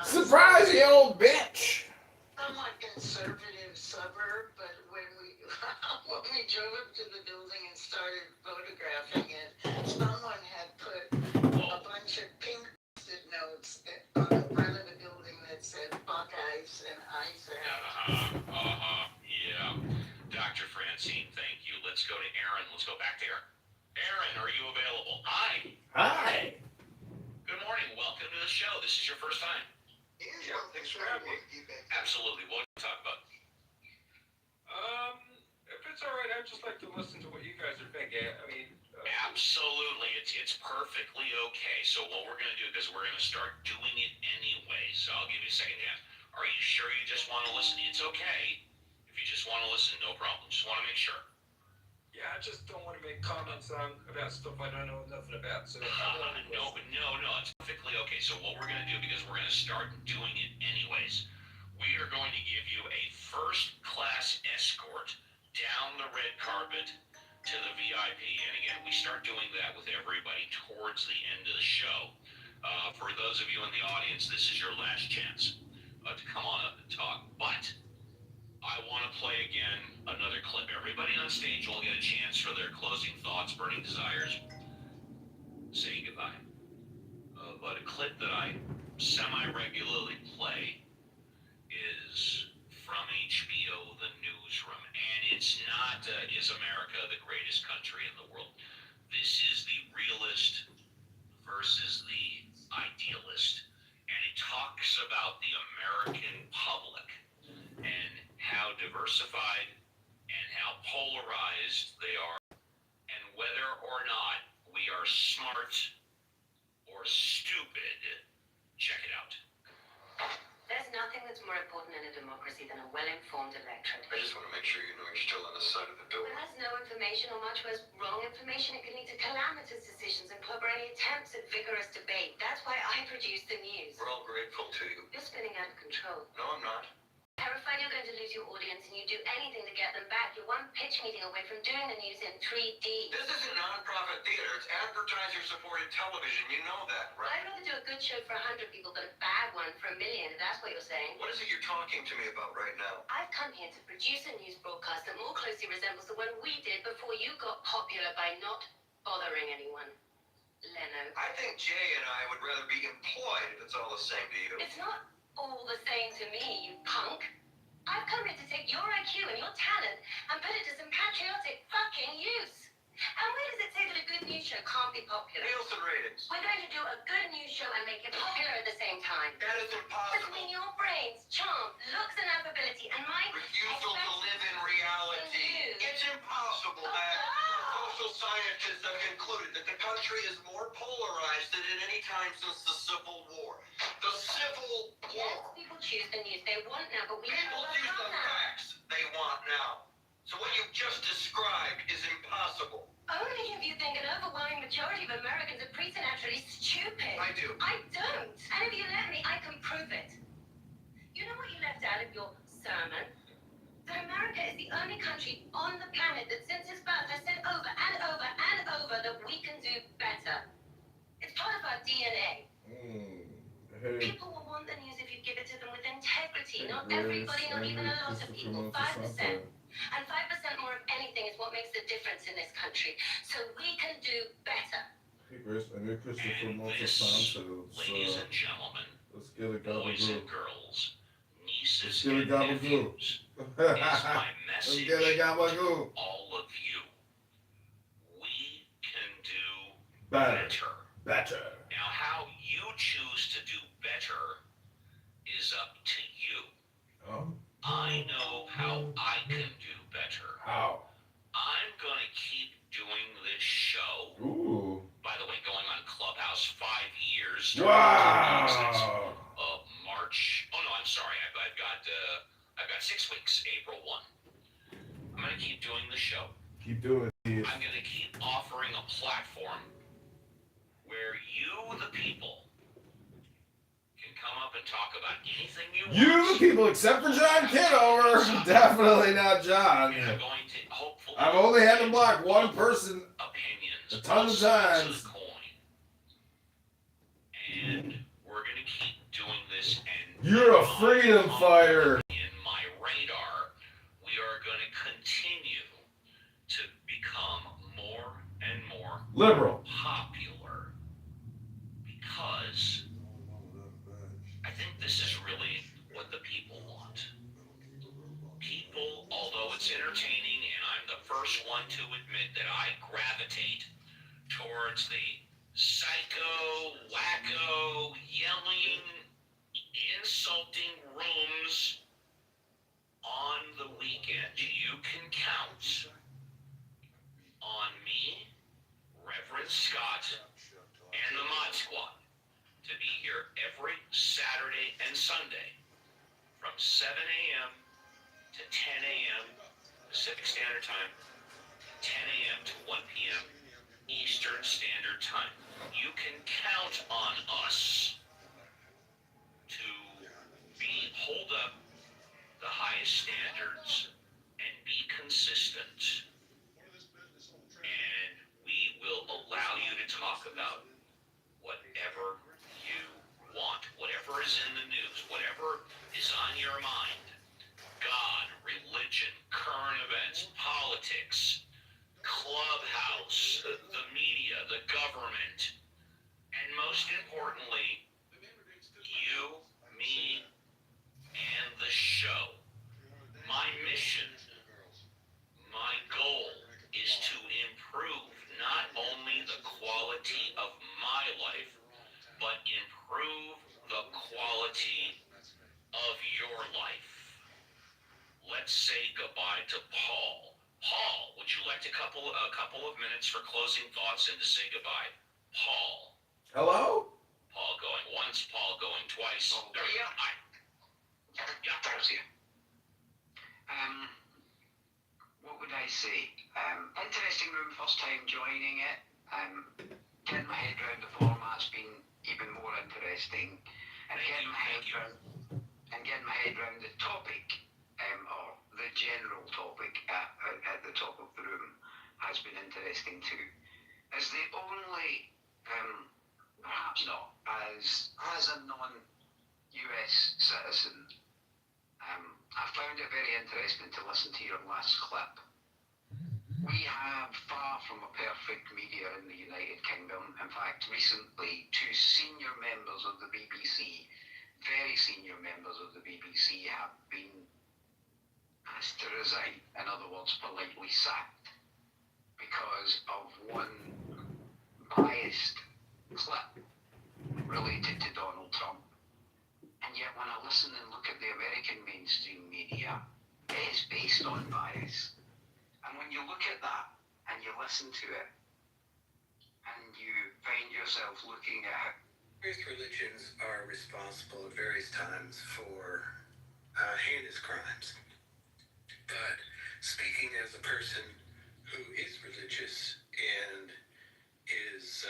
Surprise, you old bitch. somewhat conservative suburb, but when we when we drove up to the building and started photographing it, someone had put a bunch of pink notes on the front of the building that said Buckeyes and ice out. Yeah. Dr. Francine, thank you. Let's go to Aaron. Let's go back to Aaron. Aaron, are you available? Hi. Hi. Good morning. Welcome to the show. This is your first time. Yeah, thanks for having me. Absolutely. What do you talk about? If it's all right, I'd just like to listen to what you guys are thinking. I mean, Absolutely. It's perfectly okay. So what we're going to do, because we're going to start doing it anyway, so I'll give you a second chance. Are you sure you just want to listen? It's okay. If you just want to listen, no problem. Just want to make sure. yeah, I just don't want to make comments on about stuff I don't know nothing about. So No, it's perfectly okay. So what we're going to do, because we're going to start doing it anyways, we are going to give you a first-class escort down the red carpet to the VIP. And again, we start doing that with everybody towards the end of the show. For those of you in the audience, this is your last chance to come on up and talk. But I want to play again another clip. Everybody on stage will get a chance for their closing thoughts, burning desires, saying goodbye. But a clip that I semi-regularly play is from HBO, The Newsroom. And it's not, is America the greatest country in the world? This is the realist versus the idealist. And it talks about the American public and how diversified and how polarized they are, and whether or not we are smart or stupid. Check it out. There's nothing that's more important in a democracy than a well-informed electorate. I just want to make sure you know you're still on the side of the door. When there's no information or much worse, wrong information, it can lead to calamitous decisions and clobber any attempts at vigorous debate. That's why I produce the news. We're all grateful to you. You're spinning out of control. No, I'm not. Terrified you're going to lose your audience and you do anything to get them back. You're one pitch meeting away from doing the news in 3D. This isn't non-profit theater. It's advertiser-supported television. You know that, right? I'd rather do a good show for 100 people than a bad one for 1 million, if that's what you're saying. What is it you're talking to me about right now? I've come here to produce a news broadcast that more closely resembles the one we did before you got popular by not bothering anyone. Leno. I think Jay and I would rather be employed if it's all the same to you. It's not all the same to me, you punk. I've come here to take your IQ and your talent and put it to some patriotic fucking use. And where does it say that a good news show can't be popular? Nielsen ratings. We're going to do a good news show and make it popular at the same time. That is impossible. Between your brains, charm, looks and affability, and my Refusal to live in reality. It's impossible that social scientists have concluded that the country is more polarized than at any time since the Civil War. The Civil Yes, War. people choose the news they want now, but we have People to choose the overcome that. facts they want now. So what you've just described is impossible. Only if you think an overwhelming majority of Americans are preternaturally stupid. I do. I don't. And if you let me, I can prove it. You know what you left out of your sermon? That America is the only country on the planet that since its birth has said over and over and over that we can do better. It's part of our DNA. People will want the news if you give it to them with integrity. Not everybody, not even a lot of people. 5%. And 5% more of anything is what makes the difference in this country. So we can do better. Hey, Chris, I knew Christopher And Montes this, Santos. ladies and gentlemen, Let's get it boys and gabagoo. girls, nieces Let's get it and gabagoo. nephews, is my Let's message get it to gabagoo. all of you. We can do Better. better. Better. Now, how you choose to do better is up to you. I know how I can do better. How? I'm going to keep doing this show. Ooh. By the way, going on Clubhouse 5 years. Wow. March. Oh no, I'm sorry. I've got 6 weeks. April 1. I'm going to keep doing the show. Keep doing it. I'm going to keep offering a platform where you, the people, can come up and talk about anything you want. You people, except for John Kitover. Definitely not John. And I'm going to hopefully I've only had to block one person opinions a ton of both sides times. the coin. And we're going to keep doing this, and You're a freedom fighter. In my radar, we are going to continue to become more and more Liberal. popular because I think this is really what the people want. People, although it's entertaining, and I'm the first one to admit that I gravitate towards the psycho, wacko, yelling, insulting rooms on the weekend. You can count on me, Reverend Scott, and the Mod Squad to be here every Saturday and Sunday from 7 a.m. to 10 a.m. Pacific Standard Time, 10 a.m. to 1 p.m. Eastern Standard Time. You can count on us to hold up the highest standards and be consistent. And we will allow you to talk about whatever you want, whatever is in the news, whatever is on your mind. God, religion, current events, politics, Clubhouse, the media, the government, and most importantly, you, me, and the show. My mission, my goal is to improve not only the quality of my life, but improve the quality of your life. Let's say goodbye to Paul. Paul, would you like a couple of minutes for closing thoughts and to say goodbye? Paul. Hello? Paul going once, Paul going twice. There's you. What would I say? Interesting room, first time joining it. Getting my head around the format's been even more interesting. And getting my head around the topic, or the general topic at the top of the room has been interesting too. As the only, perhaps not, as a non-US citizen, I found it very interesting to listen to your last clip. We have far from a perfect media in the United Kingdom. In fact, recently, two senior members of the BBC, very senior members of the BBC, have been asked to resign, in other words, politely sacked, because of one biased clip related to Donald Trump. And yet when I listen and look at the American mainstream media, it is based on bias. And when you look at that and you listen to it, and you find yourself looking at how various religions are responsible at various times for heinous crimes. But speaking as a person who is religious and is,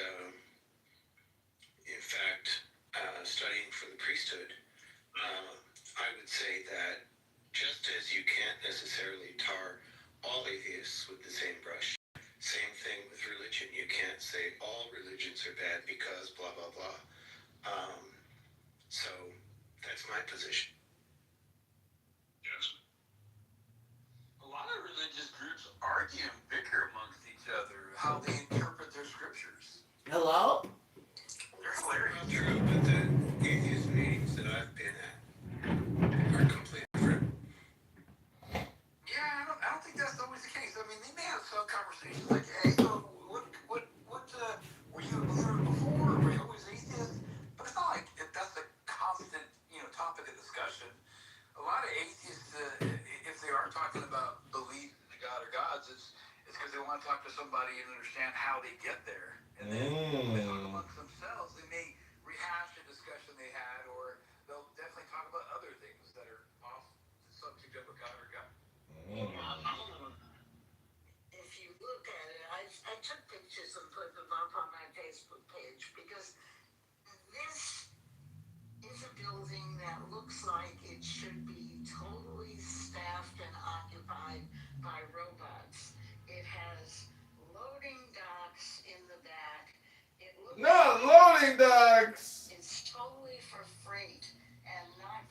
in fact, studying for the priesthood, I would say that just as you can't necessarily tar all atheists with the same brush, same thing with religion. You can't say all religions are bad because blah, blah, blah. So that's my position. Yes. A lot of religious groups argue and bicker amongst each other how they interpret their scriptures. Hello? They're hilarious. True, but the atheist meetings that I've been at are completely different. Yeah, I don't think that's always the case. I mean, they may have some conversations like, hey, so what were you a believer before? Were you always atheist? But it's not like that's a constant, topic of discussion. A lot of atheists, if they are talking about belief in the God or gods, it's because they want to talk to somebody and understand how they get there. And then when they talk amongst themselves, they may rehash a discussion they had, or they'll definitely talk about other things that are off the subject of a God or God. If you look at it, I took pictures and put them up on my Facebook page because this is a building that looks like it should be totally staffed and occupied by robots. It has loading docks in the back. It looks No, loading docks! It's totally for freight and not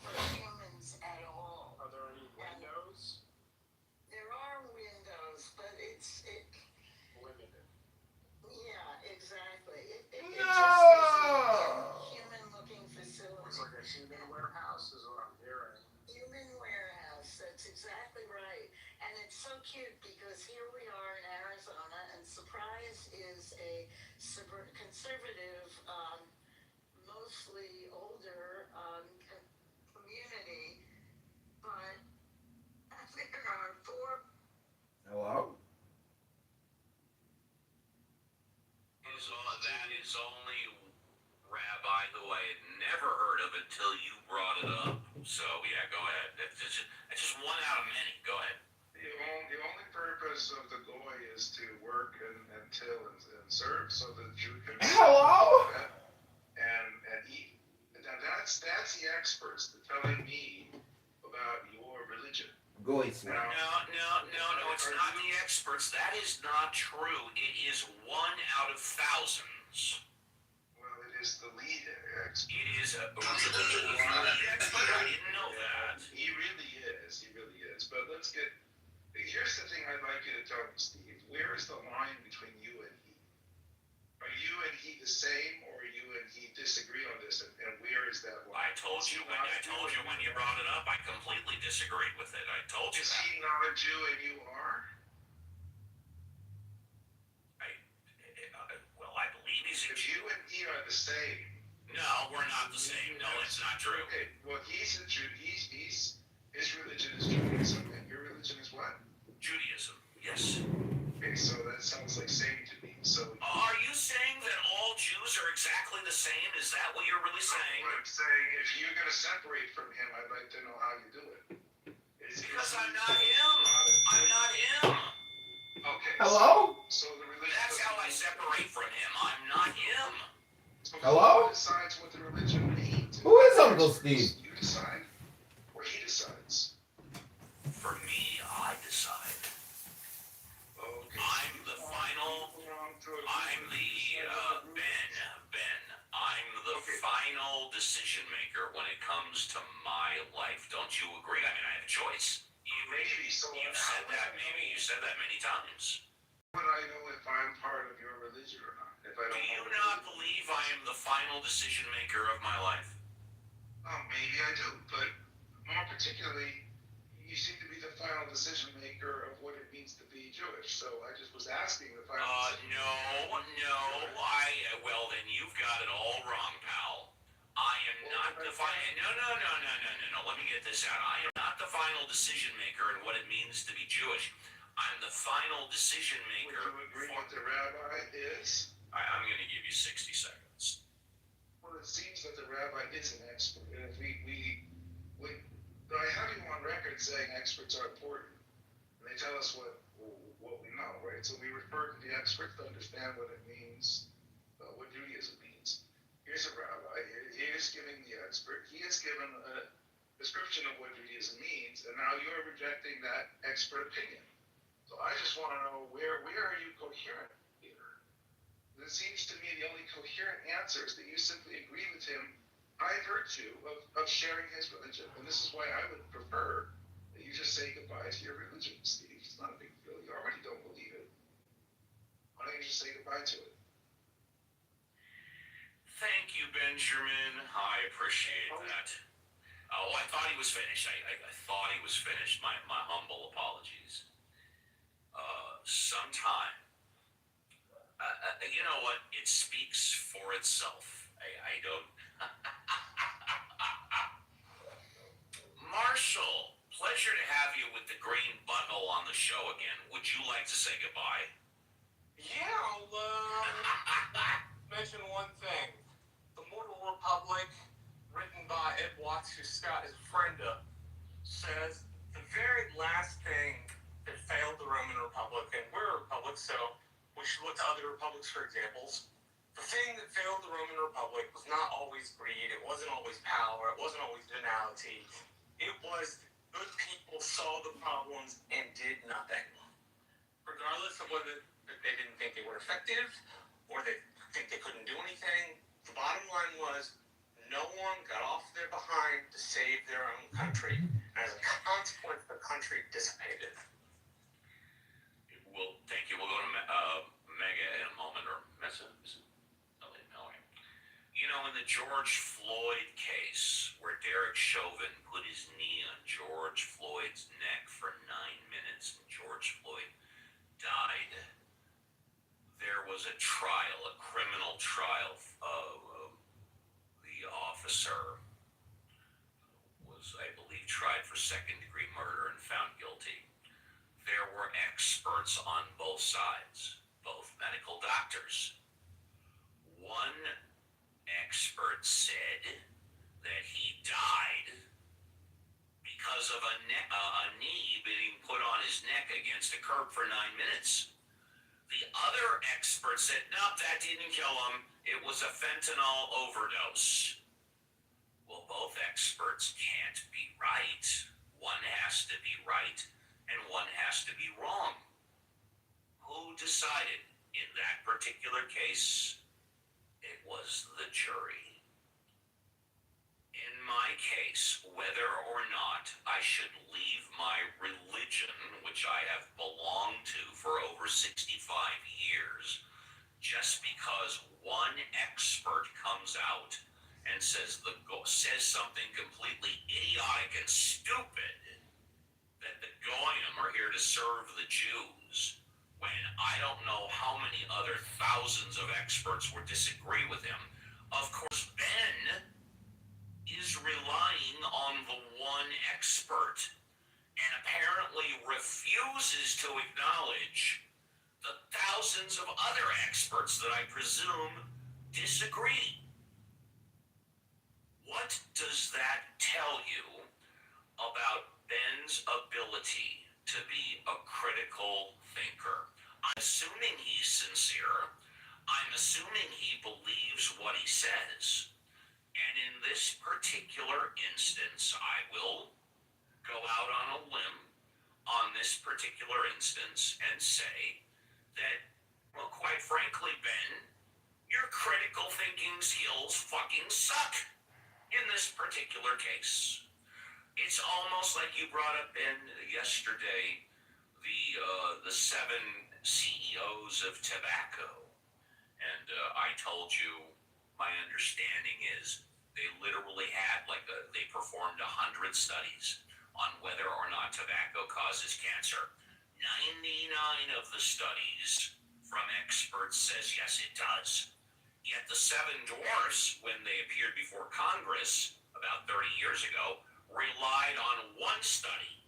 so cute because here we are in Arizona, and Surprise is a conservative, mostly older community, but there are four. Hello? That is only Rabbi who I had never heard of until you brought it up. So yeah, go ahead. That's just one out of many. Go ahead. The only purpose of the goy is to work and till and serve, so the Jew can Hello? and eat. Now that's the experts telling me about your religion. Goy No, it's not the experts. That is not true. It is one out of thousands. Well, it is the lead expert. It is a lead expert. I didn't know that. He really is. But here's the thing I'd like you to tell me, Steve. Where is the line between you and he? Are you and he the same, or are you and he disagree on this? And where is that line? I told you when you brought it up. I completely disagreed with it. I told you Is that. he not a Jew and you are? I believe he's a If Jew. you and he are the same. No, we're not the same. No, it's not true. Okay, well, he's a Jew. His religion is Judaism, and your religion is what? Judaism. Yes. Okay, so that sounds like same to me. So Are you saying that all Jews are exactly the same? Is that what you're really saying? what I'm saying, if you're going to separate from him, I'd like to know how you do it. Because I'm not him. I'm not him. Okay. Hello? So the religion. That's how I separate from him. I'm not him. So Hello? who decides what the religion means? Who is Uncle Steve? You decide, or he decides. For me, I decide. Okay. I'm the final. I'm the Ben. I'm the final decision maker when it comes to my life. Don't you agree? I mean, I have a choice. Maybe so. You've said that. Maybe you said that many times. How would I know if I'm part of your religion or not? If I Do don't you know not believe I am the final decision maker of my life? Maybe I do, but more particularly, you seem to be the final decision maker of what it means to be Jewish. So I just was asking the final. Well, then you've got it all wrong, pal. I am not the final. No. Let me get this out. I am not the final decision maker in what it means to be Jewish. I'm the final decision maker. Would you agree what the rabbi is? I'm going to give you 60 seconds. Well, it seems that the rabbi is an expert, and if I have you on record saying experts are important, and they tell us what we know, right? So we refer to the experts to understand what it means, what Judaism means. Here's a rabbi. He is giving the expert. He has given a description of what Judaism means, and now you're rejecting that expert opinion. So I just want to know where are you coherent here? It seems to me the only coherent answer is that you simply agree with him by virtue of sharing his religion. And this is why I would prefer that you just say goodbye to your religion, Steve. It's not a big deal. You already don't believe it. Why don't you just say goodbye to it? Thank you, Benjamin. I appreciate that. Oh, I thought he was finished. I thought he was finished. My humble apologies. Sometime. You know what? It speaks for itself. I don't. Marshall, pleasure to have you with the green butthole on the show again. Would you like to say goodbye? Yeah, I'll mention one thing. The Mortal Republic, written by Ed Watts, who Scott is a friend of, says the very last thing that failed the Roman Republic, and we're a republic, so we should look to other republics for examples. The thing that failed the Roman Republic was not always greed, it wasn't always power, it wasn't always venality. It was good people saw the problems and did nothing. Regardless of whether they didn't think they were effective or they think they couldn't do anything, the bottom line was no one got off their behind to save their own country. And as a consequence, the country dissipated. Well, thank you. We'll go to Mega in a moment, or Mesa. You know, in the George Floyd case, where Derek Chauvin put his knee on George Floyd's neck for 9 minutes, and George for second-degree murder and found guilty. There were experts on both sides, both medical doctors. One expert said that he died because of a knee being put on his neck against a curb for 9 minutes. The other expert said, nope, that didn't kill him. It was a fentanyl overdose. Well, both experts can't be right. One has to be right, and one has to be wrong. Who decided in that particular case? It was the jury. In my case, whether or not I should leave my religion, which I have belonged to for over 65 years, just because one expert comes out and says something completely idiotic and stupid, that the Goyim are here to serve the Jews, when I don't know how many other thousands of experts would disagree with him. Of course, Ben is relying on the one expert and apparently refuses to acknowledge the thousands of other experts that I presume disagree. What does that tell you about Ben's ability to be a critical thinker? I'm assuming he's sincere. I'm assuming he believes what he says. And in this particular instance, I will go out on a limb on this particular instance and say that, well, quite frankly, Ben, your critical thinking skills fucking suck in this particular case. It's almost like you brought up, Ben, yesterday, the 7 CEOs of tobacco. And I told you my understanding is they literally had they performed 100 studies on whether or not tobacco causes cancer. 99 of the studies from experts says yes, it does. Yet the 7 dwarfs, when they appeared before Congress about 30 years ago, relied on one study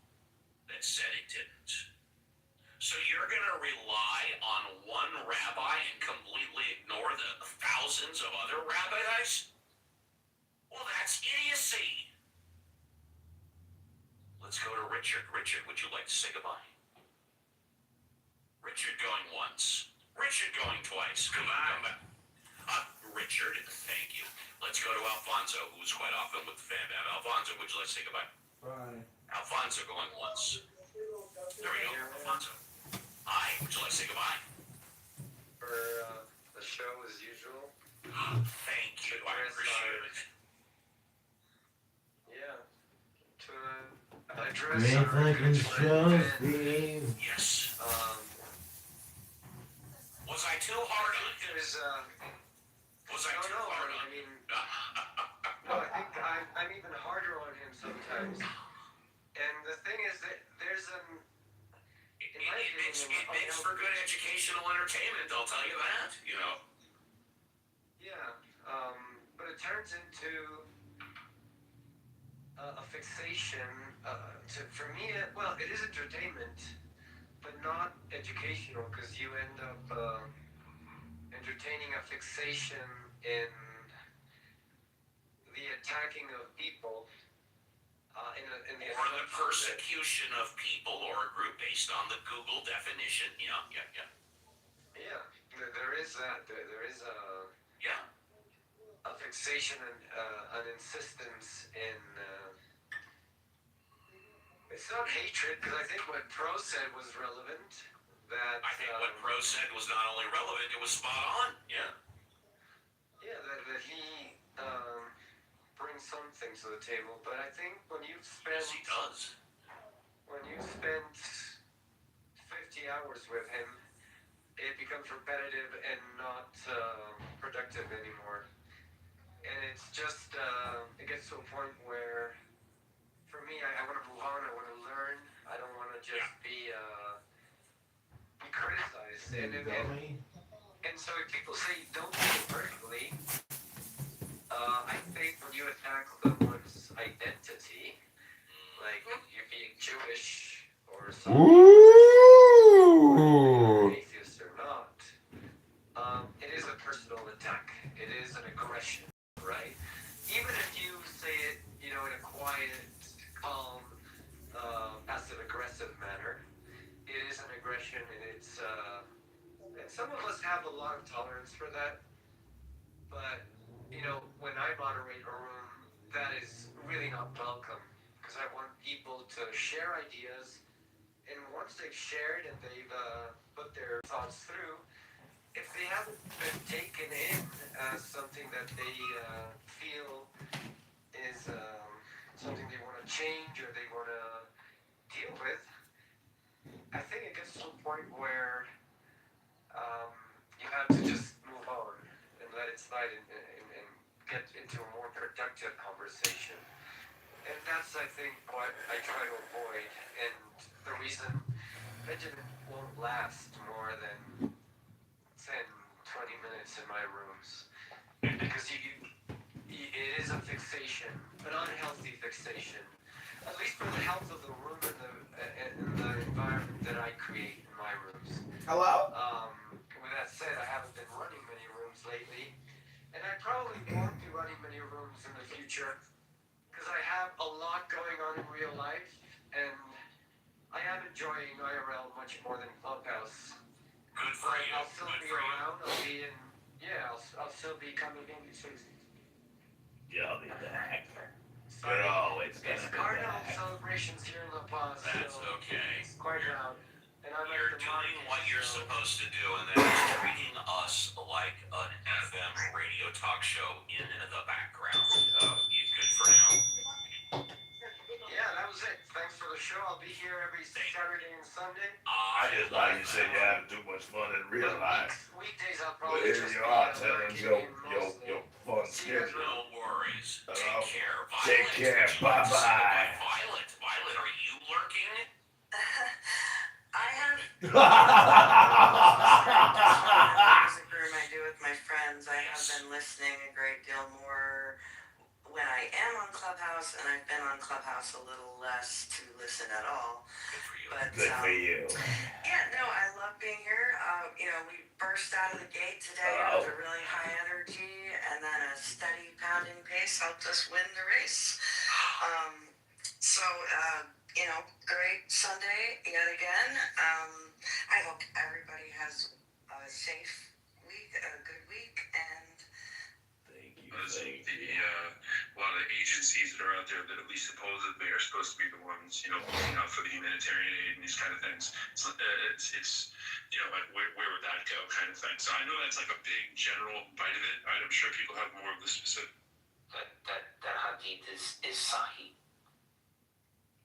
that said it didn't. So you're going to rely on one rabbi and completely ignore the thousands of other rabbis? Well, that's idiocy. Let's go to Richard. Richard, would you like to say goodbye? Richard going once. Richard going twice. Goodbye. Richard, thank you. Let's go to Alfonso, who's quite often with the fan band. Alfonso, would you like to say goodbye? Bye. Alfonso going once. There we go. Alfonso. Hi, would you like to say goodbye? For the show as usual. Thank you, I appreciate it. Yeah. To address Great our fucking show, Ben. Steve. Yes. Was I too hard on him? There's Was I too hard on him? No, I think I'm even harder on him sometimes. And the thing is that there's It makes for good educational entertainment, I'll tell you that, you know. Yeah, but it turns into a fixation. For me, it is entertainment, but not educational, because you end up entertaining a fixation in the attacking of people. In the Or the persecution of people or a group based on the Google definition. Yeah. Yeah, there is that. There is a fixation and an insistence in. It's not hatred, because I think what Pro said was relevant. I think what Pro said was not only relevant, it was spot on. Yeah. Yeah, that he brings something to the table, but I think when you've spent. Yes, he does. When you spent 50 hours with him, it becomes repetitive and not productive anymore. And it's just, it gets to a point where, for me, I want to move on, I want to learn, I don't want to just be criticized. And so if people say don't do it perfectly, I think when you attack someone's identity, like Jewish or something, Ooh. atheist or not, it is a personal attack. It is an aggression, right? Even if you say it, in a quiet, calm, passive-aggressive manner, it is an aggression, and and some of us have a lot of tolerance for that. But when I moderate a room, that is really not welcome because I want people to share ideas, and once they've shared and they've put their thoughts through, if they haven't been taken in as something that they feel is something they want to change or they want to deal with, I think it gets to a point where you have to just move on and let it slide and get into a more productive conversation. And that's, I think, what I try to avoid. And the reason Benjamin won't last more than 10, 20 minutes in my rooms. Because it is a fixation, an unhealthy fixation. At least for the health of the room and the environment that I create in my rooms. Hello? With that said, I haven't been running many rooms lately, and I probably won't be running many rooms in the future because I have a lot going on in real life, and I am enjoying IRL much more than Clubhouse. Good for you. I'll still be around. I'll be in. Yeah, I'll still be coming in these things. Yeah, I'll be back. Sorry, You're always gonna it's be carnival back. celebrations here in La Paz. That's so okay. It's quite loud. And I'm You're at the doing market, what you're so- supposed to do, and that is treating us like an FM radio talk show in the background. You good for now? Yeah, that was it. Thanks for the show. I'll be here every Saturday and Sunday. I just thought you said you had too much fun in real life. Weekdays I'll But probably here just you be are at telling work your fun See you guys schedule. No worries. Hello? Take care. Take Violet, care. would you like to say Bye-bye. goodbye? Violet, are you lurking? I have That's music room I do with my friends. I have been listening a great deal more when I am on Clubhouse, and I've been on Clubhouse a little less to listen at all. Good for you. But good for you. yeah, no, I love being here. We burst out of the gate today with a really high energy, and then a steady pounding pace helped us win the race. Great Sunday yet again. I hope everybody has a safe week, a good week, and Thank you. A lot of the agencies that are out there that at least supposedly are supposed to be the ones, looking out for the humanitarian aid and these kind of things. It's like where would that go kind of thing. So I know that's like a big general bite of it. I'm sure people have more of the specific. That hadith is sahih.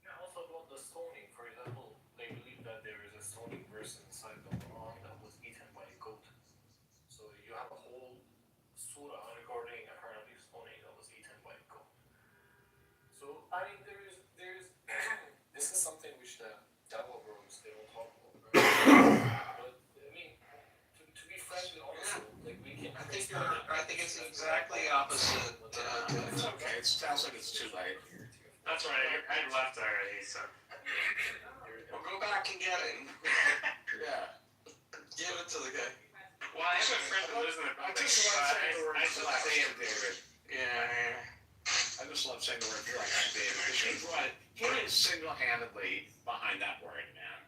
Yeah, also about the stoning, for example, they believe that there is a stoning verse inside the Quran that was eaten by a goat. So you have a whole surah regarding apparently stoning that was eaten by a goat. So I mean, there's this is something which the devil rooms they don't talk about. Right? But I mean, to be frankly honest, like we can. I think it's exactly opposite. It's okay. It sounds like it's too late. That's right. I left already, so. Well, go back and get it. Yeah. Give it to the guy. Well, I have a friend who lives in the I building. just love saying the word I should flex. say it, David. Yeah. I just love saying the word flex, David. Because he's right. He is single-handedly behind that word, man.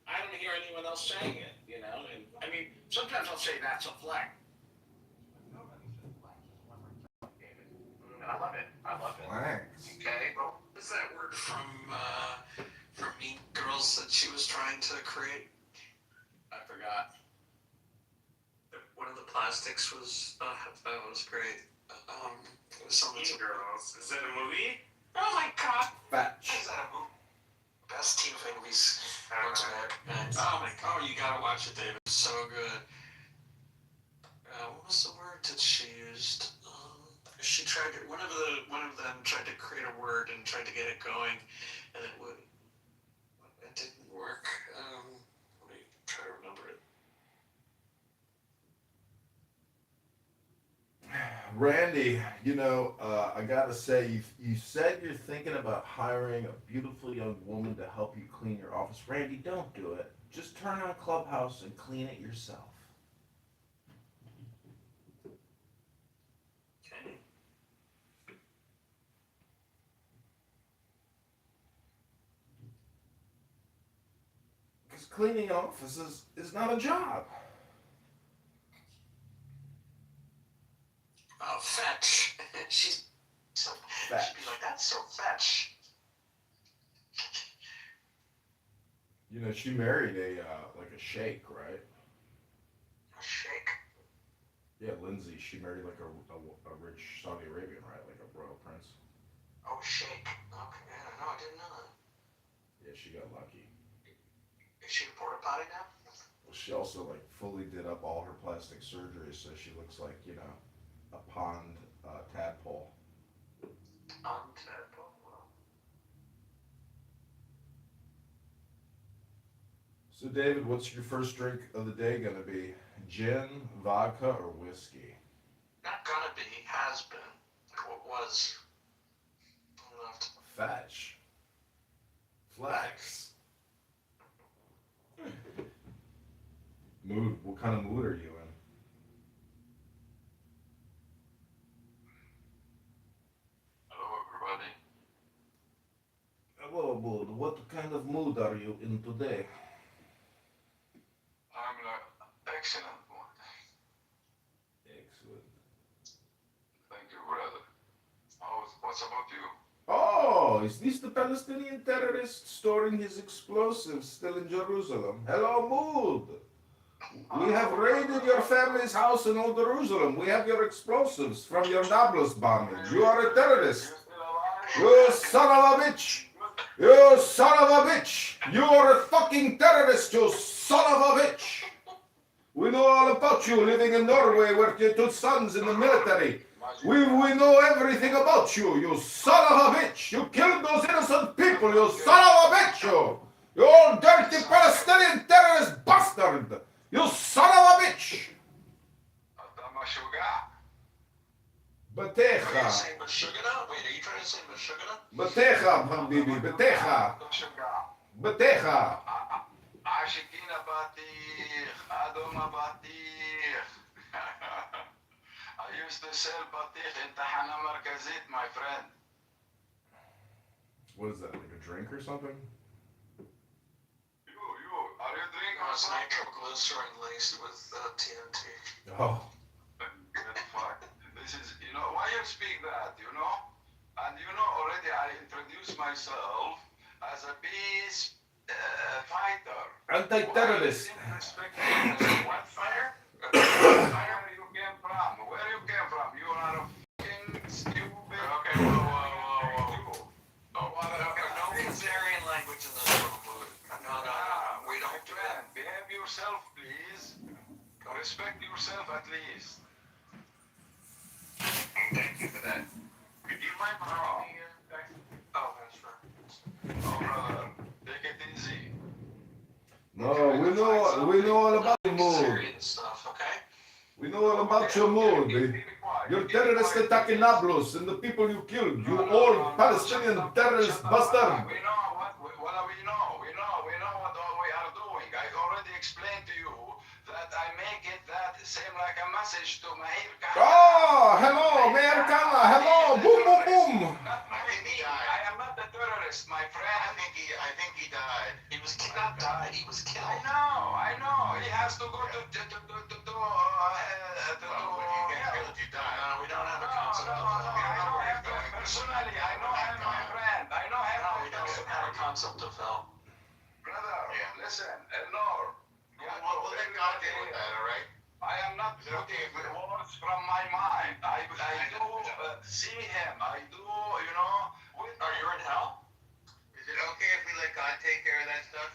I don't hear anyone else saying it, And I mean, sometimes I'll say that's a flex. I love it. Thanks. Okay. Well, what's that word from Mean Girls that she was trying to create? I forgot. One of the plastics was that was great. It was something. Mean Girls. Is that a movie? Oh my God! Fetch. Is that a movie? Best Tina Fey movies. Oh my God! You gotta watch it, David. It's so good. What was the word that she used? She tried to, one of them tried to create a word and tried to get it going, and it didn't work. Let me try to remember it. Randy, you know, I gotta say, you said you're thinking about hiring a beautiful young woman to help you clean your office. Randy, don't do it. Just turn on Clubhouse and clean it yourself. Okay. Because cleaning offices is not a job. Oh, fetch. She's so. Fetch. She'd be like, that's so fetch. You know, she married a like a sheikh, right? A shake. Yeah, Lindsay. She married like a rich Saudi Arabian, right? Like a royal prince. Oh, shake. Okay, no, I didn't know that. Yeah, she got lucky. Is she a porta potty now? Well, she also like fully did up all her plastic surgery, so she looks like, you know, a pond tadpole. On tadpole. Well, So, David, what's your first drink of the day gonna be? Gin, vodka, or whiskey? not gonna be. Has been. What was? Left. Fetch. Flex. Mood. What kind of mood are you in? Hello, everybody. Hello, mood. What kind of mood are you in today? I'm in an excellent mood. Excellent. Thank you, brother. What's about you? Oh, is this the Palestinian terrorist storing his explosives still in Jerusalem? Hello, mood. We have raided your family's house in Old Jerusalem. We have your explosives from your Nablus bombing. You are a terrorist. You son of a bitch. You son of a bitch. You are a fucking terrorist, you son of a bitch. We know all about you living in Norway with your two sons in the military. We know everything about you, you son of a bitch. You killed those innocent people, you son of a bitch, you. You old dirty Palestinian terrorist bastard. You son of a bitch. Are you Batecha. saying Meshuggah? Wait, are you trying to say Meshuggah? Batecha, Habibi. Batecha. Batecha. عاشقين بطيخ أدوم بطيخ I used to sell بطيخ in تحنا مركزيت, my friend. What is that, like a drink or something? Are you drinking or It's something? nitroglycerin laced with TNT. Oh. Get fucked. This is, you know, why you speak that, you know? And you know, already I introduced myself as a peace fighter. Anti-terrorist. What fire? Where you came from? Where you came from? You are a fucking stupid. Okay, whoa. No Kazarian language in this room. No. We don't do that. Behave yourself, please. Respect yourself at least. Thank you for that. Could you mind borrowing me Oh, that's right. Oh, brother, take it easy. No, we know all about your mood. Kazarian stuff, okay? We know all about your mood. Your terrorist attack in Nablus and the people you killed. You old Palestinian terrorist bastard. We know what we know. We know what all we are doing. I already explained to you that I make it that seem like a message to Mahir Khan. Oh, hello, Mayor Kama. Hello, boom, boom, boom. I am not a terrorist, my friend. I think he died. He was not died. He was killed. I know. He has to go to Well, when you get killed, you die. No, we don't have a concept of hell. We don't know where he's going. Personally, I know him, my friend. I know him. No, we don't have a concept of hell. Brother, listen, Elnor. We'll let God deal with that, all right? I am not putting words from my mind. I do see him. I do, you know. Are you in hell? Is it okay if we let God take care of that stuff?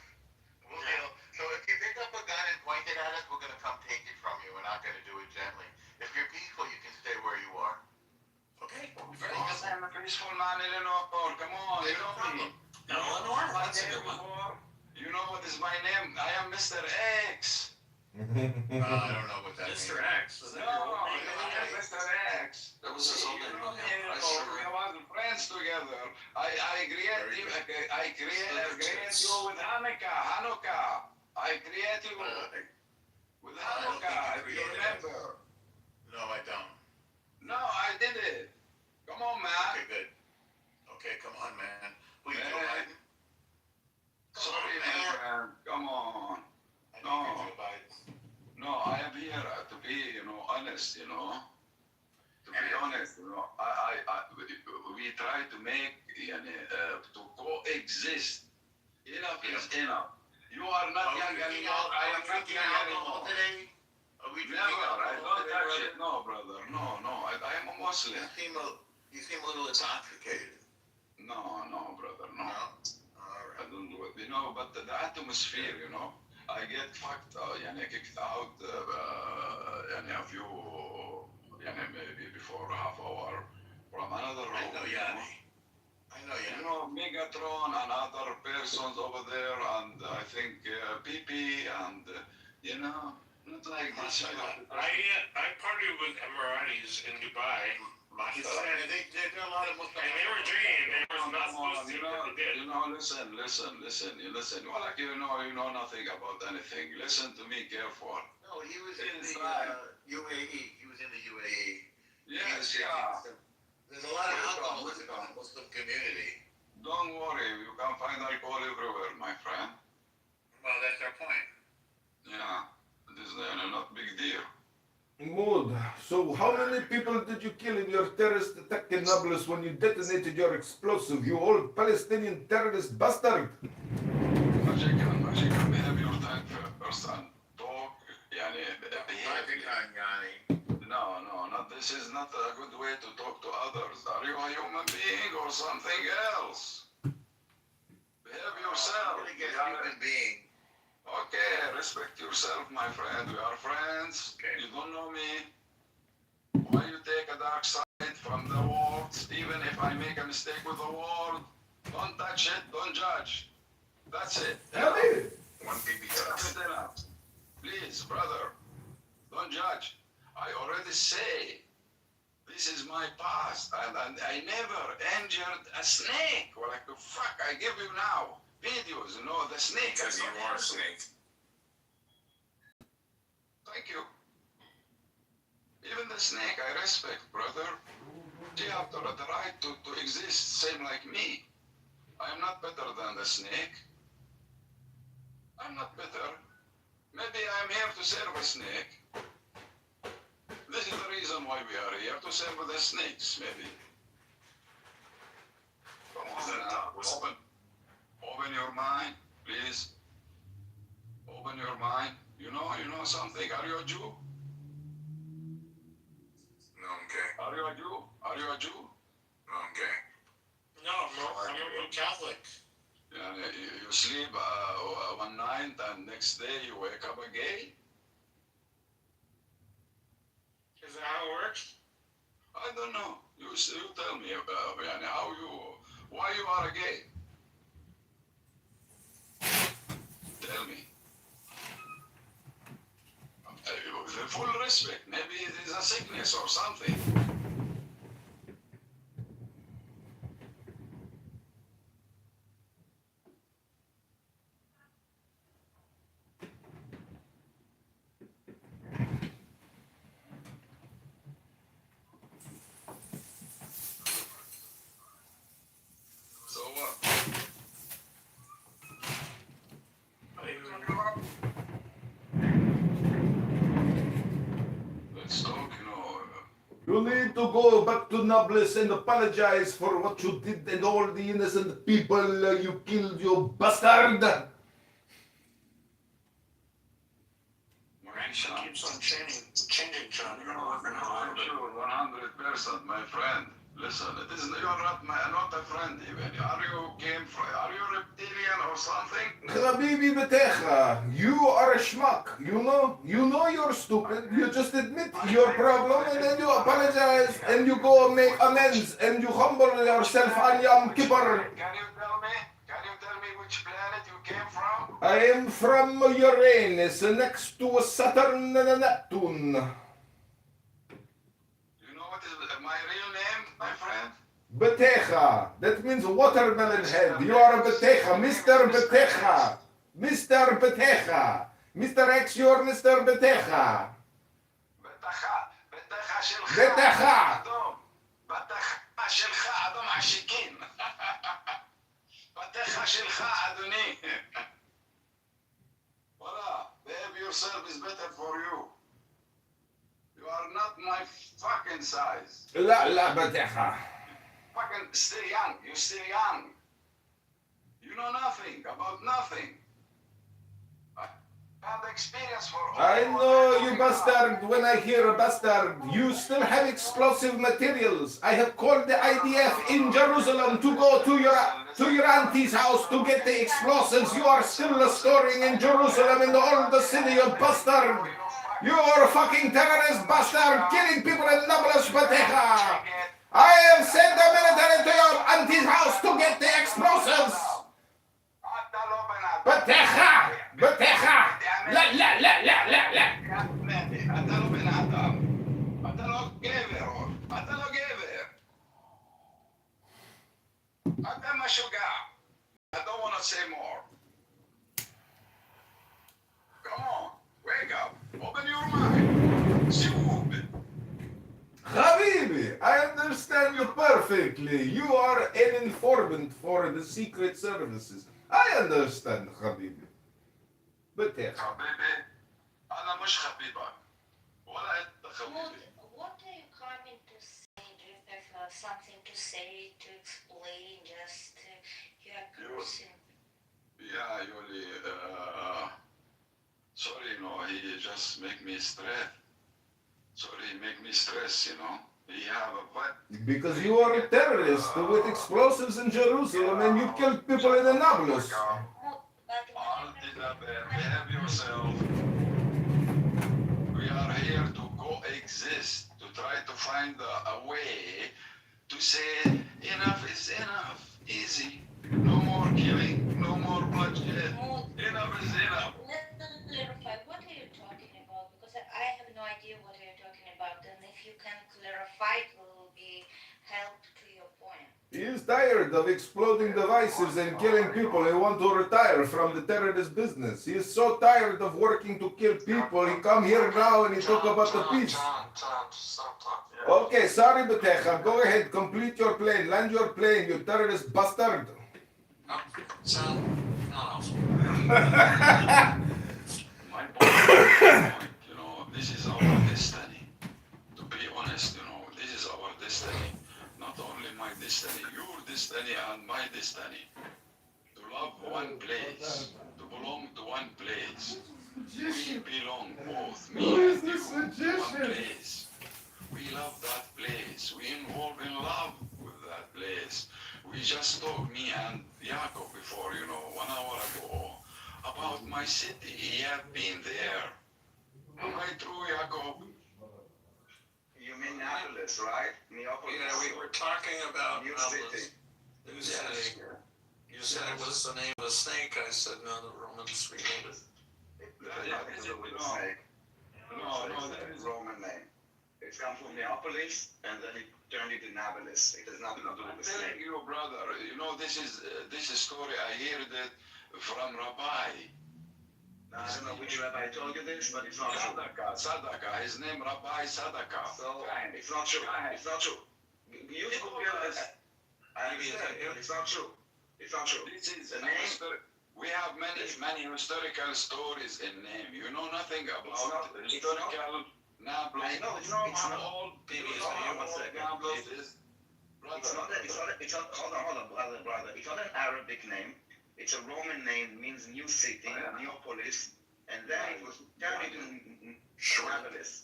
We'll deal. So if you pick up a gun and point it at us, we're gonna come take it from you. We're not gonna do it gently. If you're peaceful, you can stay where you are. Okay. I'm a peaceful man, Eleanor. Come on, you know me. Eleanor? That's a good one. You know what is my name? I am Mr. X. I don't know what that Mr. means. X, is that No, your old name? Mr. X. That was his old name. You know, I sure. we was friends together. I create you with Hanukkah. I create you with Hanukkah, if you remember. No, I don't. No, I did it. Come on, man. Okay, good. Okay, come on, man. Who you, Joe Man. Biden? Sorry, man. Come on. I know you're Joe Biden. No, I am here to be, honest, To be honest, we try to make, to coexist. Enough is enough. You are not young anymore. I am not young anymore. Today? Are we drinking Never. I alcohol don't today, touch brother? it. No, brother. No. I am a Muslim. You seem a little intoxicated. No, brother. No. All I right. don't do it. But the atmosphere, I get fucked, kicked out, a few, maybe before a half hour from another room. I know Yanni. Megatron and other persons over there, and I think PP, and not like this. I partied with Emiratis in Dubai. There are a lot of Muslims. And they were drinking. They were not supposed to, but they did. Listen. You like you know nothing about anything. Listen to me careful. No, he was in the UAE. He was in the UAE. Yes, yeah. There's a lot of alcoholism in the Muslim community. Don't worry, you can find alcohol everywhere, my friend. Well, that's our point. Yeah, it is not big deal. Mood. So how many people did you kill in your terrorist attack in Nablus when you detonated your explosive, you old Palestinian terrorist bastard? Majikan, behave your time first and talk, behave. No, this is not a good way to talk to others. Are you a human being or something else? Behave yourself. I'm gonna get a human being. Okay, respect yourself, my friend. We are friends. Okay. You don't know me. Why you take a dark side from the words? Even if I make a mistake with the word, don't touch it, don't judge. That's it. One baby touch. Please, brother, don't judge. I already say this is my past, and I never injured a snake. Well, like the fuck, I give you now videos, the snake. Because you are a snake. Thank you. Even the snake I respect, brother. They have the right to exist, same like me. I am not better than the snake. I'm not better. Maybe I'm here to serve a snake. This is the reason why we are here, to serve the snakes, maybe. Come on now, open your mind, please. Open your mind. You know something? Are you a Jew? No, I'm gay. Are you a Jew? Are you a Jew? No, I'm gay. No, I'm a Catholic. Yeah, you sleep one night and next day you wake up a gay? Is that how it works? I don't know. You tell me why you are gay? Tell me. With full respect, maybe it is a sickness or something. So what? Let's talk, You need to go back to Nablus and apologize for what you did and all the innocent people you killed, you bastard! She keeps on changing, John. You're gonna work on I'm sure, 100%, my friend. Listen, you're not a friend even. Are you reptilian or something? Habibi Betecha, you are a schmuck, you know you're stupid, you just admit your problem and then you apologize and you go make amends and you humble yourself on Yom Kippur. Can you tell me which planet you came from? I am from Uranus, next to Saturn and Neptune. You know what is my real name, my friend? Beteja. That means watermelon head. You are Beteja, Mr. Beteja. Mr. Beteja. Mr. X, you're Mr. Beteja. בטחה שלך. בטחה. אדום. בטחה שלך, אדום עשיקים. בטחה שלך, אדוני. Voila, behave yourself is better for you. You are not my fucking size. La Beteja. Fucking still young. You're still young. You know nothing about nothing. I have experience for all. I know you bastard. When I hear bastard, you still have explosive materials. I have called the IDF in Jerusalem to go to your auntie's house to get the explosives you are still storing in Jerusalem in the old city of bastard. You are a fucking terrorist bastard, killing people in Nablus Bateja. I have sent the military to your auntie's house to get the explosives. Bateja! Bateja! La. אתה לא בן אדם. אתה לא גבר. אתה לא גבר. אתה משוגע. I don't want to say more. Come on. Wake up. Open your mind. Stupid. Habibi, I understand perfectly. You are an informant for the secret services. I understand, Habibi. But حبيبي أنا مش حبيبك ولا أنت حبيبي. What are you coming to say? Do you have something to say, to explain? Just you are cursing. Yeah, Yuli. Sorry, no, he just make me stress. Sorry, make me stress, you know. He have a what? because you are a terrorist with explosives in Jerusalem and you killed people in Nablus. Behave yourself. We are here to coexist, to try to find a way to say enough is enough. Easy. No more killing, no more bloodshed. Enough is enough. Let's clarify. What are you talking about? Because I have no idea what you're talking about. And if you can clarify, it will be help to your point. He is tired of exploding devices and killing people. He wants to retire from the terrorist business. He is so tired of working to kill people. He come here now and he talk about the peace. John, stop talking. Okay, sorry, Betecha. Go ahead, complete your plane. Land your plane, you terrorist bastard. John, no. My point, you know, this is our destiny. To be honest, you know, this is our destiny. Not only my destiny, your destiny and my destiny. To love one place, to belong to one place. We belong both, me and you, to one place. We love that place. We involve in love with that place. We just talked, me and Jacob before, you know, 1 hour ago, about my city. He have been there. Am I true, Jacob? You mean Neapolis, right? Neapolis. Yeah, we were talking about New Neapolis. city. New city. You said it was the name of a snake. I said no, the Romans renamed it. There's nothing to do with the No. snake. No, It's that a is Roman name. It comes from Neapolis, and then it turned into Nablus. It has nothing to do I'm with the telling snake. you, brother, you know, this story, I heard it from Rabbi. Now, I don't know which rabbi told you this, but it's not true. Sadaka, his name Rabbi Sadaka. So, it's not true. It's not true. You Google this. I understand, but it's not true. It's not true. This is The a name- we have many historical stories in name. You know nothing about not- it's historical Nablus. I know, it's not- all Baby, you it's know not how one old second. Nablus is. It's not, hold on, brother. It's not an Arabic name. It's a Roman name, means new city, Neapolis, and then it was turned into Nablus.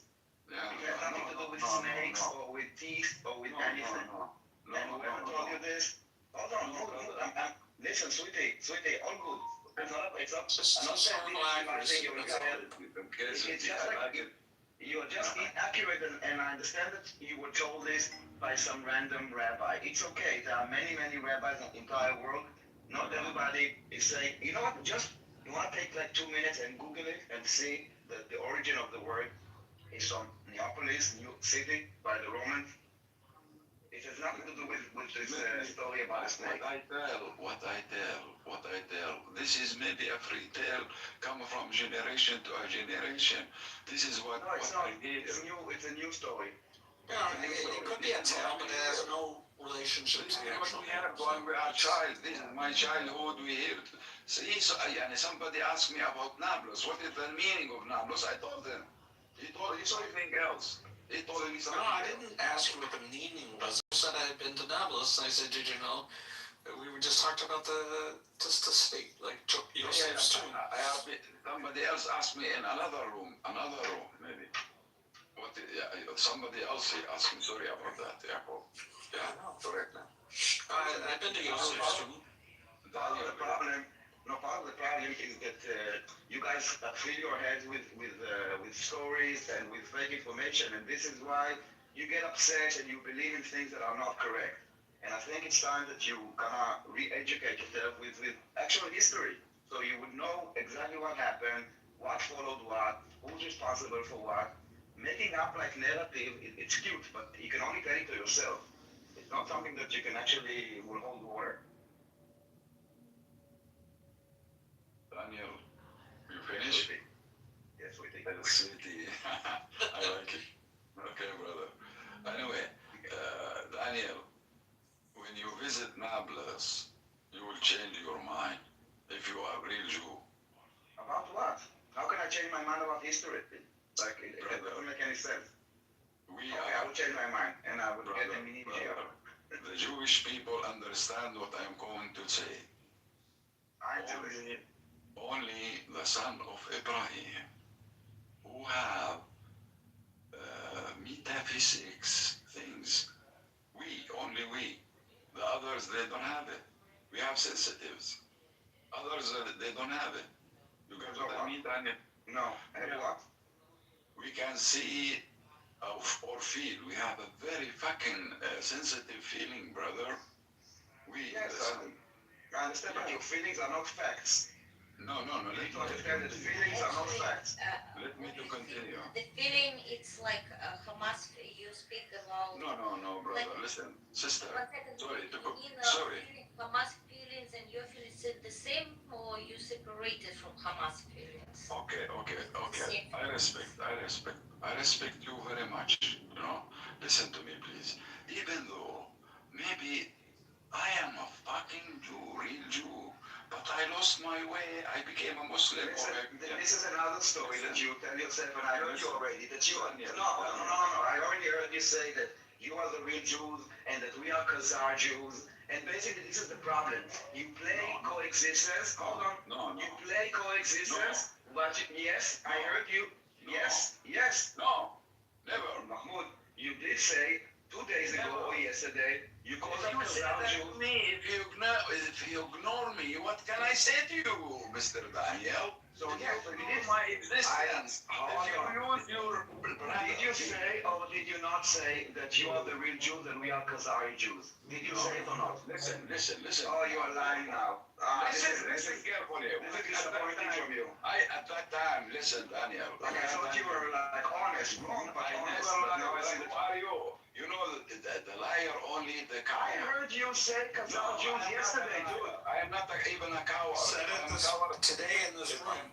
Yeah, It has nothing to do with snakes or with teeth or with anything. And whoever told you this, hold on, listen, sweetie, all good. It's not, Just I'm not saying some this is my accuracy, thing, you're that's all. incorrect. It's just like you're just inaccurate, and I understand that you were told this by some random rabbi. It's okay. There are many rabbis in the entire world, Not everybody is saying, you know what, just, you want to take like 2 minutes and Google it and see that the origin of the word is from Neapolis, New City, by the Romans. It has nothing to do with this story about the snake. What I tell. This is maybe a free tale come from generation to a generation. This is what. No, it's what not. I hear. It's a new story. Yeah, it could be a tale, but it has no relationship to the actual We have when we are child. This is my childhood. We hear. See, so somebody asked me about Nablus. What is the meaning of Nablus? I told them. He told me something else. He told me something. No, I didn't ask you what the meaning was. I said I had been to Nablus. I said, did you know? We were just talking about the city, like Yosef's tomb. Somebody else asked me in another room, maybe. What? Somebody else asked me. Sorry about that, Jacob. Yeah, no, correct. I've been to Yosef's tomb. Part of the problem is that you guys fill your heads with stories and with fake information, and this is why you get upset and you believe in things that are not correct. And I think it's time that you kind of re-educate yourself with actual history, so you would know exactly what happened, what followed what, who's responsible for what. Making up like narrative, it's cute, but you can only tell it to yourself. It's not something that you can actually will hold water. Daniel, you finished? Yes, we think. Sweetie. I like it. Okay, brother. Anyway, Daniel, when you visit Nablus, you will change your mind if you are a real Jew. About what? How can I change my mind about history? Like, it doesn't make any sense. I will change my mind, and I will get them in Egypt. The Jewish people understand what I'm going to say. Only the son of Abraham who have metaphysics things. Only we. The others, they don't have it. We have sensitives. Others, they don't have it. You get what I mean, Daniel? No. And what? We can see or feel. We have a very fucking sensitive feeling, brother. Yes, I understand, but your feelings are not facts. No. You need to understand that feelings are not facts. Let me to continue. The feeling, it's like Hamas, you speak about... No, brother, listen. Sister, sorry. Hamas feelings and your feelings are the same, or you separated from Hamas feelings? Okay. I respect you very much, you know. Listen to me, please. Even though maybe I am a fucking Jew, real Jew, but I lost my way. I became a Muslim. This is another story that you tell yourself, and I heard you already, that you are... No. I already heard you say that you are the real Jews, and that we are Khazar Jews, and basically this is the problem. You play coexistence. Hold on. No. You play coexistence, but yes, I heard you. No. Yes. No, never. Mahmoud, you did say 2 days ago or yesterday, you called them Khazar Jews. If you ignore me, what can I say to you, Mr. Daniel? So yes, it is my existence. Did you say or did you not say that you are the real Jews and we are Khazari Jews? Did you say it or not? Listen. Oh, you are lying now. Listen carefully. This is disappointing from you. At that time, listen, Daniel. Like I thought you were like honest, wrong, but honest. But now I see Who are you? You know the liar only the I coward. heard you say Khazar Jews yesterday, dude. I am not even a coward. Said it today in this room.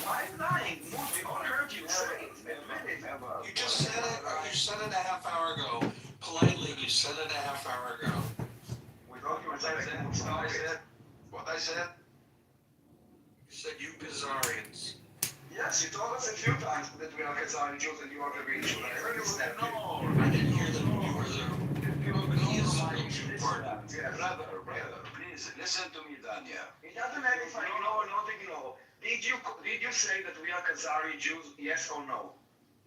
Why are you lying? We all heard you say it. Admit it. You just said it. You said it a half hour ago. Politely, you said it a half hour ago. We thought you were saying What I said? You said you Khazarians. Yes, you told us a few times that we are Khazari Jews and you are the real Jews. I heard you say No, I didn't hear that you were the Jew part. Brother, please listen to me, Daniel. It doesn't matter if I know or not know. Did you say that we are Khazari Jews, yes or no?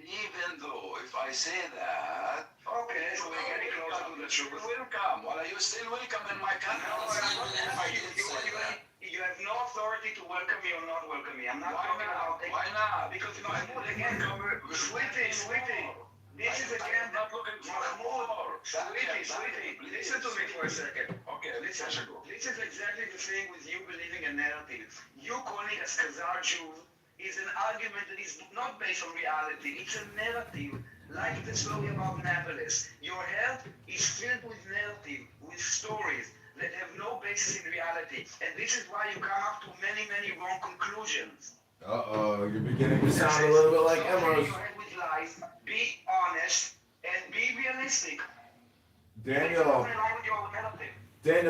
Even though if I say that, okay, so we're getting closer to the truth. Welcome. Well, are you still welcome in my country? You have no authority to welcome me or not welcome me. I'm not talking about... Why not? Because Mahmoud, again, sweetie, This is again not looking for more. Sweetie, listen to me for a second. Okay, listen. This is exactly the thing with you believing a narrative. You calling us Khazar Jews is an argument that is not based on reality. It's a narrative, like the story about Nablus. Your health is filled with narrative, with stories that have no basis in reality. And this is why you come up to many, many wrong conclusions. Uh-oh, you're beginning to sound a little bit like Emrose. Your head with lies, be honest, and be realistic. Daniel,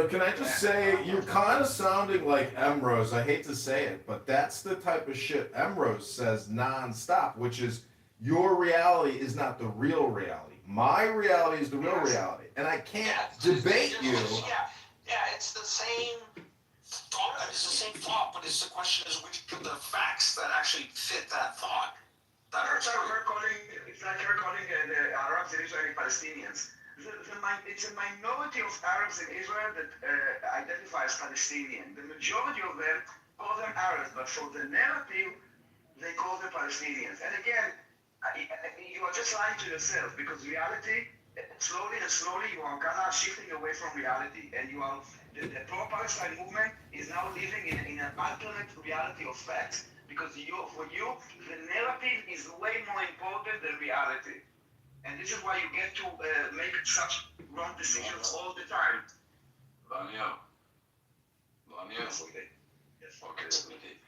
can I just say, you're kind of sounding like Emrose. I hate to say it, but that's the type of shit Emrose says nonstop, which is your reality is not the real reality. My reality is the real reality. And I can't debate you. Yeah, it's the same thought. It's the same thought, but it's the question is which of the facts that actually fit that thought. It's like her calling the Arabs and Israeli Palestinians. It's a minority of Arabs in Israel that identify as Palestinian. The majority of them call them Arabs, but for the narrative, they call them Palestinians. And again, you are just lying to yourself because reality, slowly and slowly, you are kind of shifting away from reality. And you are, the pro-Palestine movement is now living in an alternate reality of facts. Because for you, the narrative is way more important than reality. And this is why you get to make such wrong decisions all the time. Daniel. Yes. Okay, sweetie.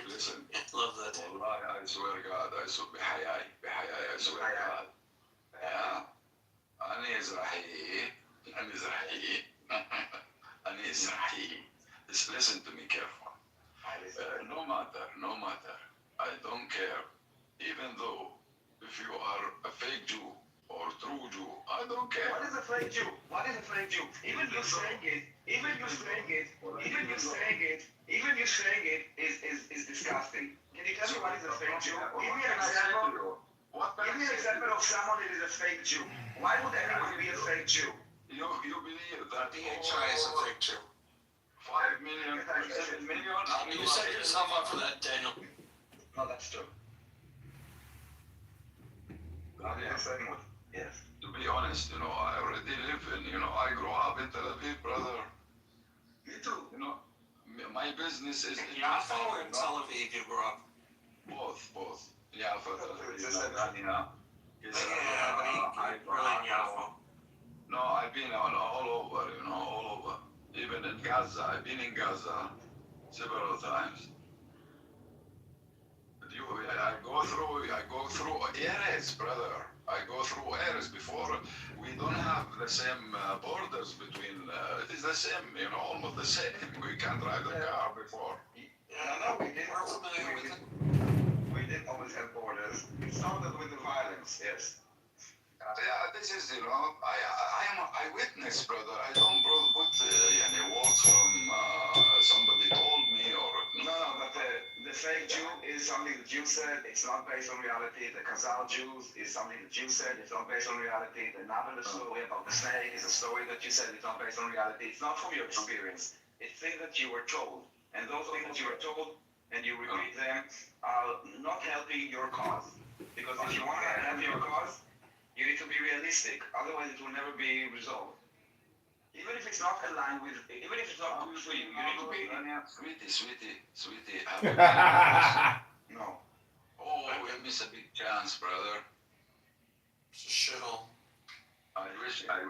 Listen. Love that. Wallahi, I swear God, I swear بحياي, I swear God. Yeah. أنا إزرائيلي. Listen to me careful. No matter. I don't care. Even though if you are a fake Jew or true Jew, I don't care. What is a fake Jew? Even you saying it is disgusting. Can you tell me what is a fake Jew? Give me an example. Give me an example of someone that is a fake Jew. Why would anyone be a fake Jew? You believe that DHI is a fake Jew. 5 million, 7 million. You set yourself up for that, Daniel. No, that's true. Yes. To be honest, I already live I grew up in Tel Aviv, brother. Me too. My business is in Jaffa or in Tel Aviv you grew up? Both. Jaffa, Tel Aviv, Yeah, but he really in Jaffa. No, I've been all over, Even in Gaza, I've been in Gaza several times. I go through areas, brother. I go through areas before. We don't have the same borders between. It is the same, almost the same. We can drive the car before. No, we didn't. We're familiar with it. We didn't always have borders. It started with the violence, yes. Yeah, this is, I am an eyewitness, brother. I don't put any words from somebody told me or. No, but the fake Jew is something the Jew said. It's not based on reality. The Khazar Jews is something the Jew said. It's not based on reality. The Nablus story about the snake is a story that you said it's not based on reality. It's not from your experience. It's things that you were told. And those things that you were told and you repeat them are not helping your cause. Because if you want to help your cause, you need to be realistic. Otherwise, it will never be resolved. Even if it's not aligned with, even if it's not good for you, you need to be. Sweetie. No. Oh, we miss a big chance, brother. It's a shithole. I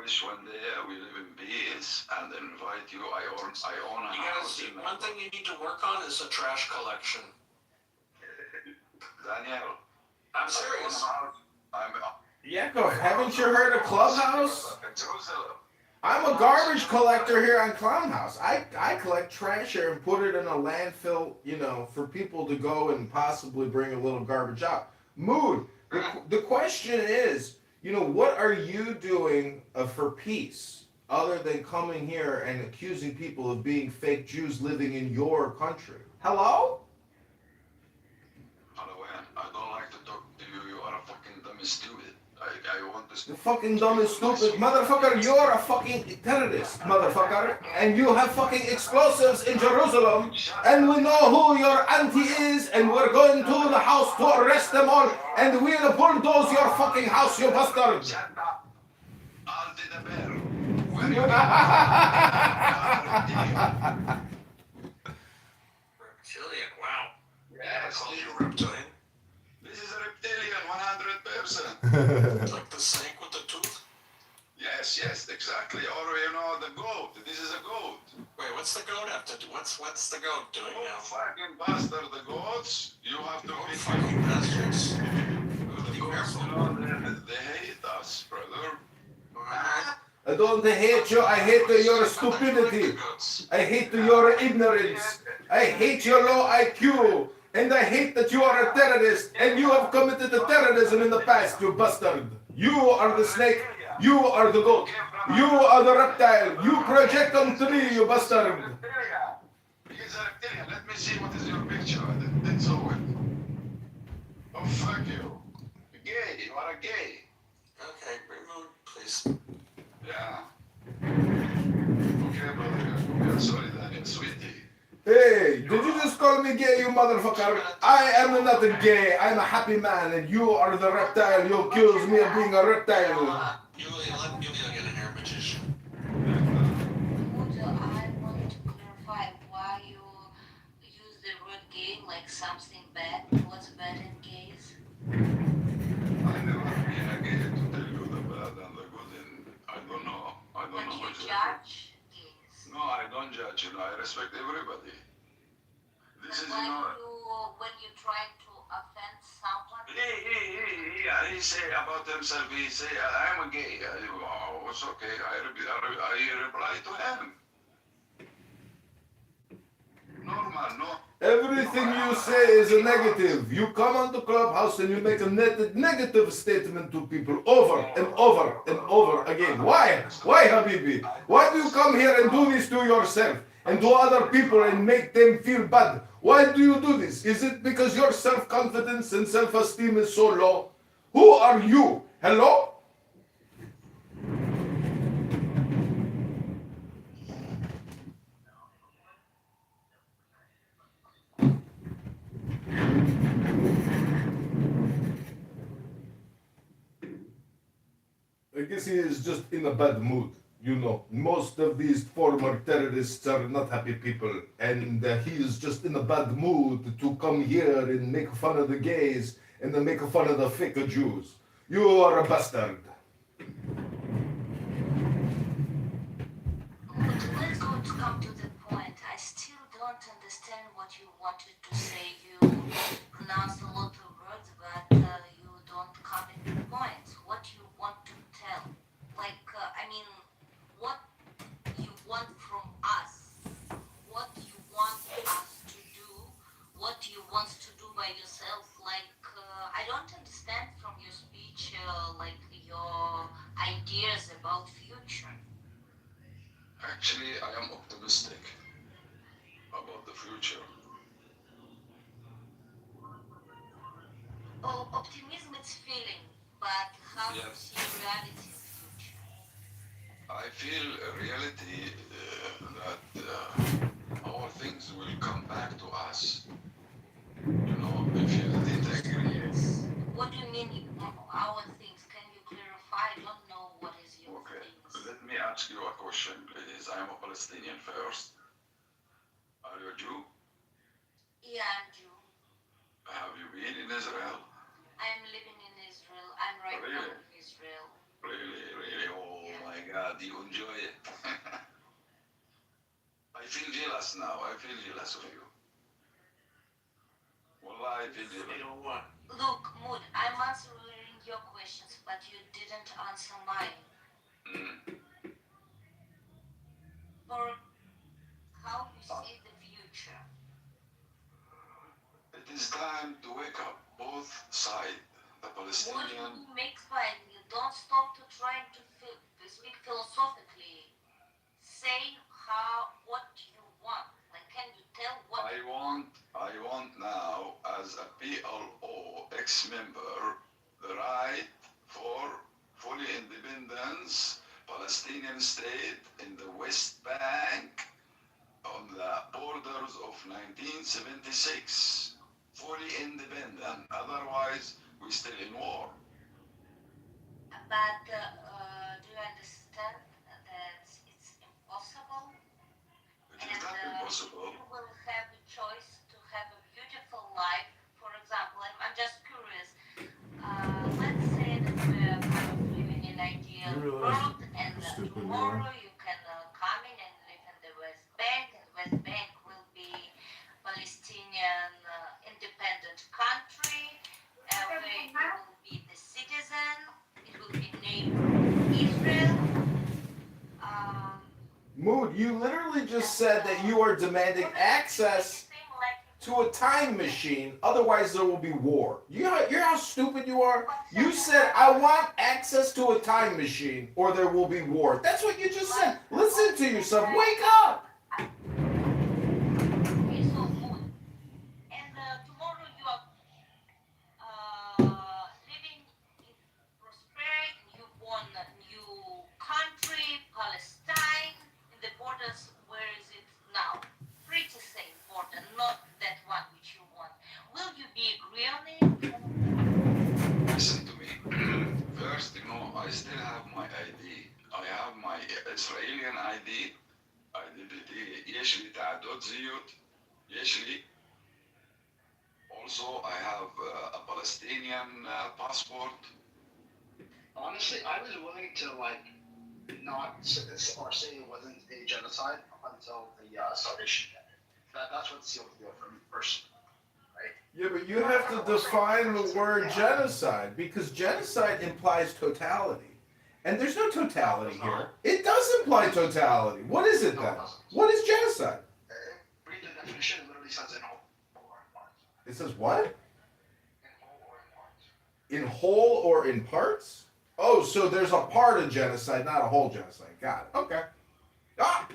wish one day we live in peace and invite you. I own a house. One thing you need to work on is a trash collection. Daniel. I'm serious. Yaakov, haven't you heard of Clubhouse? I'm a garbage collector here on Clownhouse. I collect trash here and put it in a landfill, for people to go and possibly bring a little garbage out. Mood, the question is, what are you doing for peace other than coming here and accusing people of being fake Jews living in your country? Hello? I don't like to talk to you. You are a fucking dumb stupid. I want to You fucking dumb and stupid motherfucker, you're a fucking terrorist, motherfucker, and you have fucking explosives in Jerusalem, and we know who your auntie is, and we're going to the house to arrest them all, and we'll bulldoze your fucking house, you bastard. Auntie the bear. Where you reptilian? Reptilian, wow. Yes, I called you a reptilian. this is a reptilian, 100%. Like the snake with the tooth? Yes, exactly. Or you know, the goat. This is a goat. Wait, what's the goat have to do? What's the goat doing Oh, now? fucking bastard, the goats. You have to Oh, be fucking bastards. The goats, you know, they hate us, brother. I don't hate you, I hate your stupidity. I hate your ignorance. I hate your low IQ. And I hate that you are a terrorist and you have committed terrorism in the past, you bastard. You are the snake. You are the goat. You are the reptile. You project onto me, you bastard. He's a reptilian. Let me see what is your picture. That's all. Oh, fuck you. Gay. You are a gay. Okay, remove, please. Yeah. Okay, brother. Yeah, sorry, Daniel, sweetie. Hey, did you just call me gay, you motherfucker? I am not a gay. I'm a happy man, and you are the reptile. You accuse me of being a reptile. Yulia, let Yulia get in here, magician. Mudo, I want to clarify why you use the word gay like something bad. What's bad in gays? I never been a gay to tell you the bad and the good, and I don't know. I don't But know you which judge gays. No, I don't judge, you know, I respect everybody. This is, When you know, when you try to offend someone, he say about himself, he say, I'm a gay. Oh, it's okay, I reply to him. Normal, no. Everything you say is a negative. You come on the clubhouse and you make a negative statement to people over and over and over again. Why? Why, Habibi? Why do you come here and do this to yourself and to other people and make them feel bad? Why do you do this? Is it because your self-confidence and self-esteem is so low? Who are you? Hello? I guess he is just in a bad mood. You know, most of these former terrorists are not happy people, and he is just in a bad mood to come here and make fun of the gays and then make fun of the fake Jews. You are a bastard. let's come to the point. I still don't understand what you wanted to say. You pronounce a lot of words, but you don't come into the point. What you want to tell? Like, I mean, what you want from us? What you want us to do? What you want to do by yourself? Like, I don't understand from your speech, like your ideas about future. Actually, I am optimistic about the future. Oh, optimism is feeling, but how do you Yes. see reality in the future? I feel reality that our things will come back to us. You know, if you didn't agree. What do you mean our things? Can you clarify? I don't know what is your Okay, things. let me ask you a question, please. I am a Palestinian first. Are you a Jew? Yeah, I'm Jew. Have you been in Israel? I'm living in Israel. I'm right now in Israel. Really? Oh my God, you enjoy it. I feel jealous now. I feel jealous of you. Wallah, I feel jealous. You know what? Look, Mood, I'm answering your questions, but you didn't answer mine. For how you see the future. It is time to wake up, both sides. The What do Palestinian. you make fun? You don't stop to try to speak philosophically. Say what you want. Like, can you tell what I want now, as a PLO ex-member, the right for as of 1976, fully independent. Otherwise, we're still in war. But do you understand that it's impossible? It is not impossible. You will have a choice to have a beautiful life. For example, I'm just curious. Let's say that we're kind of living in an ideal world, and tomorrow you can come in and live in the West Bank, and West Bank will be Palestinian independent country, where you will be the citizen. It will be named Israel. Mood, you literally just said that you are demanding access to a time machine, otherwise there will be war. You know how stupid you are? You said, I want access to a time machine, or there will be war. That's what you just said. Listen to yourself. Wake up! Okay, so mood. And tomorrow you are living in prosperity, you won a new country, Palestine, in the borders. Where is it now? Pretty safe border, not that one which you want. Will you be agree on it? Listen to me. First, I still have my ID. I have my Israeli ID. יש לי תעודות זהות. יש לי. Also, I have a Palestinian passport. Honestly, I was willing to not say this or say it wasn't a genocide until the starvation ended. That's what sealed the deal for me personally, right? Yeah, but you have to define the word genocide, because genocide implies totality. And there's no totality here. It does imply totality. What is it then? What is genocide? Read the definition, it literally says in whole or in part. It says what? In whole or in part. In whole or in parts? Oh, so there's a part of genocide, not a whole genocide. Got it. Okay. Ah!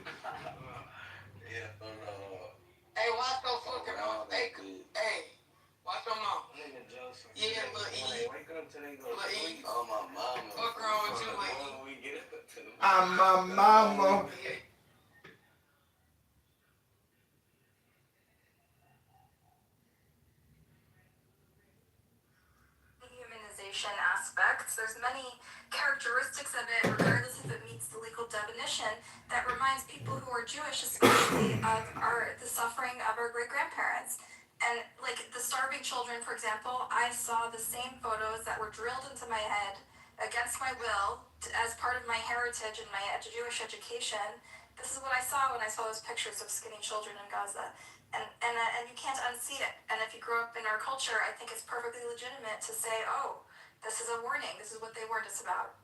Hey, watch your fucking mouth. Hey, watch your mouth. Yeah, Lil E. Lil E. Oh, my mama. What's wrong with you, Lil E? I'm my mama. Dehumanization aspects. There's many characteristics of it, regardless if it meets the legal definition, that reminds people who are Jewish, especially, of the suffering of our great-grandparents. And like the starving children, for example, I saw the same photos that were drilled into my head against my will as part of my heritage and my Jewish education. This is what I saw when I saw those pictures of skinny children in Gaza. And you can't unsee it. And if you grow up in our culture, I think it's perfectly legitimate to say, oh, this is a warning. This is what they warned us about.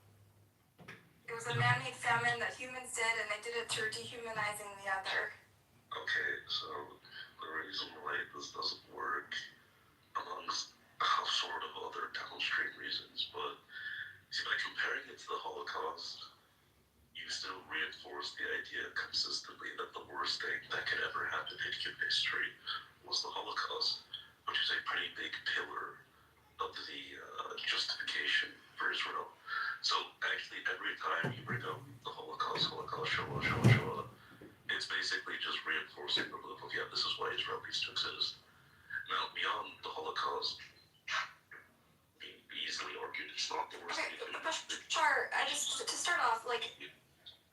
It was a man-made famine that humans did, and they did it through dehumanizing the other. Okay, so the reason why this doesn't work, amongst sort of other downstream reasons, but see, by comparing it to the Holocaust, you still reinforce the idea consistently that the worst thing that could ever happen in human history was the Holocaust, which is a pretty big pillar of the justification for Israel. So actually, every time you bring up the Holocaust, Shoah, it's basically just reinforcing the belief of, yeah, this is why Israel needs to exist. Now, beyond the Holocaust, being easily argued, it's not the worst thing. But Char, to start off, like,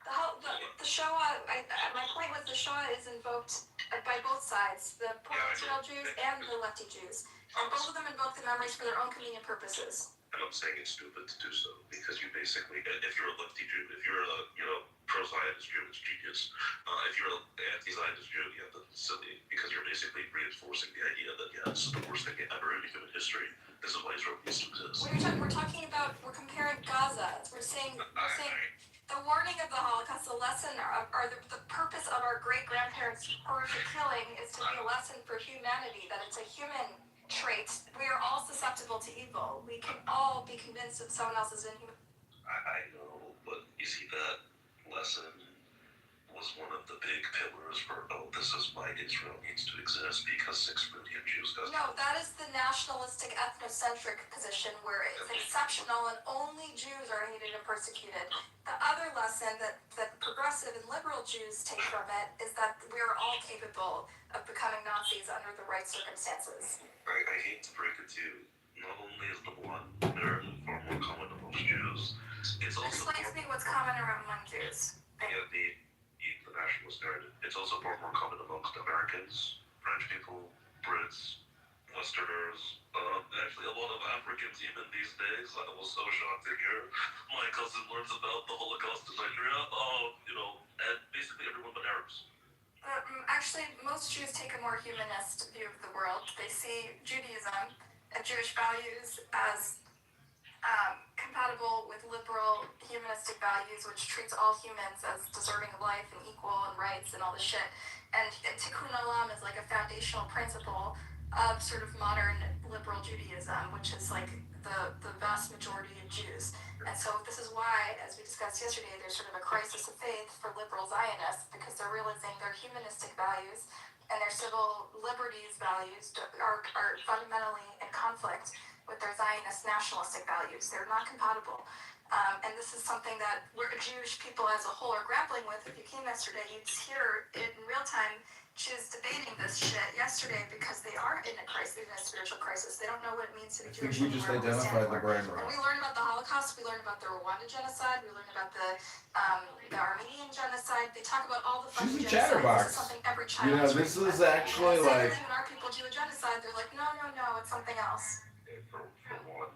the Shoah, my point was the Shoah is invoked by both sides, the pro-Israel Jews and the lefty Jews. And both of them invoke the memories for their own convenient purposes. And I'm saying it's stupid to do so, because you basically, if you're a lefty Jew, if you're a pro-Zionist Jew, it's genius. If you're an anti-Zionist Jew, yeah, that's silly, because you're basically reinforcing the idea that, yeah, this is the worst thing ever in human history. This is why Israel needs to exist. We're comparing Gaza. We're saying the warning of the Holocaust, the lesson, or the purpose of our great-grandparents' horrific killing is to be a lesson for humanity, that it's a human trait. We are all susceptible to evil. We can all be convinced that someone else is inhuman. I know, but you see, that lesson was was one of the big pillars for, oh, this is why Israel needs to exist, because 6 million Jews got No, that is the nationalistic, ethnocentric position where it's exceptional and only Jews are hated and persecuted. The other lesson that progressive and liberal Jews take from it is that we are all capable of becoming Nazis under the right circumstances. I hate to break it to you. Not only is the blood narrative far more common amongst Jews, it's also Explain to me what's common among Jews. the nationalist narrative. It's also far more common amongst Americans, French people, Brits, Westerners, actually a lot of Africans even these days. I was so shocked to hear my cousin learns about the Holocaust in Nigeria. And basically everyone but Arabs. Actually, most Jews take a more humanist view of the world. They see Judaism and Jewish values as compatible with liberal humanistic values, which treats all humans as deserving of life and equal and rights and all this shit. And Tikkun Olam is like a foundational principle of sort of modern liberal Judaism, which is like the vast majority of Jews. And so this is why, as we discussed yesterday, there's sort of a crisis of faith for liberal Zionists, because they're realizing their humanistic values and their civil liberties values are fundamentally in conflict with their Zionist nationalistic values. They're not compatible. And this is something that Jewish people as a whole are grappling with. If you came yesterday, you'd hear it in real time. Jews debating this shit yesterday because they are in a crisis, in a spiritual crisis. They don't know what it means to be Jewish. We just identified the brain And rot. we learned about the Holocaust. We learned about the Rwanda genocide. We learned about the Armenian genocide. They talk about all the fucking She's a genocides. chatterbox. This is something every child. You know, this is actually like. When our people do a genocide, they're like, no, it's something else. For one,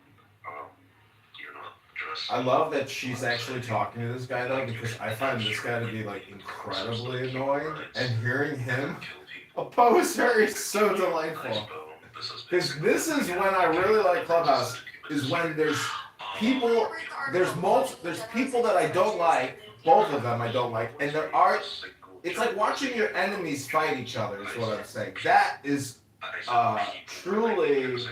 you're not dressed. I love that she's actually talking to this guy though, because I find this guy to be like incredibly annoying, and hearing him oppose her is so delightful. Because this is when I really like Clubhouse, is when there's people, there's people that I don't like, both of them I don't like, and there are, it's like watching your enemies fight each other is what I'm saying. That is truly,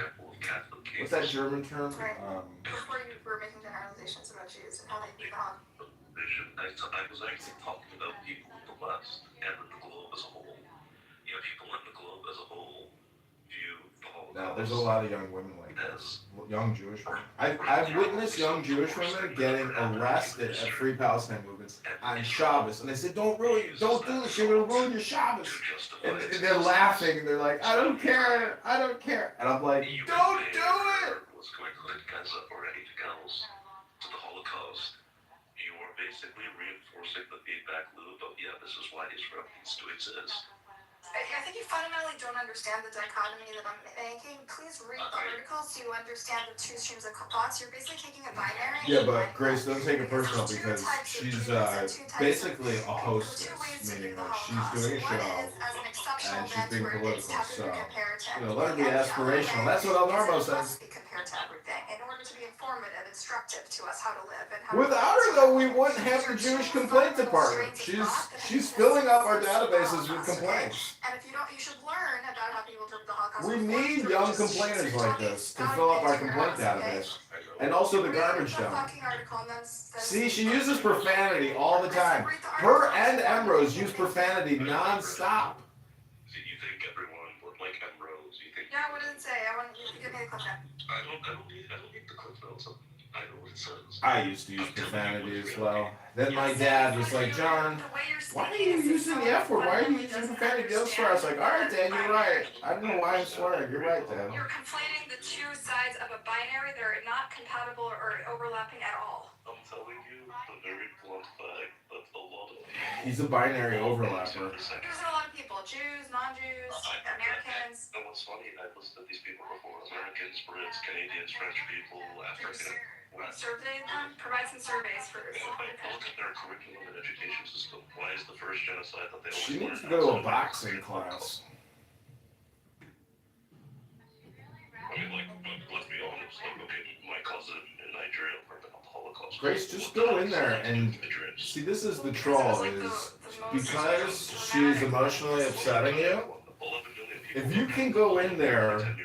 what's that German term? Before you were making generalizations about Jews and how they be wrong. I was actually talking about people in the West and in the globe as a whole. People in the globe as a whole view the Holocaust. Now, there's a lot of young women like this, young Jewish women. I've witnessed young Jewish women getting arrested at Free Palestine movements on Shabbos, and they said, don't do this, you're gonna ruin your Shabbos. And they're laughing, and they're like, I don't care, and I'm like, don't do it. Was going to Gaza or anything else to the Holocaust. You are basically reinforcing the feedback loop of, this is why Israel needs to exist. I think you fundamentally don't understand the dichotomy that I'm making. Please read the article so you understand the two streams of thoughts. You're basically taking a binary. Yeah, but Grace, don't take it personal, because she's basically a hostess, meaning like she's doing a show and she's being political. So, let her be aspirational. That's what El Normo says. Compared to everything, in order to be informative, instructive to us how to live and how. Without her, though, we wouldn't have the Jewish complaint department. She's filling up our databases with complaints. And if you don't, you should learn about how people took the Holocaust. We need young complainers like this to fill up our complaint database. And also the garbage dump. See, she uses profanity all the time. Her and Emrose use profanity non-stop. You think everyone would like Emrose? Yeah, what does it say? I want you to give me the clip note. I don't need the clip notes. I know what it says. I used to use profanity as well. Then my dad was like, John, why are you using the F word? Why are you using profanity? Don't swear. I was like, all right, Dad, you're right. I don't know why I'm swearing. You're right, Dad. You're conflating the two sides of a binary. They're not compatible or overlapping at all. I'm telling you the very blunt fact that a lot of people... He's a binary overlapper. There's a lot of people. Jews, non-Jews, Americans. And what's funny, I've listed these people before. Americans, Brits, Canadians, French people, African... Survey them, provide some surveys for this. Look at their curriculum and education system. Why is the first genocide that they always She needs to learn go to a boxing class. I mean, let's be honest. Okay, my cousin in Nigeria learned about the Holocaust. Grace, just go in there and see. This is the troll. Is because she's emotionally upsetting you. If you can go in there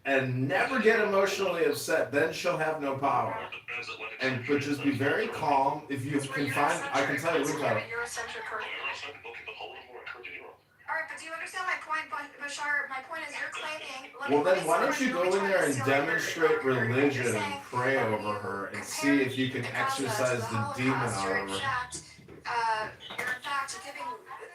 and never get emotionally upset, then she'll have no power. The transatlantic and but just be very calm. If you can find, I can tell you, It's we're sort of talking. a Eurocentric argument. All right, but do you understand my point, Bashar? My point is you're claiming. Well, Let then me why see don't what you let go me in try there to and steal your demonstrate argument. religion You're and saying pray that when over you her and see compare if you can Gaza to exorcise the the demon Holocaust, out of her? you're in fact giving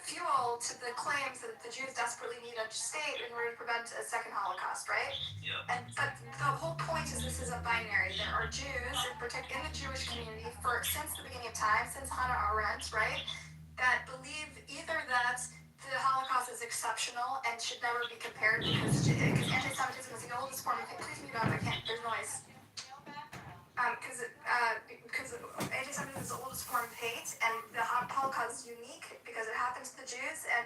fuel to the claims that the Jews desperately need a state in order to prevent a second Holocaust, right? Yeah. But the whole point is this is a binary. There are Jews, in particular in the Jewish community, since the beginning of time, since Hannah Arendt, right, that believe either that the Holocaust is exceptional and should never be compared because anti-Semitism is the oldest form of hate. Please mute up. I can't. There's noise. Because anti-Semitism is the oldest form of hate, and the Holocaust is unique because it happened to the Jews, and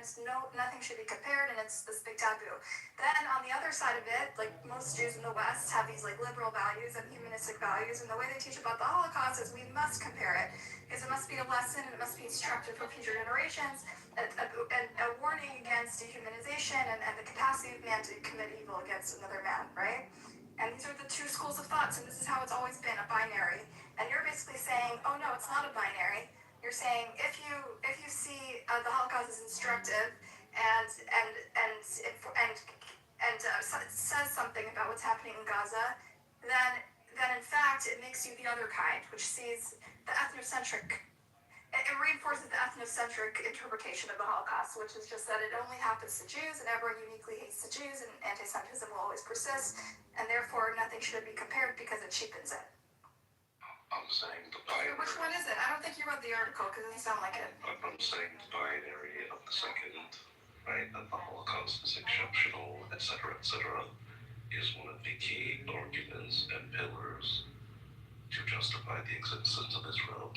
nothing should be compared, and it's this big taboo. Then on the other side of it, like most Jews in the West have these like liberal values and humanistic values, and the way they teach about the Holocaust is we must compare it because it must be a lesson and it must be instructive for future generations, and a warning against dehumanization and the capacity of man to commit evil against another man, right? And these are the two schools of thoughts, and this is how it's always been, a binary. And you're basically saying, oh no, it's not a binary. You're saying if you see the Holocaust as instructive and says something about what's happening in Gaza, then in fact it makes you the other kind, which sees the ethnocentric. It reinforces the ethnocentric interpretation of the Holocaust, which is just that it only happens to Jews, and everyone uniquely hates the Jews, and anti-Semitism will always persist, and therefore nothing should be compared because it cheapens it. I'm saying the binary. Which one is it? I don't think you read the article because it doesn't sound like it. I'm saying the binary of the second, right, that the Holocaust is exceptional, etc., is one of the key arguments and pillars to justify the existence of Israel.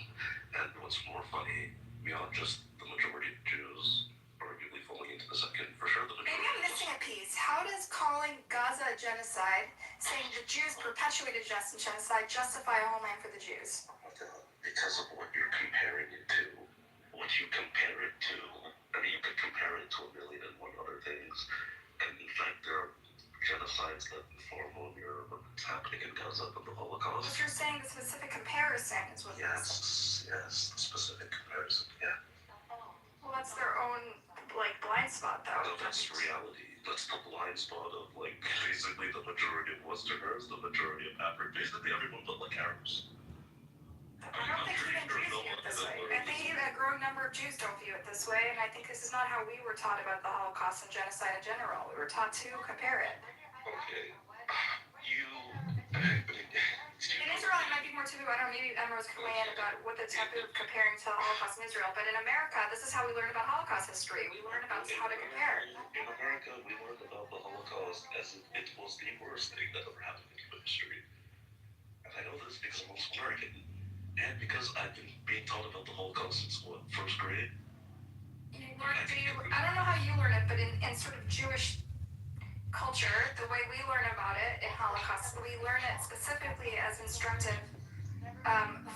And what's more funny, beyond just the majority of Jews arguably falling into the second, for sure the majority. Maybe I'm missing a piece. How does calling Gaza a genocide, saying the Jews perpetuated genocide, justify a homeland for the Jews? Because of what you're comparing it to. What you compare it to, I mean, you could compare it to a million and one other things. And in fact, there are genocides that inform on your what's happening in Gaza and the Holocaust. But you're saying the specific comparison is what it is. Yes, specific comparison, yeah. Well, that's their own, like, blind spot, though. No, that's reality. That's the blind spot of, like, basically the majority of Westerners, the majority of Africans, basically everyone but, like, Arabs. I don't think even Jews view it this way. I think even a growing number of Jews don't view it this way, and I think this is not how we were taught about the Holocaust and genocide in general. We were taught to compare it. Okay. In Israel, it might be more taboo. I don't know, maybe Emrose could weigh in about what the taboo of comparing to the Holocaust in Israel, but in America, this is how we learn about Holocaust history. We learn about how to compare. In America, we learned about the Holocaust as if it was the worst thing that ever happened in human history. And I know this because I'm also American. And because I've been being taught about the Holocaust since, what, first grade? I don't know how you learn it, but in sort of Jewish culture, the way we learn about it in Holocaust, we learn it specifically as instructive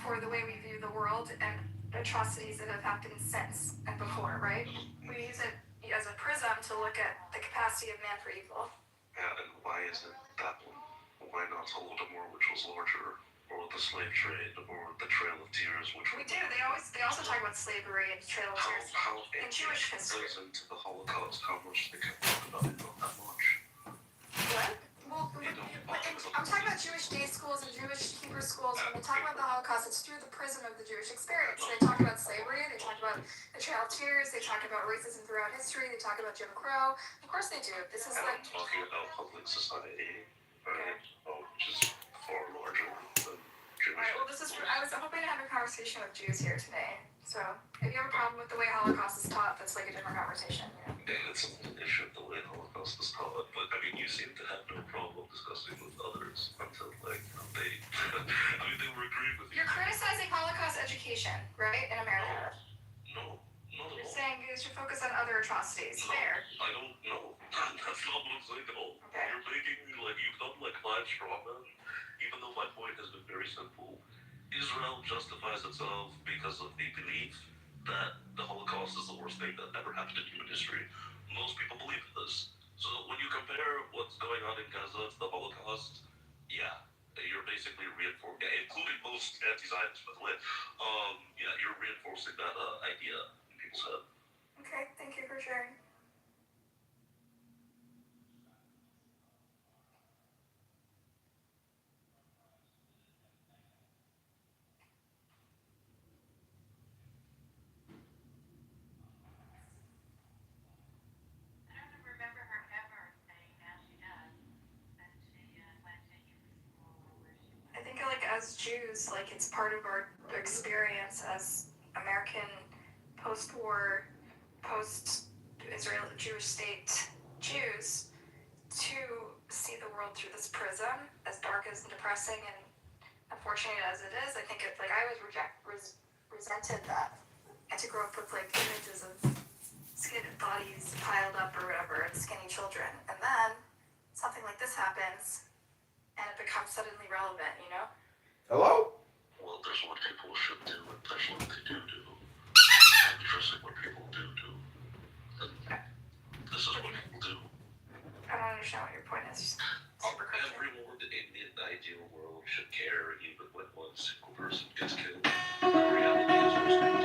for the way we view the world and atrocities that have happened since and before, right? We use it as a prism to look at the capacity of man for evil. Yeah, and why isn't that one? Why not Holodomor, which was larger? Or the slave trade, or the Trail of Tears, which we do. They also talk about slavery and Trail of Tears in Jewish history. Goes into the Holocaust, how much they can talk about it, not that much. What? Well, I'm talking about Jewish day schools and Jewish Hebrew schools. When they talk about the Holocaust, it's through the prism of the Jewish experience. They talk about slavery, they talk about the Trail of Tears, they talk about racism throughout history, they talk about Jim Crow. Of course they do. This is and like... I'm talking about public society, right? Which is far larger than Jewish. Alright, well I was hoping to have a conversation with Jews here today. So, if you have a problem with the way Holocaust is taught, that's like a different conversation, you know? And it's an issue of the way Holocaust is taught, but I mean, you seem to have no problem discussing with others until, like, they, I mean, they were agreeing with you. You're criticizing Holocaust education, right, in America? No, not at all. You're saying you should focus on other atrocities. No, Fair. I don't know. That's not what I'm saying at all. Okay. You're making, like, you've done, like, 5 straw men, even though my point has been very simple. Israel justifies itself because of the belief that the Holocaust is the worst thing that ever happened in human history. Most people believe in this. So when you compare what's going on in Gaza to the Holocaust, yeah, you're basically basically reinforcing, including most anti-Zionists, by the way. Yeah, you're reinforcing that idea in people's head. Okay, thank you for sharing. I don't remember her ever saying now she does that she went to Hebrew school or where she went. I think like as Jews, like it's part of our experience as American post-war, post-Israel Jewish state Jews to see the world through this prism, as dark as and depressing and unfortunate as it is. I think it like I always resented that, and to grow up with like images of skinny bodies piled up or whatever, and skinny children, and then something like this happens, and it becomes suddenly relevant, you know? Hello? Well, there's what people should do, and there's what they do. I'm addressing what people do. And this is what people do. I don't understand what your point is. Super cryptic. Everyone in an ideal world should care, even when one single person gets killed. The reality is what's being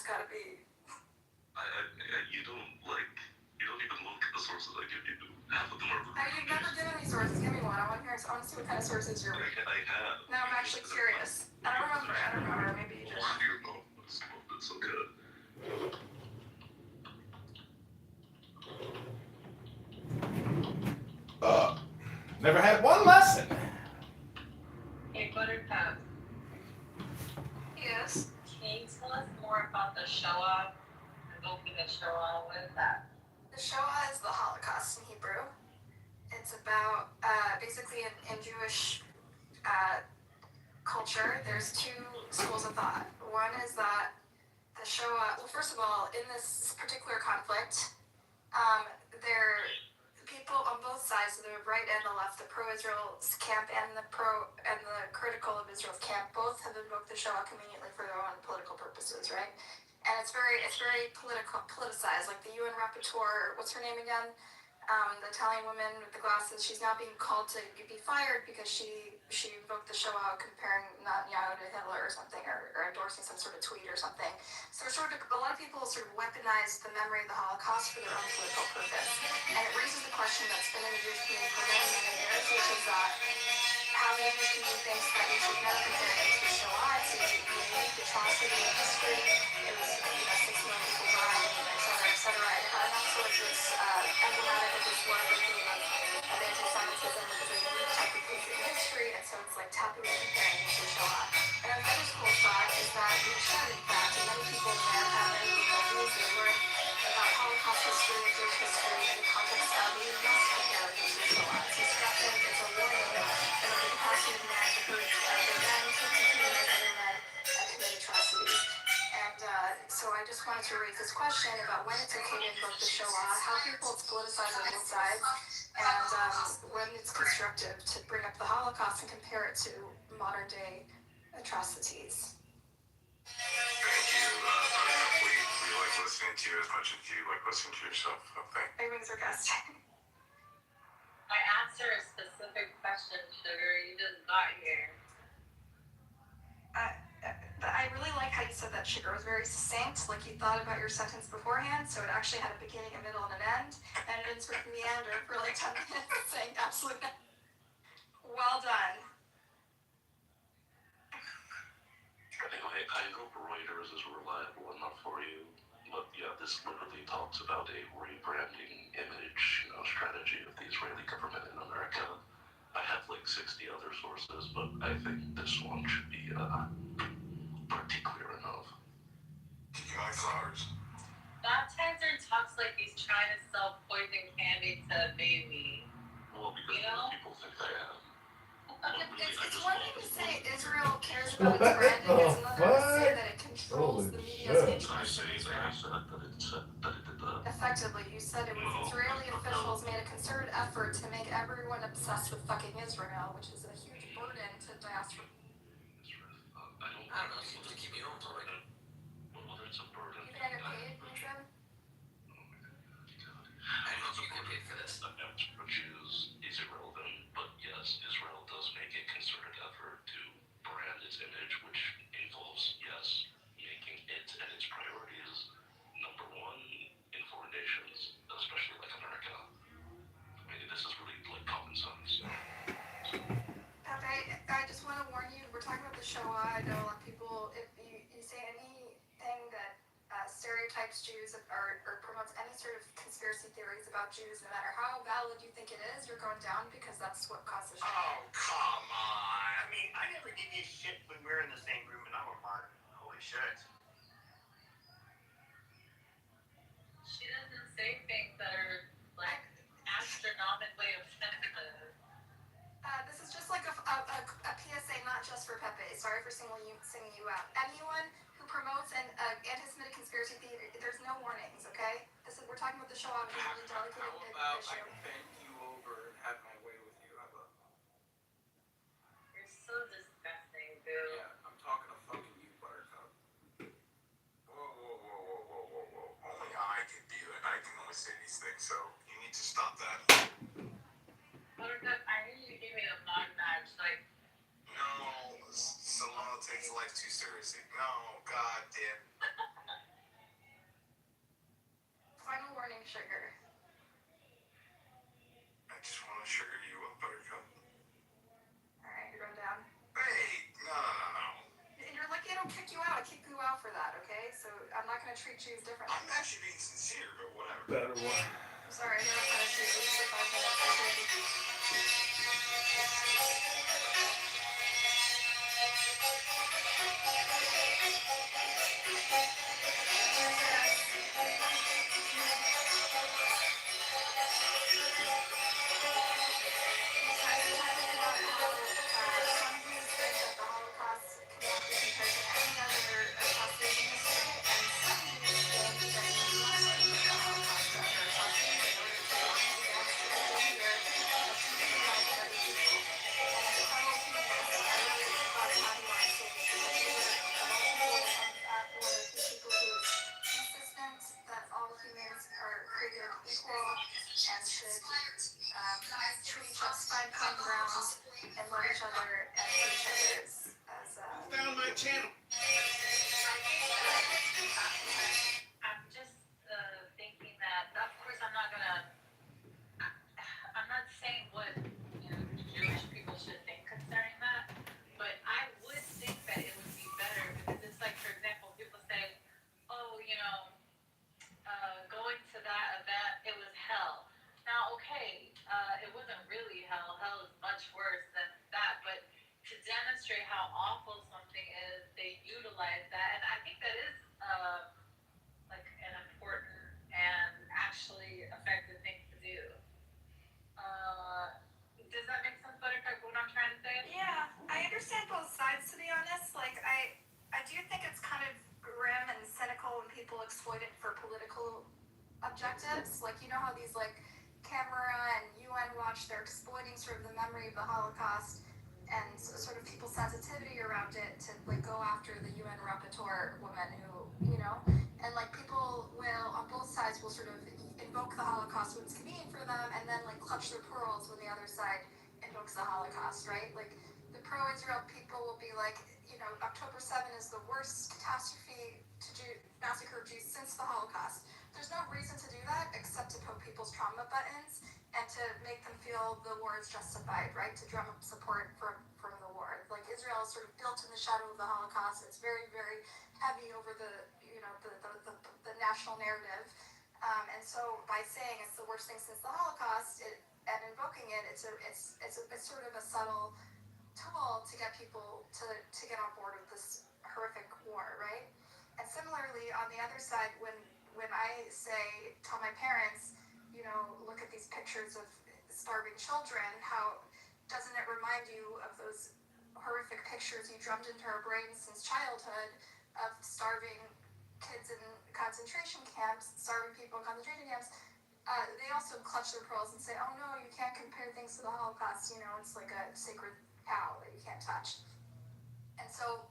gotta be. You don't even look at the sources I give you. Half of them are. You've never given me sources. Give me one. I want to see what kind of sources you're reading. I have. Now I'm actually curious. I don't remember. Maybe you just. It's so good. Never had one lesson. Hey, Buttercup, Yes. can you tell us more about the Shoah? Invoking the Shoah, what is that? The Shoah is the Holocaust in Hebrew. It's about basically in Jewish culture. There's two schools of thought. One is that the Shoah. Well, first of all, in this particular conflict, there people on both sides, the right and the left, the pro-Israel camp and the critical of Israel's camp, both have invoked the Shoah conveniently for their own political purposes, right? And it's very politicized. Like the UN rapporteur, what's her name again? The Italian woman with the glasses. She's now being called to be fired because she invoked the Shoah, comparing Netanyahu to Hitler or something, or endorsing some sort of tweet or something. So a lot of people sort of weaponize the memory of the Holocaust for their own political purpose, and it raises the question that's been in the Jewish community for many, many years, which is that how the Jewish community thinks that we should never compare things to the Shoah. It's a unique atrocity in history. It was 6 million people died, et cetera. And also it's emblematic of this war-breaking of anti-Semitism, which is a unique type of hatred in history, and so it's like taboo comparing it to the Shoah. And another school of thought is that we should, in fact, and many people in America, many people use the word about Holocaust history and Jewish history in the context of we must compare it to the Shoah. It's instructive, it's a warning, and the capacity of man to hurt other men, to continue as other men, and commit atrocities. And so I just wanted to raise this question about when it's okay to invoke the Shoah, how people it's politicized on both sides, and when it's constructive to bring up the Holocaust and compare it to modern day atrocities. Thank you. We like listening to you as much as you like listening to yourself. So thank you. Are you being sarcastic? I answer a specific question, Sugar. You just got here. I really like how you said that, Sugar. It was very succinct, like you thought about your sentence beforehand, so it actually had a beginning, a middle, and an end, and it didn't sort of meander for like 10 minutes saying absolutely nothing. Well done. Anyway, I hope Reuters is reliable enough for you. But yeah, this literally talks about a rebranding image, strategy of the Israeli government in America. I have like 60 other sources, but I think this one should be pretty clear enough. Give my flowers. Baptizer talks like he's trying to sell poison candy to a baby. Well, because most people think I am. It's one thing to say Israel cares about its branding, it's another to say that it controls the media's interest in Israel. Effectively, you said it was Israeli officials made a concerted effort to make everyone obsessed with fucking Israel, which is a huge burden to diaspora. I don't know, seems to keep me home till like whether it's a burden. You can get paid, Nathan? I don't know if you get paid for this. For Jews is irrelevant, but yes, Israel does make a concerted effort to brand its image, which involves, yes, making it and its priorities number one in foreign nations, especially like America. I mean, this is really like common sense. Pepe, I just want to warn you, we're talking about the Shoah. I know a lot of people, if you say anything that stereotypes Jews or promotes any sort of conspiracy theories about Jews, no matter how valid you think it is, you're going down because that's what causes shit. Oh, come on. I mean, I never give you shit when we're in the same room and I'm a martyr. Holy shit. She doesn't say things that are like astronomically offensive. This is just like a PSA, not just for Pepe. Sorry for singling you out. Anyone who promotes an anti-Semitic conspiracy theory, there's no warnings, okay? We're talking about the Shoah, which is a really delicate issue. I can bend you over and have my way with you. How about? You're so disgusting, dude. Yeah, I'm talking to fucking you, Buttercup. Whoa. Only I can do it. I can only say these things, so you need to stop that. Buttercup, I need you to give me a mod badge, like. No, Solano takes life too seriously. No, god damn. final warning, sugar. I just want to sugar you up, Buttercup. Alright, run down. Hey, no. You're lucky I don't kick you out. I kick you out for that, okay? So I'm not gonna treat Jews differently. I'm actually being sincere, but whatever. Better one. I'm sorry, I gotta punish you at least for 5 minutes. That all humans are created equal and should treat each other, find common ground, and love each other and see each other as Found my channel. I'm just thinking that, of course, I'm not saying what Jewish people should think concerning that, but I would think that it would be better because it's like, for example, people say, oh, going to that event, it was hell. Now, okay, it wasn't really hell. Hell is much worse than that, but to demonstrate how awful something is, they utilize that, and I think that is like an important and actually effective thing to do. Does that make sense, Buttercup, what I'm trying to say? Yeah, I understand both sides, to be honest. Like, I do think it's kind of grim and cynical when people exploit it for political objectives. Like, you know how these, like, camera and UN Watch, they're exploiting sort of the memory of the Holocaust and sort of people's sensitivity around it to, like, go after the UN rapporteur woman who, and, like, people will, on both sides, will sort of invoke the Holocaust when it's convenient for them and then, like, clutch their pearls when the other side invokes the Holocaust, right? Like, the pro-Israel people will be like, October 7 is the worst catastrophe to massacre of Jews since the Holocaust. There's no reason to do that except to poke people's trauma buttons and to make them feel the war is justified, right? To drum up support from the war. Like, Israel is sort of built in the shadow of the Holocaust. It's very, very heavy over the national narrative. And so by saying it's the worst thing since the Holocaust and invoking it, it's sort of a subtle tool to get people to get on board with this horrific war, right? And similarly, on the other side, when I tell my parents, look at these pictures of starving children, how doesn't it remind you of those horrific pictures you drummed into our brains since childhood of starving kids in concentration camps, starving people in concentration camps? They also clutch their pearls and say, oh no, you can't compare things to the Holocaust, it's like a sacred cow that you can't touch. And so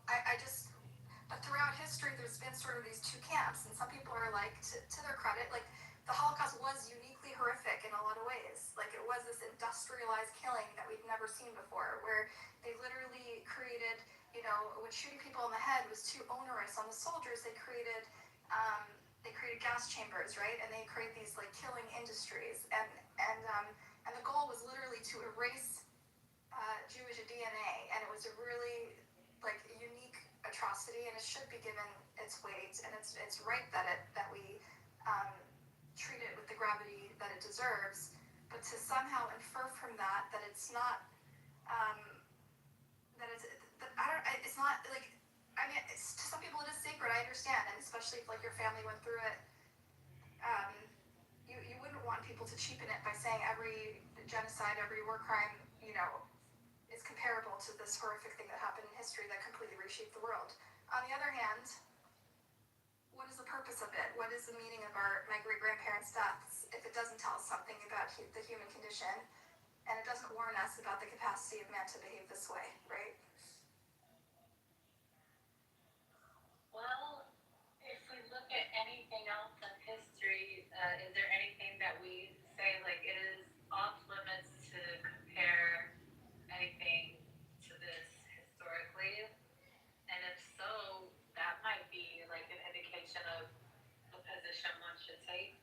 but throughout history, there's been sort of these two camps, and some people are like, to their credit, like, the Holocaust was uniquely horrific in a lot of ways. Like, it was this industrialized killing that we'd never seen before, where they literally created, when shooting people in the head was too onerous on the soldiers, they created gas chambers, right? And they create these, like, killing industries, and the goal was literally to erase Jewish DNA, and it was a really, like, unique atrocity, and it should be given its weight, and it's right that we treat it with the gravity that it deserves. But to somehow infer from that it's not it's not like, to some people it is sacred, I understand, and especially if, like, your family went through it, you wouldn't want people to cheapen it by saying every genocide, every war crime, is comparable to this horrific thing that happened in history that completely reshaped the world. On the other hand, what is the purpose of it? What is the meaning of my great-grandparents' deaths if it doesn't tell us something about the human condition, and it doesn't warn us about the capacity of man to behave this way, right? Well, if we look at anything else in history, is there anything that we say, like, it is off limits to compare anything to this historically? And if so, that might be, like, an indication of the position one should take.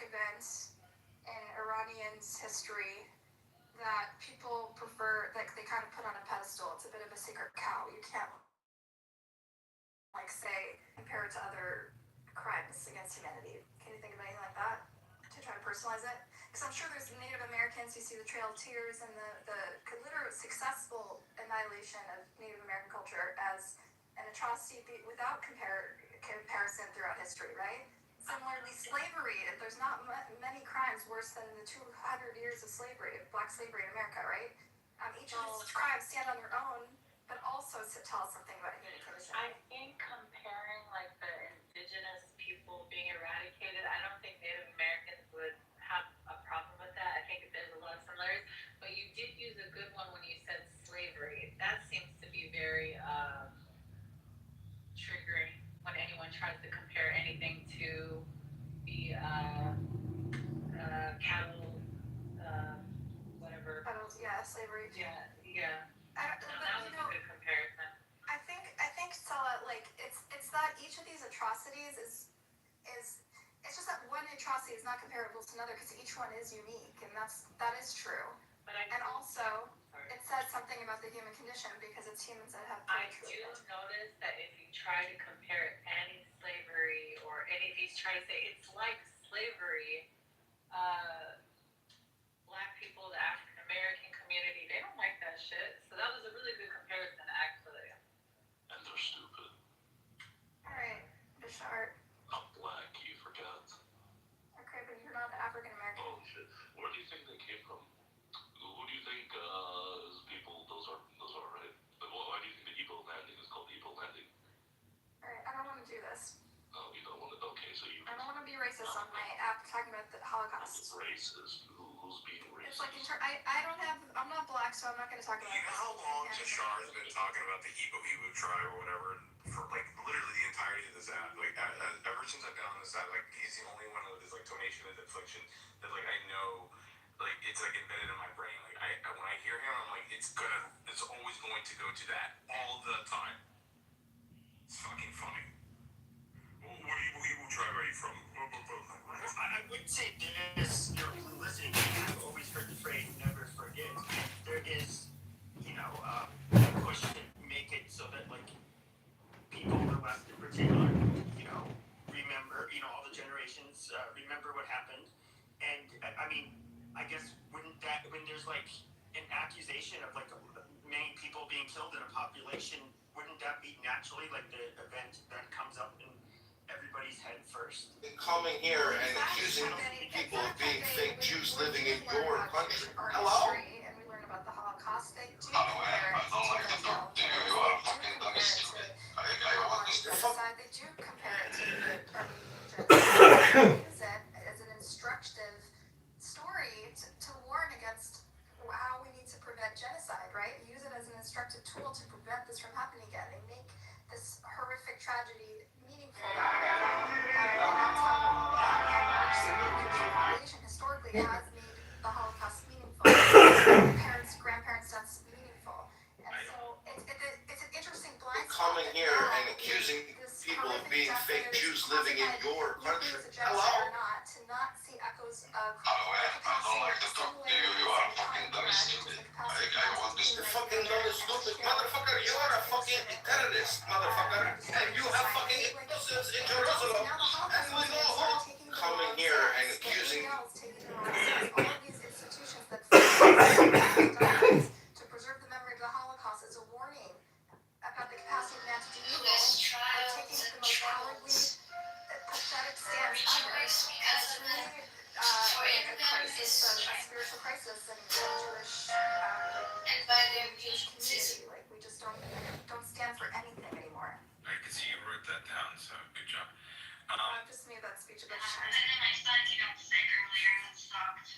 event in Iranians' history that people prefer, like they kind of put on a pedestal. It's a bit of a sacred cow. You can't like say compare it to other crimes against humanity. Can you think of anything like that to try to personalize it? Because I'm sure there's Native Americans. You see the Trail of Tears and the literal successful annihilation of Native American culture as an atrocity without comparison throughout history, right? Similarly, slavery. There's not many crimes worse than the 200 years of slavery, of black slavery in America, right? Each of these crimes stand on their own, but also tell us something about human condition. I think comparing like the indigenous people being eradicated, I don't think Native Americans would have a problem with that. I think there's a lot of similarities, but you did use a good one when you said slavery. That seems to be very triggering when anyone tries to compare anything to the cattle, whatever. Yeah, slavery. Yeah. That was a good comparison. I think Stella, like it's that each of these atrocities is it's just that one atrocity is not comparable to another because each one is unique, and that is true. And also, it says something about the human condition because it's humans that have. I do notice that if you try to compare any slavery or any of these, try to say it's like slavery, black people, the African American community, they don't like that shit. So that was a really good comparison, actually. And they're stupid. All right, Bishart. I'm black, you forgot. Okay, but you're not African American. Oh shit. Where do you think they came from? Who do you think is people? Those are right. Well, why do you think the Evil Landing is called Evil Landing? All right, I don't want to do this. Oh, you don't want to. Okay, so you. I don't want to be racist on my app talking about the Holocaust. Racist? Who's being racist? It's like I'm not black, so I'm not going to talk about. You know how long Tashar has been talking about the Igbo tribe or whatever for like literally the entirety of this app? Like ever since I've been on this app, like he's the only one with his like donation and affliction that like I know, like it's like embedded in my brain. Like when I hear him, I'm like it's always going to go to that all the time. It's fucking funny. What Igbo tribe are you from? I would say this, listening, I've always heard the phrase never forget. There is, a push to make it so that, like, people in the West in particular, remember, all the generations, remember what happened. And, I mean, I guess when there's, like, an accusation of, like, many people being killed in a population, wouldn't that be naturally, like, the event that comes up in everybody's head first? Coming here and accusing people of being fake Jews living in your country. Hello? And we learn about the Holocaust. They do I don't like to talk to you. You are fucking dumb stupid. They do compare it to the Armenian use it as an instructive story to warn against how we need to prevent genocide, right? Use it as an instructive tool to prevent this from happening again. They make this horrific tragedy meaningful. Historically has made the Holocaust meaningful. Parents, grandparents' deaths meaningful. And so it's an interesting blind spot. Coming here and accusing people of being fake Jews living in your country. Hello? To not see echoes of I don't like to talk to you. You are fucking dumb stupid. I want to You're fucking dumb and stupid. Motherfucker, you are a fucking terrorist, motherfucker. And you have fucking explosives in Jerusalem. And we know who. Coming here and accusing all of these institutions that to preserve the memory of the Holocaust is a warning about the capacity of man to do evil, are taking the most cowardly, pathetic stance ever. And it's really a crisis, a spiritual crisis in the Jewish community. Like we just don't stand for anything anymore. I could see you wrote that down, so good job. I just made that speech about And then I saw sick earlier and stopped.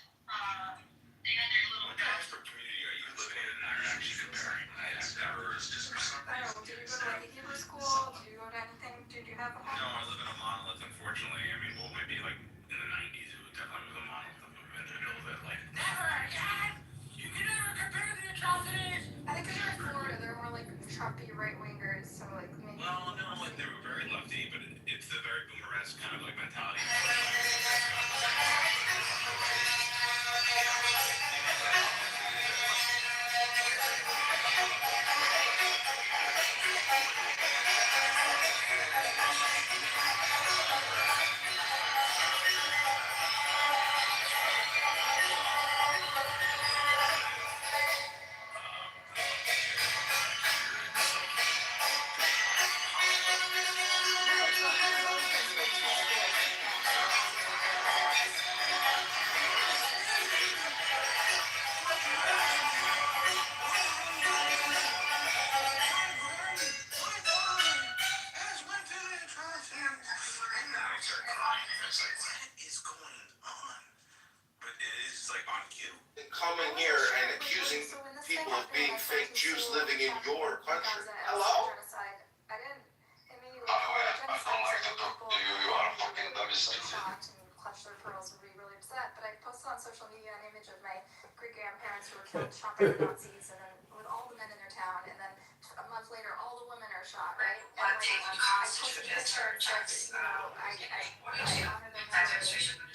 They had their little. What Rockford community are you living in that are actually comparing? I have never just for some I don't know, did you go to like a Hebrew school? Did you go to anything? Did you have a home? No, I live in a monolith, unfortunately. I mean, well, maybe like in the 90s, it definitely was a monolith of individuals that like, never again! You can never compare the atrocities! I think because you're in Florida, they're more like Trumpy right-wingers, so like maybe... Well, no, like they were very lefty, but it's the very boomeresque kind of like mentality. killed, shot by the Nazis, and then with all the men in their town, and then a month later, all the women are shot, right? And like, I posted pictures that, you know, I honor their memory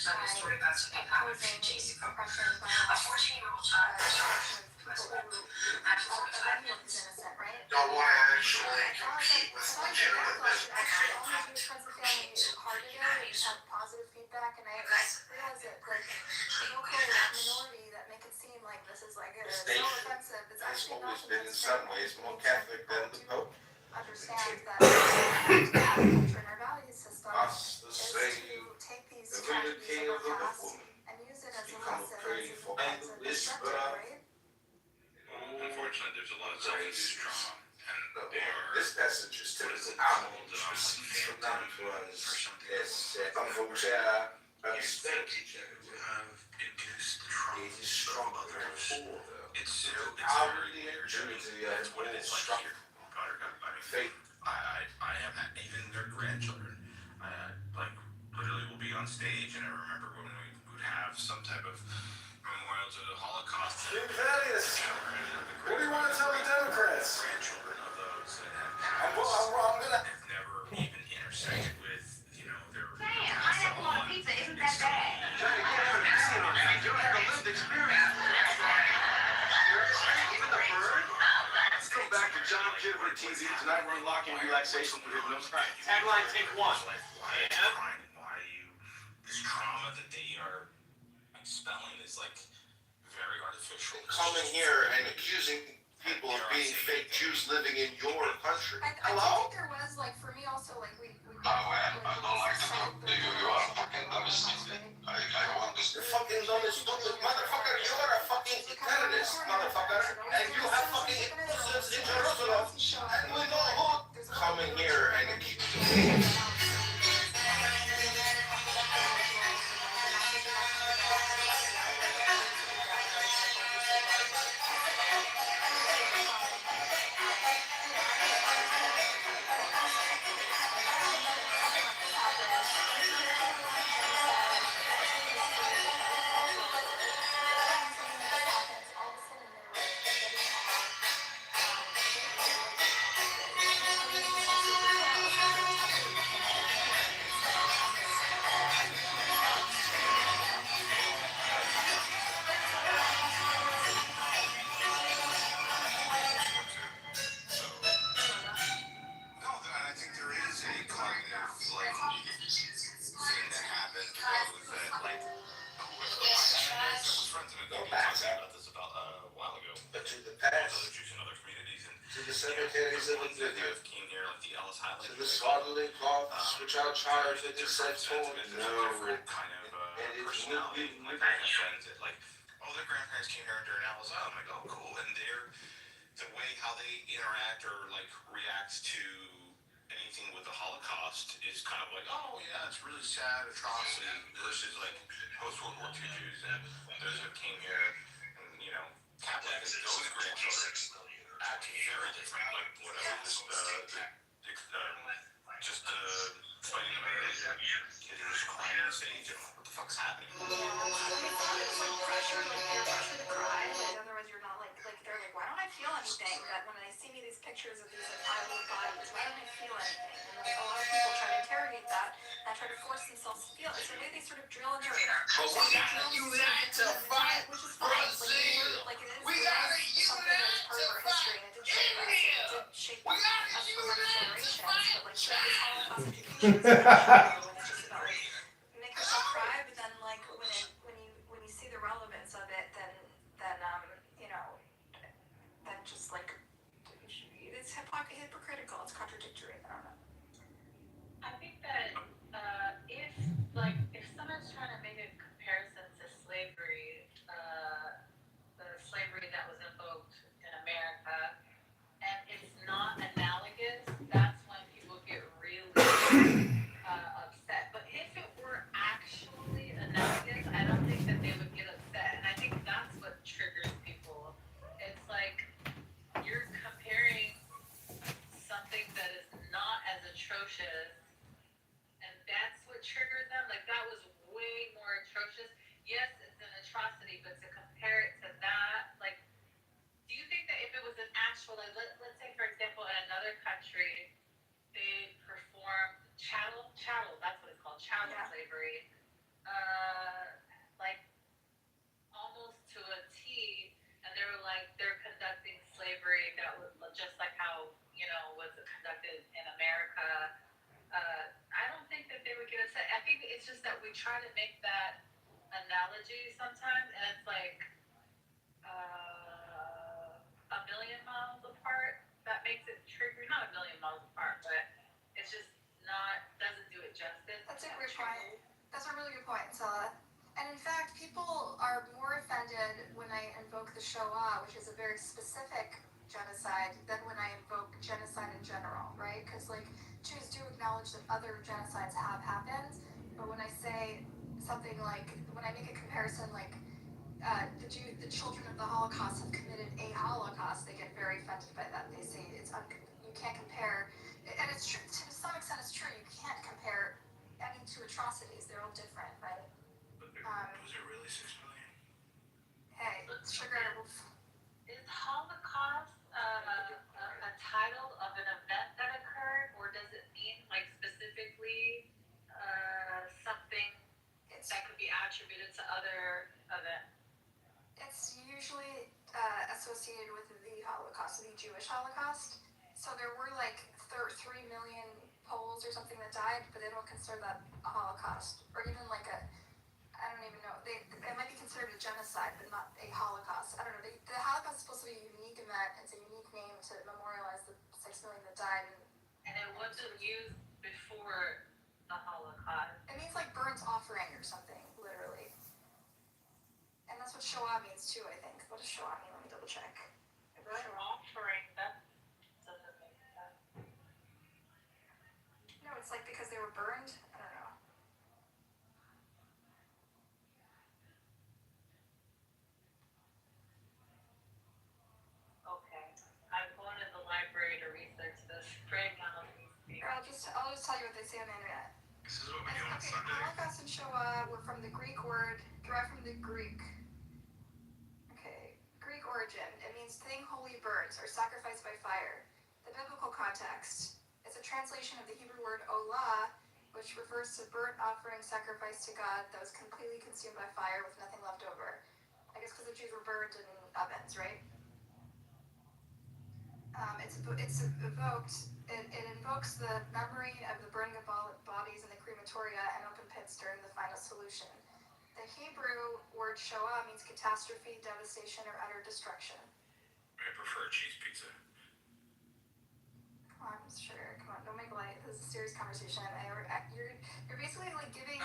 by opposing oppression, violence, destruction of people who, of anyone who's innocent, right? Don't want to actually I thought compete with that legitimate actually all my Jewish friends and family hearted it and had positive feedback, and I realized that like the local minority that make it seem like this is like so offensive, it's Has actually always nothing been in that's some ways more Catholic than the Pope. understand that our culture and our value system Us, the is slave, to take these the very tragedies king of of our the past woman, and use it as a become a lesson, prey for as a whisper perspective, of right? Unfortunately, there's a lot of self-induced trauma, and they are. This passage is typical Amon, from now to us, is unfortunate, unexpected, it is strong for It's outwardly ingenuity and that's what it is like strong here. Buttercup. I mean, faith. I have had even their grandchildren, like literally will be on stage, and I remember when we would have some type of memorial to the Holocaust. Valius, what do you want to tell the Democrats? Grandchildren of those that I'm gonna. have never even intersected with, you know, their. Damn, pineapple on a pizza isn't that bad. Johnny, get out of here. You don't have a lived experience. Even the bird? Let's go back to John Kitover TV. Tonight we're unlocking relaxation with hypnosis. Tagline, take one. Why you, this trauma that they are expelling is like very artificial. Coming here and accusing people of being fake Jews living in your country. I Hello? think there was like for me also like we I don't like to talk to you. You are fucking dumb as stupid. I want to You're fucking dumb and stupid, motherfucker. You're a fucking terrorist, motherfucker. And you have fucking explosives in Jerusalem. And we know who coming here and accusing. No, I think there is a cognitive, like, thing that happened to those that, like, who was the friends of it. We talked about this about a while ago. But to the Those past, other Jews in other communities, and to the cemeteries of ones that oblivion, came here, like the Ellis Highland. to the swaddling cloths which our childhood is set for. No, Different kind of and it will personality. be Like I have friends that like, oh, their grandparents came here during Ellis. Oh, I'm like, oh, cool. And the way how they interact or like react to anything with the Holocaust is kind of like, oh yeah, it's really sad atrocity versus like post World War II Jews and those that came here and, you know, Catholic, those grandchildren act very different. Like whatever just fighting about it, kid is crying on stage and what the fuck's happening? Pressure to cry, like otherwise you're not like they're like, why don't I feel anything? But when they see me these pictures of these like violent bodies, why don't I feel anything? And like a lot of people try to interrogate that and try to force themselves to feel. It's the way they sort of drill into it. Which is fine. Like it is something that is part of our history and it did shape us. It did shape us for many generations. But like this Holocaust education is when it's just about like make yourself cry, but then like when you see the relevance of it, then you know, then just like it's hypocritical. It's contradictory. I don't know. I think that if someone's trying to make a comparison to slavery, the slavery that was invoked in America, and it's not analogous, that's when people get really upset. But if it were actually analogous, I don't think that they would get upset. And I think that's what triggers people. It's like you're comparing something that is not as atrocious, and that's what triggered them. Like that was way more atrocious. Yes, it's an atrocity, but to compare it to that, like So like, let's say for example, in another country, they perform chattel, that's what it's called, chattel Yeah. slavery, like almost to a T, and they were like, they're conducting slavery that was just like how, was conducted in America. I don't think that they would get upset. I think it's just that we try to make that analogy sometimes, and it's like a million miles apart. That makes it trigger, not a million miles apart, but it's just doesn't do it justice. That's a great point. That's a really good point, Sela. And in fact, people are more offended when I invoke the Shoah, which is a very specific genocide, than when I invoke genocide in general, right? Because like Jews do acknowledge that other genocides have happened, but when I say something like, when I make a comparison like the children of the Holocaust have committed a Holocaust, they get very offended by that. They say you can't compare, and it's true, to some extent it's true, you can't compare any two atrocities, they're all different, right? Was it really 6 million? Hey, sugar. Is Holocaust a title of an event that occurred, or does it mean like specifically something that could be attributed to other events? It's usually associated with the Holocaust, the Jewish Holocaust. So there were like 3 million Poles or something that died, but they don't consider that a Holocaust, or even like I don't even know. It might be considered a genocide, but not a Holocaust. I don't know. The Holocaust is supposed to be a unique event. It's a unique name to memorialize the 6 million that died. And it wasn't used before the Holocaust. It means like burnt offering or something, literally. And that's what Shoah means too, I think. What does Shoah mean? Let me double check. Burnt offering, that doesn't make sense. No, it's like because they were burned. I don't know. Okay, I'm going to the library to research this right now. Or I'll just tell you what they say on the internet. This is what we do on Okay, Sunday. Holocaust and Shoah were from the Greek word, derived from the Greek. Okay, Greek origin. It means thing wholly burnt or sacrificed by fire. The biblical context. It's a translation of the Hebrew word olah, which refers to burnt offering sacrificed to God that was completely consumed by fire with nothing left over. I guess because the Jews were burned in ovens, right? It invokes the memory of the burning of bodies in the crematoria and open pits during the final solution. The Hebrew word Shoah means catastrophe, devastation, or utter destruction. I prefer cheese pizza. Come on, sugar. Come on, don't make light. This is a serious conversation. You're basically like giving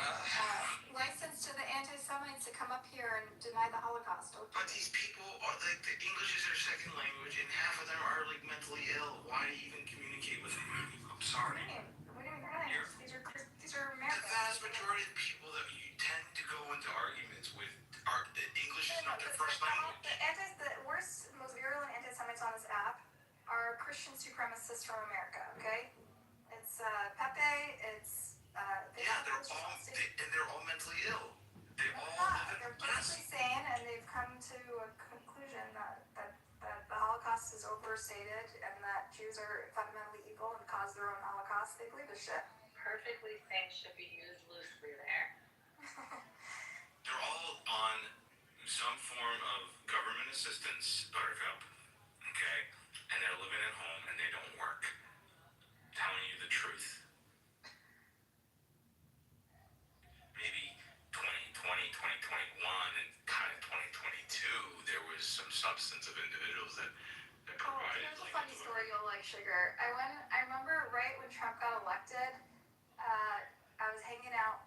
license to the anti-Semites to come up here and deny the Holocaust. But these people are like, the English is their second language, and half of them are like mentally ill. Why even communicate with them? I'm sorry. What do you mean? These are Americans. The vast majority of people that you tend to go into arguments with are the English is not their first language. The worst, most virulent anti-Semites on this app are Christian supremacists from America. Okay, it's Pepe. It's they're all mentally ill. They're basically sane, and they've come to a conclusion that the Holocaust is overstated and that Jews are fundamentally evil and cause their own Holocaust. They believe this shit. Perfectly sane should be used loosely there. They're all on some form of government assistance, Buttercup. Okay, and they're living at home and they don't work. I'm telling you the truth. Maybe 2020, 2021, and kind of 2022, there was some substance of individuals that provided. Here's a funny story you'll like, sugar. I remember right when Trump got elected, I was hanging out.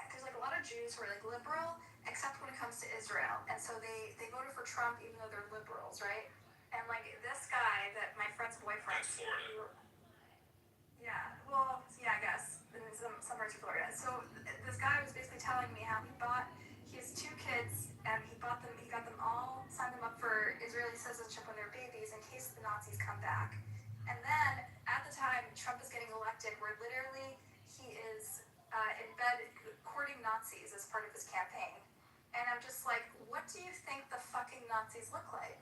There's like a lot of Jews who are like liberal, except when it comes to Israel, and so they voted for Trump even though they're liberals, right? And like this guy that my friend's boyfriend. That's Florida. Yeah, well, yeah, I guess in some parts of Florida. So this guy was basically telling me how he has 2 kids, and he got them all, signed them up for Israeli citizenship when they're babies in case the Nazis come back. And then at the time Trump is getting elected, where literally he is in bed courting Nazis as part of his campaign. And I'm just like, what do you think the fucking Nazis look like?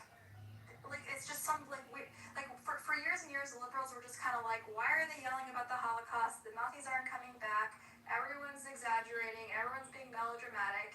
like it's just some like we like for years and years the liberals were just kind of like, why are they yelling about the Holocaust? The Nazis aren't coming back. Everyone's exaggerating. Everyone's being melodramatic.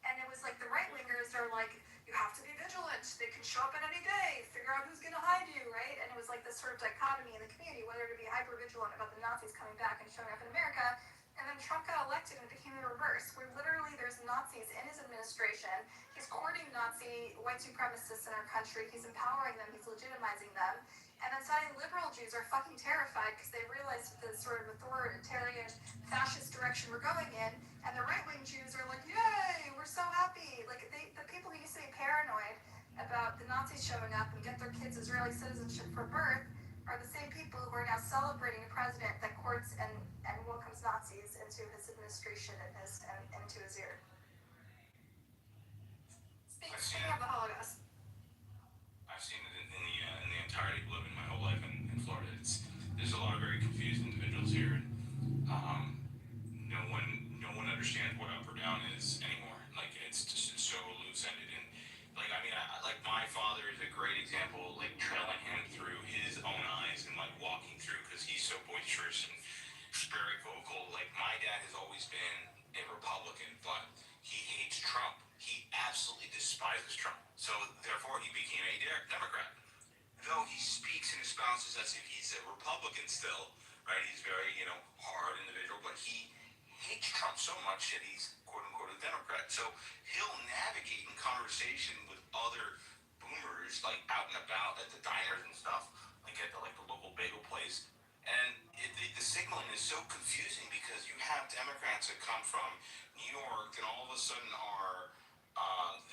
And it was like the right wingers are like, you have to be vigilant. They can show up at any day. Figure out who's going to hide you, right? And it was like this sort of dichotomy in the community, whether to be hyper vigilant about the Nazis coming back and showing up in America. And then Trump got elected and it became the reverse, where literally there's Nazis in his administration. He's courting Nazi white supremacists in our country. He's empowering them. He's legitimizing them. And then suddenly liberal Jews are fucking terrified because they realize the sort of authoritarian fascist direction we're going in. And the right-wing Jews are like, yay, we're so happy. Like the people who used to be paranoid about the Nazis showing up and get their kids Israeli citizenship for birth are the same people who are now celebrating a president that courts and welcomes Nazis into his administration and into his ear. Speaking of the Holocaust. I've seen it in the entirety of living my whole life in Florida. There's a lot of very confused individuals here, and no one understands what up or down is anymore. Like it's so loose-ended, and like I mean, like my father is a great example. Like trailing him through his own eyes and like walking through because he's so boisterous and very vocal. Like my dad has always been a Republican, but he hates Trump. He absolutely despises Trump. So therefore, he became a Democrat. Though he speaks and espouses as if he's a Republican still, right? He's very, hard individual, but he hates Trump so much that he's quote unquote a Democrat. So he'll navigate in conversation with other boomers, like out and about at the diners and stuff, like at the local bagel place. And the signaling is so confusing because you have Democrats that come from New York and all of a sudden are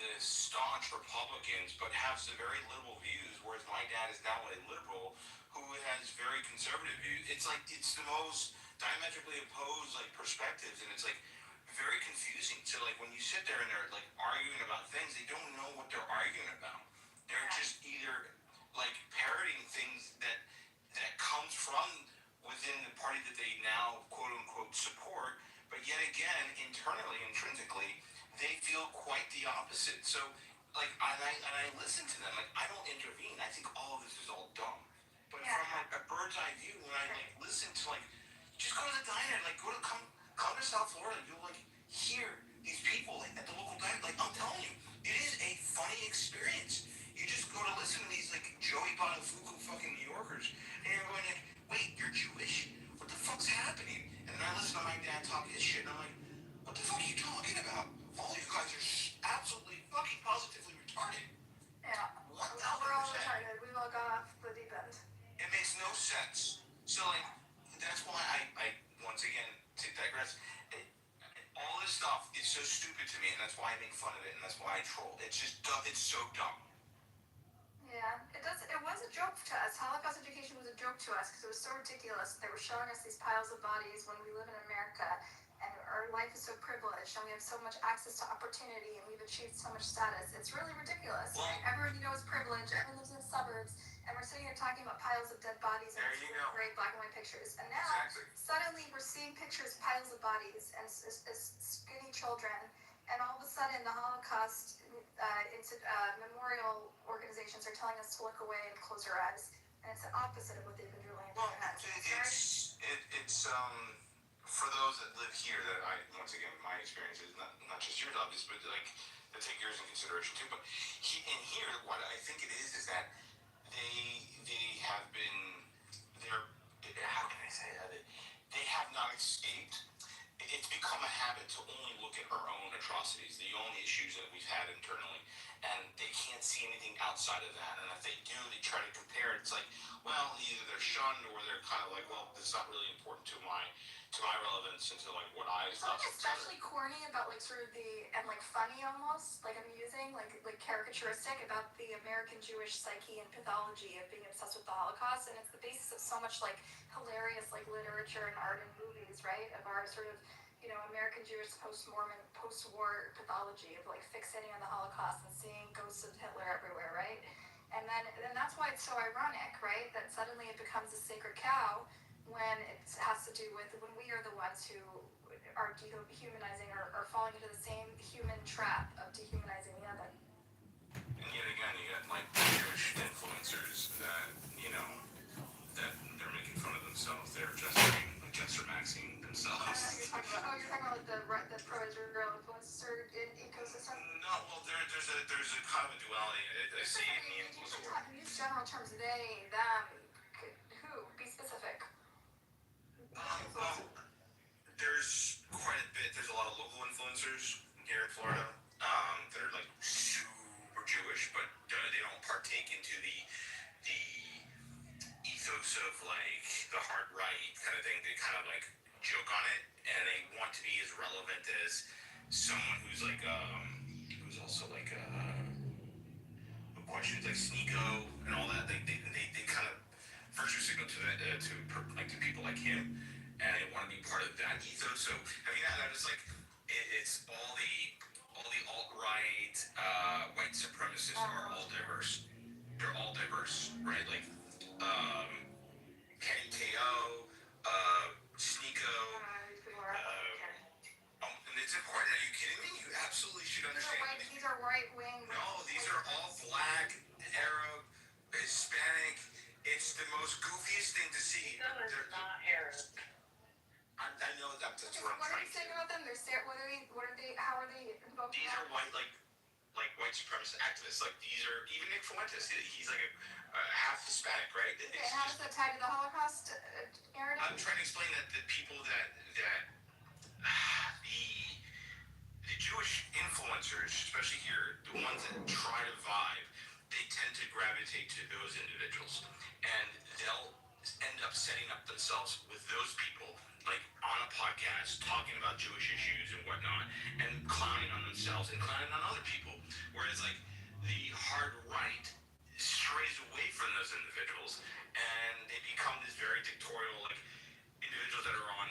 the staunch Republicans, but have some very liberal views, whereas my dad is now a liberal who has very conservative views. It's like it's the most diametrically opposed like perspectives, and it's like very confusing. So like when you sit there and they're like arguing about things, they don't know what they're arguing about. They're just either like parroting things that comes from within the party that they now quote unquote support, but yet again internally, intrinsically, they feel quite the opposite. So like I listen to them, like I don't intervene. I think all of this is all dumb. But from like a bird's eye view, when I like listen to like just go to the diner, like come to South Florida, you'll like hear these people like at the local diner. Like I'm telling you, it is a funny experience. You just go to listen to these like Joey Buttafuoco fucking New Yorkers, and you're going like, wait, you're Jewish? What the fuck's happening? And then I listen to my dad talk his shit, and I'm like, what the fuck are you talking about? All you guys are absolutely fucking positively retarded. Yeah. We're all retarded. We've all gone off the deep end. It makes no sense. So like, that's why I once again to digress. All this stuff is so stupid to me, and that's why I make fun of it, and that's why I troll. It's just dumb. It's so dumb. Yeah, it was a joke to us. Holocaust education was a joke to us because it was so ridiculous. They were showing us these piles of bodies when we live in America, and our life is so privileged, and we have so much access to opportunity, and we've achieved so much status. It's really ridiculous. Well, everyone is privileged. Everyone lives in the suburbs, and we're sitting here talking about piles of dead bodies and great black and white pictures. And now, suddenly, we're seeing pictures, piles of bodies, and skinny children. And all of a sudden, the Holocaust memorial organizations are telling us to look away and close our eyes. And it's the opposite of what they've been doing. Well, it's for those that live here. That once again, my experience is not just yours, obvious, but like to take yours in consideration too. But in here, what I think it is that they have been there. How can I say that? They have not escaped. It's become a habit to only look at our own atrocities, the own issues that we've had internally, and they can't see anything outside of that. And if they do, they try to compare. It's like, well, either they're shunned or they're kind of like, well, this is not really important to my relevance and to like what I. Something especially corny about like sort of and like funny almost, like amusing, like caricaturistic about the American Jewish psyche and pathology of being obsessed with the Holocaust, and it's the basis of so much like hilarious like literature and art and movies, right? Of our sort of American Jewish post-Mormon, post-war pathology of like fixating on the Holocaust and seeing ghosts of Hitler everywhere, right? And then that's why it's so ironic, right? That suddenly it becomes a sacred cow when it has to do with when we are the ones who are dehumanizing or falling into the same human trap of dehumanizing the other. And yet again, you got like Jewish influencers that that they're making fun of themselves. They're just maxing themselves. You're talking about the pro-Israel influencer ecosystem. No, well, there's a kind of a duality I see in the influencer world. Use general terms. They, them. Who? Be specific. Well, there's quite a bit. There's a lot of local influencers here in Florida that are like super Jewish, but they don't partake into the ethos of like the hard right kind of thing. They kind of like joke on it, and they want to be as relevant as someone who's like who's also like who questions like Sneeko and all that. They kind of virtue signal to people like him, and they want to be part of that ethos. So I mean that is like it's all the alt-right white supremacists are all diverse. They're all diverse, right? Like Kenny Ko, Sneeko. And it's important. Are you kidding me? You absolutely should understand. These are right-wing. No, these are all black, Arab, Hispanic. It's the most goofiest thing to see. No, it's not Arab. I know that's what I'm What are trying you to saying about them? How are they involved? These are white, like white supremacist activists. Like these are even Nick Fuentes. He's like a half Hispanic, right? And how does that tie to the Holocaust narrative? I'm trying to explain that the people that the Jewish influencers, especially here, the ones that try to vibe, they tend to gravitate to those individuals, and they'll end up setting up themselves with those people, like on a podcast, talking about Jewish issues and whatnot, and clowning on themselves and clowning on other people. Whereas, like, the hard right strays away from those individuals, and they become this very dictatorial, like, individuals that are on.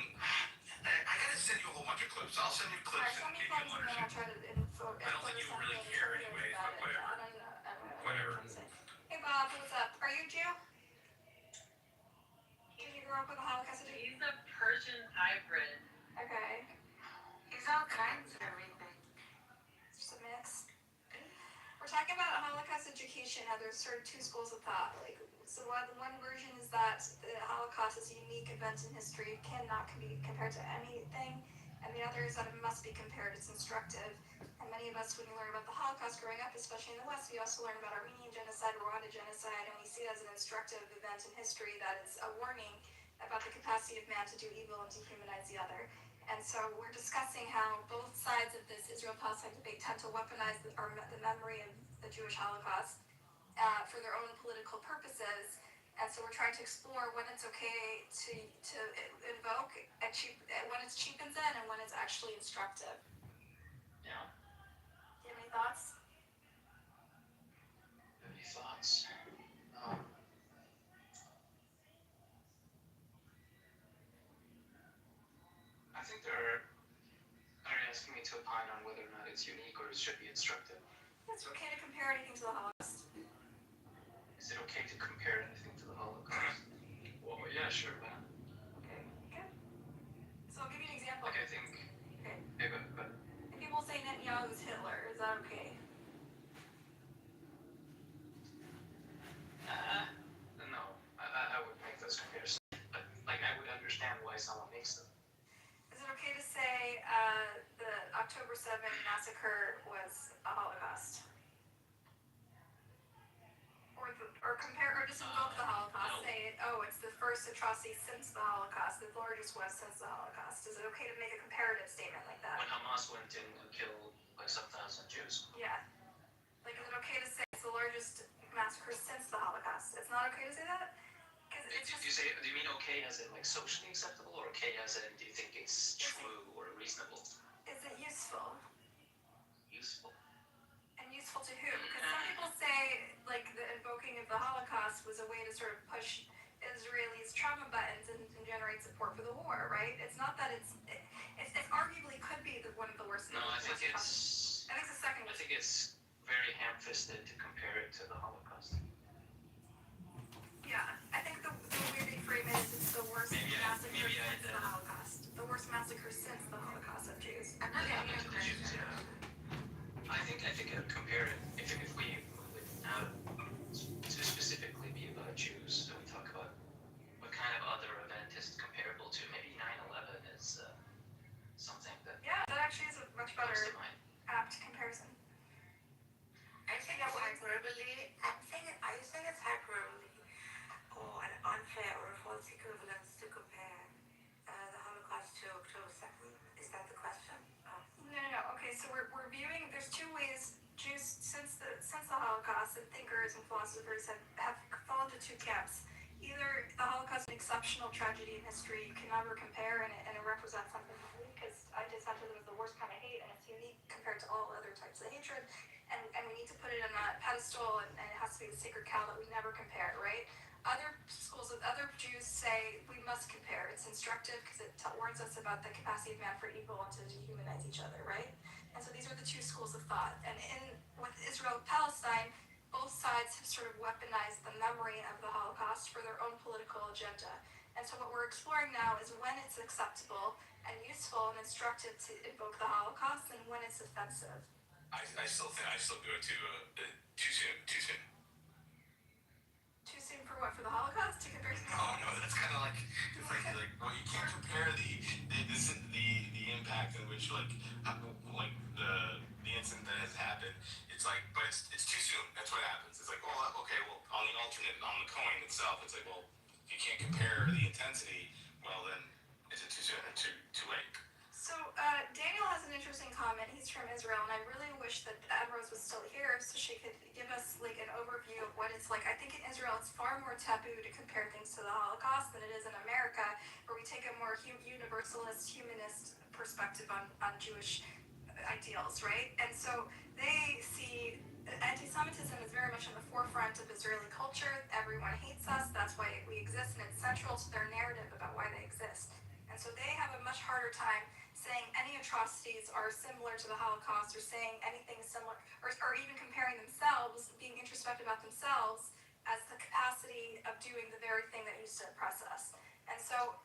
I gotta send you a whole bunch of clips. I'll send you clips and give you a I'll try to info. I don't think you really care anyways, but whatever. Whatever. Hey Bob, what's up? Are you Jew? Did you grow up with a Holocaust? He's a Persian hybrid. Okay. He's all kinds of everything. Just a mix. We're talking about Holocaust education. How there's sort of two schools of thought. Like, so one version is that the Holocaust is a unique event in history, cannot be compared to anything, and the other is that it must be compared. It's instructive. And many of us, when we learn about the Holocaust growing up, especially in the West, we also learn about Armenian genocide, Rwanda genocide, and we see it as an instructive event in history that is a warning about the capacity of man to do evil and dehumanize the other. And so we're discussing how both sides of this Israel-Palestine debate tend to weaponize the memory of the Jewish Holocaust for their own political purposes. And so we're trying to explore when it's okay to invoke, when it's cheap and zen, and when it's actually instructive. Yeah. Do you have any thoughts? Any thoughts? I think are you asking me to opine on whether or not it's unique or it should be instructive? It's okay to compare anything to the Holocaust. Is it okay to compare anything to the Holocaust? Well, yeah, sure, why not? Okay, good. So I'll give you an example. Like, I think. Okay. Yeah, but If people say Netanyahu's Hitler, is that okay? no, I wouldn't make those comparisons. But, like, I would understand why someone makes them. Is it okay to say the October 7th massacre was a Holocaust? Or compare, or just invoke the Holocaust, say, it's the first atrocity since the Holocaust, the largest was since the Holocaust. Is it okay to make a comparative statement like that? When Hamas went in and killed like some thousand Jews. Yeah. Like, is it okay to say it's the largest massacre since the Holocaust? It's not okay to say that? Because it's just... Do you mean okay as in like socially acceptable, or okay as in do you think it's true or reasonable? Is it useful? Useful. And useful to who? Because some people say, like, the invoking of the Holocaust was a way to sort of push Israelis' trauma buttons and generate support for the war, right? It's not that it arguably could be one of the worst. No, I think it's. I think it's the second. I think it's very ham-fisted to compare it to the Holocaust. Yeah, I think the way they frame it is it's the worst massacre since the Holocaust. The worst massacre since the Holocaust of Jews. That happened to the Jews, yeah. I think compare it if we so we're viewing, there's two ways Jews, since the Holocaust, and thinkers and philosophers have fallen into two camps. Either the Holocaust is an exceptional tragedy in history you can never compare, and it represents something unique, because anti-Semitism is the worst kind of hate, and it's unique compared to all other types of hatred, and we need to put it on a pedestal, and it has to be the sacred cow that we never compare, right? Other Jews say we must compare. It's instructive because it warns us about the capacity of man for evil and to dehumanize each other, right? And so these are the two schools of thought. And with Israel and Palestine, both sides have sort of weaponized the memory of the Holocaust for their own political agenda. And so what we're exploring now is when it's acceptable and useful and instructive to invoke the Holocaust, and when it's offensive. I still do it too. Too soon. Too soon for what? For the Holocaust? To compare? No, that's kind of like it's like well, you can't compare the impact in which the incident that has happened. It's like, but it's too soon. That's what happens. It's like, well, okay, well, on the alternate, on the coin itself, it's like, well, if you can't compare the intensity, well, then is it too soon or too late? So Daniel has an interesting comment. He's from Israel, and I really wish that Ambrose was still here so she could give us like an overview of what it's like. I think in Israel it's far more taboo to compare things to the Holocaust than it is in America, where we take a more universalist, humanist perspective on Jewish ideals, right? And so they see anti-Semitism is very much in the forefront of Israeli culture. Everyone hates us. That's why we exist, and it's central to their narrative about why they exist. And so they have a much harder time saying any atrocities are similar to the Holocaust, or saying anything similar, or even comparing themselves, being introspective about themselves as the capacity of doing the very thing that used to oppress us. And so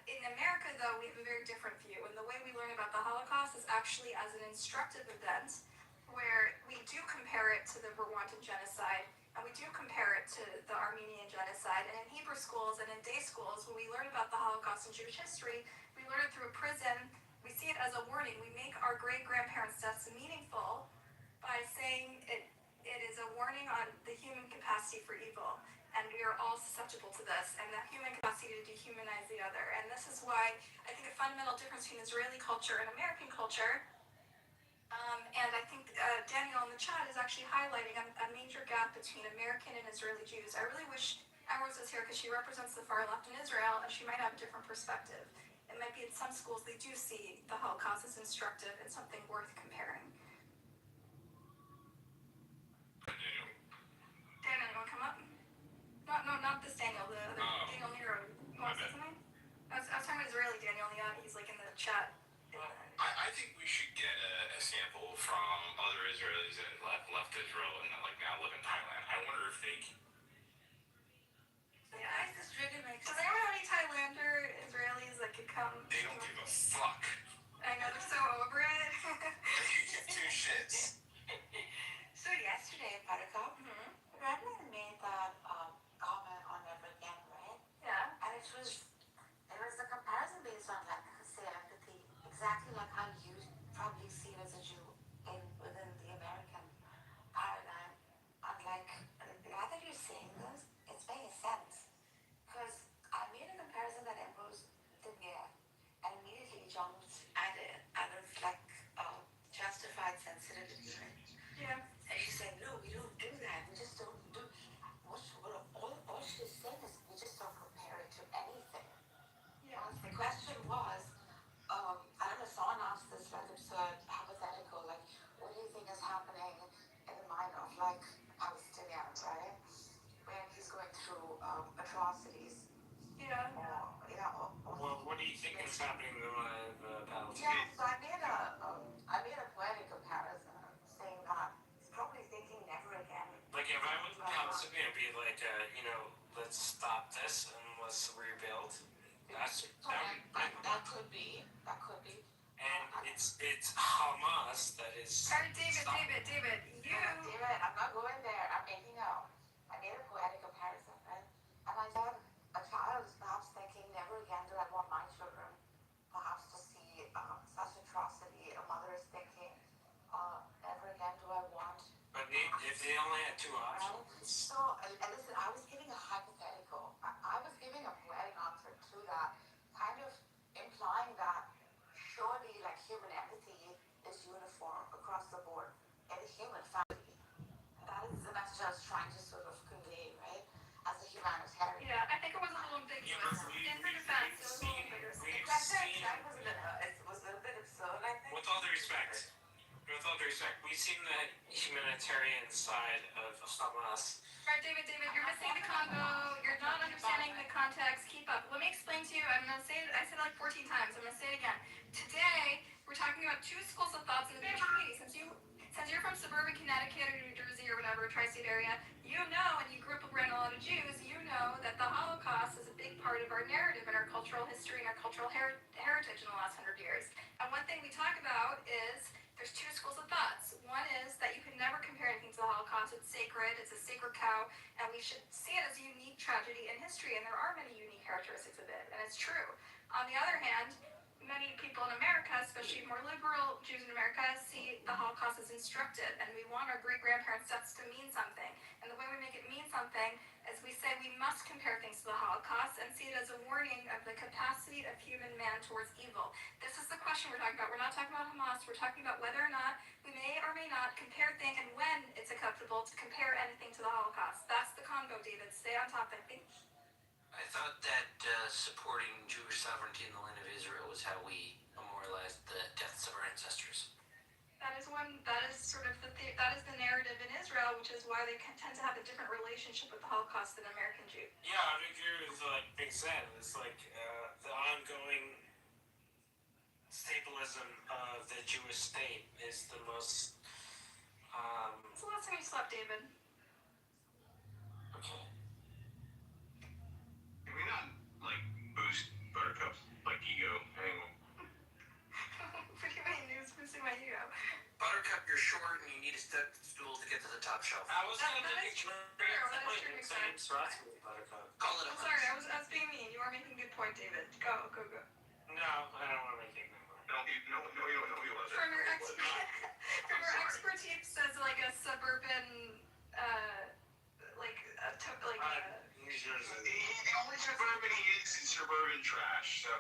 in America, though, we have a very different view. And the way we learn about the Holocaust is actually as an instructive event, where we do compare it to the Rwandan genocide, and we do compare it to the Armenian genocide. And in Hebrew schools and in day schools, when we learn about the Holocaust and Jewish history, we learn it through a prison. We see it as a warning. We make our great-grandparents' deaths meaningful by saying it is a warning on the human capacity for evil. And we are all susceptible to this, and the human capacity to dehumanize the other. And this is why I think a fundamental difference between Israeli culture and American culture, and I think Daniel in the chat is actually highlighting a major gap between American and Israeli Jews. I really wish Ambrose was here, because she represents the far left in Israel, and she might have a different perspective. It might be in some schools they do see the Holocaust as instructive and something worth comparing. Daniel, you want to come up? No, not this Daniel, the other Daniel Nero. You want to say something? I was talking about Israeli Daniel. He's like in the chat. I think we should get a sample from other Israelis that left Israel and now live in Thailand. I wonder if they can. Yeah, this really makes. Does anyone have any Thailander Israelis that could come? They don't give a fuck. I know, they're so over it. They give two shits. So yesterday in Buttercup, Redmond made that comment on never again, right? Yeah. And it was a comparison based on like say empathy, exactly like how you probably see it as a Jew within the American paradigm. And like now that you're saying this, it's making sense. Because I made a comparison that Ambrose did get, and immediately John was added out of like justified sensitivity. Yeah. And she said, no, we don't do that. We just don't do. All she's saying is we just don't compare it to anything. Yeah. The question was, I don't know, someone asked this like absurd hypothetical, like, what do you think is happening in the mind of like Palestinian, right? When he's going through atrocities. Yeah. Well, what do you think is happening in the mind of Palestinians? Yeah, so I made a poetic comparison saying that he's probably thinking never again. Like if I was a Palestinian, it'd be like, let's stop this and let's rebuild. That could be. And it's Hamas that is. David, you. David, I'm not going there. I made a poetic comparison, right? And I said, a child is perhaps thinking, never again do I want my children perhaps to see such atrocity. A mother is thinking, never again do I want. But if they only had two options. So, listen, I was giving a hypothetical. I was giving a poetic answer to that, kind of implying that surely, like, human empathy is uniform. for across the board, any human family. That is the message I was trying to sort of convey, right? As a humanitarian. Yeah, I think it was a little ambiguous. In her defense, it was a little ambiguous. It was a bit absurd, I think. With all due respect, we've seen the humanitarian side of Hamas. Right, David, you're missing the combo. You're not understanding the context. Keep up. Let me explain to you. I'm going to say it. I said it like 14 times. I'm going to say it again. Today, we're talking about two schools of thoughts in the Jewish community. Since you're from suburban Connecticut or New Jersey or whatever, tri-state area, you know, and you grew up around a lot of Jews, you know that the Holocaust is a big part of our narrative and our cultural history and our cultural heritage in the last 100 years. And one thing we talk about is there's two schools of thoughts. One is that you can never compare anything to the Holocaust. It's sacred. It's a sacred cow, and we should see it as a unique tragedy in history. And there are many unique characteristics of it, and it's true. On the other hand, many people in America, especially more liberal Jews in America, see the Holocaust as instructive, and we want our great-grandparents' deaths to mean something. And the way we make it mean something is we say we must compare things to the Holocaust and see it as a warning of the capacity of human man towards evil. This is the question we're talking about. We're not talking about Hamas. We're talking about whether or not we may or may not compare things and when it's acceptable to compare anything to the Holocaust. That's the convo, David. Stay on topic. I thought that supporting Jewish sovereignty in the land of Israel was how we memorialized the deaths of our ancestors. That is sort of that is the narrative in Israel, which is why they tend to have a different relationship with the Holocaust than American Jews. Yeah, I agree with Big Zen. It's like the ongoing stabilism of the Jewish state is the most. When's the last time you slept, David? Okay. Can we not like boost Buttercup's like ego anymore? What do you mean? Who's boosting my ego? Buttercup, you're short and you need to step stool to get to the top shelf. I was That going to is picture true, same spots with Buttercup. Call it a I'm sorry, I was being mean. You are making a good point, David. Go. No, I don't want to make it anymore. No, you wasn't. From your expertise as like a suburban, New Jersey. The only suburban he is suburban trash. So.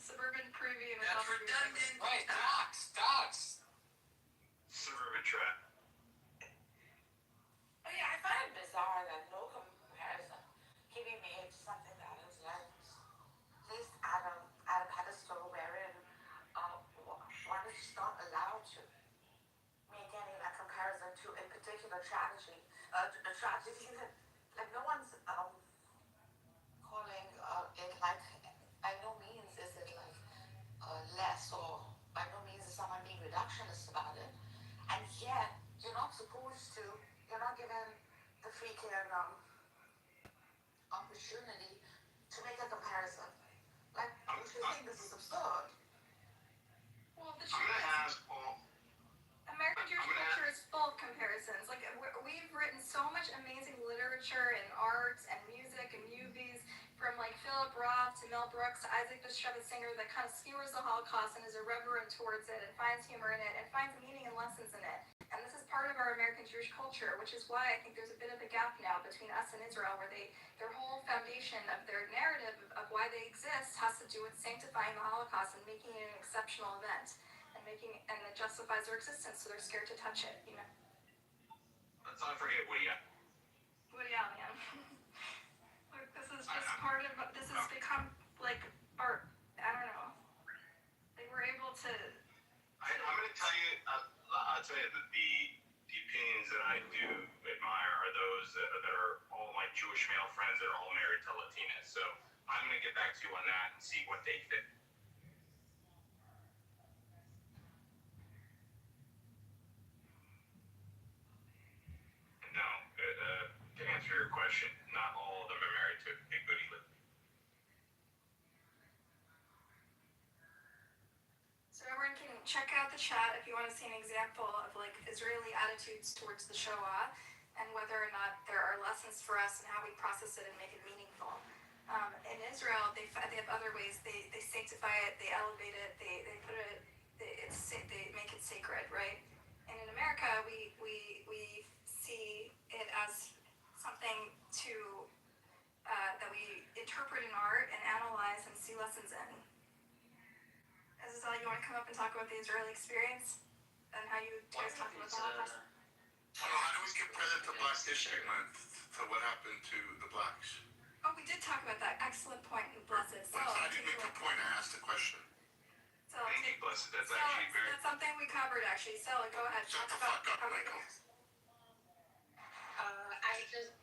suburban Peruvian. That's redundant. Right, docs. Suburban trash. Oh yeah, I find it bizarre that no comparison can be made to something that is like placed at a pedestal wherein one is just not allowed to make any like comparison to a particular tragedy that like no one's calling it like by no means is it like less or by no means is someone being reductionist about it, and yet you're not given the free care opportunity to make a comparison. Like, I think this is absurd. Well, the I'm gonna ask Paul. American Jewish culture is full of comparisons. Like, we've written so much amazing literature and art and music and movies, from like Philip Roth to Mel Brooks to Isaac Bashevis Singer, that kind of skewers the Holocaust and is irreverent towards it and finds humor in it and finds meaning and lessons in it. And this is part of our American Jewish culture, which is why I think there's a bit of a gap now between us and Israel, where their whole foundation of their narrative of why they exist has to do with sanctifying the Holocaust and making it an exceptional event, and it justifies their existence, so they're scared to touch it, you know. Let's not forget Woody Allen. Woody Allen. Look, this is just part of. This has become like art. I don't know. They were able to. I'm gonna tell you. I'll tell you that the opinions that I do admire are those that are all my Jewish male friends that are all married to Latinas. So I'm gonna get back to you on that and see what they think. No, to answer your question, not all of them are married to a goody lip. So everyone can check out the chat if you want to see an example of like Israeli attitudes towards the Shoah and whether or not there are lessons for us and how we process it and make it meaningful. In Israel, they have other ways. They sanctify it, they elevate it, they put it, they make it sacred, right? And in America, we see it as something to that we interpret in art and analyze and see lessons in. Azazel, you want to come up and talk about the Israeli experience and how you guys talk about the Holocaust? How do we compare that to Black History Month, to what happened to the blacks? Oh, we did talk about that. Excellent point, Blessed. So, I didn't make a point, I asked a question. So, Thank you, Blessed. That's so actually very. that's something we covered, actually. So, go ahead. Shut the Talk fuck up, about Michael. I just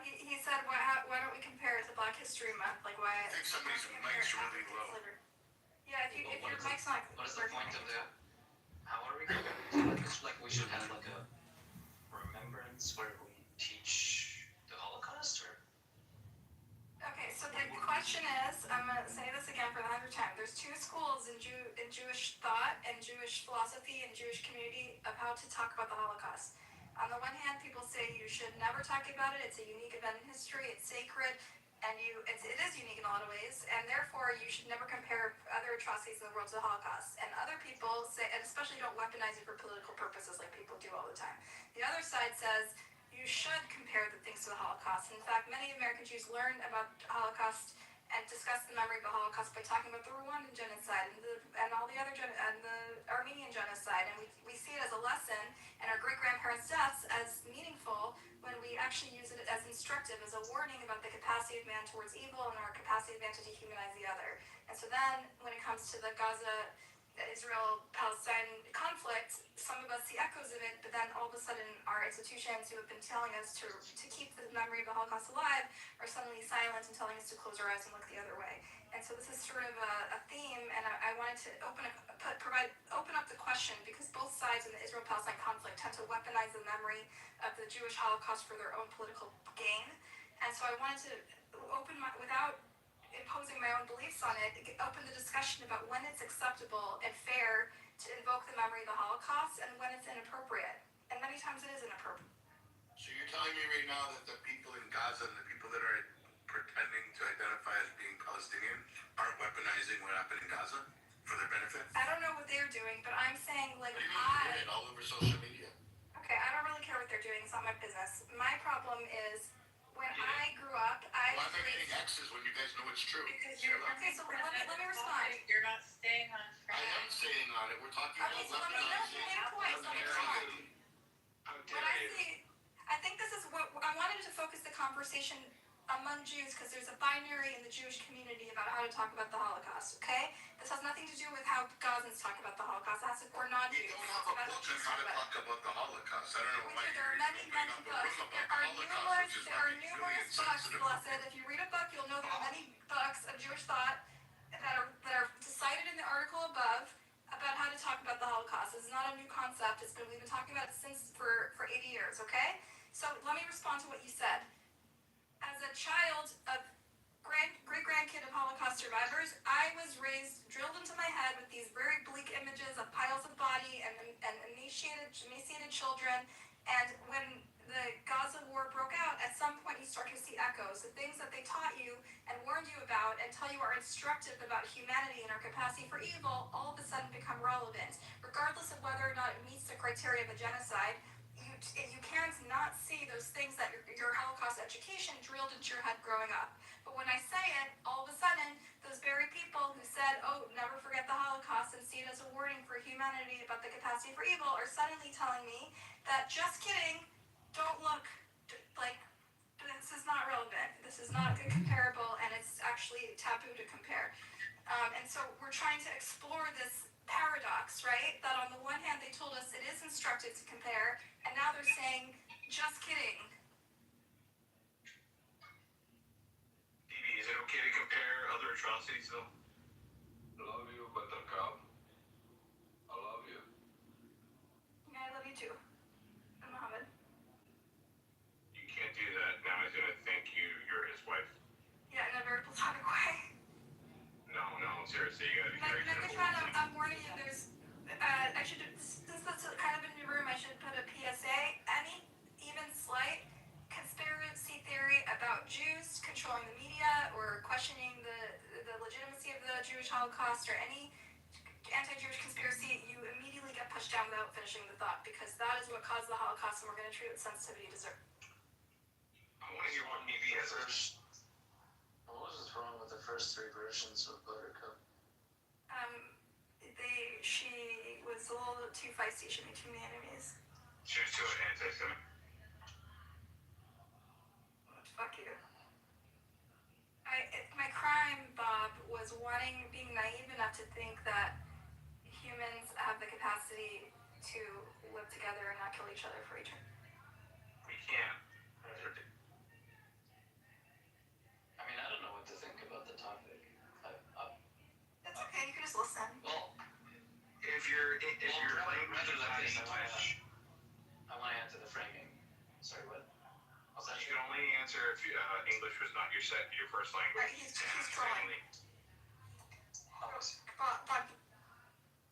He said, why don't we compare it to Black History Month? Like, why? I think somebody's mic's really low. Yeah, if your mic's not. What is the point of the? How are we going to? Because like we should have like a remembrance where we teach the Holocaust, or? Okay, so the question is, I'm gonna say this again for the 100th time. There's two schools in Jewish thought and Jewish philosophy and Jewish community of how to talk about the Holocaust. On the one hand, people say you should never talk about it. It's a unique event in history. It's sacred, and it is unique in a lot of ways. And therefore, you should never compare other atrocities in the world to the Holocaust. And other people say, and especially don't weaponize it for political purposes like people do all the time. The other side says you should compare the things to the Holocaust. In fact, many American Jews learned about the Holocaust and discussed the memory of the Holocaust by talking about the Rwandan genocide and all the other and the Armenian genocide. And we see it as a lesson, and our great-grandparents' deaths as meaningful when we actually use it as instructive, as a warning about the capacity of man towards evil and our capacity of man to dehumanize the other. And so then, when it comes to the Gaza Israel-Palestine conflict, some of us see echoes of it, but then all of a sudden our institutions who have been telling us to keep the memory of the Holocaust alive are suddenly silent and telling us to close our eyes and look the other way. And so this is sort of a theme, and I wanted to open up the question, because both sides in the Israel-Palestine conflict tend to weaponize the memory of the Jewish Holocaust for their own political gain. And so I wanted to without imposing my own beliefs on it, open the discussion about when it's acceptable and fair to invoke the memory of the Holocaust and when it's inappropriate. And many times it is inappropriate. So you're telling me right now that the people in Gaza and the people that are pretending to identify as being Palestinian aren't weaponizing what happened in Gaza for their benefit? I don't know what they're doing, but I'm saying, like, What do you mean you're doing it all over social media? Okay, I don't really care what they're doing. It's not my business. My problem is, when I grew up, Why am I getting X's when you guys know it's true? Because you're Okay, so let me respond. You're not staying on track. I am staying on it. We're talking about Okay, so let me weaponizing. point. Let me respond. How What dare I you? see, I think this is what I wanted to focus the conversation among Jews, because there's a binary in the Jewish community about how to talk about the Holocaust. Okay, this has nothing to do with how Gazans talk about the Holocaust. That's or We non-Jews. don't have a book on how to talk about the Holocaust. I don't know why There are you're many, opening many up a books. room There about are the Holocaust, which is numerous really books, insensitive. Blessed. If you read a book, you'll know there are many books of Jewish thought that are cited in the article above about how to talk about the Holocaust. This is not a new concept. We've been talking about it for 80 years. Okay, so let me respond to what you said. As a child of great-grandkid of Holocaust survivors, I was drilled into my head with these very bleak images of piles of body and emaciated children. And when the Gaza war broke out, at some point you start to see echoes. The things that they taught you and warned you about and tell you are instructive about humanity and our capacity for evil all of a sudden become relevant. Regardless of whether or not it meets the criteria of a genocide, you can't not see those things that your Holocaust education drilled into your head growing up. But when I say it, all of a sudden, those very people who said, oh, never forget the Holocaust and see it as a warning for humanity about the capacity for evil are suddenly telling me that, just kidding, don't look, like, this is not relevant. This is not comparable, and it's actually taboo to compare. And so we're trying to explore this paradox, right? That on the one hand, they told us it is instructive to compare, and now they're saying, just kidding. Phoebe, is it okay to compare other atrocities though? Love you, Buttercup. I love you. Yeah, I love you too. And Mohammed. You can't do that. Now he's gonna think you're his wife. Yeah, in a very platonic way. No, seriously, you gotta be very careful. Megatron, I'm warning you, I should, since that's kind of in your room, I should put a PSA. Any even slight conspiracy theory about Jews controlling the media or questioning the legitimacy of the Jewish Holocaust or any anti-Jewish conspiracy, you immediately get pushed down without finishing the thought, because that is what caused the Holocaust, and we're going to treat it with sensitivity to I want to hear what Phoebe has to What was wrong with the first first three versions of Buttercup? She was a little too feisty. She made too many enemies. She was too anti-Semitic. Fuck you. My crime, Bob, was being naive enough to think that humans have the capacity to live together and not kill each other for eternity. We can. I mean, I don't know what to think about the topic. It's okay. You can just listen. Well, If your language is not this, English, I want to answer the framing. Sorry, what? Was that you can only answer if English was not your first language. He's trolling. Bob,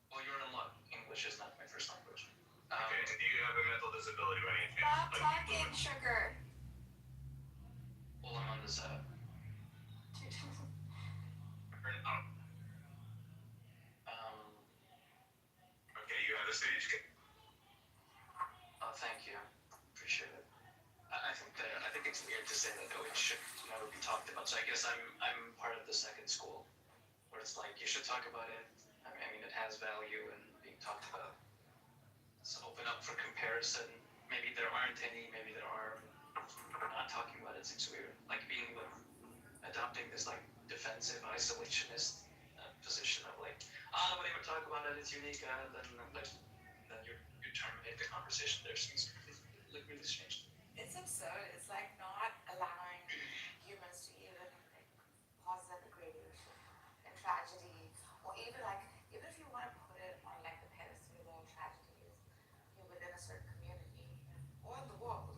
Well, you're in luck. English is not my first language. Okay, and do you have a mental disability by any chance? stop talking, sugar. Well, I'm on this app. Okay, you have the stage. Oh, thank you. Appreciate it. I think it's weird to say that it should never be talked about. So I guess I'm part of the second school, where it's like you should talk about it. I mean, it has value and being talked about. So open up for comparison. Maybe there aren't any. Maybe there are. Not talking about it seems weird. Like adopting this like defensive isolationist position of like, nobody would talk about it. It's unique, and then you terminate the conversation. There seems like really strange. It's absurd. It's like not allowing humans to even like, pause the degradation and tragedy, or even if you want to put it on like the pedestal of all tragedies, within a certain community or in the world,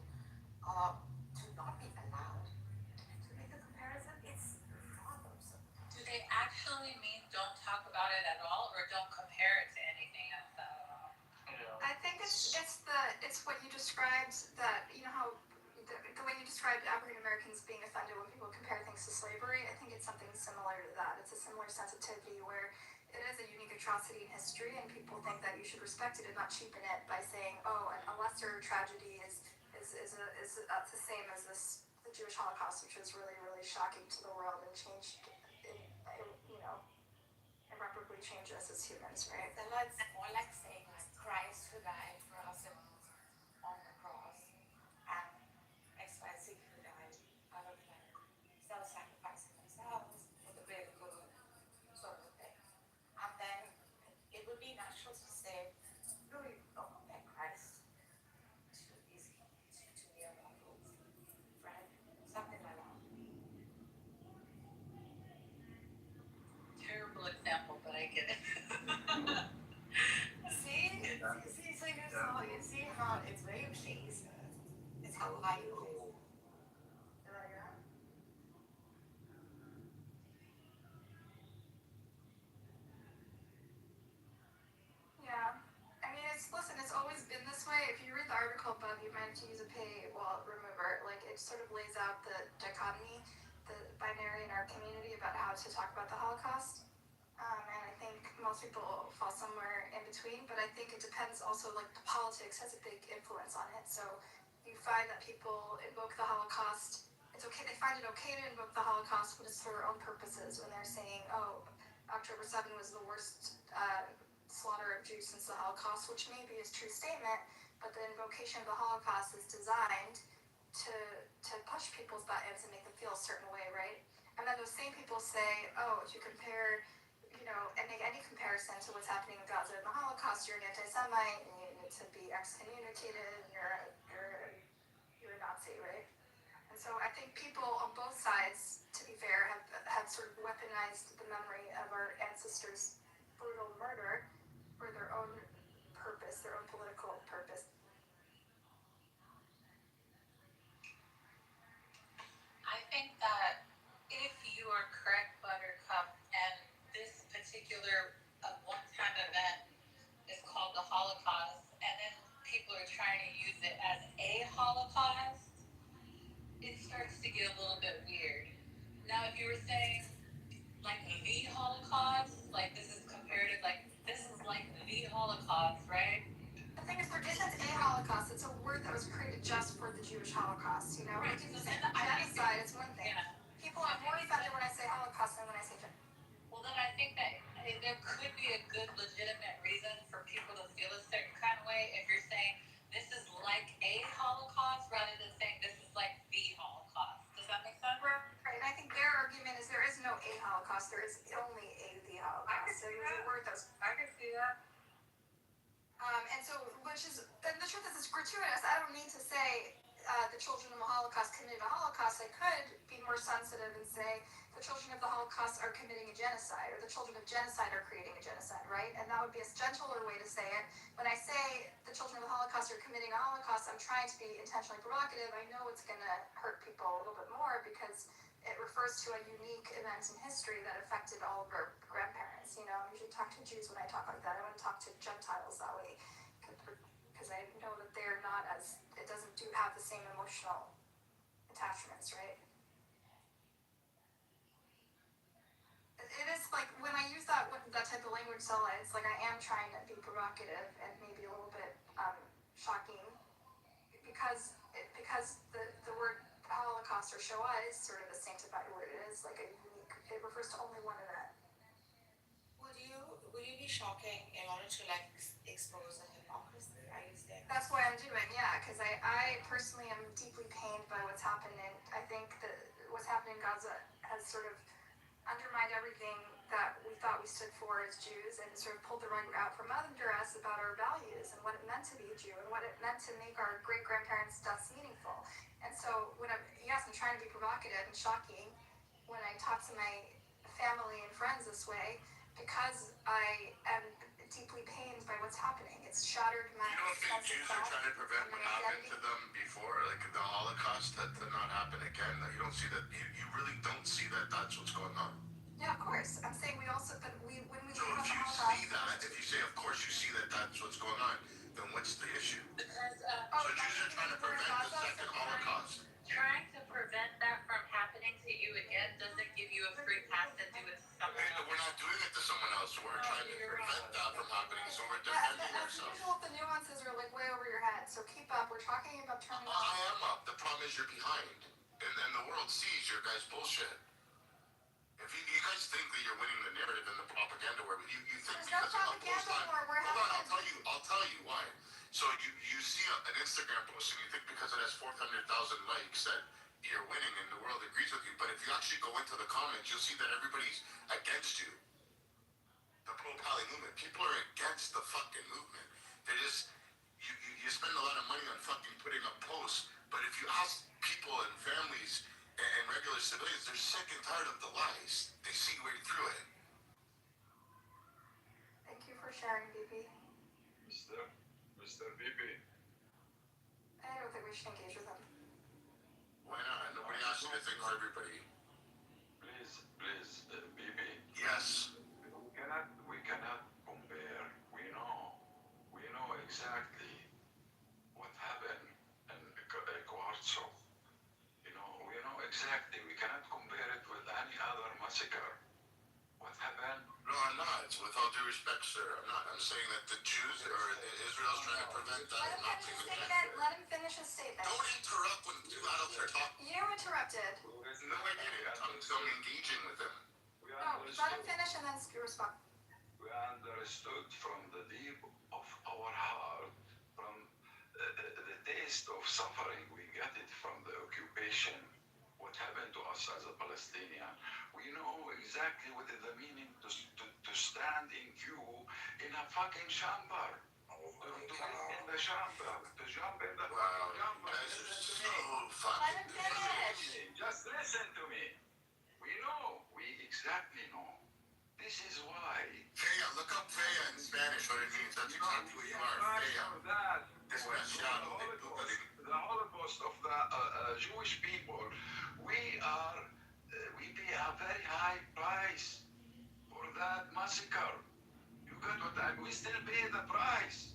to not be allowed to make a comparison, it's bothersome. Do they actually mean don't talk about it at all, or don't compare it to anything else at all? I think it's what you described, that you know how the way you described African Americans being offended when people compare things to slavery. I think it's something similar to that. It's a similar sensitivity where it is a unique atrocity in history, and people think that you should respect it and not cheapen it by saying, oh, a lesser tragedy is the same as the Jewish Holocaust, which was really, really shocking to the world and changed, irreparably changed us as humans, right? So it's more like saying like Christ who died for our sins on the cross, and XYZ who died out of like self-sacrificing themselves for the greater good, sort of thing. And then it would be natural to say, no, you don't compare Christ to these to mere mortals, right? Something like that. Terrible example, but I get it. You see how it's very pleased. It's how high you is. Yeah. I mean, it's always been this way. If you read the article above, you might have to use a paywall remover. Like, it sort of lays out the dichotomy, the binary in our community about how to talk about the Holocaust. And I think most people fall somewhere in between, but I think it depends also, like, the politics has a big influence on it. So you find that people invoke the Holocaust. It's okay, they find it okay to invoke the Holocaust, but it's for their own purposes when they're saying, oh, October 7 was the worst slaughter of Jews since the Holocaust, which maybe is a true statement, but the invocation of the Holocaust is designed to push people's buttons and make them feel a certain way, right? And then those same people say, oh, if you compare, and make any comparison to what's happening in Gaza and the Holocaust, you're an anti-Semite, and you need to be excommunicated, and you're a Nazi, right? And so I think people on both sides, to be fair, have sort of weaponized the memory of our ancestors' brutal murder for their own purpose, their own political purpose. I think that if you are correct, Buttercup, and this particular one-time event is called the Holocaust, and then people are trying to use it as a Holocaust, it starts to get a little bit weird. Now, if you were saying, like, the Holocaust, like, this is comparative, like, this is like the Holocaust, right? The thing is, there isn't a Holocaust. It's a word that was created just for the Jewish Holocaust, Right. Like, you say genocide is one thing. Yeah. People are more offended when I say Holocaust than when I Holocaust. There is only the Holocaust. It was a word that was. I can see that. And so, and the truth is, it's gratuitous. I don't need to say the children of the Holocaust committed a Holocaust. I could be more sensitive and say the children of the Holocaust are committing a genocide, or the children of genocide are creating a genocide, right? And that would be a gentler way to say it. When I say the children of the Holocaust are committing a Holocaust, I'm trying to be intentionally provocative. I know it's going to hurt people a little bit more because it refers to a unique event in history that affected all of our grandparents. You know, I usually talk to Jews when I talk like that. I want to talk to Gentiles that way because I know that they're not as, it doesn't have the same emotional attachments, right? It is like when I use that type of language, Sela, it's like I am trying to be provocative and maybe a little bit shocking because the word Holocaust or Shoah is sort of a sanctified word. It is like a unique. It refers to only one event. Would you be shocking in order to like expose the hypocrisy? Are you saying? That's what I'm doing, yeah, because I personally am deeply pained by what's happened, and I think that what's happened in Gaza has sort of undermined everything that we thought we stood for as Jews, and sort of pulled the rug out from under us about our values and what it meant to be a Jew and what it meant to make our great-grandparents' deaths meaningful. And so when I'm trying to be provocative and shocking when I talk to my family and friends this way because I am deeply pained by what's happening. It's shattered my You don't think sense of Jews are self trying to prevent and what my happened identity. to them before, like the Holocaust, that to not happen again? That you don't see that? You really don't see that that's what's going on? Yeah, of course. I'm saying we also, but when we So talk if you about see Holocaust, that, if you say, of course you see that that's what's going on, then what's the issue? Because So Jews are trying to prevent the second Holocaust. trying to prevent that from happening to you again doesn't give you a free pass to do it to someone Hey, else. we're not doing it to someone else. We're trying to prevent that from happening, so we're yeah, defending as ourselves. usual, the nuances are like way over your head. So keep up. We're talking about turning I am up. The problem is you're behind. And the world sees your guys' bullshit. If you guys think that you're winning the narrative and the propaganda war, but you think There's no because of a post propaganda on, war. We're hold on, having I'll tell you why. So you see an Instagram post and you think because it has 400,000 likes that you're winning and the world agrees with you. But if you actually go into the comments, you'll see that everybody's against you. The pro-Pali movement. People are against the fucking movement. They're just, you spend a lot of money on fucking putting up posts, but if you ask people and families and regular civilians, they're sick and tired of the lies. They see right through it. Thank you for sharing, BB. Mr. Bibi. I don't think we should engage with him. Why not? Nobody asked you to think for everybody. Please, Bibi. Yes. We cannot compare. We know exactly what happened in Quartzo. We know exactly. We cannot compare it with any other massacre. What happened? No, I'm not. It's with all due respect, sir. I'm not. I'm saying that the Jews or Israel's trying to prevent that from happening again. Let him finish his statement. Don't interrupt when two adults are talking. You interrupted. No, I didn't. I'm engaging with him. No, let him finish and then respond. We understood from the deep of our heart, from the taste of suffering we got it from the occupation, what happened to us as a Palestinian. We know exactly what is the meaning to stand in queue in a fucking chamber. To live in the chamber, to jump in the fucking chamber. Listen to me. Let him finish. Just listen to me. We know. We exactly know. This is why. Fea, look up Fea in Spanish, what it means. That's exactly what you are, Fea. Desgraciado. The Holocaust of the Jewish people. We pay a very high price for that massacre. You got what I mean? We still pay the price.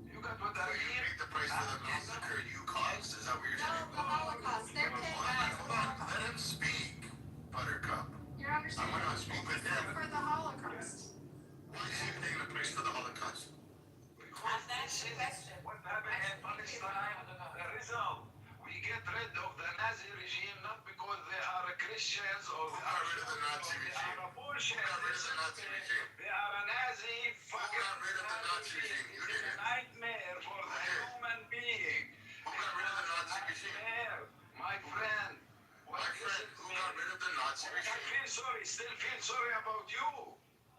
You got what I mean? You paid the price for the massacre you caused? Is that what you're saying? No, the Holocaust. They're paying Hold on. Let him speak, Buttercup. You're understanding. I want to speak with him. For the Holocaust. Why is he paying the price for the Holocaust? Because That's the question. what happened in Palestine, the result. We get rid of the Nazi regime not because they are Christians or they are rid of the Nazi regime. They are bullshit. Who got rid of the Nazi regime? They are a Nazi fucking. Who got rid of the Nazi regime? You did it. Nightmare for the human being. Who got rid of the Nazi regime? My friend. My friend, who got rid of the Nazi Nazi I regime. feel sorry, still feel sorry about you.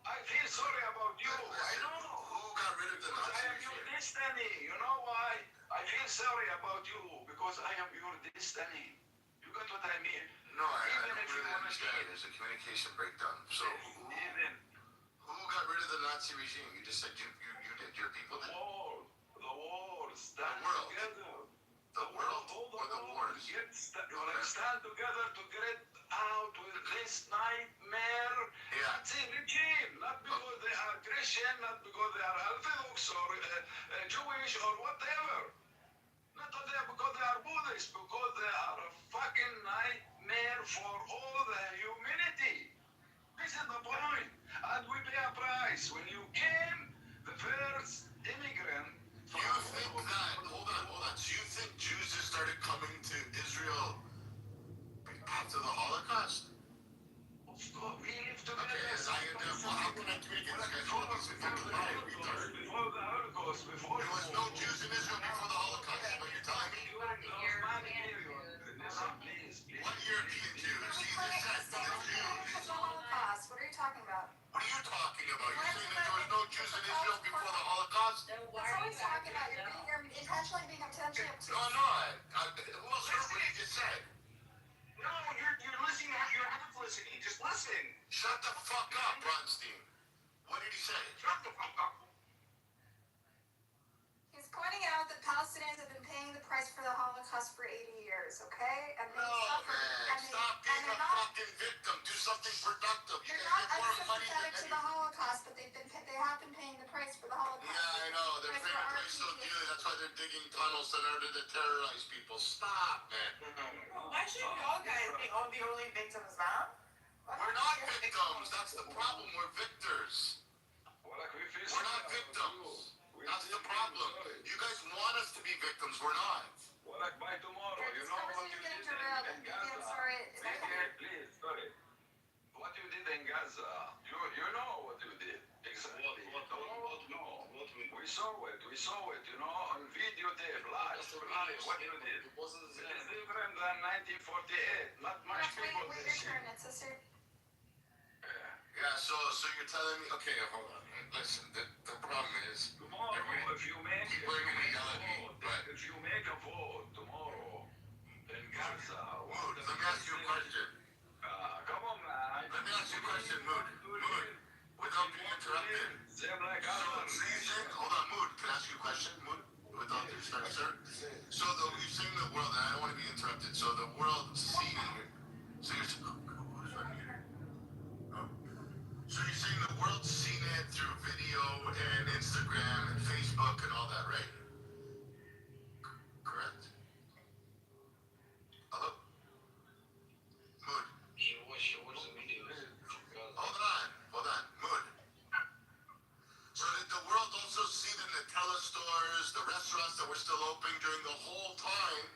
I feel sorry about you. I know. Who got rid of the Because Nazi I am your regime? destiny. You know why? I feel sorry about you because I am your destiny. You got what I mean? No, I Even don't if you really want to understand. There's a communication breakdown. So who got rid of the Nazi regime? You just said you did. Your people did. the world, stand world. together. The world or the wars? Stand together to get out with this nightmare Nazi regime. Not because they are Christian, not because they are Orthodox or Jewish or whatever. Not because they are Buddhist, because they are a fucking nightmare for all the humanity. This is the point. And we pay a price. When you came, the first immigrant. You think that, hold on. So you think Jews just started coming to Israel after the Holocaust? Of course, we live together. Okay, how can I communicate this guy's fucking retard? Before the Holocaust, before there was no Jews in Israel before the Holocaust, is what you're telling me? What European Jews? Jesus said to the Jews. The Holocaust. What are you talking about? What are you talking about? You're saying that there was no Jews in Israel before the Holocaust? That's what I'm talking about. You're intentionally being obtuse. No, I'm not. Who else heard what he just said? No, you're listening. You're half listening. Just listen. Shut the fuck up, Bronstein. What did he say? Shut the fuck up. He's pointing out that Palestinians have been paying the price for the Holocaust for 80 years, okay? And they suffer. Man, stop being a fucking victim. Do something productive. You're not unsympathetic to the Holocaust, but they have been paying the price for the Holocaust. Yeah, I know. They're paying the price so dearly. That's why they're digging tunnels in order to terrorize people. Stop, man. Why should y'all guys be the only victims now? We're not victims. That's the problem. We're victors. We're not victims. That's the problem. You guys want us to be victims. We're not. By tomorrow, you know what you did in Gaza. I'm sorry. Please, sorry. What you did in Gaza, you know what you did. Exactly. We saw it, you know, on videotape, live, what you did. It is different than 1948. Not much people Wait did. your turn, it's sister. Yeah, so you're telling me, okay, hold on. Listen, the problem is, Tomorrow, if you make a vote tomorrow in Gaza, Mood, let me ask you a question. come on, man. Let me ask you a question, Mood, without being interrupted. Same like So you saying, hold on, Mood, can I ask you a question, Mood, without due respect, sir? So you're saying the world, and I don't want to be interrupted, so the world seeing, so you're saying, who's running here? Oh. So you're saying the world's seen it through video and Instagram and Facebook and all that, right? Correct? Hello? Mood. What's the videos? Hold on. Mood. So did the world also see the Nutella stores, the restaurants that were still open during the whole time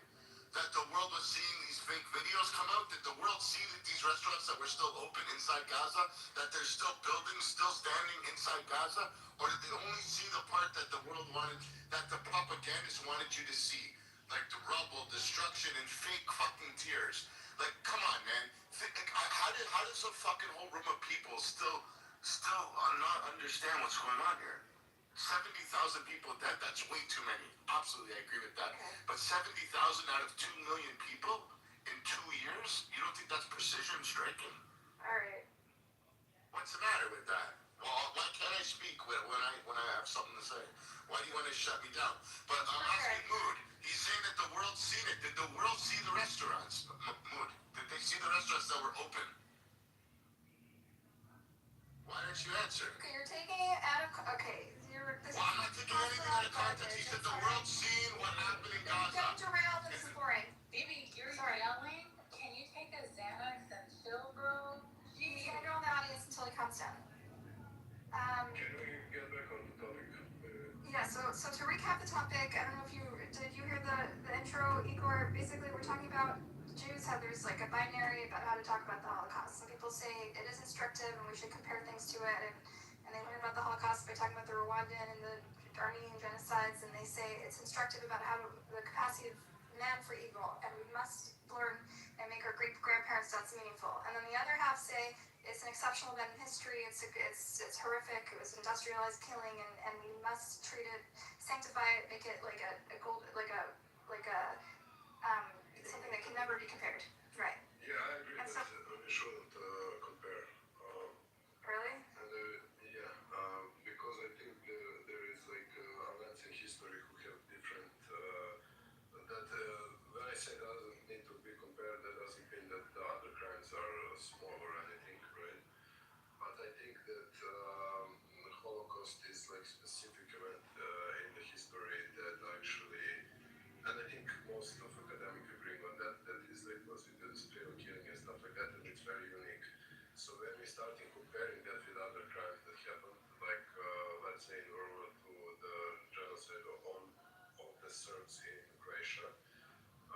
that the world was seeing these fake videos come out? Did the world see that these restaurants that were still open inside Gaza, that there's still buildings still standing inside Gaza? Or did they only see the part that the world wanted, that the propagandists wanted you to see? Like the rubble, destruction, and fake fucking tears. Like, come on, man. How does a fucking whole room of people still not understand what's going on here? 70,000 people dead, that's way too many. Absolutely, I agree with that. Okay. But 70,000 out of 2 million people in 2 years? You don't think that's precision striking? Alright. What's the matter with that? Well, why can't I speak when I have something to say? Why do you want to shut me down? But I'm asking Mood. He's saying that the world's seen it. Did the world see the restaurants? Mood, did they see the restaurants that were open? Why didn't you answer? Okay, you're taking it out of... Okay, Well, I'm not taking anything out of context. He said the world's seen what happened in Gaza. Don't derail, this is boring. Baby, you're yelling. Can you take a Xanax and chill, bro? He's gonna go in the audience until he comes down. Can we get back on the topic? Yeah, so to recap the topic, I don't know if did you hear the intro, Igor? Basically, we're talking about Jews, how there's like a binary about how to talk about the Holocaust. Some people say it is instructive and we should compare things to it, and they learn about the Holocaust by talking about the Rwandan and the Armenian genocides, and they say it's instructive about how the capacity of man for evil, and we must learn and make our great grandparents' deaths meaningful. And then the other half say it's an exceptional event in history. It's horrific. It was industrialized killing, and we must treat it, sanctify it, make it like a gold, like a something that can never be compared. Right. Yeah, I agree And that so, we shouldn't compare. really? Because I think there is like events in history who have different. When I say doesn't need to be compared, that doesn't mean that the other crimes are small or anything, right? But I think that the Holocaust is like specific event in the history that actually, and I think most of academics agree on that. That is like was it the serial killing and stuff like that, and it's very unique. So when we starting comparing that with other crimes that happened, like let's say in World War II, the genocide of the Serbs in Croatia,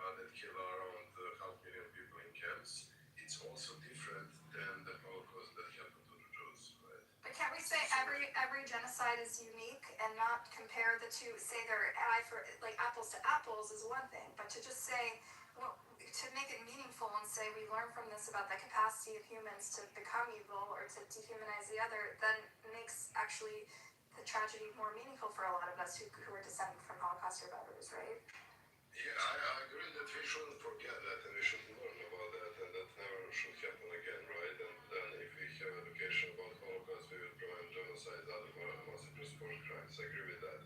that killed around 500,000 people in camps, it's also different than the Holocaust that happened to the Jews, right? But can't we say every genocide is unique and not compare the two? Say they're like apples to apples is one thing, but to just say, well, to make it meaningful and say we learn from this about the capacity of humans to become evil or to dehumanize the other, then makes actually the tragedy more meaningful for a lot of us who are descended from Holocaust survivors, right? Yeah, I agree that we shouldn't forget that and we should learn about that and that never should happen again, right? And then if we have education about Holocaust, we will prevent genocide, other massacres, war crimes. I agree with that.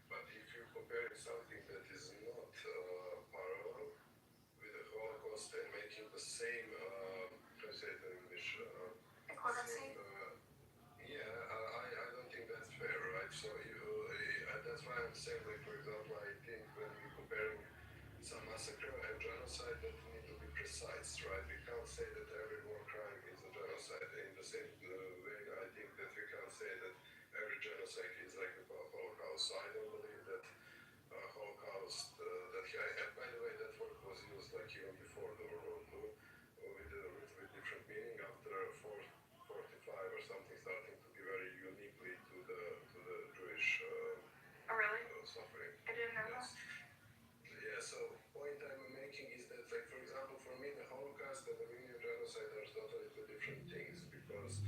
But if you're comparing something that is not parallel with the Holocaust and making the same, how to say it in English? Equivalency? I don't think that's fair, right? So that's why I'm saying, like, for example, I think when we're comparing some massacre and genocide, that need to be precise, right? We can't say that every war crime is a genocide. In the same way, I think that we can't say that every genocide is like a Holocaust. So I don't believe that Holocaust, and by the way, that word was used like even before the World War II with a little bit different meaning after 45 or something, starting to be very uniquely to the Jewish Oh, really? suffering. I didn't know Yes. Yeah, so point I'm making is that, like, for example, for me, the Holocaust and the Armenian genocide are totally two different things because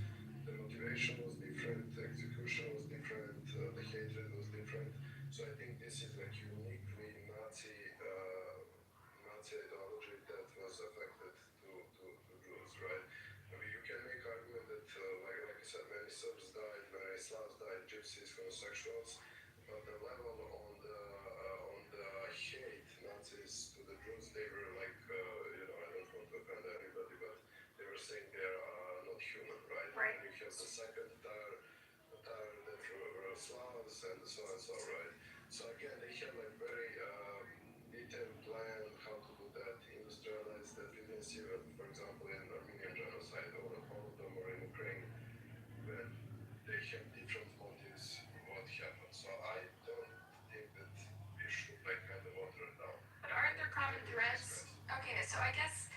the motivation was different, the execution was different, the hatred was different. So I think this is like uniquely Nazi ideology that was affected to Jews, right? I mean, you can make argument that, like I said, many Serbs died, many Slavs died, Gypsies, homosexuals, but the level on the hate Nazis to the Jews, they were like, I don't want to offend anybody, but they were saying they're not human, right? Right. And you have the second tier that were Slavs and so and so, right? So again, they have like very detailed plan how to do that, industrialize that. We didn't see, for example, in Armenian genocide or Holodomor in Ukraine, when they have different motives what happened. So I don't think that we should like kind of water it down. But aren't there common threads? Okay, so I guess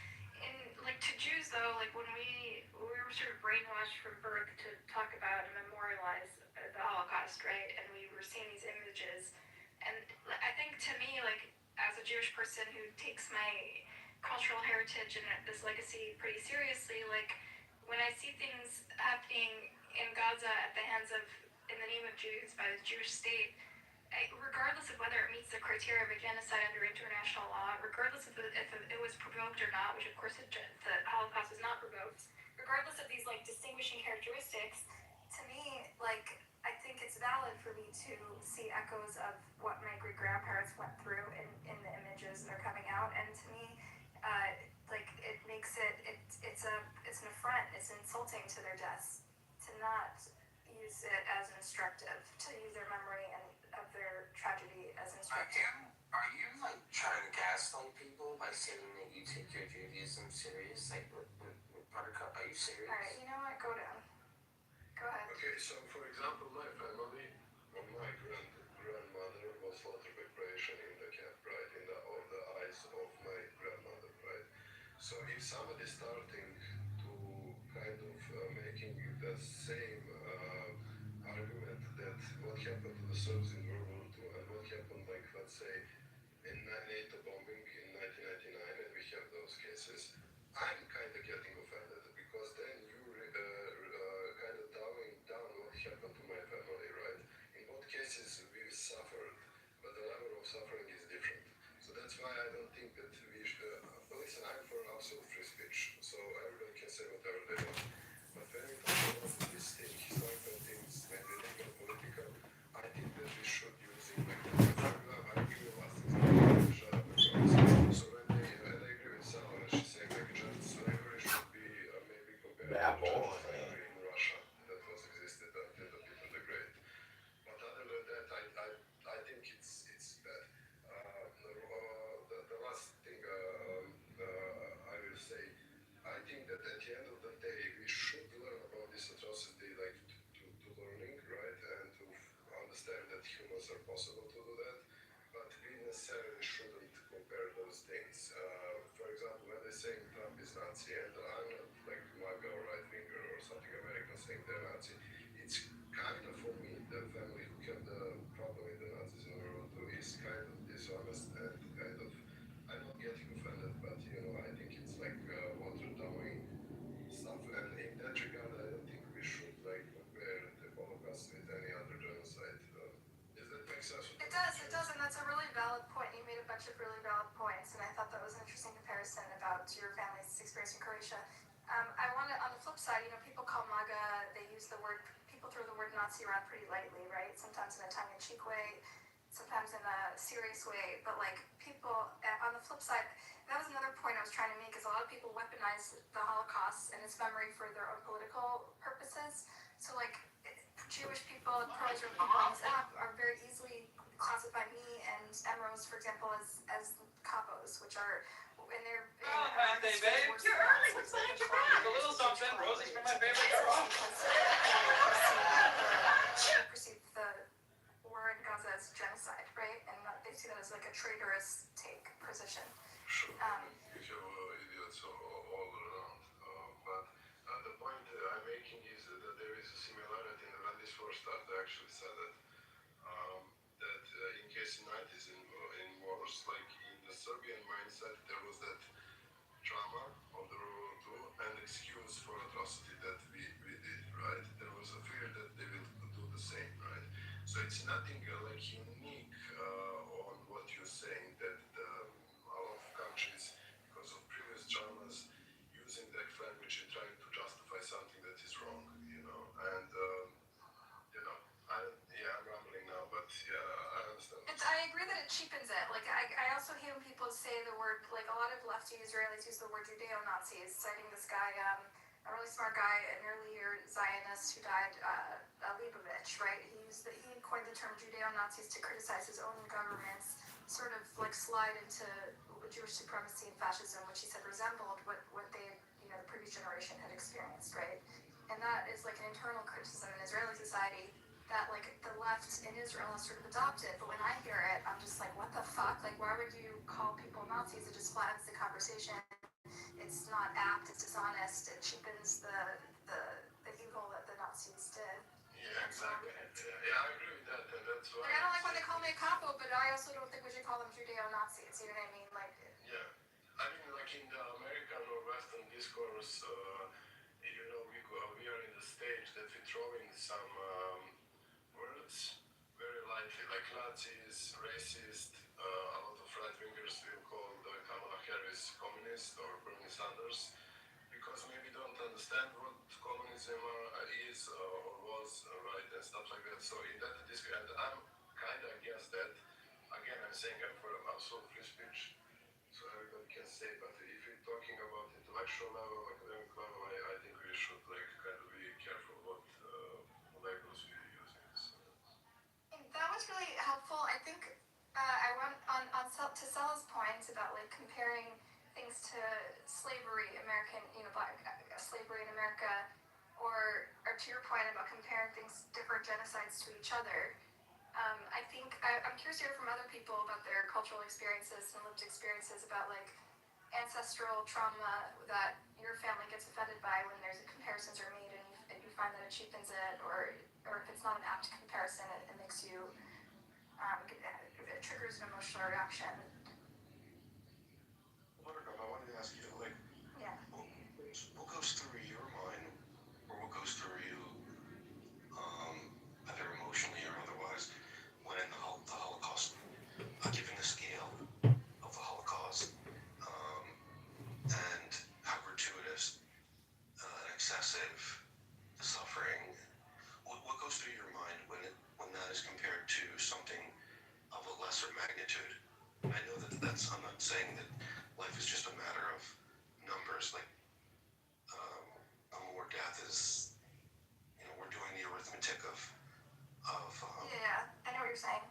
in like to Jews though, like when we were sort of brainwashed from birth to talk about and memorialize the Holocaust, right? And we were seeing these images, and I think to me, like as a Jewish person who takes my cultural heritage and this legacy pretty seriously, like when I see things happening in Gaza at the hands of, in the name of Jews by the Jewish state, regardless of whether it meets the criteria of a genocide under international law, regardless of if it was provoked or not, which of course the Holocaust was not provoked, regardless of these like distinguishing characteristics, to me, like I think it's valid for me to see echoes of what my great grandparents went through in the images that are coming out, and to me, like it makes it's an affront, it's insulting to their deaths to not use it as an instructive, to use their memory and of their tragedy as instructive. Are you like trying to gaslight people by saying that you take your Judaism serious? Like with Buttercup, are you serious? Alright, you know what? Go down. Go ahead. Okay, so for example, my family, my grandmother was slaughtered by Croatian in the camp, right, in the eyes of my grandmother, right? So if somebody starting to kind of making the same argument that what happened to the Serbs in World War II and what happened, like, let's say, in NATO bombing in 1999, and we have those cases, why I don't think that we should. Listen, I'm for absolute free speech, so everybody can say whatever they want. But when we talk about these things, historical things, maybe legal, political, I think that we should use it like that. I give you last example. Shut up and promise. So when and I agree with Sarah when she's saying like just slavery should be maybe compared Bad to boy. just slavery in Russia that was existed until the Peter the Great. But other than that, I think it's bad. The last thing I will say, I think that at the end of the day, we should learn about this atrocity, like to learning, right, and to understand that humans are possible to do that. But we necessarily shouldn't compare those things. For example, when they're saying Trump is Nazi, and I'm not like MAGA or right winger or something American saying they're Nazi, it's kind of for me the family who had the problem with the Nazis in World War II is kind of dishonest and kind of. I'm not getting offended, but I think it's like watered down stuff. And in that regard, I don't think we should like compare the Holocaust with any other genocide. Does that make sense? It does, and that's a really valid point. You made a bunch of really valid points, and I thought that was an interesting comparison about your family's experience in Croatia. I want to, on the flip side, people call MAGA, they use the word, people throw the word Nazi around pretty lightly, right? Sometimes in a tongue-in-cheek way, sometimes in a serious way, but like people, on the flip side, that was another point I was trying to make, is a lot of people weaponize the Holocaust and its memory for their own political purposes. So like, Jewish people and pro-Israel people on this app are very easily classify me and Emrose, for example, as capos, which are in their. Oh, birthday, babe. You're early. What's that you're back? A little something. Roses for my favorite girl. Perceive the war in Gaza as genocide, right? And they see that as like a traitorous position. Sure. You have idiots all around. But the point I'm making is that there is a similarity. And when this war started, I actually said that in case in 90s in wars, like in the Serbian mindset, there was that trauma of the World War II and excuse for atrocity that we did, right? There was a fear that they will do the same, right? So it's nothing like unique on what you're saying, that a lot of countries, because of previous traumas, using that language and trying to justify something that is wrong, and I'm rambling now, but I understand. I agree that it cheapens it. Like, I also hear when people say the word, like a lot of lefty Israelis use the word Judeo-Nazis, citing this guy, a really smart guy, an earlier Zionist who died, Leibovich, right? He coined the term Judeo-Nazis to criticize his own government's sort of like slide into Jewish supremacy and fascism, which he said resembled what they, the previous generation had experienced, right? And that is like an internal criticism in Israeli society that like the left in Israel has sort of adopted, but when I hear it, I'm just like, what the fuck? Like, why would you call people Nazis? It just flattens the conversation. It's not apt, it's dishonest, it cheapens the evil that the Nazis did. Yeah, exactly. Yeah, I agree with that, and that's why. Like, I don't like when they call me a capo, but I also don't think we should call them Judeo-Nazis, you know what I mean? Like, yeah. I mean, like in the American or Western discourse, we are in the stage that we throw in some words very lightly, like Nazis, racist. A lot of right-wingers will call Kamala Harris communist or Bernie Sanders because maybe don't understand what communism is or was, right, and stuff like that. So in that discourse, and I'm kind of against that. Again, I'm saying I'm for absolute free speech, so everybody can say. But if you're talking about intellectual level, academic level, I think we should like kind of be careful what labels we use. that was really helpful. I think I want to Stella's point about like comparing things to slavery, American, black slavery in America, or to your point about comparing things, different genocides to each other. I think I'm curious to hear from other people about their cultural experiences and lived experiences about like ancestral trauma that your family gets offended by when there's comparisons are made and you find that it cheapens it, or if it's not an apt comparison, it makes you, it triggers an emotional reaction. Buttercup, I wanted to ask you, like, what goes through your mind, or what goes through you, either emotionally or otherwise, when the Holocaust, given the scale of the Holocaust, excessive, the suffering, what goes through your mind when that is compared to something of a lesser magnitude? I know I'm not saying that life is just a matter of numbers, like more death is, we're doing the arithmetic of Yeah, I know what you're saying.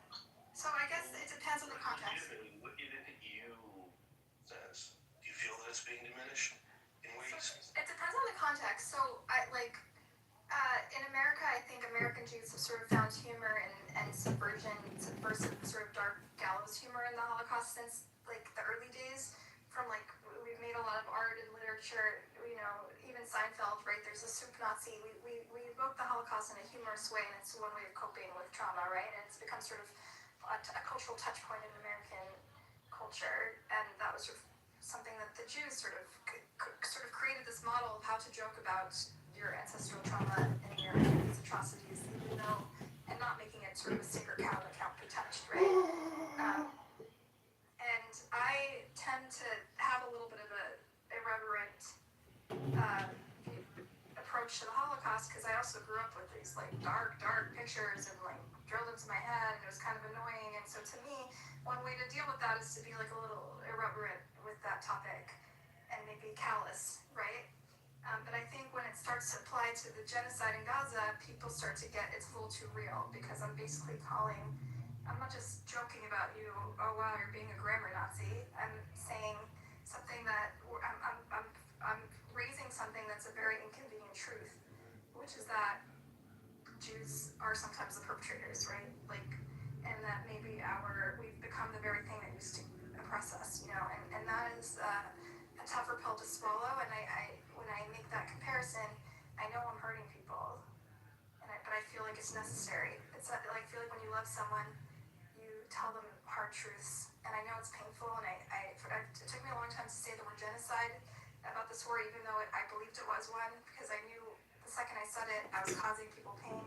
So I guess it depends on the context. what is it that you says? Do you feel that it's being diminished in ways? It depends on the context. So in America, I think American Jews have sort of found humor and subversive sort of dark gallows humor in the Holocaust since like the early days. We've made a lot of art and literature, even Seinfeld, right? There's a soup Nazi. We evoke the Holocaust in a humorous way, and it's one way of coping with trauma, right? And it's become sort of a cultural touch point in American culture, and that was sort of something that the Jews sort of created this model of how to joke about your ancestral trauma and these atrocities, even though, and not making it sort of a sacred cow that can't be touched, right? And I tend to have a little bit of a irreverent approach to the Holocaust because I also grew up with these like dark pictures and like drilled into my head, and it was kind of annoying. And so to me, one way to deal with that is to be like a little irreverent with that topic and maybe callous, right? But I think when it starts to apply to the genocide in Gaza, people start to get it's a little too real because I'm basically I'm not just joking about you, oh wow, you're being a grammar Nazi. I'm saying something that I'm raising something that's a very inconvenient truth, which is that Jews are sometimes the perpetrators, right? And that maybe we've become the very thing that used to oppress us, and that is a tougher pill to swallow. And when I make that comparison, I know I'm hurting people, but I feel like it's necessary. It's like I feel like when you love someone, you tell them hard truths, and I know it's painful. And it took me a long time to say the word genocide about this war, even though I believed it was one, because I knew the second I said it, I was causing people pain,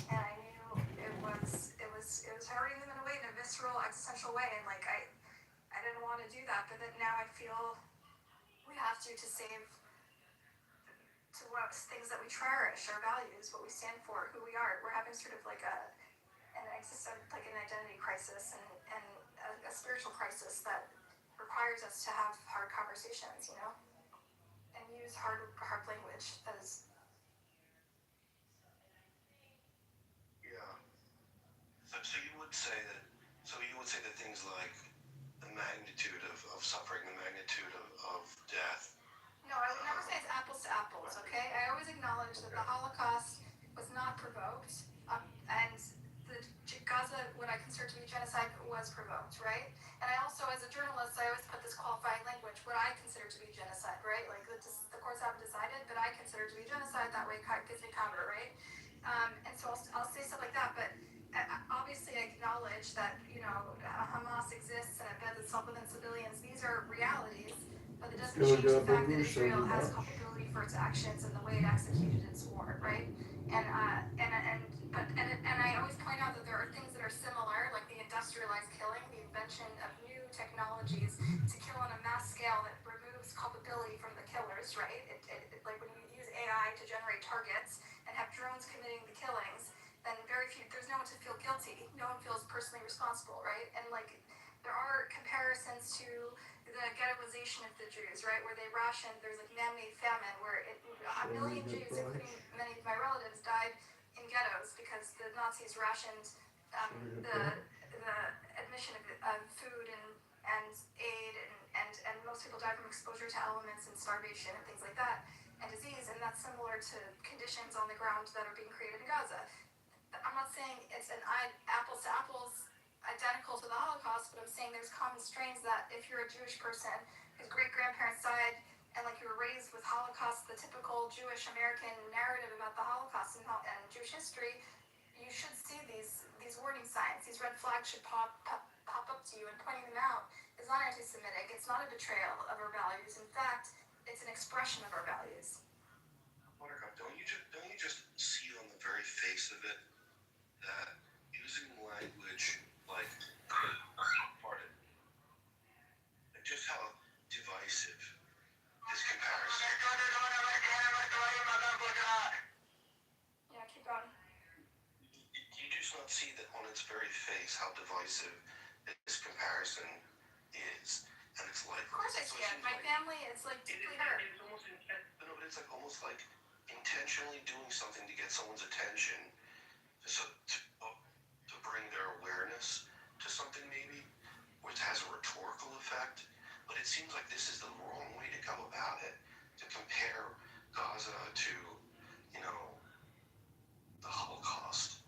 and I knew it was hurting them in a way, in a visceral, existential way, and I didn't want to do that, but then now I feel we have to save to what things that we cherish, our values, what we stand for, who we are. We're having sort of like an identity crisis and a spiritual crisis that requires us to have hard conversations, and use hard language that is. Yeah. So you would say that things like the magnitude of suffering, the magnitude of death. No, I would never say it's apples to apples, okay? I always acknowledge that the Holocaust was not provoked, and the Gaza, what I consider to be genocide, was provoked, right? And I also, as a journalist, I always put this qualifying language, what I consider to be genocide, right? Like the courts haven't decided, but I consider it to be genocide. That way it gives me cover, right? And so I'll say stuff like that, but obviously I acknowledge that, Hamas exists and embeds itself within civilians. These are realities, but it doesn't change the fact that Israel has culpability for its actions and the way it executed its war, right? And I always point out that there are things that are similar, like the industrialized killing, the invention of new technologies to kill on a mass scale that removes culpability from the killers, right? Like when you use AI to generate targets and have drones committing the killings, then there's no one to feel guilty. No one feels personally responsible, right? And there are comparisons to the ghettoization of the Jews, right? Where they rationed, there's man-made famine, where a million Jews, including many of my relatives, died in ghettos because the Nazis rationed the admission of food and aid, and most people died from exposure to elements and starvation and things like that, and disease, and that's similar to conditions on the ground that are being created in Gaza. I'm not saying it's an apples to apples identical to the Holocaust, but I'm saying there's common strains that if you're a Jewish person whose great-grandparents died and you were raised with Holocaust, the typical Jewish American narrative about the Holocaust and Jewish history, you should see these warning signs. These red flags should pop up to you, and pointing them out is not anti-Semitic. It's not a betrayal of our values. In fact, it's an expression of our values. Buttercup, don't you just see on the very face of it that using language like pardon, just how divisive this comparison. its very face how divisive this comparison is. And it's like, Of course I so see it it. seems My like family is like deeply hurt. it's almost no, but it's like almost like intentionally doing something to get someone's attention, so to bring their awareness to something maybe, which has a rhetorical effect. But it seems like this is the wrong way to go about it. To compare Gaza to, you know, the Holocaust.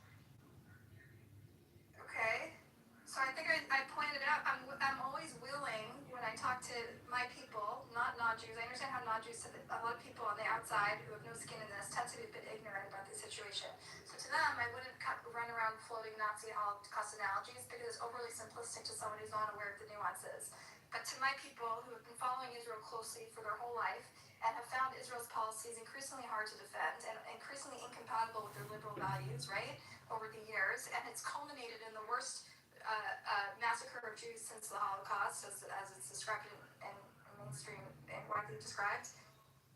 Okay. So I think I pointed out, I'm always willing, when I talk to my people, not non-Jews, I understand how non-Jews, a lot of people on the outside who have no skin in this tend to be a bit ignorant about the situation. So to them, I wouldn't run around floating Nazi Holocaust analogies because it's overly simplistic to someone who's not aware of the nuances. But to my people who have been following Israel closely for their whole life and have found Israel's policies increasingly hard to defend and increasingly incompatible with their liberal values, right, over the years, and it's culminated in the worst massacre of Jews since the Holocaust, as it's described in mainstream and widely described.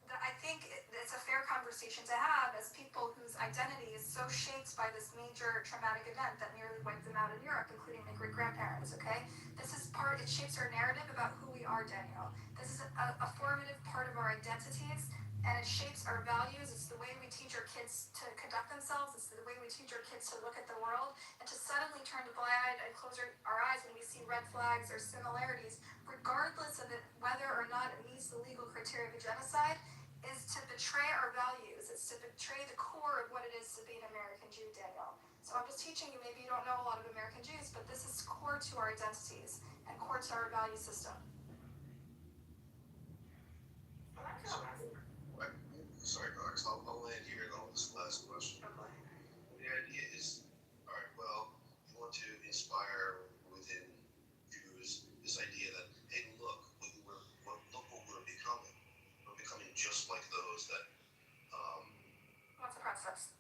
I think it's a fair conversation to have as people whose identity is so shaped by this major traumatic event that nearly wiped them out in Europe, including my great-grandparents, okay? This is it shapes our narrative about who we are, Daniel. This is a formative part of our identities, and it shapes our values. It's the way we teach our kids to conduct themselves. It's the way we teach our kids to look at the world. And to suddenly turn a blind eye and close our eyes when we see red flags or similarities, regardless of whether or not it meets the legal criteria of a genocide, is to betray our values. It's to betray the core of what it is to be an American Jew, Daniel. So I'm just teaching you, maybe you don't know a lot of American Jews, but this is core to our identities and core to our value system. Sorry, Cox. I'll land here on this last question. The idea is, all right, well, you want to inspire within Jews this idea that, hey, look what we're becoming. We're becoming just like those that. What's the process?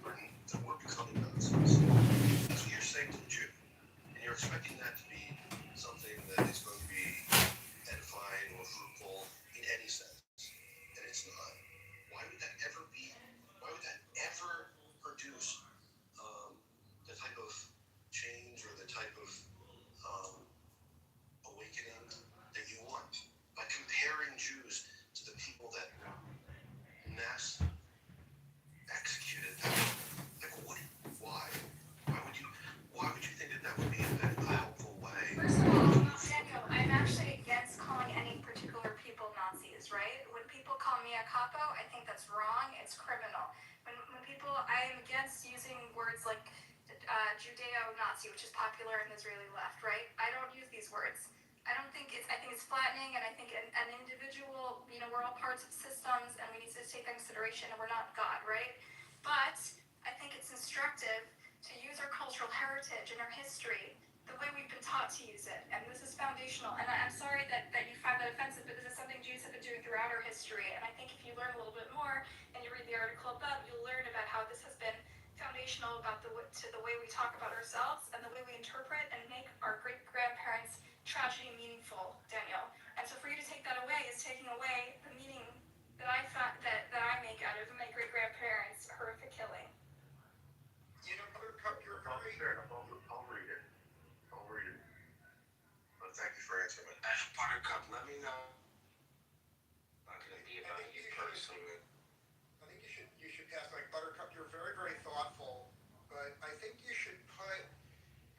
We're becoming Nazis. That's what you're saying to the Jew, and you're expecting that to be something that is going to be edifying or fruitful in any sense, and it's not. Why would that ever be? Why would that ever produce the type of change or the type of awakening that you want? By comparing Jews to the people that mass executed them. Like what? Why? Why would you think that would be a helpful way? First of all, Daniel, I'm actually against calling any particular people Nazis, right? When people call me a capo, I think that's wrong. It's criminal. When people, I am against using words like Judeo-Nazi, which is popular in the Israeli left, right? I don't use these words. I think it's flattening, and I think an individual, we're all parts of systems, and we need to take that consideration, and we're not God, right? But I think it's instructive to use our cultural heritage and our history the way we've been taught to use it, and this is foundational. And I'm sorry that you find that offensive, but this is something Jews have been doing throughout our history, and I think if you learn a little bit more and you read the article above, you'll learn about how this has been foundational to the way we talk about ourselves and the way we interpret and make our great-grandparents' tragedy meaningful, Daniel. And so for you to take that away is taking away the meaning that I make out of my great-grandparents' horrific killing. Buttercup, you're very fair enough. I'll read it. But thank you for answering it. Buttercup, let me know. Not gonna be about you personally. I think you should pass like Buttercup. You're very, very thoughtful, but I think you should put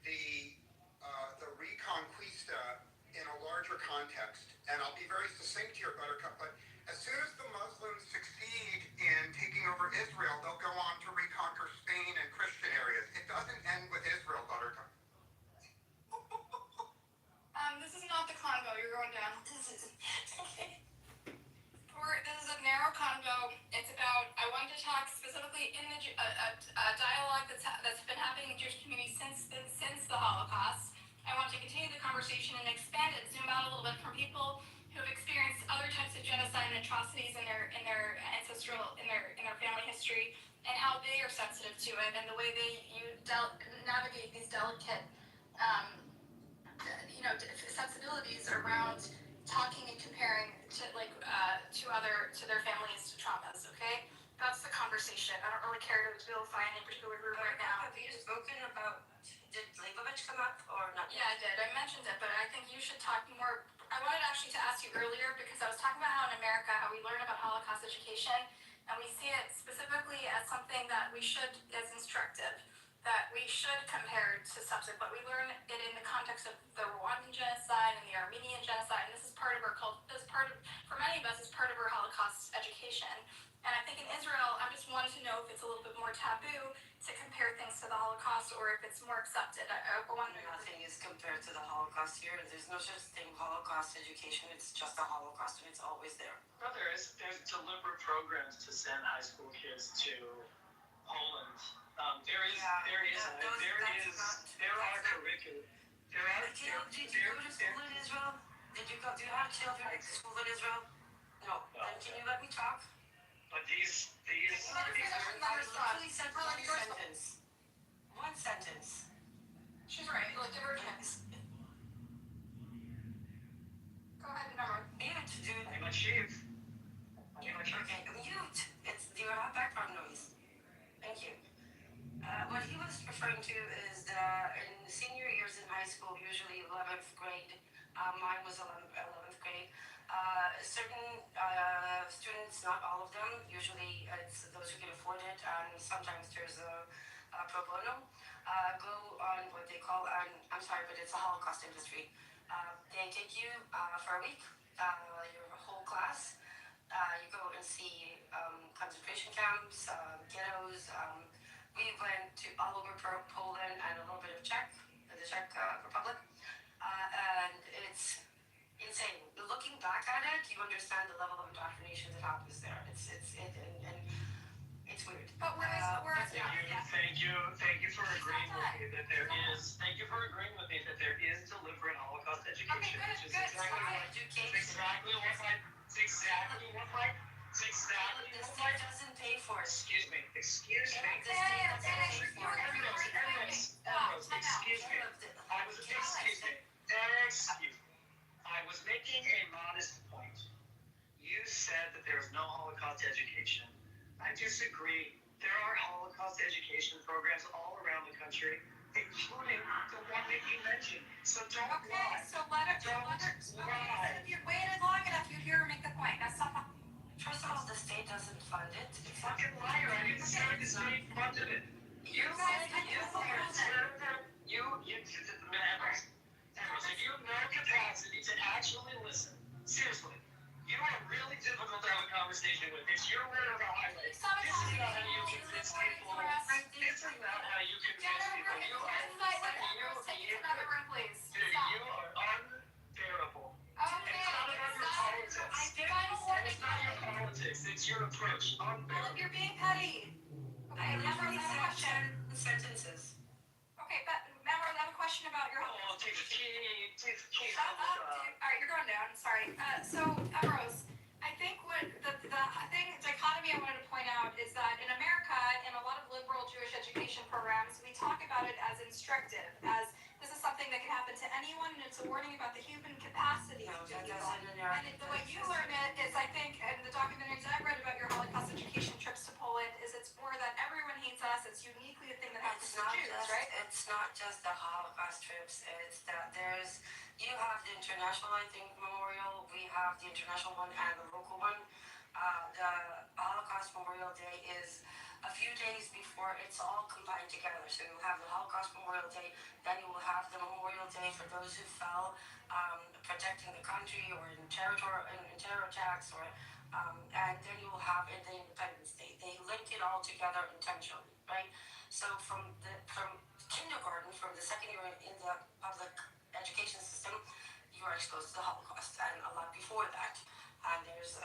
the Reconquista in a larger context. And I'll be very succinct here, Buttercup. But as soon as the Muslims succeed in taking over Israel, they'll go on to reconquer Spain and Christian areas. It doesn't end with Israel, Buttercup. This is not the convo you're going down. This is okay. This is a narrow convo. It's about, I wanted to talk specifically in a dialogue that's been happening in the Jewish community since the Holocaust. I want to continue the conversation and expand it, zoom out a little bit from people who have experienced other types of genocide and atrocities in their ancestral, in their family history, and how they are sensitive to it, and the way you navigate these delicate sensibilities around talking and comparing to their families' traumas. Okay, That's the conversation. I don't really care to vilify any particular group right now. Have you spoken about, did Leibovich come up or not? Yeah, I did. I mentioned it, but I think you should talk more. I wanted actually to ask you earlier because I was talking about how in America, how we learn about Holocaust education, and we see it specifically as something that we should, as instructive, that we should compare to substantive, but we learn it in the context of the Rwandan genocide and the Armenian genocide, and this is part of our culture. This part of, for many of us, is part of our Holocaust education. And I think in Israel, I just wanted to know if it's a little bit more taboo to compare things to the Holocaust or if it's more accepted. I wonder. Nothing is compared to the Holocaust here. There's no such thing Holocaust education. It's just a Holocaust and it's always there. No, there's deliberate programs to send high school kids to Poland. There are curriculum. There are. Did you go to school in Israel? Do you have children at school in Israel? No. Then can you let me talk? But these literally said one sentence. One sentence. She's right. Like, give her a chance. Go ahead, number. Mute, dude. I'm a chief. Okay, mute. You have background noise. Thank you. What he was referring to is that in the senior years in high school, usually 11th grade, mine was 11th grade, certain students, not all of them, usually it's those who can afford it, and sometimes there's a pro bono, go on what they call, I'm sorry, but it's a Holocaust industry. They take you for a week, your whole class. You go and see concentration camps, ghettos. We went to all over Poland and a little bit of the Czech Republic, and it's insane. Looking back at it, you understand the level of indoctrination that happens there. It's weird. But Thank you for agreeing with me that there is. Thank you for agreeing with me that there is deliberate Holocaust education, which is exactly what my. The state doesn't pay for it. Excuse me. Excuse me. I was making a modest point. You said that there is no Holocaust education. I disagree. There are Holocaust education programs all around the country, including the one that you mentioned. So don't lie. So let her. If you waited long enough, you'd hear her make the point. Now stop. First of all, the state doesn't fund it. Fucking liar! I didn't say the state funded it. You said if you have no capacity to actually listen, seriously, you are really difficult to have a conversation with. It's your word of a highway. This is not how you convince people. This is not how you convince people. You are unbearable. It's not your politics. It's your approach. Well, if you're being petty. I never said sentences. Okay, but remember, I have a question about your. Shut up, dude. All right, you're going down. Sorry. So, Rose, I think what the dichotomy I wanted to point out is that in America, in a lot of liberal Jewish education programs, we talk about it as instructive, as this is something that can happen to anyone, and it's a warning about the human capacity. No, that doesn't And the way you learn it is, I think, and the documentaries I've read about your Holocaust education trips to Poland, is it's more that everyone hates us. It's uniquely a thing that happens to Jews, right? It's not just the Holocaust trips. It's that you have the international, I think, memorial. We have the international one and the local one. The Holocaust Memorial Day is a few days before it's all combined together. So you'll have the Holocaust Memorial Day, then you will have the Memorial Day for those who fell protecting the country or in terror attacks, and then you will have the Independence Day. They link it all together intentionally, right? So from kindergarten, from the second year in the public education system, you are exposed to the Holocaust, and a lot before that. And there's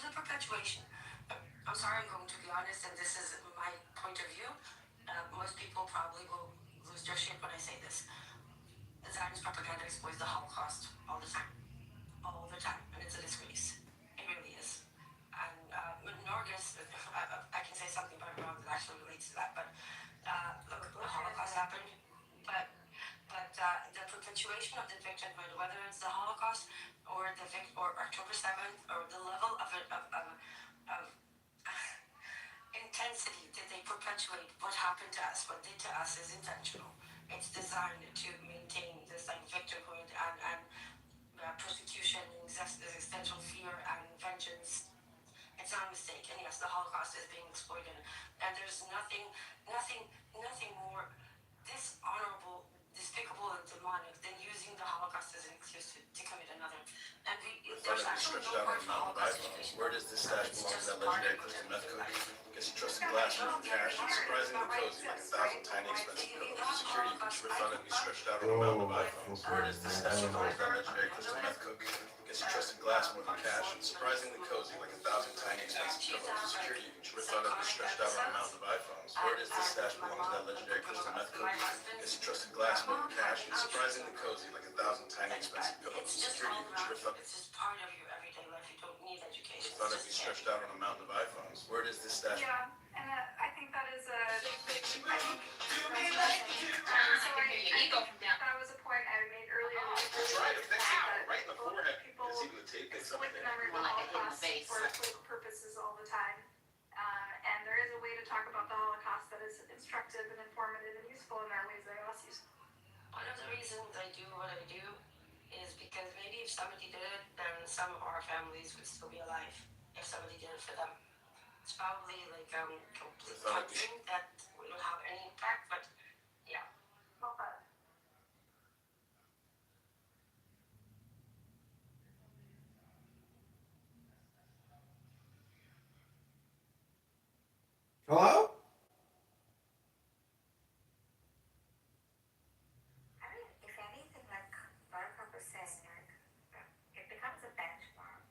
a perpetuation. I'm sorry, I'm going to be honest, and this is my point of view. Most people probably will lose their shit when I say this. The Zionist propaganda exploits the Holocaust all the time. All the time. And it's a disgrace. It really is. And Norgus, I can say something about it that actually relates to that, but look, the Holocaust happened, but the perpetuation of the victimhood, whether it's the Holocaust or October 7th, or the level of that's what did to us is intentional. It's designed to maintain this like victimhood and persecution and existential fear and vengeance. It's not a mistake, and yes, the Holocaust is being exploited, and there's nothing more dishonorable, despicable, and demonic than using the Holocaust as an excuse to commit another. And there's actually no part for Holocaust education. Where does this stash belong? That legendary crystal meth cookie? Gets you trusted glass from cash and surprisingly cozy, like 1,000 tiny expensive pillows. Security you can rip on and be stretched out on a mountain of iPhones. Where does this stash belong? That legendary crystal meth cookie? Gets you trusted glass more than cash and surprisingly cozy, like 1,000 tiny expensive pillows. Security you can rip on and be stretched out on a mountain of iPhones. Where does this stash belong? That legendary crystal meth cookie? Gets you trusted glass more than cash and surprisingly cozy, like 1,000 tiny expensive pillows. Security you can rip on. It's just part of your everyday life. You don't need education. Thought I'd be stretched out on a mountain of iPhones. Where does this stash? Yeah, and I think that is a. That was a point I made earlier. Try to fix it right in the forehead. There's even the tape that's up Exploit the there. memory of the Holocaust for political purposes all the time. And there is a way to talk about the Holocaust that is instructive and informative and useful, and there are ways that are less useful. One of the reasons I do what I do is because maybe if somebody did it, then some of our families would still be alive. If somebody did it for them, it's probably like complete something that wouldn't have any impact. But yeah, Well, but Hello? I mean, if anything, like Buttercup was saying, like it becomes a benchmark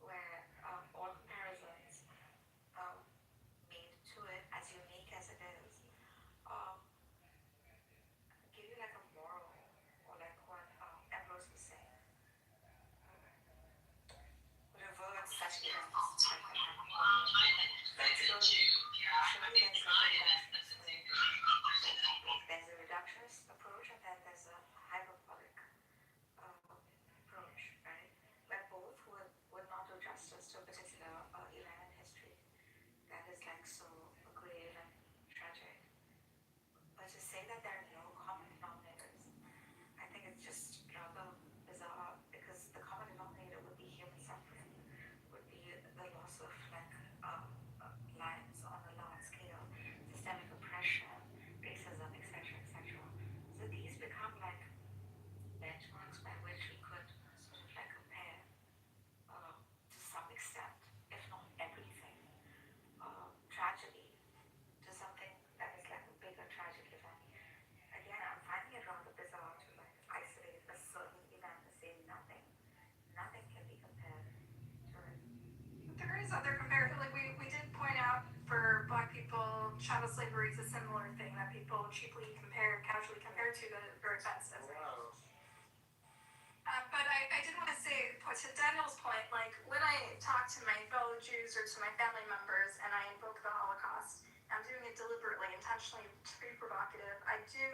where all comparisons made to it, as unique as it is, give you like a moral, or like what Ambrose was saying. Revert such events like that happen. There's a reductionist approach and then there's a hyperbolic approach, right? Where both would not do justice to a particular event in history that is like so grave and tragic. But to say that there are no common denominators, I think it's just rather bizarre because the common denominator would be human suffering, would be the loss of like lives on a large scale, systemic oppression, racism, etc., etc. So these become like benchmarks by which we could sort of like compare to some extent, if not everything, tragedy to something that is like a bigger tragic event. Again, I'm finding it rather bizarre to like isolate a certain event and say nothing can be compared to it. there is other comparison. Like we did point out for Black people, chattel slavery is a similar thing that people cheaply casually compare to the very offensive. But I did want to say, to Daniel's point, like when I talk to my fellow Jews or to my family members and I invoke the Holocaust, I'm doing it deliberately, intentionally, to be provocative. I do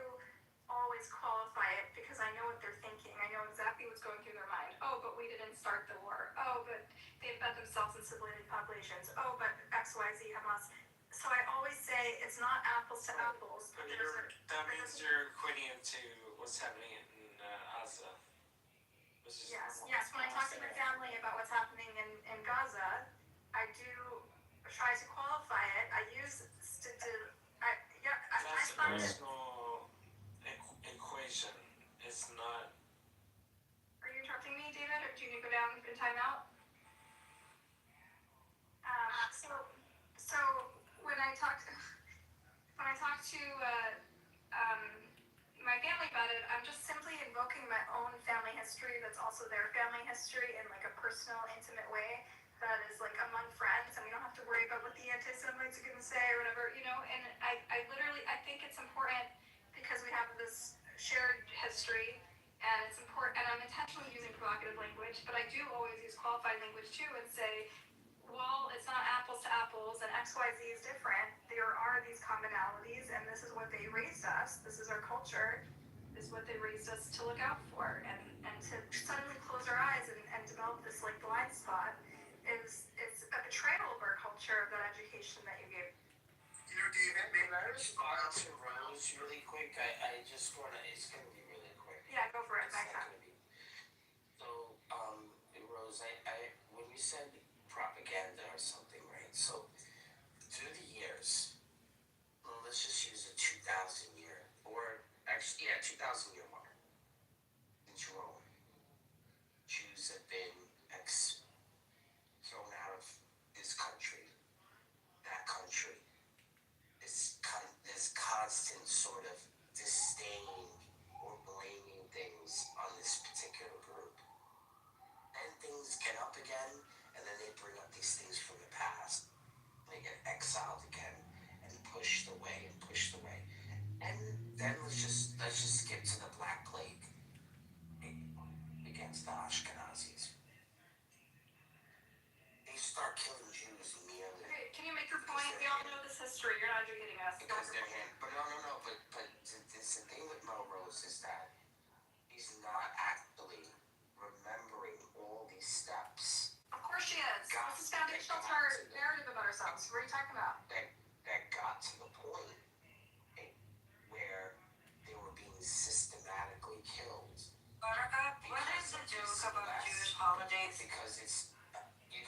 always qualify it because I know what they're thinking. I know exactly what's going through their mind. Oh, but we didn't start the war. Oh, but they embed themselves in civilian populations. Oh, but XYZ Hamas. So I always say it's not apples to apples. But That means you're equating it to what's happening in Gaza. Yes. When I talk to my family about what's happening in Gaza, I do try to qualify it. I use I That's a find it. personal equation. It's not. Are you interrupting me, David, or do you need to go down in timeout? So when I talk to my family about it, I'm just simply invoking my own family history that's also their family history in like a personal, intimate way that is like among friends, and we don't have to worry about what the anti-Semites are going to say or whatever, you know. And I think it's important because we have this shared history, and it's important, and I'm intentionally using provocative language, but I do always use qualified language too and say, while it's not apples to apples and XYZ is different, there are these commonalities, and this is what they raised us, this is our culture, this is what they raised us to look out for, and to suddenly close our eyes and develop this like blind spot is a betrayal of our culture, of that education that you gave. You know, David, maybe I was respond to Rose really quick? I just wanna. It's gonna be really quick. Yeah, go for it. It's Thanks. not gonna be. So, Rose, when you said propaganda or something, right? So, through the years, well, let's just use a 2,000 year, or actually, 2,000 year mark. Since Rome, Jews have been thrown out of this country, that country. This constant sort of disdain or blaming things on this particular group. And things get up again, and then they bring up these things from the past. They get exiled again and pushed away and pushed away. And then let's just skip to the Black Plague against the Ashkenazis. They start killing Jews immediately. Okay, can you make your point? We all know this history. You're not educating us. Because they're hand. But no. But the thing with Melrose is that he's not actually remembering all these steps. Of course she is. This is foundational to our narrative about ourselves. What are you talking about? That got to the point where they were being systematically killed. What is the joke about Jewish holidays? Because it's you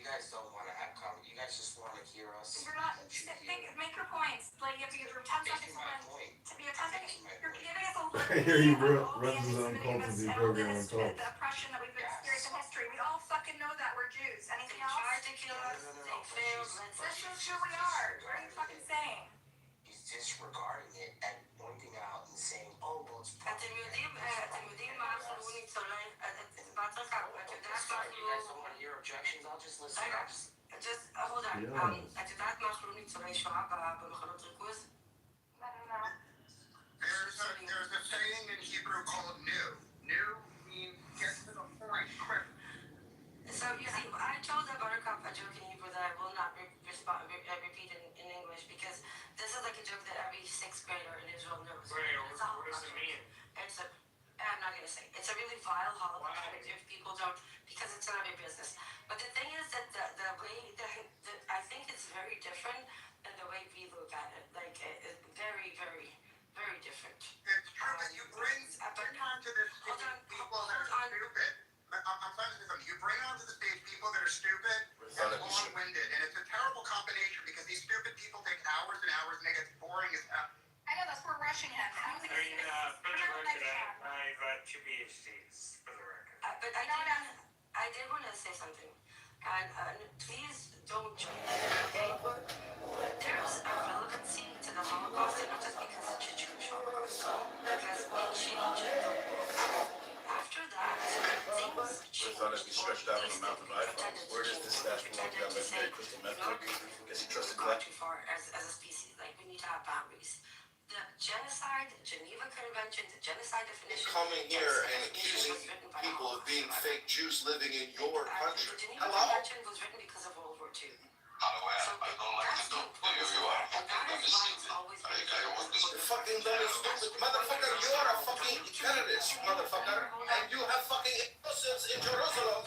guys don't want to have you guys just want to hear us. You're not. Make your points. Like if you're 10 seconds away. To be a 10 seconds. You're giving us a look. I hear you run this uncomfortably program on top. The oppression that we've experienced in history. We all fucking know that we're Jews. Anything else? Tried to kill us. They failed. That's just who we are. What are you fucking saying? He's disregarding it and pointing out and saying, "Oh, well, it's." אתם יודעים מה אנחנו ניצולי, בטח, את יודעת מה You guys don't want to hear objections? I'll just listen. just hold on, את יודעת מה אנחנו ניצולי שואה במחנות ריכוז? I don't know. There's a saying in Hebrew called new. New means get to the point quick. So you see, I told the Buttercup a joke in Hebrew that I will not repeat in English because this is like a joke that every sixth grader in Israel knows. What does it mean? I'm not gonna say. It's a really vile holiday if people don't, because it's none of your business. But the thing is that the way that I think it's very different than the way we look at it. Like it's very, very, very different. It's true, but you bring onto this stage people that are stupid. I'm trying to say something. You bring onto the stage people that are stupid and long-winded, and it's a terrible combination because these stupid people take hours and hours and it gets boring as hell. I know that's we're rushing him. For the record, I've 2 PhDs, for the record. But I did want to say something, and please don't join me, okay? There's a relevancy to the Holocaust, and not just because it's a Jewish Holocaust, because we changed the world. After that, things changed. Thought I'd be stretched out on a mountain of iPhones. Where does this stash belong to that legendary crystal meth? Guess he trusted Gone that. too far as a species. Like we need to have boundaries. The genocide, Geneva Convention, the genocide definition. Coming here and accusing people of being fake Jews living in your country. The Geneva Hello? Convention was written because of World War II. By the way, I don't like to talk to you. You are fucking stupid. I want this. Fucking dumb and stupid. Motherfucker, you are a fucking terrorist, motherfucker. And you have fucking explosives in Jerusalem.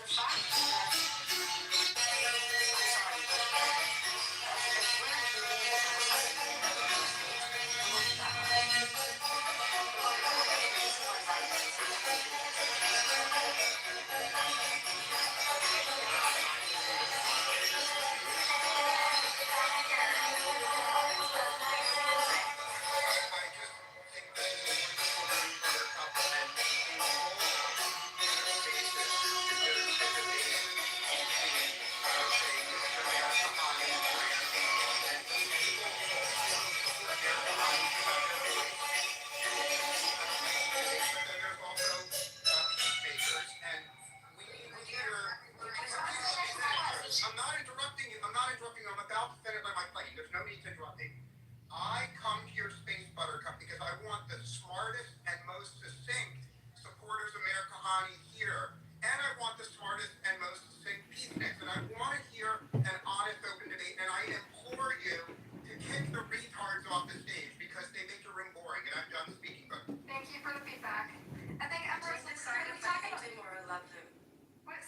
I come to your space, Buttercup, because I want the smartest and most succinct supporters of America Hani here, and I want the smartest and most succinct peaceniks, and I want to hear an honest, open debate, and I implore you to kick the retards off the stage because they make the room boring, and I'm done speaking. But Thank you for the feedback. I think Empress,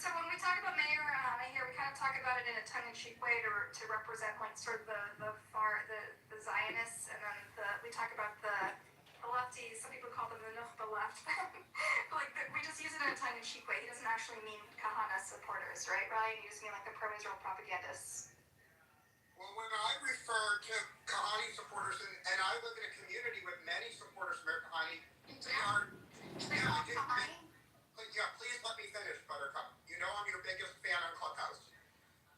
so when we talk about Mayor Ahana here, we kind of talk about it in a tongue-in-cheek way to represent like sort of the Zionists and then we talk about the lefties, some people call them the Nukhba left. Like, we just use it in a tongue-in-cheek way. He doesn't actually mean Kahana supporters, right, Ryan? You just mean like the pro-Israel propagandists. Well, when I refer to Kahani supporters, and I live in a community with many supporters of Mayor Kahani, they are. Yeah, I do. Yeah, please let me finish, Buttercup. You know I'm your biggest fan on Clubhouse.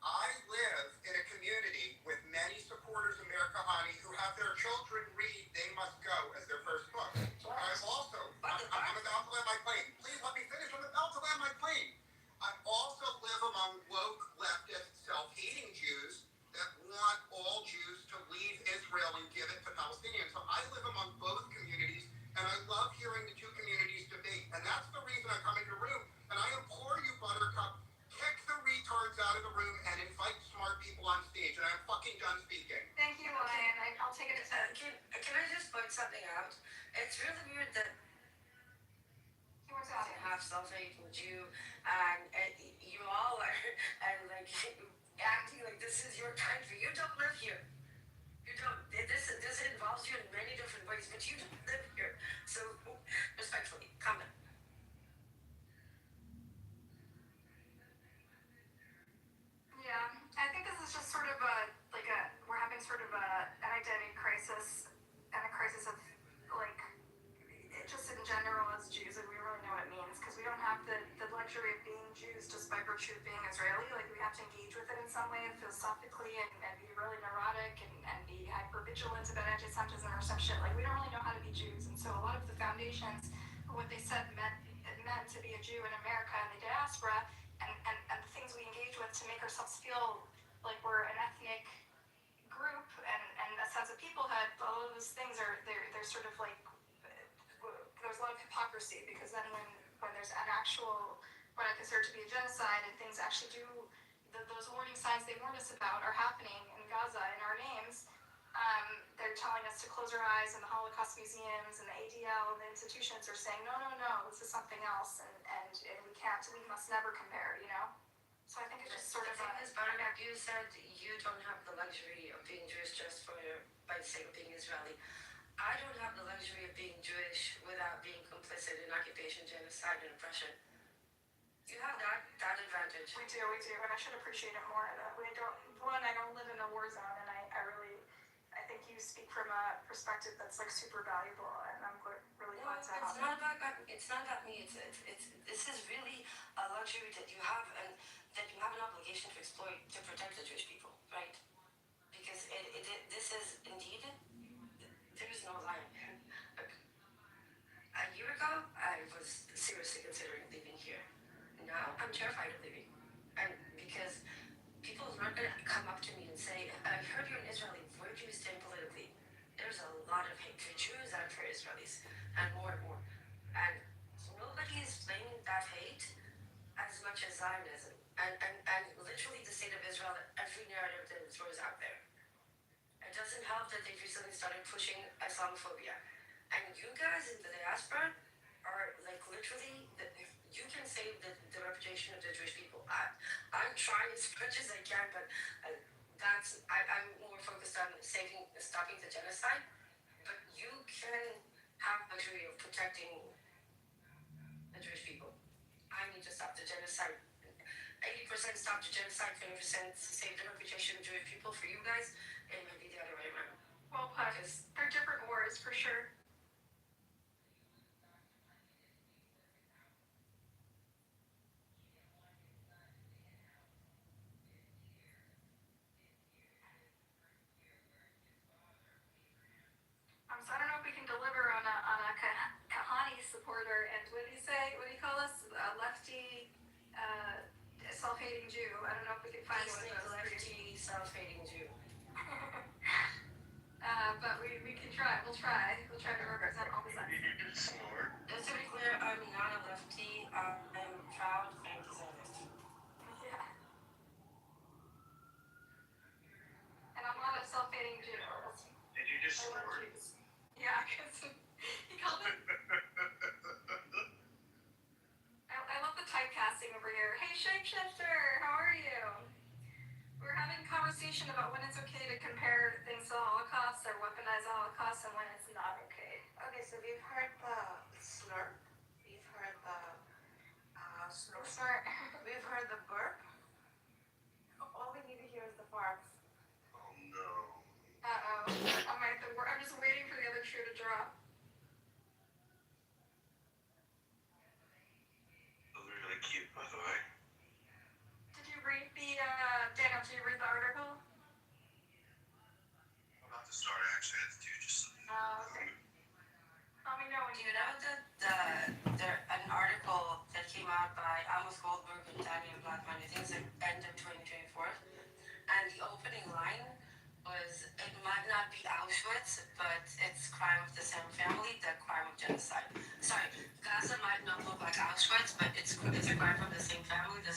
I live in a community with many supporters of Mayor Kahani who have their children read They Must Go as their first book. I'm about to land my plane. Please let me finish. I'm about to land my plane. I also live among woke, leftist, self-hating Jews that want all Jews to leave Israel and give it to Palestinians. So I live among both communities, and I love hearing the two communities debate. And that's the reason I come into your room. And I implore you, Buttercup, kick the retards out of the room and invite smart people on stage. And I'm fucking done speaking. Thank you, Ryan. I'll take it. Can I just point something out? It's really weird that He wants to you have self-hating Jew, and you all are and like acting like this is your country. You don't live here. You don't. This involves you in many different ways, but you don't live here. So respectfully, calm down. Yeah, I think this is just sort of we're having sort of an identity crisis and a crisis of like just in general as Jews, and we don't really know what it means because we don't have the luxury of being Jews just by virtue of being Israeli. Like we have to engage with it in some way philosophically and be really neurotic and be hyper vigilant about anti-Semitism or some shit. Like we don't really know how to be Jews, and so a lot of the foundations for what they said meant to be a Jew in America and the diaspora and the things we engage with to make ourselves feel like we're an ethnic group and a sense of peoplehood. All of those things they're sort of like there's a lot of hypocrisy because then when there's an actual what I consider to be a genocide and things actually do those warning signs they warned us about are happening in Gaza in our names. They're telling us to close our eyes, and the Holocaust museums and the ADL and the institutions are saying, no, this is something else, and we must never compare, you know? So I think it's just sort of Bernard, you said you don't have the luxury of being Jewish just by the sake of being Israeli. I don't have the luxury of being Jewish without being complicit in occupation, genocide, and oppression. You have that advantage. We do, and I should appreciate it more. I don't live in a war zone, and I think you speak from a perspective that's like super valuable, and I'm really glad to have it. It's not about me. This is really a luxury that you have, and that you have an obligation to exploit to protect the Jewish people, right? Because this is indeed there is no lie. A year ago, I was seriously considering leaving here. Now I'm terrified of leaving, and because people are not going to come up to me and say, "I heard you're an Israeli. Where do you stand politically?" There's a lot of hate for Jews and for Israelis, and more, and nobody is blaming that hate as much as Zionism, and literally the state of Israel. Every narrative that it throws out there. It doesn't help that they've recently started pushing Islamophobia, and you guys in the diaspora are like literally you can save the reputation of the Jewish people. I'm trying as much as I can, but I'm more focused on stopping the genocide. But you can have the luxury of protecting the Jewish people. I need to stop the genocide. 80% stop the genocide, 20% save the reputation of Jewish people. For you guys, it might be the other way around. Well put. They're different wars for sure. So I don't know if we can deliver on a Kahani supporter, and what did he say? What do you call us? A lefty, self-hating Jew. I don't know if we can find one of those. Lefty, self-hating Jew. But we can try. We'll try. We'll try to represent all the sides. Just to be clear, I'm not a lefty. I'm proud anti-Zionist. Yeah. And I'm not a self-hating Jew. Did you just snort? Yeah, because he called it. I love the typecasting over here. Hey, shapeshifter, how are you? We're having a conversation about when it's okay to compare things to the Holocaust or weaponize the Holocaust and when it's we've heard the burp. All we need to hear is the farts. Oh no. Uh-oh. I'm just waiting for the other shoe to drop. Those are really cute, by the way. Did you read Daniel, did you read the article? I'm about to start, actually. I have to do just something. Okay. Let me know when Do you know that there an article that came out by Amos Goldberg and Daniel Blackman, I think it's the end of 2024, and the opening line was, it might not be Auschwitz, but it's crime of the same family, the crime of genocide. Sorry, Gaza might not look like Auschwitz, but it's a crime from the same family, the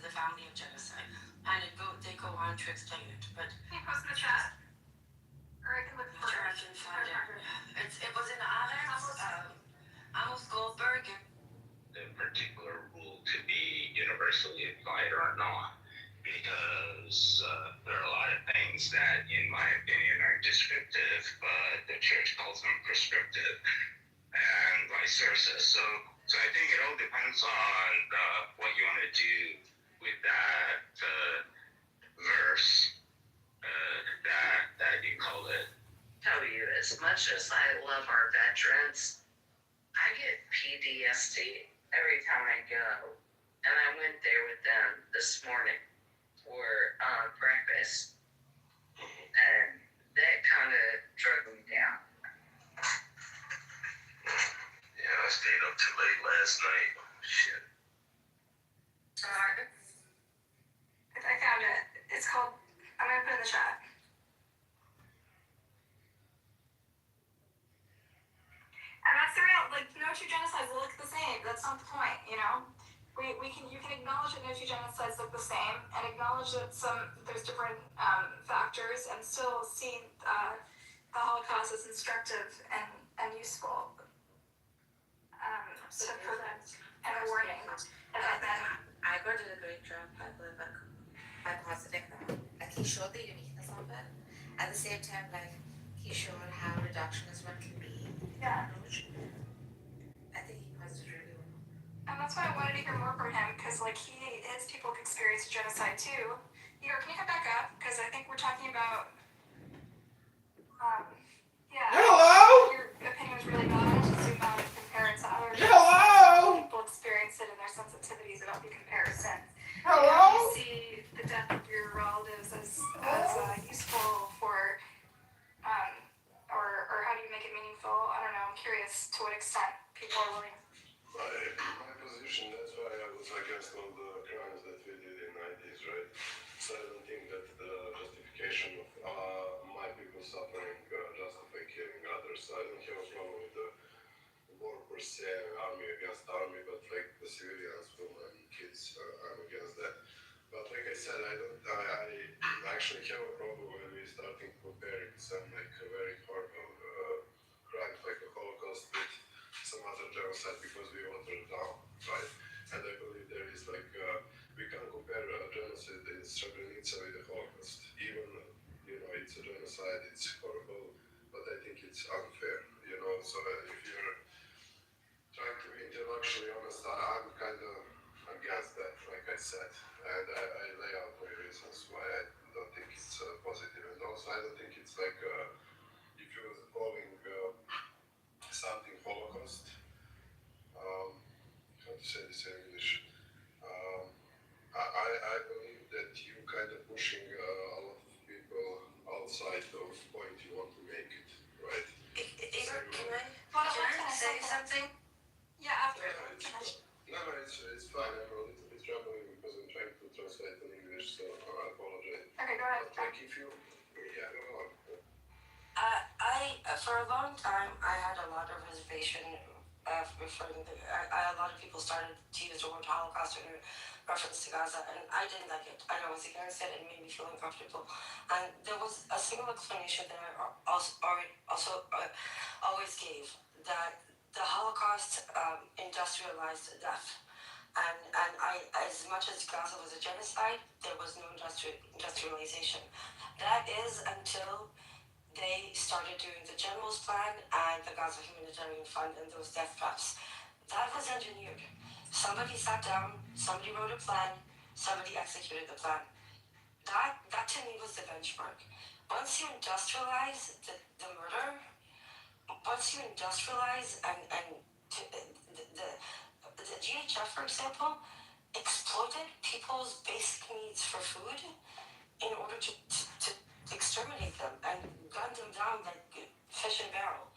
family of genocide. And they go on to explain it, but Can you post in the chat? Or I can look for sure I can find it. It was in Amos Goldberg. The particular rule to be universally applied or not, because there are a lot of things that, in my opinion, are descriptive, but the church calls them prescriptive, and vice versa. So I think it all depends on what you want to do with that verse that you call it. Tell you, as much as I love our veterans, I get PTSD every time I go. And I went there with them this morning for breakfast. And that kind of drug me down. Yeah, I stayed up too late last night. Shit. Sorry. I found it. It's called, I'm going to put it in the chat. And that's the real, like, no two genocides look the same. That's not the point, you know? You can acknowledge that no two genocides look the same and acknowledge that there's different factors and still see the Holocaust as instructive and useful to prevent and a warning. And then Igor did a great job by positing that. Like, he showed the uniqueness of it. At the same time, like, he showed how reductionist one can be. Yeah. I think he posited really well. And that's why I wanted to hear more from him, because like his people experienced genocide too. Igor, can you come back up? Because I think we're talking about, Hello? your opinion was really valid to zoom out and compare it to others. Hello? People experience it and their sensitivities about the comparison. Hello? You see the death of your relatives as useful for, or how do you make it meaningful? I don't know. I'm curious to what extent people are willing. My position, that's why I was against all the crimes that we did in the 90s, right? So I don't think that the justification of my people suffering justify killing others. I don't have a problem with the war per se, army against army, but like the civilians, women, kids, I'm against that. But like I said, I actually have a problem when we starting comparing some like very horrible crimes like the Holocaust with some other genocide because we watered it down, right? And I believe there is like, we can compare genocide in Srebrenica with the Holocaust. Even, it's a genocide, it's horrible, but I think it's unfair, so if you're trying to be intellectually honest, I'm kind of against that, like I said, and I lay out my reasons why I don't think it's positive, and also I don't think it's like, if you're calling something Holocaust, how to say this in English, I believe that you kind of pushing a lot of people outside of the point you want to make it, right? Igor, can I say something? Yeah, after. No, it's fine. I'm a little bit troubling because I'm trying to translate in English, so I apologize. Okay, go ahead. But like if you, go on. For a long time, I had a lot of reservation referring to, a lot of people started to use the word Holocaust in reference to Gaza, and I didn't like it. I know, as against it, it made me feel uncomfortable. And there was a single explanation that I always gave, that the Holocaust industrialized death. And as much as Gaza was a genocide, there was no industrialization. That is until they started doing the General's Plan and the Gaza Humanitarian Fund and those death traps. That was engineered. Somebody sat down, somebody wrote a plan, somebody executed the plan. That to me was the benchmark. Once you industrialize the murder, once you industrialize the GHF, for example, exploited people's basic needs for food in order to exterminate them and gun them down like fish in a barrel.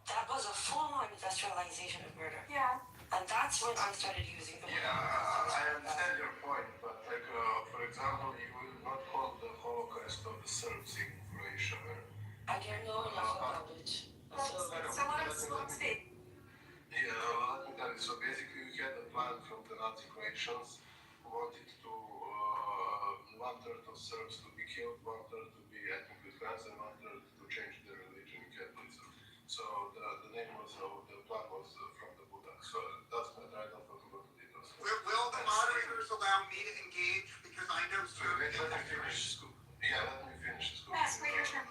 That was a full-on industrialization of murder. Yeah. And that's when I started using the word. Yeah, I understand your point, but like, for example, you will not call the Holocaust of the Serbs in Croatia. I didn't know enough about it. So let us speak. Yeah, let me tell you. So basically, we had a plan from the Nazi Croatians who wanted to one-third of Serbs to be killed, one-third to be ethnically cleansed, and one-third to change their religion in Catholicism. So the name was, the plan was from the Buddha. So that's not, I don't want to go to details. Will the moderators allow me to engage? Because I know Serbian. Let me finish school. Yeah, let me finish school. Yes, wait your turn.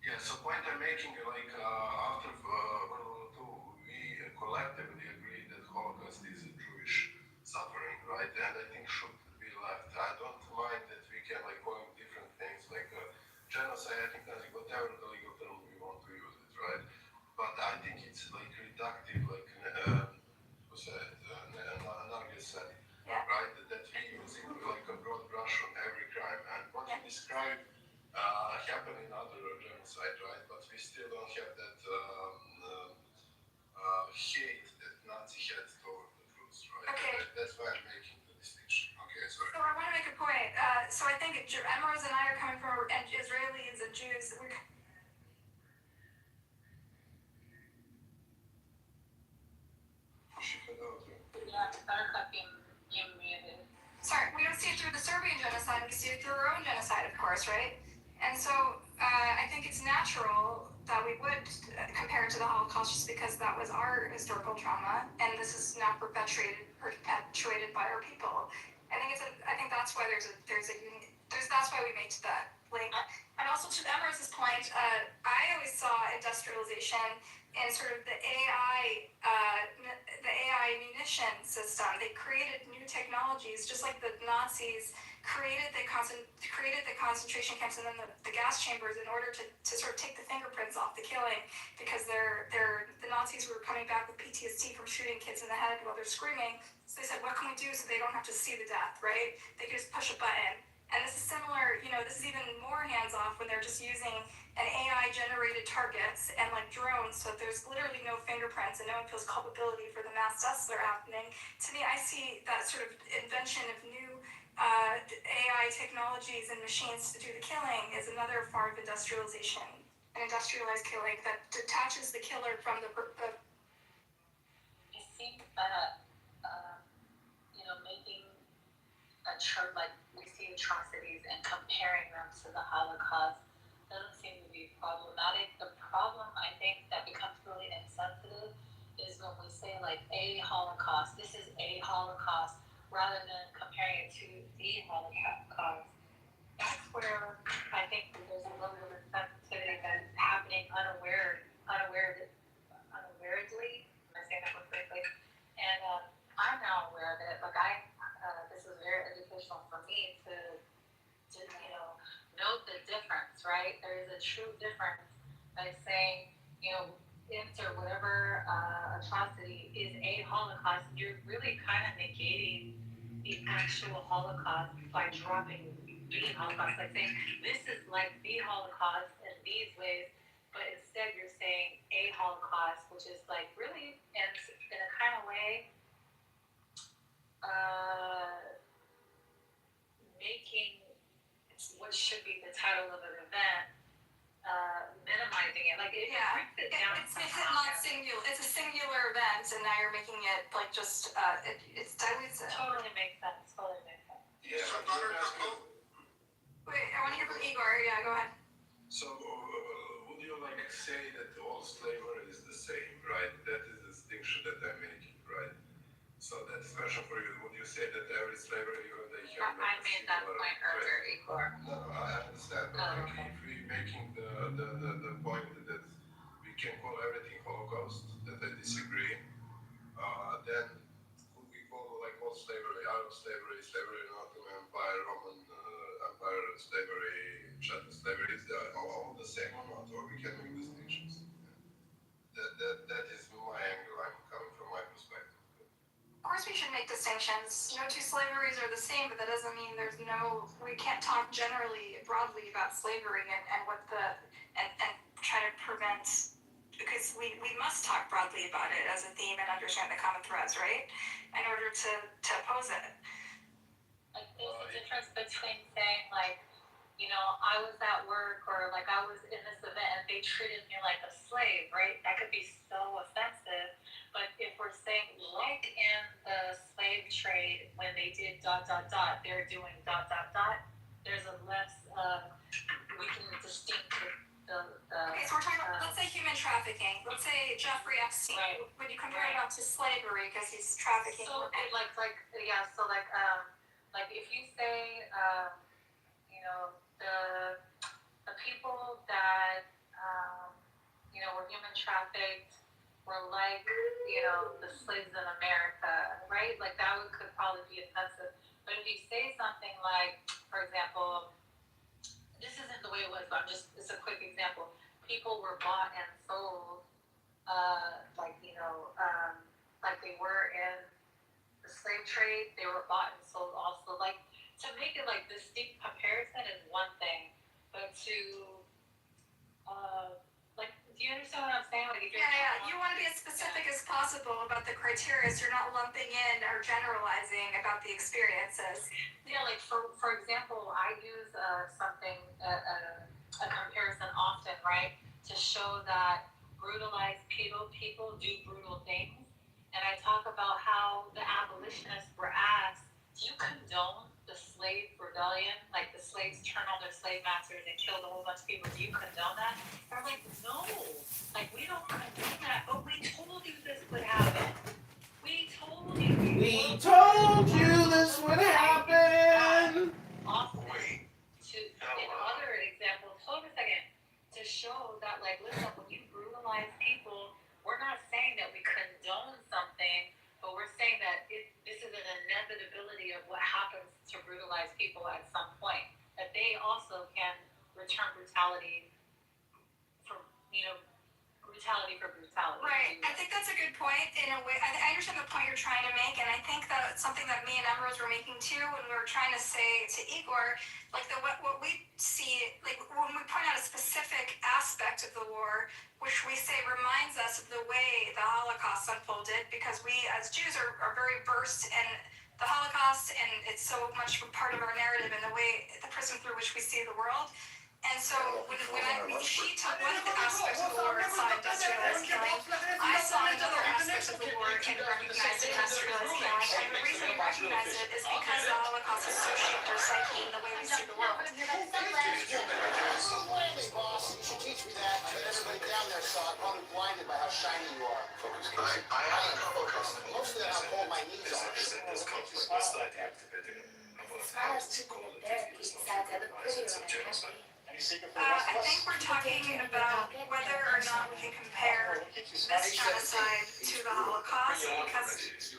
Yeah, so point I'm making, like after World War II, we collectively agreed that Holocaust is a Jewish suffering, right? And I think should be left. I don't mind that we can like call it different things like genocide, ethnic cleansing, whatever the legal term we want to use it, right? But I think it's like reductive, like what's that? Nargis said, Yeah. right? That we using like a broad brush on every crime, and what you describe happen in other genocide, right? But we still don't have that hate that Nazi had toward the Jews, right? Okay. That's why I'm making the distinction. Okay, sorry. So I want to make a point. So I think Emrose and I are coming from Israelis and Jews. Sorry, we don't see it through the Serbian genocide, we see it through our own genocide, of course, right? And so I think it's natural that we would compare it to the Holocaust just because that was our historical trauma, and this is now perpetuated by our people. I think that's why that's why we made that link. And also to Emrose's point, I always saw industrialization in sort of the AI munition system. They created new technologies, just like the Nazis created the concentration camps and then the gas chambers in order to sort of take the fingerprints off the killing, because the Nazis were coming back with PTSD from shooting kids in the head while they're screaming. So they said, what can we do so they don't have to see the death, right? They can just push a button. And this is similar, this is even more hands-off when they're just using an AI-generated targets and like drones, so there's literally no fingerprints and no one feels culpability for the mass deaths that are happening. To me, I see that sort of invention of new AI technologies and machines to do the killing is another form of industrialization, an industrialized killing that detaches the killer from the It seems that, making a chart like we see atrocities and comparing them to the Holocaust doesn't seem to be problematic. The problem I think that becomes really insensitive is when we say like a Holocaust, this is a Holocaust, rather than comparing it to the Holocaust. That's where I think that there's a little bit of insensitivity that's happening unawaredly. Am I saying that correctly? And I'm now aware of it. Like this was very educational for me to note the difference, right? There is a true difference by saying, insert whatever atrocity is a Holocaust. You're really kind of negating the actual Holocaust by dropping the Holocaust. Like saying this is like the Holocaust in these ways, but instead you're saying a Holocaust, which is like really in a kind of way making what should be the title of an event, minimizing it. Like it brings it down. It's not singular. It's a singular event, and now you're making it like just it dilutes it. Totally makes sense. Yeah. Wait, I want to hear from Igor. Yeah, go ahead. So would you like say that all slavery is the same, right? That is the distinction that I'm making, right? So that's a question for you. Would you say that every slavery they have? I made that point earlier, Igor. No, I understand. But if we're making the point that we can call everything Holocaust, that I disagree, then slavery, out of slavery, slavery in Ottoman Empire, Roman Empire, slavery, chattel slavery, is all the same or not? Or we can make distinctions? That is my angle. I'm coming from my perspective. Of course we should make distinctions. No two slaveries are the same, but that doesn't mean we can't talk generally, broadly about slavery and what and try to prevent, because we must talk broadly about it as a theme and understand the common threads, right? In order to oppose it. Like there's a difference between saying like, I was at work or like I was in this event and they treated me like a slave, right? That could be so offensive. But if we're saying like in the slave trade when they did ... they're doing ... there's a less we can distinguish the Okay, so we're talking about, let's say human trafficking. Let's say Jeffrey Epstein. Right. When you compare that to slavery, because he's trafficking. So like if you say the people that were human trafficked were like the slaves in America, right? Like that could probably be offensive. But if you say something like, for example, this isn't the way it was, but it's a quick example. People were bought and sold, like they were in the slave trade. They were bought and sold also. Like to make it like distinct comparison is one thing, but to do you understand what I'm saying? Like if Yeah. You want to be as specific as possible about the criteria, so you're not lumping in or generalizing about the experiences. Yeah, like for example, I use something a comparison often, right, to show that brutalized people do brutal things, and I talk about how the abolitionists were asked, "Do you condone the slave rebellion? Like the slaves turned on their slave masters and killed a whole bunch of people. Do you condone that?" And I'm like, no, like we don't condone that, but we told you this would happen. We told you this would happen. Often in other examples, hold a second, to show that like, listen, when you brutalize people, we're not saying that we condone something, but we're saying that this is an inevitability of what happens to brutalized people at some point. That they also can return brutality for brutality. Right. I think that's a good point in a way. I understand the point you're trying to make, and I think that it's something that me and Emerald were making too when we were trying to say to Igor, like what we see, like when we point out a specific aspect of the war, which we say reminds us of the way the Holocaust unfolded, because we as Jews are very versed in the Holocaust, and it's so much a part of our narrative and the way, the prism through which we see the world. And so when she took one of the aspects of the war and saw industrialized killing, I saw another aspect of the war and recognized industrialized killing. And the reason we recognize it is because the Holocaust has so shaped our psyche and the way we see the world. Boss, you should teach me that. I bet everybody down there saw it, probably blinded by how shiny you are. I have a focus. Mostly how cold my knees are. I think we're talking about whether or not we can compare this genocide to the Holocaust, because It is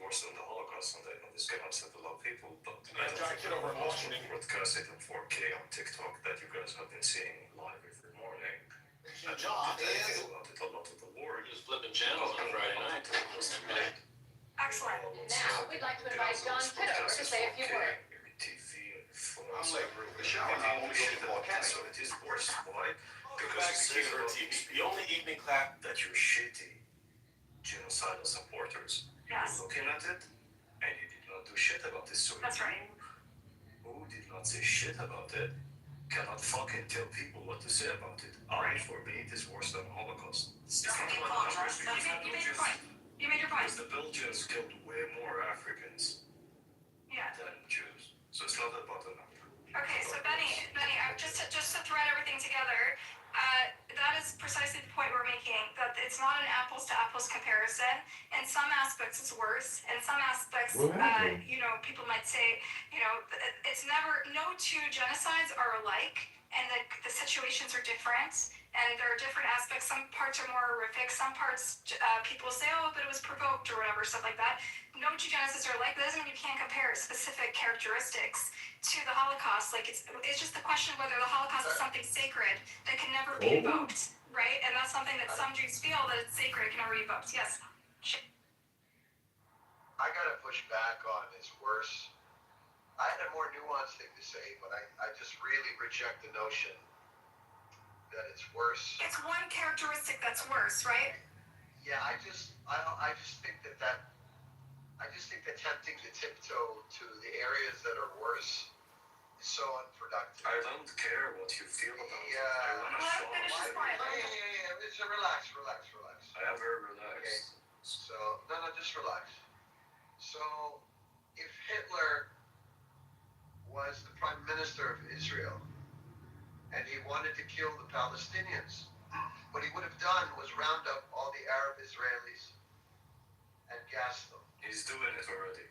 worse than the Holocaust, and this can upset a lot of people, but I don't think Kitover broadcast it in 4K on TikTok that you guys have been seeing live every morning. Your job is... About it a lot of the war. Just flipping channels on Friday night. Excellent. Now, we'd like to invite John Kitover to say a few words. I'm like, the shower now only goes to volcanic. So it is worse. Why? Because the only evening clap that you're shitty genocidal supporters. Yes. You're looking at it, and you did not do shit about this. So that's right. Who did not say shit about it cannot fucking tell people what to say about it. For me, it is worse than the Holocaust. You made your point. You made your point. Because the Belgians killed way more Africans than Jews. So it's not about the number. Okay, so Benny, just to thread everything together, that is precisely the point we're making, that it's not an apples to apples comparison. In some aspects it's worse. In some aspects, people might say, it's never, no two genocides are alike, and the situations are different. And there are different aspects. Some parts are more horrific. Some parts, people say, oh, but it was provoked or whatever, stuff like that. No two Genesis are like this, and you can't compare specific characteristics to the Holocaust. Like it's just the question of whether the Holocaust is something sacred that can never be invoked, right? And that's something that some Jews feel that it's sacred, can never be invoked. Yes. I gotta push back on it's worse. I had a more nuanced thing to say, but I just really reject the notion that it's worse. It's one characteristic that's worse, right? Yeah, I just think that attempting to tiptoe to the areas that are worse is so unproductive. I don't care what you feel about it. I want to show It's relax. I am very relaxed. Okay. So, no, just relax. So, if Hitler was the prime minister of Israel and he wanted to kill the Palestinians, what he would have done was round up all the Arab Israelis and gas them. He's doing it already.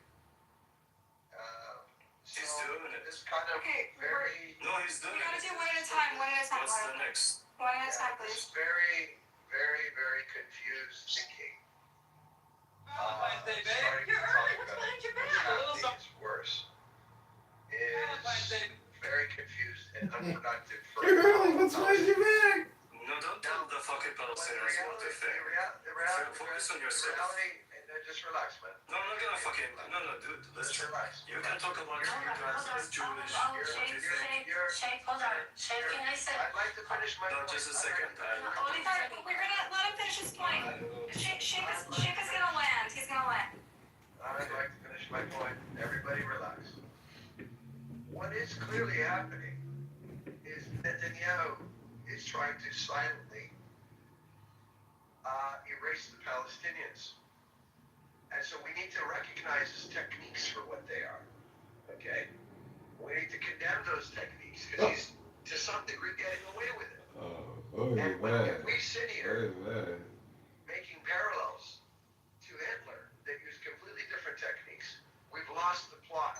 He's doing it. It's kind of very... No, he's doing it. We gotta do one at a time. What's the next? One at a time, please. It's very, very, very confused thinking. You're early. What's behind your back? I think it's worse. It's very confused and unproductive for... You're early. What's behind your back? No, don't tell the fucking Palestinians what to think. Focus on yourself. Just relax, man. No, I'm not gonna fucking... No, dude, let's relax. You can talk about your guys as Jewish, what you think. Shake, hold on. Shake, can I say? I'd like to finish my point. No, just a second. We're gonna let him finish his point. Sheikh is gonna land. He's gonna land. I'd like to finish my point. Everybody relax. What is clearly happening is Netanyahu is trying to silently erase the Palestinians. And so we need to recognize his techniques for what they are. Okay? We need to condemn those techniques because he's, to some degree, getting away with it. And when we sit here making parallels to Hitler that use completely different techniques, we've lost the plot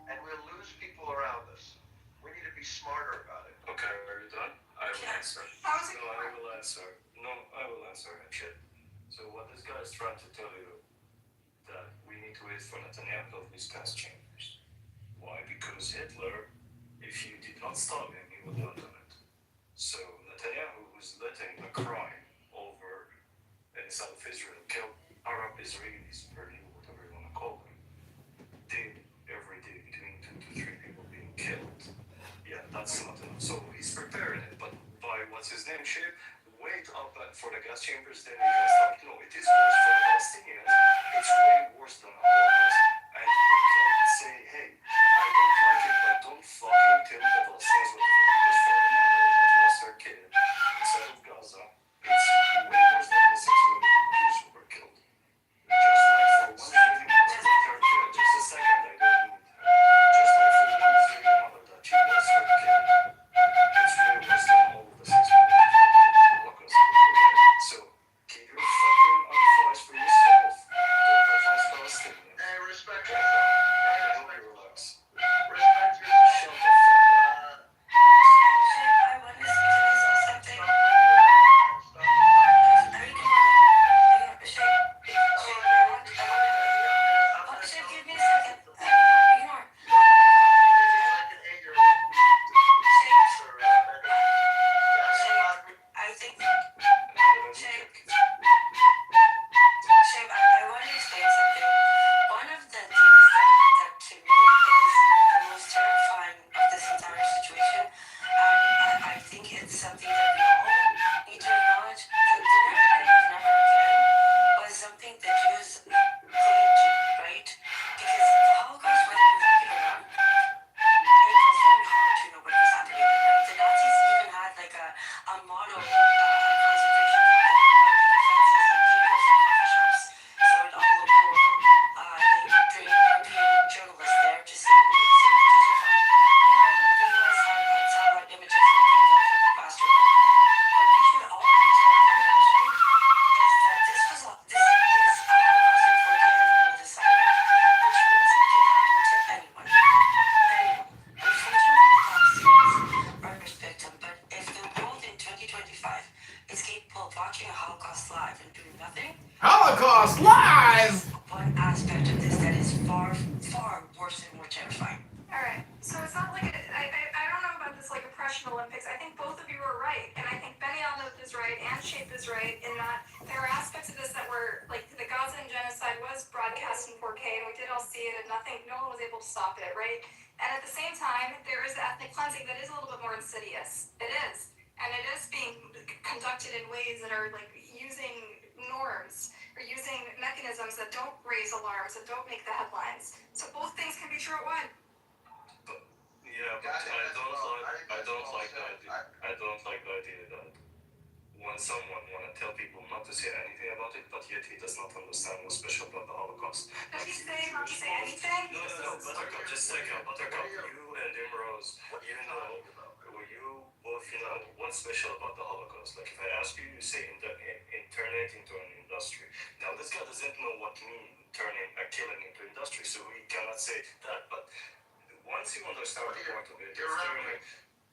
and we'll lose people around us. We need to be smarter about it. Okay, are you done? I will answer. How is it No, I will answer. No, I will answer him. Shit. So what this guy is trying to tell you that we need to wait for Netanyahu to build these gas chambers. Why? Because Hitler, if you did not stop him, he would not have done it. So Netanyahu was letting a crime over in South Israel kill Arab Israelis, whatever you want to call them, did every day between 2 to 3 people being killed. Yeah, that's not enough. So he's preparing it, but by what's his name, shape, wait up for the gas chambers, then you can start. No, it is worse for the Palestinians. It's way worse than the Holocaust. And we can say, hey, I don't like it, but don't fucking tell the Palestinians what to do. Because for a mother that lost her kid inside of Gaza, it's way worse than the 6 million Jews who were killed. Just like for one Israeli mother that her kid, just a second, I don't need her. Just like for one Israeli mother that she lost her kid, it's way worse than all of the 6 million Holocaust. Okay? So, keep your fucking own voice for yourself. it's not like I don't know about this like oppression Olympics. I think both of you are right, and I think Benioff is right and Shape is right in that there are aspects of this that were like the Gazan genocide was broadcast in 4K, and we did all see it, and no one was able to stop it, right? And at the same time, there is the ethnic cleansing that is a little bit more insidious. It is, and it is being conducted in ways that are like using norms or using mechanisms that don't raise alarms and don't make the headlines. So both things can be true at once. Yeah, but I don't like the idea that when someone wanna tell people not to say anything about it, but yet he does not understand what's special about the Holocaust. Does he say not to say anything? No, Buttercup, just a second. Buttercup, you and Imrose, you know what's special about the Holocaust. Like if I ask you, you say turn it into an industry. Now this guy doesn't know what mean turning a killing into industry, so he cannot say that. But once you understand the point of it,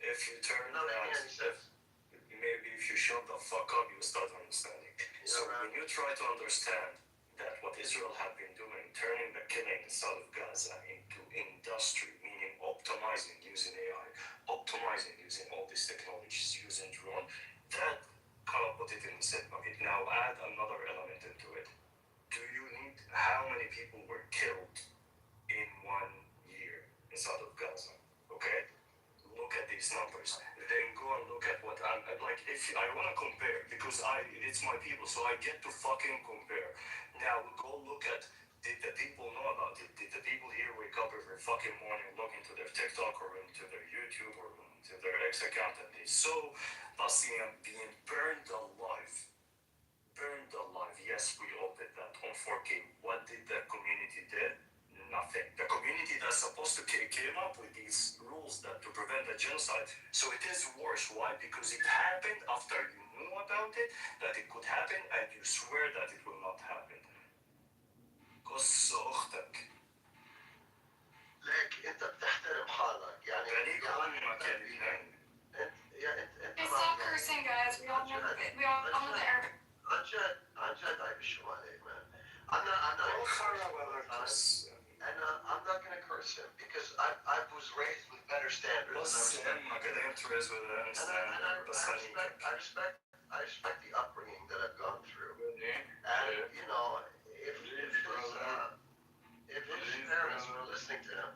if you turn that, maybe if you shut the fuck up, you start understanding. So when you try to understand that what Israel have been doing, turning the killing inside of Gaza into industry, meaning optimizing using AI, optimizing using all these technologies, using drone, that kind of put it in the same bucket. Now add another element into it. Do you need how many people were killed in 1 year inside of Gaza? Okay? Look at these numbers. Then go and look at what I'm like. If I want to compare, because it's my people, so I get to fucking compare. Now go look at. Did the people know about it? Did the people here wake up every fucking morning, log into their TikTok or into their YouTube or into their X account, and they saw Basim being burned alive? Burned alive. Yes, we all did that on 4K. What did the community do? Nothing. The community that's supposed to came up with these rules that to prevent the genocide. So it is worse. Why? Because it happened after you knew about it, that it could happen, and you swear that it will not happen. قص أختك. لك انت بتحترم حالك يعني أمك Stop cursing, guys. We all know the Arabic. عن جد عيب شو عليك, man. I'm not going to curse him because I was raised with better standards. I respect the upbringing that I've gone through. And you know, if his parents were listening to him,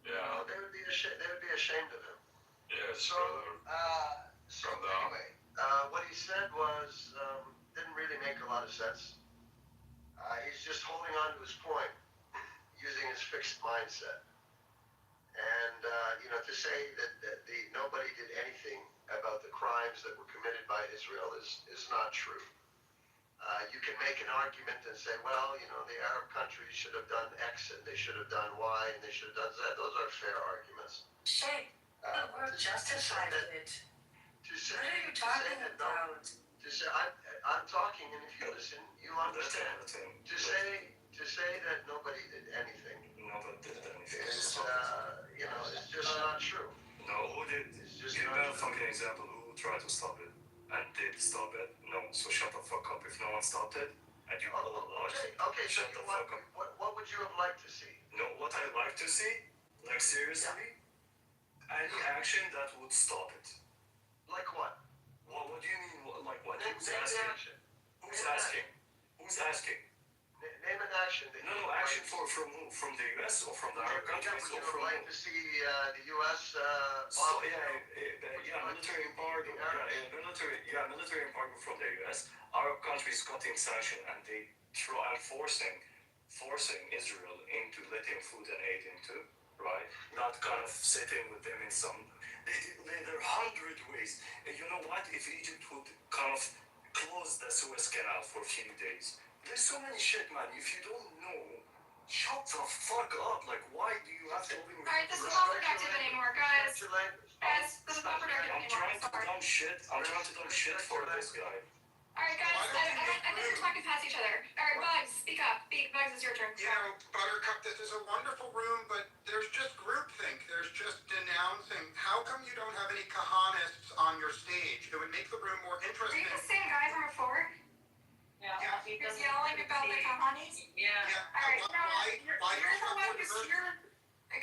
you know, they would be ashamed of him. Yes. So anyway, what he said was didn't really make a lot of sense. He's just holding on to his point, using his fixed mindset. And, you know, to say that nobody did anything about the crimes that were committed by Israel is not true. You can make an argument and say, well, you know, the Arab countries should have done X and they should have done Y and they should have done Z. Those are fair arguments. Shape, the word justified it. What are you talking about? I'm talking, and if you listen, you understand. To say that nobody did anything. Nobody did anything. It's just not true. No, who did? Give me a fucking example. Who tried to stop it? And did stop it? No. So shut the fuck up. If no one stopped it, and you all lost. Okay. So what would you have liked to see? No, what I'd like to see, like seriously, any action that would stop it. Like what? What do you mean? Like what? Who's asking? Who's asking? Who's asking? Name an action. No, action from who? From the U.S. or from the Arab countries? Would you like to see the U.S. military embargo. Military embargo from the U.S. Arab countries cutting sanction and they forcing Israel into letting food and aid into, right? Not kind of sitting with them in some. There are 100 ways. And you know what? If Egypt would kind of close the Suez Canal for a few days. There's so many shit, man. If you don't know, shut the fuck up. Like, why do you have to live in... Alright, this is not productive anymore, guys. Guys, this is not productive anymore. I'm trying to dump shit for this guy. Alright, guys, I think we're talking past each other. Alright, Bugs, speak up. Bugs, it's your turn. You know, Buttercup, this is a wonderful room, but there's just groupthink. There's just denouncing. How come you don't have any kahanists on your stage? It would make the room more Are interesting. you the same guy from before? Yeah. He's yelling about the kahanis? Yeah. Alright, you're the one who's here.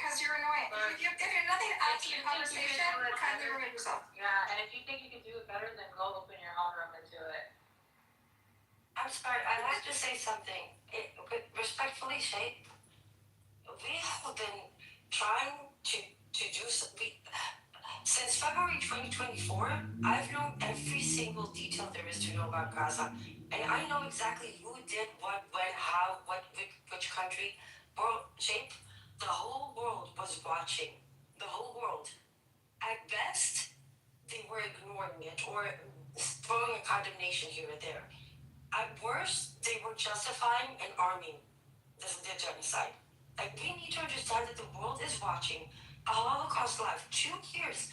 because you're annoying. If you're nothing to add to the conversation, kindly remove yourself. Yeah, and if you think you can do it better, then go open your own room and do it. I'm sorry, I'd like to say something. Respectfully, Shay, we have been trying to do something. Since February 2024, I've known every single detail there is to know about Gaza. And I know exactly who did what, when, how, which country. World shape. The whole world was watching. The whole world. At best, they were ignoring it or throwing a condemnation here and there. At worst, they were justifying and arming the genocide. Like, we need to understand that the world is watching a Holocaust live 2 years.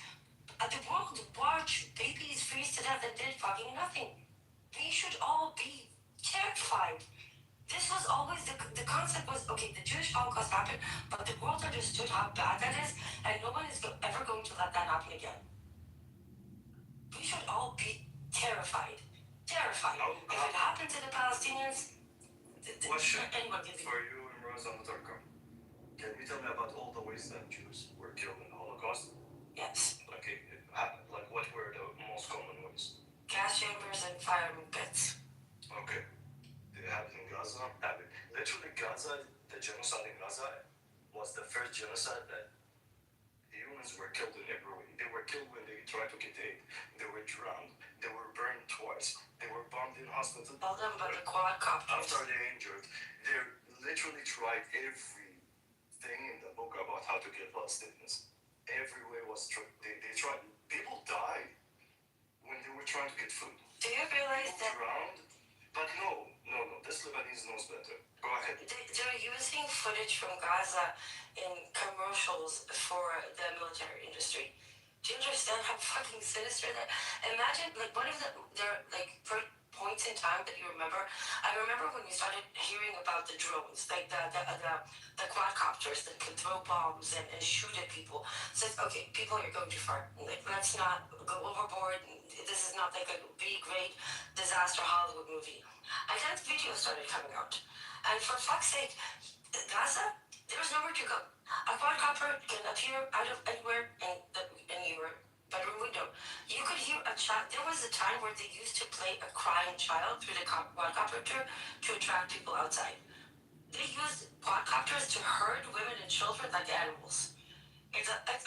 The world watched babies freeze to death and did fucking nothing. We should all be terrified. This was always the concept was, okay, the Jewish Holocaust happened, but the world understood how bad that is, and no one is ever going to let that happen again. We should all be terrified. Terrified. If it happened to the Palestinians, Question anyone can for you, Imraz Amatarkam. Can you tell me about all the ways that Jews were killed in the Holocaust? Yes. Like what were the most common ways? Gas chambers and fireman pits. Okay. Did it happen in Gaza? Literally, Gaza, the genocide in Gaza was the first genocide that humans were killed in every way. They were killed when they tried to get aid. They were drowned. They were burned twice. They were bombed in hospitals. Tell them about the quadcopters. After they injured, they literally tried everything in the book about how to kill Palestinians. Every way was they tried. People died when they were trying to get food. Do you realize that? Drowned? But no. This Lebanese knows better. Go ahead. They're using footage from Gaza in commercials for the military industry. Do you understand how fucking sinister that? Imagine, like, one of their first points in time that you remember. I remember when we started hearing about the drones, like the quadcopters that could throw bombs and shoot at people. Says, okay, people, you're going too far. Like, let's not go overboard. This is not like a B-grade disaster Hollywood movie. And then videos started coming out. And for fuck's sake, Gaza, there's nowhere to go. A quadcopter can appear out of anywhere in your bedroom window. You could hear a child. There was a time where they used to play a crying child through the quadcopter to attract people outside. They used quadcopters to herd women and children like animals.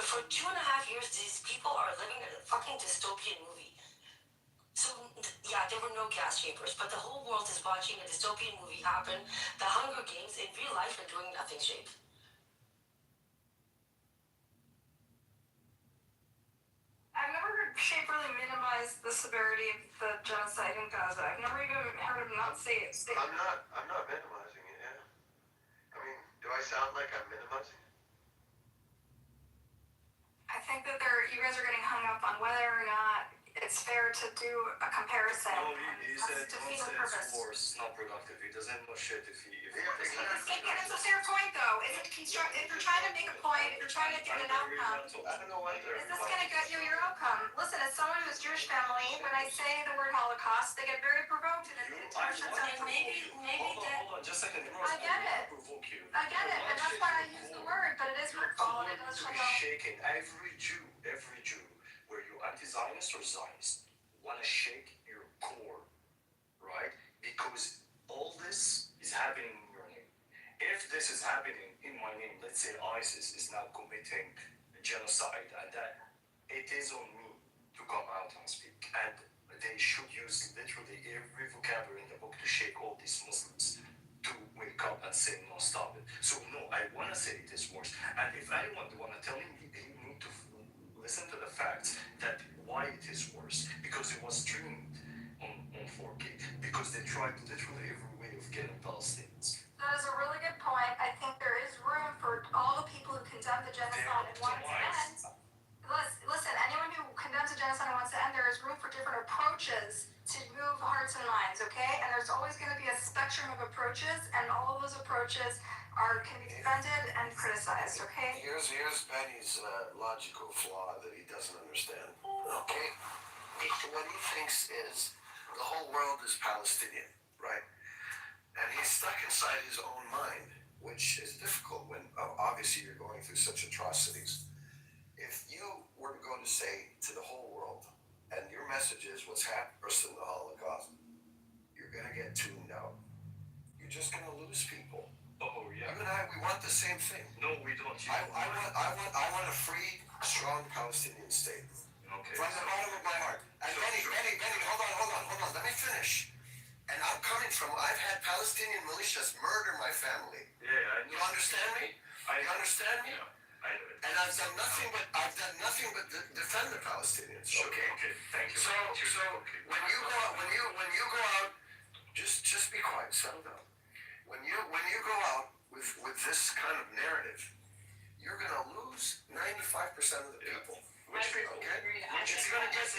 For 2.5 years, these people are living in a fucking dystopian movie. So, yeah, there were no gas chambers, but the whole world is watching a dystopian movie happen. The Hunger Games in real life are doing nothing, Shape. I've never heard Shape really minimize the severity of the genocide in Gaza. I've never even heard him not say it. I'm not minimizing it, yeah. I mean, do I sound like I'm minimizing it? I think that you guys are getting hung up on whether or not it's fair to do a comparison. No, he said defeat the purpose. force not productive. He doesn't know shit if It's a fair point, though. If you're trying to make a point, if you're trying to get an outcome, I don't know why is this going to get you your outcome? Listen, as someone who's Jewish family, when I say the word Holocaust, they get very provoked and it touches them. Maybe that. Hold on, just a second. I get it. I get it, and that's why I use the word, but it is hurtful and it does to come be out. shaken. Every Jew, where you anti-Zionist or Zionist, want to shake your core, right? Because all this is happening in your name. If this is happening in my name, let's say ISIS is now committing genocide, and that it is on me to come out and speak. And they should use literally every vocabulary in the book to shake all these Muslims to wake up and say, no, stop it. So, no, I want to say it is worse. And if anyone want to tell him, he need to listen to the facts that why it is worse. Because it was streamed on 4K. Because they tried literally every way of getting Palestinians. That is a really good point. I think there is room for all the people who condemn the genocide and want it to end. Listen, anyone who condemns the genocide and wants to end, there is room for different approaches to move hearts and minds, okay? And there's always going to be a spectrum of approaches, and all of those approaches can be defended and criticized, okay? Here's Benny's logical flaw that he doesn't understand. Okay? What he thinks is the whole world is Palestinian, right? And he's stuck inside his own mind which is difficult when obviously you're going through such atrocities. If you were going to say to the whole world, and your message is what's happened in the Holocaust, you're going to get tuned out. You're just going to lose people. Oh yeah. You and I, we want the same thing. No, we don't. I want a free, strong Palestinian state. Okay. From the bottom of my heart. And Benny, hold on. Let me finish. And I'm coming from, I've had Palestinian militias murder my family. Yeah, I know. You understand me? You understand me? Yeah, I know it. And I've done nothing but defend the Palestinians. Sure. Okay. Okay. Thank you. So Okay. when you go out, just be quiet, settle down. When you go out with this kind of narrative, you're gonna lose 95% of the people. Which people? Okay? It's gonna get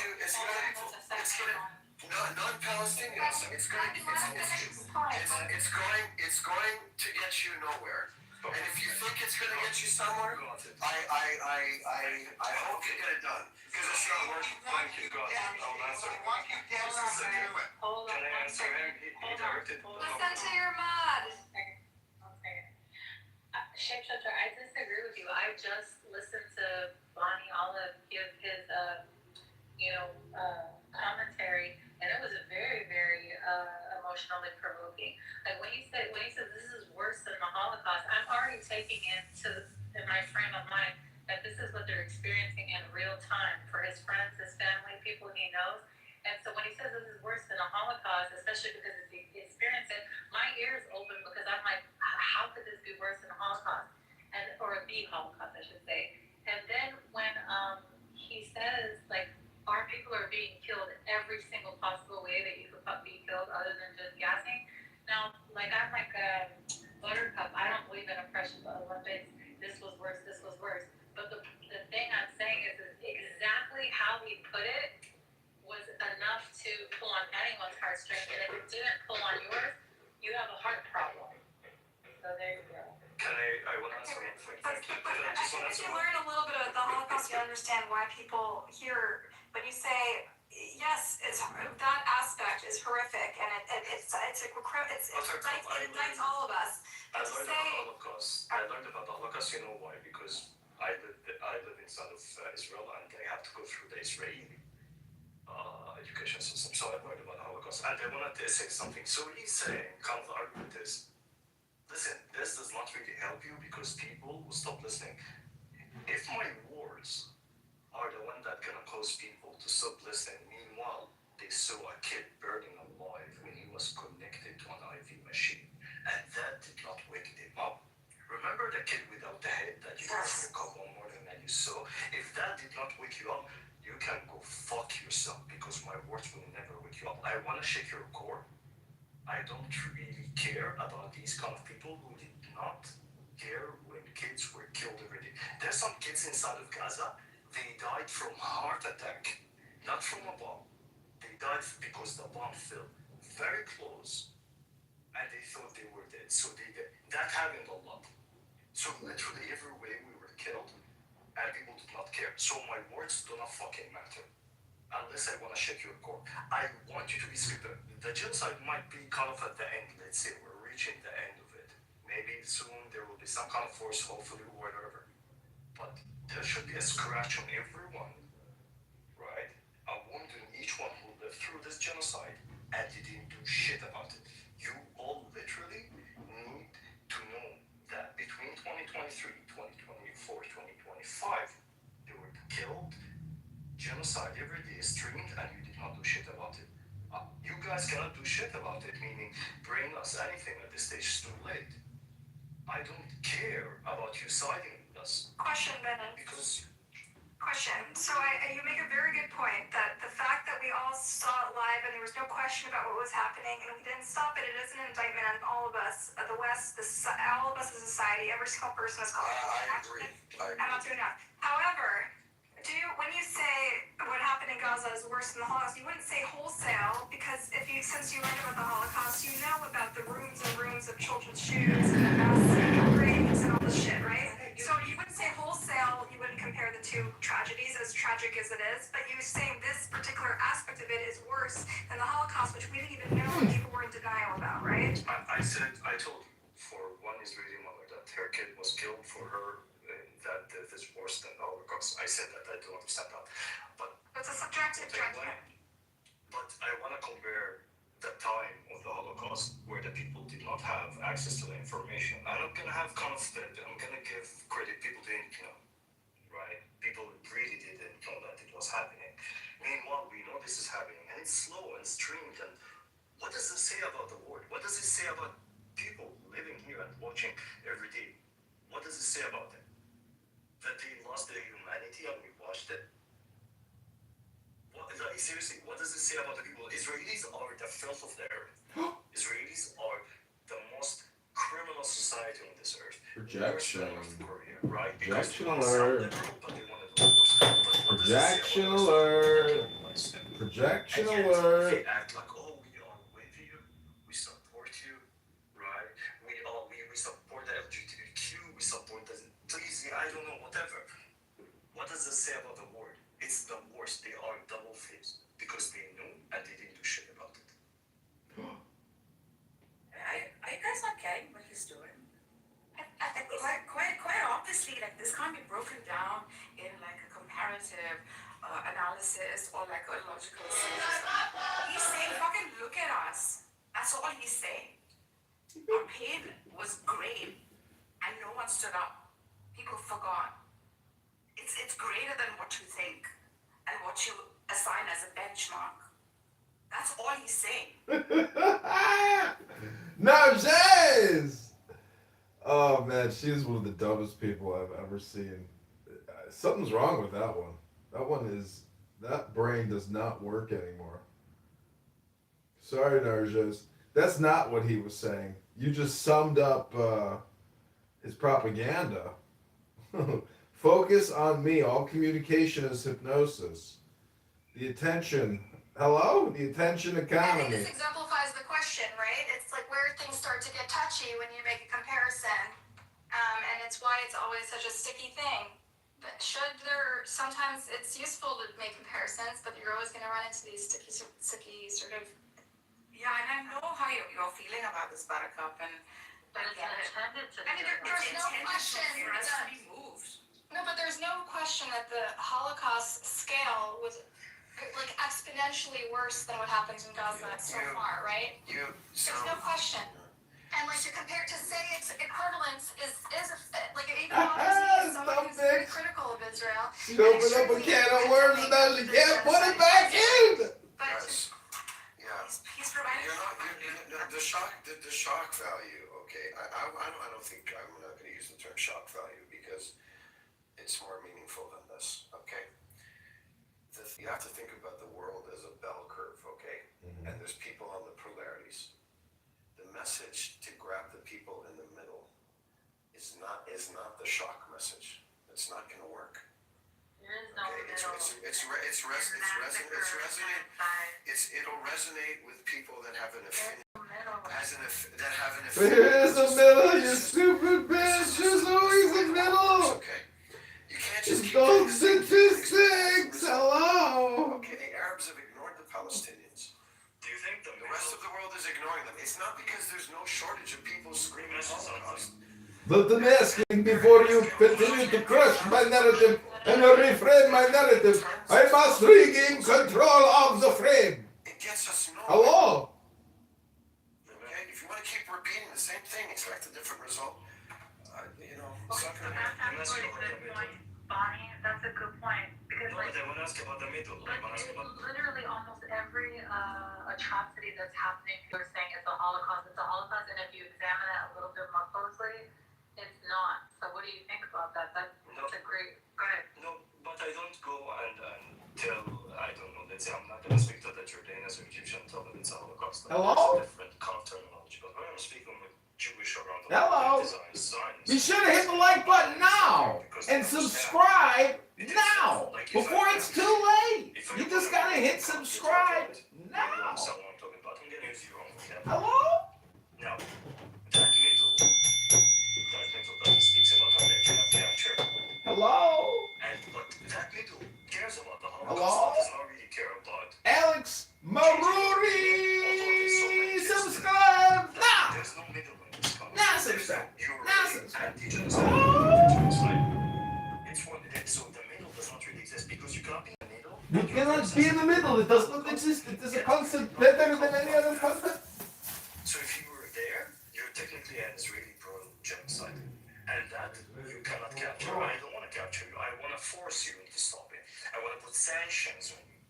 you. Non-Palestinians. It's going to get you nowhere. And if you think it's going to get you somewhere, I hope you get it done. Because it's not working. Thank you, God. I'll answer. Hold on. Can I answer him? He directed. Listen to your mod. Shapeshifter, I disagree with you. I just listened to Bonnie Olive give his, commentary, and it was very, very emotionally provoking. Like when he said this is worse than the Holocaust, I'm already taking in my frame of mind that this is what they're experiencing in real time for his friends, his family, people he knows. And so when he says this is worse than a Holocaust, especially because he experienced it, my ears open because I'm like, how could this be worse than a Holocaust? Or the Holocaust, I should say. And then when he says, like, our people are being killed every single possible way that you could be killed other than just gassing. Now, like, I'm like Buttercup, I don't believe in oppression, but Olympics, this was worse. But the thing I'm saying is exactly how he put it was enough to pull on anyone's heartstrings, and if it didn't pull on yours, you have a heart problem. So there you go. Can I want to answer one thing. But I think if you learn a little bit about the Holocaust, you understand why people here, when you say, yes, that aspect is horrific, and it indicts all of us. I learned about the Holocaust, you know why? Because I live inside of Israel, and I have to go through the Israeli education system. So I learned about the Holocaust, and I wanted to say something. So he's saying, kind of the argument is, listen, this does not really help you because people will stop listening. If my words are the one that gonna cause people to stop listening, meanwhile, they saw a kid burning alive when he was connected to an IV machine, and that did not wake them up. Remember the kid without the head that you just woke up one morning and you saw? If that did not wake you up, you can go fuck yourself because my words will never wake you up. I wanna shake your core. I don't really care about these kind of people who did not care when kids were killed every day. There's some kids inside of Gaza, they died from a heart attack, not from a bomb. They died because the bomb fell very close and they thought they were dead. So that happened a lot. So literally everywhere we were killed and people did not care. So my words do not fucking matter. Unless I want to shake your core. I want you to be scared. The genocide might be kind of at the end. Let's say we're reaching the end of it. Maybe soon there will be some kind of force, hopefully, or whatever. But there should be a scratch on everyone, right? A wound on each one who lived through this genocide and you didn't do shit about it. You all literally need to know that between 2023, 2024, 2025, they were killed. Genocide every day is streamed and you did not do shit about it. You guys cannot do shit about it, meaning bring us anything at this stage is too late. I don't care about you siding with us. Question, Bennett. Question. So you make a very good point that the fact that we all saw it live and there was no question about what was happening and we didn't stop it, it is an indictment on all of us, the West, all of us as a society, every single person is called. I agree. I'm not doing that. However, when you say what happened in Gaza is worse than the Holocaust, you wouldn't say wholesale because since you learned about the Holocaust, you know about the rooms and rooms of children's shoes and the mass graves and all this shit, right? So you wouldn't say wholesale, you wouldn't compare the two tragedies, as tragic as it is, but you're saying this particular aspect of it is worse than the Holocaust, which we didn't even know and people were in denial about, right? I told you, for 1 Israeli mother that her kid was killed for her, that is worse than the Holocaust. I said that, I don't understand that. But It's a subjective judgment. But I want to compare the time of the Holocaust where the people did not have access to the information. I'm not going to have confidence. I'm going to give credit. People didn't know, right? People really didn't know that it was happening. Meanwhile, we know this is happening, and it's slow and strange. And what does it say about the world? What does it say about people living here and watching every day? What does it say about them? That they lost their humanity and we watched it? Like, seriously, what does it say about the people? Israelis are the filth of the earth. Israelis are the most criminal society on this earth. Projection. North Korea, right? Projection Because they alert. but they want to do worse. But what does it say Projection about alert. us? Projection And yet, alert. they act like, oh, we are with you, we support you, right? We support the LGBTQ, we support the please, I don't know, whatever. What does it say about the world? It's the worst. They are double-faced because they knew and they didn't do shit about it. Are you guys not getting what he's doing? Quite obviously, like this can't be broken down in like a comparative analysis or like a logical syllogism. He's saying, fucking look at us. That's all he's saying. Our pain was great, and no one stood up. People forgot. It's greater than what you think and what you assign as a benchmark. That's all he's saying. No, Jazz! Oh man, she's one of the dumbest people I've ever seen. Something's wrong with that one. That brain does not work anymore. Sorry, Narjas. That's not what he was saying. You just summed up his propaganda. Focus on me. All communication is hypnosis. The attention. Hello? The attention I think economy. this exemplifies the question, right? It's like where things start to get touchy when you make a comparison. And it's why it's always such a sticky thing. But sometimes it's useful to make comparisons, but you're always going to run into these sticky sort of. Yeah, and I know how you're feeling about this Buttercup, and But it's intended to. I mean, there's no question. for us to be moved. No, but there's no question that the Holocaust scale was like exponentially worse than what happens in Gaza so far, right? There's no question. And like to compare, to say its equivalence is like even obviously someone who's very critical of Israel. She opened up a can of worms and now she can't put it back in. But he's providing the shock value. Okay, I don't think I'm not going to use the term shock value because it's more meaningful than this. Okay, you have to think about the world as a bell curve. Okay, and there's people on the polarities. The message to grab the people in the middle is not the shock message. It's not going to work. There is no It'll resonate with people that have an affinity. There is a middle, you stupid bitch. There's always a middle. Okay. You can't just It's keep gold doing this. statistics. Hello. Okay, the Arabs have ignored the Palestinians. Do you think the rest of the world is ignoring them? It's not because there's no shortage of people screaming Holocaust. Let them asking before you continue to crush my narrative and reframe my narrative. I must regain control of the frame. It gets us nowhere. Hello? Okay, if you want to keep repeating the same thing, expect a different result. It's not going to happen. That's a good point, Bonnie. That's a good point. Because But I want to ask about the middle. literally almost every atrocity that's happening, you're saying it's a Holocaust. It's a Holocaust, and if you examine it a little bit more closely, it's not. So what do you think about that? That's a great. Go ahead. No, but I don't go and tell, I don't know, let's say I'm not going to speak to the Jordanians or Egyptians and tell them it's a Holocaust. Hello? There's a different kind of terminology. But when I'm speaking with Jewish around the Hello? world, Zionists, You should have hit the like button now and subscribe now before it's too late. You just gotta hit subscribe now. someone talking about, I'm going to use your own example. Hello? Now, that middle that speaks about how they cannot capture. Hello? But that middle cares about the Holocaust. Hello? Does not really care about. Alex Maruri, subscribe now. There's no middle in this conversation. Now subscribe. You're You cannot be in the middle. It does not exist. It is a concept better than any other concept. So if you were there, you're technically an Israeli-prone genocide. And that you cannot capture. I don't want to capture you. I want to force you into stopping. I want to put sanctions on you.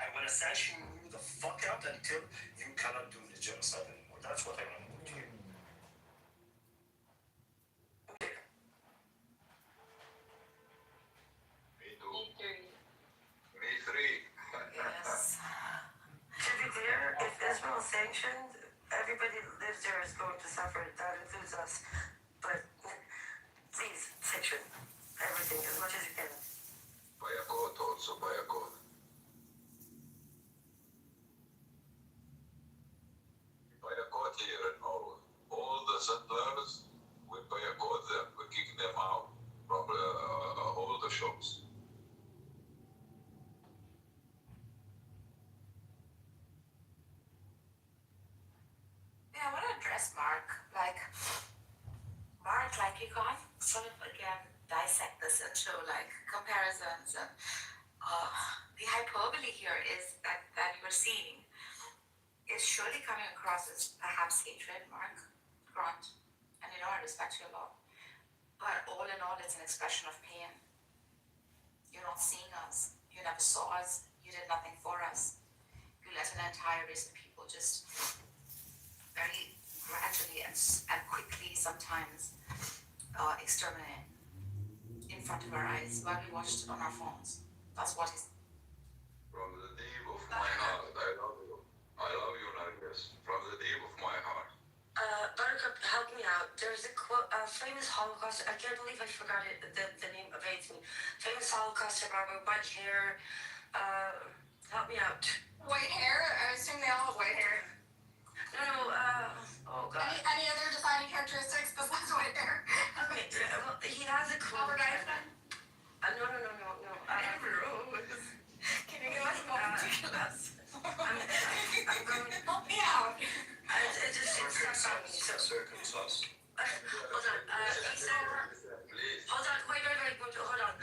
I want to sanction you the fuck out until you cannot do the genocide anymore. That's what I want to do to you. Me too. Me three. Me three. Yes. To be clear, if Israel is sanctioned, everybody who lives there is going to suffer. That includes us. But please, sanction everything as much as you can. By a code also, by a code. By a code here in Norway. All the settlers, we pay a code them, we kick them out from all the shops. Yeah, I want to address Mark. Like you can't sort of again dissect this into like comparisons and the hyperbole here is that you're seeing is surely coming across as perhaps hatred, Mark, Grant, and I respect you a lot. But all in all, it's an expression of pain. You're not seeing us. You never saw us. You did nothing for us. You let an entire race of people just very gradually and quickly sometimes exterminate in front of our eyes while we watched it on our phones. That's what is. From the deep of my heart, I love you. I love you, Nargis. From the deep of my heart. Buttercup, help me out. There's a quote, famous Holocaust. I can't believe I forgot it. The name evades me. Famous Holocaust survivor, white hair. Help me out. White hair? I assume they all have white hair. No. Oh God. Any other defining characteristics besides white hair? Okay. Well, he has a quote. Albert Einstein? No. Can you give us more particulars? I'm going. Help me out. It just stuck on me. So. Circumstance. Hold on. He said. Please. Hold on. Wait. Hold on.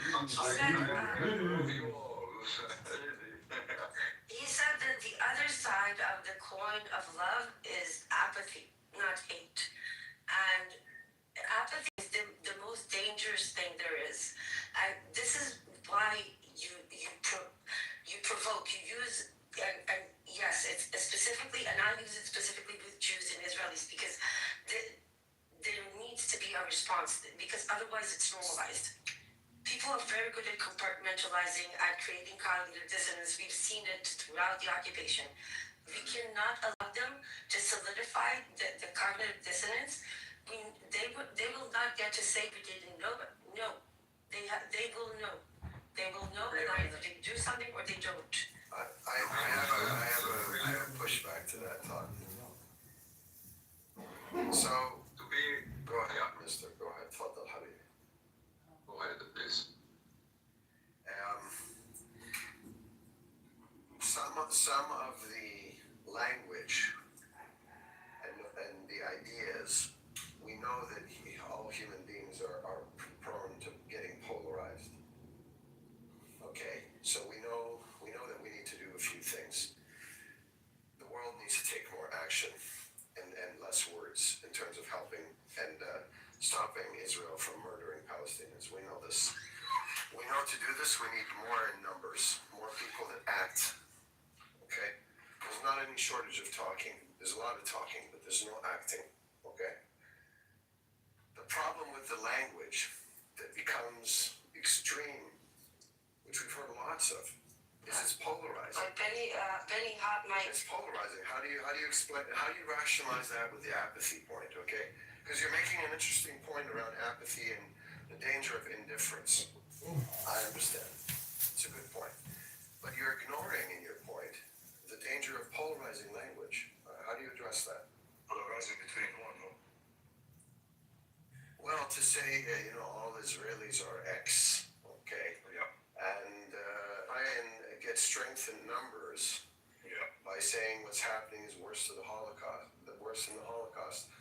He said that the other side of the coin of love is apathy, not hate. And apathy is the most dangerous thing there is. And this is why you provoke. You use and yes, it's specifically, and I use it specifically with Jews and Israelis because there needs to be a response because otherwise it's normalized. People are very good at compartmentalizing, at creating cognitive dissonance. We've seen it throughout the occupation. We cannot allow them to solidify the cognitive dissonance. They will not get to say we didn't know, but no, they will know. They will know, and either they do something or they don't. I have a pushback to that thought. So, To be, go ahead, mister. Go ahead. Tfaddal, Habibi. go ahead, please. Some of the language and the ideas, we know that all human beings are prone to getting polarized. Okay, so we know that we need to do a few things. The world needs to take more action and less words in terms of helping and stopping Israel from murdering Palestinians. We know this. We know to do this, we need more in numbers, more people that act. Okay? There's not any shortage of talking. There's a lot of talking, but there's no acting. Okay? The problem with the language that becomes extreme, which we've heard lots of, is it's polarizing. Like Benny Hot Mike. It's polarizing. How do you explain? How do you rationalize that with the apathy point? Okay, because you're making an interesting point around apathy and the danger of indifference. I understand. It's a good point, but you're ignoring in your point the danger of polarizing language. How do you address that? Polarizing between one, no? Well, to say all Israelis are X. Okay. Yeah. And try and get strength in numbers. Yeah. By saying what's happening is worse than the Holocaust.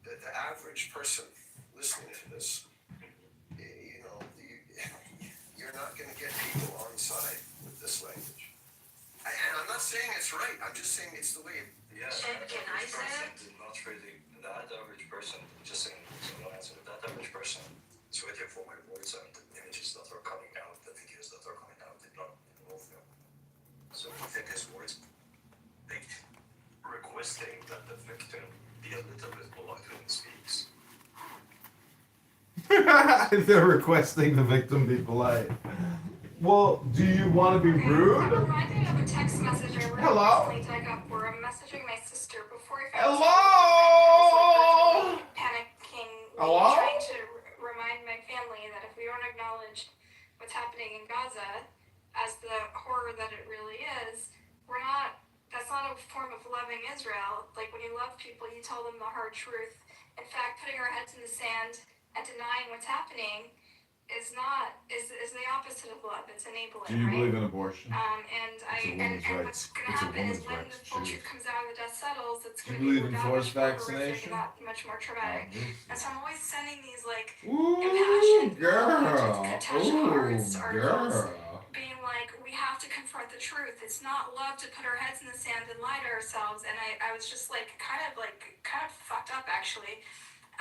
The average person listening to this, you're not going to get people on side with this language. And I'm not saying it's right. I'm just saying it's the way. Yeah. Can I say it? Not really that average person. Just saying, so no answer. That average person is waiting for my voice and the images that are coming out, the videos that are coming out. They don't involve them. So I think his words, like requesting that the victim be a little bit polite when he speaks. They're requesting the victim be polite. Well, do you want to be rude? I'm reminded of a text message I wrote recently dug up where I'm messaging my sister before I found Hello? panicking, Hello? trying to remind my family that if we don't acknowledge what's happening in Gaza as the horror that it really is, that's not a form of loving Israel. Like when you love people, you tell them the hard truth. In fact, putting our heads in the sand and denying what's happening is the opposite of love. It's enabling. Do you right? believe in abortion? And what's going to happen is when the full truth comes out and the dust settles, it's going to be in forced vaccination? that much more traumatic. And so I'm always sending these like Ooh, impassioned, girl. touch hearts articles, Girl. being like, we have to confront the truth. It's not love to put our heads in the sand and lie to ourselves. And I was just like kind of fucked up actually.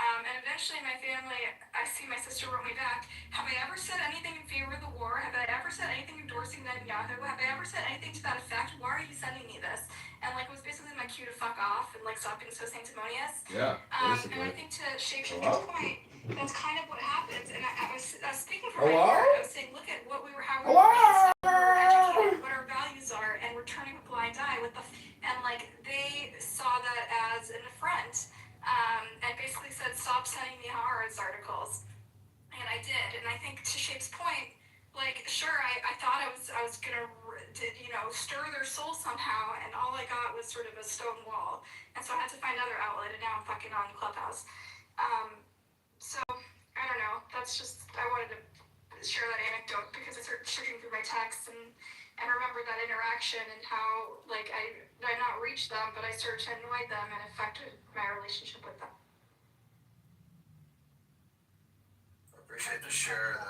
And eventually my family, I see my sister wrote me back, have I ever said anything in favor of the war? Have I ever said anything endorsing Netanyahu? Have I ever said anything to that effect? Why are you sending me this? And like it was basically my cue to fuck off and like stop being so sanctimonious. Yeah, and I think to Shapeshifter's point, that's kind of what happens. And I was speaking from my Hello? heart. I was saying, look at what how we're raised, we're educated, what our values are, and we're turning a blind eye. And like they saw that as an affront. And basically said, stop sending me Haaretz articles. And I did. And I think to Shape's point, like, sure, I thought I was going to, stir their soul somehow. And all I got was sort of a stone wall. And so I had to find another outlet. And now I'm fucking on Clubhouse. So, I don't know. That's just, I wanted to share that anecdote because I started searching through my texts and remember that interaction and how, like, I not reached them, but I started to annoy them and affected my relationship with them. I appreciate the share.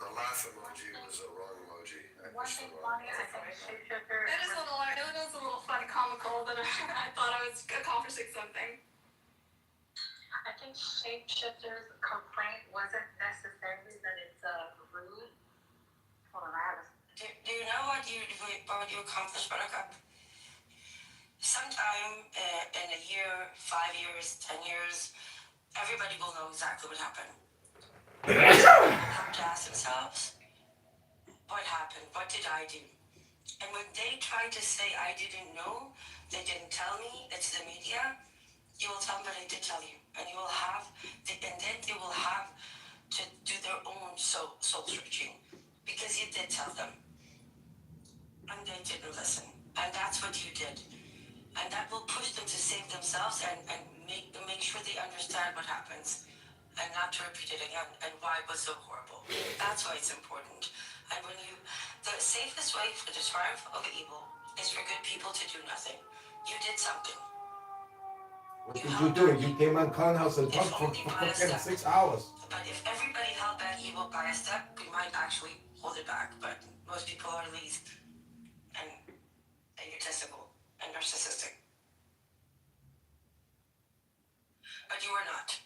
The laugh emoji was a wrong emoji. One thing funny, I think Shapeshifter. That is a little fun comical that I thought I was accomplishing something. I think Shapeshifter's complaint wasn't necessarily that it's rude. Hold on, I have a. Do you know what you accomplished, Buttercup? Sometime in a year, 5 years, 10 years, everybody will know exactly what happened. People have to ask themselves, what happened? What did I do? And when they try to say, I didn't know, they didn't tell me, it's the media, you will tell them, but I did tell you. And you will have, and then they will have to do their own soul searching. Because you did tell them. And they didn't listen. And that's what you did. And that will push them to save themselves and make sure they understand what happens. And not to repeat it again and why it was so horrible. That's why it's important. And the safest way for the triumph of evil is for good people to do nothing. You did something. What did you do? You came on Conhouse and talked for fucking 6 hours. But if everybody held back evil by a step, we might actually hold it back. But most people are least and egotistical and narcissistic. But you are not.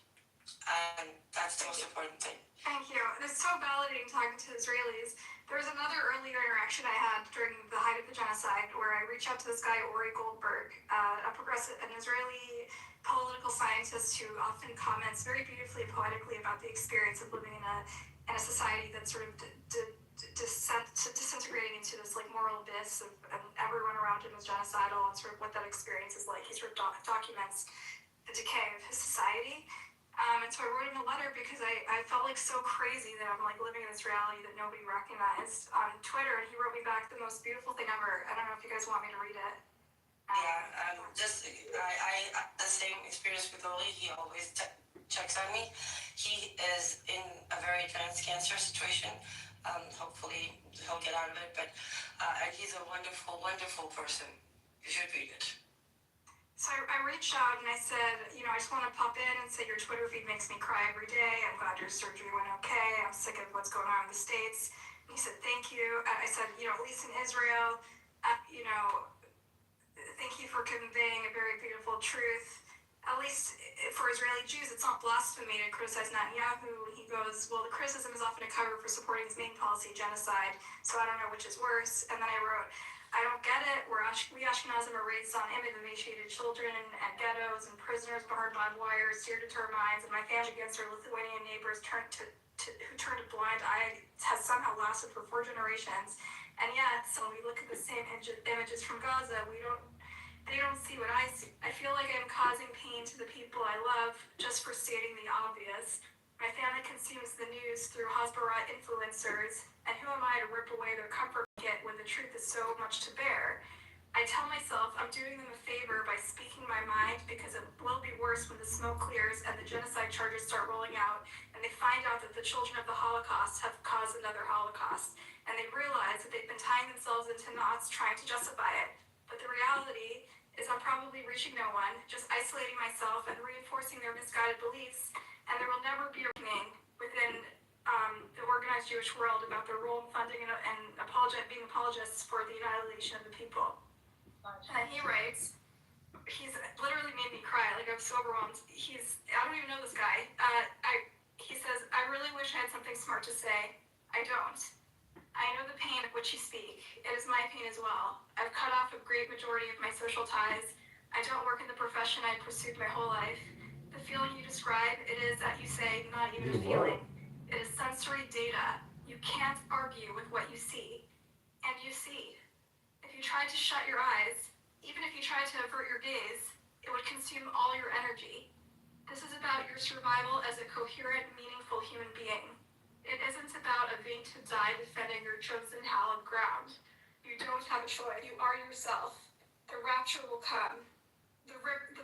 And that's the most important thing. Thank you. And it's so validating talking to Israelis. There was another earlier interaction I had during the height of the genocide where I reached out to this guy, Ori Goldberg, an Israeli political scientist who often comments very beautifully and poetically about the experience of living in a society that's sort of disintegrating into this like moral abyss of everyone around him is genocidal and sort of what that experience is like. He sort of documents the decay of his society. And so I wrote him a letter because I felt like so crazy that I'm like living in this reality that nobody recognized on Twitter. And he wrote me back the most beautiful thing ever. I don't know if you guys want me to read it. I the same experience with Oli. He always checks on me. He is in a very advanced cancer situation. Hopefully he'll get out of it. But and he's a wonderful, wonderful person. You should read it. So I reached out and I said, I just want to pop in and say your Twitter feed makes me cry every day. I'm glad your surgery went okay. I'm sick of what's going on in the States. He said, thank you. I said, at least in Israel, thank you for conveying a very beautiful truth. At least for Israeli Jews, it's not blasphemy to criticize Netanyahu. He goes, well, the criticism is often a cover for supporting his main policy, genocide, so I don't know which is worse. And then I wrote, I don't get it. We Ashkenazim are raised on emancipated children and ghettos and prisoners behind barbed wire, seared into our minds, and my family against our Lithuanian neighbors who turned a blind eye has somehow lasted for 4 generations. And yet, so when we look at the same images from Gaza, they don't see what I see. I feel like I'm causing pain to the people I love just for stating the obvious. My family consumes the news through Hasbara influencers, and who am I to rip away their comfort kit when the truth is so much to bear? I tell myself I'm doing them a favor by speaking my mind because it will be worse when the smoke clears and the genocide charges start rolling out and they find out that the children of the Holocaust have caused another Holocaust, and they realize that they've been tying themselves into knots trying to justify it. But the reality is I'm probably reaching no one, just isolating myself and reinforcing their misguided beliefs, and there will never be a reckoning within the organized Jewish world about their role in funding and being apologists for the annihilation of the people. And he writes, he's literally made me cry, like I'm so overwhelmed. I don't even know this guy. He says, I really wish I had something smart to say. I don't. I know the pain of which you speak. It is my pain as well. I've cut off a great majority of my social ties. I don't work in the profession I pursued my whole life. The feeling you describe, it is, as you say, not even a feeling. It is sensory data. You can't argue with what you see. And you see. If you tried to shut your eyes, even if you tried to avert your gaze, it would consume all your energy. This is about your survival as a coherent, meaningful human being. It isn't about a vein to die defending your chosen hallowed ground. You don't have a choice. You are yourself. The rapture will come. The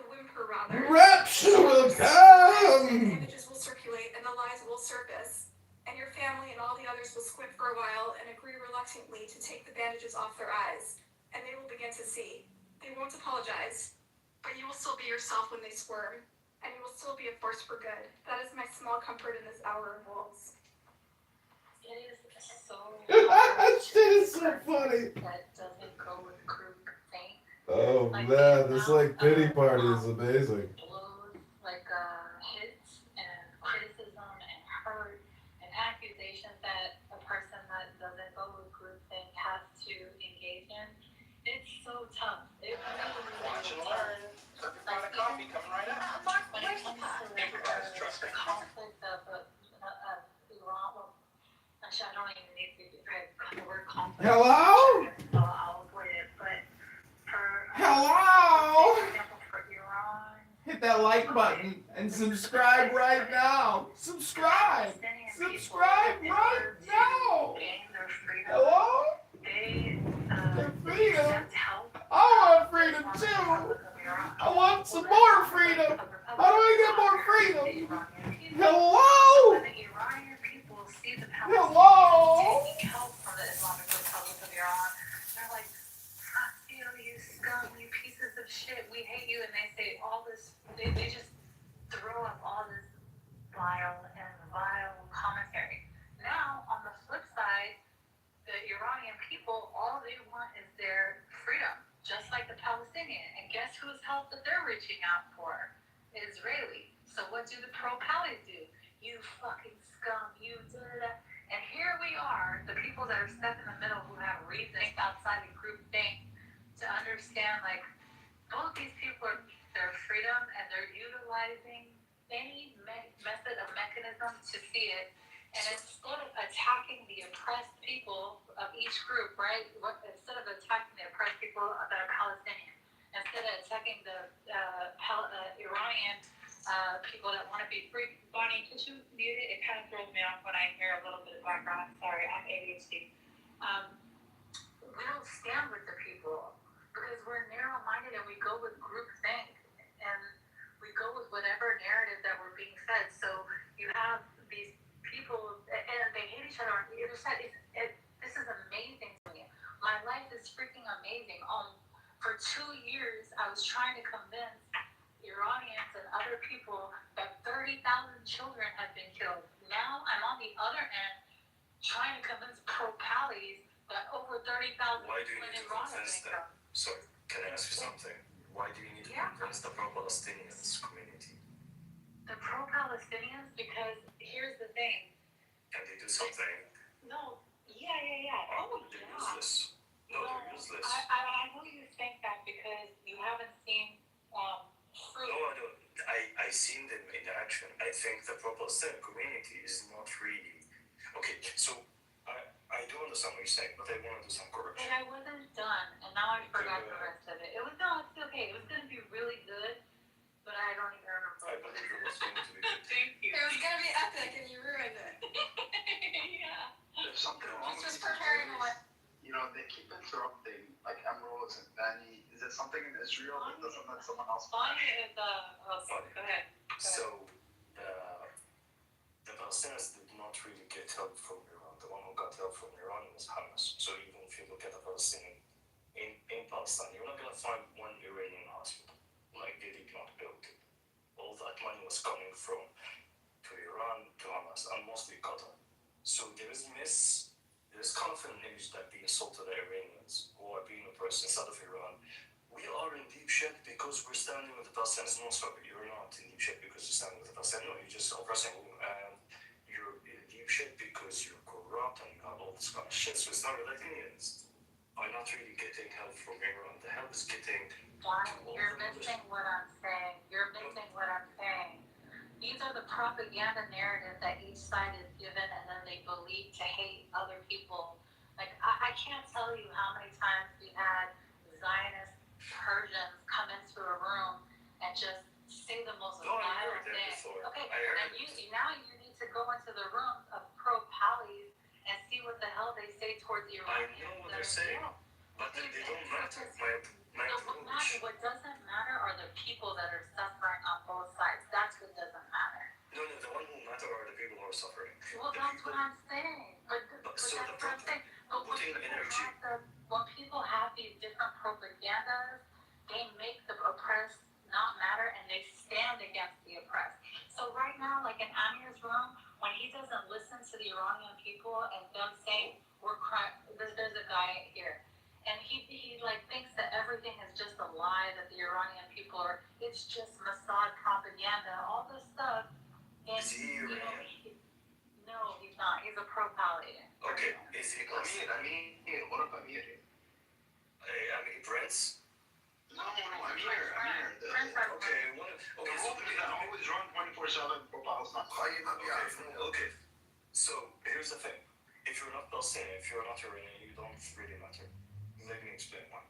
whimper, rather. Rapture will come! And images will circulate and the lies will surface. And your family and all the others will squint for a while and agree reluctantly to take the bandages off their eyes. And they will begin to see. They won't apologize. But you will still be yourself when they squirm. And you will still be a force for good. That is my small comfort in this hour of wolves. It is so That shit is so funny. that doesn't go with group thing. Oh Like, man, this the like pity party is amazing. blows, like hits and criticism and hurt and accusations that a person that doesn't go with group thing has to engage in. It's so tough. It really Watch is and tough. learn. Got a coffee coming right up. When it comes to Improvise, trust me. the conflict of Iran, well, actually, I don't even need to use the word conflict. Hello? So I'll avoid it. But for Hello? for example, for Iran, Hit that like button and subscribe right now. Subscribe! Subscribe right now! gain their freedom, Hello? they Their freedom? accept help. I want freedom too! I want some more freedom! How do I get more freedom? Hello? When the Iranian people see the Hello? Palestinians taking help from the Islamic Republic of Iran, they're like, fuck you, you scum, you pieces of shit, we hate you. And they say all this, they just throw up all this vile commentary. Now, on the flip side, the Iranian people, all they want is their freedom, just like the Palestinian. And guess whose help that they're reaching out for? Israeli. So what do the pro-Palis do? You fucking scum, you did it. And here we are, the people that are stuck in the middle who have reasoning outside the group thing to understand, like, both these people are their freedom and they're utilizing any method of mechanism to see it. And instead of attacking the oppressed people of each group, right? Instead of attacking the oppressed people that are Palestinian, instead of attacking the Iranian people that want to be free. Bonnie, could you mute it? It kind of throws me off when I hear a little bit of background. Sorry, I'm ADHD. We don't stand with the people because we're narrow-minded and we go with groupthink and we go with whatever narrative that we're being fed. So you have these people and they hate each other on either side. This is amazing to me. My life is freaking amazing. For 2 years, I was trying to convince Iranians and other people that 30,000 children have been killed. Now I'm on the other end trying to convince pro-Palis that over 30,000 Why do you people need in to Iran are convince going to them? come. Sorry, can I ask you something? Why do you need to convince the pro-Palestinians community? The pro-Palestinians, because here's the thing. Can they do something? No, yeah. Oh, they're yeah. useless. No, they're useless. I know you think that because you haven't seen fruit. No, I don't. I seen them in action. I think the pro-Palestinian community is not really okay. So I do understand what you're saying, but I want to do some correction. And I wasn't done, and now I forgot the rest of it. It was it's okay. It was gonna be really good, but I don't even remember. I believe it was going to be good. Thank you. It was gonna be epic and you ruined it. Yeah. There's something wrong with Just these preparing Israelis. You know, they keep interrupting, like emeralds and Danny. Is it something in Israel that doesn't let someone else? Bonnie is go ahead. So the Palestinians did not really get help from Iran. The one who got help from Iran was Hamas. So even if you look at the Palestinian in Palestine, you're not gonna find one Iranian hospital. Like they did not build it. All that money was coming from to Iran, to Hamas, and mostly Qatar. So there's kind of an image that being sold to the Iranians who are being oppressed inside of Iran. We are in deep shit because we're standing with the Palestinians. No, sorry, you're not in deep shit because you're standing with the Palestinians. No, you're just oppressing them. And you're in deep shit because you're corrupt and you have all this kind of shit. So it's not relating. Are not really getting help from Iran. The help is getting. You're missing what I'm saying. These are the propaganda narratives that each side is given, and then they believe to hate other people. Like, I can't tell you how many times we had Zionist Persians come into a room and just say the most vile thing. Okay, and now you need to go into the rooms of pro-Palis and see what the hell they say towards the Iranians. I know what they're saying, but they don't matter. What doesn't matter are the people that are suffering on both sides. That's what doesn't matter. No, the one who matter are the people who are suffering. Well, that's what I'm saying. But that's what I'm saying. But when people have these different propagandas, they make the oppressed not matter, and they stand against the oppressed. So right now, like in Amir's room, when he doesn't listen to the Iranian people and them saying, we're crying, there's a guy here. And he like thinks that everything is just a lie, that the Iranian people are, it's just Mossad propaganda, all this stuff. And, is he Iranian? No, he's not. He's a pro-Pali. Okay, is he Amir, what about Amir? Prince? No, Amir. Okay, they're always run 24/7 for Palestine. Okay, so here's the thing. If you're not Palestinian, if you're not Iranian, you don't really matter. Let me explain why.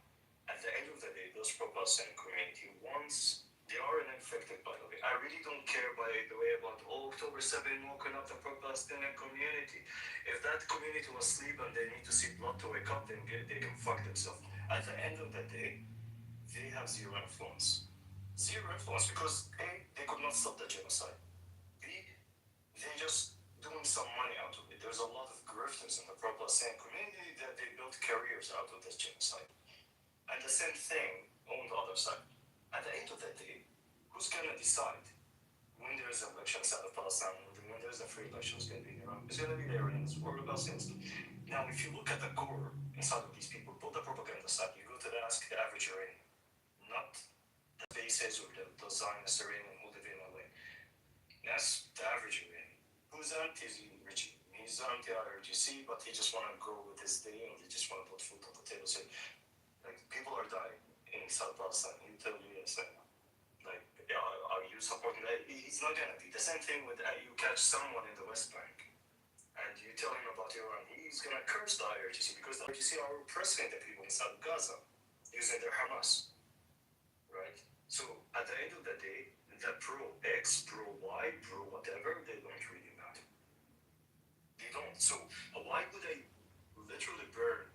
At the end of the day, those pro-Palestinian community, once they are infected, by the way. I really don't care, by the way, about October 7 woken up the pro-Palestinian community. If that community was asleep and they need to see blood to wake up, then they can fuck themselves. At the end of the day, they have zero influence. Zero influence because A, they could not stop the genocide. B, they're just doing some money out of it. There's a lot of grifters in the pro-Palestinian community that they built careers out of this genocide. And the same thing on the other side. At the end of the day, who's going to decide when there's an election inside of Palestine, when there's a free election is going to be in Iran? It's going to be the Iranians or the Palestinians. Now, if you look at the core inside of these people, put the propaganda aside, you go to ask the average Iranian, not the bases or the Zionist Iranian who live in LA. That's the average Iranian. Who's anti-regime? He's anti-IRGC, but he just want to go with his day and he just want to put food on the table. So, like, people are dying in South Palestine. You tell me yes, like, are you supporting that? He's not gonna be. The same thing with you catch someone in the West Bank and you tell him about Iran, he's gonna curse the IRGC because the IRGC are oppressing the people inside Gaza using their Hamas, right? So at the end of the day, the pro-X, pro-Y, pro-whatever, they don't really matter. They don't. So why would I literally burn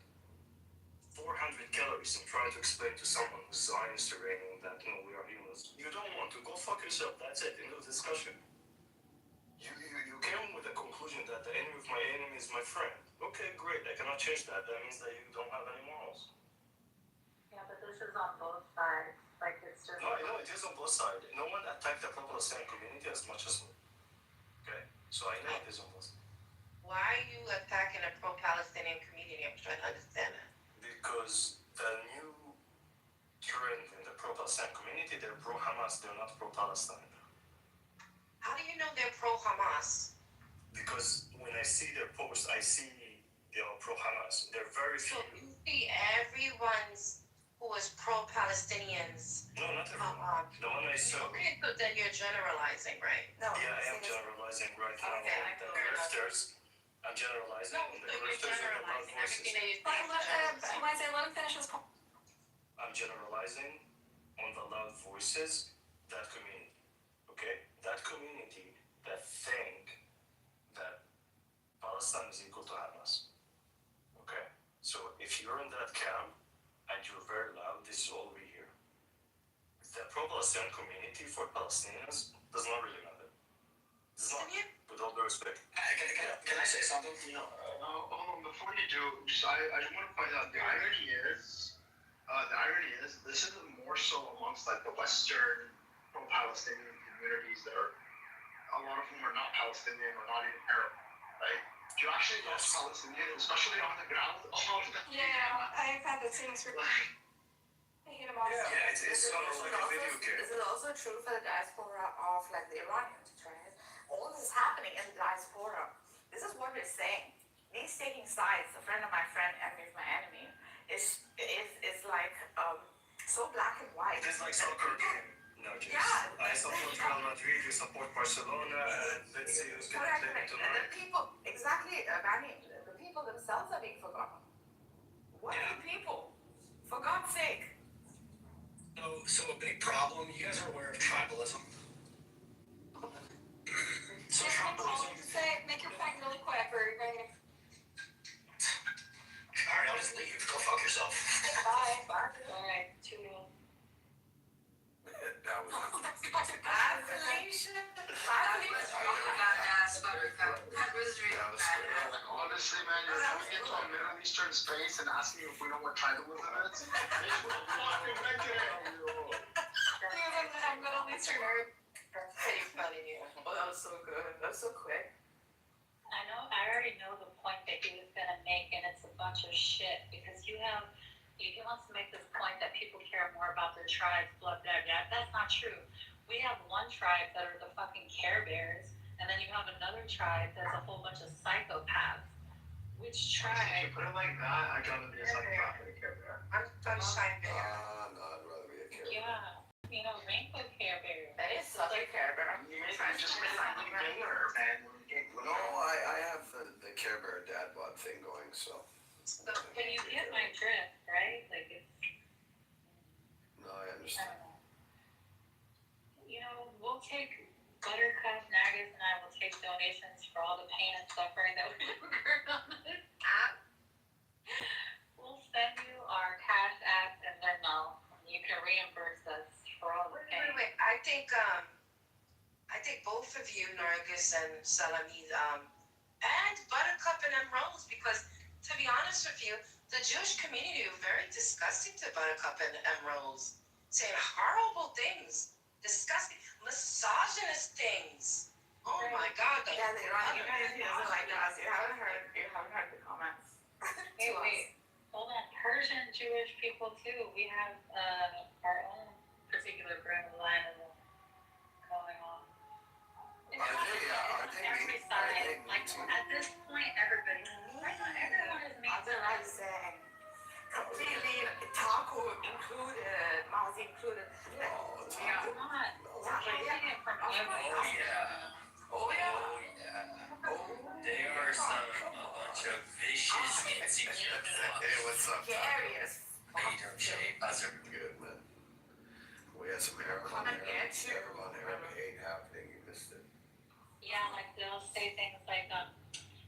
400 calories and try to explain to someone who's Zionist Iranian that, no, we are humans? You don't want to, go fuck yourself. That's it. End of discussion. You came with the conclusion that the enemy of my enemy is my friend. Okay, great. I cannot change that. That means that you don't have any morals. Yeah, but this is on both sides. Like, it's just... No, I know it is on both sides. No one attacked the pro-Palestinian community as much as me. Okay? So I know it is on both sides. Why are you attacking a pro-Palestinian community? I'm trying to understand that. Because the new trend in the pro-Palestine community, they're pro-Hamas, they're not pro-Palestine. How do you know they're pro-Hamas? Because when I see their posts, I see they are pro-Hamas. They're very few. So you see everyone's who is pro-Palestinians. No, not everyone. The one I saw. Okay, so then you're generalizing, right? No. Yeah, I am generalizing right now. Okay, The grifters, I'm generalizing. No, The so you're grifters are the loud generalizing voices. everything that you say. Wednesday, let him finish his point. I'm generalizing on the loud voices, that community. Okay? That community that think that Palestine is equal to Hamas. Okay? So if you're in that camp and you're very loud, this is all we hear. The pro-Palestinian community for Palestinians does not really matter. It's not, with all due respect. Can I say something? Hold on, before you do, I just want to point out the irony is, this is more so amongst like the Western pro-Palestinian communities that are, a lot of them are not Palestinian or not even Arab, right? If you actually know Palestinians, especially on the ground, all of them. Yeah, I've had the same experience. I hate them all. Yeah, it's almost like a video game. This is also true for the diaspora of like the Iranians, right? All this is happening in the diaspora. This is what we're saying. These taking sides, a friend of my friend, enemy is my enemy, is like so black and white. It is like soccer game. No, just, Yeah. I support Real Madrid, you support Barcelona, and let's see who's going to play And the tonight. people, exactly, Manny, the people themselves are being forgotten. What are the people? For God's sake. So a big problem, you guys are aware of tribalism. So tribalism. Make your point really quick, or you're going to. Alright, I'll just leave. Go fuck yourself. Bye. Alright, too long. That was Honestly, man, you're coming into a Middle Eastern space and asking if we know what tribalism is? I'm Middle Eastern. Pretty funny, yeah. Oh, that was so good. That was so quick. I already know the point that he was gonna make, and it's a bunch of shit because he wants to make this point that people care more about their tribes, blah blah blah. That's not true. We have one tribe that are the fucking Care Bears, and then you have another tribe that's a whole bunch of psychopaths. Which tribe? If you put it like that, I'd rather be a psychopath than a Care Bear. I'm Sunshine Bear. no, I'd rather be a Care Bear. Yeah, Rainbow Care Bear. That is such a Care Bear. You just made something bigger, man. No, I have the Care Bear dad bod thing going, so. But you get my drift, right? Like it's. No, I understand. We'll take Buttercup, Nagas, and I will take donations for all the pain and suffering that we've incurred on this app. We'll send you our Cash App and Venmo. You can reimburse us for all the pain. Wait. I think both of you, Nargis and Salamid, and Buttercup and Emeralds, because to be honest with you, the Jewish community are very disgusting to Buttercup and Emeralds, saying horrible things, disgusting, misogynist things. Oh my God! Yeah, the Iranian community doesn't like us. You haven't heard the comments. Wait. Hold on. Persian Jewish people too. We have our own particular brand of Zionism going on. Every side, like at this point, everybody, everyone is making. Otherwise, completely taco included, Mazi included. Yeah, not. We're changing it from everyone. They are a bunch of vicious, insecure fucks. Hey, what's up, Scariest. Hey, don't shave. How's it? Good, man. We had some Arab on Arab hate happening. You missed it. Yeah, like they'll say things like,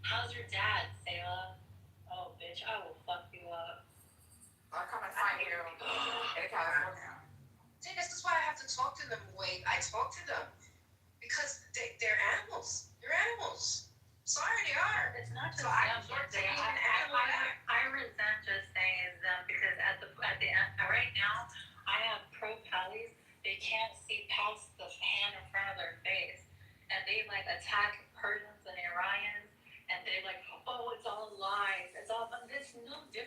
how's your dad, Sayla? Oh, bitch, I will fuck you up. I'll come and find you in California. See, this is why I have to talk to them the way I talk to them, because they're animals. They're animals. Sorry, they are. It's not just I them, can't but take an animal back. I resent just saying is them because at the end, right now, I have pro-Pallies. They can't see past the hand in front of their face, and they like attack Persians and Iranians, and they like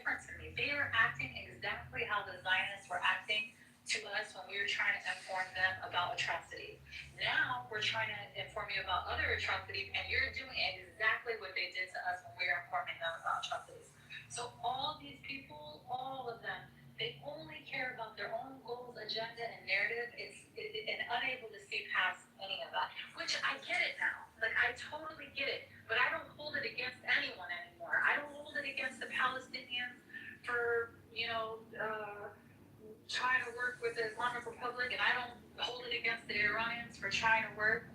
different to me. They are acting exactly how the Zionists were acting to us when we were trying to inform them about atrocities. Now we're trying to inform you about other atrocities, and you're doing exactly what they did to us when we were informing them about atrocities. So all these people, all of them, they only care about their own goals, agenda, and narrative. And unable to see past any of that. Which I get it now. Like, I totally get it. But I don't hold it against anyone anymore. I don't hold it against the Palestinians for, trying to work with the Islamic Republic, and I don't hold it against the Iranians for trying to work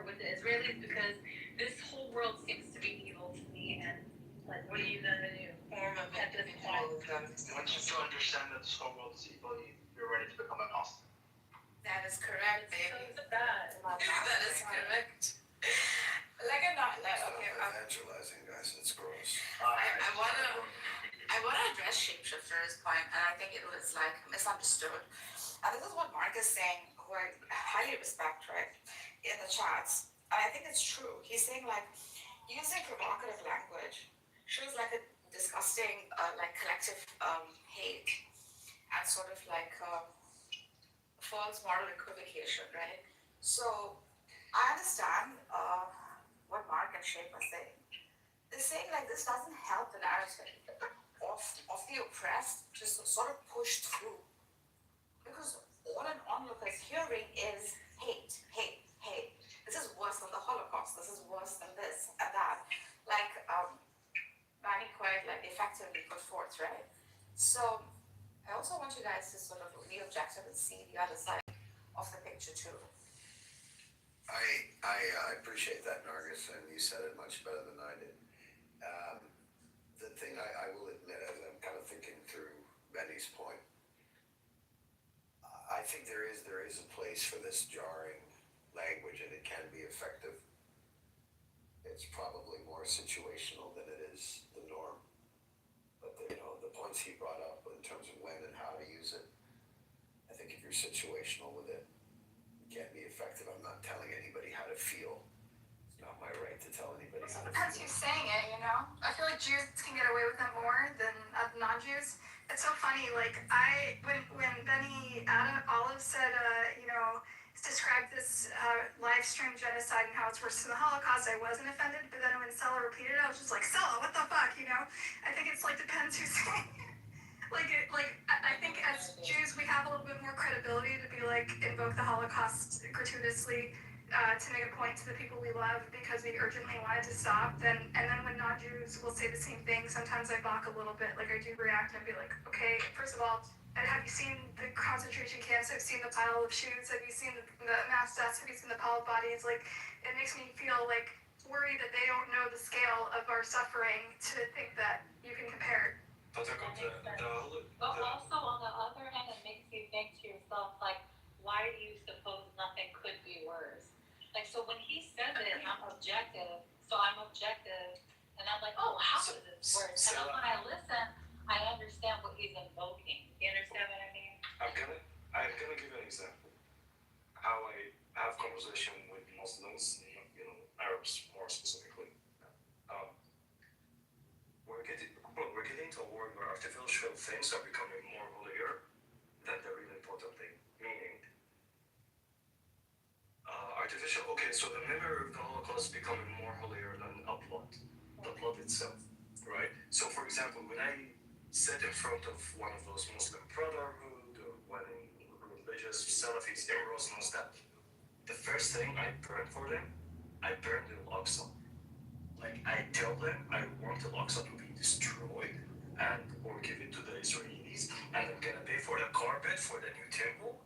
with the Israelis, because this whole world seems to be evil to me. And like, what are you gonna do at this point? Once you understand that this whole world is evil, you're ready to become an Austin. That is correct, baby. So bad. That is correct. Like a not like Stop okay. evangelizing, guys. It's gross. I wanna address Shapeshifter's point, and I think it was like misunderstood. And this is what Mark is saying, who I highly respect, right, in the chats. And I think it's true. He's saying like using provocative language shows like a disgusting like collective hate and sort of like false moral equivocation, right? So I understand what Mark and Shape are saying. They're saying like this doesn't help the narrative of the oppressed to sort of push through. Because all an onlooker's hearing is hate, hate, hate. This is worse than the Holocaust. This is worse than this and that. Like Manny quite like effectively put forth, right? So I also want you guys to sort of be objective and see the other side of the picture too. I appreciate that, Nargis, and you said it much better than I did. The thing I will admit, as I'm kind of thinking through Benny's point, I think there is a place for this jarring language, and it can be effective. It's probably more situational than it is the norm. But the points he brought up in terms of when and how to use it, I think if you're situational with it, it can be effective. I'm not telling anybody how to feel. It's not my right to tell anybody how to Depends feel. who's saying it, you know? I feel like Jews can get away with it more than non-Jews. It's so funny, like, when Benny Olive said, described this live stream genocide and how it's worse than the Holocaust, I wasn't offended, but then when Sella repeated it, I was just like, Sella, what the fuck, you know? I think it's like, depends who's saying it. I think as Jews, we have a little bit more credibility to be like, invoke the Holocaust gratuitously to make a point to the people we love because we urgently wanted to stop. And then when non-Jews will say the same thing, sometimes I balk a little bit. Like, I do react and be like, okay, first of all, have you seen the concentration camps? Have you seen the pile of shoes? Have you seen the mass deaths? Have you seen the pile of bodies? Like, it makes me feel like worried that they don't know the scale of our suffering to think that you can compare it. But also on the other hand, it makes you think to yourself, like, why do you suppose nothing could be worse? Like, so when he says it, I'm objective, and I'm like, oh, how is this worse? And then when I listen, I understand what he's invoking. You understand what I mean? I'm gonna give you an example. How I have conversation with Muslims, Arabs more specifically. We're getting to a world where artificial things are becoming more holier than the really important thing. Meaning, so the memory of the Holocaust is becoming more holier than the blood itself, right? So, for example, when I sit in front of one of those Muslim Brotherhood or one religious Salafis, Emirates, and all that, the first thing I burn for them, I burn the Al-Aqsa. Like, I tell them I want the Al-Aqsa to be destroyed or give it to the Israelis, and I'm gonna pay for the carpet for the new temple,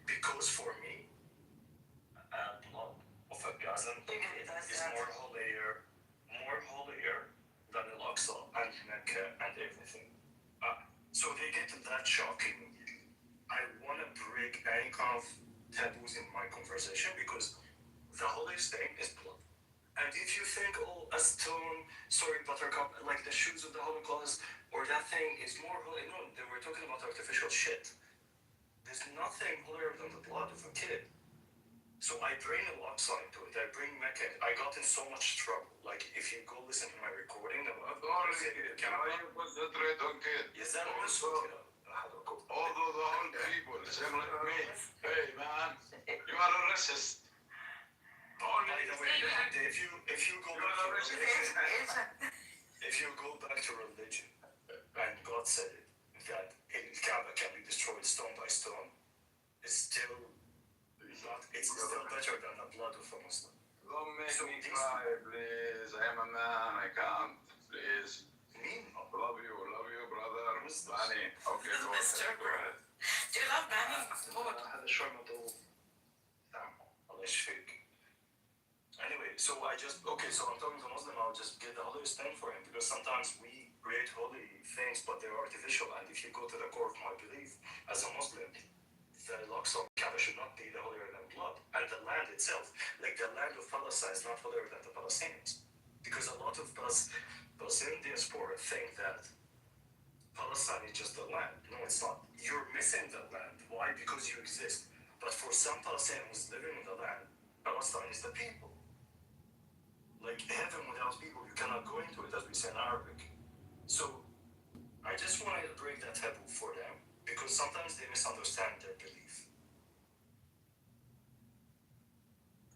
because for me, blood of a Gazan is more holier than Al-Aqsa and Mecca and everything. So they get that shocking. I want to break any kind of taboos in my conversation because the holiest thing is blood. And if you think, oh, a stone, buttercup, like the shoes of the Holocaust, or that thing is more holy, no, they were talking about artificial shit. There's nothing holier than the blood of a kid. So I drain a lot into it. They bring Mecca. I got in so much trouble. Like, if you go listen to my recording about you put the threat on kid. Although the old people, same like me. Hey man, you are a racist. By the way, if you go back to religion, if you go back to religion, and God said it, that Kaaba can be destroyed stone by stone, it's still better than the blood of a Muslim. Don't make me cry, please. I am a man. I can't. Please. Love you, brother. Manny. Okay, go ahead. Do you love Manny? هذا شوي موضوع الله يشفيك. Anyway, so so I'm talking to Muslim, I'll just get the holiest thing for him, because sometimes we create holy things, but they're artificial, and if you go to the core of my belief as a Muslim, the Al-Aqsa Kaaba should not be the holier than blood, and the land itself, like the land of Palestine is not holier than the Palestinians, because a lot of Palestinian diaspora think that Palestine is just the land. No, it's not. You're missing the land. Why? Because you exist. But for some Palestinians living in the land, Palestine is the people. Like heaven without people, you cannot go into it, as we say in Arabic. So I just want to break that taboo for them, because sometimes they misunderstand their belief.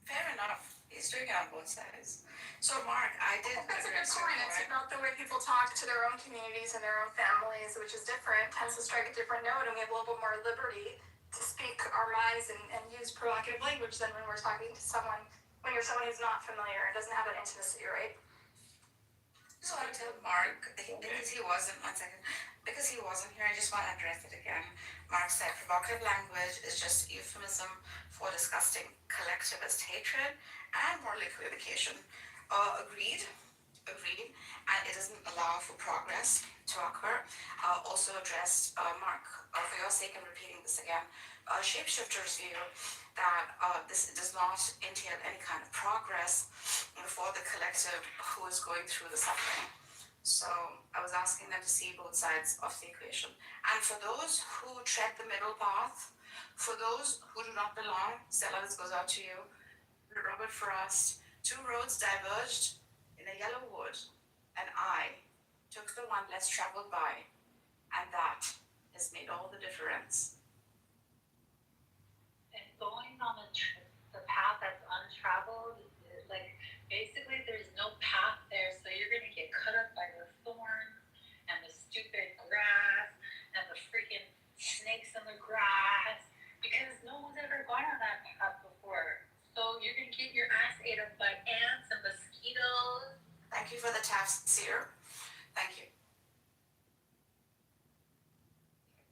Fair enough. He's doing it on both sides. So, Mark, I did. That's a good point. It's about the way people talk to their own communities and their own families, which is different, tends to strike a different note, and we have a little bit more liberty to speak our minds and use provocative language than when we're talking to someone, when you're someone who's not familiar and doesn't have that intimacy, right? Just want to tell Mark, because he wasn't here, I just want to address it again. Mark said provocative language is just euphemism for disgusting collectivist hatred and moral equivocation. Agreed, and it doesn't allow for progress to occur. Also addressed, Mark, for your sake, I'm repeating this again, shapeshifters view that this does not entail any kind of progress for the collective who is going through the suffering. So I was asking them to see both sides of the equation. And for those who tread the middle path, for those who do not belong, Stella, this goes out to you, Robert Frost, 2 roads diverged in a yellow wood, and I took the one less traveled by, and that has made all the difference. And going on the path that's untraveled, like basically there's no path there, so you're gonna get cut up by the thorns and the stupid grass and the freaking snakes in the grass, because no one's ever gone on that path before. So you're gonna get your ass ate up by ants and mosquitoes. Thank you for the tafsir. Thank you.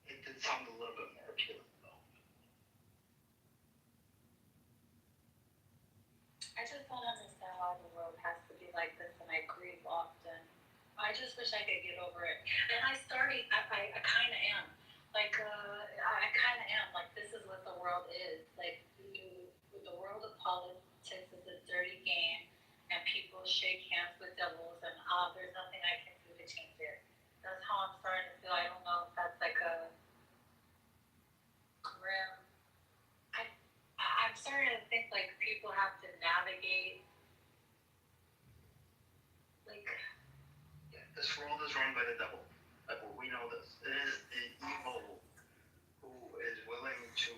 It did sound a little bit more appealing, though. I just don't understand why the world has to be like this, and I grieve often. I just wish I could get over it. And I kind of am. Like, I kind of am. Like, this is what the world is. Like, the world of politics is a dirty game, and people shake hands with devils, and there's nothing I can do to change it. That's how I'm starting to feel. I don't know if that's like a grim. I'm starting to think like people have to navigate. Like, Yeah, this world is run by the devil. Like, we know this. It is the evil who is willing to,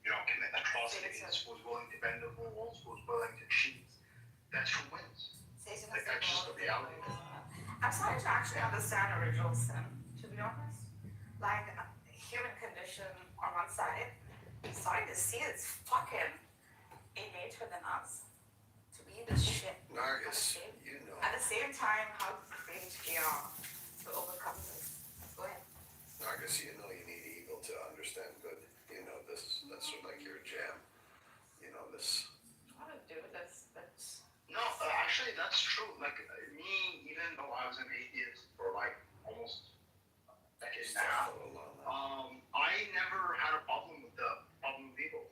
commit atrocities, who's willing to bend the rules, who's willing to cheat. That's who wins. Like, that's just the reality of it. I'm starting to actually understand original sin, to be honest. Like, human condition on one side, I'm starting to see it's fucking innate within us to be this shit. Nargis, At the same time, how great we are to overcome this. Go ahead. Nargis, you need evil to understand good. You know this. That's sort of like your jam. You know this. What to do with this? No, actually, that's true. Like, me, even though I was an atheist for like almost a decade and a half, I never had a problem with the problem of evil.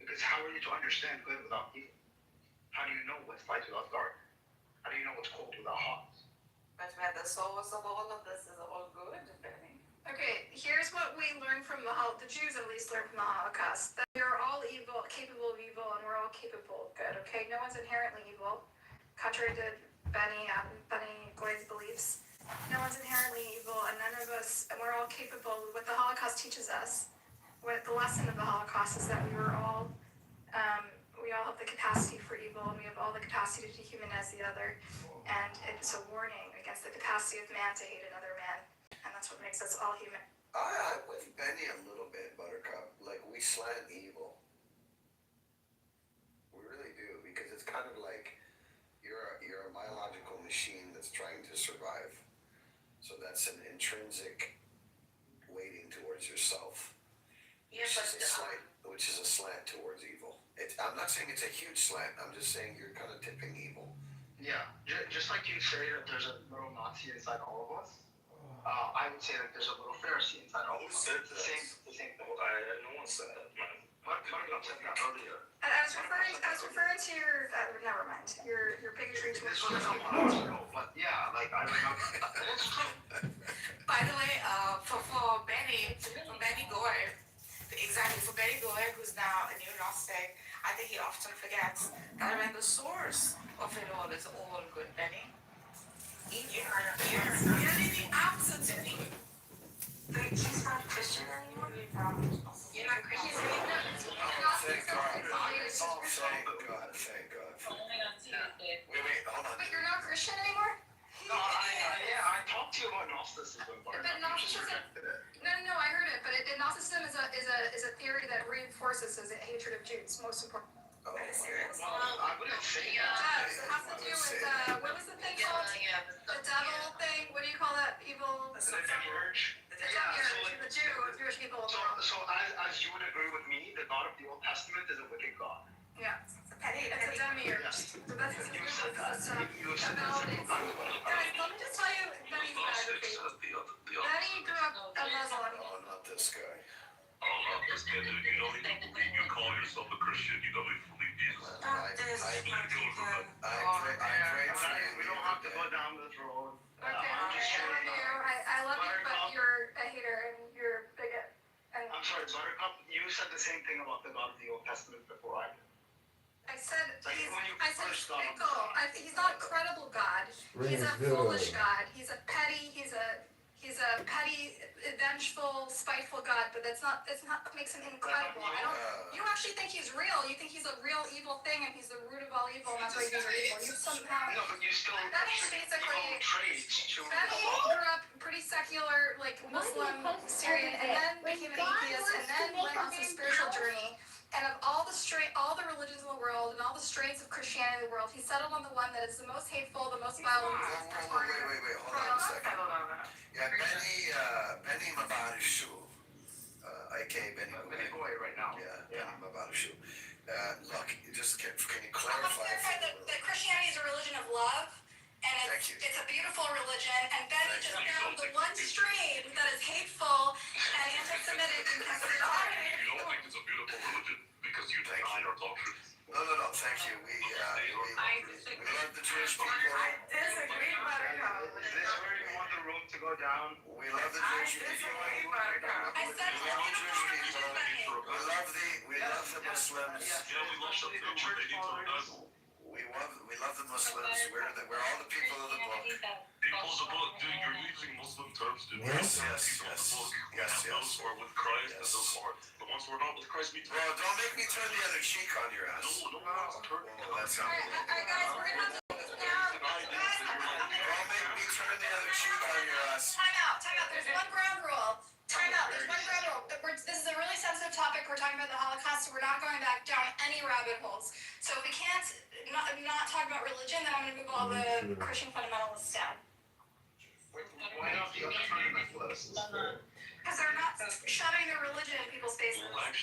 Because how are you to understand good without evil? How do you know what's light without dark? How do you know what's cold without hot? But where the source of all of this is all good, Benny. Okay, here's what we learned from the Jews at least learned from the Holocaust, that we are all evil, capable of evil, and we're all capable of good, okay? No one's inherently contrary to Benny Goy's beliefs, no one's inherently evil, and none of us, and we're all capable. What the Holocaust teaches us, what the lesson of the Holocaust is that we all have the capacity for evil, and we have all the capacity to dehumanize the other, and it's a warning against the capacity of man to hate another man, and that's what makes us all human. I'm with Benny a little bit, Buttercup. Like, we slant evil. We really do, because it's kind of like you're a biological machine that's trying to survive. So that's an intrinsic weighting towards yourself, which is a slant towards evil. I'm not saying it's a huge slant. I'm just saying you're kind of tipping evil. Yeah, just like you say that there's a little Nazi inside all of us, I would say that there's a little Pharisee inside all of us. It's the same thing. No one said that, man. Buttercup said that earlier. I was referring to your, never mind, your bigotry towards This was a couple hours ago, but yeah, like I remember. It's true. By the way, for Benny Goy, for Benny Goy, who's now a neo-Gnostic, I think he often forgets that when the source of it all is all good, Benny. You're leaving out something. Wait, she's not Christian anymore? You're not Christian anymore? Thank God. Thank God. Wait, hold on. But you're not Christian anymore? No, I talked to you about Gnosticism, But Gnosticism, no, I heard it. But Gnosticism is a theory that reinforces his hatred of Jews. Most important. Oh, serious? Well, I wouldn't say that. It has to do with what was the thing called? The devil thing. What do you call that evil? The demiurge. The demiurge. The Jewish people. So as you would agree with me, the God of the Old Testament is a wicked God. Yeah. It's a demiurge. So that's You said that. You said that. Guys, let me just tell you Benny's biography. Benny grew up a Muslim. Oh, not this guy. Oh, not this guy, dude. You don't even believe, you call yourself a Christian, you don't even believe Jesus. I pray for you. We don't have to go down this road. Okay, I love you, but you're a hater and you're a bigot. And I'm sorry, Buttercup, you said the same thing about the God of the Old Testament before I did. I said he's fickle. He's not a credible God. He's a foolish God. He's a petty, vengeful, spiteful God. But that's not makes him incredible. You actually think he's real. You think he's a real evil thing, and he's the root of all evil, and that's why he's evil. You somehow. No, but you still. Benny basically. Benny grew up pretty secular, like Muslim, Syrian, and then became an atheist, and then went on some spiritual journey. And of all the religions in the world, and all the strains of Christianity in the world, he settled on the one that is the most hateful, the most violent. Wait, hold on a second. Yeah, Benny Mabarishu, aka Benny Goy right now. Yeah, Benny Mabarishu. Look, just can you I want to clarify that Christianity is a religion of love, and it's a beautiful religion, and Benny just found the one strain that is hateful and anti-Semitic and considered. You don't think it's a beautiful religion because you deny our doctrine. No, thank you. We love the Jewish people. I disagree, Buttercup. Is this where you want the room to go down? We love the Jewish people. I said it's a beautiful religion, Benny. We love the Muslims. Yeah, we love them too, but they need to know. We love the Muslims. We're all the people of the book. People of the book, dude, you're using Muslim terms, dude. Yes. Those who are with Christ and those who are the ones who are not with Christ. Well, don't make me turn the other cheek on your ass. No, turn. That's not. Alright, guys, we're gonna have to now. Don't make me turn the other cheek on your ass. Time out. There's one ground rule. This is a really sensitive topic. We're talking about the Holocaust, so we're not going back down any rabbit holes. So if we can't not talk about religion, then I'm going to move all the Christian fundamentalists down. Why not the other fundamentalists? Because they're not shoving their religion in people's faces. I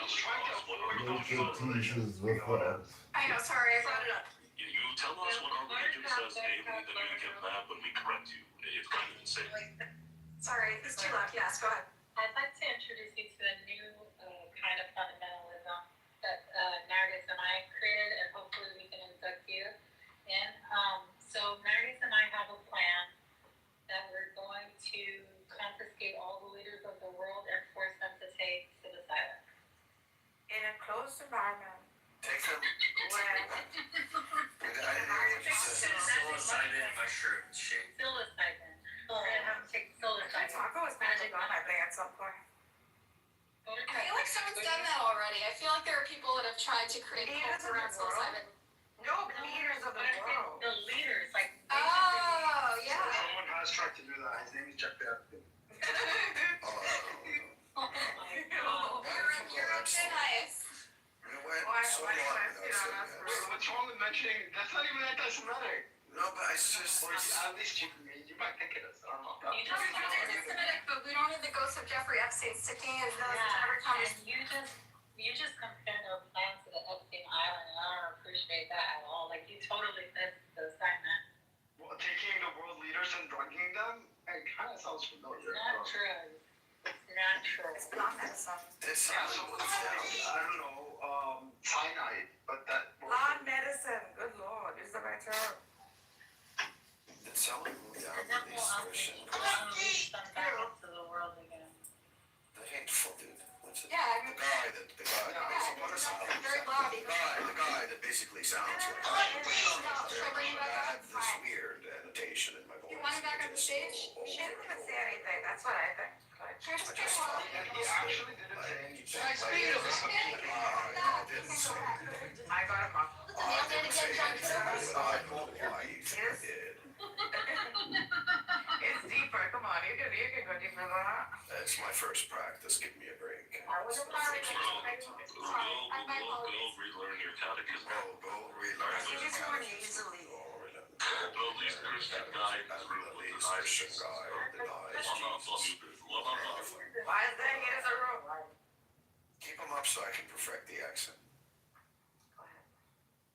was trying to avoid I know, sorry, I brought it up. You tell us what our religion says daily, then you get mad when we correct you. It's kind of insane. Sorry, it's too loud. Yes, go ahead. I'd like to introduce you to a new kind of fundamentalism that Nargis and I created, and hopefully we can induct you in. So Nargis and I have a plan that we're going to confiscate all the leaders of the world and force them to take civil silence. In a closed environment. Take them. Where Shake. Psilocybin. We're gonna have to take psilocybin. Taco is magic on my bag at some point. I feel like someone's done that already. I feel like there are people that have tried to create cults around psilocybin. No, leaders of the world. The leaders, like. Oh, yeah. Someone has tried to do that. His name is Jeff Bezos. Oh my god. You're up thin ice. We went so Why long you without ask saying us? that. What's wrong with mentioning? That's not even anti-Semitic. No, but it's just. Or at least you might think it is. I don't know. You It's anti-Semitic, but we don't need the ghost of Jeffrey Epstein sticking in every conversation. And you just compared our plans to the Epstein Island, and I don't appreciate that at all. Like, you totally missed the assignment. Well, taking the world leaders and drugging them, it kind of sounds familiar. It's not true. It's not true. It's not medicine. This Yeah, sounds so down. I don't know, cyanide, but that. Not medicine. Good lord, is the right term. It's sounding down And with that will these Christian. unleash them back into the world again. That hateful dude. What's it? Yeah, The guy that very loud. the guy that basically sounds like Should I bring him back I up? have this weird annotation in my voice. You want him back on the stage? She didn't even say anything. That's what I think. Can I just get He one? actually didn't say anything. I didn't say anything. I got him up. I didn't say anything. I know why he did. It's deeper. Come on, you can go deeper than that. That's my first practice. Give me a break. I wasn't sorry. Go relearn your catechism. Go relearn He your just learned catechism. easily. The least Christian guy Christian guy denies Jesus. Why is that in the room? Keep him up so I can perfect the accent.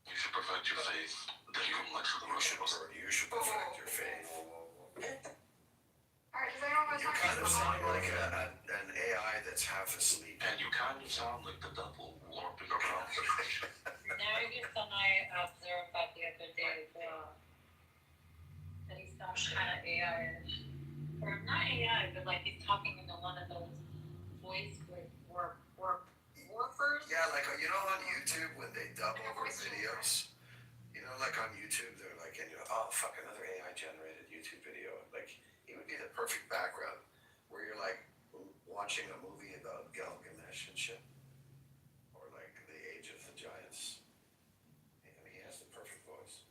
You should perfect your faith. Then you come next to the Russians. You should perfect your faith. Alright, does anyone want to You talk kind of about sound like an AI that's half asleep. And you kind of sound like the devil warping around the church. Now, you some I observed that the other day, that he sounds kind of AI-ish. Or not AI, but like he's talking into one of those voice warpers. Yeah, like you know on YouTube when they dub over videos, you know, like on YouTube they're like, and you're oh fuck another AI generated YouTube video. Like it would be the perfect background where you're like watching a movie about Gilgamesh and shit, or like the Age of the Giants. I mean, he has the perfect voice.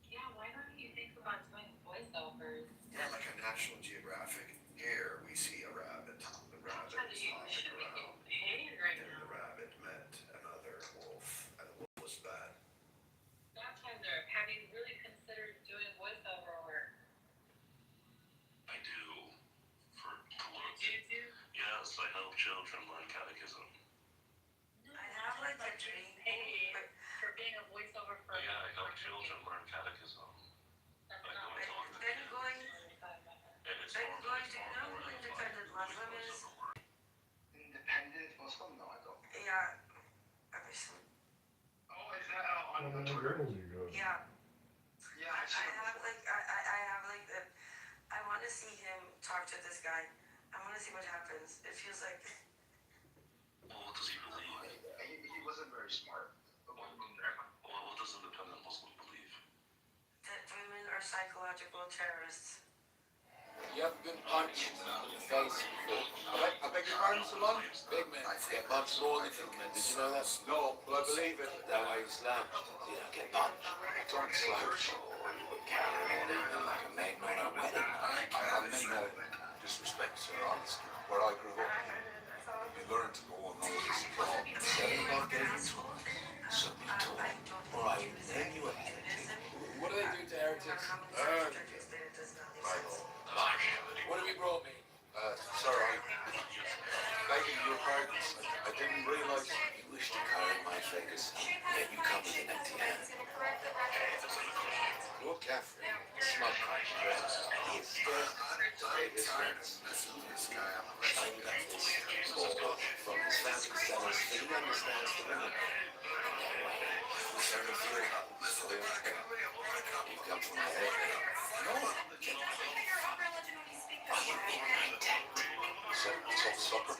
Yeah, why don't you think about doing voiceovers? Yeah, like a National Geographic. Here we see a rabbit. The rabbit is You on should the be ground. getting paid right And now. the rabbit met another wolf, and the wolf was bad. Baptizer, have you really considered doing voiceover work? I do. For work. You do? Yes, I help children learn catechism. I have like a dream. Paid for being a voiceover for. Yeah, I help children learn catechism. That's I not go and talk to Then them. going, And it's then normally going to, you know who independent Muslim is? Independent Muslim? No, I don't. Yeah. Obviously. Oh, is that on the Twitter? Yeah. Yeah, I I see. have like I have like I want to see him talk to this guy. I want to see what happens. It feels like Well, what does he believe? He wasn't very smart. Well, what does independent Muslim believe? that women are psychological terrorists. You haven't been punched in the face before. I beg your pardon, Salon? Big men get punched more than little men. Did you know that? No, but I believe it. That way Islam. You don't get punched. Don't slouch. Carrying it like a maiden on a wedding. I mean no disrespect, sir. Honestly, where I grew up, you learn to go on notice. Setting about getting something told. Or I will name you a heretic. What do they do to heretics? What have you brought me? Sir, begging your pardon. I didn't realize you wished to carry my fingers, yet you come with an empty hand. Look after him. Smug he is scared to pay his rents. I got this ball from his family sellers, but he understands the women. We serve you. You come from my head. No. Supper.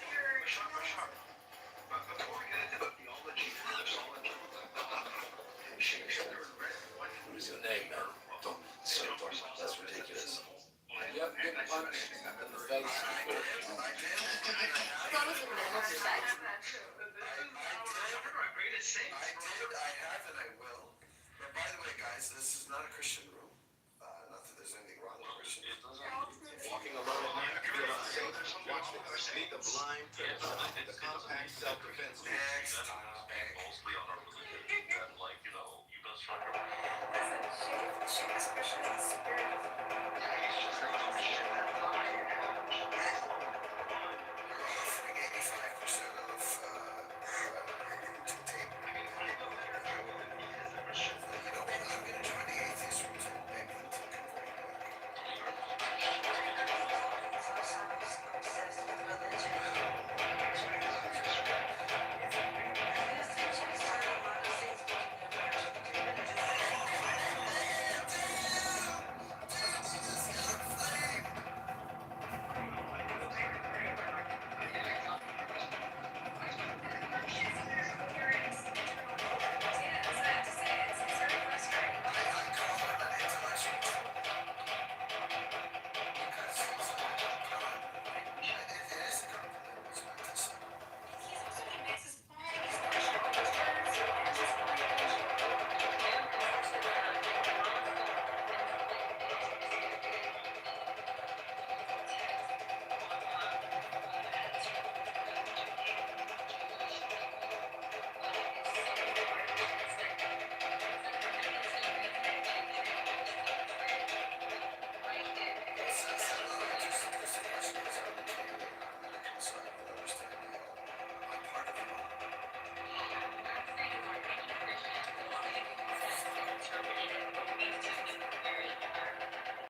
is your name, man? Sir, that's ridiculous. You ever been punched in the face before? I have, and I will. But by the way, guys, this is not a Christian room. Not that there's anything wrong with Christian. Walking alone at night, feel unsafe. Watch this. Meet the blind person. The compact self-defense. Next topic. Mostly on our religion, and like, you know, you best try to. She was Christian in the spirit of Offering 85% off to tape. You know, I'm going to join the atheist rooms and beg them to convert me. obsessed with religion.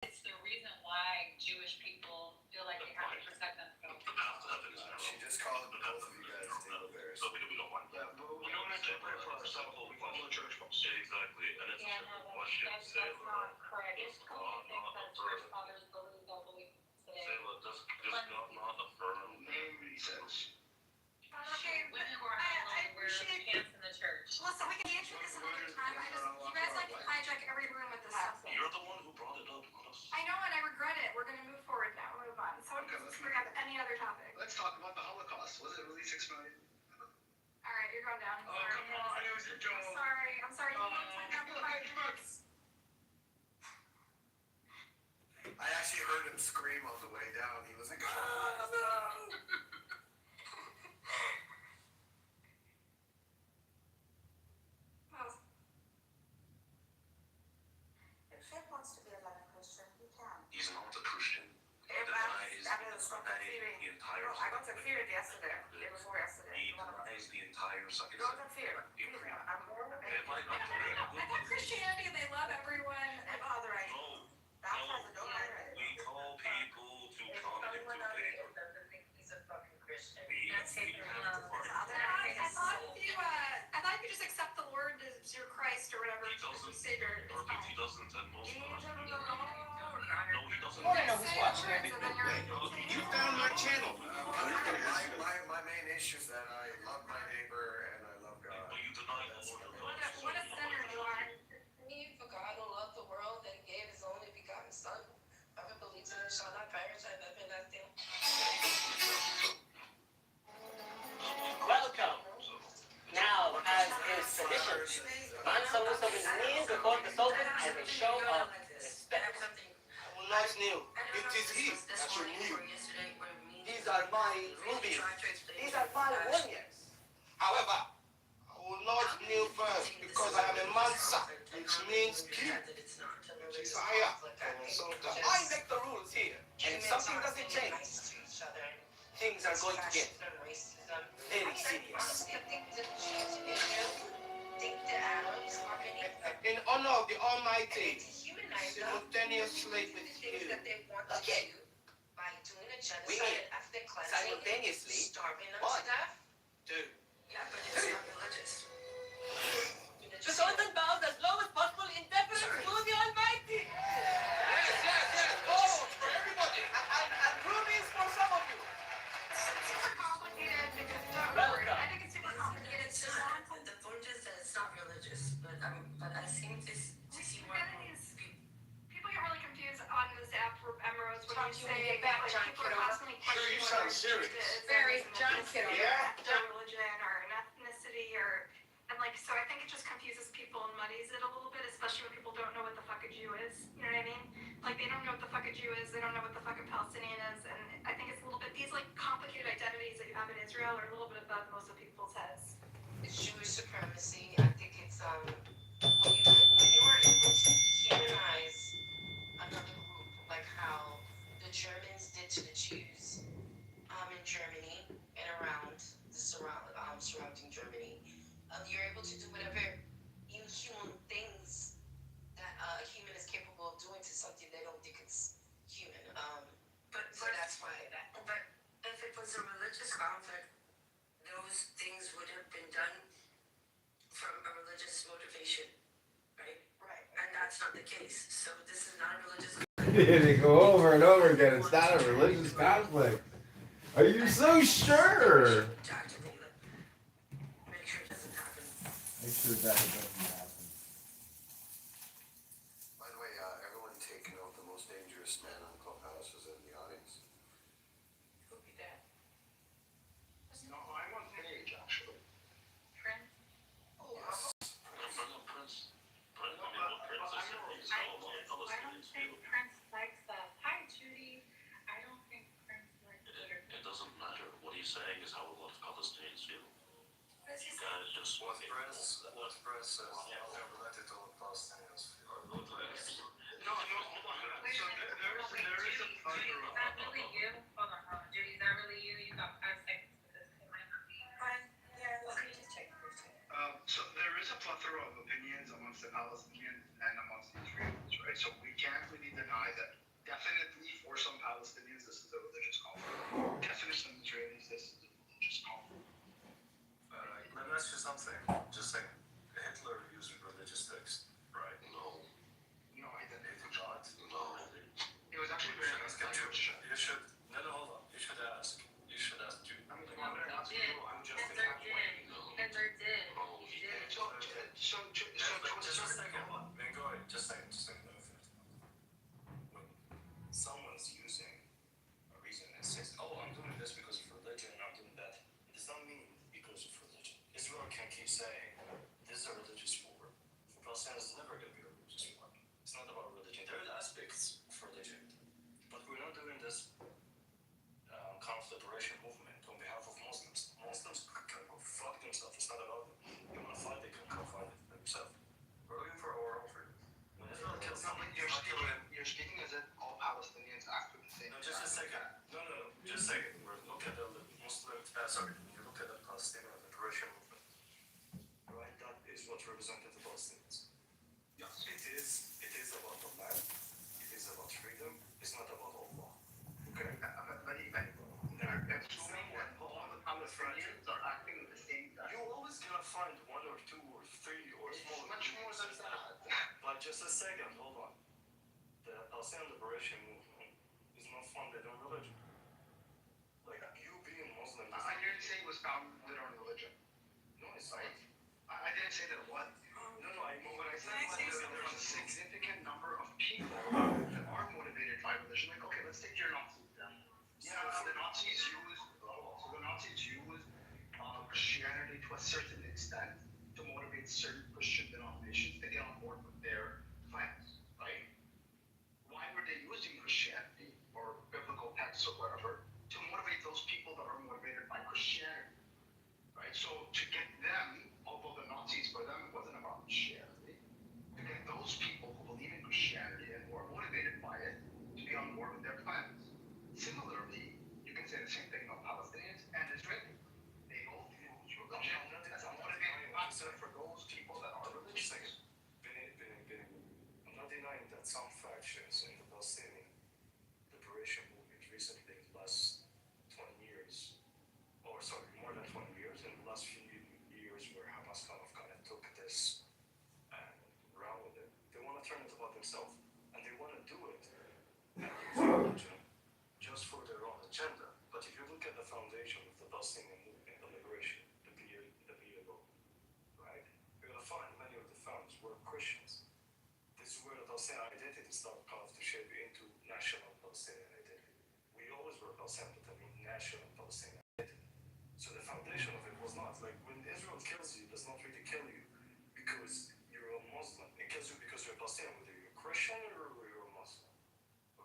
It's the reason why Jewish people feel like they have to protect themselves. She just called both of you guys dingo bears. So we don't want that. But we don't have to pray for ourselves. We follow the church folks. Exactly, and it's a Yeah, simple no, question. that's not correct. It's common things that church fathers believe, don't believe today. Sayla, does God not affirm? He says. Women who are not allowed to wear pants in the church. Listen, we can answer this another time. You guys like to hijack every room with this stuff. You're the one who brought it up, not us. I know, and I regret it. We're gonna move forward now. Move on. So let's bring up any other topic. Let's talk about the Holocaust. Was it really 6 million? All right, you're going down. Oh, come on, it was a joke. I'm sorry. I'm sorry. You can't sign up for my books. I actually heard him scream on the way down. He was like, "Ah, no!" If Phil wants to be a loving Christian, he can. He's not a Christian. He Everybody- denies I mean, it's from the the theory. entire. No, I got to fear it yesterday. Day before yesterday. He denies the entire second. Go to fear. I'm It might not be very I thought Christianity, they love everyone. bother I. No, That's why the don't we call people to come into faith. doesn't think he's a fucking Christian. We have to fight. I thought you could just accept the Lord as your Christ or whatever. He doesn't. Savior. It's Perfect, fine. he doesn't, and most of us. No, he doesn't. I know who's watching every You found my channel. My main issue is that I love my neighbor and I love God. But you deny the Lord of God. What a sinner you are. For God who loved the world and gave his only begotten Son. Whoever believes in him shall not perish and have everlasting. Welcome. Now, as is tradition, Mansa Musa will kneel before the Sultan as a show of respect. Nice Neil. It is he that you knew. These are my rubies. These are my warriors. However, I will not kneel first because I am a Mansa, which means king, which is higher than the Sultan. I make the rules here, and if something doesn't change, things are going to get very serious. In honor of the Almighty, simultaneously with you. Okay. We need simultaneously 1, 2, 3. The Sultan bows as low as possible in deference to the Almighty. Yes. Oh, for everybody. And rubies for some of you. Super complicated because Welcome. I think it's super complicated. The point is that it's not religious, but I seem to see more would you when you get back, John Kitover? Sure, you sound serious. Very John Kitover. Yeah? Their religion or an ethnicity and like, so I think it just confuses people and muddies it a little bit, especially when people don't know what the fuck a Jew is. You know what I mean? Like, they don't know what the fuck a Jew is. They don't know what the fuck a Palestinian is. And I think it's a little bit, these like complicated identities that you have in Israel are a little bit above most of people's heads. It's Jewish supremacy. I think it's when you are able to dehumanize another group, like how the Germans did to the Jews in Germany and around the surrounding Germany. You're able to do whatever inhuman things that a human is capable of doing to something they don't think it's human. So that's why. But if it was a religious conflict, those things would have been done from a religious motivation, right? Right. And that's not the case. So this is not a religious They go over and over again. It's not a religious conflict. Are you so sure? Make sure it doesn't happen. Make sure that doesn't happen. By the way, everyone take note, the most dangerous man on Clubhouse is in the audience. Who'd be that? No, I'm on page, actually. Prince. Oh, Yes. Prince. I mean, what Prince is saying is all about I don't Palestinians think too. Prince likes that. Hi, Judy. I don't think Prince likes glitter. It doesn't matter. What he's saying is how a lot of Palestinians feel. What does he say? Guys just What Prince says, they're related to the Palestinians. no, hold on. So there is a Judy, is that really you? Hold on. Judy, is that really you? You got 5 seconds for this. It might not be. Yeah, Let me just check this. So there is a plethora of opinions amongst the Palestinians and amongst the Israelis, right? So we can't really deny that. Definitely for some Palestinians, this is a religious conflict. Definitely some Israelis, this is a religious conflict. Let me ask you something. Just like Hitler used religious text, right? No. No, I didn't. He did not. No. It was actually very anti-Christian. You should. No, hold on. You should ask. You should ask. I mean, No, I'm he asking did. you, I'm just Hitler did. Hitler did. No, He he did. So to a Just a certain second. Man, go ahead. Just a second. When someone's using a reason and says, "Oh, I'm doing this because of religion, I'm doing that," it does not mean because of religion. Israel can keep saying, "This is a religious war." For Palestinians, it's never going to be a religious war. It's not about religion. There are aspects of religion, but we're not doing this conflict liberation movement on behalf of Muslims. Muslims can go fuck themselves. It's not about them. You want to fight, they can go fight it themselves. We're looking for our own freedom. When Israel kills someone, you're speaking as if all Palestinians act with the same. no, just a second. No. Just a second. We're looking at the Muslim. When you look at the Palestinian liberation movement, right? That is what represented the Palestinians. Yes. It is about the land. It is about freedom. It's not about Allah. Okay. But even they're assuming that all the Palestinians are acting with the same time. You're always gonna find 1 or 2 or 3 or It's smaller. much more than that. But just a second, hold on. The Palestinian liberation movement is not funded on religion. Like you being Muslim. I didn't say it was founded on religion. No, it's not. I didn't say that it was. No, I mean What I said was that there's a significant number of people that are motivated by religion. Like, okay, let's take your Nazi example. Yeah, The Nazis used Christianity to a certain extent to motivate certain Christian denominations to get on board with their plans, right? Why were they using Christianity or biblical texts or whatever to motivate those people that are motivated by Christianity, right? So to get them, although the Nazis for them it wasn't about Christianity, to get those people who believe in Christianity and who are motivated by it to be on board with their plans. Similarly, you can say the same thing about Palestinians and Israelis. They both use religion as a motivating factor for those people that are religious. I'm not denying that some factions in the Palestinian liberation movement recently, in the last 20 years, more than 20 years, in the last few years where Hamas kind of took this and ran with it, they want to turn it about themselves. And they want to do it and use religion just for their own agenda. But if you look at the foundation of the Palestinian movement, the liberation, the PLO, right, you're going to find many of the founders were Christians. This is where the Palestinian identity started kind of to shape into national Palestinian identity. for Palestine, but I mean national Palestinian identity. So the foundation of it was not like when Israel kills you, does not really kill you because you're a Muslim. It kills you because you're a Palestinian, whether you're a Christian or you're a Muslim.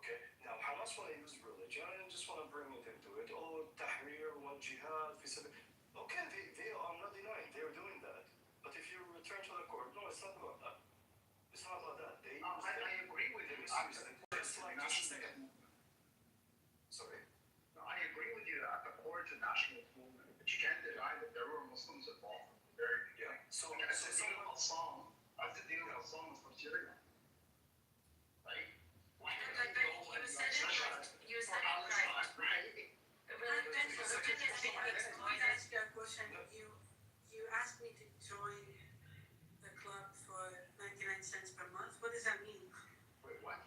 Okay? Now Hamas want to use religion and just want to bring it into it. Oh, tahrir, what jihad, okay, I'm not denying they're doing that. But if you return to the court, no, it's not about that. It's not about that. I agree with you. It's like just a second. Sorry. No, I agree with you at the core it's a nationalist movement, but you can't deny that there were Muslims involved from the very beginning. So as the deal with Assam, was from Syria. Right? You said it right. You said it right. Let me ask you a question. You asked me to join the club for 99 cents per month. What does that mean? Wait, what?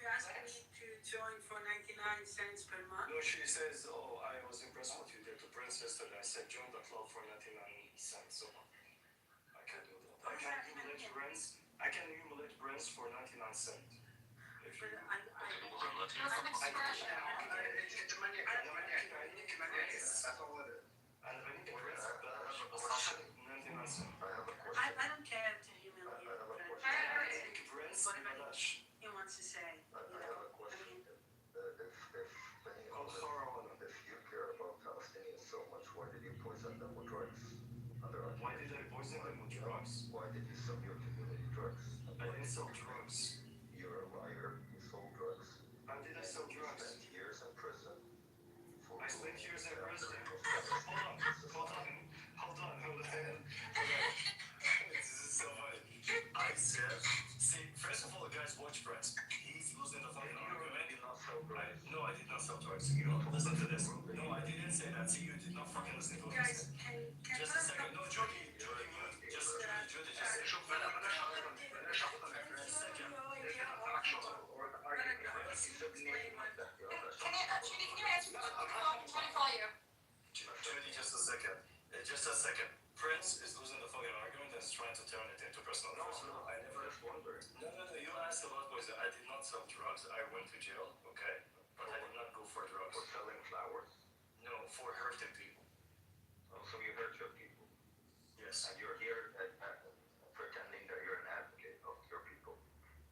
You asked me to join for 99 cents per month. No, she says, oh, I was impressed what you did to Prince yesterday. I said, join the club for 99 cents. So I can't do that. I can humiliate Prince for 99 cents. If you... That's all it is. And when you get Prince, 99 cents. I don't care to humiliate Prince. Whatever he wants to say. If you care about Palestinians so much, why did you poison them with drugs? Why did I poison them with drugs? Why did you sell your community drugs? I didn't sell drugs. You're a liar. You sold drugs. How did I sell drugs? You spent years in prison. I spent years in prison. Hold on. This is so funny. I said, see, first of all, guys, watch Prince. He's losing the fucking argument. No, I did not sell drugs. You know, listen to this. No, I didn't say that. See, you did not fucking listen to what I said. Just a second. No, Judy, just a second. Just a second. Prince is losing the fucking argument and is trying to turn it into personal. No, I never wondered. No. You asked about poison. I did not sell drugs. I went to jail, okay? But I did not go for drugs. For selling flowers? No, for hurting people. Oh, so you hurt your people? Yes. And you're here pretending that you're an advocate of your people?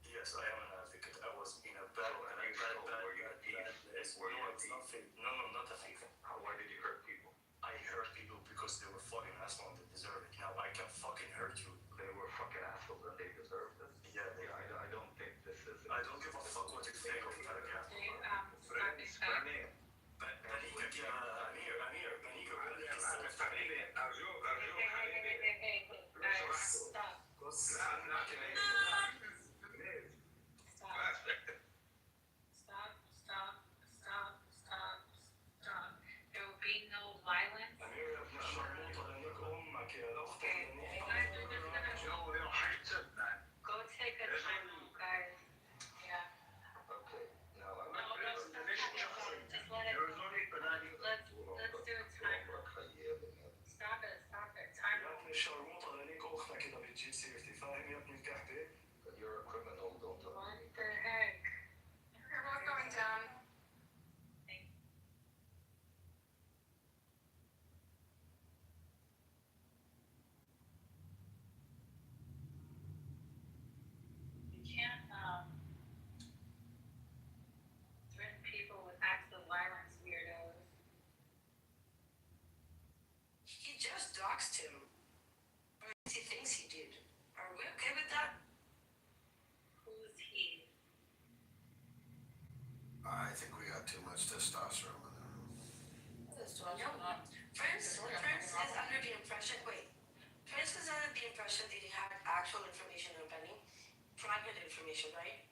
Yes, I am an advocate. I was in a bad place. No, it's not fake. No, not a fake. Why did you hurt people? I hurt people because they were fucking assholes and they deserve it. Now I can fucking hurt you. They were fucking assholes and they deserved it? Yeah, I don't think this is... I don't give a fuck what you think of Telegram. Stop. There will be no violence. Go take a time out, guys. Yeah. Okay, now I'm Just let it go. Let's do a time out. Stop it. Time out. You're a criminal, don't talk to What me. the heck? We're both going down. You can't threaten people with acts of violence, weirdos. He just doxed him. Or at least he thinks he did. Are we okay with that? Who's he? I think we got too much testosterone in the room. No. Prince is under the impression, Prince is under the impression that he had actual information on Benny. Private information, right?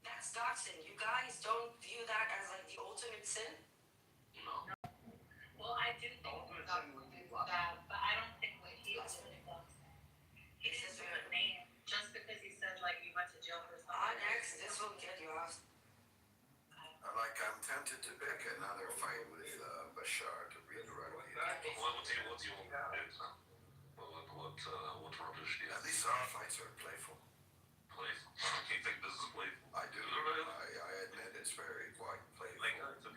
That's doxing. You guys don't view that as like the ultimate sin? No. Well, I do think that, but I don't think what he was really doxing. He didn't give a name just because he said like you went to jail for something. Next, this will get you off. I'm tempted to pick another fight with Bashar to redirect it. What do you want to do? What rubbish do you At have? least our fights are playful. Playful? You think this is playful? I do. I admit it's very quite playful. Like, to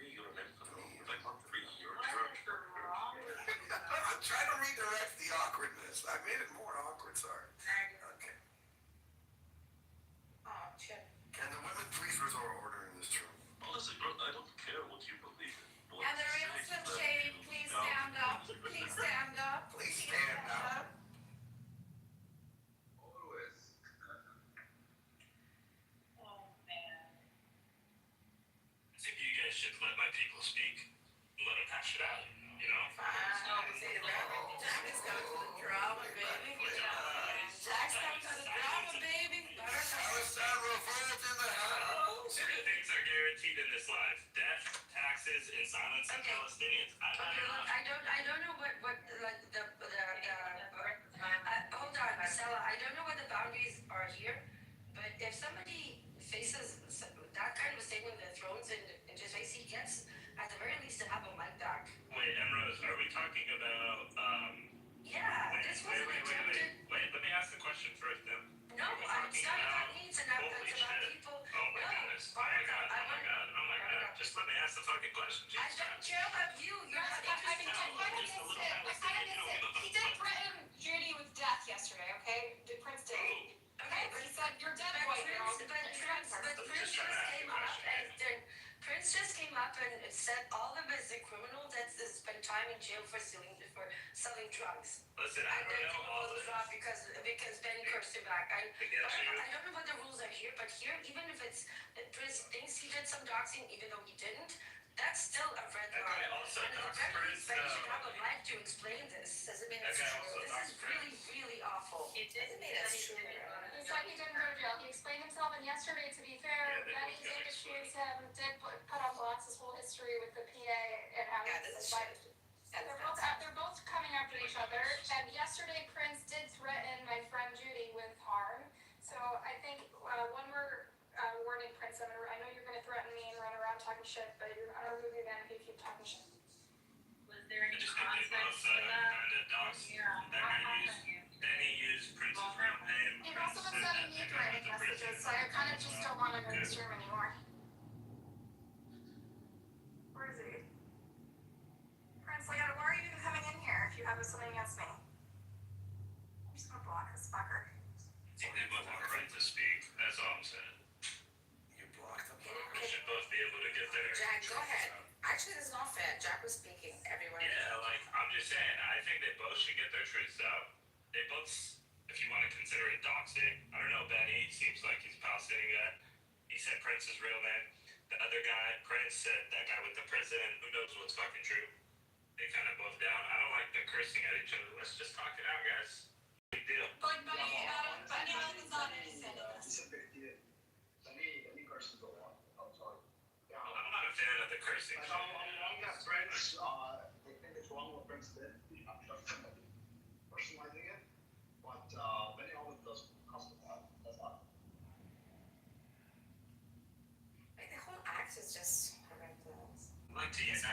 trying to redirect the awkwardness. I made it more awkward, sorry. Okay. Oh, shit. Can the women please restore order in this room? Honestly, bro, I don't care what you believe in. And the real Slim Shady, please stand up. Please stand up. Please stand up. Always. Oh man. I think you guys should let my people speak. Let them hash it out. You know? Jack's coming to the drama, baby. Jack's coming to the drama, baby. Alessandro Volt in the house. Certain things are guaranteed in this life: death, taxes, and silencing Okay. Palestinians. Okay, look, I don't know what like hold on, Marcella. I don't know what the boundaries are here, but if somebody faces that kind of a statement that throws in his face, he gets at the very least to have a mic back. Wait, Emrose, are we talking about Yeah, this was an attempted. Wait, let me ask the question first then. No, it's not about me. It's about people. Oh my goodness. Oh my god. Just let me ask the fucking question. I don't care about you. You're not interested. He did threaten Judy with death yesterday, okay? The Prince did. Okay, but he said, you're dead, white girl. Prince just came up and said all of us a criminal that spent time in jail for selling drugs. Listen, I And don't then know he all was this. off because Ben cursed him back. I get you. don't know what the rules are here, but here, even if it's Prince thinks he did some doxing, even though he didn't, that's still a red line. Okay, also And at the dox very Prince, least, Ben should have a mic to explain this. Doesn't mean it's Okay, true. also This dox is really, Prince. really awful. It doesn't mean it's true. He said he didn't go to jail. He explained himself, and yesterday, to be fair, Yeah, they Benny both got did accuse him, did put on blast his whole history with the PA and how Yeah, he's this is invited. shit. They're both coming after each other. And yesterday, Prince did threaten my friend Judy with harm. So I think one more warning, Prince. I know you're going to threaten me and run around talking shit, but I'm going to remove you again if you keep talking shit. Was there any I just think they both context to that? kind of dox. Benny used Prince's real name. You've also been sending me threatening messages, so I kind of just don't want him in this room anymore. Where is he? Prince, why are you even coming in here if you have something against me? I'm just gonna block this fucker. I think they both have a right to speak. That's all I'm saying. You blocked them. They should both be able to get their. Jack, go ahead. Actually, this is not fair. Jack was speaking. Everyone. Yeah, like, I'm just saying, I think they both should get their truths out. They both, if you want to consider it doxing, I don't know, Benny seems like he's a Palestinian guy. He said Prince's real name. The other guy, Prince, said that guy with the prison. Who knows what's fucking true? They kind of both down. I don't like the cursing at each other. Let's just talk it out, guys. Big deal. But Benny is not innocent in this. It's a big deal. Any person go on. I'm sorry. I'm not a fan of the cursing. I got friends, they think it's wrong what Prince did. I'm not personalizing it. But Benny always does custom art. That's not. Like, the whole act is just horrendous. Like to unite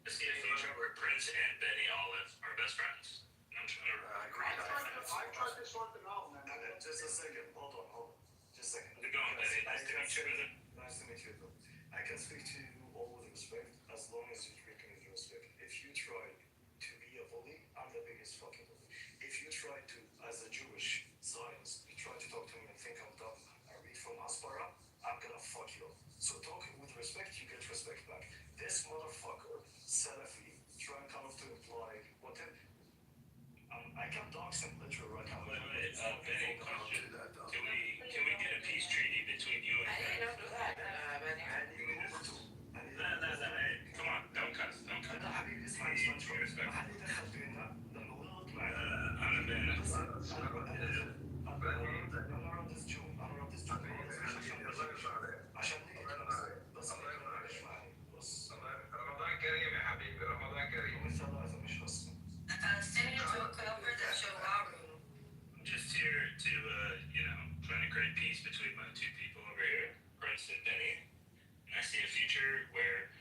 to see a future where Prince and Benny Olive are best friends. I'm trying to I tried to sort them out, man. Just a second. Hold on. Just a second. How's it going, Benny? Nice to meet you, brother. Nice to meet you, though. I can speak to you all with respect, as long as you treat me with respect. If you try to be a bully, I'm the biggest fucking bully. If you try to, as a Jewish Zionist, you try to talk to me and think I'm dumb, I read from Aspara, I'm gonna fuck you up. So talk with respect, you get respect back. This motherfucker, Salafi, trying kind of to imply whatever. I can dox him literally right now. Benny, question. Can we get a peace treaty between you and I didn't know that, Benny. Come on, don't cuss. رمضان كريم يا حبيبي، رمضان كريم. Sending it to a cover that show our room. I'm just here to, trying to create peace between my two people over here, Prince and Benny. And I see a future where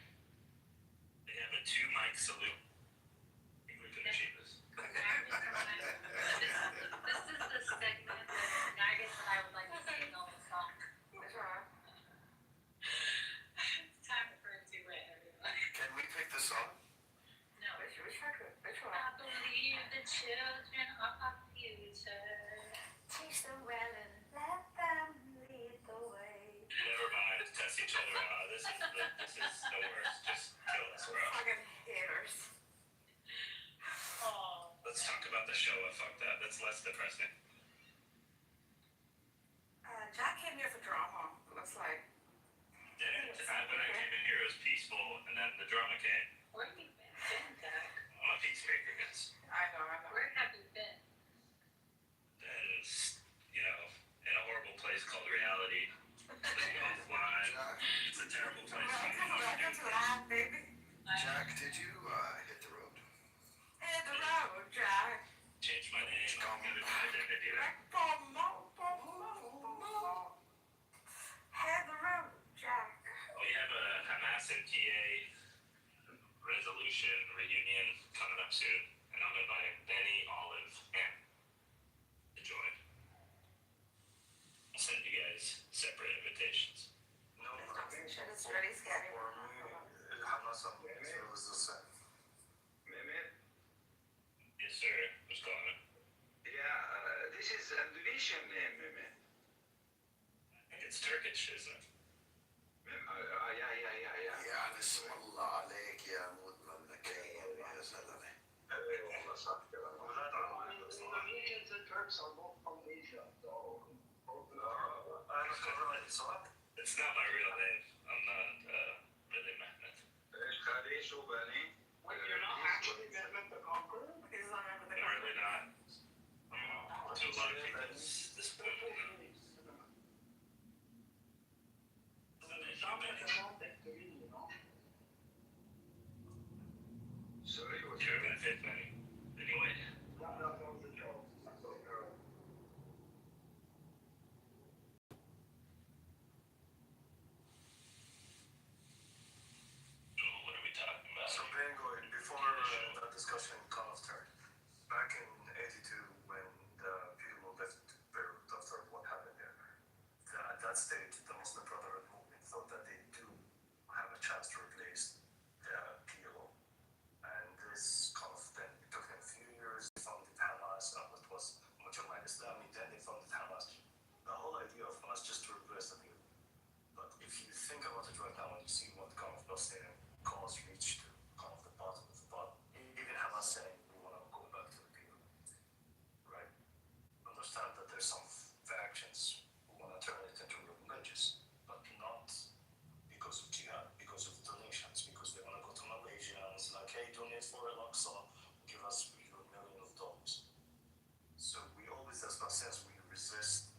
they have a 2-mic salute. I think we can achieve this. This is the segment that Nagus and I would like to see on the song. It's time for it to win, everyone. Can we pick this up? No. This is the worst. Just kill us, bro. Fucking haters. Oh. Let's talk about the show. Fuck that. That's less depressing. Jack came here for drama. Looks like. When I came in here, it was peaceful, and then the drama came. Where have you been, Jack? I'm a peacemaker, guys. I know. Where have you been? And, in a horrible place called reality. Living offline. It's a terrible place. Welcome to life, baby. Jack, did you hit the road? Hit the road, Jack. Change my name. I'm gonna do identity. Hit the road, Jack. We have a Hamas and PA resolution reunion coming up soon, and I'm inviting Benny, Olive, and join. I'll send you guys separate invitations. No, Shit, it's really scary. for me, Hamas and Israel is the same. Mehmet, Yes, sir. What's going on? this is Indonesian name, Mehmet. I think it's Turkish, isn't it? Yeah. يعني اسم الله عليك يا مدمن كريم يا زلمه. والله صح كلام. Indonesians and Turks are both from Asia, so. It's not my real name. I'm not really Mehmet. Wait, you're not actually Mehmet the Conqueror? He's not I'm remember the really not. To a lot of people's disappointment. Sorry, what's You're gonna fit Benny. Anyway. that was a joke. What are we talking about? So Bengo, before that discussion kind of turned, back in '82 when the people left Beirut after what happened there, at that stage the Muslim Brotherhood movement thought that they do have a chance to replace the PLO, and this kind of then it took them a few years. They founded Hamas, it was Mujahid Islami. Then they founded Hamas. The whole idea of Hamas just to replace the PLO. But if you think about it right now and you see what kind of Palestinian cause reached to kind of the bottom of the bottom, even Hamas saying we want to go back to the PLO, right? Understand that there's some factions who want to turn it into religious, but not because of jihad, because of donations, because they want to go to Malaysia and it's like, hey, donate for Al-Aqsa, give us your $1 million. So we always, as Palestinians, we resist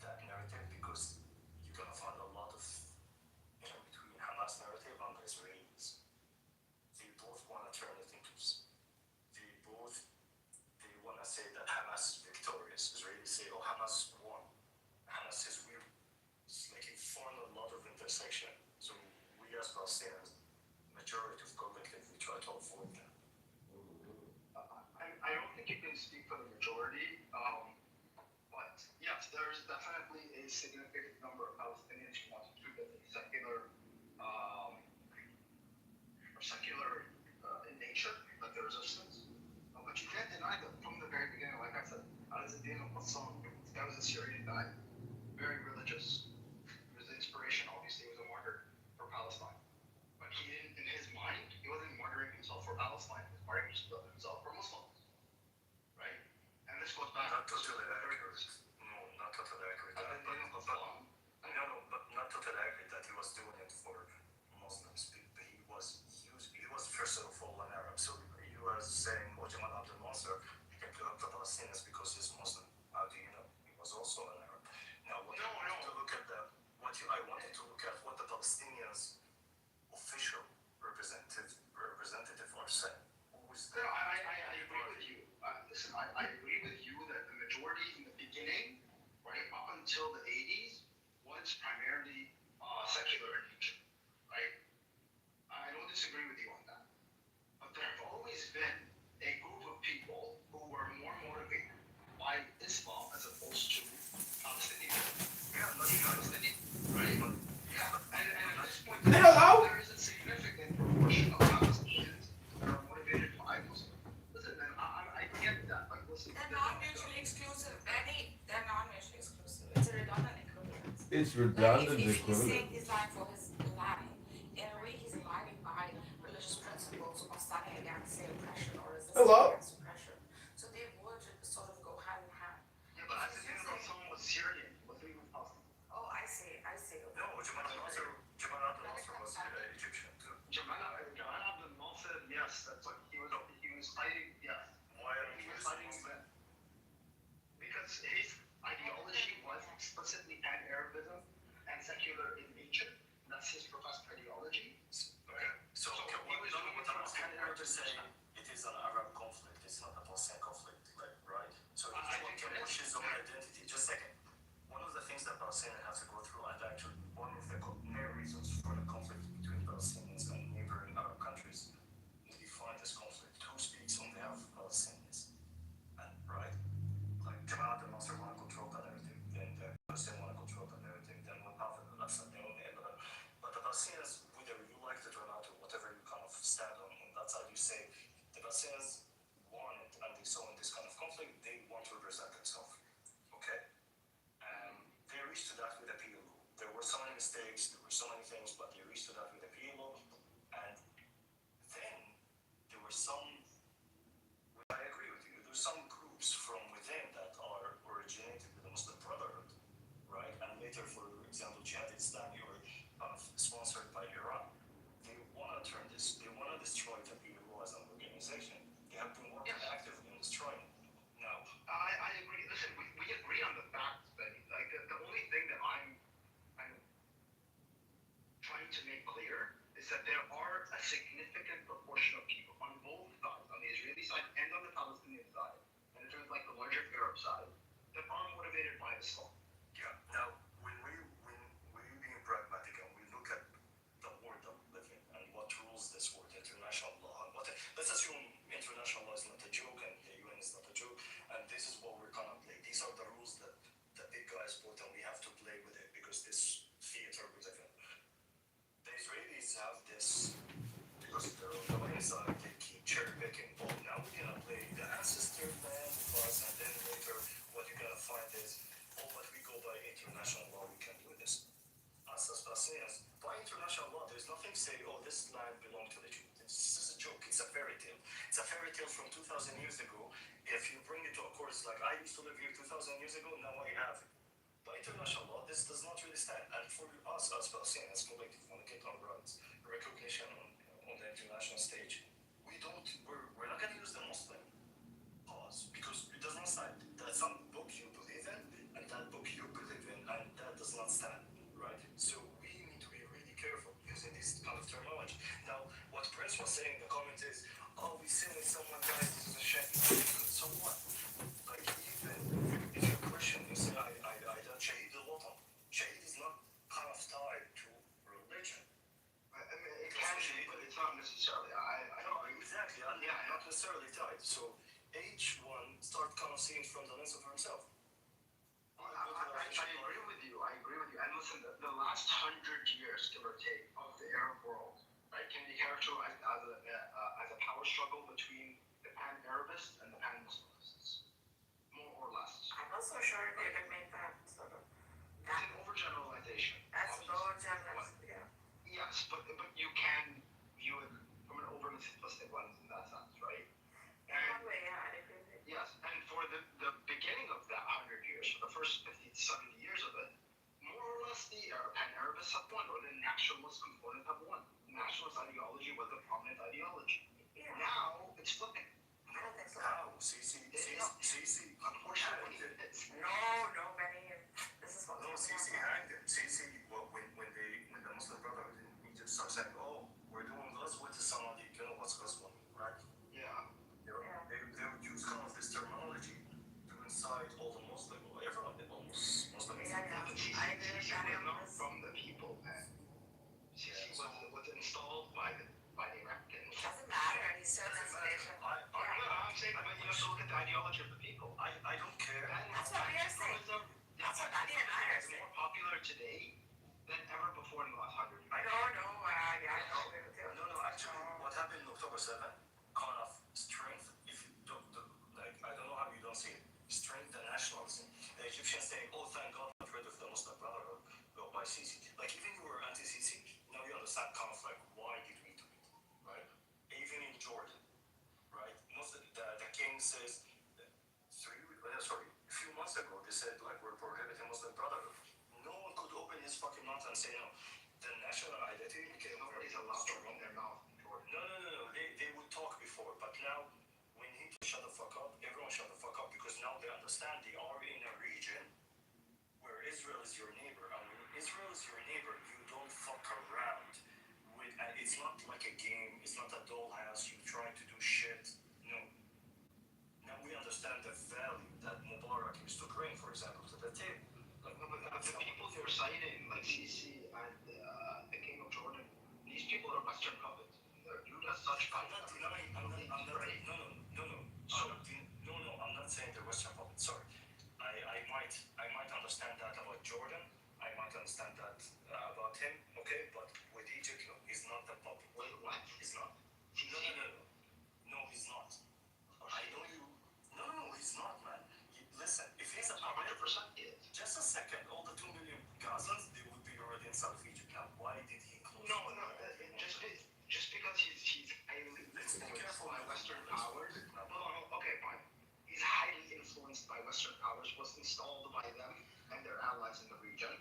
that narrative because you're gonna find a lot of between Hamas narrative and the Israelis. They both want to turn it into. They want to say that Hamas is victorious. Israelis say, oh, Hamas won. Hamas says we. It's like you find a lot of intersection. So we as Palestinians, majority of collectively try to avoid that. I don't think you can speak for the majority, but yes, there's definitely a significant number of Palestinians who want to keep it secular, in nature, like the resistance. But you can't deny that from the very beginning, like I said, Al-Zadin al-Qassam, that was a Syrian guy, very religious. It was the inspiration, obviously, he was a martyr for Palestine. But he didn't, in his mind, he wasn't martyring himself for Palestine, he was martyring himself for Muslims. Right? And this goes back Not to totally the accurate. No, not totally accurate. Not totally accurate that he was doing it for Muslims. But he was first of all an Arab. So you are saying, oh, Jamal Abdel Nasser, he can kill the Palestinians because he's Muslim. How do you know? He was also an Arab. Now, I wanted to look at what the Palestinians official representative are saying. Who is No, I agree with you. Listen, I agree with you that the majority in the beginning, right, up until the 80s, was primarily secular in nature, right? I don't disagree with you on that. But there have always been a group of people who were more motivated by Islam as opposed to Palestinian. Yeah, not Palestinian, right? Yeah, and at this point, there is a significant proportion of Palestinians that are motivated by Muslims. Listen, man, I get that. Like, listen, They're not mutually exclusive, Benny. They're not mutually exclusive. It's a redundant equivalence. It's It's Like redundant if he's equivalent. saying he's lying for his lie, in a way he's lying by religious principles or standing against, say, oppression or resisting Hello? against oppression. So they would sort of go hand in hand. Yeah, but I just didn't know someone was Syrian. Wasn't even possible. Oh, I see. No, Jamal Abdel Nasser was Egyptian too. Jamal Abdel Nasser, yes, that's what he was fighting. Yes, Why are he you was fighting them because his ideology was explicitly pan-Arabism and secular in nature. That's his professed ideology. Okay. So he was doing it from a pan-Arabism. It is an Arab conflict. It's not a Palestinian conflict, like, right? So I each one think can it push is. his own identity. Just a second. One of the things that Palestinians have to go through, and actually one of the main reasons for the conflict between Palestinians and neighboring Arab countries, to define this conflict. Who speaks on behalf of Palestinians? And right, like Jamal Abdel Nasser want to control the narrative, then the Palestinians want to control the narrative, then we'll have it. But the Palestinians, whether you like it or not, or whatever you kind of stand on that side, you say the Palestinians want it, and they saw in this kind of conflict, they want to represent themselves. Okay? They reached to that with the PLO. There were so many mistakes, there were so many things, but they reached to that with the PLO. And then there were some, I agree with you, there's some groups from within that are originated with the Muslim Brotherhood, right? And later, for example, Jihad Islami, or sponsored by Iran. They want to turn this, they want to destroy the PLO as an organization. They have been working actively in destroying it. Now, I agree. Listen, we agree on the facts, but like the only thing that I'm trying to make clear is that there are a significant proportion of people on both sides, on the Israeli side and on the Palestinian side, and in terms of like the larger Arab side, that are motivated by Islam. yeah. Now, when we being pragmatic and we look at the world that we live in and what rules this world, international law, and let's assume international law is not a joke and the UN is not a joke, and this is what we're gonna play. These are the rules that the big guys put, and we have to play with it because this theater we live in. The Israelis have this, because they're on the winning side, they keep cherry picking. Oh, now we're gonna play the ancestor land with us, and then later what you're gonna find is, oh, but we go by international law, we can do this. As Palestinians, by international law, there's nothing say, oh, this land belongs to the Jews. This is a joke. It's a fairy tale. It's a fairy tale from 2,000 years ago. If you bring it to a course like I used to live here 2,000 years ago, now I have it. By international law, this does not really stand. And for us as Palestinians, collective, want to get our rights, recognition on the international stage, we're not going to use the Muslim cause because it does not stand. That's some book you believe in, and that book you believe in, and that does not stand, right? So we need to be really careful using this kind of terminology. Now, what Prince was saying in the comment is, oh, we sin when someone dies, this is a shame. So what? Like, even if you're Christian, you say, I don't shahid al-watan. Shahid is not kind of tied to religion. I mean, it can be, but it's not necessarily. I know exactly. Yeah, not necessarily tied. So each one start kind of seeing from the lens of himself. I agree with you. I agree with you. And listen, the last 100 years, give or take, of the Arab world, right, can be characterized as a power struggle between the pan-Arabists and the pan-Muslimists, more or less. I'm not so sure if you can make that sort of. It's an overgeneralization. That's overgeneralized, yeah. Yes, but you can view it from an overly simplistic lens in that sense, right? And One way, yeah, I agree with you. yes, and for the beginning of that 100 years, for the first 50 to 70 years of it, more or less the pan-Arabists have won, or the nationalist component have won. Nationalist ideology was a prominent ideology. Yeah. Now it's flipping. I don't think so. Now, Sisi, unfortunately, it's no, Benny. This is what. No, Sisi hanged him. Sisi, when the Muslim Brotherhood in Egypt started saying, oh, we're doing Ghazwa to Somali, you know what's Ghazwa, right? Yeah. They would use kind of this terminology to incite all the Muslim, or everyone, almost Muslims. Yeah. I agree with that. Sisi was not from the people, man. Sisi was installed by the Americans. It doesn't matter. He serves his nation. I'm saying, but you have to look at the ideology of the people. I don't care. That's what we are saying. That's what matters. It's more popular today than ever before in the last 100 years. No, yeah. say no. The national identity became Nobody's allowed to run their mouth. No. They would talk before, but now we need to shut the fuck up. Everyone shut the fuck up because now they understand they are in a region where Israel is your neighbor. And when Israel is your neighbor, you don't fuck around with. And it's not like a game. It's not a dollhouse. You try to do shit. No. Now we understand the value that Mubarak used to bring, for example, to the table. Like the people you're citing, like Sisi and the King of Jordan, these people are Western puppets. They're viewed as such. I'm not denying. I'm not. No. I'm not saying they're Western puppets. Sorry. I might understand that about Jordan. I might understand that about him. Okay, but with Egypt, no, he's not the puppet. Wait, what? He's not. No, he's not. I know you. No, he's not, man. Listen, if he's a puppet, 100% is. Just a second. All the 2 million Gazans, they would be already inside of Egypt. Now, why did he close? No. Just because he's highly influenced by Western powers. No. Okay, fine. He's highly influenced by Western powers. Was installed by them and their allies in the region,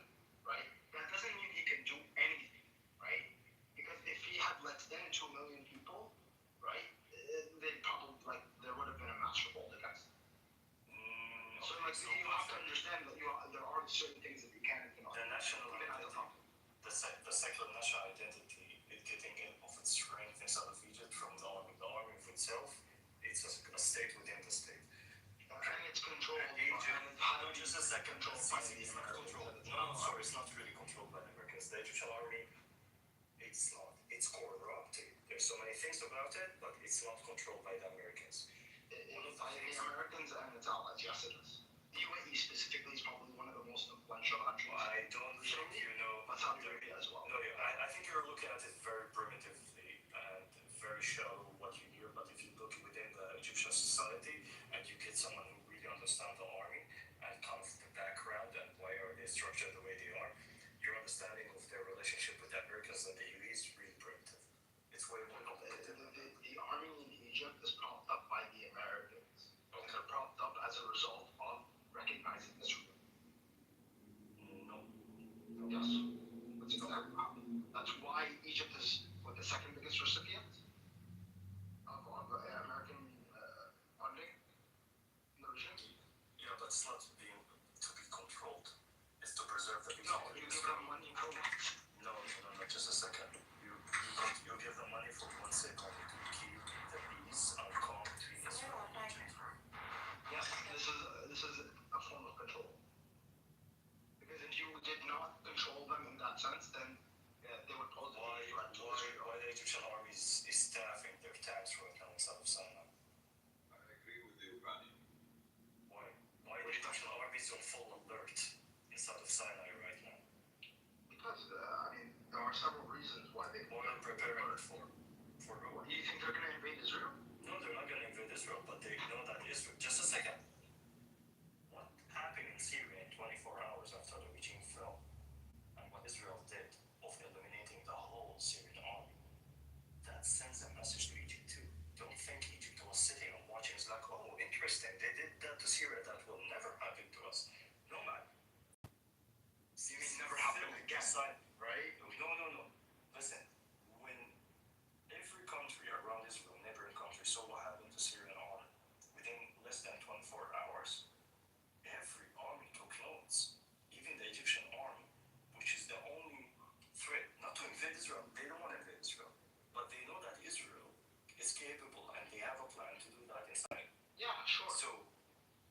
right? That doesn't mean he can do anything, right? Because if he had let in 2 million people, right, they probably there would have been a match revolt against them. So you have to understand that there are certain things that you can't ignore. The national identity, the secular national identity is getting off its strength inside of Egypt from the army. The army of itself, it's a state within the state. And it's controlled by just a second. It's not controlled. No, sorry, it's not really controlled by the Americans. The Egyptian army, it's not. It's corrupted. There's so many things about it, but it's not controlled by the Americans. By the Americans and its allies, yes it is. The UAE specifically is probably one of the most influential countries. I don't think you know. But Saudi Arabia as well. No, I think you're looking at it very primitively and very shallow what you hear. But if you look within the Egyptian society and you get someone who really understands the army and kind of the background and why are they structured the way they are, your understanding of their relationship with the Americans and the UAE is really primitive. It's way more complicated. The army in Egypt is propped up by the Americans. Okay. They're propped up as a result of recognizing Israel. No. Yes. That's exactly what happened. That's why Egypt is the second biggest recipient of American funding in the region. Yeah, but it's not to be controlled. It's to preserve the peace. No, you give them money. No, just a second. You give them money for one sake only to keep the peace and calm between Israel and Egypt. Yes, this is a form of control. Because if you did not control them in that sense, then they would pose a threat to Israel. Why the Egyptian army is staffing their tanks right now inside of Sinai? I agree with you, Rani. Why the Egyptian army is on full alert inside of Sinai right now? Because, there are several reasons why they... What are they preparing for? For who? Do you think they're going to invade Israel? No, they're not going to invade Israel, but they know that Israel... Just a second. What happened in Syria in 24 hours after the regime fell, and what Israel did of eliminating the whole Syrian army, that sends a message to Egypt too. Don't think Egypt was sitting and watching. It's like, oh, interesting. They did that to Syria. That will never happen to us. No, man. You mean never happen again, right? No. Listen, when every country around Israel, neighboring country, saw what happened to Syrian army, within less than 24 hours, every army took loans. Even the Egyptian army, which is the only threat, not to invade Israel. They don't want to invade Israel. But they know that Israel is capable and they have a plan to do that inside. Yeah, sure. So,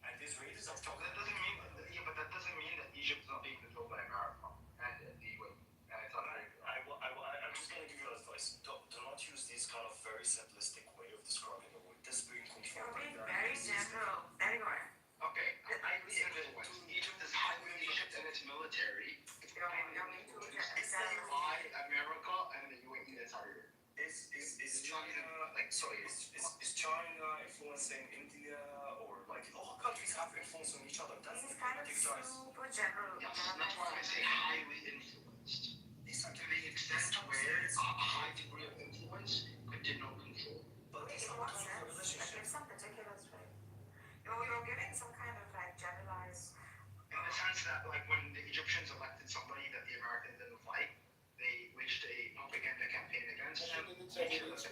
and the Israelis are talking. That doesn't mean that Egypt is not being controlled by America and the UAE. I'm just going to give you advice. Do not use these kind of very simplistic way of describing the world. This being controlled by the very general. Anyway. Okay, highly influenced. Egypt is highly influenced in its military. It's by America and the UAE and Saudi Arabia. Is China influencing India or like all countries have influence on each other? That's This is kind of super general. Yes, that's why I say highly influenced. These are To the extent where a high degree of influence could denote control. But In it's what not kind of a sense? Like, relationship. there's some particulars, right? You're giving some kind of generalized. In the sense that, when the Egyptians elected somebody that the Americans didn't like,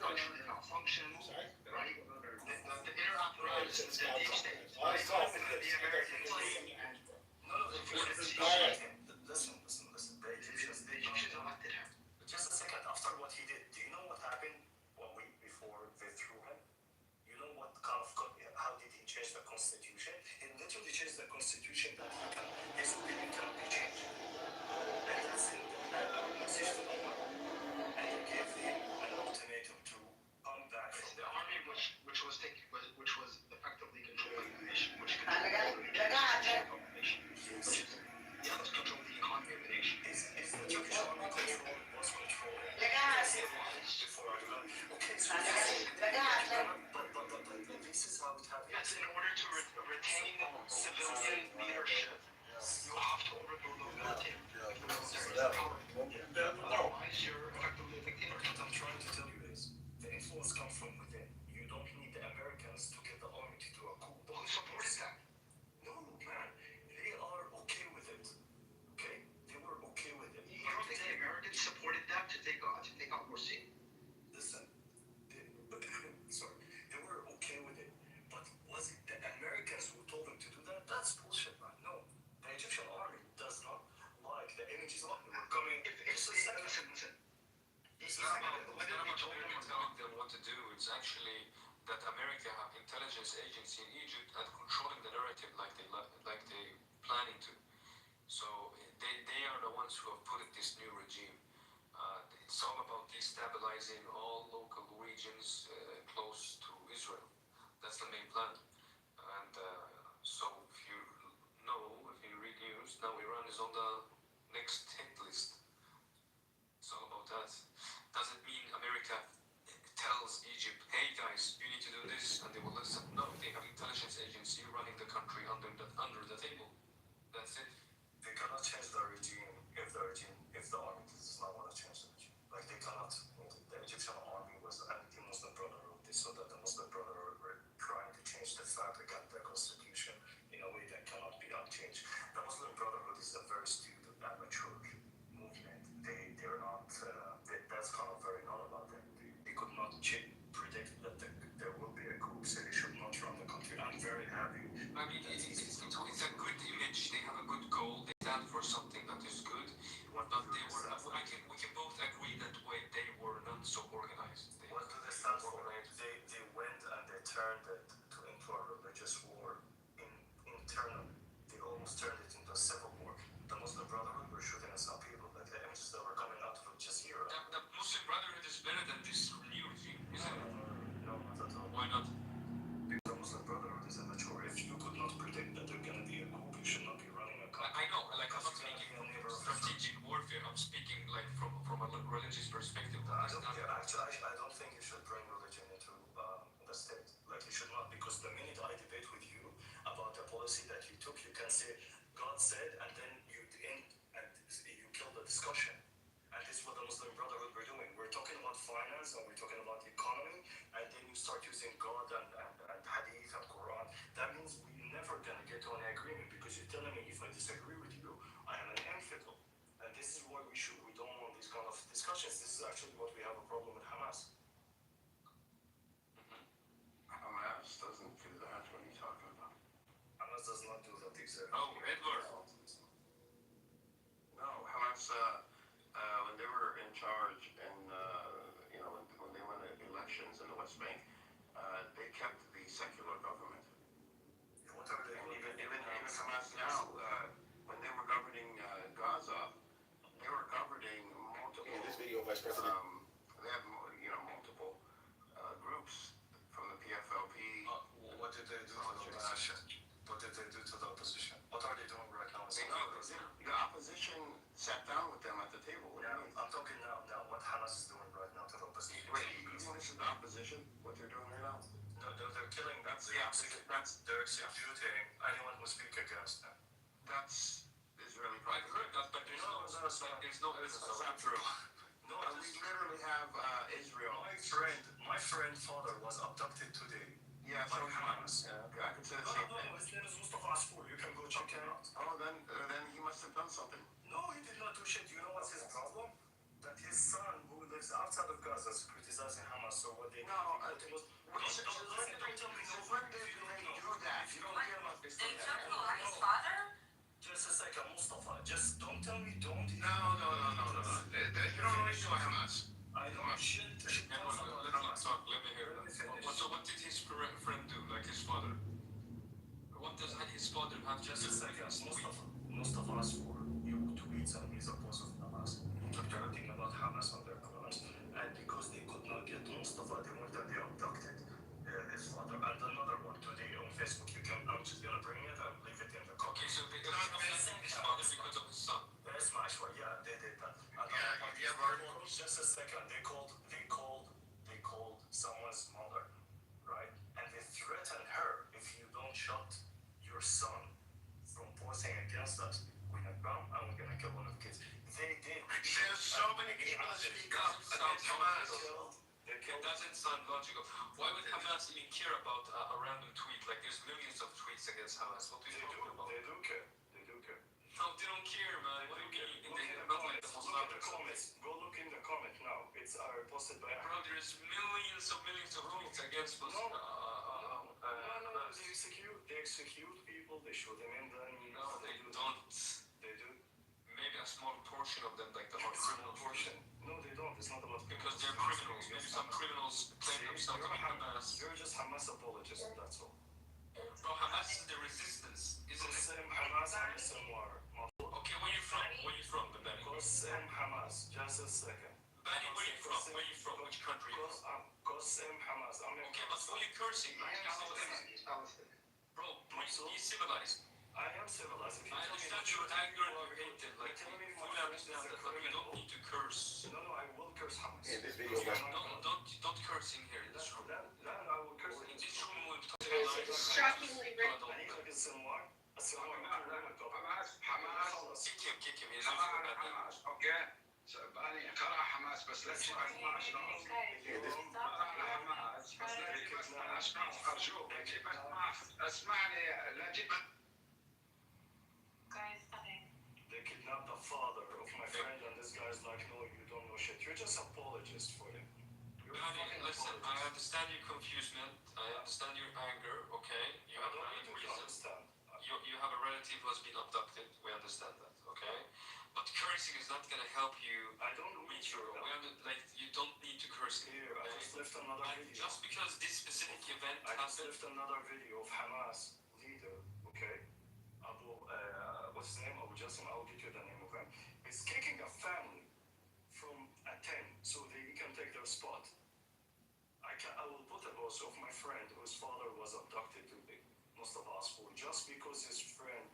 structurally malfunctioned, right? The inner apparatus of the deep state, right? The American team and none of the listen. The Egyptians elected him. Just a second. After what he did, do you know what happened 1 week before they threw him? You know what kind of how did he change the constitution? He literally changed the constitution that his opinion cannot be changed. And that's in the message to Omar. And he gave him an ultimatum to come back from the army, which was effectively controlling the nation, which controlled the nation. Yeah, let's control the economy of the nation. Is the Turkish army was controlling? Yes, it was before I got. Okay, so but this is how it happened. Yes, in order to retain civilian leadership, you have to overthrow the military. Otherwise, you're effectively a dictator. What I'm trying to tell you is the influence comes from within. You don't need the Americans to get the army to do a coup. Who supported that? No, man. They are okay with it. Okay? They were okay with it. You don't think the Americans supported them to take out Morsi? Listen, sorry, they were okay with it. But was it the Americans who told them to do that? That's bullshit, man. No. The Egyptian army does not like the images of them coming. Listen. It's not about America telling them what to do. It's actually that America, intelligence agency in Egypt, are controlling the narrative like they planning to. So they are the ones who have put in this new regime. It's all about destabilizing all local regions close to Israel. That's the main plan. And so if you read news, now Iran is on the next hit list. It's all about that. Doesn't mean America tells Egypt, hey guys, you need to do this, and they will listen. No, they have intelligence agency running the country under the table. That's it. They cannot change the regime if the army does not want to change the regime. Like they cannot. The Egyptian army was anti-Muslim Brotherhood. They saw that the Muslim Brotherhood were trying to change the fabric of the constitution in a way that cannot be unchanged. The Muslim Brotherhood is a very stupid, amateur movement. They're not. That's kind of very known about them. They could not predict that there will be a coup, so they should not run the country. I'm very happy. I mean, it's a good image. They have a good goal. They stand for something that is good. But they were. We can both agree that they were not so organized. What do they stand for? They went and they turned it into a religious war. Internally, they almost turned it into a civil war. The Muslim Brotherhood were shooting at some people. Like the images that were coming out of Jazeera. The Muslim Brotherhood is better than this new regime, isn't it? No, not at all. Why not? Because the Muslim Brotherhood is immature. If you could not predict that there's going to be a coup, you should not be running a country. I know, like I'm not speaking from strategic warfare. I'm speaking like from a religious perspective. I don't think you should bring religion into the state. Like you should not, because the minute I debate with you about the policy that you took, you can say God said, and then you kill the discussion. And this is what the Muslim Brotherhood were doing. We're talking about finance and we're talking about the economy, and then you start using God and Hadith and Quran. That means we're never gonna get to an agreement because you're telling me if I disagree with you, I am an infidel. And this is why we don't want these kind of discussions. This is actually what we have a problem with Hamas. Hamas doesn't do that. What are you talking about? Hamas does not do that exactly. Oh, Edward. No, Hamas, when they were in charge and, when they won the elections in the West Bank, they kept the secular government. What are they doing? Even Hamas now, when they were governing Gaza, they were governing multiple. In this video, Vice President. They have multiple groups from the PFLP. What did they do to the opposition? What did they do to the opposition? What are they doing right now? The opposition sat down with them at the table. I'm talking now. What Hamas is doing right now to the opposition. Wait, you think this is the opposition? What they're doing right now? No, they're killing. They're executing anyone who speaks against them. That's Israeli I've heard that, but there's no evidence. That's not true. No, we literally have Israel. My friend father was abducted today. Yeah, so Hamas. Okay, I can say the same thing. His name is Mustafa Asfour. You can go check him out. Oh, then he must have done something. No, he did not do shit. You know what's his problem? That his son, who lives outside of Gaza, is criticizing Hamas Hamas or what they No, it was. don't tell me when did they do that? If you don't care about this, They took his father? just a second, Mustafa. Just don't tell me don't. No. You don't really know Hamas. I don't shit. Let me hear that. So what did his friend do, like his father? What does his father have Just to a do? second, Mustafa asked for you tweets and he's opposed of Hamas. He kept ranting about Hamas on their crimes, and because they could not get Mustafa, they went and they abducted his father. And another one today on Facebook, I'm just gonna bring it and leave it in the comments. Okay, so they got his father because of his son. That's my choice. Yeah, they did that. Just a second. They called someone's mother, right? And they threatened her, if you don't shut your son from posting against us, we're gonna come and we're gonna kill one of the kids. They did. There's so many people that speak up against Hamas. It doesn't sound logical. Why would Hamas even care about a random tweet? Like there's millions of tweets against Hamas. What are you talking about? They do care. No, they don't care, man. What do you mean? Not like the Look at the comments. Go look in the comment now. It's posted by. Bro, there's millions of tweets against us. No, they execute people. They shoot them in the. No, they don't. They do. Maybe a small portion of them, like the hard criminal portion. No, they don't. It's not about. Because they're criminals. Maybe some criminals claim themselves to be Hamas. You're just Hamas apologist. That's all. Bro, Hamas is the resistance, isn't it? Same Hamas and Sinwar. Okay, where you from, Bani? Qasem Hamas. Just a second. Bani, where you from? Which country? Qasem Hamas. Okay, but who are you cursing? Bro, be civilized. I am civilized. I understand your anger and your hatred. Like, you fully understand that, but you don't need to curse. No, I will curse Hamas. In this video, Don't curse in here. In this room. Then I will curse. In this room, we'll talk about Shockingly rich. kick him. He's losing the battle. اوكي باني كره حماس بس لا تسمع حماس بس لا اسمع ارجوك اسمعني لا تجيب. They kidnapped the father of my friend, and this guy's like, no, you don't know shit. You're just apologist for him. Listen, I understand your confusion. I understand your anger. Okay, you have valid reasons. You have a relative who has been abducted. We understand that. Okay, but cursing is not gonna help you. I don't reach your like you don't need to curse here. I just left another video. Just because this specific event I just left another video of Hamas leader. Okay, what's his name? Abu Jassim. I'll get you the name of him. He's kicking a family from a tent so they can take their spot. I will put a post of my friend whose father was abducted to the Mustafa Asfour just because his kid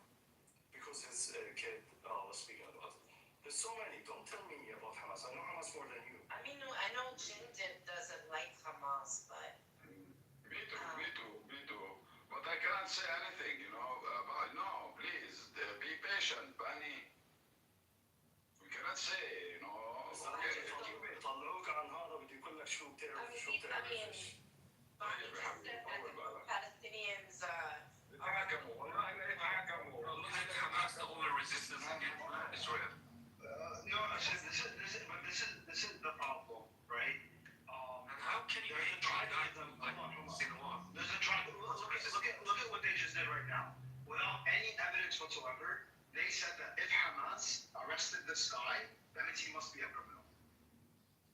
was speaking about it. There's so many. Don't tell me about Hamas. I know Hamas more than you. I know Jinjin doesn't like Hamas, but. Me too. But I can't say anything, no, please, be patient, Bani. We cannot say, طلعوك عن هذا بدي يقول لك شو بتعرف شو بتعرف. Palestinians Hamas the only resistance against Israel. No, this is the problem, right? And how can you try that like Sinwar? There's a try. Look at what they just did right now. Without any evidence whatsoever, they said that if Hamas arrested this guy, that means he must be a criminal.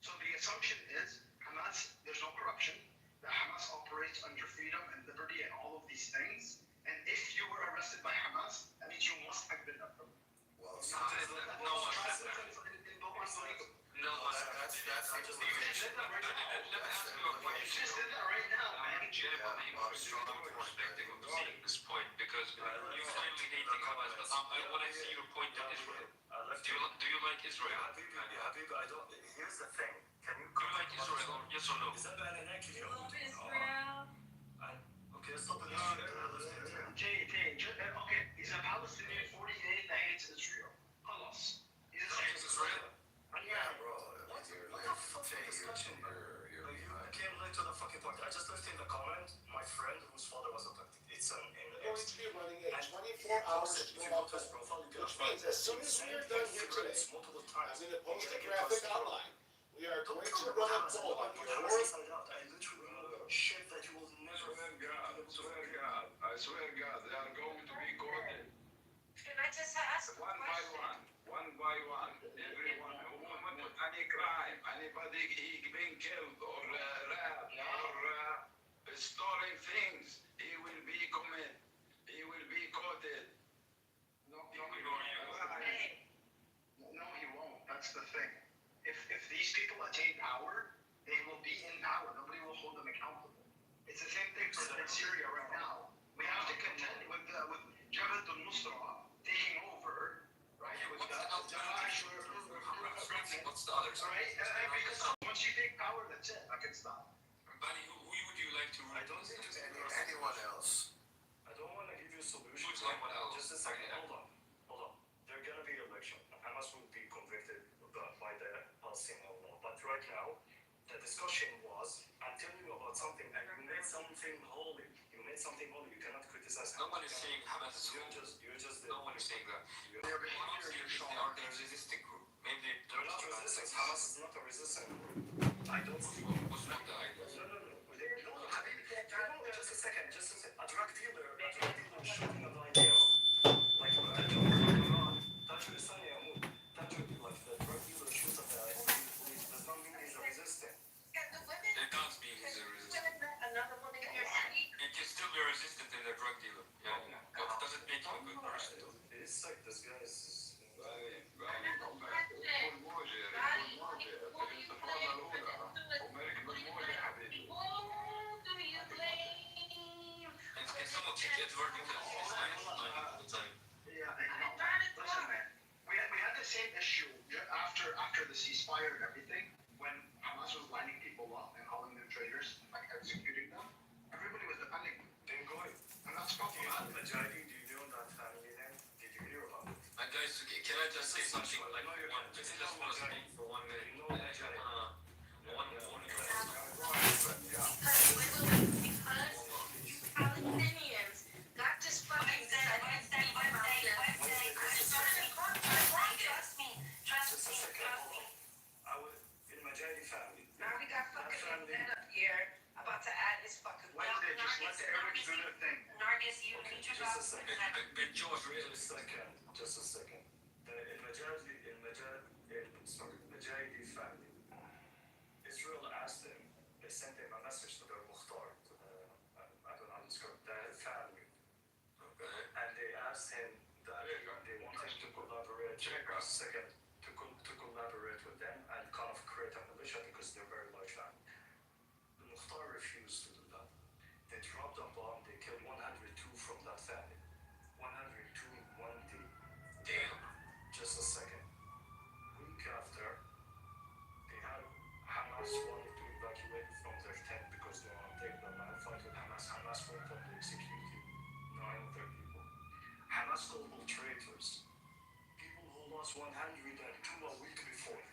So the assumption is Hamas, there's no corruption, that Hamas operates under freedom and liberty and all of these things. And if you were arrested by Hamas, that means you must have been a criminal. Well, no one said that. No, that's I just let me ask you a question. You just did that right now, man. Perspective of seeing this point because you're clearly hating Hamas, but I want to see your point on Israel. Do you like Israel? I don't. Here's the thing. Do you like Israel? Yes or no? Okay, stop it. Okay, he's a Palestinian 48 that hates Israel. خلاص. He's a Israel? Yeah, bro. What the fuck is discussion? You came late to the fucking point. I just left in the comment my friend whose father was abducted. It's going to be running a 24-hour stream profile, which means as soon as we are done here today, I'm going to post a graphic outline. We are going to to run up wall on your horse. I literally know shit that you will never I swear to God, they are going to be quoted. Can I just ask One by one, everyone, any crime, anybody being killed or raped or storing things, he will be committed. He will be quoted. No, he won't. That's the thing. If these people attain power, they will be in power. Nobody will hold them accountable. It's the same thing in Syria right now. We have to contend with Jabhat al-Nusra taking over, right? With Daesh or What's the other side? right? Because once you take power, that's it. I can stop. Bani, who would you like to I don't think Anyone else? I don't want to give you a solution. Who's someone else? Just a second. Hold on. There's gonna be election. Hamas will be convicted by the Palestinian law. But right now, the discussion was, I'm telling you about something, and you made something holy. You made something holy. You cannot criticize. No one is saying Hamas is You're just no one is saying that. Their behavior, you're They are the resisting group. Maybe They're not resisting. Hamas is not a resistant group. I don't see. what's not the idea? No, Habibi, just a second. A drug dealer shooting a idea. Like Tajikistan, like the drug dealer shoots at the police does not mean he's a resistant. They can't be he's a resistant. Another one in your city. It can still be resistant in the drug dealer. Yeah. But it doesn't make him a good person. It's like this guy is. And someone check it working all the time. Yeah, listen, man. We had the same issue after the ceasefire and everything, when Hamas was lining people up and calling them traitors, like executing them. Everybody was defending them. Didn't go in. I'm not talking about the Mujahideen. Do you know that family name? Did you hear about it? And guys, can I just say something like one? Just want to speak for 1 minute. You know that Palestinians got this fucking in Mujahideen family. Now we got fucking that up here about to add this fucking Wednesday, just let the Arabs do their thing. Nargis, you need to Just a second. Big George, really. Just a second. In Mujahideen family, Israel asked them, they sent him a message to their Mukhtar, to the, I don't understand, the family. Okay. And they asked him that they want him to collaborate, to collaborate with them and kind of create a militia because they're very large family. The Mukhtar refused to do that. They dropped a bomb, they killed 102 from that family. 102, 1D. Damn. Just a second. Week after, they had Hamas wanted to evacuate from their tent because they want to take them and fight with Hamas. Hamas went on to execute 9 of their people. Hamas called them traitors. People who lost 102 a week before.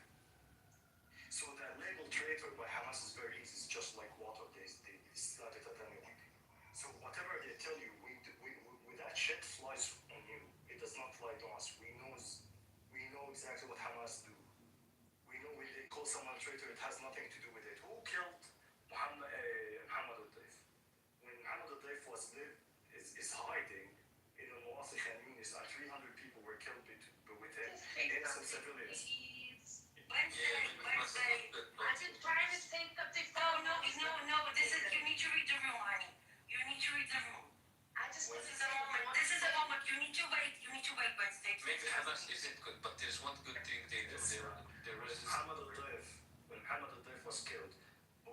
So that label traitor by Hamas is very easy. It's just like water. They slide it at anyone. So whatever they tell you, that shit flies on you. It does not fly on us. We know exactly what Hamas do. We know when they call someone a traitor, it has nothing to do with it. Who killed Muhammad al-Daif? When Muhammad al-Daif is hiding in the Muassi Khan Yunis, and 300 people were killed with him, innocent civilians. Wednesday. I've been trying to say something. No, but this is, you need to read the room, honey. You need to read the room. This is a moment. You need to wait, Wednesday. Maybe Hamas isn't good, but there's one good thing they do. They're resistant. When Muhammad al-Daif was killed, who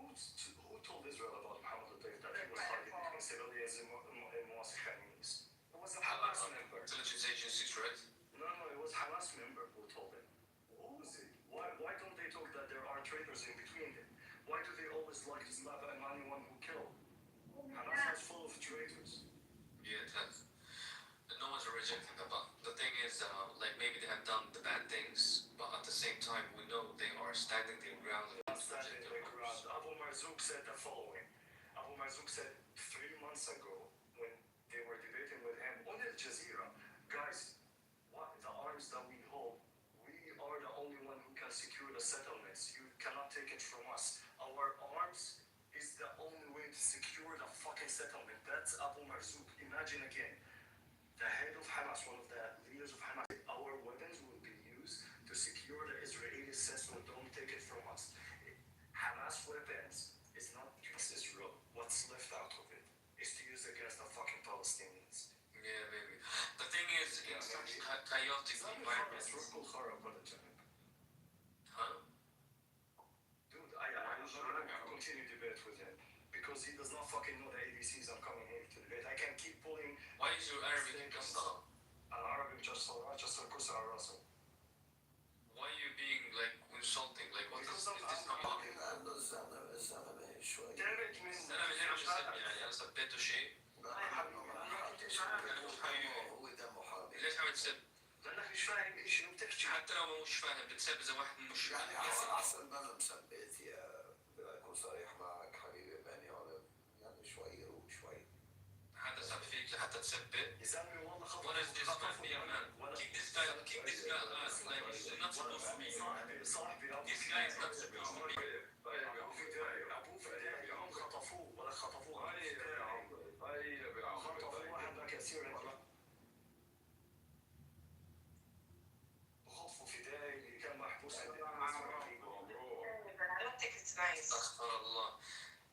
told Israel about Muhammad al-Daif that he was hiding between civilians in Muassi Khan Yunis? It was a Hamas member. Intelligence agencies, right? No, it was Hamas member who told him. Who is it? Why don't they talk that there are traitors in between them? Why do they always like to slap anyone who killed? Hamas is full of traitors. Yeah, it has. No one's rejecting that, but the thing is, like maybe they have done the bad things, but at the same time, we know they are standing their ground. Standing their ground. Abu Marzouk said the following. Abu Marzouk said 3 months ago, when they were debating with him on Al Jazeera, guys, the arms that we hold, we are the only one who can to secure the settlements. You cannot take it from us. Our arms is the only way to secure the fucking settlement. That's Abu Marzouk. Imagine again, the head of Hamas, one of the leaders of Hamas, our weapons will be used to secure the Israeli settlement. Don't take it from us. Hamas weapons is not against Israel. What's left out of it is to use against the fucking Palestinians. Yeah, maybe. The thing is, in such chaotic environments. Huh? Dude, I'm not gonna continue debate with him because he does not fucking know the ABCs. I'm coming here to debate. I can keep pulling. Why is your Arabic impossible? Arabic just Kusar Russell. Why are you being like insulting? Like what is this not انا من هنا بسبني يعني انا سبيته شيء ليش عم تسب؟ لانك مش فاهم ايش بتحكي حتى لو مش فاهم بتسب اذا واحد مش يعني اصلا ما انا مثبت يا اكون صريح معك حبيبي بني يعني شوي روق شوي حدا سب فيك لحتى تسبق يسمي والله خطأ what is this man be a man kick this guy like he's not supposed to be صاحبي this guy is not supposed to be ابوه فدائي هم خطفوه ولا خطفوه خطفوه واحد كثير وخطفوا فدائي اللي كان محبوس استغفر الله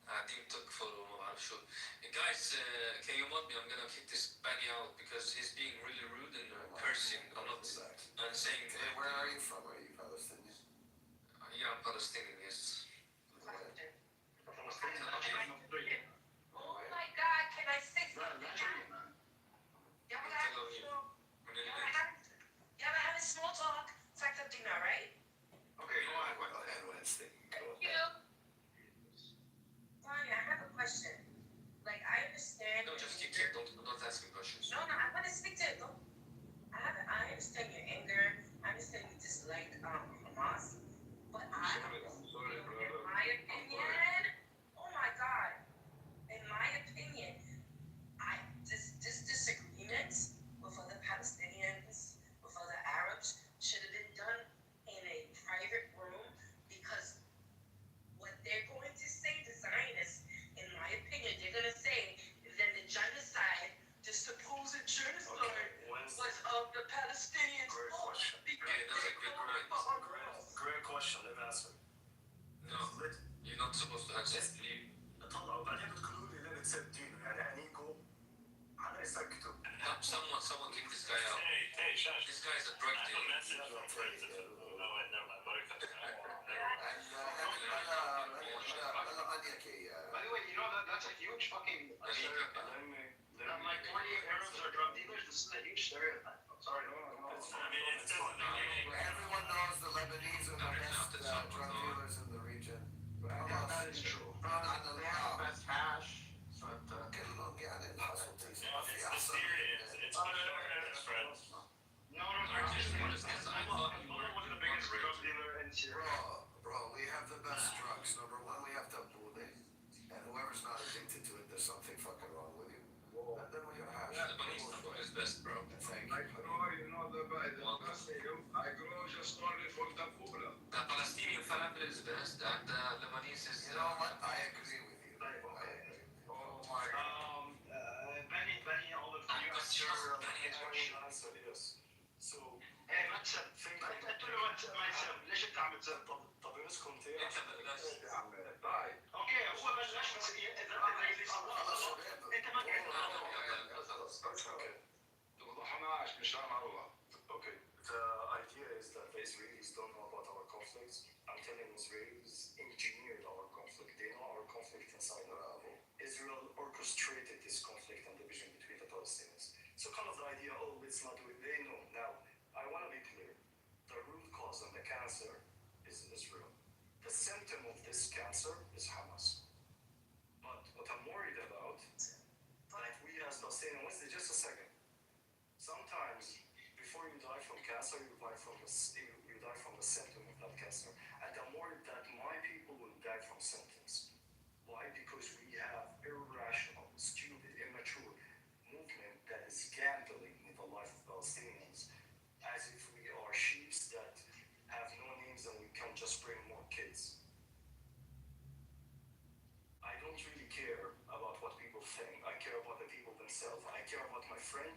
قاعدين تكفروا وما بعرف شو guys can you mod me I'm gonna kick this baggy out because he's being really rude and cursing I'm not I'm saying where are you from? Are you Palestinian? Yeah, I'm Palestinian, yes. Oh my God, can I say something? Y'all ever having small talk? It's like something now, right? Okay, go ahead, Wednesday. Thank you. Tanya, I have a question. Like, I understand. No, just keep don't ask me questions. No, I want to speak to it though. I understand your anger. I understand you dislike Hamas. But in my opinion, oh my God, in my opinion, this disagreement with other Palestinians, with other Arabs, should have been done in a private room because what they're going to say to Zionists, in my opinion, they're going to say that the genocide, the supposed genocide, was of the Palestinians. Great question. Great question. Let me answer. No, you're not supposed to answer. طلعوا وبعدين بتقولوا لي ليه بتسب دينه يعني عينيكم على يسكتوا. Someone kick this guy out. Hey, Shash. This guy is a drug dealer. By the way, you know that's a huge fucking stereotype. That like 28 Arabs are drug dealers. This is a huge stereotype. I'm sorry. No. Everyone knows the Lebanese are the best drug dealers in the region. That is true. best hash. كلهم يعني الحصل It's the Syrians. It's friends. No. I thought you were the biggest drug dealer in Syria. Bro, we have the best drugs. Number one, we have tabbouleh. And whoever's not addicted to it, there's something fucking wrong with you. And then we have hash. Lebanese tabbouleh is best, bro. Thank I grow, you know, the best I grow just only for tabbouleh. The Palestinian falafel is best, and the Lebanese is. You know what? I agree with you. Oh my God. Benny, all of you answer yes. So, hey, ما تسب فين قلت له ما يسب ليش انت عم تسب طب اسكن انت بلشت اوكي هو بلش بس انت ما قاعد حماش مش الله. Okay, the idea is that the Israelis don't know about our conflicts. I'm telling Israelis engineered our conflict. They know our conflict inside Arabo. Israel orchestrated this conflict and division between the Palestinians. So kind of the idea, let's not do it. They know. Now, I want to be clear. The root cause of the cancer is Israel. The symptom of this cancer is Hamas. But what I'm worried about, that we as Palestinians, just a second. Sometimes, before you die from cancer, you die from the symptom of that cancer. And I'm worried that my people will die from symptoms. Why? Because we have irrational, stupid, immature movement that is gambling with the life of Palestinians as if we are sheep that have no names and we just bring more kids. I don't really care about what people think. I care about the people themselves. I care about my friend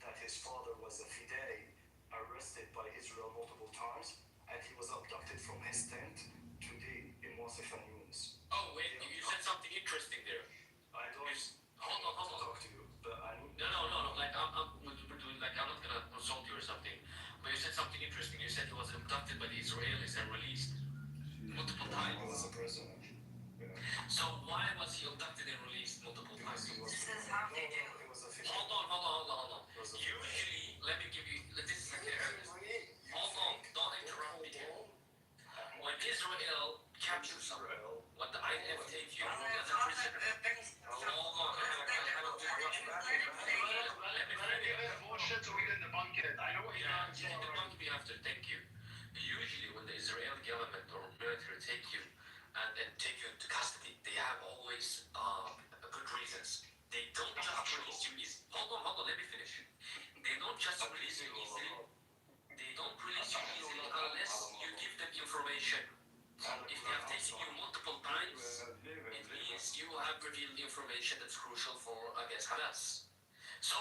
that his father was a fidei, arrested by Israel multiple times, and he was abducted from his tent today in Wasif and Yunus. Oh, wait, you said something interesting there. I don't Hold on. talk to you, but I need... No. Like, I'm not gonna consult you or something. But you said something interesting. You said he was abducted by the Israelis and released multiple times. He was a prisoner. So why was he abducted and released multiple times? This is how they do. He was a fidei. Hold on. Usually, let me give you. This is like hold on. Don't interrupt me here. When Israel captures someone, when the IDF take you as a prisoner. Hold on. Bullshit, so we can debunk it. I know what you're Yeah, you can debunk me after. Thank you. Usually, when the Israeli government or military take you and take you into custody, they have always good reasons. They don't just release you easily. Hold on. Let me finish. They don't just release you easily. They don't release you easily unless you give them information. If they have taken you multiple times, it means you have revealed information that's crucial for against Hamas. So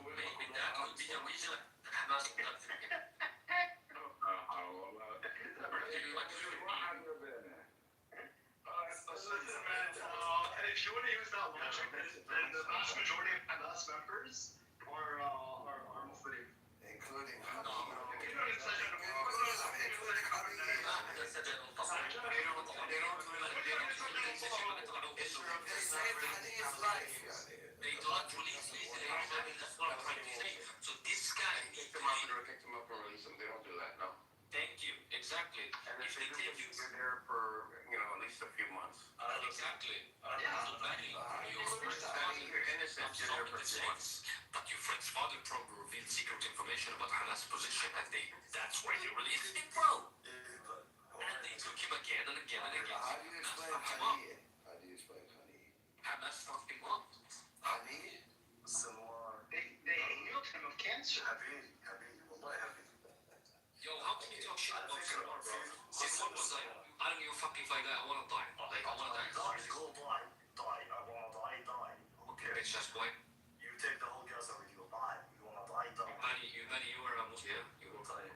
maybe that could be the reason Hamas abducted him. Listen, man, if you want to use that logic, then the vast majority of Hamas members are Muslim. Including They don't release me. That's what I'm trying to say. So this guy Pick them up and release them. They don't do that, no. thank you. Exactly. And If they take you you're there for, at least a few months. exactly. So Benny, You're innocent, you're there for a few months. but your friend's father probably revealed secret information about Hamas' position, and that's why they released him, bro. And they took him again and again and again. How do you explain honey? Hamas fucked him up. Honey? They healed him of cancer. Yo, how can you talk shit about Sinwar, bro? Sinwar was like, I don't give a fucking fuck, I wanna die. Like, I wanna die. Go die. I wanna die. Okay, bitch, that's why. You take the whole Gaza with you. Die. You wanna die. Benny, you were a Muslim, yeah? You were طيب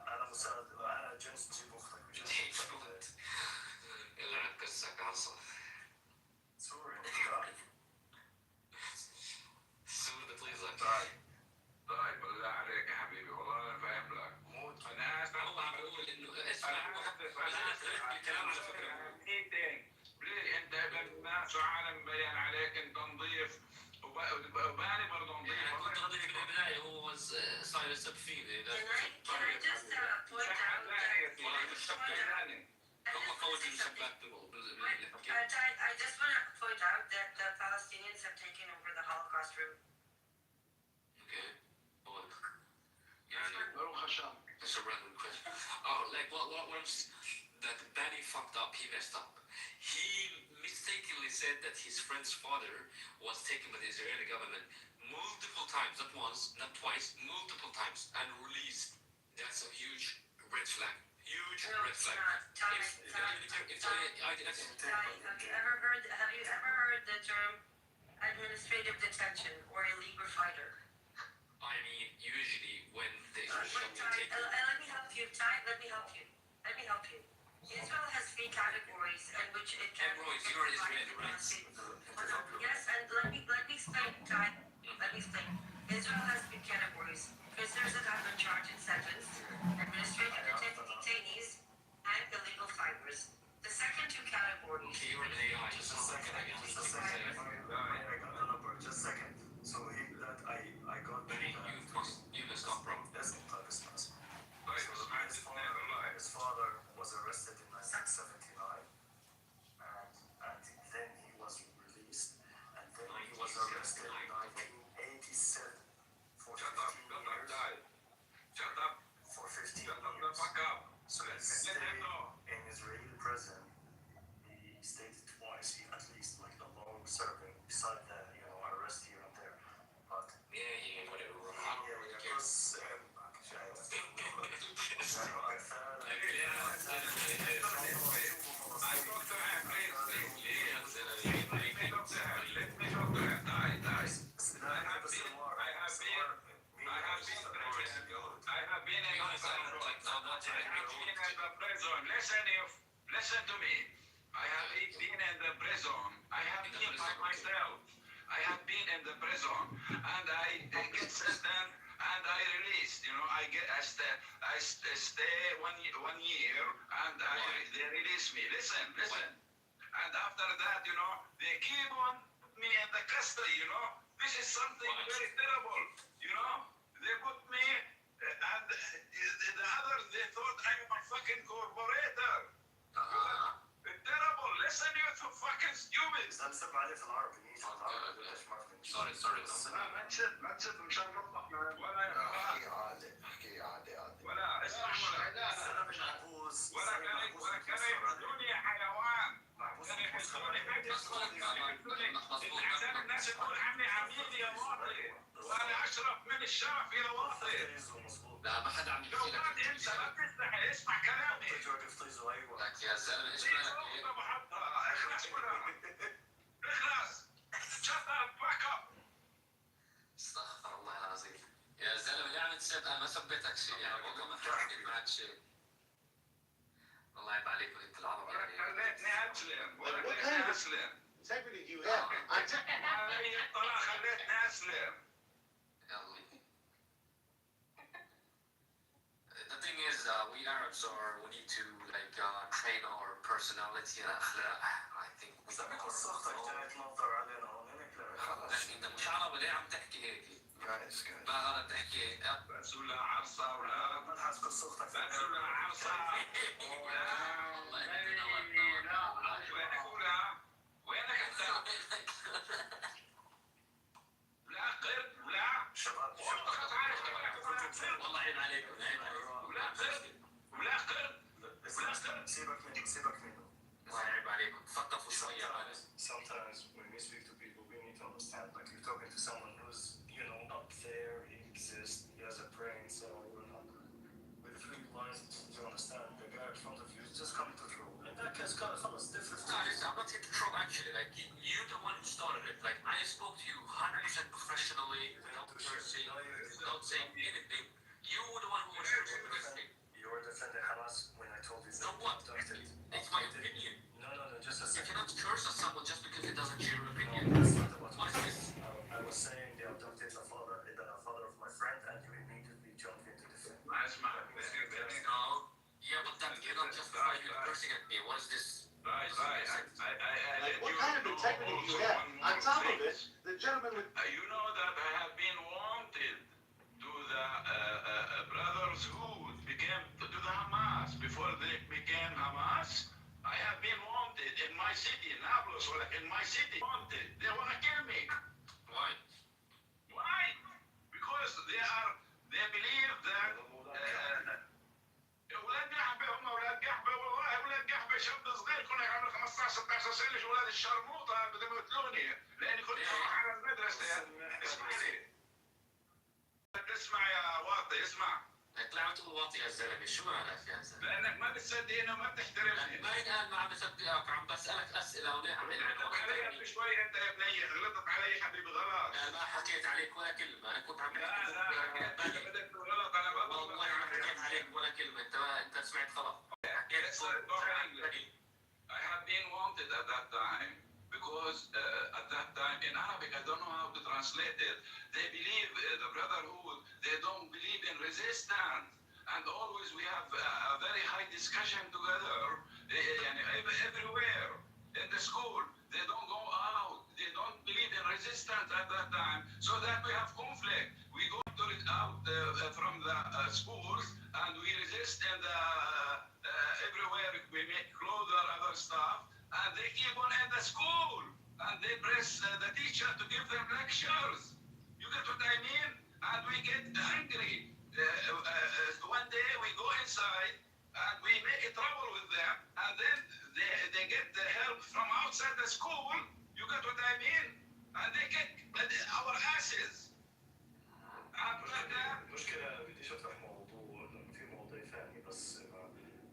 انا مساعد انا جنس تجيب اختك اللي عن قصك عصا. سوري السوري بتغيظك. طيب بالله عليك يا حبيبي، والله انا فاهم لك. انا اسف. هو عم بقول انه اسمع الكلام على فكره. ليه انت ابن الناس وعالم بيان عليك انت نظيف وباني برضه نظيف. يعني كنت نظيف بالبدايه، هو صاير السب فيني. Can I just point out that هم فوزوا الشباب. I just want to point out that the Palestinians have taken over the Holocaust route. Okay. يعني روح هشام. That's a random question. Like what that Benny fucked up, he messed up. He mistakenly said that his friend's father was taken by the Israeli government multiple times, not once, not twice, multiple times, and released. That's a huge red flag. Huge red flag. Have you ever heard the term administrative detention or illegal fighter? I mean, usually when they let me help you, Ty. Let me help you. Israel has 3 categories in which it can. You're Israeli, right? Yes, and let me explain, Ty. Let me explain. Israel has 3 categories: prisoners that have been charged and sentenced, administrative detainees, and illegal fighters. The second 2 categories. Just a second. I got the number. Just a second. So I got the. You messed up, bro. That's not business. His father was arrested in 1979, and then he was released, and then he was arrested in 1987 for 15 years. For 15 years. So he stayed in Israeli prison. He stayed twice, at least, like the long serving, beside the arrest here and there. But whatever. because like myself. I have been in the prison and I get sentenced and I released. You know, I stay 1 year and they release me. Listen. And after that, you know, they keep on me in the custody. You know, this is something very terrible. You know, they put me and the others they thought I'm a fucking corporator. Terrible. Listen, you two fucking stupid. Sorry. ما تشد مشرفنا احكي عادي ولا اسمع ولا كان يحدوني حيوان. كان يحدوني عشان الناس تقول عني عميل يا واطي وانا اشرف من الشرف يا واطي. لا ما حدا عم يحكي لك. انت لا تستحي اسمع كلامي. لك يا زلمه ايش مالك؟ اخلص. Shut up, back up. استغفر الله العظيم. يا زلمه ليه عم تسب؟ انا ما سبيتك شيء يعني والله ما حكيت معك شيء. الله يعيب عليكم انت العرب يعني. خليتني اسلم. What kind of integrity do you have? خليتني اسلم. يلا. The thing is, we Arabs we need to train our personality and akhlaq. I think we انت مش عربي ليه عم تحكي هيك؟ Guys. ما غلط تحكي بس ولا عرصة ولا بس ولا عرصة وينك انت؟ لا قرد ولا شباب والله عيب عليكم ولا قرد سيبك منه الله يعيب عليكم ثقفوا شوية. Sometimes when we speak to people, we need to understand. Like you're talking to someone who's, up there. He exists. He has a brain. So you're not with 3 lines. You understand? The guy in front of you is just coming to throw. And that guy's got different. No, I'm not here to troll actually. Like you're the one who started it. Like I spoke to you 100% professionally, without cursing, without saying anything. You were the one who was cursing. You were defending Hamas when I told you that. So what? It's my opinion. No, just a You second. cannot curse at someone just because it doesn't share your opinion. That's not what What is this? I was saying they abducted the father of my friend, and you immediately jumped into defense. اسمع. No. Yeah, but that cannot justify you cursing at me. What is this? Right. What kind of integrity do you have? On top of it, the gentleman with... You know that I have been wanted to the brothers who became to the Hamas before they became Hamas. I have been wanted in my city, Nablus, in my city. Wanted. They want to kill me. Why? Because they believe that اولاد قحبه هم اولاد قحبه والله اولاد قحبه شاب صغير كنا عمري 15 16 سنه شو اولاد الشرموطه بدهم يقتلوني لاني كنت اروح على المدرسه. اسمع يا واطي اسمع. طلع تقول واطي يا زلمه شو مالك يا زلمه؟ لانك ما بتصدقني وما بتحترمني. ما ينقال ما عم بصدقك عم بسالك اسئله وليه عم غلطت علي قبل شوي انت يا بني غلطت علي حبيبي غلط. انا ما حكيت عليك ولا كلمه انا كنت عم لا حكيت بدك تقول غلط انا بقول والله ما حكيت عليك ولا كلمه انت سمعت غلط. حكيت I have been wanted at that time because at that time in Arabic I don't know how to translate it. They believe the brotherhood. They don't believe in resistance. And always we have a very high discussion together. Everywhere in the school they don't go out. They don't believe in resistance at that time. So that we have conflict. We go out from the schools and we resist in the everywhere. We make clothes or other stuff, and they keep on in the school and they press the teacher to give them lectures. You get what I mean? And we get angry. One day we go inside and we make trouble with them, and then they get the help from outside the school. You get what I mean? And they kick our asses. المشكلة بديش افتح موضوع في مواضيع ثانية بس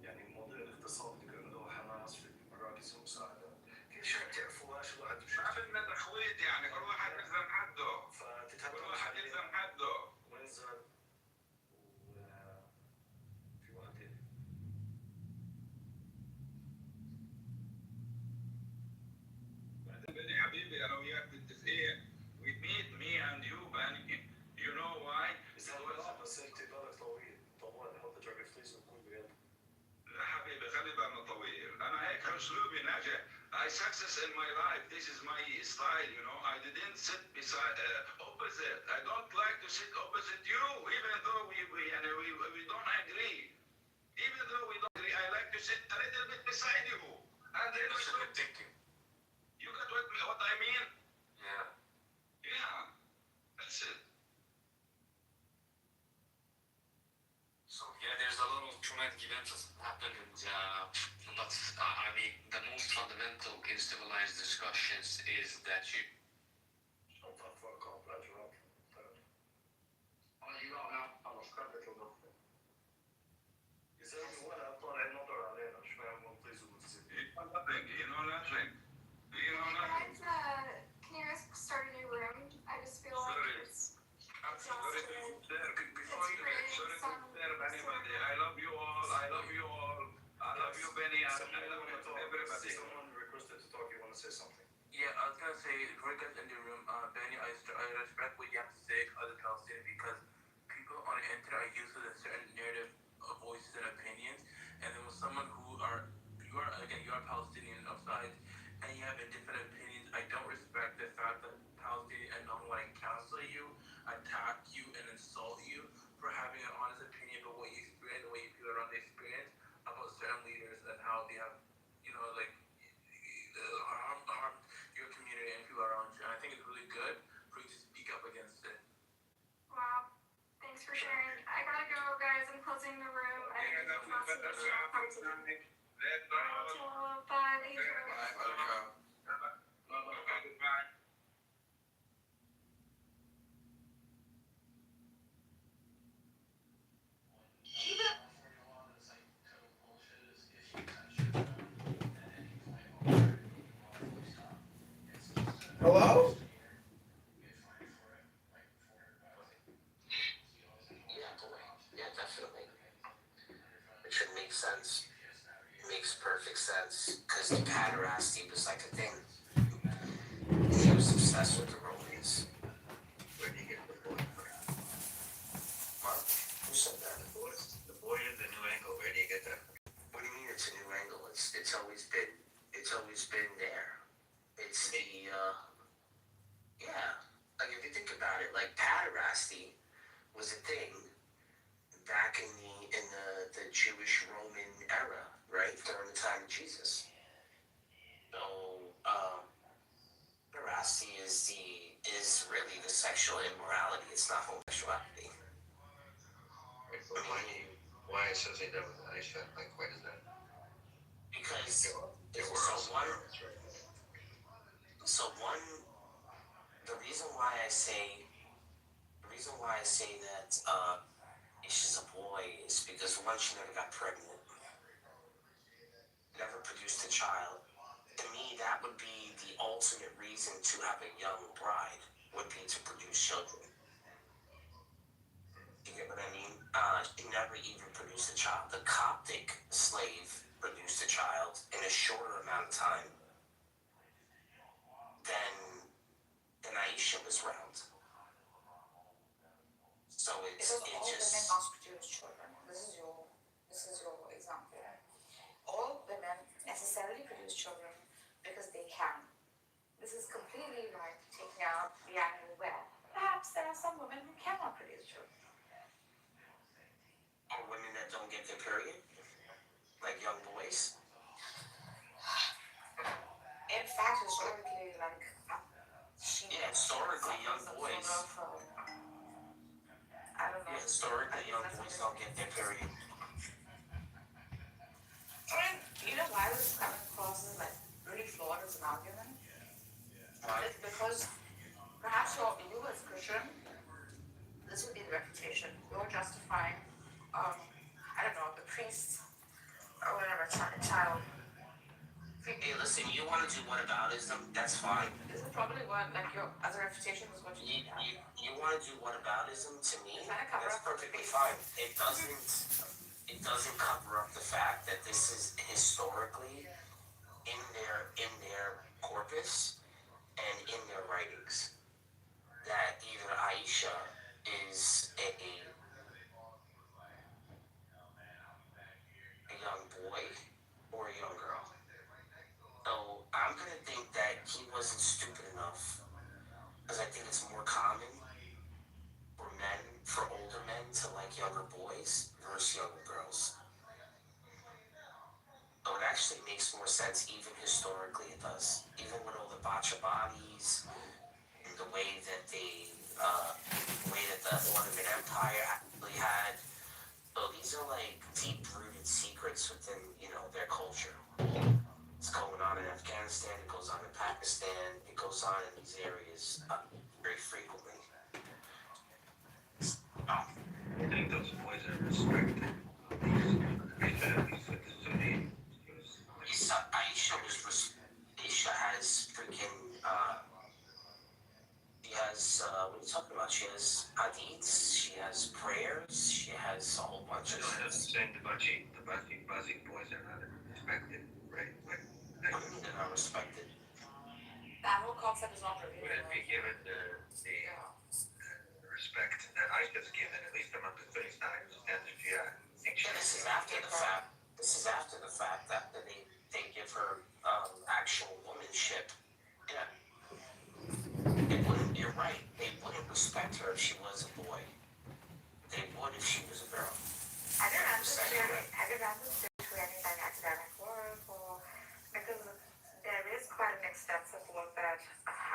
يعني مواضيع الاغتصاب اللي بيعملوها حماس في مراكز المساعدة كل شيء بتعرفوهاش الواحد مش ما بدنا تخويت يعني كل واحد يلزم حده. كل واحد يلزم حده. وينزل وفي واحد تاني. انا وياك متفقين. We meet me and you Benny. You know why? بس انت بالك طويل حط جاكيت فليز وكون بجد. لا حبيبي خلي بالنا طويل. انا هيك اسلوبي ناجح. I success in my life. This is my style, you know. I didn't sit beside opposite. I don't like to sit opposite you, even though we don't agree. Even though we don't agree, I like to sit a little bit beside you. And then That's a good thinking. you got what I mean? Yeah. Yeah, that's it. So yeah, there's a lot of traumatic events that happened, but I mean, the most fundamental in civilized discussions is that you. Don't talk for a call, that's wrong. You know now, I'm a scarlet of the Is there anyone out on another arena? Please, You know nothing. You know nothing. Can you guys start a new room? I just feel like it's Sorry to disturb. Before you get sorry to disturb anybody. I love you all. I love you all. I love you, Benny. I love you, everybody. Someone requested to talk. You want to say something? Yeah, I was gonna say, before you guys in the room, Benny, I respect what you have to say as a Palestinian because people on the internet are used to a certain narrative of voices and opinions, and then with someone who you are Palestinian outside, and you have a different opinions, I don't respect the fact that Palestinians and don't want to cancel you, attack you, and insult you for having an honest opinion about what you experience, the way you feel around the experience, about certain leaders and how they have, harmed your community and people around you. And I think it's really good for you to speak up against it. wow. Thanks for sharing. I gotta go, guys. I'm closing the room. I think it's awesome. Bye. Later. Goodbye. Hello? Yeah, boy. Yeah, definitely. It should make sense. It makes perfect sense. Because the pederasty was like a thing. He was obsessed with the Romans. Where do you get the boy from? Mark, who said that? The boy is the new angle. Where do you get that? What do you mean it's a new angle? It's always been there. It's the yeah. Like if you think about it, like pederasty was a thing back in the Jewish Roman era, right? During the time of Jesus. So pederasty is really the sexual immorality. It's not homosexuality. Why associate that with Aisha? Like, why does that? Because the reason why I say that Aisha's a boy is because one, she never got pregnant, never produced a child. To me, that would be the ultimate reason to have a young bride, would be to produce children. You get what I mean? She never even produced a child. The Coptic slave produced a child in a shorter amount of time than Aisha was around. So because all women must produce children. This is your example. All women necessarily produce children because they can. This is completely like taking out the animal where perhaps there are some women who cannot produce children. Or women that don't get their period, like young boys. In fact, historically, like historically, young boys. I don't know. Yeah, historically, young boys don't get their period. I mean, you know why this coming across as like really flawed as an argument? It's because perhaps you as Christian, this would be the reputation. You're justifying, I don't know, the priest or whatever, child. Hey, listen, you want to do whataboutism? That's fine. This is probably what, like, your as a reputation is what you need. You want to do whataboutism to me? That's perfectly fine. It doesn't cover up the fact that this is historically in their corpus and in wasn't stupid enough, because I think it's more common for older men to like younger boys versus younger girls. So it actually makes more sense, even historically it does. Even with all the botcha bodies and the way that the Ottoman Empire actually had. So these are like deep-rooted secrets within, their culture. It's going on in Afghanistan, it goes on in Pakistan, it goes on in these areas very frequently. I think those boys are respected. Aisha has freaking, she has, what are you talking about? She has hadiths, she has prayers, she has a whole bunch of I'm saying the buzzing boys are not respected, right? What do you mean they're not respected? That whole concept is not revealed. Would it be given the respect that I just given, at least among the Philistines, and if you think This is after the fact. This is after the fact that they give her actual womanship. Yeah. You're right. They wouldn't respect her if she was a boy. They would if she was a girl. Have you run this through any like academic work or because there is quite an extensive work that I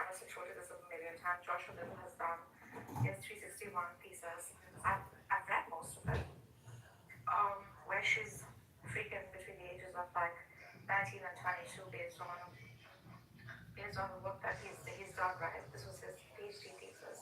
must have told you this a million times. Joshua Little has done his 361 thesis. I've read most of it. Where she's freaking between the ages of like 19 and 22 based on the work that he's done, right? This was his PhD thesis,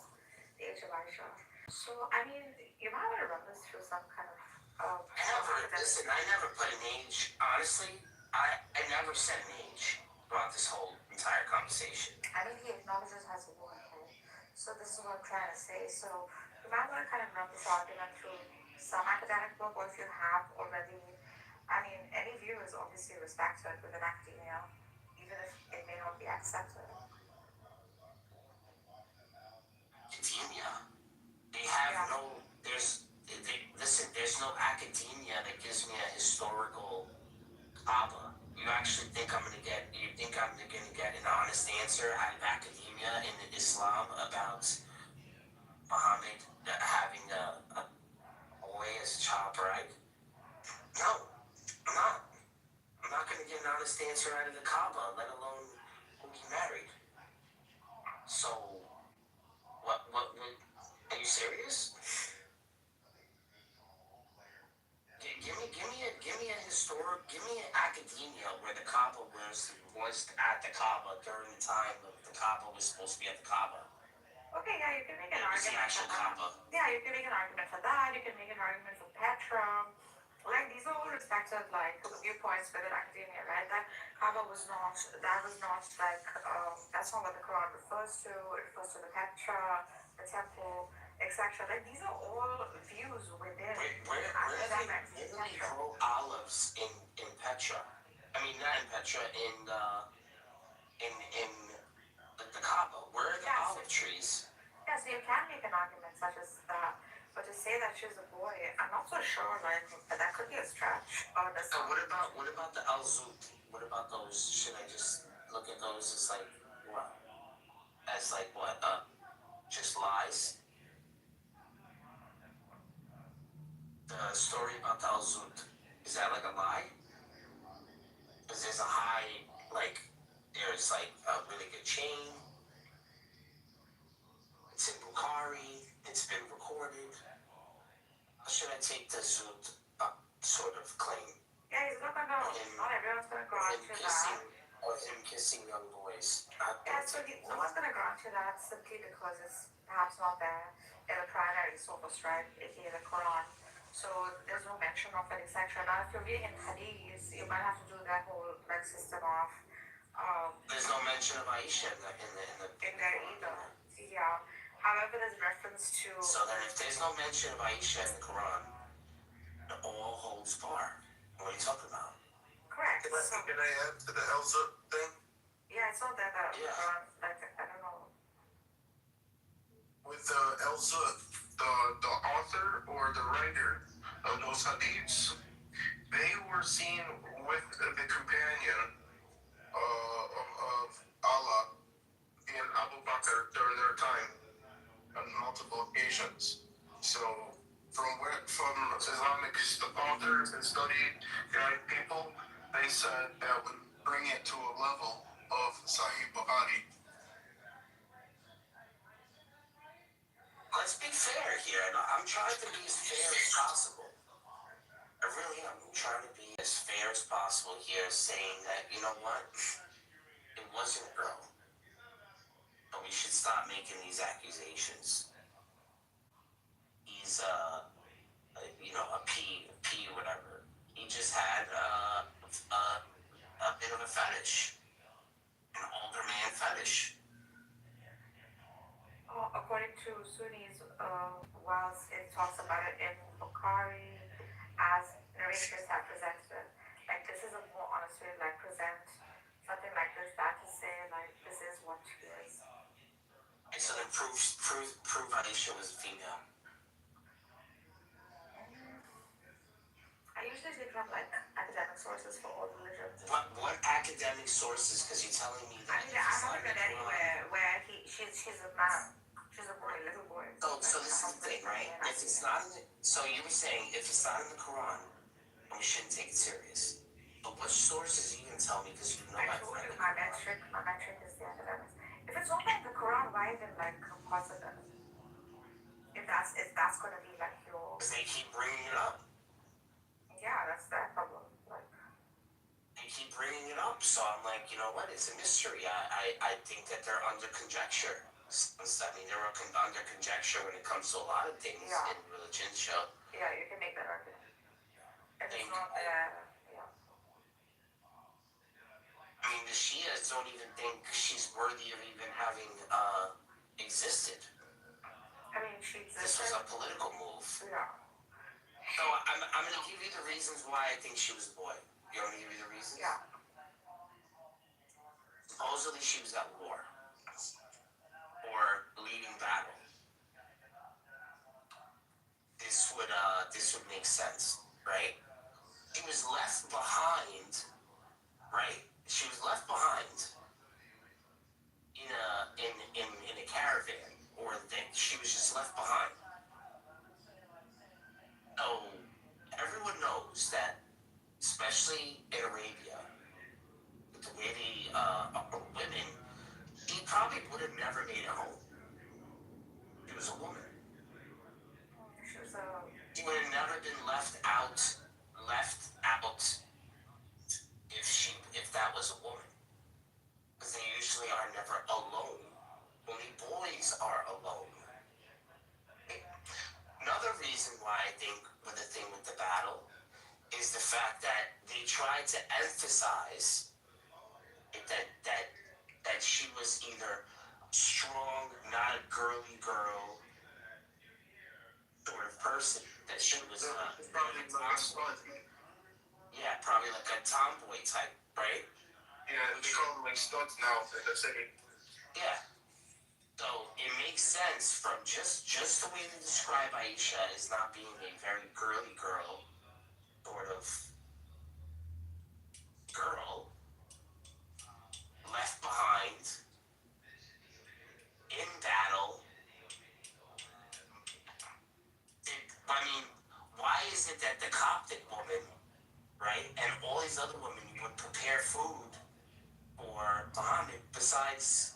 The Age of Aisha. So I mean, you might want to run this through some kind of I never put an age. Honestly, I never said an age throughout this whole entire conversation. I mean, he acknowledges as a woman, right? So this is what I'm trying to say. So you might want to kind of run this argument through some academic book, or if you have already, I mean, any view is obviously respected within academia, even if it may not be accepted. Academia. They have no. There's no academia that gives me a historical Kaaba. You actually think I'm gonna get? You think I'm gonna get an honest answer out of academia in Islam about Muhammad having a boy as a child bride? No, I'm not. I'm not gonna get an honest answer out of the Kaaba, let alone who he married. So, what, are you serious? Give me an academia where the Kaaba was at the Kaaba during the time of the Kaaba was supposed to be at the Kaaba. Okay, yeah, you can make an argument. The actual Kaaba. Yeah, you can make an argument for that. You can make an argument for Petra. Like these are all respected like viewpoints within academia, right? That was not like that's not what the Quran refers to. It refers to the Petra, the temple, etc. Like these are all views within academics. Where do they grow olives in Petra? I mean, not in Petra, in the Kaaba. Where are the olive trees? Yes, you can make an argument such as that. But to say that she's a boy, I'm not so sure. Like that could be a stretch. What about the al-Zut? What about those? Should I just look at those as like what? As like what? Just lies? The story about the al-Zut, is that like a lie? Because there's a high, like, there's like a really good chain. It's in Bukhari. It's been recorded. How should I take the Zut sort of claim? Yeah, he's not everyone's gonna grant you that. Or him kissing young boys. So no one's gonna grant you that simply because it's perhaps not there in the primary source, right? aka the Quran. So there's no mention of it, etc. Now, if you're reading in Hadith, you might have to do that whole like system of. There's no mention of Aisha in there either. Yeah. However, there's reference to. So then, if there's no mention of Aisha in the Quran, it all holds far. What are you talking about? Correct. Can I add to the Elsa thing? Yeah, it's not that Quran. Like I don't know. With Elsa, the author or the writer of those hadiths, they were seen with the companion of Allah Sahih Bukhari. Let's be fair here. And I'm trying to be as fair as possible. I really am. I'm trying to be as fair as possible here, saying that, you know what? It wasn't a girl. But we should stop making these accusations. He's, a P, whatever. He just had a bit of a fetish. An older man fetish. According to Sunnis, whilst it talks about it in Bukhari, as narrators have presented it, like this is a more honest way to like present something like this, that to say like this is what she is. And so then prove Aisha was a female. I usually take from like academic sources for all religions. What academic sources? Because you're telling me that. I haven't read anywhere where she's a man. She's a boy, little boy. So this is the thing, right? If it's not in the, so you were saying if it's not in the Quran, then we shouldn't take it serious. But what sources are you gonna tell me? Because you know I told you my metric is the academics. If it's not like the Quran, why even like composite it? If that's gonna be like your. Because they keep bringing it up. Yeah, that's their problem. Like. They keep bringing it up, so I'm like, you know what? It's a mystery. I think that they're under conjecture. I mean, they're under conjecture when it comes to a lot of things in religion. So yeah, you can make that argument. If it's not yeah. I mean, the Shias don't even think she's worthy of even having existed. I mean, she existed. This was a political move. Yeah. So I'm going to give you the reasons why I think she was a boy. You want me to give you the reasons? Yeah. Supposedly she was at war. Or leading battle. This would make sense, right? She was left behind, right? She was left behind in a caravan, or that she was just left behind. So everyone knows that, especially in Arabia, with the way women, she probably would have never made it home. She was a woman. She would have never been left out if that was a woman. Because they usually are never alone. Only boys are alone. Another reason why I think with the thing with the battle is the fact that they tried to emphasize that she was either strong, not a girly girl sort of person. That she was probably like a stud. Yeah, probably like a tomboy type, right? Yeah, they call them like studs now in the city. Yeah. So it makes sense from just the way they describe Aisha as not being a very girly girl sort of girl left behind in battle. I mean, why is it that the Coptic woman, right, and all these other women would prepare food for Muhammad besides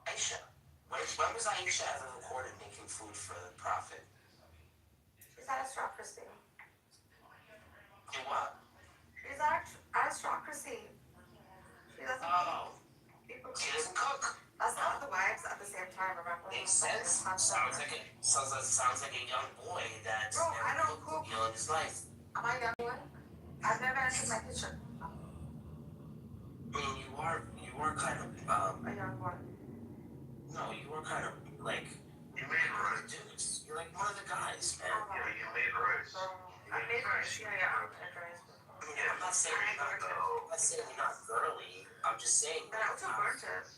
Aisha? When was Aisha ever recorded making food for the Prophet? She's aristocracy. Do what? She's aristocracy. She doesn't She doesn't cook. That's not the wives at the same time, remember? Makes sense. Sounds like a young boy that's I don't cook. In his life. Am I a young boy? I've never entered my kitchen. I mean, you are kind of a young boy. No, you were kind of like you made rice. Dudes, you're like one of the guys, man. Yeah, you made rice. I made rice. Yeah, I'm not saying you're not girly. I'm just saying. But I also burnt it.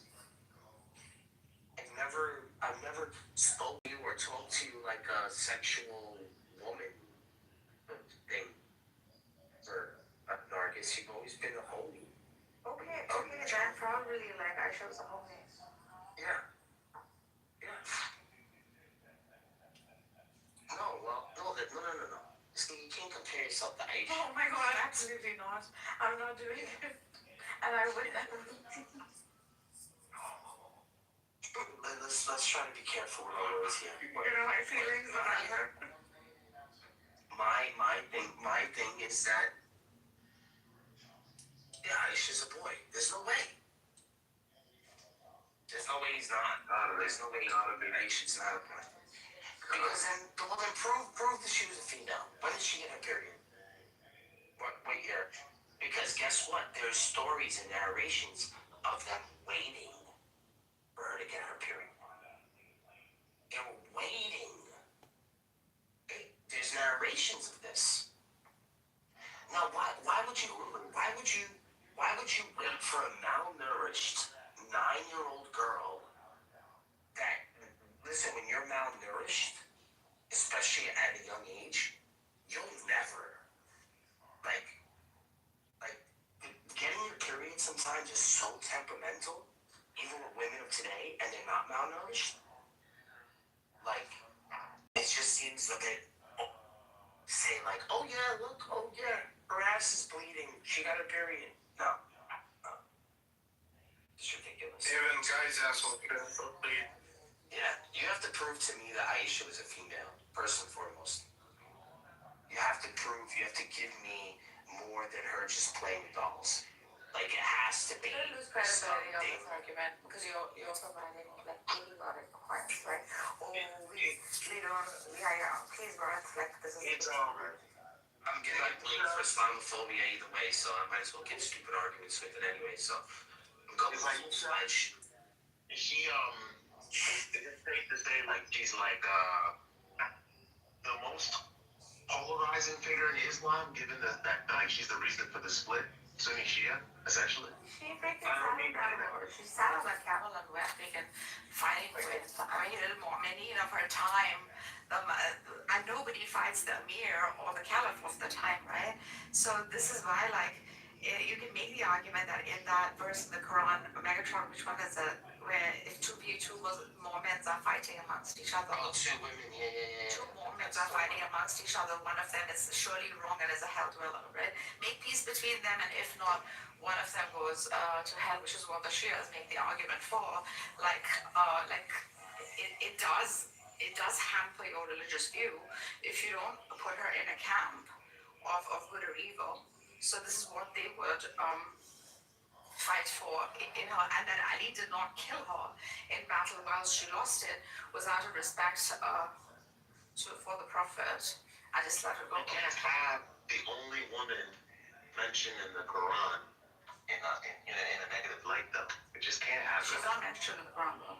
I've never spoke to you or talked to you like a sexual woman thing. For Nargis, you've always been a homie. Okay, then probably like Aisha was a homie. Yeah. No. See, you can't compare yourself to Aisha. Oh my god, absolutely not. I'm not doing it. And I would. Let's try to be careful with our words here. You know my feelings about her. My thing is that Aisha's a boy. There's no way. There's no way he's not. There's no way Aisha's not a boy. Because then the woman prove that she was a female. When did she get her period? What year? Because guess what? There's stories and narrations of them waiting for her to get her period. They were waiting. There's narrations of this. Now, why would you wait for a malnourished 9-year-old girl that, listen, when you're malnourished, especially at a young age, you'll never, like, getting your period sometimes is so temperamental, even with women of today, and they're not malnourished. Like, it just seems a bit, say like, oh yeah, look, oh yeah, her ass is bleeding, she got a period. No. It's ridiculous. Even guys' assholes bleed. Yeah, you have to prove to me that Aisha was a female, first and foremost. You have to give me more than her just playing with dolls. Like, it has to be You lose credibility on something. this argument because you're providing like idiotic points, right? Oh, we are please, bro. It's like this is. I'm getting blamed for Islamophobia either way, so I might as well get stupid arguments with it anyway. So I'm going with full fledged. She is it safe to say like she's like the most polarizing figure in Islam, given that like she's the reason for the split, Sunni Shia, essentially? She freaking she sat on a camel and went freaking fighting with, I mean, little Mormon, of her time. And nobody fights the Amir or the Caliph of the time, right? So this is why, like, you can make the argument that in that verse in the Quran, Megatron, which one is it? Where if two Mormons are fighting amongst each other. Oh, two women, yeah. Two Mormons are fighting amongst each other. One of them is surely wrong and is a hell dweller, right? Make peace between them, and if not, one of them goes to hell, which is what the Shias make the argument for. It does hamper your religious view if you don't put her in a camp of good or evil. So this is what they would fight for in her, and that Ali did not kill her in battle while she lost it was out of respect for the Prophet. I just let her go. You can't have the only woman mentioned in the Quran in a negative light, though. It just can't happen. She's not mentioned in the Quran, though.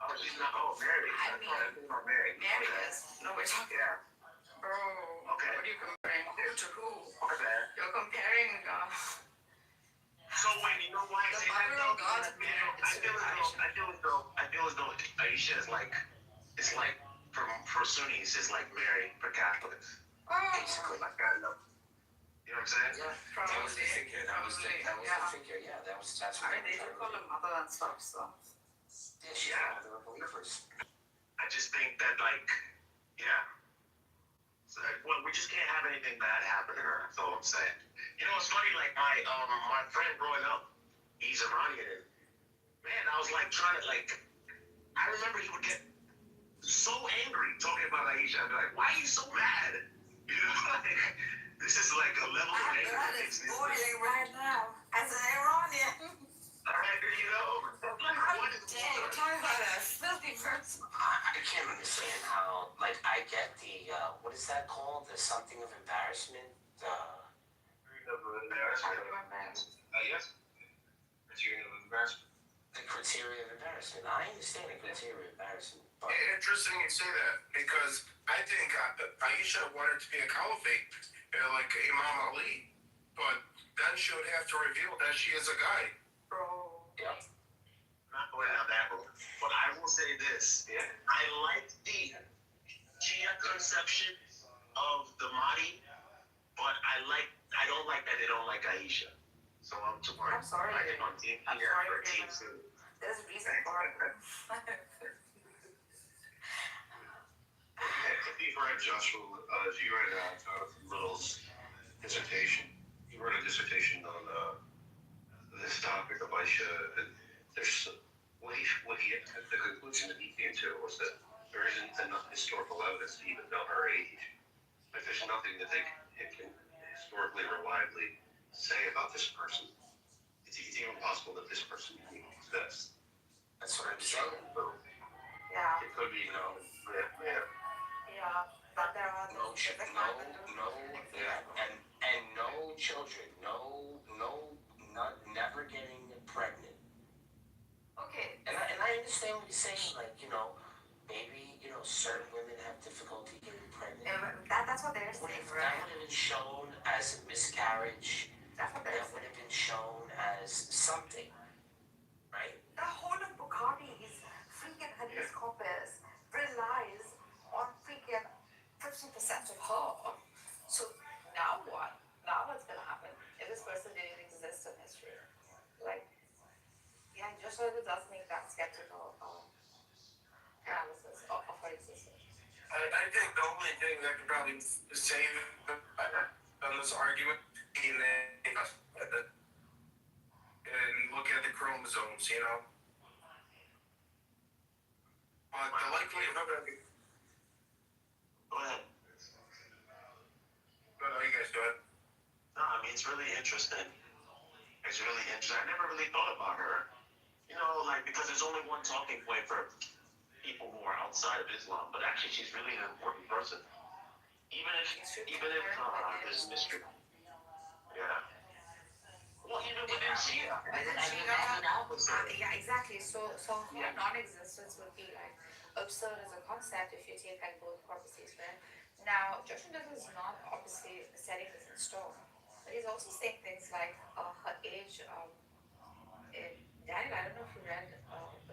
Oh, she's not. Oh, Mary. I mean, Mary. Mary is. No, we're talking. Yeah. Bro, Okay. what are you comparing? Who to who? My bad. You're comparing. So wait, you know why I say that though? I feel as though Aisha is like, it's like for Sunnis is like Mary for Catholics. Basically. Like that, you know what I'm saying? Yeah, that was the figure. That was the figure. Yeah, that's what I mean, they do call her mother and stuff, so. Yeah, she's one of the believers. I just think that like, yeah. So, well, we just can't have anything bad happen to her. That's all I'm saying. You know, it's funny. Like my friend growing up, he's Iranian. And, man, I was like trying to like. I remember he would get so angry talking about Aisha. I'd be like, "Why are you so mad?" You know, like this is like a level of anger. My blood is boiling right now as an Iranian. You know, How dare you talk about a filthy person? I can't understand how, like, I get the, what is that called? The something of embarrassment? Yes. Criterion of embarrassment. The criteria of embarrassment. I understand the criteria of embarrassment. But Interesting you say that, because I think Aisha wanted to be a caliphate, like Imam Ali, but then she would have to reveal that she is a guy. yeah. Not going down that road. But I will say this. Yeah. I like the Shia conception of the Mahdi, but I don't like that they don't like Aisha. So I'm torn. I'm sorry. I think on team I'm here sorry. or team two. There's a reason for it. If you've read Joshua, if you read Little's dissertation, he wrote a dissertation on this topic of Aisha, there's the conclusion that he came to was that there isn't enough historical evidence to even know her age. Like there's nothing that they can historically reliably say about this person. It's even possible that this person didn't exist. That's what I'm saying. Yeah. It could be, yeah. Yeah, but there are no, and no children, never getting pregnant. Okay. And I understand what you're saying, like, maybe, certain women have difficulty getting pregnant. That's what they're saying, right? That would have been shown as a miscarriage. That's what they're That would have been shown as something, right? The whole of Bukhari's freaking Hadith corpus relies on freaking 50% of her. So now what? Now what's gonna happen if this person didn't exist in history? Like, yeah, just so it does make that skeptical analysis of her existence. I think the only thing that could probably save on this argument being that and look at the chromosomes, But the likelihood of it. Go ahead. You guys do it. No, I mean, it's really interesting. It's really interesting. I never really thought about her. Because there's only one talking point for people who are outside of Islam, but actually she's really an important person. Even if there's mystery. Yeah. Well, even within Shia. Yeah, exactly. So her non-existence would be like absurd as a concept if you take like both corpuses, right? Now, Joshua is not obviously setting this in stone, but he's also saying things like her age. Daniel, I don't know if you read the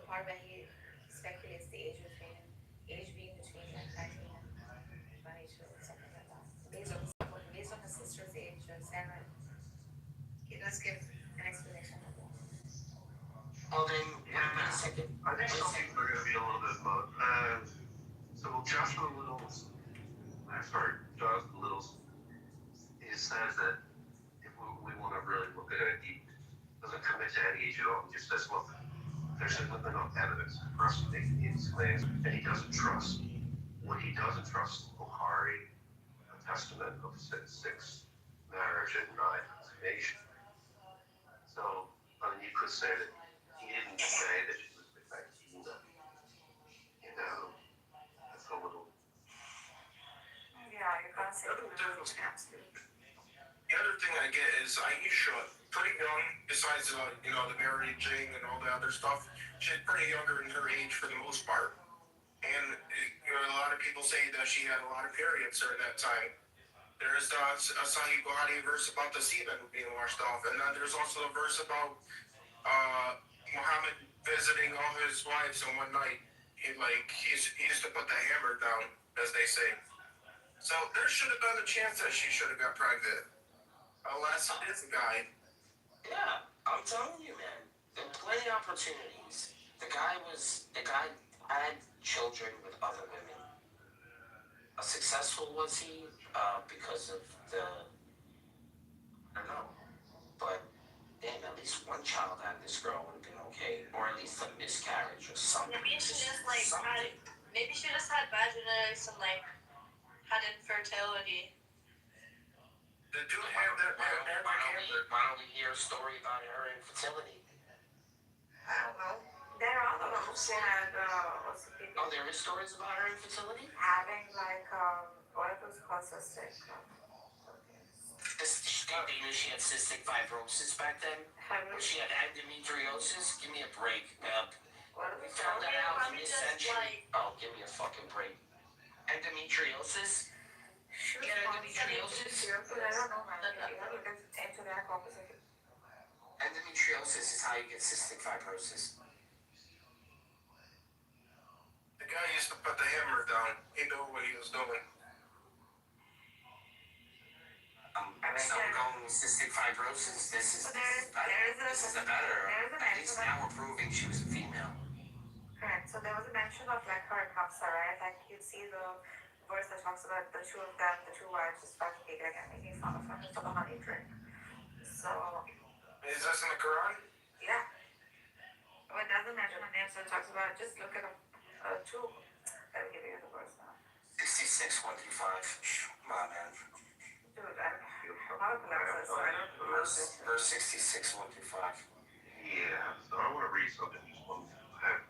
part where he speculates the age being between like 19 and 22 or something like that, based on his sister's age, Sarah. He does give an explanation of that. Well, then, wait a second. I think some people are going to be a little bit both. So Joshua Little's, Jonathan Little's, he says that if we want to really look at it, he doesn't commit to any age at all. He just says, look, there's enough evidence for us to make these claims, and he doesn't trust. What he doesn't trust, Bukhari, a testament of six marriage and 9 consummation. So, you could say that he didn't say that she was the Fatima. That's a little. Yeah, you can't say that. The other thing I get is Aisha, pretty young, besides the marriage thing and all the other stuff. She's pretty younger in her age for the most part. And a lot of people say that she had a lot of periods during that time. There's a Sahih Bukhari verse about the semen being washed off, and then there's also a verse about Muhammad visiting all his wives in one night. He used to put the hammer down, as they say. So there should have been a chance that she should have got pregnant. Unless it is a guy. Yeah, I'm telling you, man. There were plenty of opportunities. The guy had children with other women. How successful was he? Because of I don't know. But damn, at least one child out of this girl would have been okay. Or at least a miscarriage or something. Maybe she just had bad genetics and had infertility. They do have that. Why don't we hear a story about her infertility? I don't know. There are other ones who had Oh, there is stories about her infertility? having what it was called cystic. She had cystic fibrosis back then? Or she had endometriosis? Give me a break, man. We found that out in this century. Oh, give me a fucking break. Endometriosis? Get endometriosis? I don't know, man. Into that composition. Endometriosis is how you get cystic fibrosis. The guy used to put the hammer down. He knew what he was doing. So going with cystic fibrosis, this is the better. At least now we're proving she was a female. Correct. So there was a mention of her and Hafsa, right? You see the verse that talks about the two of them, the two wives just fucking and making fun of her for the honey drink. So Is this in the Quran? Yeah. Well, it doesn't mention her name, so it talks about, just look at a tool. Let me give you the verse now. 66, 1 through 5. Come on, man. Dude, I don't know how to pronounce it, so I don't pronounce it. Verse 66, 1 through 5. Yeah, so I want to read something just one time.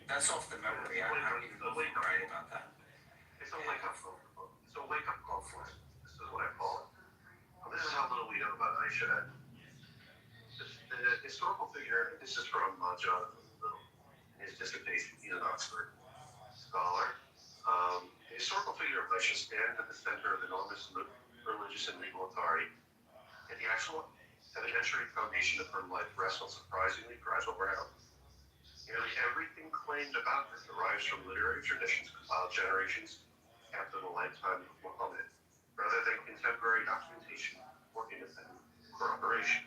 That's off the memory. I don't even know if you're right about that. It's a wake up call. It's a wake up call for us. This is what I call it. Well, this is how little we know about Aisha. The historical figure, this is from Jonathan Little, his dissertation. He's an Oxford scholar. The historical figure of Aisha stands at the center of enormous religious and legal authority, and the actual evidentiary foundation of her life rests on surprisingly fragile ground. Nearly everything claimed about her derives from literary traditions compiled generations after the lifetime of Muhammad, rather than contemporary documentation or independent corroboration.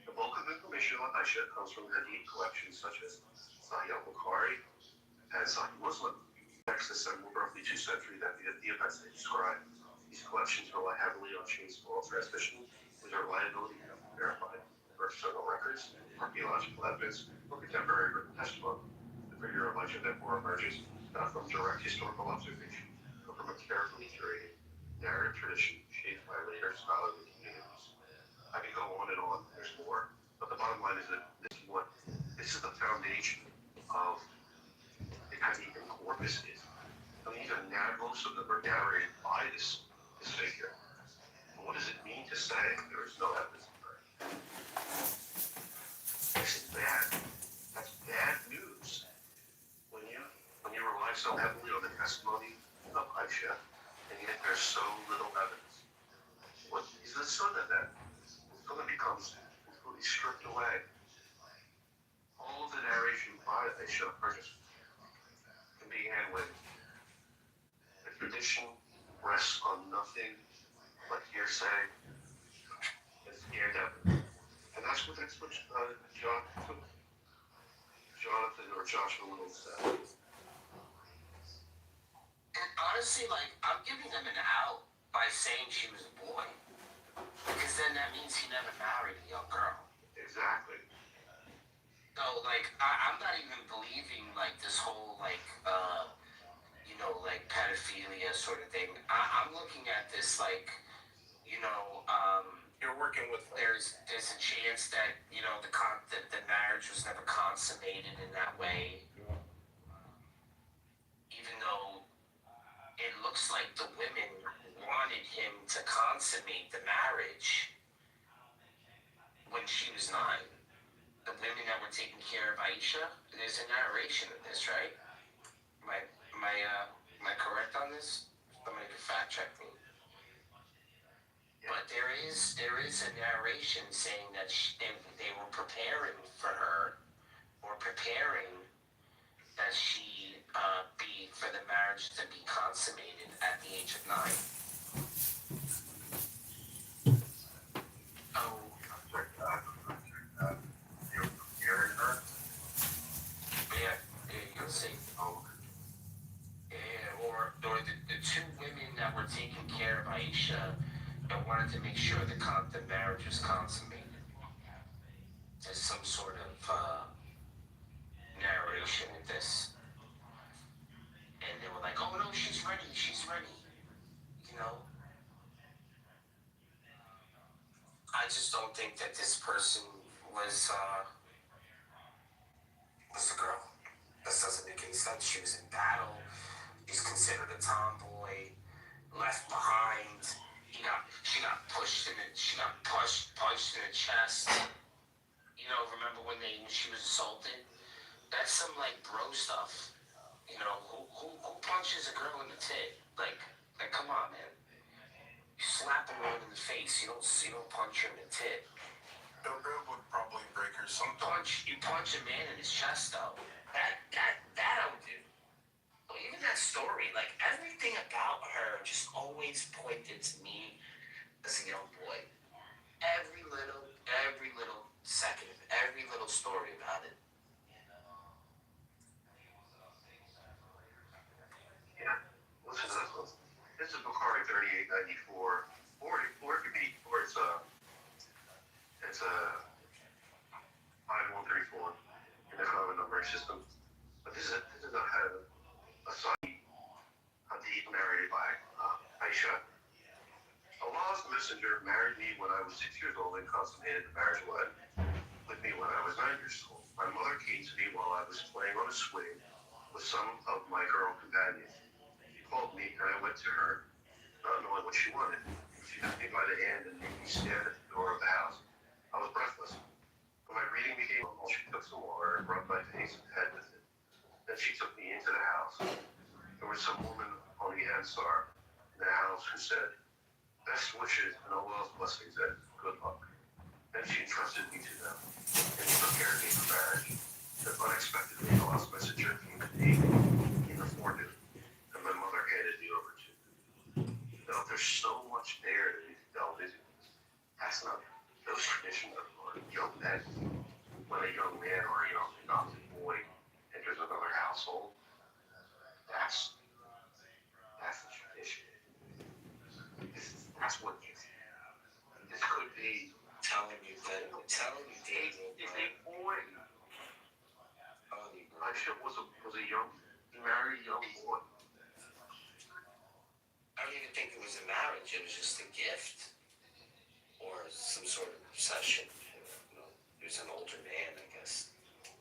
The bulk of information on Aisha comes from Hadith collections such as Sahih al-Bukhari and Sahih Muslim. Texts assembled roughly 2 centuries after the events they describe. These collections rely heavily on chain of oral transmission, with their reliability cannot be verified for external records, archaeological evidence, or contemporary written testimony. The figure of Aisha therefore emerges not from direct historical observation, but from a carefully curated narrative tradition shaped by later scholarly communities. I could go on and on, there's more, but the bottom line is that this is the foundation of the Hadith and corpus is. I mean, most of them are narrated by this figure. But what does it mean to say there is no evidence of her? This is bad. That's bad news. When you rely so heavily on the testimony of Aisha, and yet there's so little evidence. What is the son of that? The son becomes completely stripped away. All of the narration by Aisha can began with the tradition rests on nothing but hearsay and scanned evidence. And that's what Jonathan or Joshua Little said. And honestly, like, I'm giving them an out by saying she was a boy. Because then that means he never married a young girl. Exactly. So, like, I'm not even believing, like, this whole, like, like, pedophilia sort of thing. I'm looking at this, like, You're working with there's a chance that, the marriage was never consummated in that way. Even though it looks like the women wanted him to consummate the marriage when she was 9. The women that were taking care of Aisha, there's a narration of this, right? Am I correct on this? Somebody can fact check me. But there is a narration saying that they were preparing for her, or preparing that she be for the marriage to be consummated at the age of 9. Oh. Yeah, you'll see. Yeah, or the 2 women that were taking care of Aisha and wanted to make sure the marriage was consummated. There's some sort of narration with this. And they were like, oh no, she's ready. I just don't think that this person was a girl. This doesn't make any sense. She was in battle. She's considered a tomboy, left behind. She got punched in the chest. Remember when she was assaulted? That's some like bro stuff. Who punches a girl in the tit? Like come on, man. You slap a woman in the face. You don't punch her in the tit. The rib would probably break her sometimes. You punch a man in his chest, though. That I would do. Well, even that story, like everything about her, just always pointed to me as a young boy. Every little second, every little story about it. Yeah. Listen to this one. This is Bukhari 3894. or it could be, or it's a 5134, and there's not a numbering system. But this is a son, Hadid married by Aisha. Allah's messenger married me when I was 6 years old and consummated the marriage with me when I was 9 years old. My mother came to me while I was playing on a swing with some of my girl companions. She called me and I went to her, not knowing what she wanted. She took me by the hand and made me stand at the door of the house. I was breathless. When my breathing became normal, she took some water and rubbed my face and head with it. Then she took me into the house. There was some woman on the Ansar in the house who said, "Best wishes and Allah's blessings and good luck." Then she entrusted me to them, and he prepared me for marriage. Then unexpectedly, Allah's messenger came to me in the forenoon, and my mother handed me over to him. Now, there's so much there that we can delve into. That's not those traditions of young men. When a young man or a young adopted boy enters another household, that's the tradition. That's what it is. This could be telling you, David. if a boy. Aisha was a young, married young boy. I don't even think it was a marriage. It was just a gift or some sort of obsession. You know, he was an older man, I guess.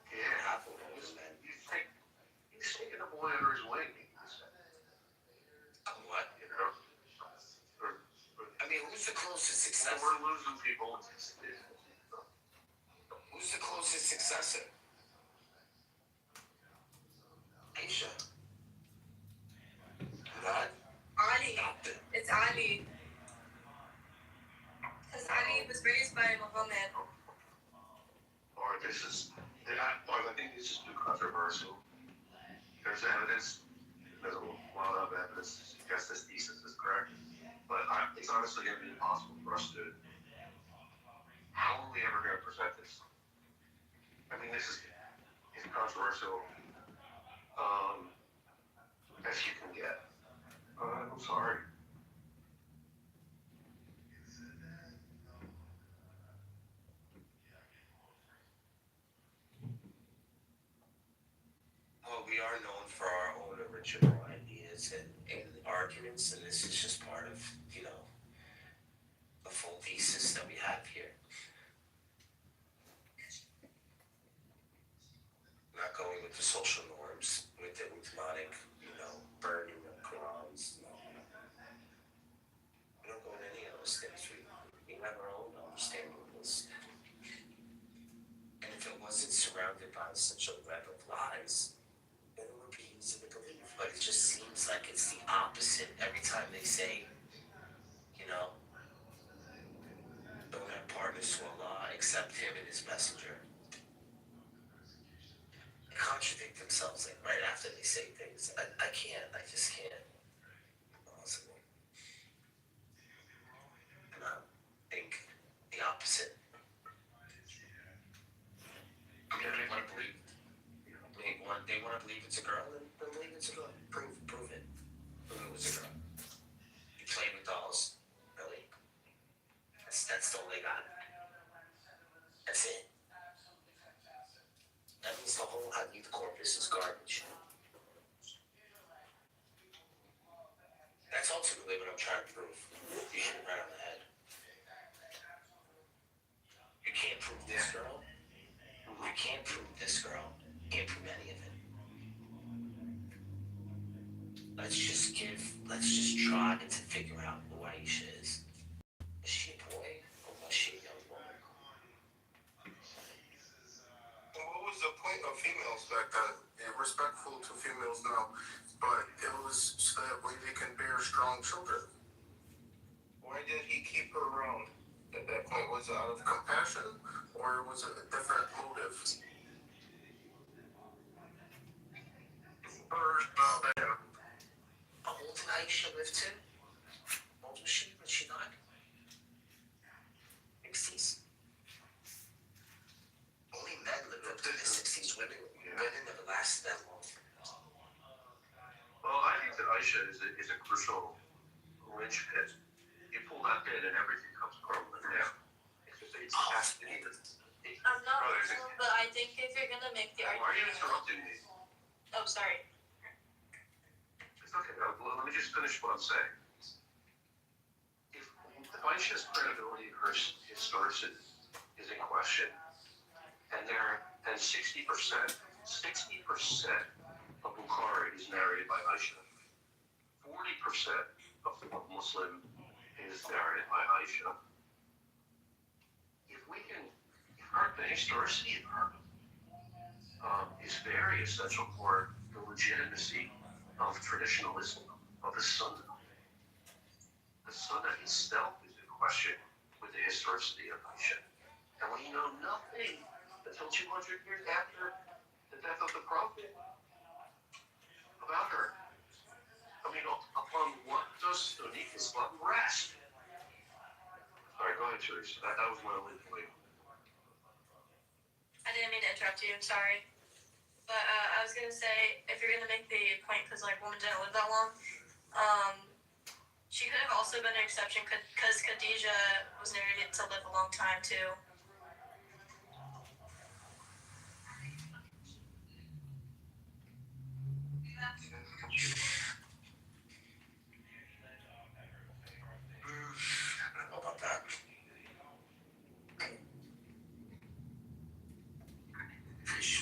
Yeah. Half of older men. He's taking a boy under his wing. What? You know? I mean, who's the closest successor? We're losing people. Who's the closest successor? Aisha. Not Ali. adopted. It's Ali. Because Ali was raised by Muhammad. Or I think this is too controversial. There's evidence, there's a lot of evidence to suggest this thesis is correct. But it's honestly going to be impossible for us to. How are we ever going to present this? I mean, this is controversial as you can get. I'm sorry. Well, we are known for our own original ideas and arguments, and this is just part of, the full thesis that we have here. Not going with the social norms, with the demonic, burning of Qurans. No. We don't go in any of those things. We have our own understanding of this. And if it wasn't surrounded by such a web of lies, then it would be easy to believe. But it just seems like it's the opposite every time they say, don't have partners to Allah except him and his messenger. They contradict themselves like right after they say things. I just can't. Possible. And I think the opposite. They want to believe. They want to believe it's a girl, then believe it's a girl. Prove it. Prove it was a girl. You play with dolls? Really? That's all they got. That's it. That means the whole Hadith corpus is garbage. That's ultimately what I'm trying to prove. You hit it right on the head. You can't prove this girl. You can't prove this girl. You can't prove any of it. Let's just try to figure out who Aisha is. Is she a boy or was she a young woman? And what was the point of females back then? They're respectful to females now, but it was so that way they can bear strong children. Why did he keep her around at that point? Was it out of compassion or was it a different motive? How old did Aisha live to? How old was she when she died? 60s. Only men lived up to their 60s. Women never lasted that long. Well, I think that Aisha is a crucial linchpin. You pull that okay, then everything comes crumbling down. It's cast in the. I'm not, but I think if you're gonna make the Why are you argument. interrupting me? Oh, sorry. It's okay. Let me just finish what I'm saying. If Aisha's credibility, her historicity is in question, and 60% of Bukhari is narrated by Aisha. 40% of Muslim is narrated by Aisha. If the historicity of her is very essential for the legitimacy of traditionalism, of the Sunnah. The Sunnah itself is in question with the historicity of Aisha. And we know nothing until 200 years after the death of the Prophet about her. I mean, upon what does Sunni Islam rest? All right, go ahead, Teresa. That was my only point. I didn't mean to interrupt you. I'm sorry. But I was gonna say, if you're gonna make the point, because like women didn't live that long, she could have also been an exception because Khadijah was narrated to live a long time too. I don't know about that.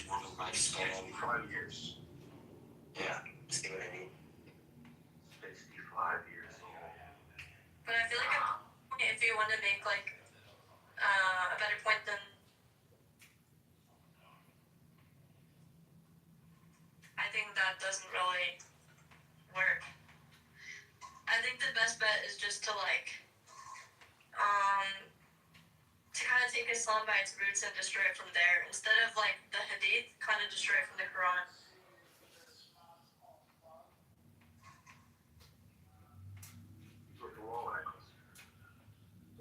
Woman lifespan. 5 years. Yeah, see what I mean? 65 years old. But I feel like if you want to make like a better point than, I think that doesn't really work. I think the best bet is just to like to kind of take Islam by its roots and destroy it from there, instead of like the Hadith, kind of destroy it from the Quran.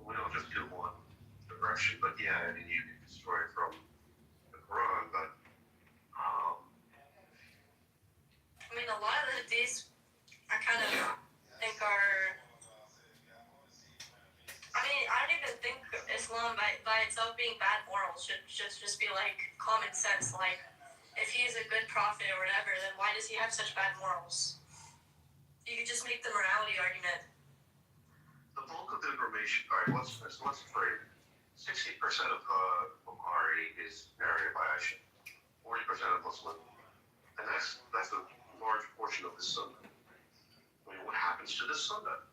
We don't just do one direction, but yeah, I mean, you can destroy it from the Quran, but I mean, a lot of the Hadiths, I kind of think are. I mean, I don't even think Islam by itself being bad morals should just be like common sense. Like, if he's a good prophet or whatever, then why does he have such bad morals? You could just make the morality argument. the bulk of the information, all right, let's frame it. 60% of Bukhari is narrated by Aisha, 40% of Muslim, and that's a large portion of the Sunnah. I mean, what happens to the Sunnah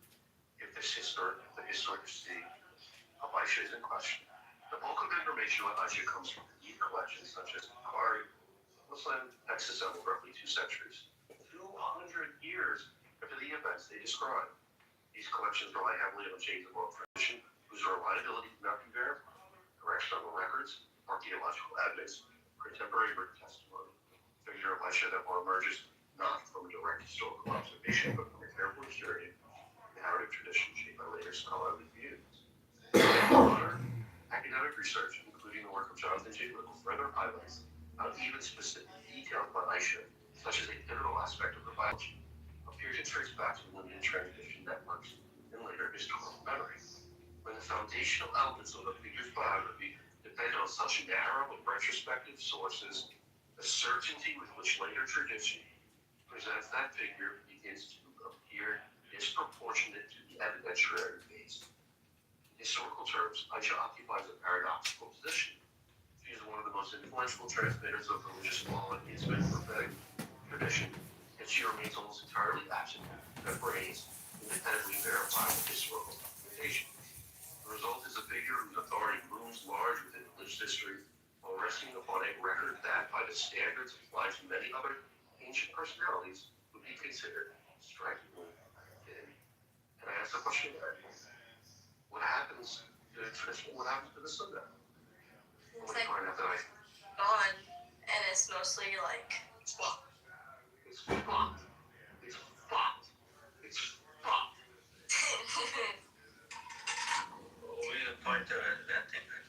if the historicity of Aisha is in question? The bulk of the information on Aisha comes from Hadith collections such as Bukhari. Muslim texts assembled roughly 2 centuries, 200 years after the events they describe. These collections rely heavily on chains of oral tradition, whose reliability cannot be verified. Direct external records, archaeological evidence, contemporary written testimony. The figure of Aisha therefore emerges not from a direct historical observation, but from a carefully curated narrative tradition shaped by later scholarly views. Modern academic research, including the work of Jonathan J. Little, further highlights even specific details about Aisha, such as a pivotal aspect of her biology, appear to trace back to limited transmission networks in later historical memory. When the foundational elements of a figure's biography depend on such narrow and retrospective sources, the certainty with which later tradition presents that figure begins to appear disproportionate to the evidentiary base. In historical terms, Aisha occupies a paradoxical position. She is one of the most influential transmitters of religious law and intimate prophetic tradition, yet she remains almost entirely absent that brings independently verifiable historical documentation. The result is a figure whose authority looms large within religious history, while resting upon a record that, by the standards applied to many other ancient personalities, would be considered strikingly thin. And I ask the question again: what happens to the tradition? What happens to the Sunnah? It's like gone, and it's mostly like. It's fucked. It's fucked. It's fucked. It's fucked. What would be the point of inventing it?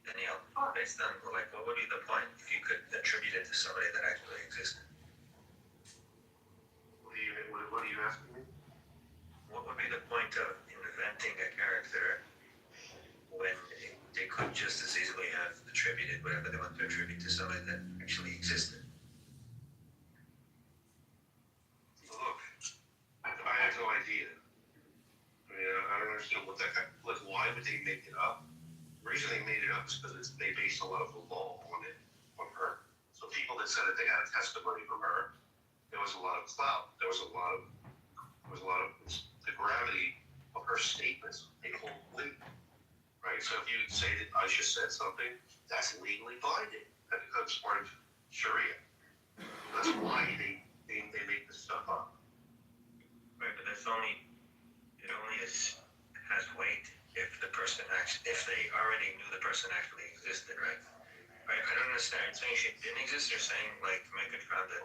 Danielle, based on, like, what would be the point if you could attribute it to somebody that actually existed? The reason they made it up is because they based a lot of the law on it, on her. So people that said that they had a testimony from her, there was a lot of clout. There was a lot of the gravity of her statements. They hold weight, right? So if you say that Aisha said something, that's legally binding. That becomes part of Sharia. That's why they make this stuff up. Right, but it only has weight if the person if they already knew the person actually existed, right? Right, I don't understand. Are you saying she didn't exist, or saying like Megan found that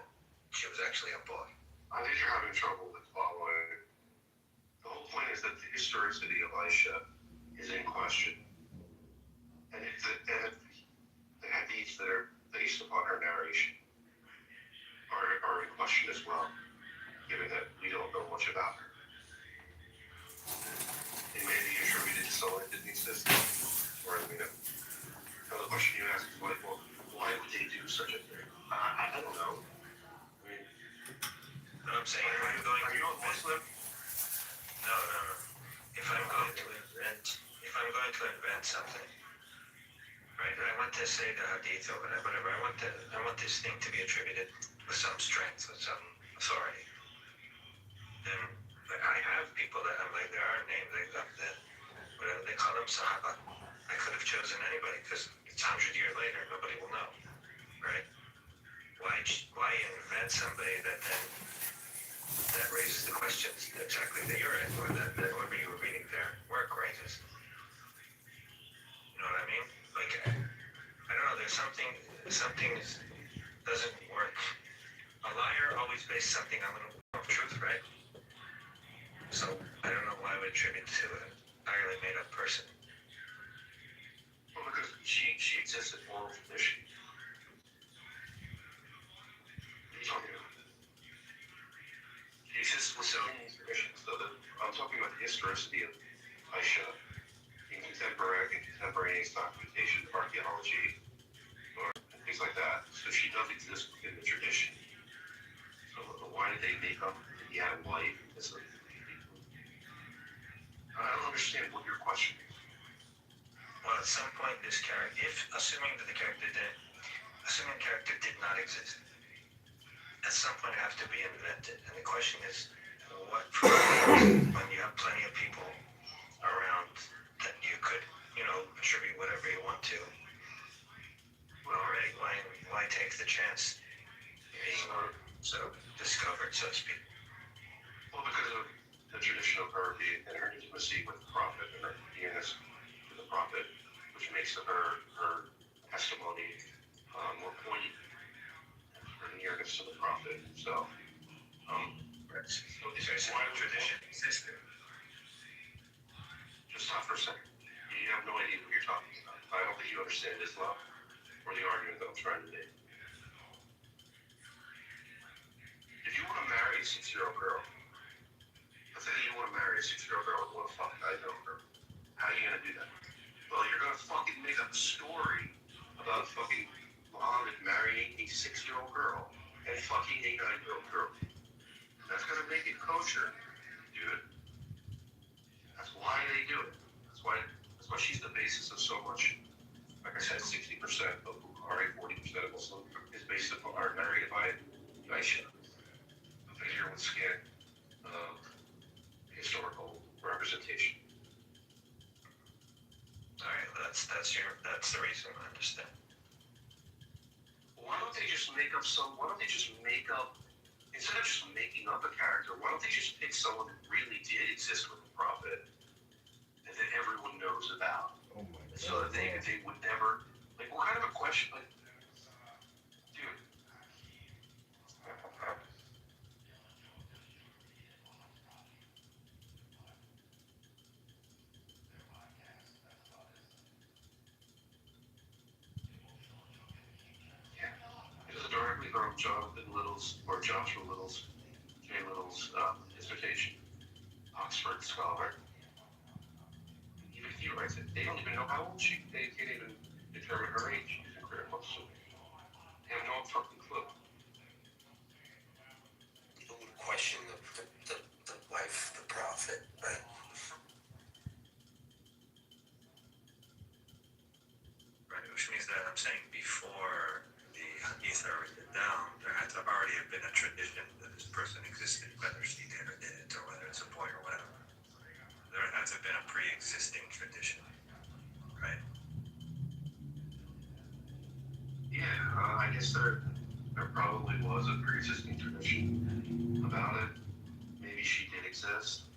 she was actually a boy? I think you're having trouble with following. The whole point is that the historicity of Aisha is in question, and the hadiths that are based upon her narration are in question as well, given that we don't know much about her. It may be attributed to someone that didn't exist, or another question you ask is like, well, why would they do such a thing? I don't know. I mean, I'm saying if I'm going are you a Muslim? No. If I'm going to invent something, right? I want to say the hadith or whatever. I want this thing to be attributed with some strength, with some authority. Then I have people that I'm like, there are names that whatever they call them Sahaba. I could have chosen anybody because it's 100 years later, nobody will know, right? Why invent somebody that raises the questions exactly that you're in, or that whoever you were reading their work raises? You know what I mean? Like, I don't know. There's something doesn't work. A liar always bases something on the truth, right? So I don't know why I would attribute to an entirely made up person. Well, because she exists in oral tradition. What are you talking about? She exists within these traditions. So I'm talking about the historicity of Aisha in contemporaneous documentation, archaeology, or things like that. So she does exist within the tradition. So why did they make up that he had a wife? I don't understand what your question is. Well, at some point, this character, assuming the character did not exist, at some point it has to be invented. And the question is, what when you have plenty of people around that you could, attribute whatever you want to. Well, already, why take the chance being discovered, so to speak? Well, because of the tradition of her being in her intimacy with the prophet and her nearness to the prophet, which makes her testimony more poignant. Her nearness to the prophet. So why would tradition exist there? Just stop for a second. You have no idea what you're talking about. I don't think you understand Islam or the argument that I'm trying to make. If you want to marry a 6-year-old girl, let's say that you want to marry a 6-year-old girl and want to fucking I know her, how are you going to do that? Well, you're going to fucking make up a story about fucking Muhammad marrying a 6-year-old girl and fucking a 9-year-old girl. That's going to make it kosher, dude. That's why they do it. That's why she's the basis of so much. Like I said, 60% of Bukhari, 40% of Muslim is based upon our narrative by Aisha. A figure with skin of historical representation. Alright, that's the reason I understand. Why don't they just make up instead of just making up a character, why don't they just pick someone that really did exist with the prophet and that everyone knows about? Oh my God. So that they would never, what kind of a question, dude. This is directly from Jonathan Little's, or Joshua Little's, Jay Little's dissertation, Oxford scholar. Even he writes it. They don't even know how old she is. They can't even determine her age using critical assuming. They have no fucking clue. People would question the wife, the prophet, right? exist.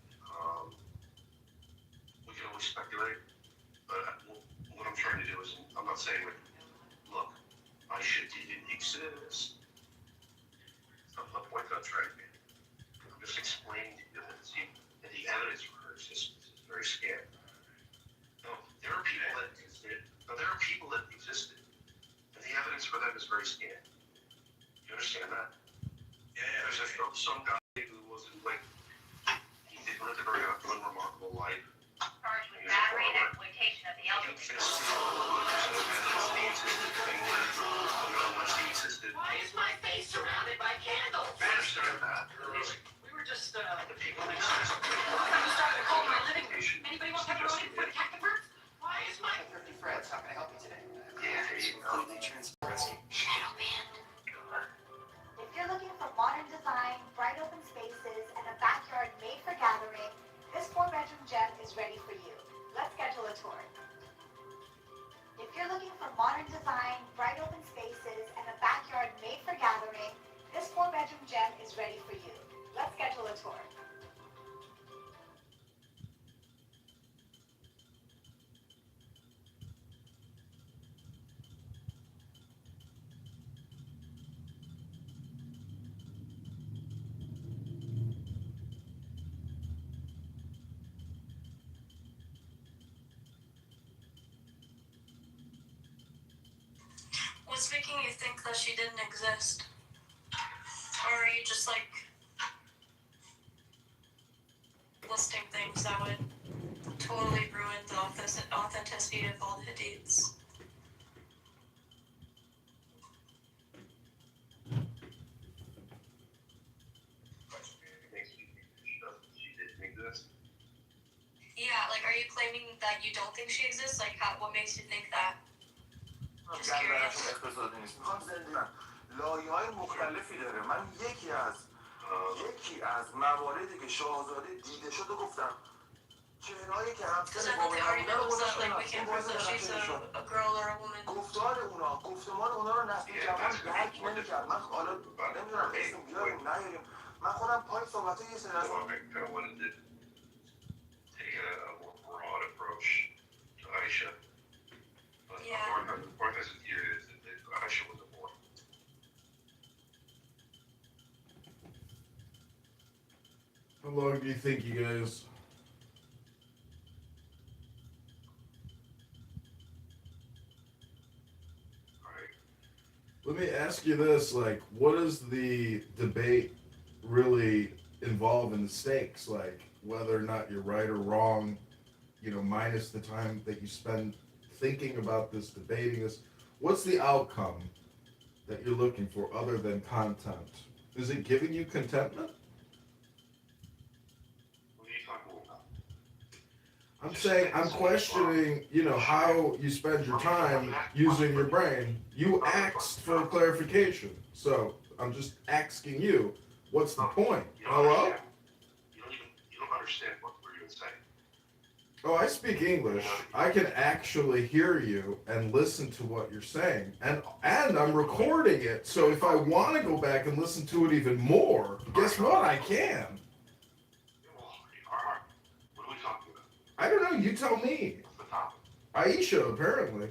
We can always speculate, but what I'm trying to do is, I'm not saying like, look, I should didn't exist. That's not the point I'm trying to make. I'm just explaining to you that the evidence for her existence is very scant. No, there are people that existed. No, there are people that existed, and the evidence for them is very scant. You understand that? Yeah, There's some guy who wasn't like, he did live a very unremarkable life. Charged with battery and exploitation of the elderly. Why is my face surrounded by candles? I understand that. We were just, The people that exist. you started to call my living room. Anybody want pepperoni for the cactus? Why is my... Thrifty Fred's, how can I help you today? Yeah, there you go. Completely transparent. Shadow band. If you're looking for modern design, bright open spaces, and a backyard made for gathering, this 4-bedroom gem is ready for you. Let's schedule a tour. If you're looking for modern design, bright open spaces, and a backyard made for gathering, this 4-bedroom gem is ready for you. Let's schedule a tour. What's making you think that she didn't exist? Or are you just like listing things that would totally ruin the authenticity of all the hadiths? Yeah, like, are you claiming that you don't think she exists? Like, what makes you think that? Just curious. میخوام زنده من لایه‌های مختلفی داره. من یکی از مواردی که شاهزاده دیده شد و گفتم چهرهایی که همسر بابا نبوده رو گذاشتم. این باعث گفتار اونا، گفتمان اونا رو نسل جوان درک نمی‌کرد. من حالا نمیدونم اسم بیاریم نیاریم. من خودم پای صحبت‌های یه سری از broad approach to Aisha. But the point is here is that Aisha was a boy. How long do you think you guys? Let me ask you this, like, what does the debate really involve in the stakes? Like, whether or not you're right or wrong, you know, minus the time that you spend thinking about this, debating this. What's the outcome that you're looking for other than content? Is it giving you contentment? What are you talking about? I'm saying, I'm questioning, you know, how you spend your time using your brain. You asked for clarification. So I'm just asking you, what's the point? Hello? You don't understand what we're even saying. Oh, I speak English. I can actually hear you and listen to what you're saying. And I'm recording it, so if I want to go back and listen to it even more, guess what? I can. What are we talking about? I don't know. You tell me. What's the topic? Aisha, apparently.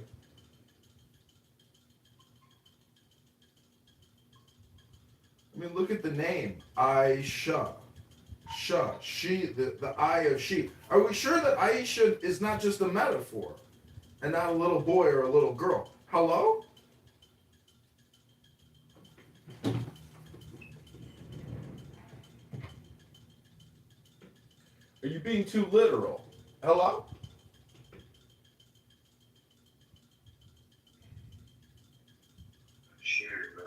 I mean, look at the name. Aisha. She, the eye of she. Are we sure that Aisha is not just a metaphor and not a little boy or a little girl? Hello? Are you being too literal? Hello? Shared, man.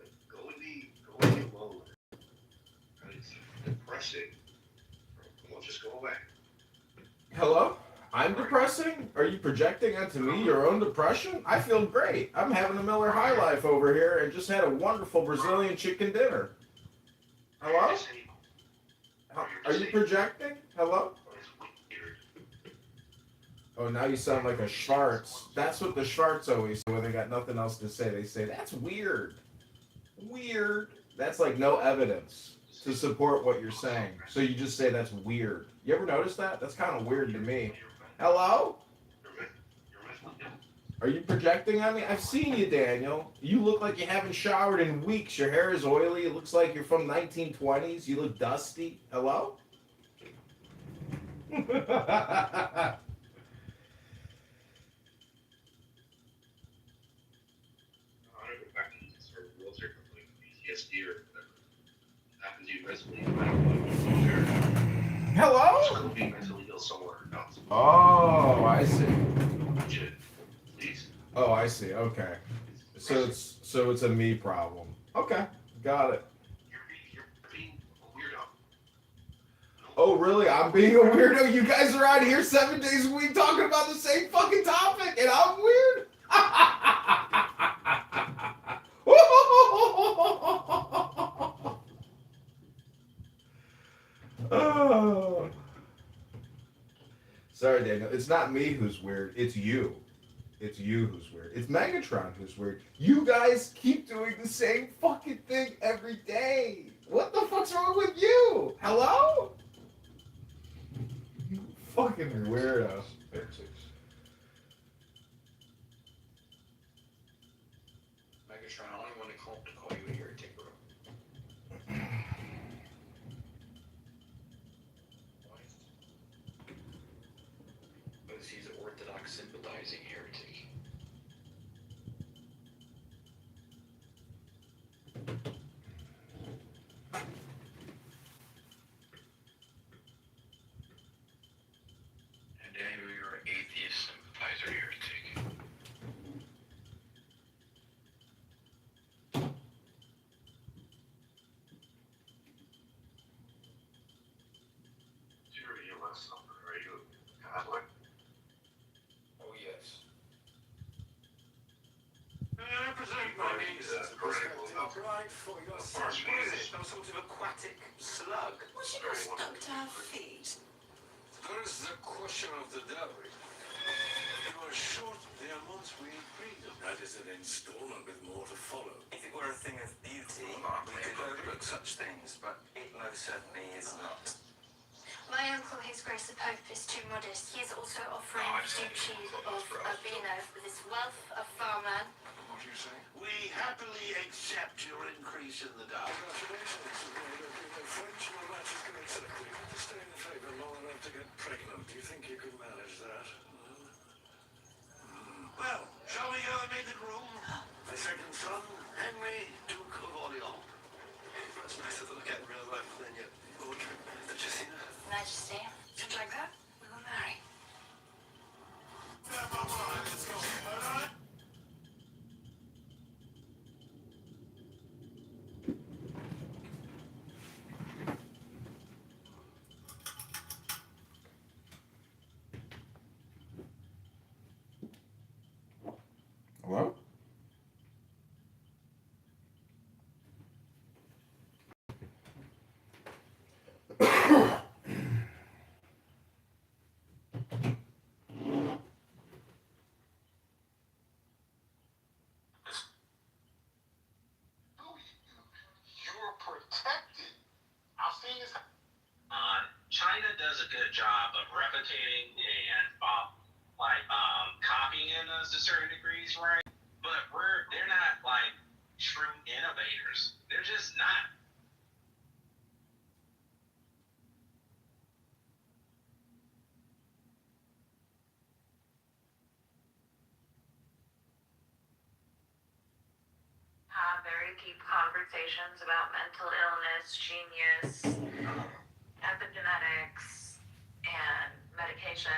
Like, go in the mode. It's depressing. We'll just go away. Hello? I'm depressing? Are you projecting onto me your own depression? I feel great. I'm having a Miller High Life over here and just had a wonderful Brazilian chicken dinner. Hello? Are you projecting? Hello? Oh, now you sound like a Schwartz. That's what the Schwartz always say when they got nothing else to say. They say, that's weird. Weird. That's like no evidence. to support what you're saying. So you just say that's weird. You ever notice that? That's kind of weird to me. Hello? Are you projecting on me? I've seen you, Daniel. You look like you haven't showered in weeks. Your hair is oily. It looks like you're from 1920s. You look dusty. Hello? Hello? Be mentally ill somewhere else. Oh, I see. Please. Oh, I see. Okay. So it's a me problem. Okay, got it. You're being a weirdo. Oh, really? I'm being a weirdo? You guys are out here 7 days a week talking about the same fucking topic, and I'm weird? Oh. Sorry, Daniel. It's not me who's weird. It's you. It's you who's weird. It's Megatron who's weird. You guys keep doing the same fucking thing every day. What the fuck's wrong with you? Hello? Fucking weirdo. Megatron, I only want to call you a heretic, bro. Why? Because he's an orthodox sympathizing heretic. And Daniel, you're an atheist sympathizer heretic. Are you Catholic? Oh, yes. I presume my niece is delightful. You're some sort of aquatic slug. Was she not stuck to her feet? There is the question of the dowry. You are short the amounts we agreed on. That is an installment with more to follow. If it were a thing of beauty, we could overlook such things, but it most certainly is not. My uncle, His Grace the Pope, is too modest. He is also offering the Duchy of Urbino with his wealth of farmland. What do you say? We happily accept your increase in the dowry. Congratulations. French match is going to stay in the favour long enough to get pregnant. Do you think you can manage that? Well, shall we go and meet the groom? My second son, Henry, Duke of Orleans. Much nicer to look at in real life than your portrait, Jessica. Majesty, just like that, we will marry. Hello? You're protected. I've seen this. China does a good job of replicating and copying us to certain degrees, right? But they're not like true innovators. They're just not. Have very deep conversations about mental illness, genius, epigenetics, and medication.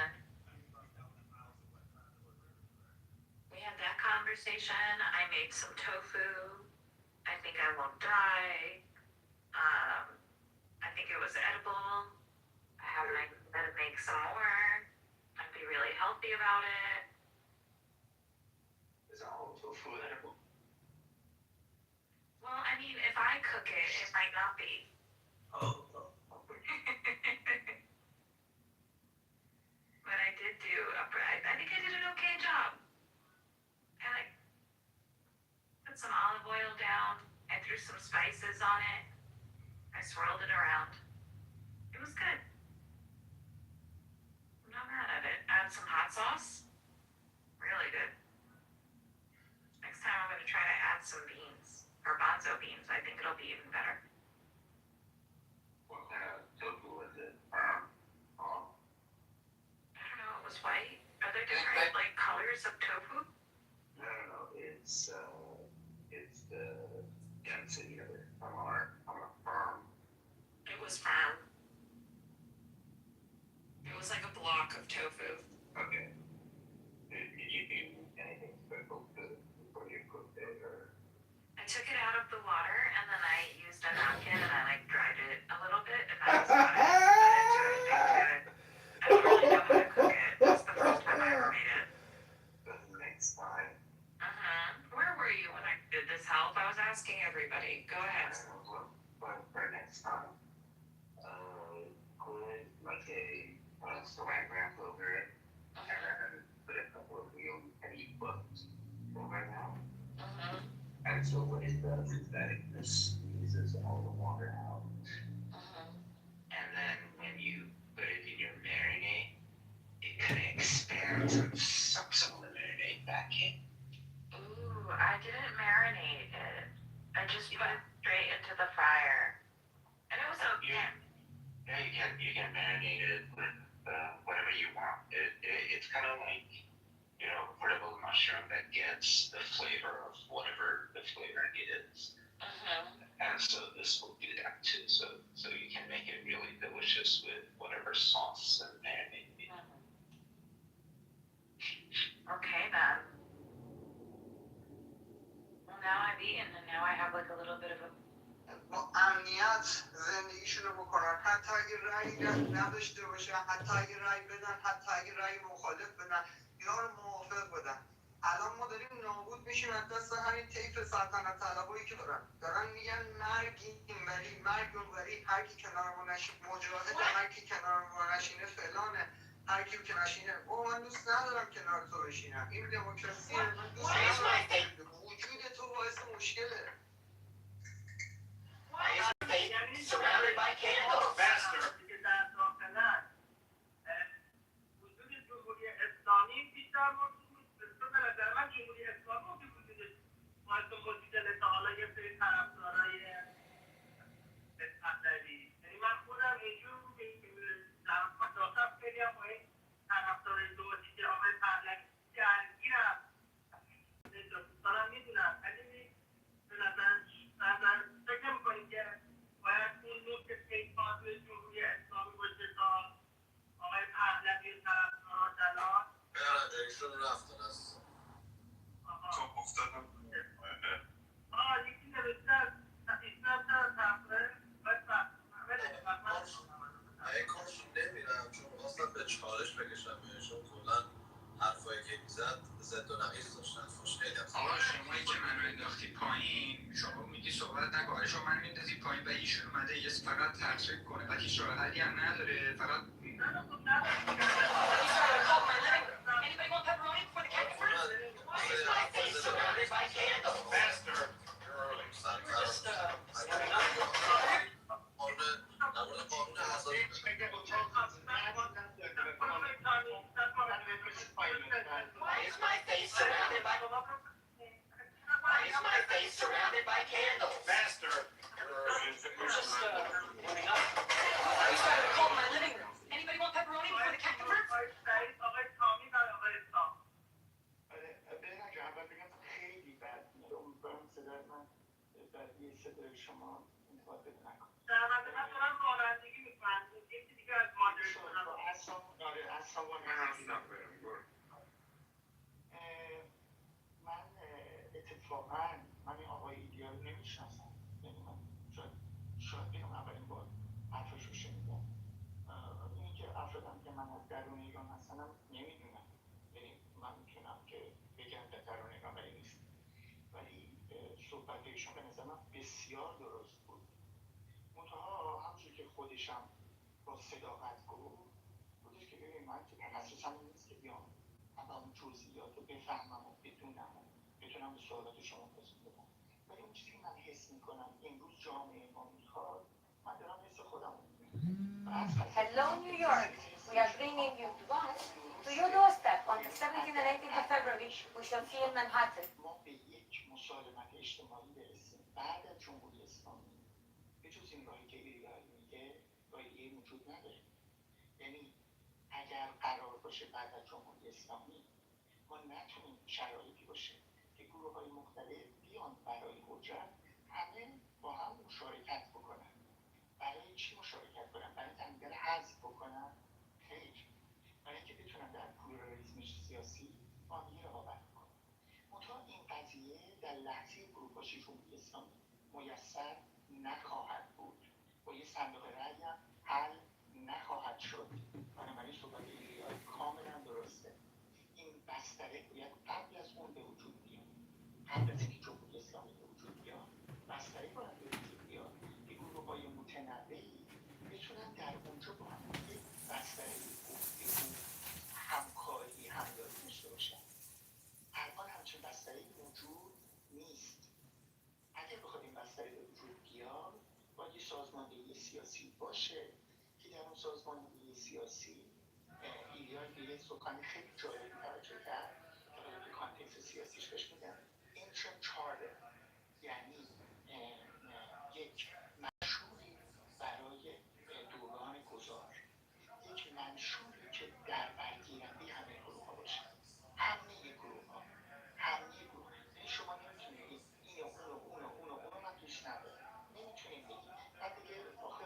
We had that conversation. I made some tofu. I think I won't die. I think it was edible. I have an idea to make some more. I'd be really healthy about it. Is all tofu edible? Well, I mean, if I cook it, it might not be. Oh. But I did do I think I did an okay job. I put some olive oil down. I threw some spices on it. I swirled piece of tofu? No. It's the density of it on a farm. It was firm. It was like a block of tofu. Okay. Did you do anything special to it before you cooked it, or? I took it out of the water and then I used a napkin and I like dried it a little bit and I just put into it. I don't really know how to cook it. That's the first time I ever made it. The next time. Where were you when I did this help? I was asking everybody. Go ahead. But for next time, put like a saran wrap over it, and then put a couple of real heavy bugs over it now. And so what it does is that it just squeezes all the water out. And then when you put it in your marinade, it kind of expands and sucks all the marinade back in. Ooh, I didn't marinate it. I just put it straight into the fryer. And it was okay. Yeah, you can marinate it with whatever you want. It's kind of like, portable mushroom that gets the flavor of whatever the flavor is. And so this will do that too. So you can make it really delicious with whatever sauce and marinade you need. Okay then. Well, now I've eaten and now I have like a little bit of a... با امنیت زندگیشون رو بکنن، حتی اگه رأی نداشته باشه، حتی اگه رأی بدن، حتی اگه رأی مخالف بدن یا رو موافق بدن. الان ما داریم نابود میشیم از دست همین طیف سلطنت طلبایی که دارن میگن مرگ اینوری، مرگ اونوری، هر کی کنار ما نشینه مجاهده، هر کی کنار ما نشینه فلانه، هر کی که نشینه من دوست ندارم کنار تو بشینم. این دموکراسیه، من دوست ندارم. وجود تو باعث مشکله. Surrounded by candles. Faster. وجود جمهوری اسلامی بیشتر به نظر من جمهوری اسلامی که وجودش باعث مشکل تا حالا یه سری طرفدارای پهلوی، یعنی من خودم اینجور داخل خیلی هم با این طرفدارای دولتی آقای پهلوی درگیرم. دوستانم میدونم ولی به نظر فکر میکنیم که باید اون نوع که پیکان توی جمهوری اسلامی باشه تا آقای پهلوی طرفدارا دلال برنده ایشون رفتن از تو افتادم یکی نوشته از طرفدار این کارشون نمیرم چون خواستم به چالش بکشم بهشون کلا حرفایی که میزد زد و نقیص داشتن فش خیلی هم آقا شمایی که منو انداختی پایین، شما میگی صحبت نکن، شما منو میندازی پایین و ایشون اومده یه فقط ترسک کنه و هیچ راه حلی هم نداره، فقط Anybody want pepperoni before the cat gets Why is my face surrounded by candles? Faster. Why is my face surrounded by candles? Faster. Anybody want pepperoni before the cat gets آقای تامی و آقای سام. بهنجا اول بگم خیلی بد میاد. امیدوارم صدای من بدی صدای شما انتقاد بده نکن. شنونده من دارم رانندگی میکنم. یکی دیگه از مادرشون با اصلا من اتفاقا من این آقای ایدیا رو نمیشناسم. یعنی من شاید بگم اولین بار حرفش رو شنیدم. اینی که افرادم که من از درون ایران هستنم نمیدونم. یعنی من میتونم که بگم در درون ایران ولی نیست. ولی صحبت ایشون به نظر من بسیار درست بود. منتها همچون که خودشم با صداقت گفت بودش که ببین من که تخصصم نیست که بیام اون جزئیات رو بفهمم و بدونم و بتونم به سوالات شما پاسخ بدم. ولی اون چیزی که من حس میکنم امروز جامعه ما میخواد من دارم حس خودم رو میکنم. Hello, New York. We are bringing you to your doorstep on the 17th and 18th of February. We shall see in Manhattan. ما به یک مسالمت اجتماعی برسیم بعد از جمهوری اسلامی به جز این راهی که ایران میگه راهی وجود نداره. یعنی اگر قرار باشه بعد از جمهوری اسلامی ما نتونیم شرایطی باشه که گروه های مختلف بیان برای قدرت همه با هم مشارکت بکنن. برای چی مشارکت کنن؟ برای اینکه همدیگه رو حذف بکنن؟ خیر، برای اینکه بتونن در پلورالیسم سیاسی با همدیگه رقابت کنن. منتها این قضیه در لحظه فروپاشی جمهوری اسلامی میسر نخواهد بود، با یه صندوق رأی هم حل نخواهد شد. بنابراین صحبت ایلیای کاملا درسته. این بستره باید قبل از اون به وجود بیاد، قبل از اینکه جمهوری اسلامی به وجود بیاد بستره باید به وجود بیاد که گروه های متنوعی بتونن در اونجا با هم یک بستره گفتگو، همکاری، همداری داشته باشن. الان همچین بستری وجود نیست. اگر بخواد این بستری به وجود بیاد باید یه سازماندهی سیاسی باشه که در اون سازماندهی سیاسی ایلیای به یه سخن خیلی جالبی توجه کرد که حالا تو کانتکست سیاسیش بهش میگن اینترم چارتر، یعنی یک منشوری برای دوران گذار، یک منشوری که در برگیرنده همه گروه ها باشه، همه گروه ها، همه گروه. یعنی شما نمیتونید بگید اینو اونو من دوست ندارم، نمیتونید بگید بعد دیگه آخه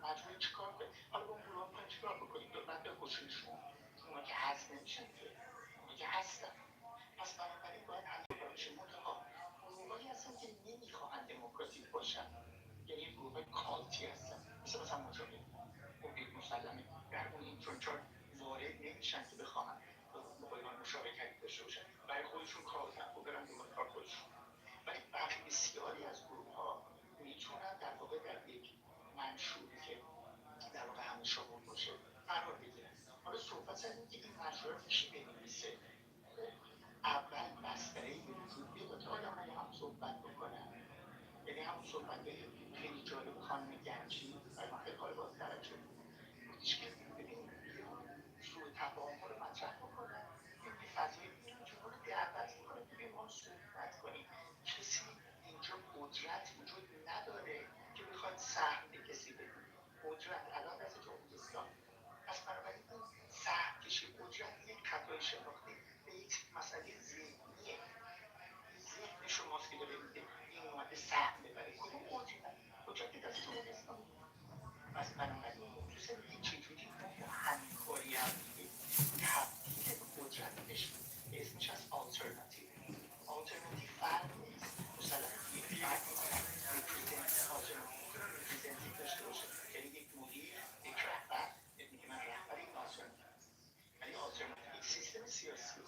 مجبوری چیکار کنید؟ حالا با اون گروه ها میخواین چیکار بکنید؟ بعد بکشیدشون، اونا که هست نمیشن که، اونا که هستن. پس بنابراین باید همه باشه. منتها گروه‌هایی هستن که نمیخواهند دموکراتیک باشن، یعنی گروه‌های کالتی هستن، مثلا مجاهدین. اون یک مسلمه در اون اینترنچار وارد نمیشن که بخواهن با اینا مشارکتی داشته باشن، برای خودشون کالتن و برن دنبال کار خودشون. ولی برخی بسیاری از گروه‌ها میتونن در واقع در یک منشوری که در واقع همه شامل باشه قرار بگیرن. حالا صحبت سر اینه که این منشور رو کی بنویسه؟ اول بستره‌ای به وجود بیاد که آدم‌ها با هم صحبت بکنن. یعنی همون صحبت‌های خیلی جالب خانم گنجی برای من خیلی حال باز توجه بود، گفتش که ببین بیان سوء تفاهم رو مطرح بکنن، این فضای اینجا رو دعوت می‌کنه که بیان ما صحبت کنیم. کسی اینجا قدرت وجود نداره که بخواد سهم به کسی بدید. قدرت الان دست جمهوری اسلامی. پس بنابراین این سهم کشی قدرت یک خطای شناختی به یک مسئله ذهنیه. ذهن شماست که داره میگه این اومده سهم ببره. کدوم قدرت؟ قدرت دست جمهوری اسلامی. پس بنابراین تو سر که چجوری ما با همکاری هم دیگه تبدیل به قدرت بشیم. اسمش از آلترناتیو. آلترناتیو فرق نیست. مثلا یک فرد ریپرزنتیو داشته باشه، یعنی یک مدیر، یک رهبر میگه من رهبر این آلترناتیو هست. یعنی آلترناتیو یک سیستم سیاسی.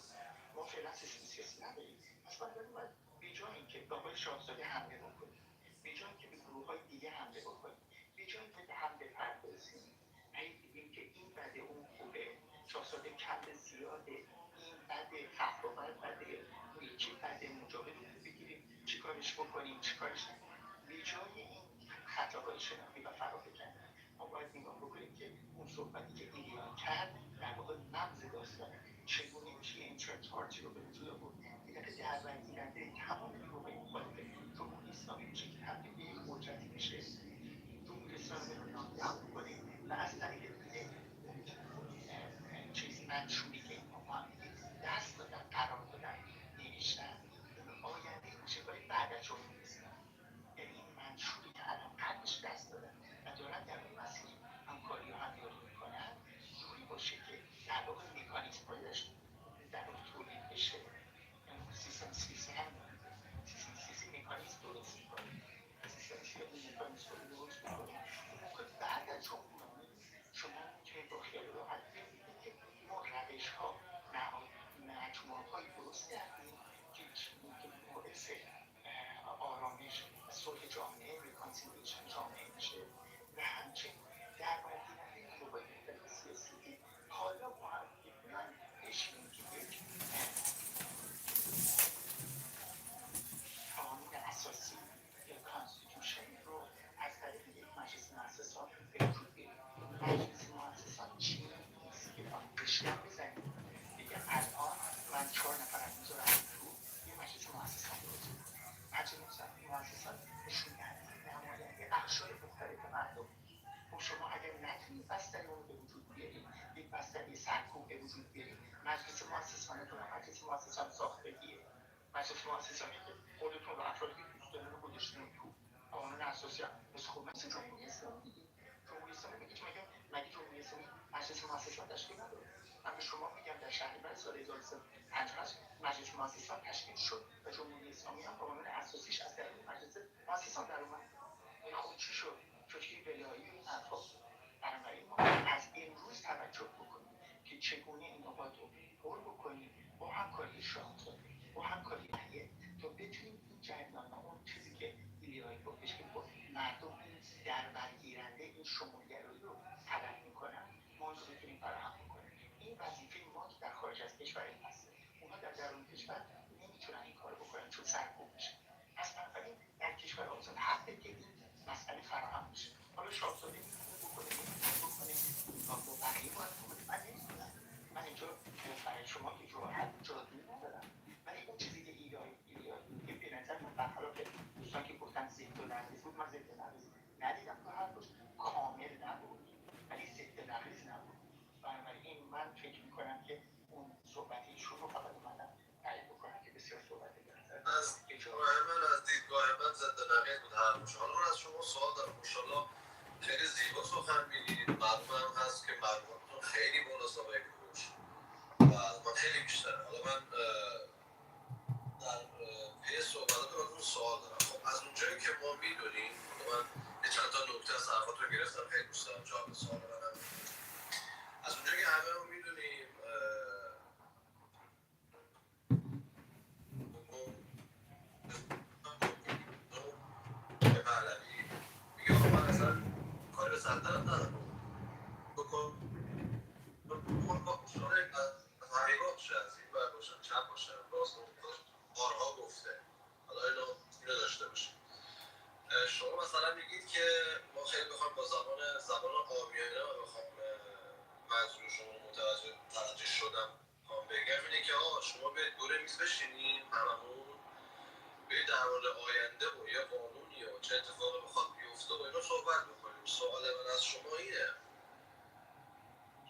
ما فعلا سیستم سیاسی نداریم. پس بنابراین باید به جای اینکه به آقای شاهزاده حمله بکنیم، به جای اینکه به گروه‌های دیگه حمله بکنیم، به جای اینکه به هم بپردازیم، بگیم که این بده اون خوبه، شاهزاده کم زیاده، این بده، تفاوت بده، اون یکی بده، مجاهد رو بگیریم چیکارش بکنیم چیکارش نکنیم. به جای این خطاهای شناختی و فرافکنی ما باید نگاه بکنیم که اون صحبتی که ایلیان کرد در واقع مغز داستانه. چگونه میشه این چارچی رو به وجود آورد که در برگیرنده تمام گروه‌های مخالف جمهوری اسلامی میشه که تبدیل به یک قدرتی بشه. جمهوری اسلامی رو ناکام کنیم و از طریق اون چیز منشوری که اینها با هم دیگه دست دادن، قرار دادن، نوشتن، اون آینده میشه برای بعد از جمهوری اسلامی. یعنی این منشوری که الان قبلش دست دادن و دارن در اون مسیر همکاری و همیاری میکنن جوری باشه که در واقع مکانیزم های در واقع تولید بشه. سیستم سیاسی هم دیگه سیستم سیاسی مکانیزم درست میکنه. سیستم سیاسی مکانیزم رو درست میکنه. اون موقع بعد از جمهوری شما میتونید با خیال راحت ببینید که ما روش ها مجموعه های درست کردیم که باعث آرامش و صلح جامعه، ریکانسیلیشن جامعه میشه و همچنین در برگیرنده گروه‌های مختلف سیاسی که حالا با هم بیان بشینیم که یک قانون اساسی یا کانستیتوشن رو از طریق یک مجلس مؤسسان به وجود بیاریم. مجلس مؤسسان چیزی نیست که ما بشکن بزنیم دیگه الان من 4 نفرم میذارم تو یه مجلس مؤسسان درست میکنم. مجلس مؤسسان نشون دهنده نماینده اقشار مختلف مردم. خب شما اگر نتونید بستری رو به وجود بیارید، یک بستری سرکوب به وجود بیارید، مجلس مؤسسانتون مجلس مؤسسان ساختگیه. مجلس مؤسسانی که خودتون و افرادی که دوست دارین رو گذاشتین تو قانون اساسی هم مثل جمهوری اسلامی دیگه. جمهوری اسلامی مگه جمهوری اسلامی مجلس مؤسسان تشکیل نداره؟ من به شما میگم در شهریور سال 1358 مجلس مؤسسان تشکیل شد و جمهوری اسلامی هم قانون اساسیش از درون مجلس مؤسسان در اومد. این خود چی شد؟ شد که بلایی این حرفا. بنابراین ما از امروز توجه بکنیم که چگونه این نقاط رو پر بکنیم با همکاری شاطر، با همکاری هیئت تا بتونیم این جریان اون چیزی که ایلیای گفتش که مردم این در برگیرنده این شمولگرایی رو طلب میکنن ما رو بتونیم فراهم بکنیم. این وظیفه ما که در خارج از کشور هست. اونها در درون کشور نمیتونن این کار بکنن چون سرکوب میشه. پس بنابراین در کشور آزاد حقه که این مسئله فراهم میشه. حالا شاهزاده میتونه بکنه با بقیه باید بکنه. من نمیدونم. من اینجا برای شما که جادویی ندارم. ولی اون چیزی که ایلیای به نظر من برخلاف دوستان که گفتن ضد و نقیض بود، من ضد و نقیض ندیدم تو حرفش. کامل نبود ولی ضد و نقیض نبود. بنابراین من فکر میکنم که اون صحبت ایشون رو فقط اومدم تایید بکنم که بسیار صحبت از دیدگاه من ضد و نقیض بود حرفش. حالا من از شما سوال دارم. انشالله خیلی زیبا سخن میگید. معلوم هم هست که معلوماتتون خیلی مناسبه کوش و از من خیلی بیشتره. حالا من در پی صحبتاتون سوال دارم. خب از اونجایی که ما میدونیم، من یه چند تا نکته از حرفات رو گرفتم، خیلی دوست دارم جواب سوال بدم. از اونجایی که همه رو میدونیم پهلوی میگه آقا من اصلا کاری به سلطنت ندارم بکن همه باشه، از این بر باشن چپ باشن راست بارها گفته. حالا اینو داشته باشه. شما مثلا میگید که ما خیلی بخوام با زبان عامیانه و بخوام منظور شما رو متوجه شدم بگم اینه که آقا شما به دور میز بشینیم هممون به در مورد آینده و یا قانونی و چه اتفاقی بخواد بیفته و اینا صحبت بکنیم. سوال من از شما اینه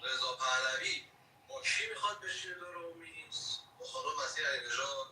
رضا پهلوی با کی میخواد بشینه دور اون میز؟ با خانم مسیح علیرضا؟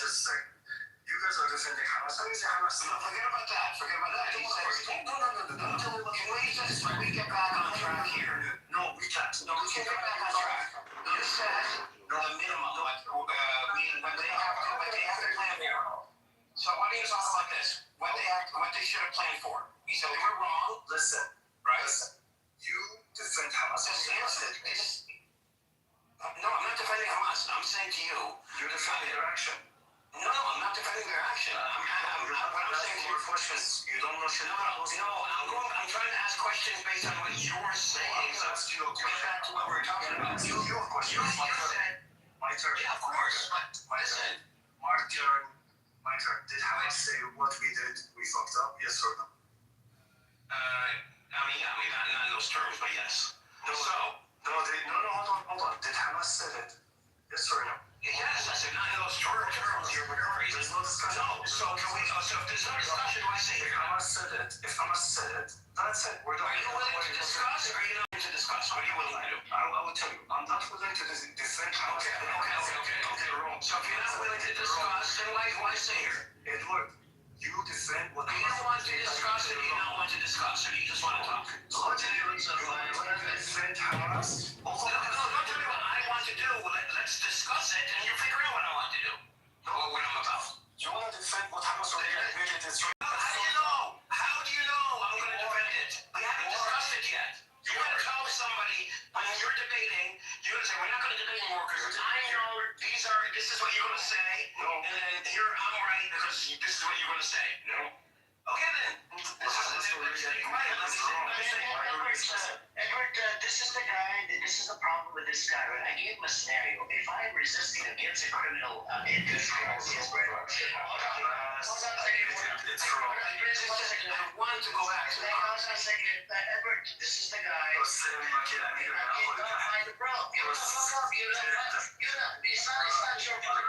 Just a second. You guys are defending Hamas. I mean, Hamas. No, forget about that. Forget about that. He said, no. Can we get back on track here? No, we can't. No, we can't get back on track. You said the minimum. When they have to plan for. So why don't you talk about this? What they should have planned for? He said they were wrong. Listen, right? Listen. You defend Hamas. No, I'm not defending Hamas. I'm saying to you, you're defending their action. No, I'm not defending their action. I'm saying more questions. You don't know shit. No, I'm trying to ask questions based on what you're saying. So let's get back to what we're talking about. Your question. You said. My turn. Yeah, of course. But listen. My turn. Did Hamas say what we did, we fucked up? Yes or no? I mean, not in those terms, but yes. No, hold on. Did Hamas say it? Yes or no? Yes, I said not in those terms. You're crazy. There's no discussion. No, so can we? So if there's no discussion, why say it? If Hamas said it, that's it. We're done. Are you willing to discuss, or are you not willing to discuss? What are you willing to do? I will tell you. I'm not willing to defend Hamas. Okay. Wrong. So if you're not willing to discuss, then why say it? Edward, you defend what Hamas. You don't want to discuss it. You don't want to discuss it. You just want to talk. You want to defend Hamas? No, don't tell me what I want to do. Let's discuss it, and you figure out what I want to do. What I'm about. You want to defend what Hamas already admitted is right? How do you know? I'm going to defend it? We haven't discussed it yet. You want to tell somebody when you're debating, you're going to say, we're not going to debate anymore because I know this is what you're going to say, and then here I'm right because this is what you're going to say. No. Okay then. Edward, this is the guy that this is the problem with this guy, right? I gave him a scenario. If I'm resisting against a criminal interference, it's wrong. I want to go back to Edward, this is the guy. Find the problem. Get the fuck up. It's not your fault.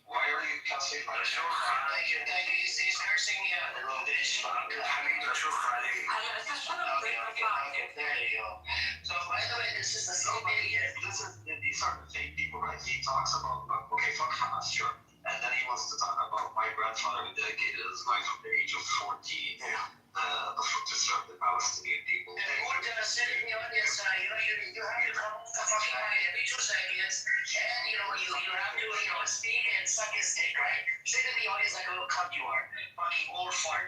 Why are you cussing? Thank you. He's cursing me out. There you go. So, by the way, this is the same idiot. These are the same people, right? He talks about, okay, fuck Hamas, sure. And then he wants to talk about my grandfather who dedicated his life from the age of 14 to serve the Palestinian people. And we're going to sit in the audience, you have to come off the fucking mic every 2 seconds, and, you have to, speak and suck his dick, right? Sit in the audience like a little cunt you are. Fucking old fart.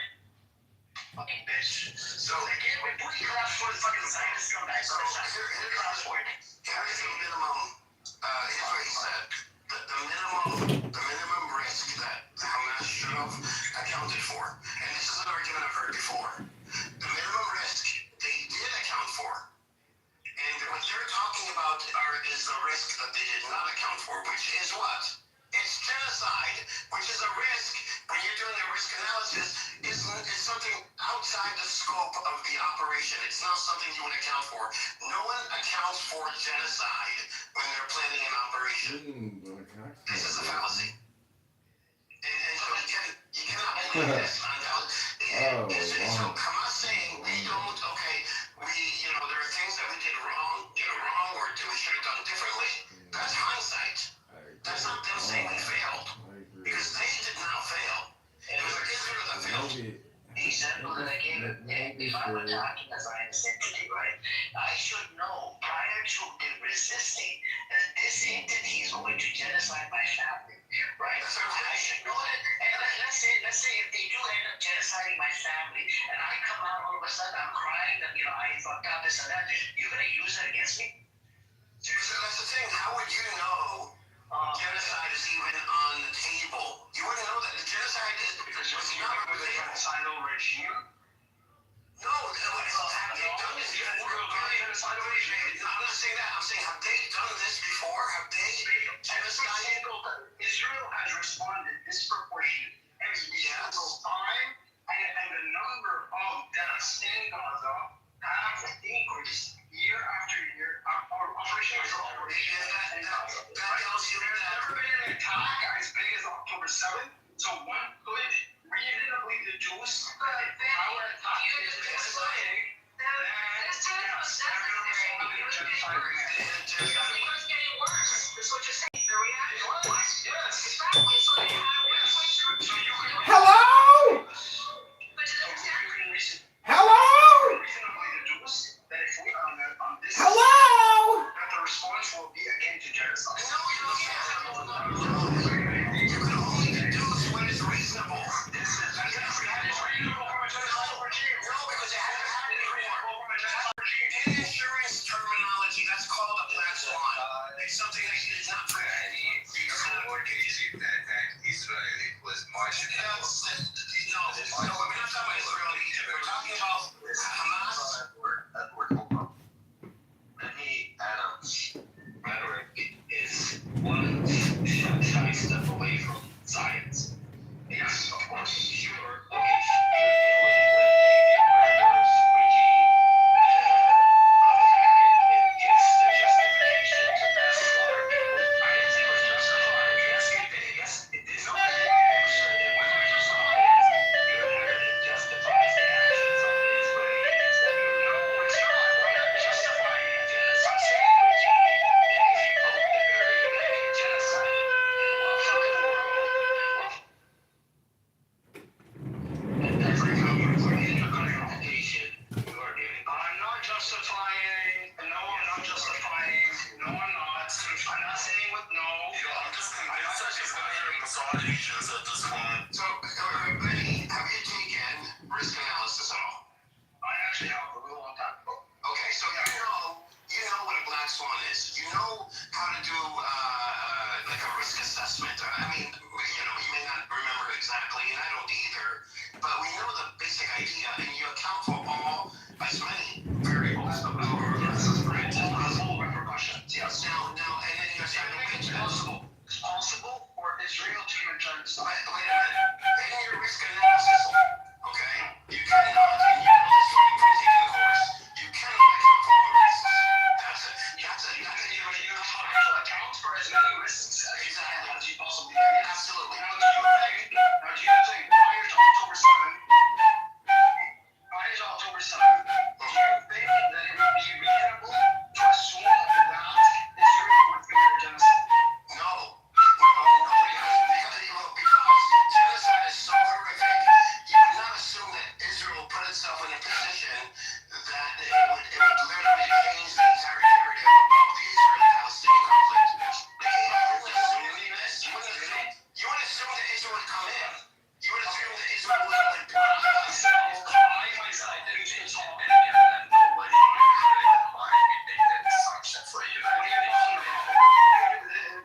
Fucking bitch. So, again, we put claps for the fucking Zionist scumbags on the side. Claps for it. Here's the minimum, here's what he said. The minimum risk that Hamas should have accounted for, and this is an argument I've heard before, the minimum risk they did account for, and what you're talking about is the risk that they did not account for, which is what? It's genocide, which is a risk, when you're doing a risk analysis, is something outside the scope of the operation. It's not something you would account for. No one accounts for genocide when they're planning an operation. This is a fallacy. And so you cannot believe this. So Hamas saying we don't, there are things that we did wrong, or we should have done differently. That's hindsight. That's not them saying we failed. Because they did not fail. It was Israel that failed. The example that I gave, if I'm attacking a Zionist entity, right, I should know prior to resisting that this entity is going to genocide my family, right? So I should know that, and let's say if they do end up genociding my family, and I come out all of a sudden, I'm crying that, I fucked up this and that, you're going to use that against me? So that's the thing, how would you know genocide is even on the table? You wouldn't know that the genocide was not on the genocidal regime. No, have they done this before? I'm not saying that. I'm saying, have they done this before? Have they genocided? Israel has responded disproportionately every single time, and the number of deaths in Gaza have increased year after year. Operation after operation. That tells you that. There's never been an attack as big as October 7th, so one could reasonably deduce that our attack is saying that it's getting worse. That's what you're saying. The reaction was, yes. Exactly. So they have Hello? Hello? Hello? That the response will be akin to genocide. No, you can only deduce when it's reasonable. This is reasonable from a genocidal regime. No, because it hasn't happened before. In insurance terminology, that's called a black swan. It's something that is not for Israeli was marching. No, we're not talking about Israel. We're talking about Hamas. Many Adams' rhetoric is one shy step away from science. Yes, of course, sure. Okay, Okay, so you do like a risk assessment. I mean, you may not remember exactly, and I don't either, but we know the basic idea, and you account for all as many variables of possible repercussions. Yes. Now, and then you're saying it's possible. It's possible for Israel to commit genocide. Wait a minute. In your risk analysis, okay, you cannot, and you know this from taking the course, you cannot account for all risks. That's it. You have to account for as many risks exactly as you possibly can. Absolutely. Now, do you think prior to October 7th, do you think that it would be reasonable to assume that Israel would commit a genocide? No. Because genocide is so horrific, you would not assume that Israel put itself in a position that it would literally change the entire narrative of the Israeli-Palestinian conflict. You would assume that Israel would come in. You would assume that Israel would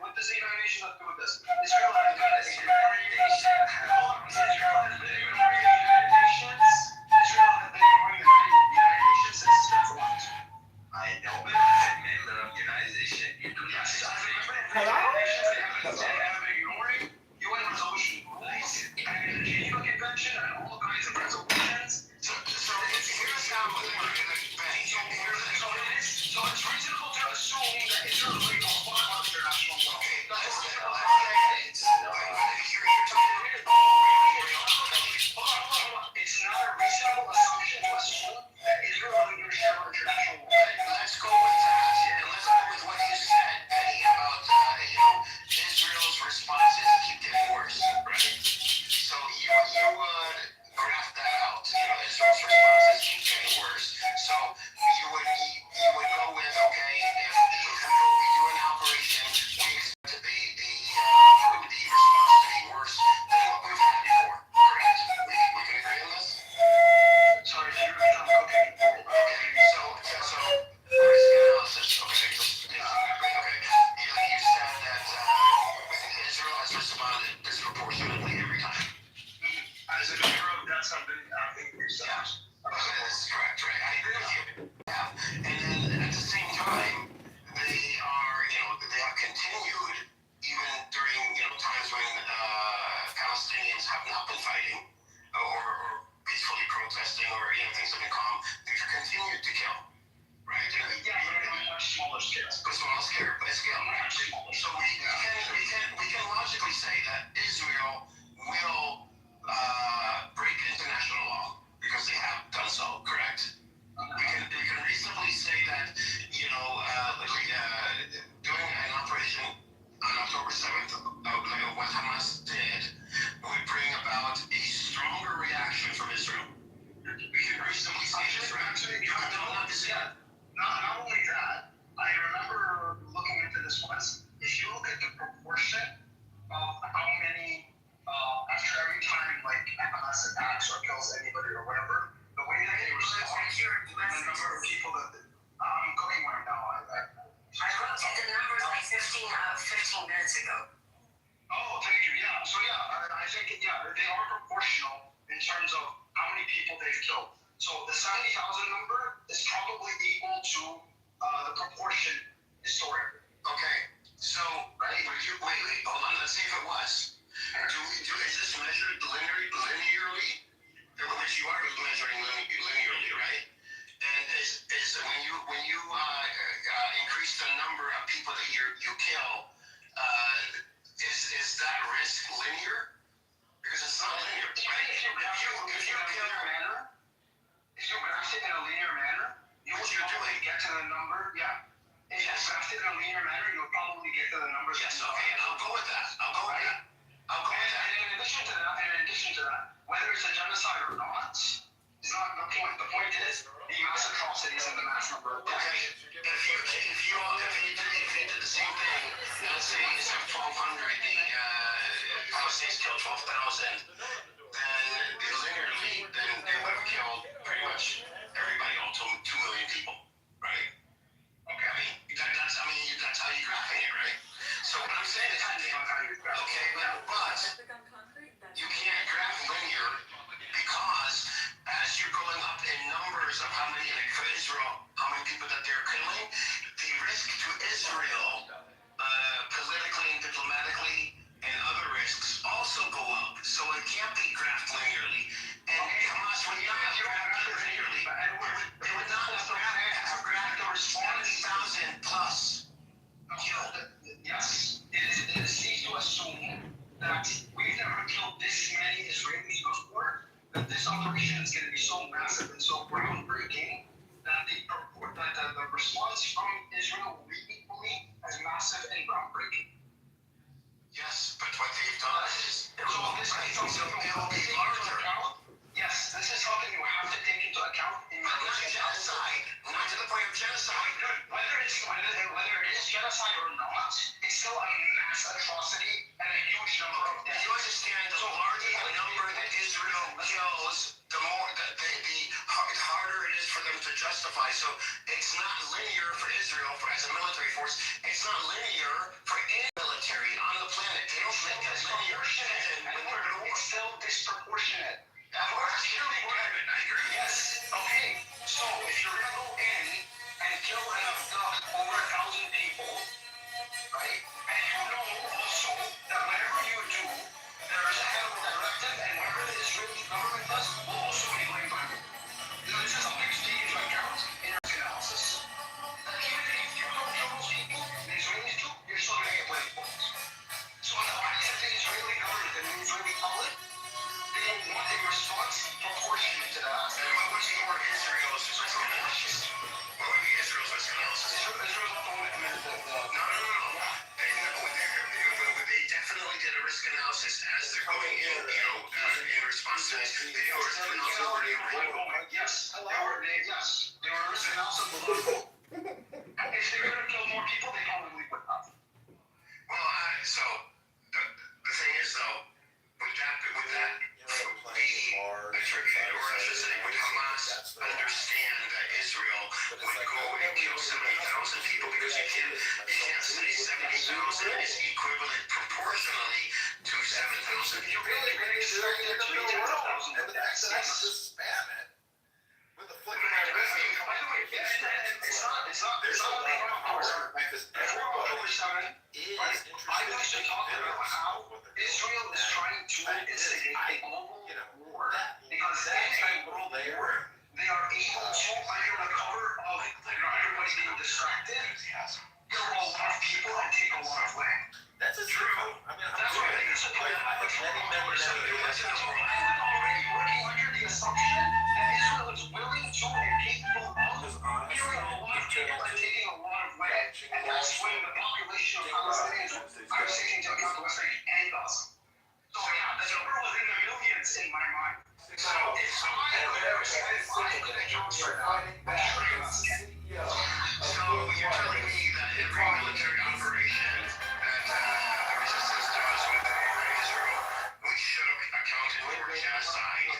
what does the United Nations have to do with this? Israel has been ignoring the United Nations. Israel has been ignoring the United Nations since its development. I know, but as a member of the United Nations, you do not. Hello? They have been ignoring UN resolution rules and the Geneva Convention and all kinds of resolutions. So here's how so it's reasonable to assume that Israel is going to follow international law. It's not a reasonable assumption to assume that Israel is going to share international law. Let's go with that, and let's go with what you said, Penny, about Israel's responses keep getting worse, right? So you would graph that out. Israel's responses keep getting worse. So you would go with, okay, if we do an operation, we expect the response to be worse than what we've had before. Correct? We can agree on this? Sorry, you're cooking. Okay, so risk analysis, okay? Okay. You said that Israel has responded disproportionately every time. As a number of deaths have been researched. This is correct, right? I agree with you. And then at the same time, they have continued even during times when Palestinians have not been fighting or peacefully protesting or things have been calm. They've continued to kill, right? Yeah, but on a much smaller scale. Much smaller. So we can logically say that Israel will break international law because they have done so, correct? We can reasonably say that doing an operation on October 7th, like what Hamas did, would bring about a stronger reaction from Israel. We can reasonably say this, right? Not only that, I remember looking into this once. If you look at the proportion of how many, after every time, like Hamas attacks or kills anybody or whatever, the way that they respond, the number of people that I'm cooking right now. I looked at the numbers like 15 minutes ago. Oh, thank you. Yeah. So I think they are proportional in terms of how many people they've killed. So the 70,000 number is probably equal to the proportion historically. Okay. So wait, hold on. Let's see if it was. Is this measured linearly? Which you are measuring linearly, right? And is when you increase the number of people that you kill, is that risk linear? Because it's not linear, right? If you graph it in a linear manner, you will probably get to the number. Yeah. If you graph it in a linear manner, you'll probably get to the numbers. Yes. Okay. And I'll go with that. And in addition to that, whether it's a genocide or not, is not the point. The point is the mass atrocities and the mass number of deaths. Okay. If you did the same thing force. It's not linear for any military on the planet. They don't make that linear shit. It's still disproportionate. Of course, I agree. Yes. Okay. So if you're gonna go in and kill and abduct over 1,000 people, right? And you know also that whatever you do, there is a head of directive, and whatever the Israeli government does will also be blamed by them. This is a big state into account in risk analysis. That even if you don't kill those people, the Israelis do, you're still gonna get blamed for it. So in the eyes of the Israeli government and the Israeli public, they want a response proportionate to that. And what's the word Israel's risk analysis? What would be Israel's risk analysis? Israel's not the one that committed the... No. They definitely did a risk analysis as they're going in, in response to this. They did a risk analysis. Yes, they were risk analysis. If they're going to kill more people, they probably would not. Well, so the thing is though, would that be attributed, or I should say, would Hamas understand that Israel would go and kill 70,000 people, because you can't say 70,000 is equivalent proportionally to 7,000 people. Really, And the access to spam it with a flick of my wrist. By the way, it's not I wish to talk about how Israel is trying to instigate a global war, because in a world war, they are able to, under the cover of everybody being distracted, kill a lot of people and take a lot of land. That's true. I mean, that's why they used to play that. I was already working under the assumption that Israel is willing to and capable of killing a lot of people and taking a lot of land. And that's when the population of Palestinians are taking into account the West Bank and Gaza. So yeah, the number was in the millions in my mind. So if I could account for that, So you're telling me that every military operation that the resistance does within Israel, we should have accounted for genocide?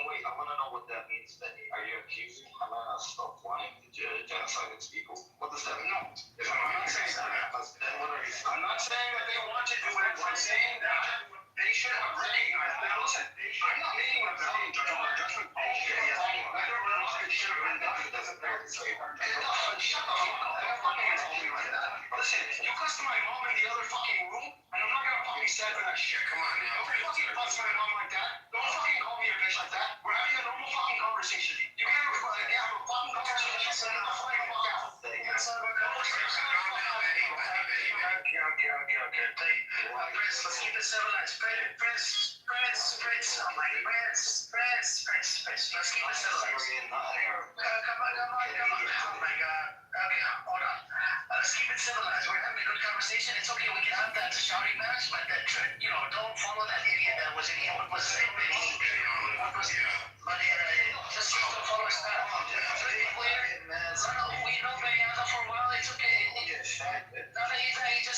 Wait, I want to know what that means, Benny. Are you accusing Hamas of wanting to genocide its people? What does that mean? No, I'm not saying that. Then what are you saying? I'm not saying that they want to do it. I'm saying that they should have recognized. Now listen, I'm not making a value judgment. Whether or not it should have been done, it doesn't matter. Shut the fuck up. Don't fucking insult me like that. Listen, you cuss to my mom in the other fucking room, and I'm not gonna fucking stand for that shit. Come on now. Don't fucking cuss my mom like that. Don't fucking call me a bitch like that. We're having a normal fucking conversation. You can't have a fucking conversation and not fucking fuck out. Okay. Prince, let's keep it civilized. Prince. Let's keep it civilized. Come on. Oh my God. Okay, hold on. Let's keep it civilized. We're having a good conversation. It's okay. We can have that shouting match, but that, don't follow that idiot that was in here. What was his name? Just don't follow his path. We know Mariana for a while. It's okay.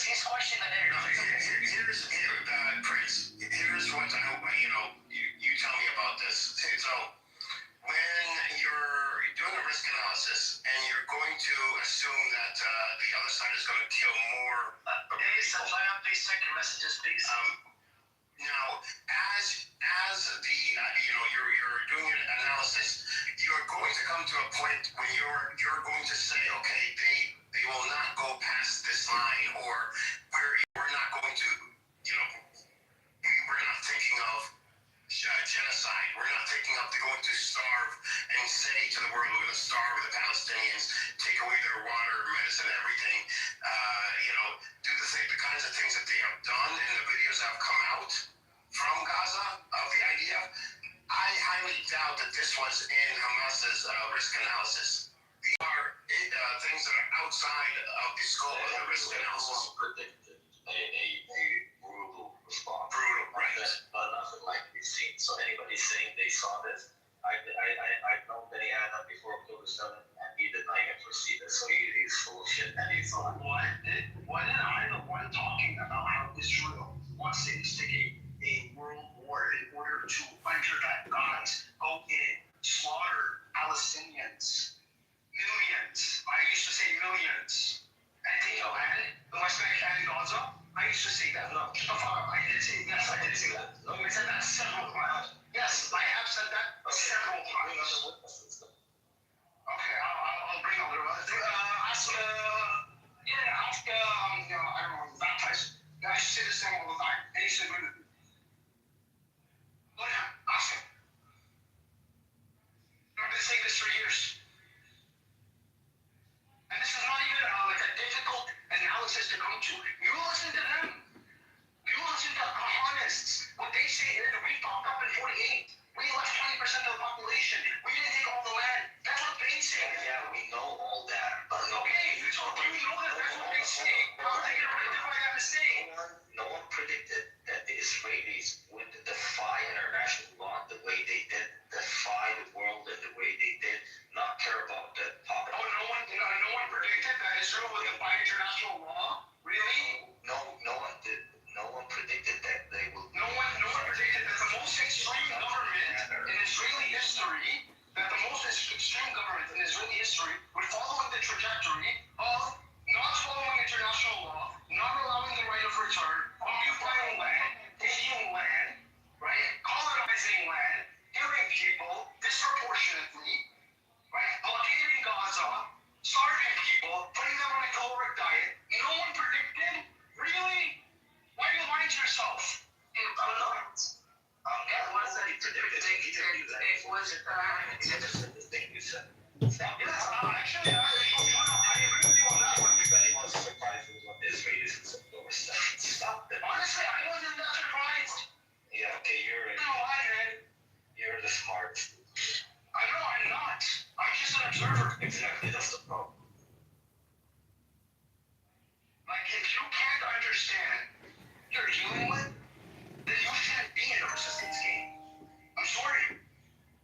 He's questioning everything. Prince, here's what I hope you tell me about this. So, when you're doing a risk analysis and you're going to assume that the other side is going to kill more please check your messages, please. Now, as the you're doing an analysis, you're going to come to a point when you're going to say, okay, they will not go past this line, or we're not going to, we're not thinking of genocide. We're not thinking of going to starve and say to the world, we're going to starve the Palestinians, take away their water, medicine, everything. Do the kinds of things that they have done, and the videos that have come out from Gaza of the idea. I highly doubt that this was in Hamas's risk analysis. These are things that are outside of the scope of the risk analysis. Predicted a brutal response. Brutal, right. But nothing like we've seen. So anybody saying they saw this, I've known Benny Adam before October 7th, and he did not even foresee this. So he's full of shit, and he's on. Why did I the one talking about how Israel wants to instigate a world war in order to enter that guys, go in, slaughter Palestinians, millions. I used to say millions. And take a international law? Really? No one did. No one predicted that they will. No one predicted that the most extreme government in Israeli history, would follow the trajectory of not following international law, not allowing the right of return, occupying land, taking land, right? Colonizing land, killing people disproportionately, right? Blockading Gaza, starving people, putting them on a caloric diet. No one predicted? Really? Why are you lying to yourself? It wasn't predicted. It was Stop. Yes, actually, I agree with you on that one. Everybody was surprised with what the Israelis said. Stop it. Honestly, I wasn't that surprised. Yeah, okay, you're the smart. I know I'm not. I'm just an observer. Exactly, that's the problem. Like, if you can't understand you're dealing with, then you shouldn't be in a resistance game. I'm sorry.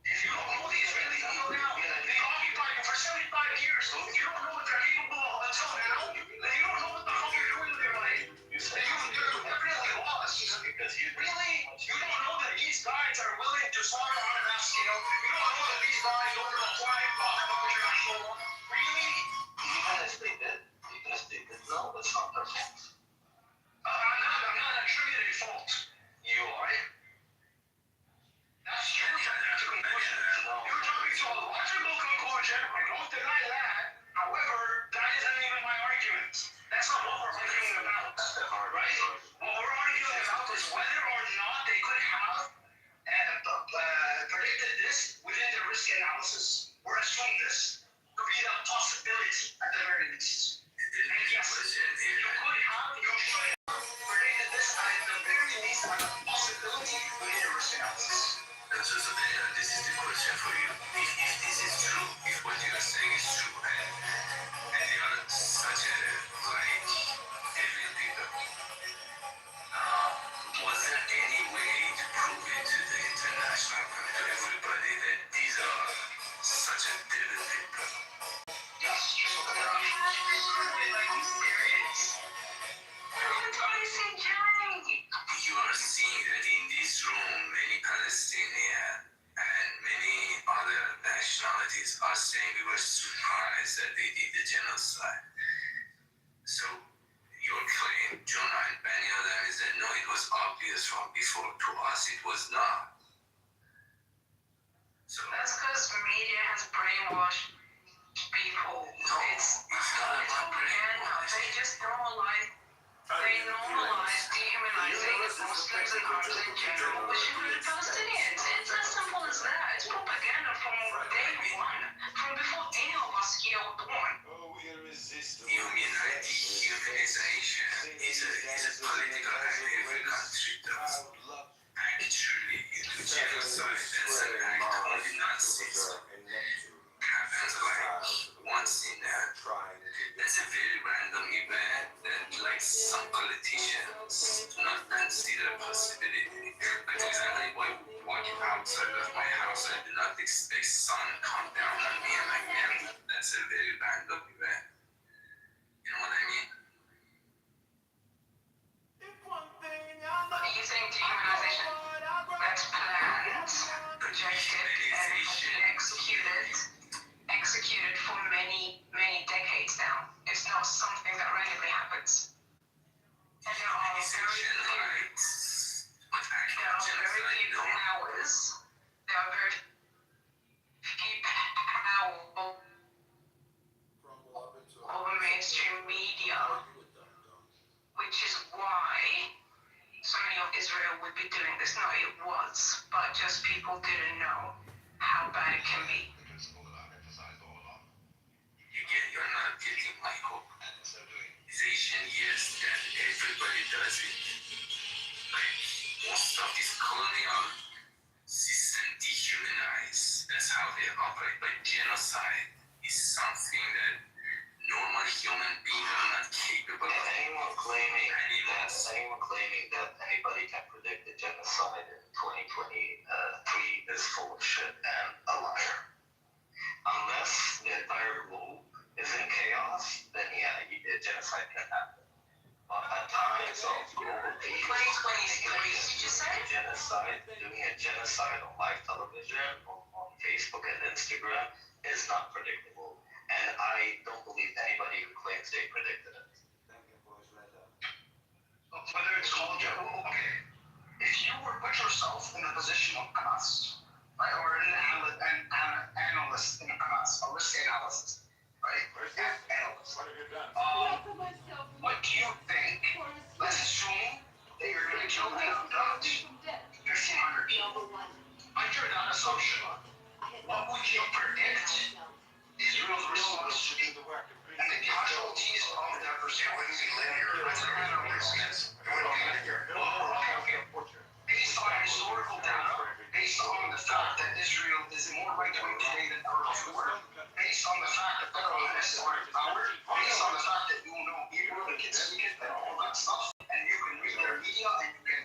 If you don't know the Israelis until now, they occupied you for 75 years. If you don't know what they're capable of until now, then you don't know what the fuck you're doing with your life. You're definitely lost. Because Really? You don't know that these guys are willing to slaughter on a mass scale. You don't know that these guys don't apply international law. Really? even if they did, no, that's not their fault. I'm not attributing fault. You are. That's true. That's a conclusion. You're jumping to a logical conclusion. I don't deny that. However, that isn't even my argument. That's not what we're arguing about. Right? What we're arguing about is whether or not they could have predicted this within the risk analysis. Or assumed this to be a possibility at the very least. And yes, you could have, you should have predicted this at the very least as a possibility within the risk analysis. So this is the question for you. If this is true, if what you are saying is true, and they are such a evil people, was there any way to prove it to the international, to everybody that these are such a devil people? Yes, just look at their actions. Are you serious? You are seeing that in this room, many Palestinian and many other nationalities are saying we were surprised that they did the genocide. So your claim, Jonah and many of them, is that no, it was obvious from before. To us, it was not. So That's because media has brainwashed people. It's propaganda. They just normalize. They normalize dehumanizing Muslims and Arabs in general, which include Palestinians. It's as simple as that. It's propaganda from day one, from before any of us here were born. humanization is a political act every country does. Actually, genocide as an act of Nazis happens once in that's a very random event that some politicians do not consider a possibility. For example, walking outside of my house, I do not expect sun come down on me and my family. That's a very random event. You know what I mean? You think dehumanization? That's planned, projected, and executed for many, many decades now. It's not something that randomly happens. And there are very few powers. There are very few powers over mainstream media, which is why so many of Israel would be doing this. No, it was, but just people didn't know how bad it can be. You're not getting my hope. Civilization, yes, that everybody does it. Most of this colonial system dehumanize. That's how they operate. But genocide is something that normal human beings are not capable of. Anyone claiming that anybody can predict the genocide in 2023 is full of shit and a liar. times of global peace. 2023, did you say? Doing a genocide on live television, on Facebook and Instagram is not predictable. And I don't believe anybody who claims they predicted it. Whether it's called, okay, if you were put yourself in the position of Hamas, right, or an analyst in Hamas, a risk analyst, right? Analyst. What do you think? Let's assume that you're going to kill about 1,500 people. Under that assumption, what would you predict Israel's response to be? And the casualties of that response wouldn't be linear. That's what I don't understand. It wouldn't be linear. Okay. Based on historical data, based on the fact that Israel is more right-wing today than ever before, based on the fact that they're on historic power, based on the fact that you know Hebrew and can speak it and all that stuff, and you can read their media and you can,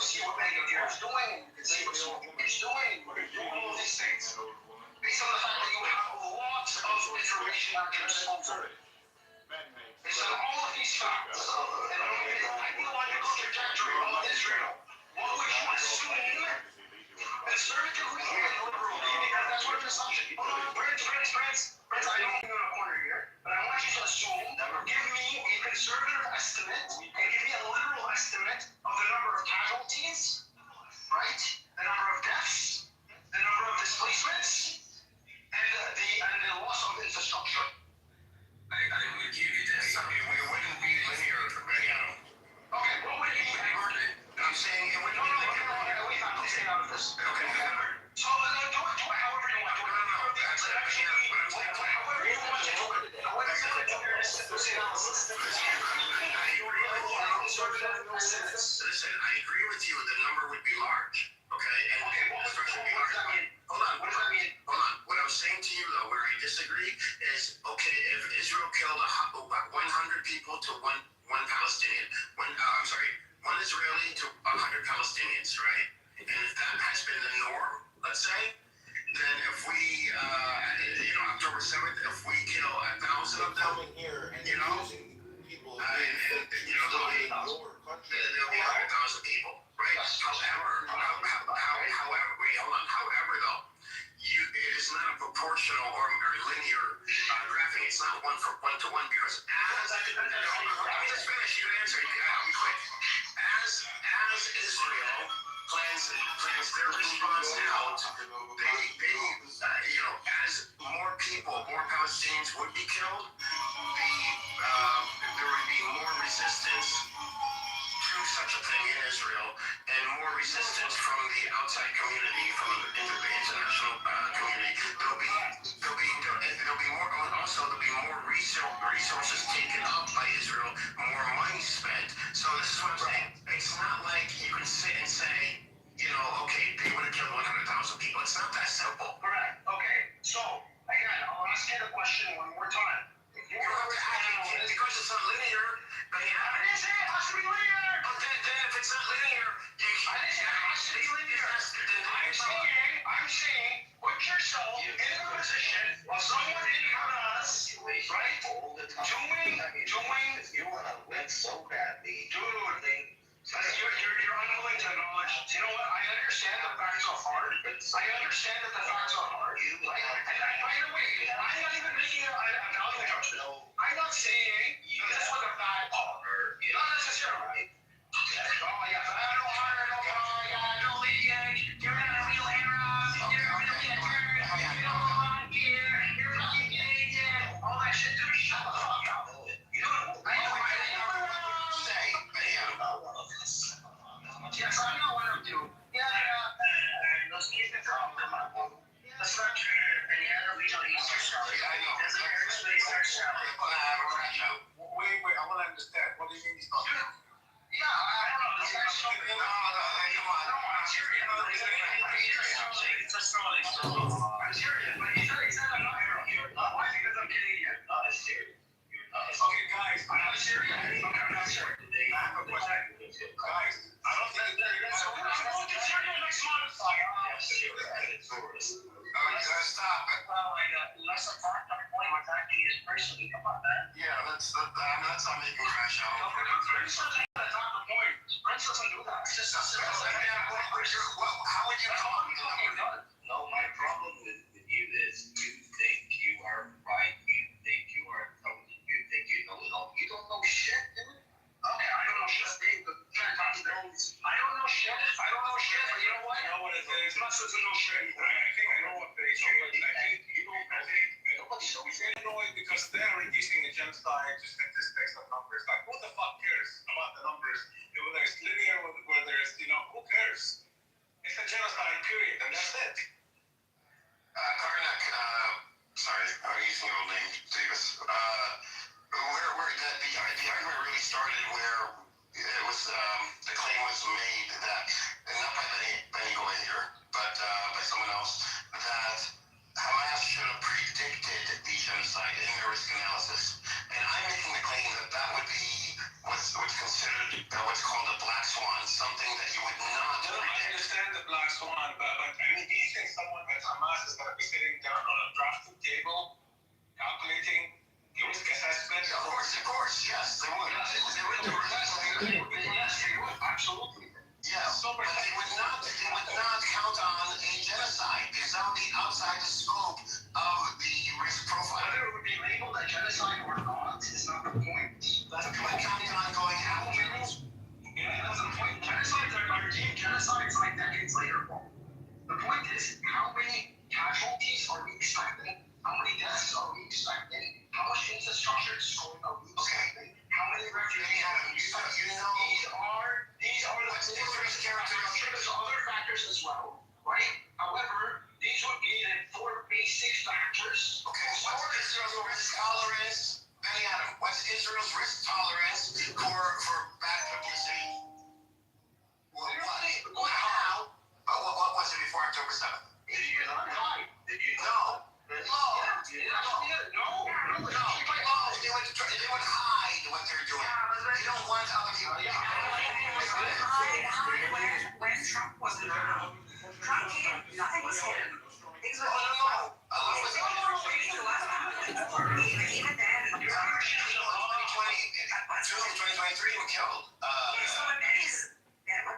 see what Benny is doing, and you can see what he's doing, you can do all of these things. Based on the fact that you have lots of information at your disposal. Based on all of these facts, and on the ideological trajectory of Israel, what would you assume conservatively and liberally, because that's what an assumption. Friends, I don't think I'm in a corner here, but I want you to assume, give me a conservative estimate and give me a literal estimate of the number of casualties, right? The number of deaths, the number of displacements, and the loss of infrastructure. I would give you this. It wouldn't be linear for Mariano. Okay, what would it be? I'm saying it would not be linear. Wait, I'm staying out of this. Okay, so do it however you want. However you want to do it. However you want to do your analysis. Listen, I agree with you. The number would be large. Okay, and what does that mean? Hold on. What does that mean? Hold on. What I'm saying to you, though, where I disagree is, okay, if Israel killed 100 people to one Palestinian, one Israeli to 100 Palestinians, right? And if that has been the norm, let's say, then if we, October 7th, if we kill 1,000 of them, people, there'll be 100,000 people, right? However, though, it is not a proportional or linear graphing. It's not 1 to 1 because let me just finish. You can answer. I'll be quick. As Israel plans their response out, as more Palestinians would be killed, there would be more resistance to such a thing in Israel, and more resistance from the outside community, from the international community. There'll be more. Also, there'll be more resources taken up by Israel, more money spent. So this is what I'm saying. It's not like you can sit and say, okay, they would have killed 100,000 people. It's not that simple. Correct. Okay. So again, I'll ask you the question one more time. You don't have to ask it because it's not linear. But I didn't say it has to be linear. But then if it's not linear, I didn't say it has to be linear. I'm saying, put yourself in the position of someone in Hamas, right? Doing. You want to win so badly, dude. You're unwilling to acknowledge. You know what? I understand the facts are hard. I understand that the facts are hard. And by the way, I'm not even making a value judgment. I'm not saying this was a bad call. Not necessarily. Oh yeah, I don't want to know. You're not a real hero. You're a real veteran. You don't belong here. You're fucking Canadian. All that shit. Dude, shut the fuck up. I know I didn't say. Yes, I know what I'm doing. Yeah. Los niños de trabajo. Let's not pelear regional eastern. I know. There's an airspace there. Wait, I want to understand. What do you mean he's not there? Yeah, I don't know. This guy's so big. Come on. No, I'm serious. I'm serious. But he said I'm not here. Why? Because I'm Canadian. It's serious. Okay, guys, I'm not serious. Okay, I'm not serious. I have a question. Guys, I don't think so. We're going to Syria next month. Stop it. Well, less apart, my point was actually is personally. Come on, man. Yeah, that's not making crash That's not the point. Prince doesn't do that. It's just how would you talk to them? No, my problem with you is you think you are right. You think you are intelligent. You think you know it all. You don't know shit, dude. Okay, I don't know shit. I don't know shit. But you know what? You know what it is? It's not supposed to know shit. I think I know what they say. You don't know it. Nobody knows it. They know it because they're reducing the genocide to statistics and numbers. Like, who the fuck cares about the numbers? Whether it's linear, whether it's, who cares? It's a genocide, period, and that's it. Karnak, sorry, I'm using your old name, Davis. Where the argument really started where it was, the claim was made that, and not by Benny Goy here, but by someone else, that Hamas should have predicted the genocide in their risk analysis. And I'm making the claim that that would be what's considered, what's called a black swan, something that you would not predict. I understand the black swan, but I mean, do you think someone at Hamas is going to be sitting down on a drafting table, calculating the risk assessment? Of course, yes, they would. Yes, they would, absolutely. Yes, but they would not count on a genocide because that would be outside the scope of the risk profile. Whether it would be labeled a genocide or not is not the point. That's the point. Counting on going after it. Yeah, that's the point. Genocides are deemed genocides like decades later. The point is, how many casualties are we expecting? How many deaths are we expecting? How much infrastructure destroyed are we expecting? How many refugees are we expecting? These are the different characteristics. There's other factors as well, right? However, these would be the four basic factors. Okay, what's Israel's risk tolerance? Benny Adam, what's Israel's risk tolerance for bad publicity? What was it before October 7th? Did you hide? No. They would hide what they're doing. They don't want other people to when Trump wasn't around, Trump came, nothing was hidden. Things were even then, 2023 were killed. So what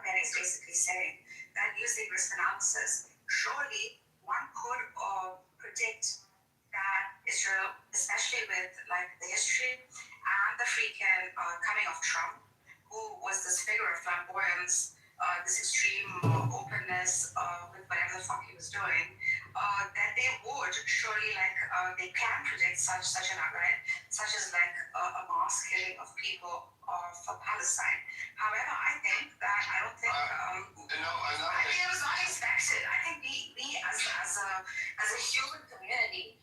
Benny's basically saying, that using risk analysis, surely one could predict that Israel, especially with like the history and the freaking coming of Trump, who was this figure of flamboyance, this extreme openness with whatever the fuck he was doing, that they would surely they can predict such an outright, such as a mass killing of people for Palestine. However, I think that I don't think it was not expected. I think we as a human community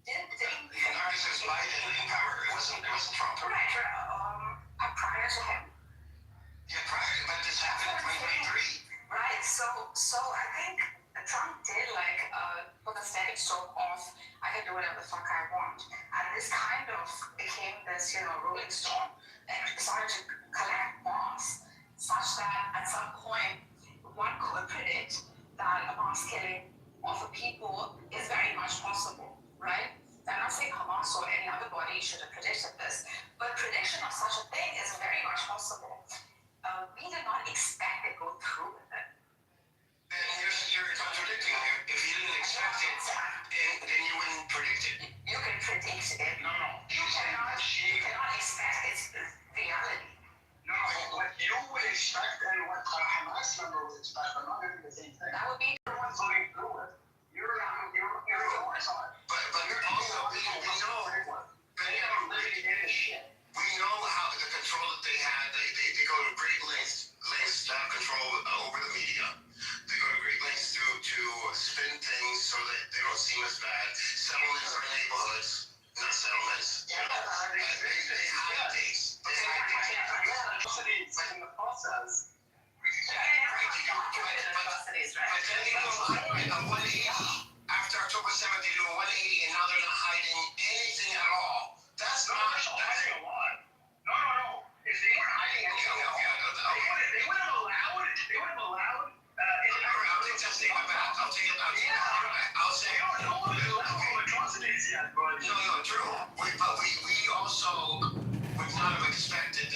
didn't think. This is Biden in power. It wasn't Trump. Right. Prior to him. Yeah, but this happened in 2023. Right. So I think Trump did put the stepping stone off. I can do whatever the fuck I want, and this kind of became this rolling stone and started to collect mass, such that at some point one could predict that a mass killing of a people is very much possible, right? I'm not saying Hamas or any other body should have predicted this, but prediction of such a thing is very much possible. We did not expect to go through with it. Then you're contradicting. If you didn't expect it, then you wouldn't predict it. You can predict it. No. You cannot expect its reality. No, what you would expect and what a Hamas member would expect are not going to be the same thing. That would be the ones going through it. You're the worst on it. But also, we know. We know how the control that they had. They go to great lengths to have control over the media. They go to great lengths to spin things so that they don't seem as bad. Settlements are neighborhoods, not settlements. Yeah, they hide things. They hide things. It's in the process. But then they do a 180. After October 7th, they do a 180, and now they're not hiding anything at all. That's not hiding a lot. No. If they weren't hiding anything, they would have allowed. I'll take it back. I'll say. No one is allowed atrocities yet, but no, true. But we also would not have expected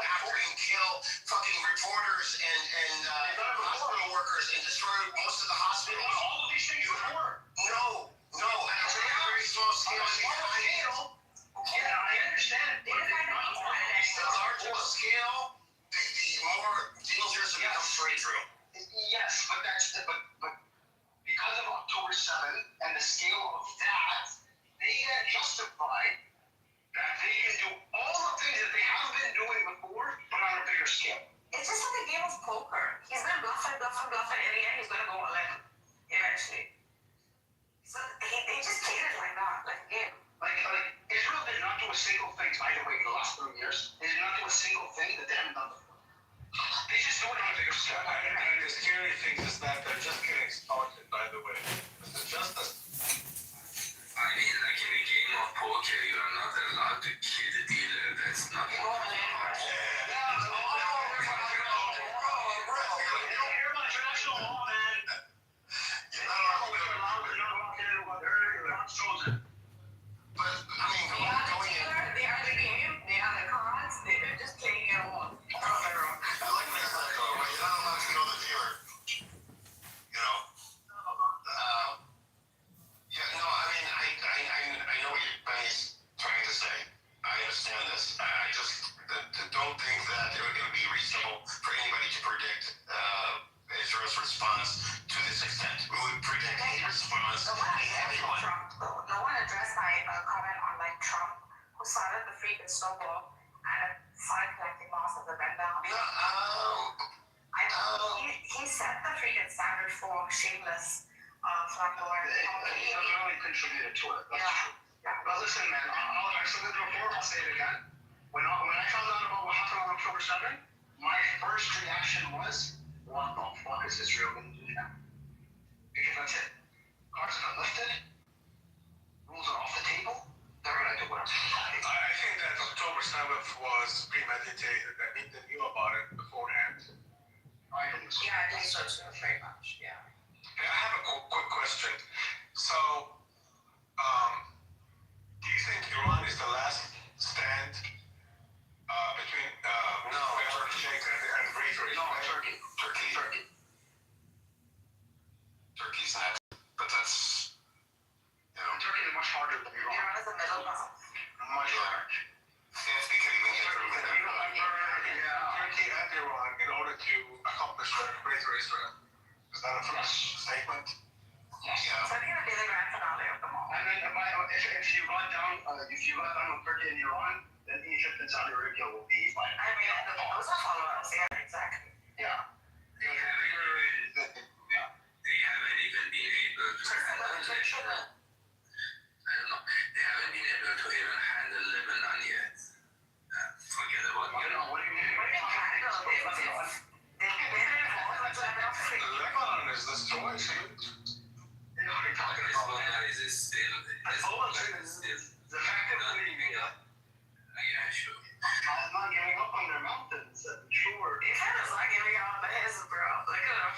after and kill fucking reporters and hospital workers and destroy most of the hospitals. They've done all of these things before. No, at a very small scale. Yeah, I understand. But they're not all of these The larger the scale, the more dangerous it becomes for Israel. Yes, but because of October 7th and the scale of that, they had justified that they can do all the things that they haven't been doing before, but on a bigger scale. It's just like a game of poker. He's been bluffing, and in the end, he's gonna go all in eventually. So they just played it like that, like a game. Like Israel did not do a single thing, by the way, in the last 3 years. They did not do a single thing that they haven't done before. They just do it on a bigger scale. And the scary thing is that they're just getting started, by the way. Mr. Justice. I mean, like in a game of poker, you are not allowed to kill the dealer. That's not. Don't think that it would be reasonable for anybody to predict Israel's response to this extent. We would predict a response to everyone. No one addressed my comment on like Trump, who started the freaking snowball and started collecting most of the rundown. He set the freaking standard for shameless flamboyant. He really contributed to it. That's true. Yeah. But listen, man, I said it before, I'll say it again. When I found out about what happened on October 7th, my first reaction was, what the fuck is Israel going to do now? Because that's it. Cards are lifted. Rules are off the table. They're going to do whatever. I think that October 7th was premeditated. I mean, they knew about it beforehand. I think so. Yeah, I think so too, very much, yeah. I have a quick question. So, do you think Iran is the last stand between Turkey and Great Britain? No, Turkey. Turkey's next, but that's, Turkey is much harder than Iran. Iran is the middle ground. Much harder. if they could even get through with it. Turkey and Iran in order to accomplish their greater Israel. Is that a first statement? Yeah. So they're going to be the grand finale of them all. And then if you run down with Turkey and Iran, then Egypt and Saudi Arabia will be fine. I mean, those are followers, yeah, exactly. Yeah. They haven't even been able to handle I don't know. They haven't been able to even handle Lebanon yet. Forget about it. What do you mean? Lebanon is destroyed. Hezbollah is still The fact that not giving up. Yeah, sure. I'm not giving up on their mountains, sure. Israel is not giving out on the his, bro. Look at him.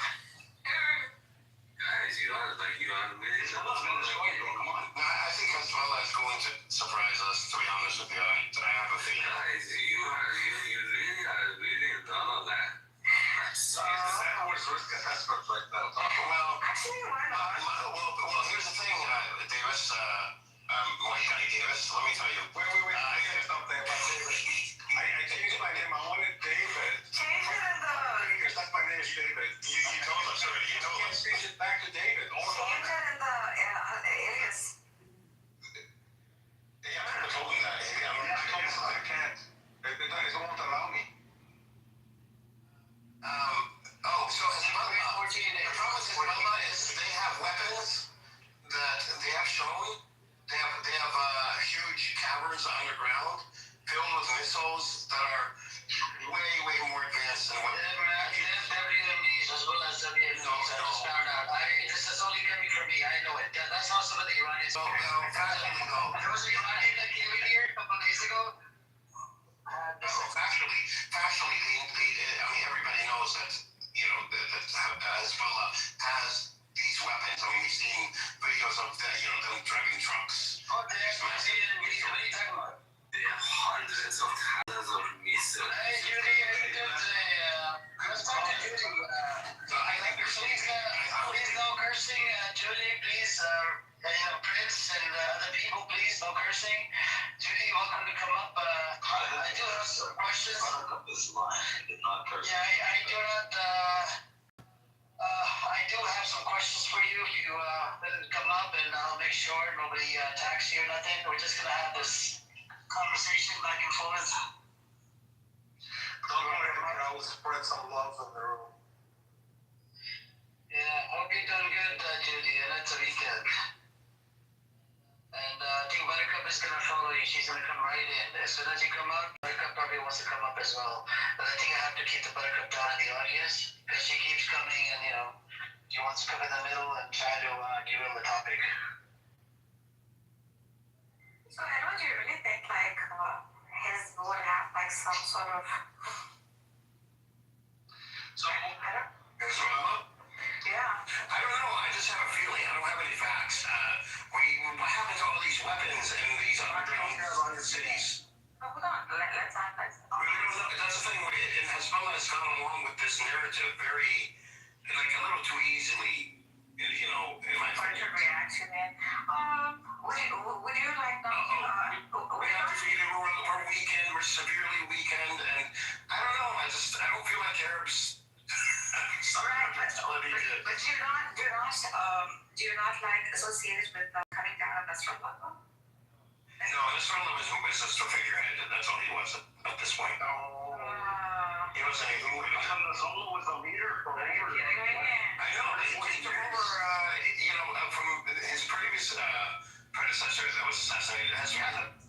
Guys, you are really Hezbollah's been destroyed, bro. Come on. No, I think Hezbollah is going to surprise us, to be honest with you. I have a feeling. guys, you really are really done that. That was risk assessment right now. Well, Actually, why not? well, here's the thing, Davis, White Guy Davis, let me tell you. Wait, I hear something about David. I changed my name. I wanted David. Change it in the... Because that's my name is David. You told us already, you told us. Change it back to David. Change it in the alias. Yeah, I told him that. I can't. They won't allow me. So Hezbollah, the problem with Hezbollah is they have weapons that they have shown. They have huge caverns underground filled with missiles that are way more advanced than what They have WMDs as well as WMDs. I just found out. This is only coming from me. I know it. That's how some of the Iranians. So, There was an Iranian that came in here a couple of days ago. Factually, everybody knows that, that Hezbollah has these weapons. I mean, we've seen videos of them driving trucks. Oh, what are you talking about? They have hundreds of thousands of missiles. Thank you. taxi or nothing. We're just gonna have this conversation back and forth. Don't worry, man. I will spread some love in the room. Yeah, hope you're doing good, Judy, and it's a weekend. And I think Buttercup is gonna follow you. She's gonna come right in. As soon as you come up, Buttercup probably wants to come up as well. But I think I have to keep the Buttercup down in the audience because she keeps coming and she wants to come in the middle and try to derail the topic. So Edward, do you really think like his would have like some sort of I don't know. I just have a feeling. I don't have any facts. What happened to all these weapons in these underground cities? hold on, let's analyze it. That's the thing. And Hezbollah has gone along with this narrative very, like a little too easily, in my opinion. Reaction, man. Would you like We have defeated. We're weakened. We're severely weakened, and I don't know. I don't feel like Arabs. Right, but you're not like associated with coming down on Nasrallah? No, Nasrallah was just a figurehead. That's all he was at this point. He wasn't even. Nasrallah was a leader for over. I know. He took over. From his previous predecessor that was assassinated.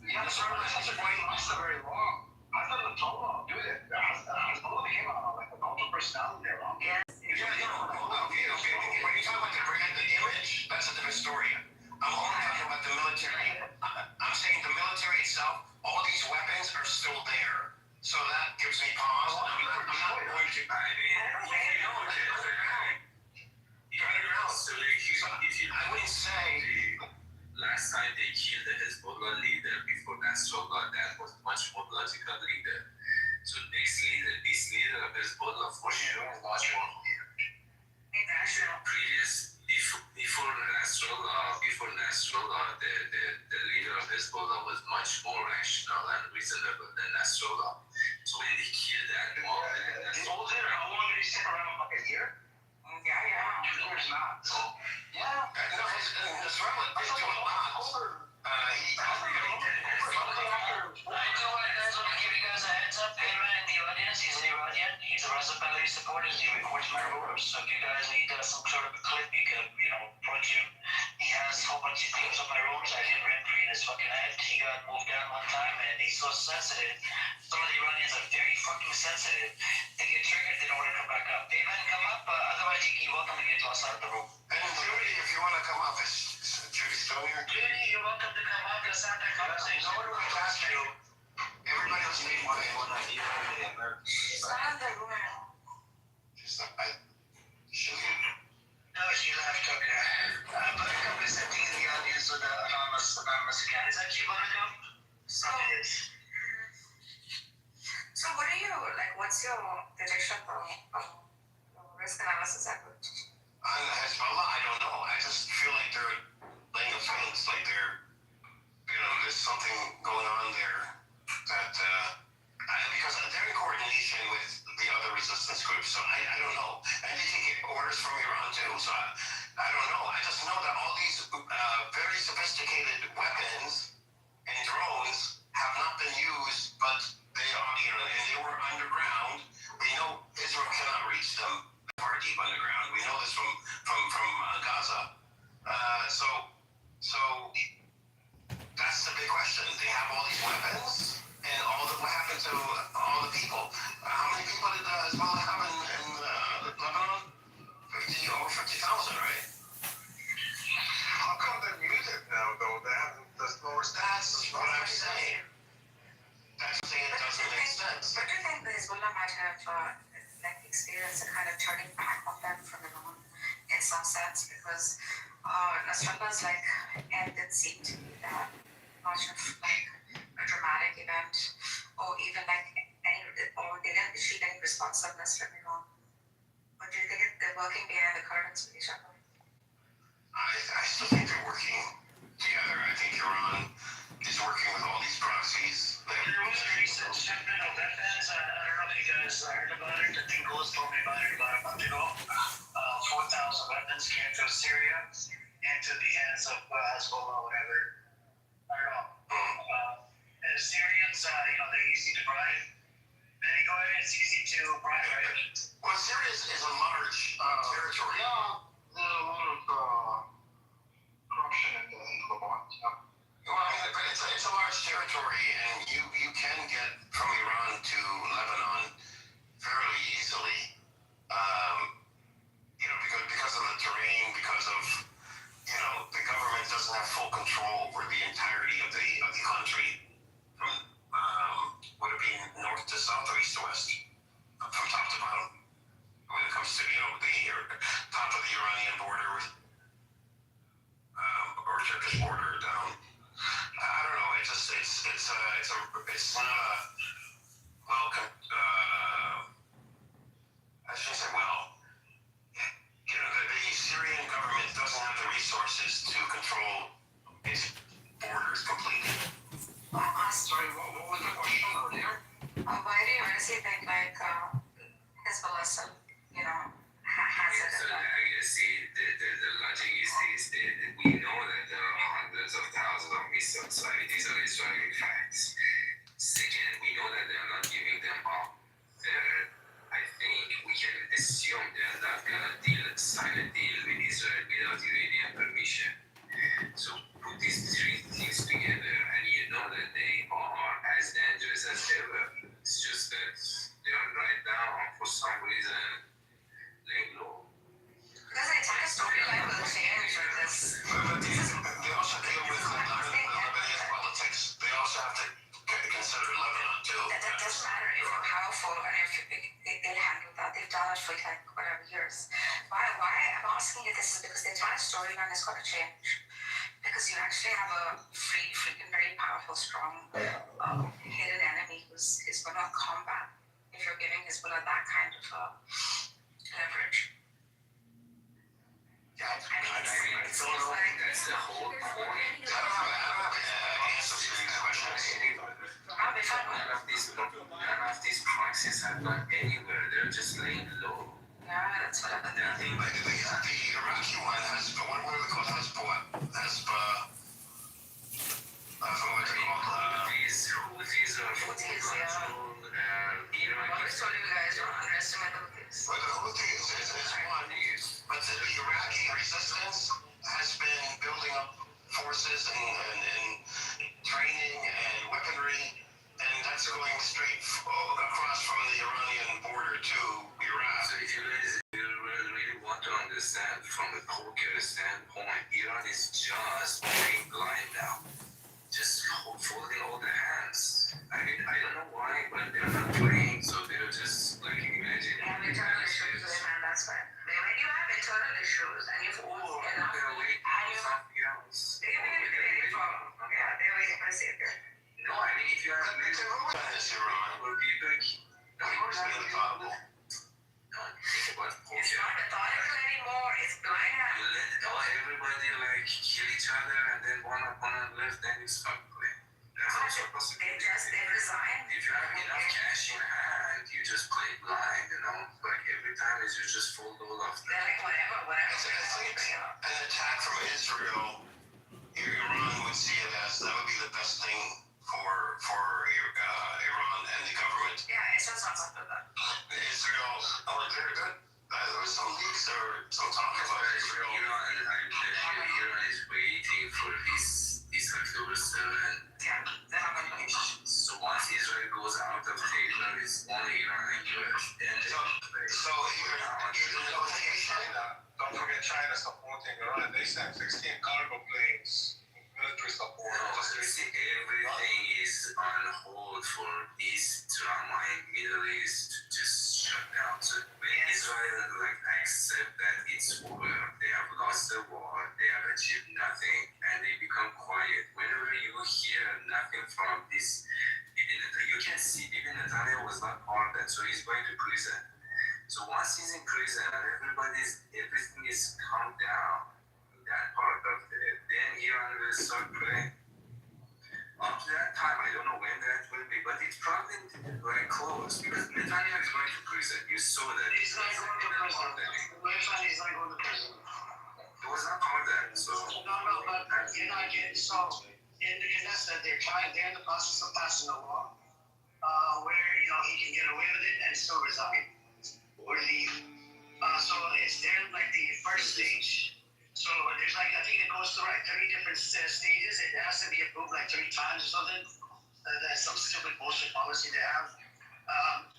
Nasrallah has a great. Very long. I thought the Torah, dude, Hezbollah became like a cultural personality there, wrong? Yes. Okay. When you talk about the brand, the image, that's a different story. I'm only talking about the military. I'm saying the military itself, all these weapons are still there. So that gives me pause. I'm not going to. Underground. So if you I wouldn't say. last time they killed the Hezbollah leader before Nasrallah, that was much more logical leader. So this leader of Hezbollah for sure was more before Nasrallah, the leader of Hezbollah was much more rational and reasonable than Nasrallah. So when they killed that mob, How long did he stick around? Like a year? Yeah. 2 years not. So, yeah. Nasrallah did do a lot. Give you guys a heads up. Anyone in the audience, he's an Iranian. He's a Rosabelli supporter. He records my rooms. So if you guys need some sort of a clip, you can, approach him. He has a whole bunch of clips of my rooms. I did rent free in his fucking head. He got moved down one time, and he's so sensitive. Some of the Iranians are very fucking sensitive. They get triggered, they don't want to come back up. They might come up, otherwise you're welcome to get lost out of the room. And Judy, if you want to come up, is Judy still here? Judy, you're welcome to come up. Let's have that conversation. No one will ask you. Everybody else needs one. She's not in the room. No, she left, okay. Buttercup is sitting in the audience with the anonymous account. Is that you, Buttercup? So what do you, what's your prediction for risk analysis effort? On Hezbollah, I don't know. I just feel like they're laying a fence. Like there's something going on there that, because they're in coordination with the other resistance groups, so I don't know. And they can get orders from Iran too, so I don't know. I just know that all these very sophisticated weapons and drones have not been used, but they are, and they were underground. We know Israel cannot reach them far deep underground. We know this from Gaza. So that's the big question. They have all these weapons, and what happened to all the people? How many people did Hezbollah have in Lebanon? Over 50,000, right? How come they're muted now, though? There's no response. That's what I'm saying. That's saying it doesn't make sense. But do you think the Hezbollah might have experienced a kind of turning back of them from Iran in some sense? Because Nasrallah's end didn't seem to be that much of a dramatic event, or even or they didn't receive any responsiveness from Iran. Or do you think they're working behind the curtains with each other? I still think they're working together. I think Iran is working with all these proxies. There was a recent shipment of weapons. I don't know if you guys heard about it. I think Ghost told me about it about a month ago. 4,000 weapons came to Syria into the hands of Hezbollah, whatever. the Syrians, they're easy to bribe. Anyway, it's easy to bribe, right? Well, Syria is a large territory. Yeah, there's a lot of corruption in the Levant. Yeah. Well, I mean, but it's a large territory, and you can get from Iran to Lebanon fairly easily. Because of the terrain, because of the government doesn't have full control over the entirety of the country from would it be north to south or east to west, from top to bottom when it comes to the top of the Iranian border or Turkish border down. I don't know. It's not a I shouldn't say well. The Syrian government doesn't have the resources to control its borders completely. Sorry, what was the question earlier? Why do you honestly think Hezbollah still, has it? So I see the logic is this: we know that there are hundreds of thousands of missiles. So these are Israeli facts. Second, we know that they are not giving them up. Third, I think we can assume they are not gonna sign a deal with Israel without Iranian permission. So put these three things together, and you know that they are as dangerous as ever. It's just that they are right now, for some reason, laying low. Because the entire storyline will change with this. But they also deal with Lebanese politics. They also have to consider Lebanon too. That doesn't matter if you're powerful and if they'll handle that. They've done it for whatever years. Why I'm asking you this is because the entire storyline is going to change. Because you actually have a freaking very powerful, strong, hidden enemy who's going to combat if you're giving Hezbollah that kind of leverage. Yeah, I feel like that's the whole point. I don't have answers to these questions. None of these proxies have gone anywhere. They're just laying low. Yeah, that's what I think. The Iraqi one has, what are they called? Houthis are full control. Iran always told you guys don't underestimate the Houthis. Well, the Houthis is one, but the Iraqi resistance has been building up forces and training and weaponry, and that's going straight across from the Iranian border to Iraq. So if you guys really want to understand from a poker standpoint, Iran is just playing blind now. Just folding all the hands. I mean, I don't know why, but they're not playing, so they're just like imagining. They have internal issues with them, that's why. When you have internal issues and you've they're waiting for something else. they're waiting for they're waiting for a savior. No, I mean, if you have Iran will be big. it's been methodical. No, think about poker. It's not methodical anymore, it's blind hand. You let everybody kill each other, and then one opponent left, then you stop playing. That's also a possibility. They resign. If you have enough cash in hand, you just play blind, like every time you just fold all of them. They're like, whatever. I think an attack from Israel, Iran would see it as that would be the best thing for Iran and the government. Yeah, Israel's not going to do that. Israel, they're good. There was some leaks or some talk about Israel. Iran is waiting for this October 7th. Yeah, they're not going to do that. So once Israel goes out of Taylor, it's only Iran and US. So the negotiation. Don't forget China supporting Iran. They sent 16 cargo planes, military support. Everything is on hold for this drama in Middle East to just shut down. So when Israel accept that it's over, they have lost the war, they have achieved nothing, and they become quiet. Whenever you hear nothing from this, you can see Bibi Netanyahu was not part of that, so he's going to prison. So once he's in prison and everything is calmed down in that part of it, then Iran will start playing. Up to that time, I don't know when that will be, but it's probably very close because Netanyahu is going to prison. You saw that. He's not going to prison. He's not going to prison. It was not part of that, so. No, but you're not getting so. in the Knesset, they're in the process of passing a law where he can get away with it and still resign or leave. So it's there like the first stage. So there's like I think it goes through like 3 different stages. It has to be approved like 3 times or something. That's some stupid bullshit policy they have.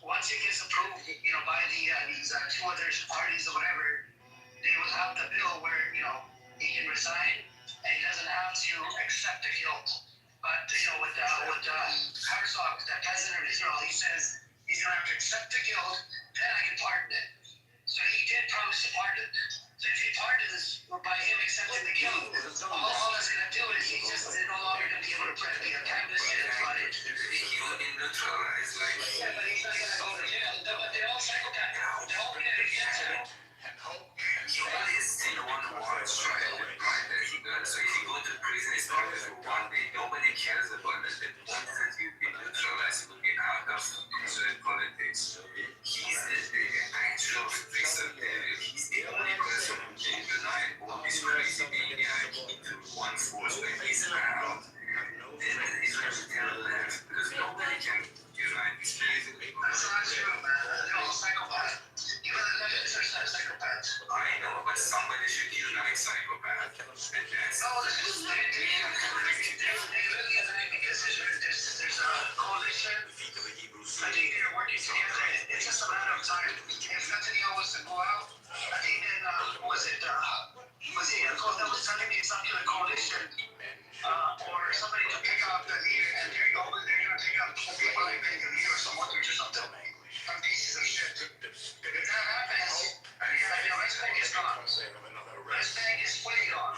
Once it gets approved, by these 2 other parties or whatever, they will have the bill where he can resign and he doesn't have to accept the guilt. But with Herzog, the president of Israel, he says he's gonna have to accept the guilt, then I can pardon it. So he did promise to pardon. So if he pardons by him accepting the guilt, all that's gonna do is he's just no longer gonna be able to be a cabinet but he will be neutralized, like yeah, but he's not gonna go to jail. They're all psychopaths. They're all gonna get jail. He is still on watch, right? So if you go to prison, it's probably for 1 day. Nobody cares about it. The point that you've been neutralized, you will be out of Israel politics. He's the actual face of devil. He's the only person who can deny all this crazy being into one force when he's out. Then Israel will tell left because nobody can unite this crazy. That's not true, man. They're all psychopaths. Even the legends are psychopaths. I know, but somebody should unite psychopaths. And that's all this is. They really unite because there's a coalition. I think they're working together. It's just a matter of time. If Netanyahu was to go out, I think then, was it that was telling me it's not a coalition, or somebody to pick up the leader, and they're going to pick up people like the leader or someone or something. Some pieces of shit. If that happens, West Bank is gone. West Bank is fully gone.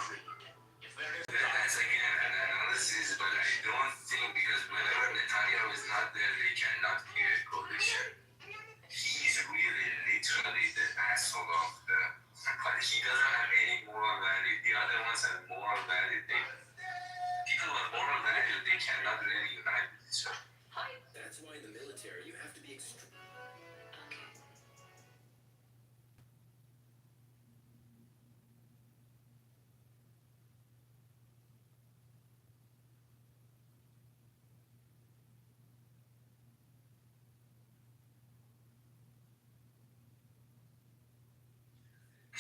That's again an analysis, but I don't think because whenever Netanyahu is not there, they cannot create a coalition. He's really literally the asshole of the. But he doesn't have any moral value. The other ones have moral value. People with moral value, they cannot really unite with each other. That's why in the military you have to be extreme.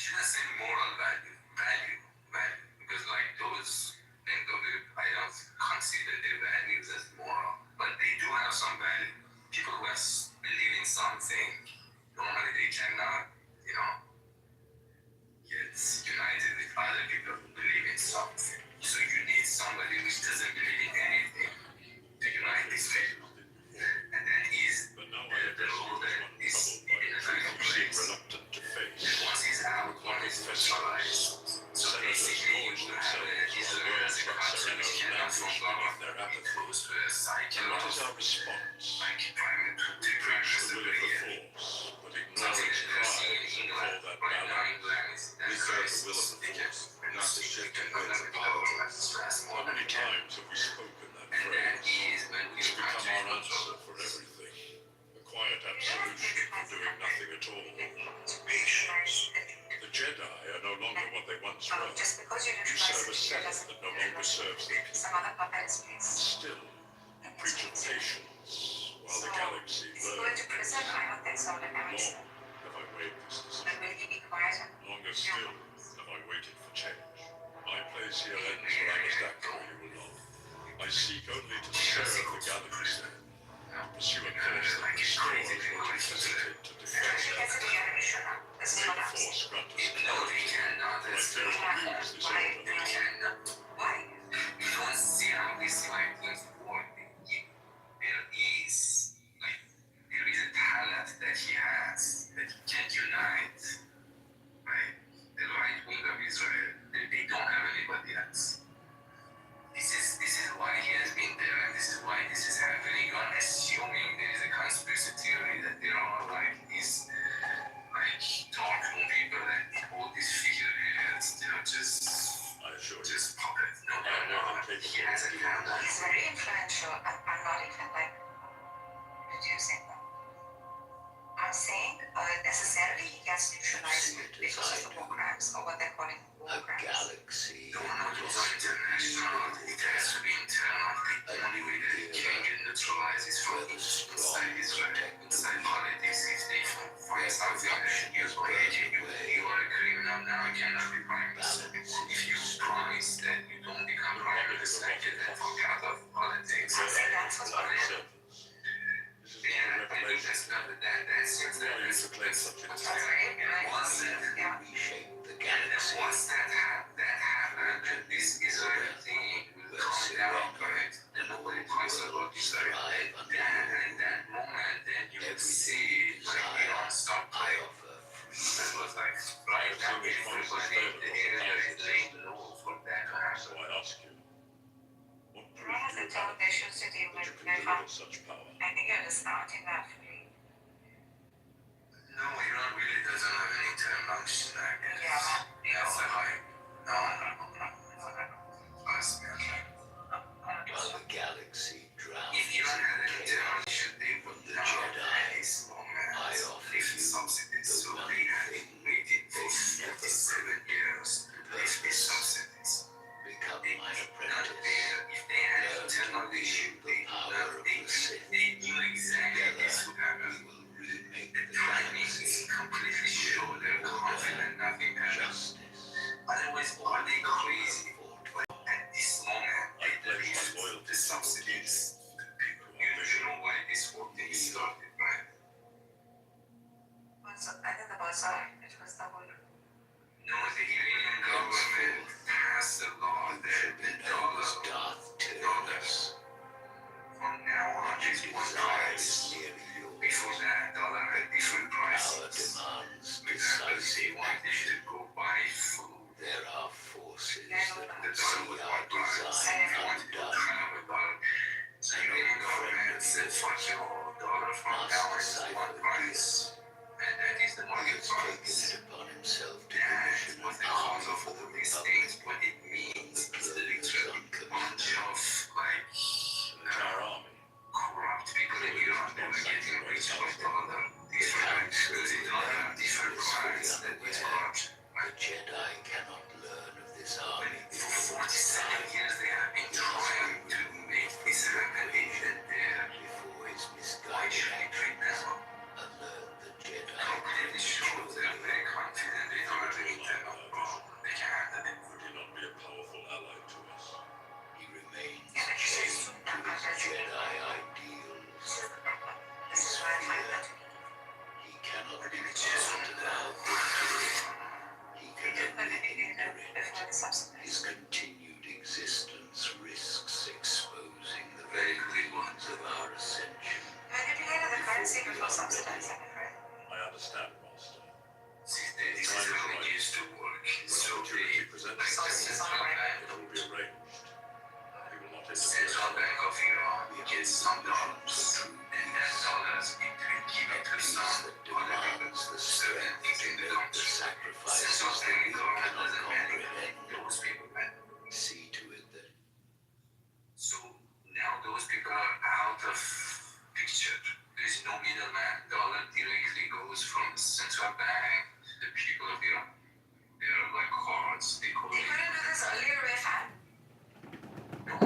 Shouldn't say moral value, because like those, I don't consider their values as moral, but they do have some value. People who believe in something, normally they cannot, get united with other people who believe in something. So you need somebody which doesn't believe in anything to unite these people. And that is the role that is in the final place. And once he's out, one is neutralized. So basically, you will have Israel as a country which cannot form government. It goes to a cycle of like prime minister something that they're seeing in England right now. England is very sophisticated. And not the shit and not the power of stress more than again. And that is when we become our answer for everything. A quiet absolution for doing nothing at all. Patience. The Jedi are no longer what they once were. You serve a Senate that no longer serves the people. Still, you preach of patience while the galaxy burns. Long have I weighed this decision. Longer still have I waited for change. My place here ends where I must act for you alone. I seek only to serve the galaxy. Pursue a course that restores what you hesitate to defend. May the Force grant us courage, for I fear to lose this order. Why? You don't see how these things work. There is a talent that he has that he can unite, right? The right wing of Israel. They don't have anybody else. This is why he has been there, and this is why this is happening. You are assuming there is a conspiracy theory that there are like these necessarily he gets neutralized because of the war crimes, or what they're calling war crimes. Galaxy. No, no, those are international. It has to be internal. The only way that it can get neutralized is from inside Israel, inside politics. If they find something that you're creating, you are a criminal now, you cannot be prime minister. If you promise that you don't become prime minister, get that fuck out of politics. I say that's what's going on. Yeah, that's not that. That's just that. That's once that Reshape the and galaxy. once that happened, then this Israel thing will come down, right? And nobody talks about Israel. And that moment, then you will see, like, Iran start playing. That was like, right now, everybody in the area is laying low for that to happen. So I ask you, what proof Iran has do you its own have issues to deal that with. you can deliver such power? I think you're discounting that for me. No, Iran really doesn't have any internal shenanigans. Yeah. That's a lie. No. Trust me. While the galaxy drowns If Iran had an internal issue, they would the not Jedi, have this moment. I offer Lift you subsidies. the So one they had thing waited for they never 57 years to lift these subsidies. become They my did not apprentice. dare. If they had an Learn internal to issue, wield the they did power not. of the Sith. They knew exactly this would happen. We will remake The the timing is galaxy. completely sure. They're confident nothing happens. Justice. Otherwise, are they crazy? But at this moment, they pledge my lift loyalty the subsidies to people. You know why this whole thing started, right? I think the Bazaar, it was the whole. No, the Iranian government passed a law that the dollars from now on is one price. Before that, dollar had different prices. Because they wanted to go buy food. There are forces The that dollar was one price. If you wanted to have a dollar, the Iranian government said, fuck you, dollar from now is one price. And that is the market price. upon himself to That was the cause of all these things. What it means is literally a bunch of like Entire army. corrupt people in Iran that are getting rich from dollar. Different, because in dollar are different price that is corruption. the Jedi cannot learn of this army. For 47 years they have been trying to make this happen even there. Before his Why misguided should they do it now? and learn the Jedi Completely sure they're very confident they don't have any internal problem. They can handle it. Would he not be a powerful ally to us? he remains chained to his Jedi ideals. This is why I find that to be. He cannot be part of our victory. He can only Before the subsidies. his continued existence risks exposing the Very very good one. means of our ascension. Manipulated the currency before subsidizing it, right? I understand, Master. See, this is how it used to work. So Opportunity the presents central bank, it will be arranged. He will not Central interfere. Bank of Iran gets some dollars, and that dollars it will give it to some other people, certain things in the country. Central Bank government doesn't manage those people, man. See to it that So now those people are out of picture. There is no middleman. Dollar directly goes from the central bank to the people of Iran. They are like cards. They call They it. couldn't do this earlier, Rayhan. No,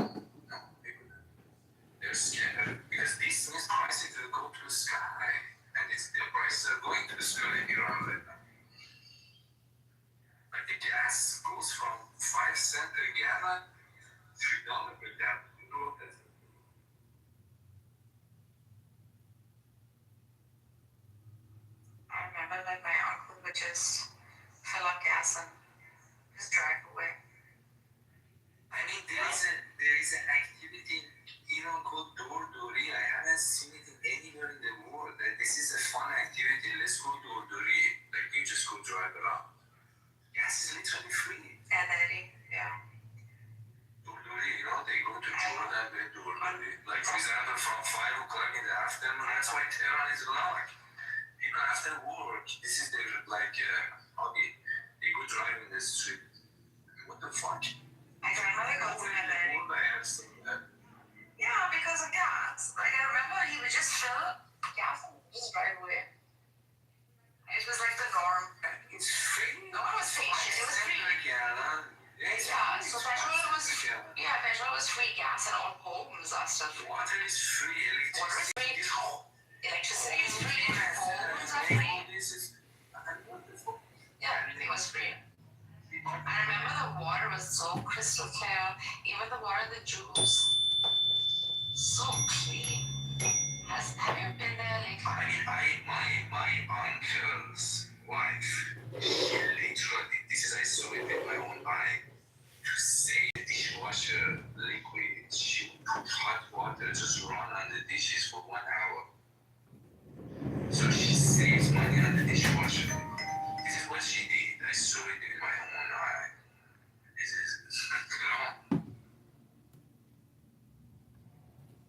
they couldn't. They're scared because these things prices will go to the sky, and their prices are going to the sky in Iran right now. Like the gas goes from 5 cents a gallon, $3 per gallon. You know what that's? I remember like my uncle would just fill up gas and just drive away. I mean, there is an activity in Iran called Dordori. I haven't seen it anywhere in the world. And this is a fun activity. Let's go Dordori. Like you just go drive around. Gas is literally free. And then, yeah. Dordori, you know, they go to Jordan with Dordori. Like for example, from 5 o'clock in the afternoon. That's why Tehran is locked. People after work, this is their like hobby. They go drive in the street. What the fuck? I remember they go to I have seen that. Yeah, because of gas. Like I remember he would just fill up gas and just drive away. crystal clear. Even the water, the jewels, so clean. Have you been there lately? My uncle's wife, she literally, I saw it with my own eye, to save dishwasher liquid, she would put hot water, just run on the dishes for 1 hour. So she saves money on the dishwasher. This is what she did. I saw it with my own eye. This is,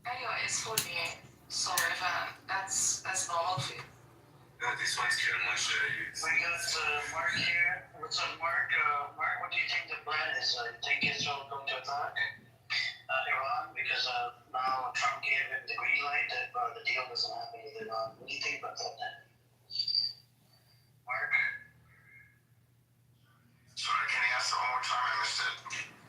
Anyway, it's 48, so if that's normal for you. no, this one's Kermasher. We got Mark here. What's up, Mark? Mark, what do you think the plan is? You think Israel going to attack Iran? Because now Trump gave him the green light that the deal doesn't happen with Iran. What do you think about that? Mark? Sorry, can you ask that one more time?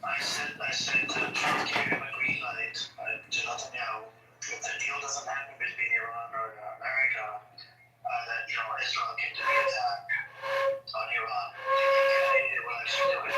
I missed it. I said Trump gave him a green light to Netanyahu. If the deal doesn't happen between Iran or America, that Israel can do the attack on Iran. Do you think it will actually do it?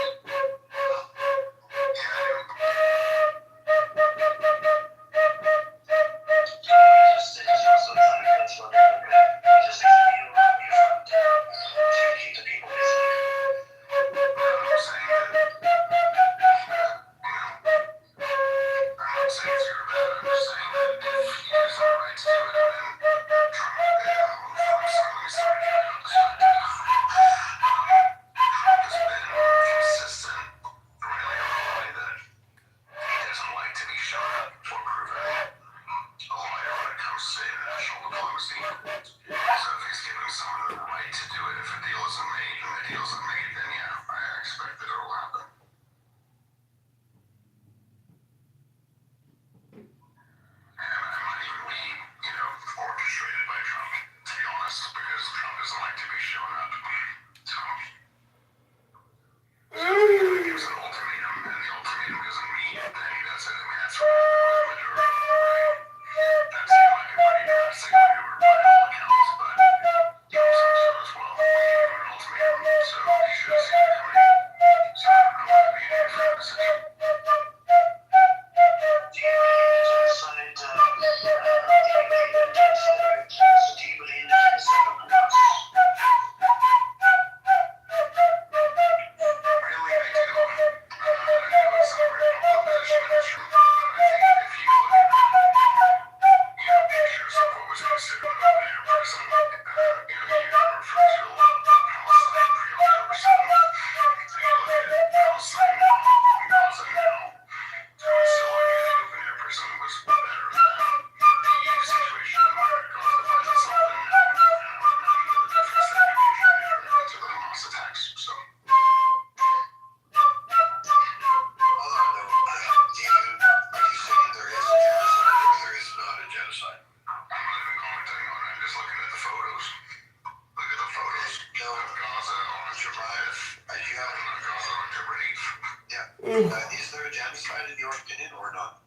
Is there a genocide in your opinion or not?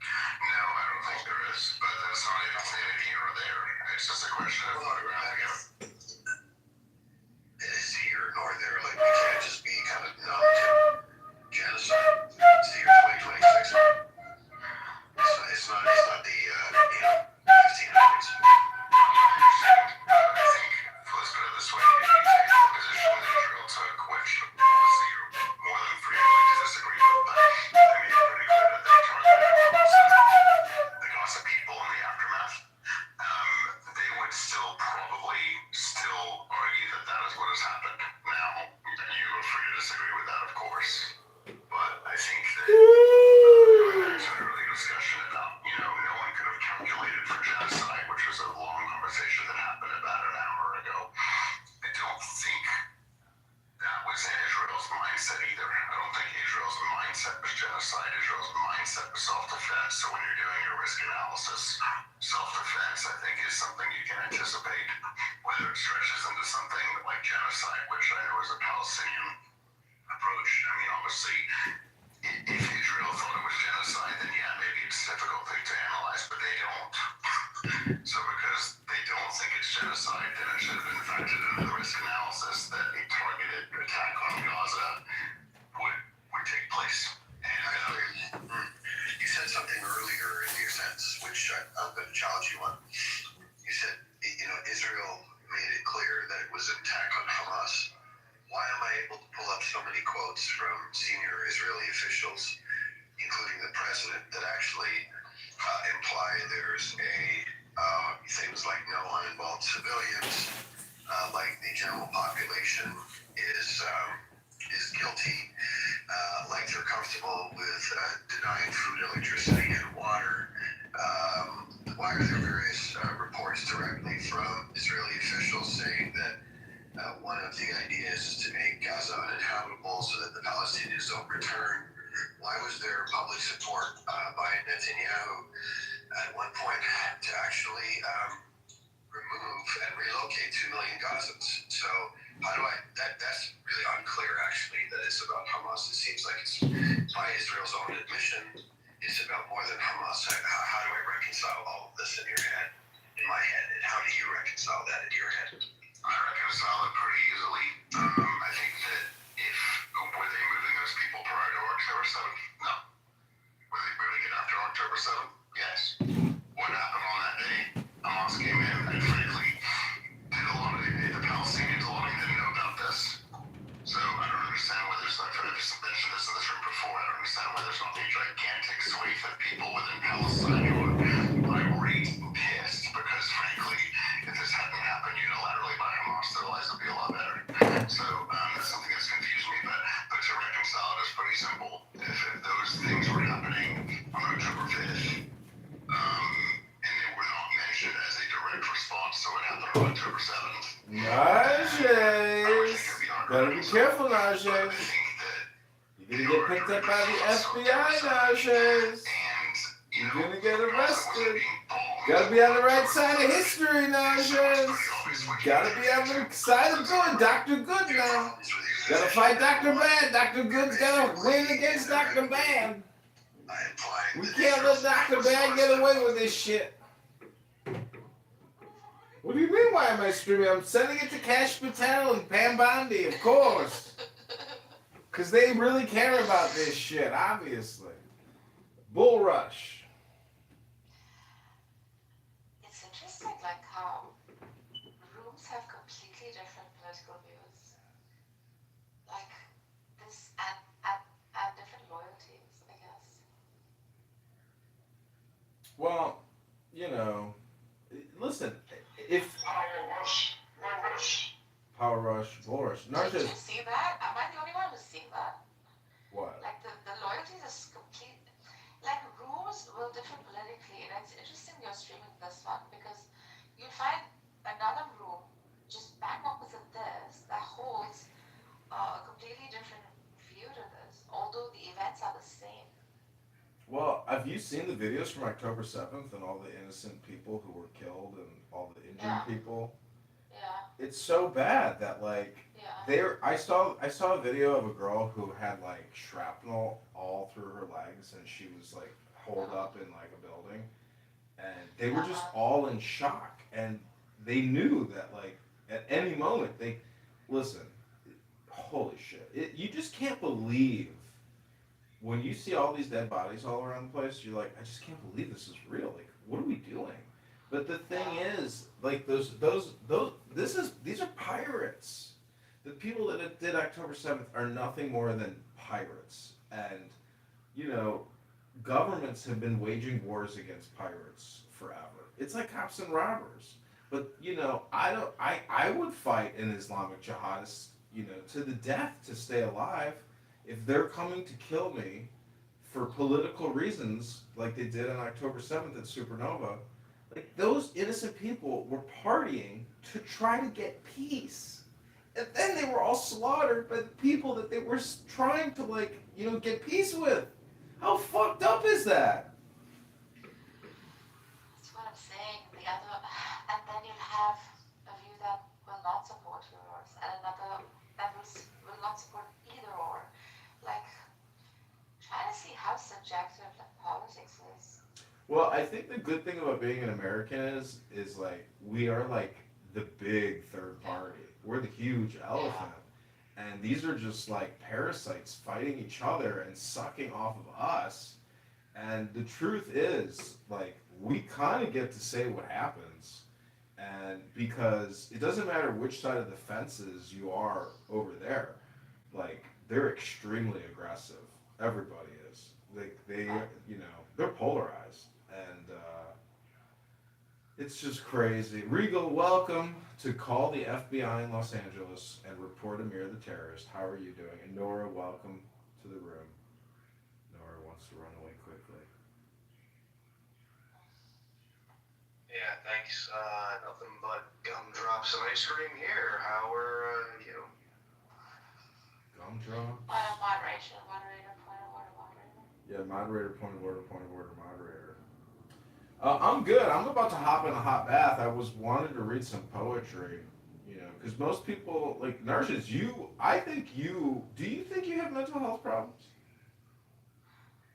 No, I don't think there is, but that's not even neither here or there. It's just a question of photographing it. It is here nor there. Like, we can't just be kind of numb to genocide. It's the year 2026. It's not the 1500s. I think, let's put it this way, if you take the position that Israel took, which obviously you're more than free to disagree with, but they made it pretty clear that they targeted the Gaza people in the aftermath, they would probably still argue that that is what has happened. Now, you are free to disagree with that, of course, but I think that going back to an earlier discussion about, no one could have calculated for genocide, which was a long conversation that happened about an hour ago. I don't think that was in Israel's mindset either. I don't think Israel's mindset was genocide. Israel's mindset was self-defense. So when you're doing your risk analysis, self-defense, I think, is something you can anticipate. Whether it stretches into something like genocide, which I know is a Palestinian approach. I mean, obviously, if Israel thought it was genocide, then yeah, maybe it's a difficult thing to analyze, but they don't. So because they don't think it's genocide, then it should have been factored into the risk analysis that a targeted attack on Gaza would take place was an attack on Hamas. Why am I able to pull up so many quotes from senior Israeli officials, including the president, that actually imply there's things like no uninvolved civilians, like the general population is guilty, like they're comfortable with denying food, electricity, and water. Why are there various reports directly from Israeli officials saying that one of the ideas is to make Gaza uninhabitable so that the Palestinians don't return? Why was there public support by Netanyahu at one point to actually remove and relocate 2 million Gazans? So that's really unclear, actually, that it's about Hamas. It seems like it's, by Israel's own admission, it's about more than Hamas. How do I reconcile all of this in your head, in my head, and how do you reconcile that in your head? I reconcile it pretty easily. I think that were they moving those people prior to October 7th? No. Were they moving it after October 7th? Yes. What happened on that day? Hamas came in and frankly did a lot of the Palestinians, a lot of them didn't know about this. So I don't understand why there's, I've mentioned this in this room before, I don't understand why there's not a gigantic swathe of people within Palestine who are irate and pissed because frankly, if this hadn't happened unilaterally by Hamas, their lives would be a lot better. So that's something that's confused me, but to reconcile it is pretty simple. If those things were happening on October 5th, and they were not mentioned as a direct response to what happened on October 7th. Najeez. Gotta be careful, Najeez. You're gonna get picked up by the FBI, Najeez. You're gonna get arrested. Gotta be on the right side of history, Najeez. Gotta be on the side of good. Dr. Good now. Gotta fight Dr. Bad. Dr. Good's gotta win against Dr. Bad. We can't let Dr. Bad get away with this shit. What do you mean, why am I streaming? I'm sending it to Cash Patel and Pam Bondi, of course. Because they really care about this shit, obviously. Bull Rush. It's interesting, like how rooms have completely different political views. Like this, and different loyalties, I guess. Well, you know, listen, if Power Rush, Bull Rush, not Did just you see that? Am I the only one who's seen that? what? Like the loyalties is complete. Like rooms will differ politically, and it's interesting you're streaming this one because you find another room just back opposite this that holds a completely different view to this, although the events are the same. Well, have you seen the videos from October 7th and all the innocent people who were killed and all the injured people? Yeah. It's so bad that like I saw a video of a girl who had like shrapnel all through her legs and she was like holed up in like a building and they were just all in shock and they knew that like at any moment holy shit, you just can't believe when you see all these dead bodies all around the place. You're like, I just can't believe this is real. Like, what are we doing? But the thing is, like these are pirates. The people that did October 7th are nothing more than pirates. And, you know, governments have been waging wars against pirates forever. It's like cops and robbers. But, you know, I would fight an Islamic jihadist, you know, to the death to stay alive. If they're coming to kill me for political reasons, like they did on October 7th at Supernova, like those innocent people were partying to try to get peace. And then they were all slaughtered by the people that they were trying to, like, you know, get peace with. How fucked up is that? That's what I'm saying. And then you'll have a view that will not support yours, and another that will not support either or. Like, trying to see how subjective politics is. Well, I think the good thing about being an American is like we are like the big third party. We're the huge elephant. And these are just like parasites fighting each other and sucking off of us. And the truth is, like, we kind of get to say what happens. And because it doesn't matter which side of the fences you are over there, like they're extremely aggressive. Everybody is. Like they, they're polarized, and it's just crazy. Regal, welcome to call the FBI in Los Angeles and report Amir the terrorist. How are you doing? And Nora, welcome to the room. Nora wants to run away quickly. Yeah, thanks. Nothing but gumdrops and ice cream here. How are you? Gumdrop? Moderation, moderator. Yeah, moderator, point of order, moderator. I'm good. I'm about to hop in a hot bath. I was wanted to read some poetry, because most people, like, Narcissus, do you think you have mental health problems?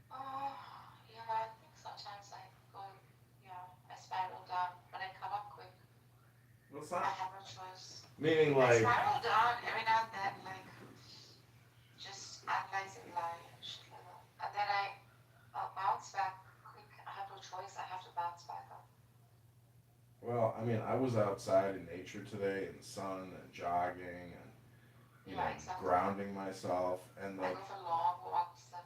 Yeah, I think sometimes I go, I spiral down, but I come up quick. What's I that? have no choice. Meaning, I like, spiral down every now and then, like, just analyzing life and shit like that. And then I bounce back quick. I have no choice. I have to bounce back up. well, I mean, I was outside in nature today in the sun and jogging and, Exactly. grounding myself. And, I like, go for long walks and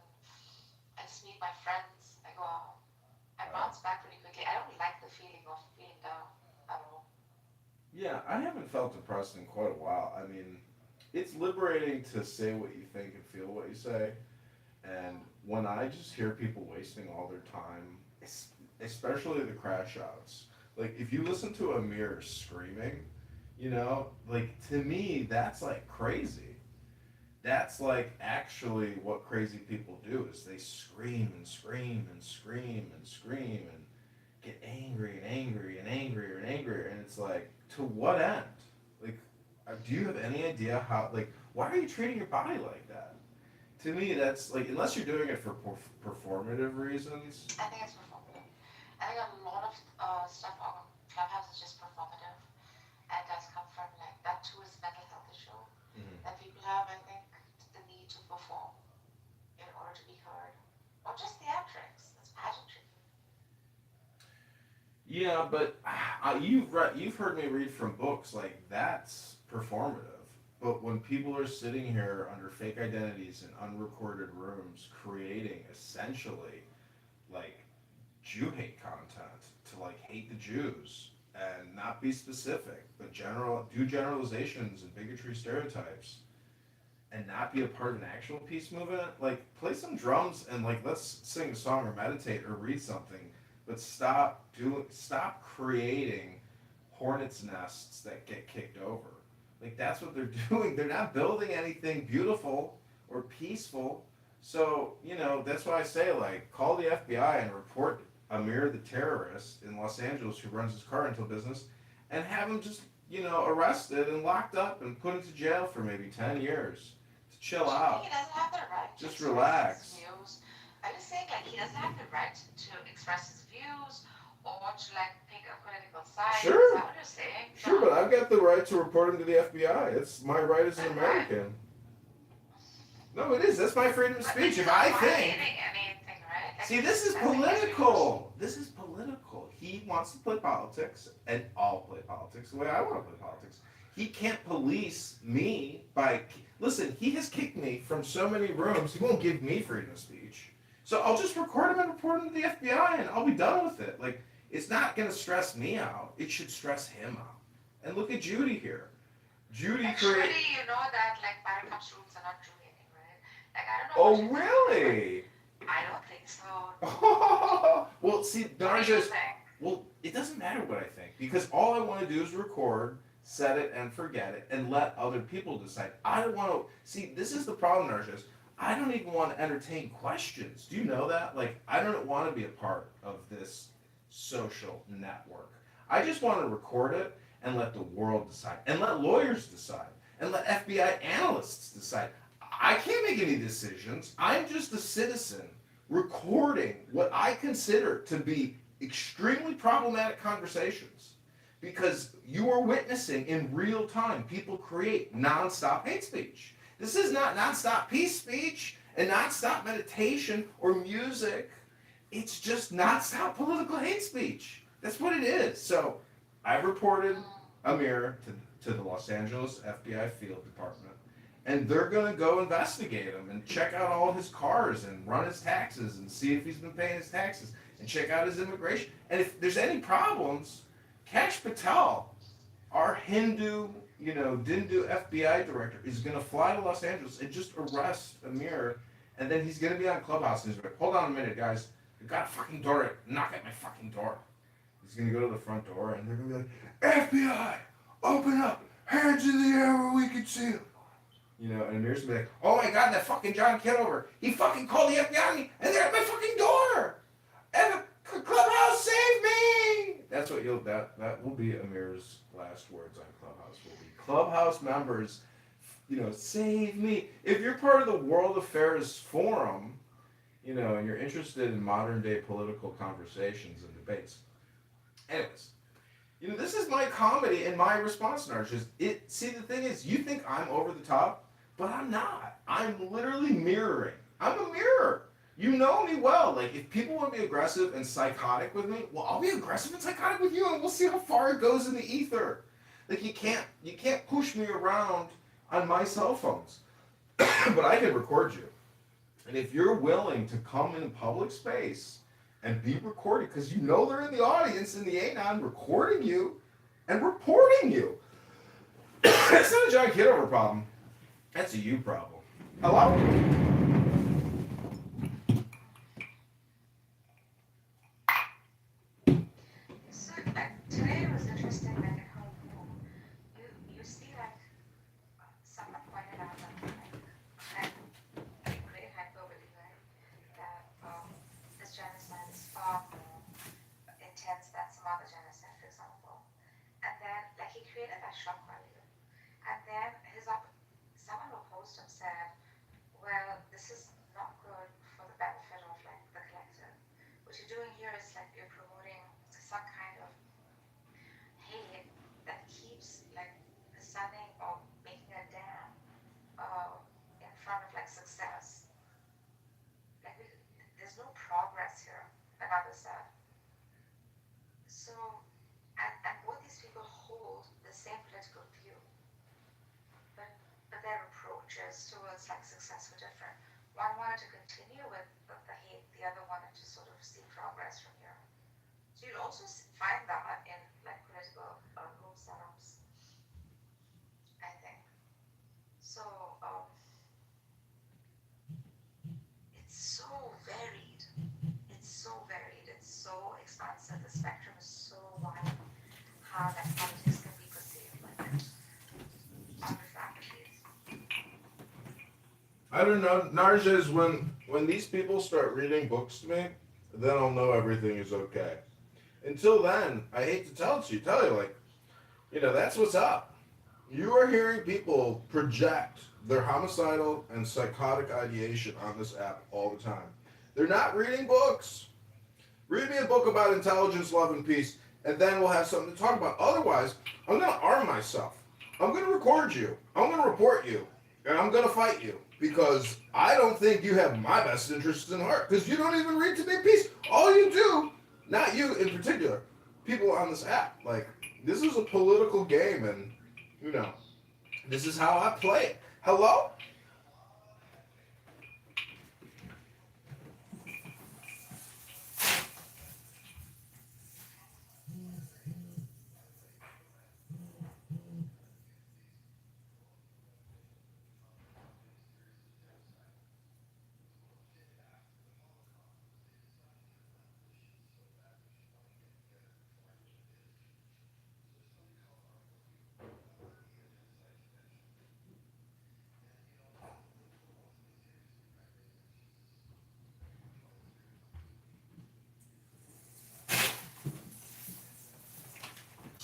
I just meet my friends. I go out. I bounce back pretty quickly. I don't like the feeling of feeling down at all. yeah, I haven't felt depressed in quite a while. I mean, it's liberating to say what you think and feel what you say. And when I just hear people wasting all their time, especially the crash outs, like if you listen to Amir screaming, like to me, that's like crazy. That's like actually what crazy people do is they scream and scream and scream and scream and get angry and angry and angrier and angrier. And it's like, to what end? Like, do you have any idea how, like, why are you treating your body like that? To me, that's like, unless you're doing it for performative reasons. I think it's performative. I think a lot of stuff on Clubhouse is just performative. And that's come from, like, that too is mental health issue that people have, I think, the need to perform in order to be heard. Or just theatrics. It's pageantry. Yeah, but you've heard me read from books like that's performative. But when people are sitting here under fake identities in unrecorded rooms, creating essentially like Jew hate content to like hate the Jews and not be specific, but do generalizations and bigotry stereotypes, and not be a part of an actual peace movement, like play some drums and like let's sing a song or meditate or read something, but stop creating hornets nests that get kicked over. Like that's what they're doing. They're not building anything beautiful or peaceful. So, that's why I say like call the FBI and report Amir the terrorist in Los Angeles who runs his car rental business and have him just, arrested and locked up and put into jail for maybe 10 years. Chill out. He doesn't have the right to Just express relax. his views. I'm just saying, like, he doesn't have the right to express his views or to, like, pick a political side. Sure. Is that what you're saying? Sure, but I've got the right to report him to the FBI. It's my right as an American. No, it is. That's my freedom of speech. If I think. Anything, right? Like, See, this is political. This is political. He wants to play politics, and I'll play politics the way I want to play politics. He can't police me by. Listen, he has kicked me from so many rooms. He won't give me freedom of speech. So I'll just record him and report him to the FBI, and I'll be done with it. Like, it's not going to stress me out. It should stress him out. And look at Judy here. Judy Actually, created. you know that, like, Barracuda's rooms are not Julian, right? Like, I don't know. Oh, really? I don't think so. Well, see, What do Darn you just. think? Well, it doesn't matter what I think because all I want to do is record, set it, and forget it, and let other people decide. I don't want to see. This is the problem, Narcissus. I don't even want to entertain questions. Do you know that? Like, I don't want to be a part of this social network. I just want to record it and let the world decide, and let lawyers decide, and let FBI analysts decide. I can't make any decisions. I'm just a citizen recording what I consider to be extremely problematic conversations because you are witnessing in real time people create nonstop hate speech. This is not nonstop peace speech and nonstop meditation or music. It's just nonstop political hate speech. That's what it is. So I've reported Amir to the Los Angeles FBI field department, and they're going to go investigate him and check out all his cars and run his taxes and see if he's been paying his taxes and check out his immigration. And if there's any problems, Kash Patel, our Hindu, Dindu FBI director, is going to fly to Los Angeles and just arrest Amir, and then he's going to be on Clubhouse and he's like, hold on a minute, guys. You got a fucking door. Knock at my fucking door. He's going to go to the front door and they're going to be like, FBI, open up. Hands in the air where we can see him. And Amir's going to be like, oh my God, that fucking John Kitover. He fucking called the FBI on me and they're at my fucking door. And Clubhouse, save me. That's what that will be Amir's last words on Clubhouse. Will be Clubhouse members, save me. If you're part of the World Affairs Forum, and you're interested in modern day political conversations and debates. Anyways, this is my comedy and my response to narcissism. See, the thing is, you think I'm over the top, but I'm not. I'm literally mirroring. I'm a mirror. You know me well. Like, if people want to be aggressive and psychotic with me, well, I'll be aggressive and psychotic with you, and we'll see how far it goes in the ether. Like, you can't push me around on my cell phones, but I can record you. And if you're willing to come in public space and be recorded, because they're in the audience in the Anon recording you and reporting you. It's not a John Kitover problem. That's a you problem. Hello? So, today was interesting, like, how you see, like, someone pointed out that, great hyperbole, right? That this genocide is far more intense than some other genocide, for example. And then, like, he created that shock value. And then someone who opposed him said, well, this is not good for the benefit of, like, the collective. What you're doing here is, like, you're promoting some kind of hate that keeps, like, sending or making a dam in front of, like, success. Like, there's no progress here, another said. So, and both these people hold the same political view, but their approaches towards, like, success were different. One wanted to continue with the hate, the other wanted to sort of see progress from here. So you'll also find that in, like, political room setups, I think. So it's so varied. It's so varied. It's so expansive. The spectrum is so wide. How that politics can be perceived, like, on the faculties. I don't know. Narja, when these people start reading books to me, then I'll know everything is okay. Until then, I hate to tell you, like, that's what's up. You are hearing people project their homicidal and psychotic ideation on this app all the time. They're not reading books. Read me a book about intelligence, love, and peace, and then we'll have something to talk about. Otherwise, I'm going to arm myself. I'm going to record you. I'm going to report you. And I'm going to fight you. Because I don't think you have my best interests in heart. Because you don't even read to me peace. All you do, not you in particular, people on this app, like, this is a political game, and, this is how I play it. Hello?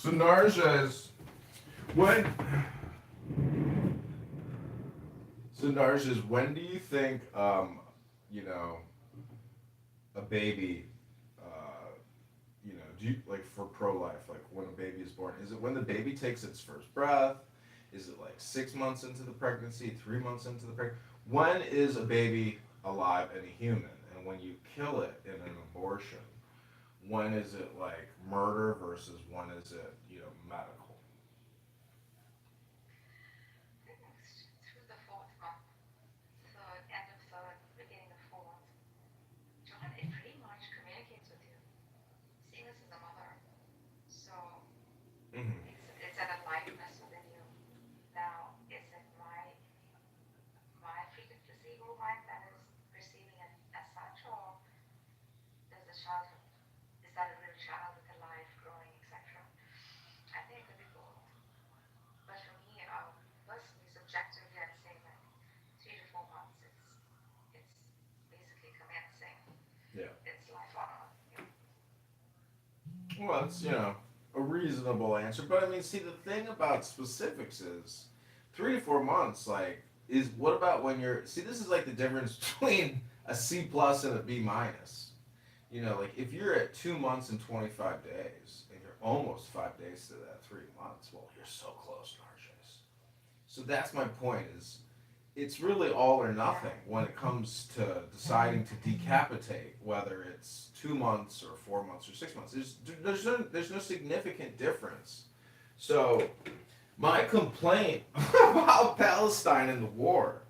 So Narja is when do you think a baby do you, like, for pro-life, like, when a baby is born, is it when the baby takes its first breath? Is it like 6 months into the pregnancy, 3 months into the pregnancy? When is a baby alive and a human? And when you kill it in an abortion, when is it like murder versus when is it, medical? I think it's through the fourth month, third, end of third, beginning of fourth. John, it pretty much communicates with you. Seeing this as a mother, so Hmm. it's at a likeness within you. Now, is it my freaking placebo mind that is perceiving it as such, or does the child is that a real child with a life growing, etc.? I think it could be both. But for me, personally, subjectively, I'd say like 3 to 4 months. It's basically commencing Yeah. its life on Earth. Yeah. Well, it's, a reasonable answer. But I mean, see, the thing about specifics is 3 to 4 months, like, is what about when you're, see, this is like the difference between a C plus and a B minus. Like if you're at 2 months and 25 days and you're almost 5 days to that 3 months, well, you're so close, Narcissus. So that's my point is it's really all or nothing when it comes to deciding to decapitate, whether it's 2 months or 4 months or 6 months. There's no significant difference. So my complaint about Palestine and the war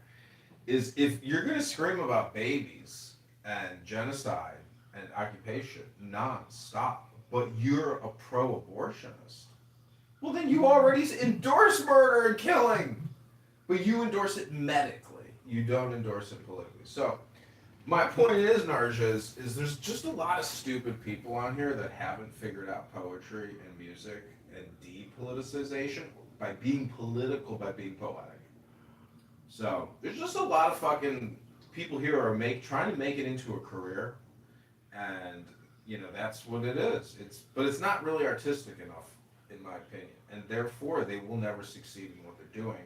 is if you're going to scream about babies and genocide and occupation nonstop, but you're a pro-abortionist, well then you already endorse murder and killing. But you endorse it medically. You don't endorse it politically. So my point is, Narja, is there's just a lot of stupid people on here that haven't figured out poetry and music and depoliticization by being political, by being poetic. So there's just a lot of fucking people here who are trying to make it into a career, and that's what it is. But it's not really artistic enough, in my opinion, and therefore they will never succeed in what they're doing.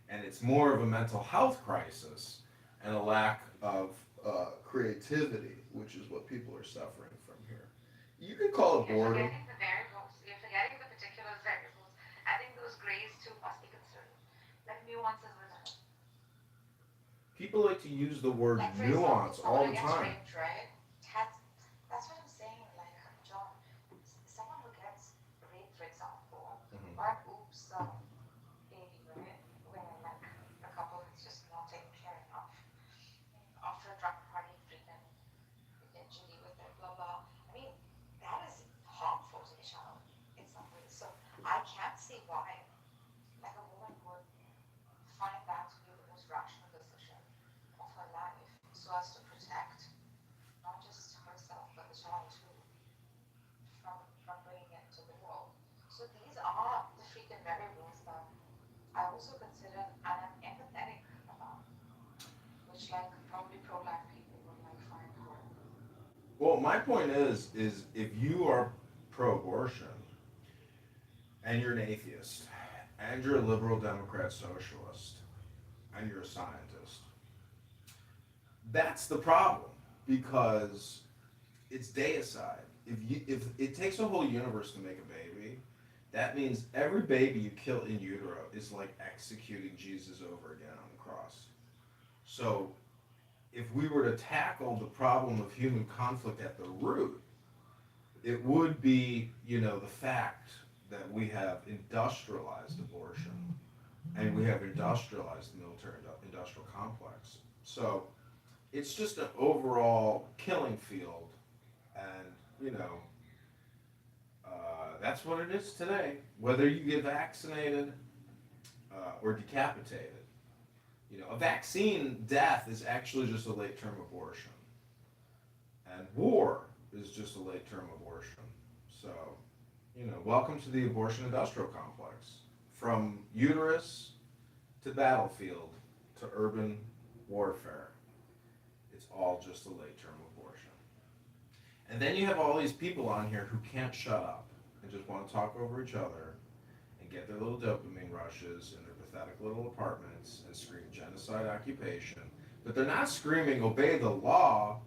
And it's more of a mental health crisis and a lack of creativity, which is what people are suffering from here. You could call it You're boredom. forgetting the variables. You're forgetting the particular variables. I think those grays too must be considered. Like nuances within it. People like to use the word Like for example, nuance all someone the who gets time. raped, right? That's what I'm saying. Like John, someone who gets raped, for example, Mhm. or an oops baby, right? Where like the couple is just not taken care enough. After a drunk party, freaking get jiggy with it, blah blah. I mean, that is harmful to the child in some ways. So I can't see why like a woman would find that to be the most rational decision of her life so as to protect not just herself but the child too from bringing it into the world. So these are the freaking variables that I also consider and I'm empathetic about, which like probably pro-life people would like find hard. Well, my point is if you are pro-abortion and you're an atheist and you're a liberal Democrat socialist and you're a scientist, that's the problem because it's deicide. If it takes a whole universe to make a baby, that means every baby you kill in utero is like executing Jesus over again on the cross. So if we were to tackle the problem of human conflict at the root, it would be, the fact that we have industrialized abortion and we have industrialized the military industrial complex. So it's just an overall killing field, and that's what it is today. Whether you get vaccinated or decapitated, a vaccine death is actually just a late term abortion, and war is just a late term abortion. So, welcome to the abortion industrial complex. From uterus to battlefield to urban warfare, it's all just a late term abortion. And then you have all these people on here who can't shut up and just want to talk over each other and get their little dopamine rushes in their pathetic little apartments and scream genocide, occupation. But they're not screaming obey the law,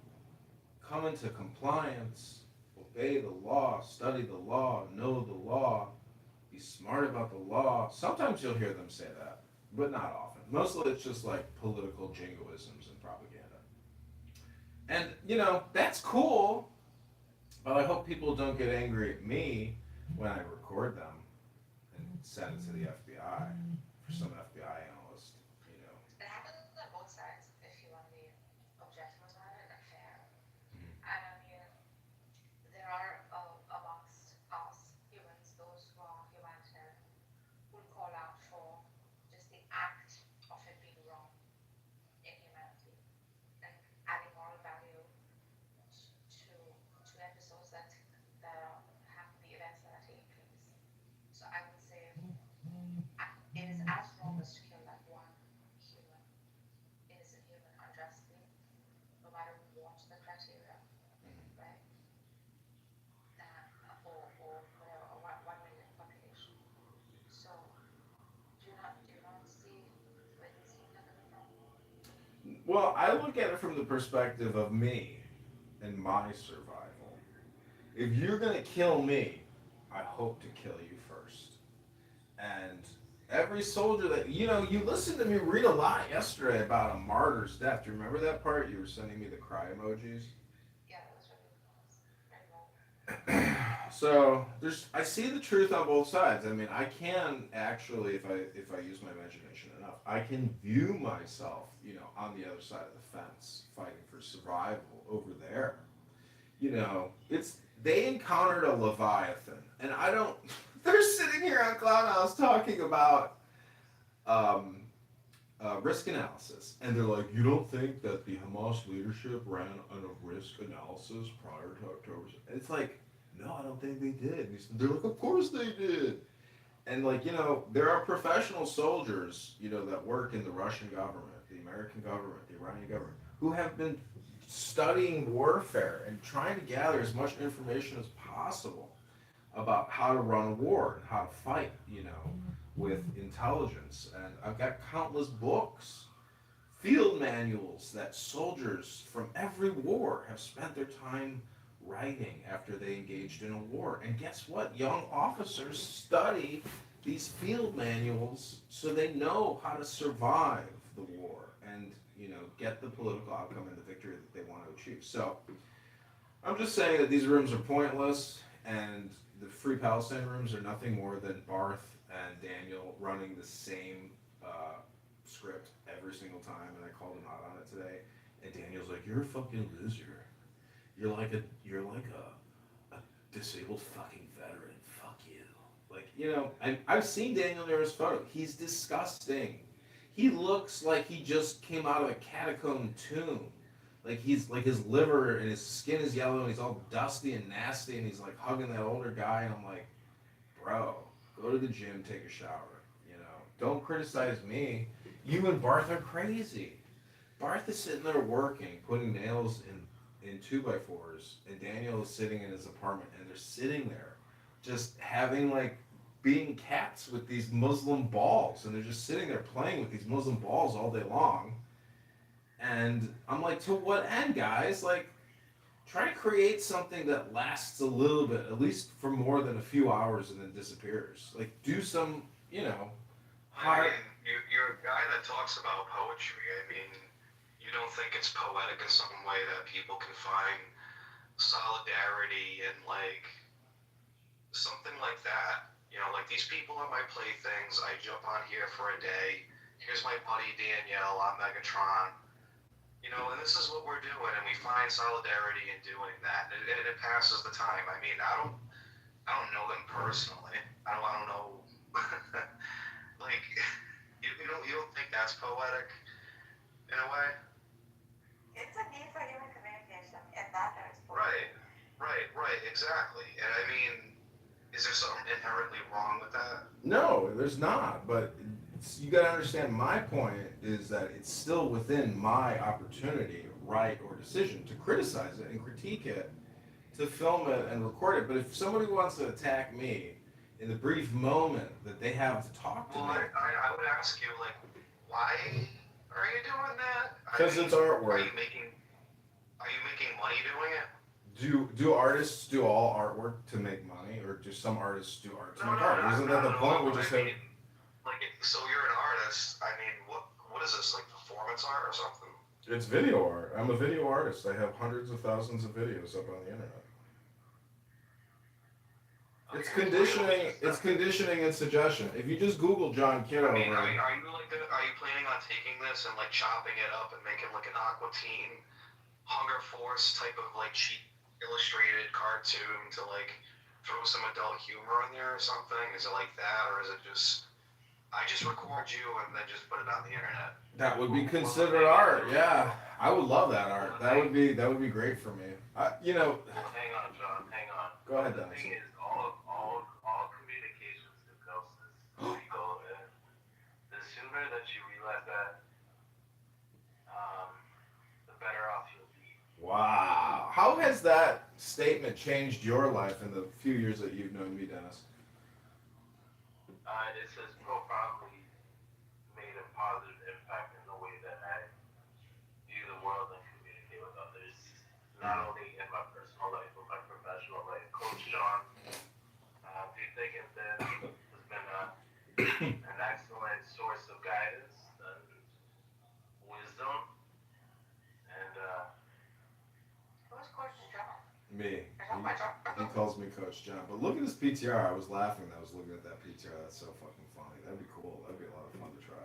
come into compliance, obey the law, study the law, know the law, be smart about the law. Sometimes you'll hear them say that, but not often. Mostly it's just like political jingoisms and propaganda. And, that's cool, But I hope people don't get angry at me when I record them and send it to the FBI for some FBI analyst, you know. It happens on both sides if you want to be objective about it and fair. Mhm. And I mean, there are amongst us humans those who are humanitarian who call out for just the act of it being wrong in humanity and adding moral value to episodes that have the events that are taking place. So I would say it is as wrong as to kill that one human, innocent human unjustly, no matter what the criteria, right? Or whatever, or 1 million population. So do you not see where these things are coming from? Well, I look at it from the perspective of me and my survival. If you're gonna kill me, I hope to kill you first. And every soldier that you listened to me read a lot yesterday about a martyr's death. Do you remember that part? You were sending me the cry emojis. Yeah, that was very wrong. So I see the truth on both sides. I mean, I can actually, if I use my imagination enough, I can view myself, on the other side of the fence, fighting for survival over there. It's they encountered a leviathan, and I don't. They're sitting here on Clownhouse talking about um, risk analysis, and they're like, "You don't think that the Hamas leadership ran on a risk analysis prior to October?" It's like, no, I don't think they did. They're like, "Of course they did." And there are professional soldiers, that work in the Russian government, the American government, the Iranian government, who have been studying warfare and trying to gather as much information as possible about how to run a war and how to fight, with intelligence. And I've got countless books, field manuals that soldiers from every war have spent their time writing after they engaged in a war. And guess what? Young officers study these field manuals so they know how to survive the war and, get the political outcome and the victory that they want to achieve. So I'm just saying that these rooms are pointless, and the Free Palestine rooms are nothing more than Barth and Daniel running the same script every single time. And I called him out on it today. And Daniel's like, "You're a fucking loser. You're like a disabled fucking veteran. Fuck you." Like, I've seen Daniel Nera's photo. He's disgusting. He looks like he just came out of a catacomb tomb. Like his liver and his skin is yellow and he's all dusty and nasty and he's like hugging that older guy, and I'm like, bro, go to the gym, take a shower. Don't criticize me. You and Barth are crazy. Barth is sitting there working, putting nails in 2x4s, and Daniel is sitting in his apartment, and they're sitting there, just having being cats with these Muslim balls, and they're just sitting there playing with these Muslim balls all day long. And I'm like, to what end, guys? Try to create something that lasts a little bit, at least for more than a few hours, and then disappears. Do some, hard. You're a guy that talks about poetry. I mean, you don't think it's poetic in some way that people can find solidarity and something like that. These people are my playthings. I jump on here for a day. Here's my buddy Danielle on Megatron. And this is what we're doing, and we find solidarity in doing that, and it passes the time. I mean, I don't know them personally. I don't know. You don't think that's poetic in a way? It's a need for human communication, and that is Right, exactly. And I mean, is there something inherently wrong with that? No, there's not. But you got to understand, my point is that it's still within my opportunity, right, or decision to criticize it and critique it, to film it and record it. But if somebody wants to attack me in the brief moment that they have to talk to me, I would ask you, why are you doing that? because it's artwork. Are you making money doing it? Do artists do all artwork to make money, or do some artists do art to make art? Isn't that the point? We just have. So you're an artist. I mean, what is this, performance art or something? It's video art. I'm a video artist. I have hundreds of thousands of videos up on the internet. It's conditioning. It's conditioning and suggestion. If you just Google John Kitover. I mean, are you are you planning on taking this and like chopping it up and making like an Aqua Teen Hunger Force type of like cheap illustrated cartoon to like throw some adult humor in there or something? Is it like that, or is it just I just record you and then just put it on the internet? That would be considered art. Yeah, I would love that art. That would be great for me. You know. Well, hang on, John. Hang on. Go ahead, The Dennis. thing is, all communication is hypnosis. Ego, and the sooner that you realize that, the better off you'll be. Wow. How has that statement changed your life in the few years that you've known me, Dennis? It has profoundly made a positive impact in the way that I view the world and communicate with others, not only in my personal life but my professional life. Coach John, do you think has been an excellent source of guidance and wisdom? And Who's Coach John? Me. He calls me Coach John. But look at his PTR. I was laughing when I was looking at that PTR. That's so fucking funny. That'd be cool. That'd be a lot of fun to try.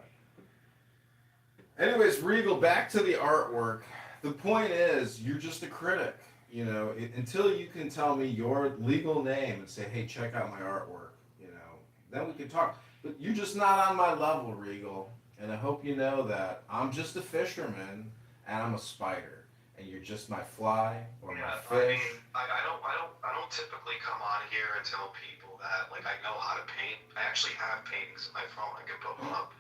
Anyways, Regal, back to the artwork. The point is, you're just a critic. You know, until you can tell me your legal name and say, hey, check out my artwork, you know, then we can talk. But you're just not on my level, Regal. And I hope you know that I'm just a fisherman and I'm a spider. And you're just my fly or my fish. I don't typically come on here and tell people that like I know how to paint. I actually have paintings on my phone. I can put them up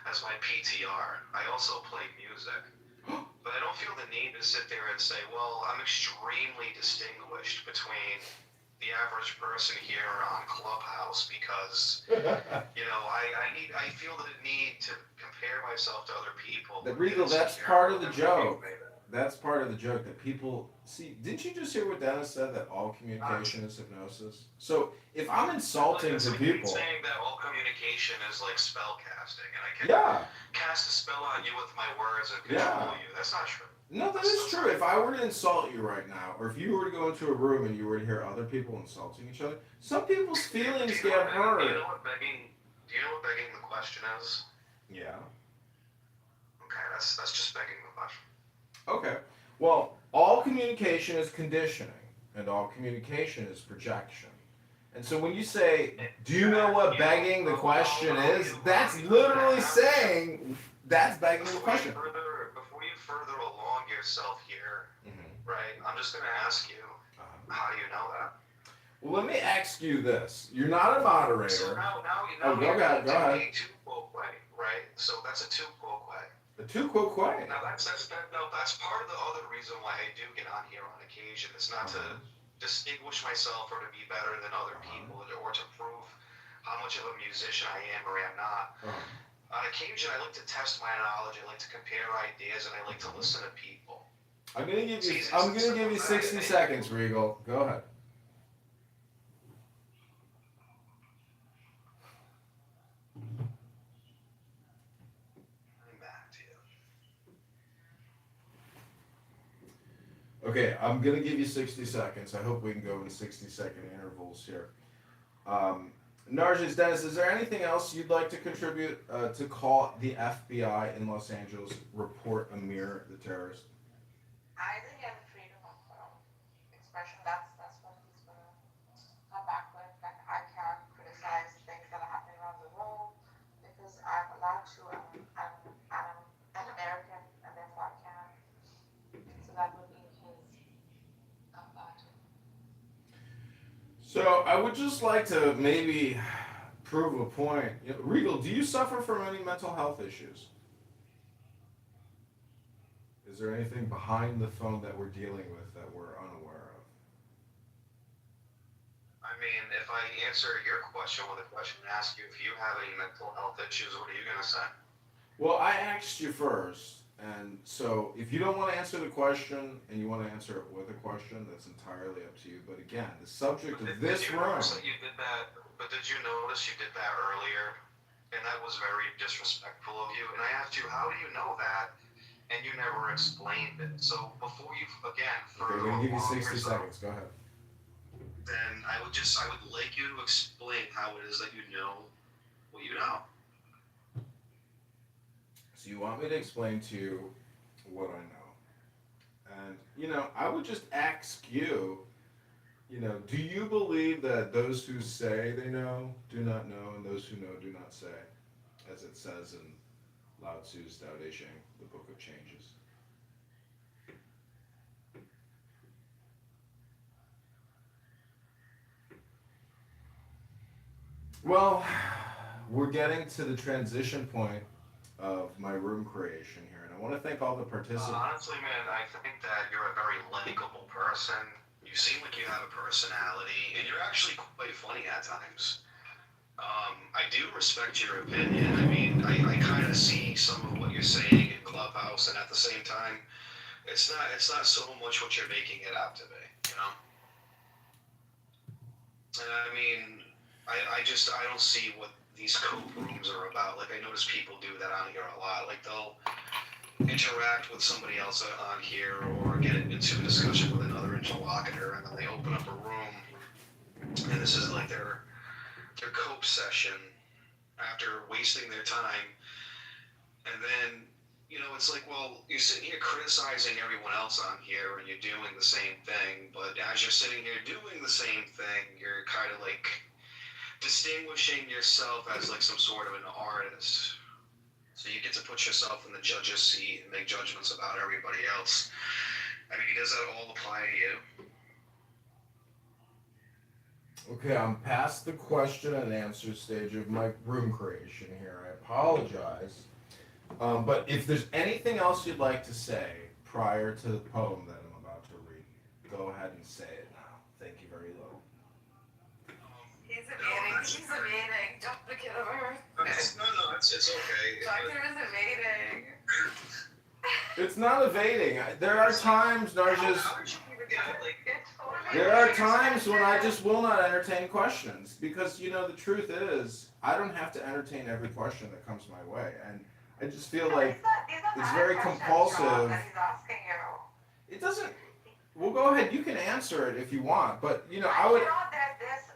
as my PTR. I also play music. But I don't feel the need to sit there and say, well, I'm extremely distinguished between the average person here on Clubhouse because, you know, I feel the need to compare myself to other people. But Regal, that's part of the joke. That's part of the joke that people see. Didn't you just hear what Dennis said, that all communication is hypnosis? So if I'm insulting to people, saying that all communication is like spell casting, and I can cast a spell on you with my words and control you. That's not true. No, that is true. If I were to insult you right now, or if you were to go into a room and you were to hear other people insulting each other, some people's feelings get hurt. Do you know what begging the question is? Yeah. Okay, that's just begging the question. Okay. Well, all communication is conditioning, and all communication is projection. And so when you say, do you know what begging the question is? That's literally saying, that's begging the question. Before you further along yourself here, right, I'm just going to ask you, how do you know that? Well, let me ask you this. You're not a moderator. So now go ahead. A tu quoque, right? So that's a tu quoque. A tu quoque. Now that's part of the other reason why I do get on here on occasion. It's not to distinguish myself or to be better than other people or to prove how much of a musician I am or am not. On occasion, I like to test my knowledge. I like to compare ideas, and I like to listen to people. I'm gonna give you 60 seconds, Regal. Go ahead. Okay, I'm going to give you 60 seconds. I hope we can go in 60-second intervals here. Narges, Dennis, is there anything else you'd like to contribute to call the FBI in Los Angeles report Amir the terrorist? I think I have freedom of expression. That's what he's going to come back with. Like, I can't criticize things that are happening around the world because I'm allowed to. I'm an American, and therefore I can. So that would be So I would just like to maybe prove a point. Regal, do you suffer from any mental health issues? Is there anything behind the phone that we're dealing with that we're unaware of? I mean, if I answer your question with a question and ask you if you have any mental health issues, what are you going to say? Well, I asked you first. And so if you don't want to answer the question and you want to answer it with a question, that's entirely up to you. But again, the subject of this room... But did you notice you did that earlier? And that was very disrespectful of you. And I asked you, how do you know that? And you never explained it. So before you, again... Okay, I'm going to give you 60 seconds. Go ahead. then I would like you to explain how it is that you know what you know. So you want me to explain to you what I know. And, I would just ask you, do you believe that those who say they know do not know, and those who know do not say, as it says in Lao Tzu's Tao Te Ching, the Book of Changes? Well, we're getting to the transition point of my room creation here, and I want to thank all the participants. Honestly, man, I think that you're a very likable person. You seem like you have a personality, and you're actually quite funny at times. I do respect your opinion. I mean, I kind of see some of what you're saying in Clubhouse, and at the same time, it's not so much what you're making it out to be, you know? And I mean, I don't see what these cope rooms are about. Like, I notice people do that on here a lot. Like, they'll interact with somebody else on here or get into a discussion with another interlocutor, and then they open up a room, and this is like their cope session after wasting their time. And then, it's like, well, you're sitting here criticizing everyone else on here, and you're doing the same thing, but as you're sitting here doing the same thing, you're kind of like distinguishing yourself as like some sort of an artist. So you get to put yourself in the judge's seat and make judgments about everybody else. I mean, does that all apply to you? Okay, I'm past the question and answer stage of my room creation here. I apologize. But if there's anything else you'd like to say prior to the poem that I'm about to read, go ahead and say it now. Thank you very low. He's evading. Dr. Kitover. No, it's okay. Doctor is evading. It's not evading. There are times, Narjas. How did you even get it? Like, There are times when I just will not entertain questions because, the truth is, I don't have to entertain every question that comes my way. And I just feel like it's very compulsive. It doesn't. Well, go ahead. You can answer it if you want, but I would.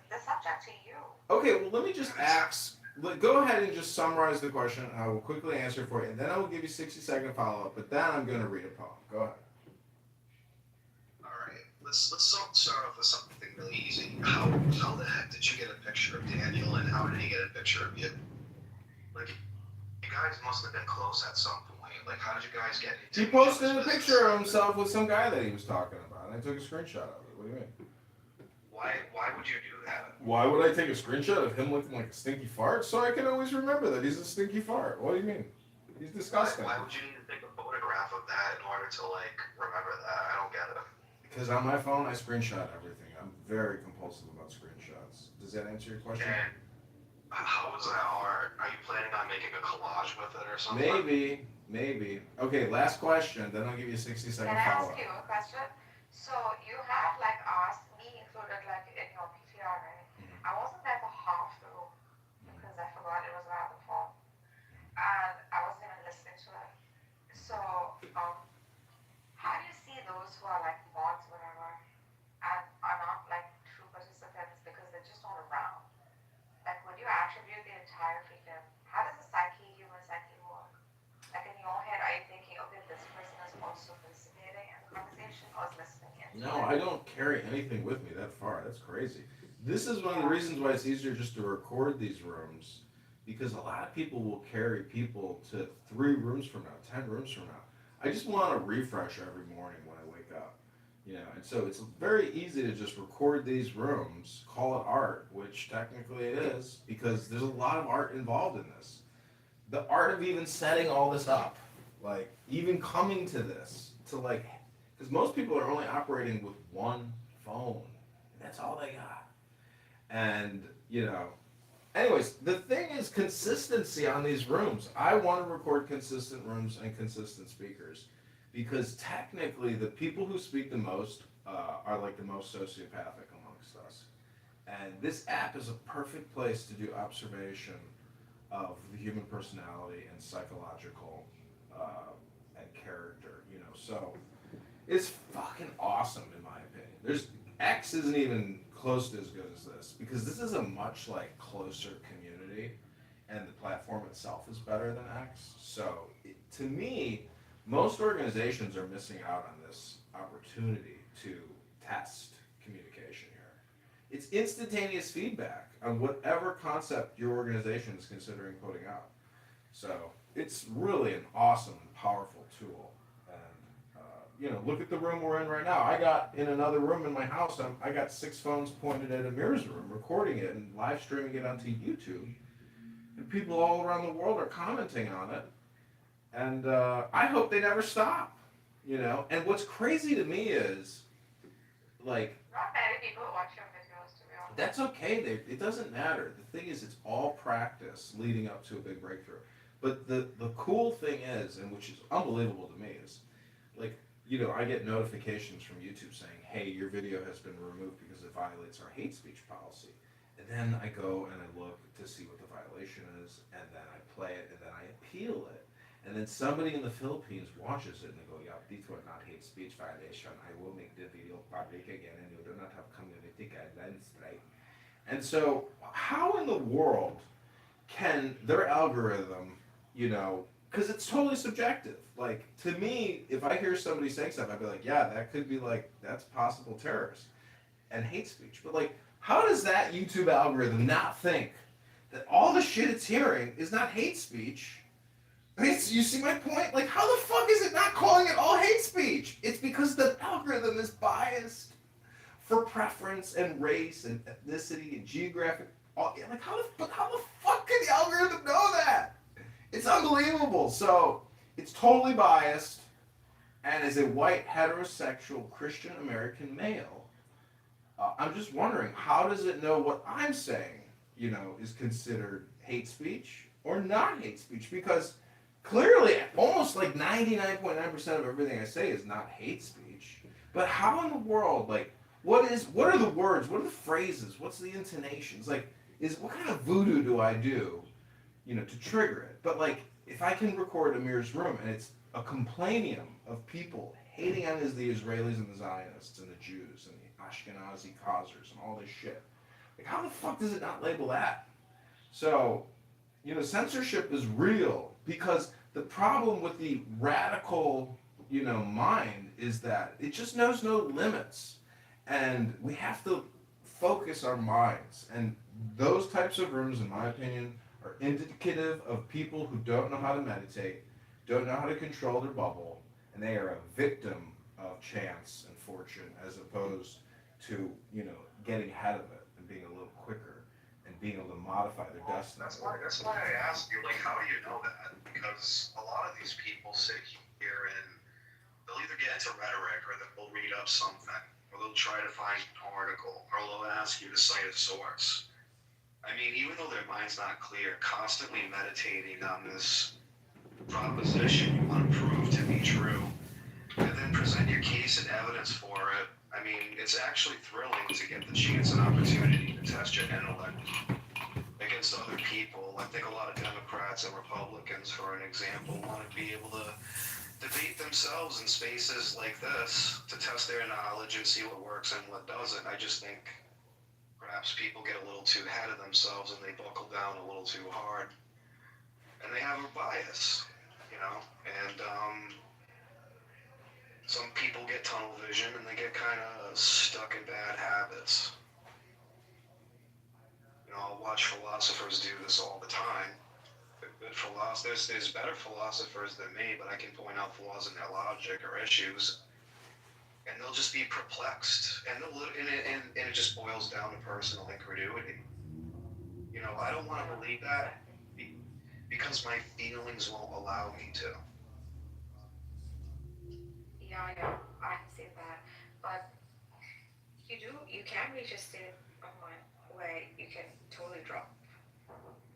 The subject to you. Okay, well, let me just ask. Go ahead and just summarize the question, and I will quickly answer for you, and then I will give you 60-second follow-up. But then I'm going to read a poem. Go ahead. all right, let's start off with something really easy. How the heck did you get a picture of Daniel, and how did he get a picture of you? Like, you guys must have been close at some point. Like, how did you guys get into He posted a picture of himself with some guy that he was talking about, and I took a screenshot of it. What do you mean? Why would you do that? Why would I take a screenshot of him looking like a stinky fart? So I can always remember that he's a stinky fart. What do you mean? He's disgusting. Why would you need to take a photograph of that in order to, like, remember that? I don't get it. Because on my phone, I screenshot everything. I'm very compulsive about screenshots. Does that answer your question? And how is that art? Are you planning on making a collage with it or something? Maybe. Okay, last question, then I'll give you a 60-second Can I follow-up. ask you a question? So you had like asked me included like in your PTR, right? I wasn't there for half the room because I forgot it was around the phone, and I wasn't even listening to it. So how do you see those who are like mods, whatever, and are not like true participants because they're just not around? Like, would you attribute the entire freedom? How does the human psyche work? Like in your head, are you thinking, okay, this person is also participating in the conversation or is listening in? No, I don't carry anything with me that far. That's crazy. This is one of the reasons why it's easier just to record these rooms, because a lot of people will carry people to 3 rooms from now, 10 rooms from now. I just want to refresh every morning when I wake up, and so it's very easy to just record these rooms, call it art, which technically it is, because there's a lot of art involved in this. The art of even setting all this up, like even coming to this, because most people are only operating with one phone, and that's all they got. And, anyways, the thing is consistency on these rooms. I want to record consistent rooms and consistent speakers, because technically the people who speak the most are like the most sociopathic amongst us. And this app is a perfect place to do observation of the human personality and psychological and character, So it's fucking awesome in my opinion. X isn't even close to as good as this because this is a much like closer community, and the platform itself is better than X. So to me, most organizations are missing out on this opportunity to test communication here. It's instantaneous feedback on whatever concept your organization is considering putting out. So it's really an awesome, powerful tool. And look at the room we're in right now. I got in another room in my house. I got 6 phones pointed at Amir's room, recording it and live streaming it onto YouTube. And people all around the world are commenting on it. And I hope they never stop. And what's crazy to me is, like, Not many people watch your videos, to be honest. that's okay. It doesn't matter. The thing is, it's all practice leading up to a big breakthrough. But the cool thing is, and which is unbelievable to me, is like, I get notifications from YouTube saying, hey, your video has been removed because it violates our hate speech policy. And then I go and I look to see what the violation is, and then I play it, and then I appeal it. And then somebody in the Philippines watches it and they go, yeah, these were not hate speech violation. I will make the video public again, and you do not have community guidelines, right? And so, how in the world can their algorithm, because it's totally subjective. Like, to me, if I hear somebody saying something, I'd be like, yeah, that could be like, that's possible terrorist and hate speech. But like, how does that YouTube algorithm not think that all the shit it's hearing is not hate speech? You see my point? Like, how the fuck is it not calling it all hate speech? It's because the algorithm is biased for preference and race and ethnicity and geographic. Like, how the fuck can the algorithm know that? It's unbelievable. So it's totally biased. And as a white heterosexual Christian American male, I'm just wondering, how does it know what I'm saying, is considered hate speech or not hate speech? Because clearly, almost like 99.9% of everything I say is not hate speech. But how in the world, like, what are the words? What are the phrases? What's the intonations? Like, what kind of voodoo do I do, to trigger it? But like, if I can record Amir's room and it's a complainium of people hating on the Israelis and the Zionists and the Jews and the Ashkenazi Khazars and all this shit, like, how the fuck does it not label that? So, censorship is real because the problem with the radical, mind is that it just knows no limits. And we have to focus our minds. And those types of rooms, in my opinion, are indicative of people who don't know how to meditate, don't know how to control their bubble, and they are a victim of chance and fortune as opposed to, getting ahead of it and being a little quicker and being able to modify their destiny. That's why I asked you, like, how do you know that? Because a lot of these people sit here and they'll either get into rhetoric or they'll read up something, or they'll try to find an article, or they'll ask you to cite a source. I mean, even though their mind's not clear, constantly meditating on this proposition you want to prove to be true, and then present your case and evidence for it. I mean, it's actually thrilling to get the chance and opportunity to test your intellect against other people. I think a lot of Democrats and Republicans, for an example, want to be able to debate themselves in spaces like this to test their knowledge and see what works and what doesn't. I just think perhaps people get a little too ahead of themselves and they buckle down a little too hard. And they have a bias, and some people get tunnel vision and they get kind of stuck in bad habits. I'll watch philosophers do this all the time. Good philosophers, there's better philosophers than me, but I can point out flaws in their logic or issues, and they'll just be perplexed, and it just boils down to personal incredulity. I don't want to believe that because my feelings won't allow me to. Yeah, I can see that. But you can reach a state of mind where you can totally drop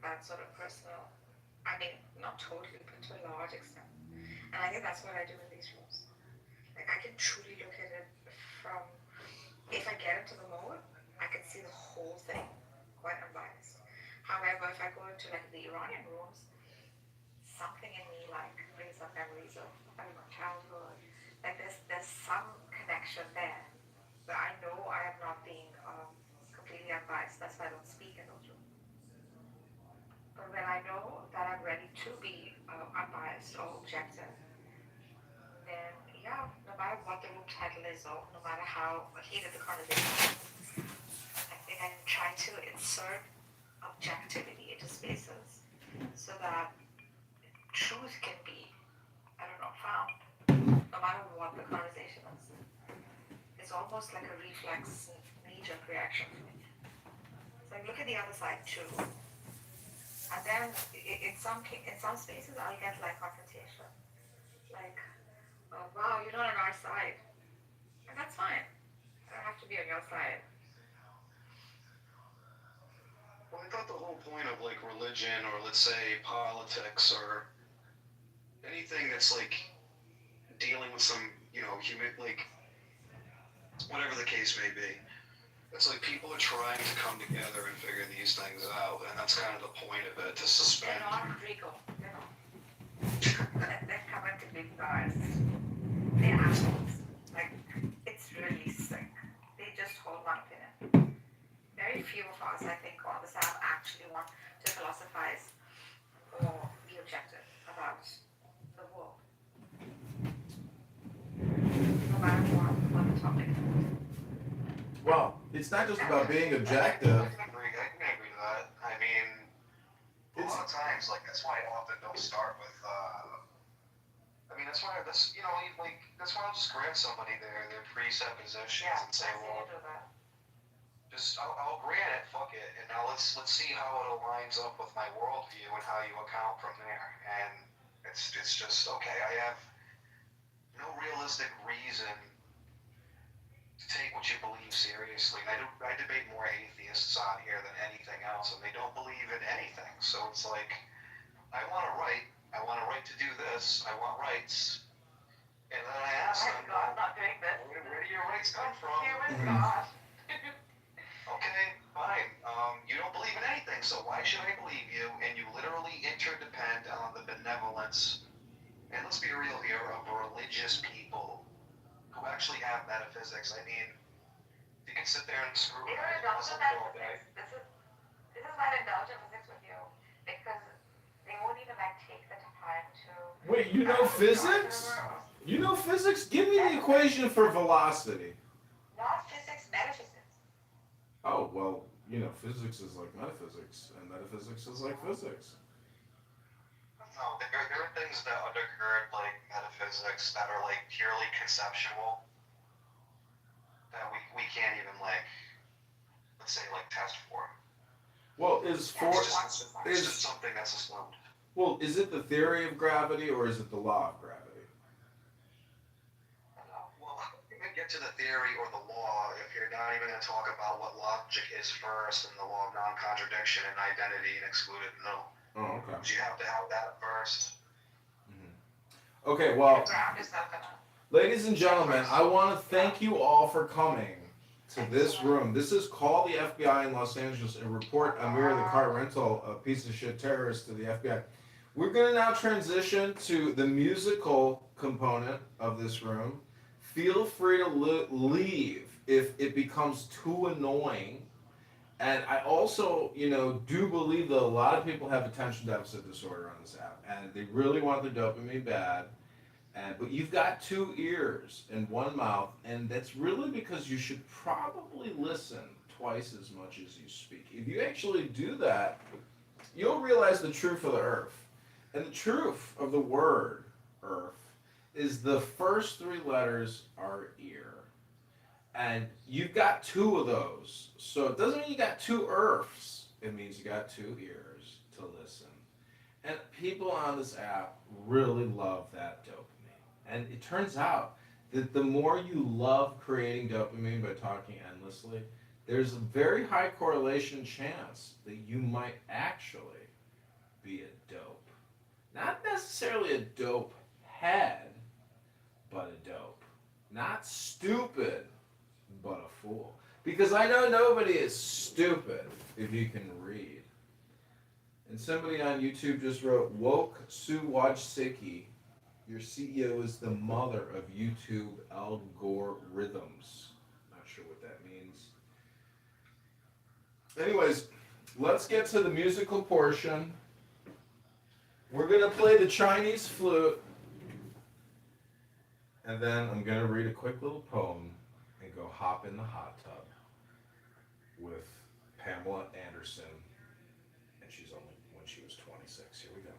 that sort of personal, I mean, not totally, but to a large extent. And I think that's what I do in these rooms. Like, I can truly look at it from, if I get into the mode, I can see the whole thing, quite unbiased. However, if I go into like the Iranian rooms, something in me like brings up memories of my childhood. Like there's some connection there, but I know I am not being unbiased. That's why I don't speak in those rooms. But when I know that I'm ready to be unbiased or objective, then yeah, no matter what the room title is or no matter how heated the conversation is, I think I try to insert objectivity into spaces so that truth can be, I don't know, found no matter what the conversation is. It's almost like a reflex, knee-jerk reaction for me. So I look at the other side too, and then in some spaces I'll get like confrontation, like, oh, wow, you're not on our side, and that's fine. I don't have to be on your side. Well, I thought the whole point of like religion or let's say politics or anything that's like dealing with some, human, like whatever the case may be, it's like people are trying to come together and figure these things out, and that's kind of the point of it, to suspend. They're not Rico, they're not. They're coming to big guys. They're assholes. Like, it's really sick. They just hold one opinion. Very few of us, I think, on this app actually want to philosophize or be objective about the world. No matter what the topic is. Well, it's not just about being objective. I can agree to that. I mean, a lot of times, like, that's why I often don't start with, that's why that's why I'll just grant somebody their presuppositions and say, well, I'll grant it, fuck it, and now let's see how it aligns up with my worldview and how you account from there. And it's just, okay, I have no realistic reason to take what you believe seriously. I debate more atheists on here than anything else, and they don't believe in anything. So it's like, I want to write to do this, I want rights. And then I ask them, God, not doing this. Where do your rights come from? Human God. Okay, fine. You don't believe in anything, so why should I believe you? And you literally interdepend on the benevolence, and let's be real here, of religious people who actually have metaphysics. I mean, you can sit there and screw These with are it indulgent all day. metaphysics. This is not indulgent physics with you, because they won't even like take the time to. Wait, you know physics? You know physics? Give me the equation for velocity. Not physics, metaphysics. Oh, well, physics is like metaphysics, and metaphysics is like physics. No, there are things that undergird like metaphysics that are like purely conceptual that we can't even like, let's say, like test for. Well, is just something that's assumed. Well, is it the theory of gravity or is it the law of gravity? Well, you can get to the theory or the law if you're not even going to talk about what logic is first and the law of non-contradiction and identity and excluded. No. Oh, okay. You have to have that first. Okay, well, ladies and gentlemen, I want to thank you all for coming to this room. This is Call the FBI in Los Angeles and report Amir the car rental, a piece of shit terrorist, to the FBI. We're going to now transition to the musical component of this room. Feel free to leave if it becomes too annoying. And I also, do believe that a lot of people have attention deficit disorder on this app, and they really want the dopamine bad. But you've got 2 ears and 1 mouth, and that's really because you should probably listen twice as much as you speak. If you actually do that, you'll realize the truth of the earth. And the truth of the word earth is the first 3 letters are ear. And you've got 2 of those. So it doesn't mean you got 2 earths. It means you got 2 ears to listen. And people on this app really love that dopamine. And it turns out that the more you love creating dopamine by talking endlessly, there's a very high correlation chance that you might actually be a dope. Not necessarily a dope head, but a dope. Not stupid, but a fool. Because I know nobody is stupid if you can read. And somebody on YouTube just wrote, Woke Suwajsiki, your CEO is the mother of YouTube algorithms. Not sure what that means. Anyways, let's get to the musical portion. We're gonna play the Chinese flute, and then I'm gonna read a quick little poem and go hop in the hot tub with Pamela Anderson, and she's only when she was 26. Here we go.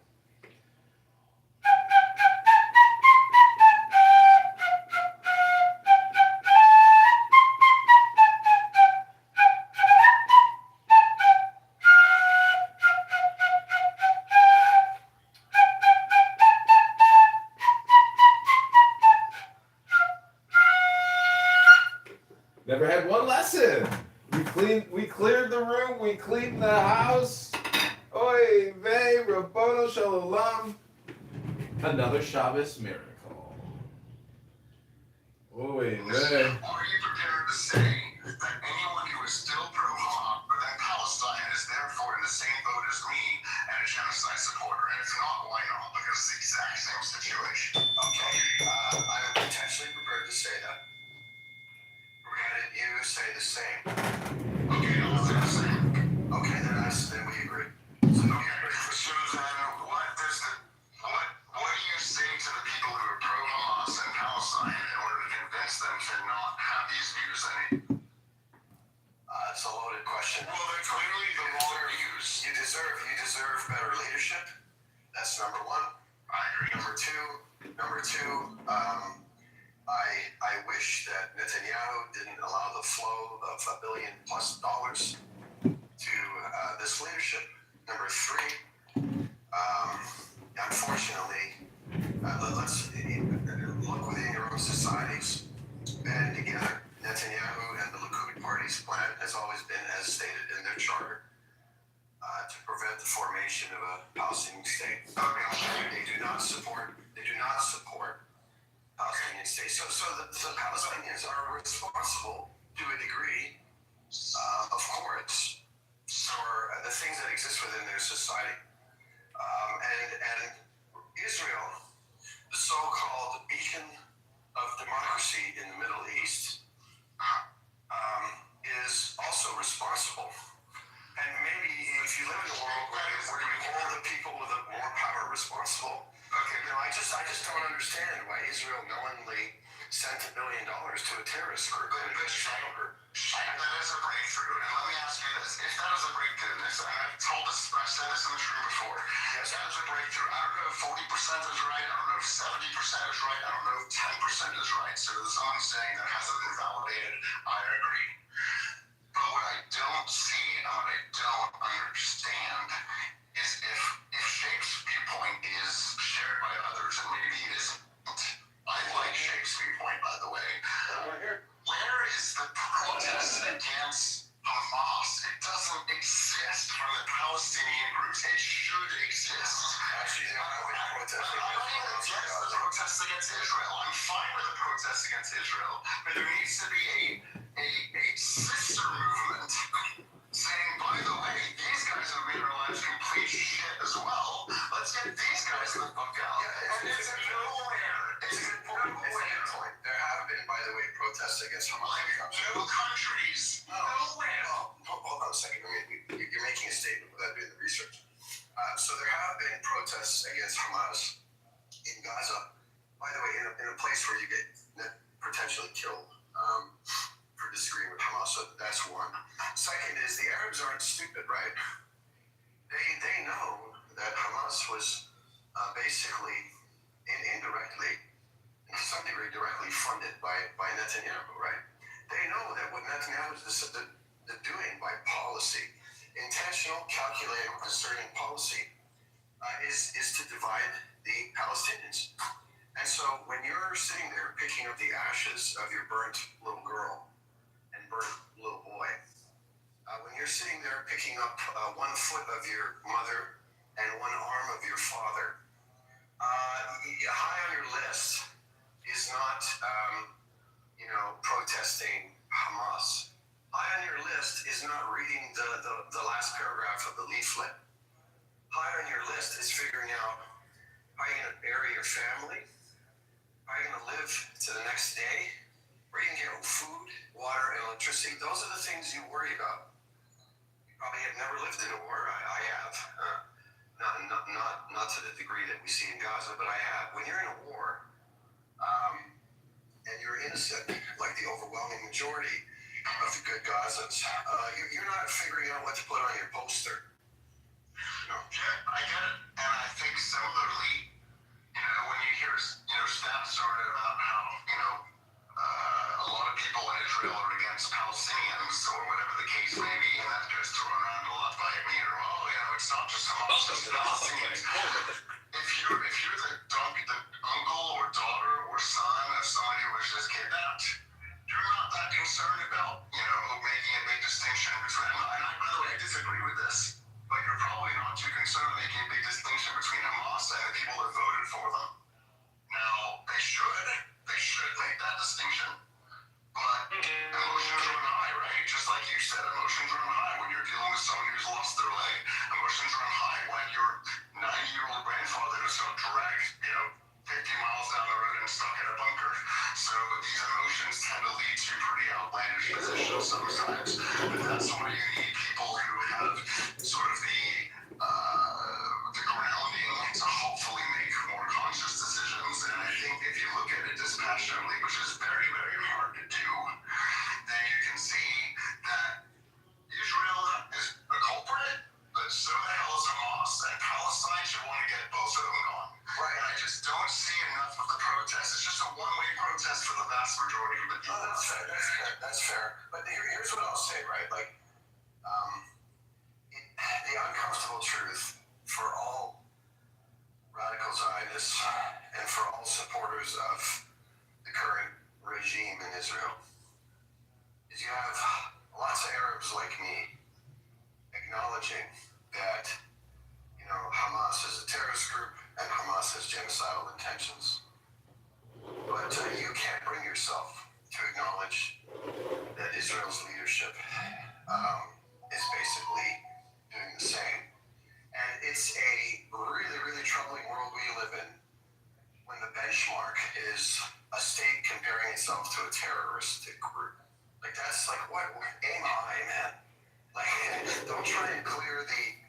Never had one lesson. We cleared the room, we cleaned the house. Oy vey, Rabbono Shalom. Another Shabbos miracle. Oy vey. Are you prepared to say that anyone who is still pro-Hamas or that Palestine is therefore in the same boat as me and a genocide supporter? And if not, why not? Because it's the exact same situation. Okay, I'm potentially prepared to say that. Provided you say the same. Okay, I'll say the same. Okay, then we agree. So then, what do you say to the people who are pro-Hamas in Palestine in order to convince them to not have these views anymore? It's a loaded question. Well, they're clearly the wrong views. You deserve better leadership. That's number one. I agree. Number two, I wish that Netanyahu didn't allow the flow of $1 billion+ to this leadership. Number three, unfortunately, let's look within your own societies. Band together. Netanyahu and the Likud party's plan has always been, as stated in their charter, to prevent the formation of a Palestinian state. They do not support Palestinian state. So the Palestinians are responsible to a degree, of course, for the things that exist within their society. And Israel, the so-called beacon of democracy in the Middle East, is also responsible. And maybe if you live in a world where you hold the people with more power responsible, I just don't understand why Israel knowingly sent $1 billion to a terrorist group. That is a breakthrough. And let me ask you this: if that is a breakthrough, and I've said this in the room before, yes, that is a breakthrough. I don't know if 40% is right. I don't know if 70% is right. I don't know if 10% is right. So there's someone saying that hasn't been validated. I agree. But what I don't see and what I don't understand is if Shape's viewpoint is shared by others, and maybe it isn't. I like Shape's viewpoint, by the way. Where is the protest against Hamas? It doesn't exist from the Palestinian groups. It should exist. Actually, there are protests against the protests against Israel. I'm fine with the protests against Israel, but there needs to be a sister movement saying, by the way, these guys have made our lives complete shit as well. Let's get these guys the fuck out. And it's nowhere. There have been, by the way, protests against Hamas. No countries. Nowhere. Hold on a second. You're making a statement without doing the research. So there have been protests against Hamas in Gaza. By the way, in a place where you get potentially killed for disagreeing with Hamas. So that's one. Second is the Arabs aren't stupid, right? They know that Hamas was basically indirectly, to some degree, directly funded by Netanyahu, right? They know that what Netanyahu is doing by policy, intentional, calculated, concerning policy, is to divide the Palestinians. And so when you're sitting there picking up the ashes of your burnt little girl and burnt little boy, when you're sitting there picking up 1 foot of your mother and 1 arm of your father, high on your list is not, protesting Hamas. High on your list is not reading the last paragraph of the leaflet. High on your list is figuring out how you're going to bury your family, how you're going to live to the next day, where you can get food, water, and electricity. Those are the things you worry about. probably have never lived in a war. I have. Not to the degree that we see in Gaza, but I have. When you're in a war, and you're innocent, like the overwhelming majority of the good Gazans, you're not figuring out what to put on your poster. Yeah, I get it. And I think similarly, when you hear, stats sort of about how, a lot of people in Israel are against Palestinians or whatever the case may be, and that gets thrown around a lot by me. It's not just Hamas, it's Palestinians. If you're the uncle or daughter or son of somebody who was just kidnapped, you're not that concerned about, making a big distinction between, and by the way, I disagree with this, but you're probably not too concerned making a big distinction between Hamas and the people that voted for them. Now, they should make that distinction, but emotions run high, right? Just like you said, emotions run high when you're dealing with someone who's lost their leg. Emotions run high when your 90-year-old grandfather just got dragged, 50 miles down the road and stuck in a bunker. So these emotions tend to lead to pretty outlandish positions sometimes. But that's why you need people who have sort of the grounding to hopefully make more conscious decisions. And I think if you look at it dispassionately, which is very, very hard to do, then you can see that Israel is a culprit, but so the hell is Hamas. And Palestine should want to get both of them gone. Right. And I just don't see enough of the protest. It's just a one-way protest for the vast majority of the people. Oh, that's fair. But here's what I'll say, right? The uncomfortable truth for all radical Zionists and for all supporters of the current regime in Israel is you have lots of Arabs like me acknowledging that, Hamas is a terrorist group and Hamas has genocidal intentions. But you can't bring yourself to acknowledge that Israel's leadership is basically doing the same. And it's a really, really troubling world we live in when the benchmark is a state comparing itself to a terroristic group. That's what? Aim high, man. Don't try and clear the,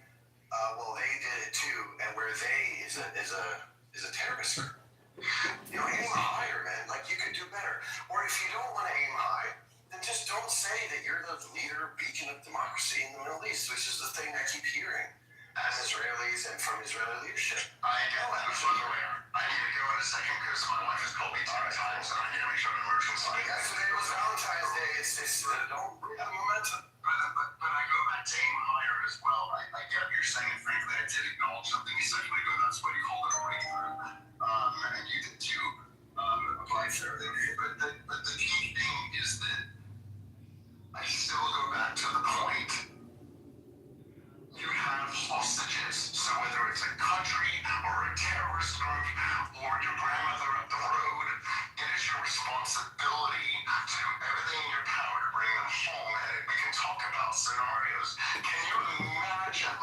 they did it too, and where they is a terrorist group. Aim higher, man. You could do better. Or if you don't want to aim high, then just don't say that you're the leader, beacon of democracy in the Middle East, which is the thing I keep hearing as Israelis and from Israeli leadership. I get that, by the way. I need to go in a second because my wife has called me 10 times and I need to make sure I'm emergency. Yesterday was Valentine's Day. It's don't have momentum. But I go back to aim higher as well. I get what you're saying, frankly. I did acknowledge something a second ago. That's what you called it a breakthrough. And you did too. But the key thing is that I still go back to the point. You have hostages. So whether it's a country or a terrorist group or your grandmother up the road, it is your responsibility to do everything in your power to bring them home. And we can talk about scenarios. Can you imagine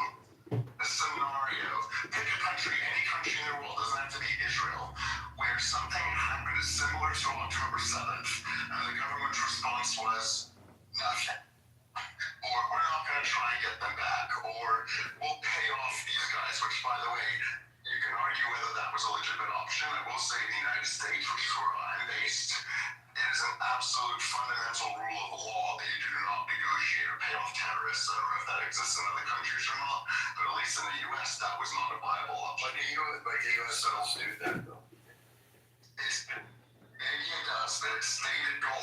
a scenario? Pick a country, any country in the world, doesn't have to be Israel, where something happened similar to October 7th, and the government's response was nothing. Or we're not going to try and get them back, or we'll pay off these guys, which, by the way, you can argue whether that was a legitimate option. I will say in the United States, which is where I'm based, it is an absolute fundamental rule of law that you do not negotiate or pay off terrorists. I don't know if that exists in other countries or not, but at least in the U.S., that was not a viable option. But the U.S. doesn't do that, though. Maybe it does, but it's stated goal.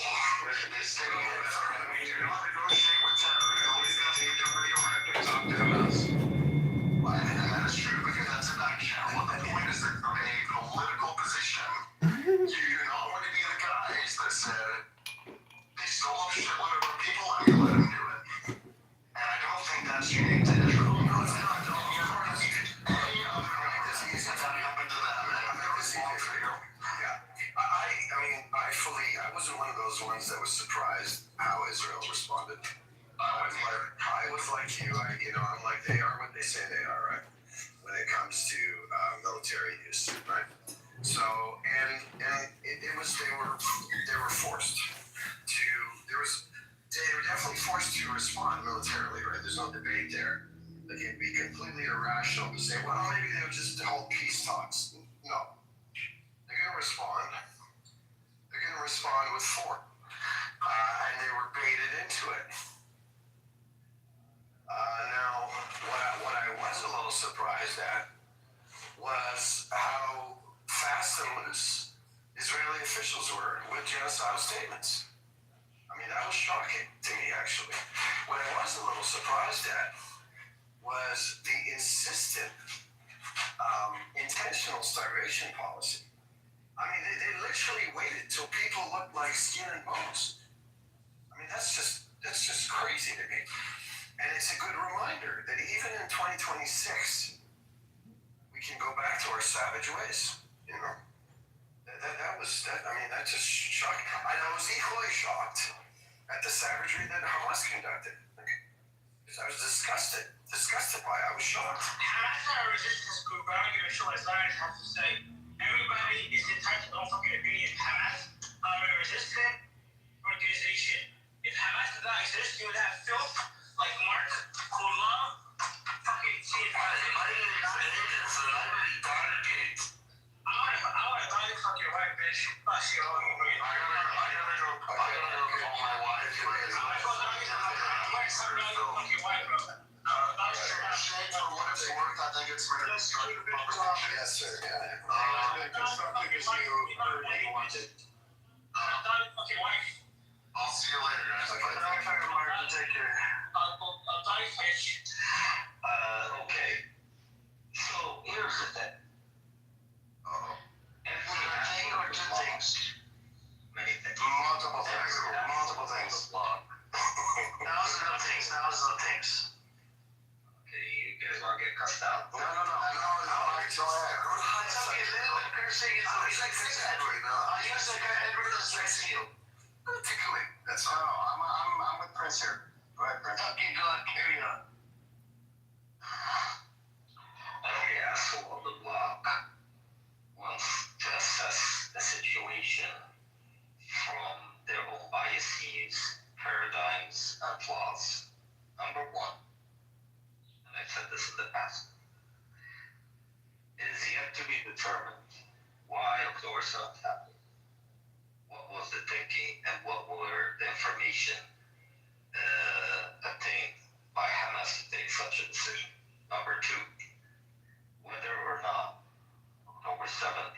It's stated goal. We do not negotiate with terrorists. We have to do what you have to talk to us. And that is true because that's a back channel. The point is that from a political position, you do not want to be the guys that said they stole a shitload of our people and we let them do it. And I don't think that's unique to Israel. No, it's not. Any other disease that happened to them, and I've never seen it for you. I wasn't one of those ones that was surprised how Israel responded. I was like you. I'm like, they are what they say they are, right? When it comes to military use, right? So, and it was they were forced to. They were definitely forced to respond militarily, right? There's no debate completely irrational to say, well, maybe they would just hold peace talks. No. They're going to respond. They're going to respond with force. And they were baited into it. Now, what I was a little surprised at was how fast and loose Israeli officials were with genocidal statements. I mean, that was shocking to me, actually. What I was a little surprised at was the insistent, intentional starvation policy. I mean, they literally waited till people looked like skin and bones. I mean, that's just crazy to me. And it's a good reminder that even in 2026, we can go back to our savage ways, you know? That just shocked. I was equally shocked at the savagery that Hamas conducted. I was disgusted by it. I was shocked. Hamas are a resistance group. I don't give a shit what Zionists have to say. Everybody is entitled to their own fucking opinion. Hamas are a resistant organization. If Hamas did not exist, you would have filth like Mark, who love fucking shit. I want to buy the fucking white bitch. Oh, shit, hold on. I gotta go call my wife. For what it's worth, I think it's very constructive conversation. Yes, sir. Yeah. I'll see you later, guys. Take care. Okay. So here's the thing. If we think or two things, many things. Multiple things. Thousands of things. Okay, you guys want to get cussed out? No. Go ahead. It's okay. Little cursing is okay. I use the Edward as rescue. Particularly. That's all. I'm with Prince here. Go ahead, Prince. Okay, go ahead. Carry on. Every asshole on the block wants to assess the situation from their own biases, paradigms, and flaws. Number one, and I've said this in the past, it is yet to be determined why October 7th happened. What was the thinking and what were the information obtained by Hamas to take such a decision? Number two, whether or not October 7th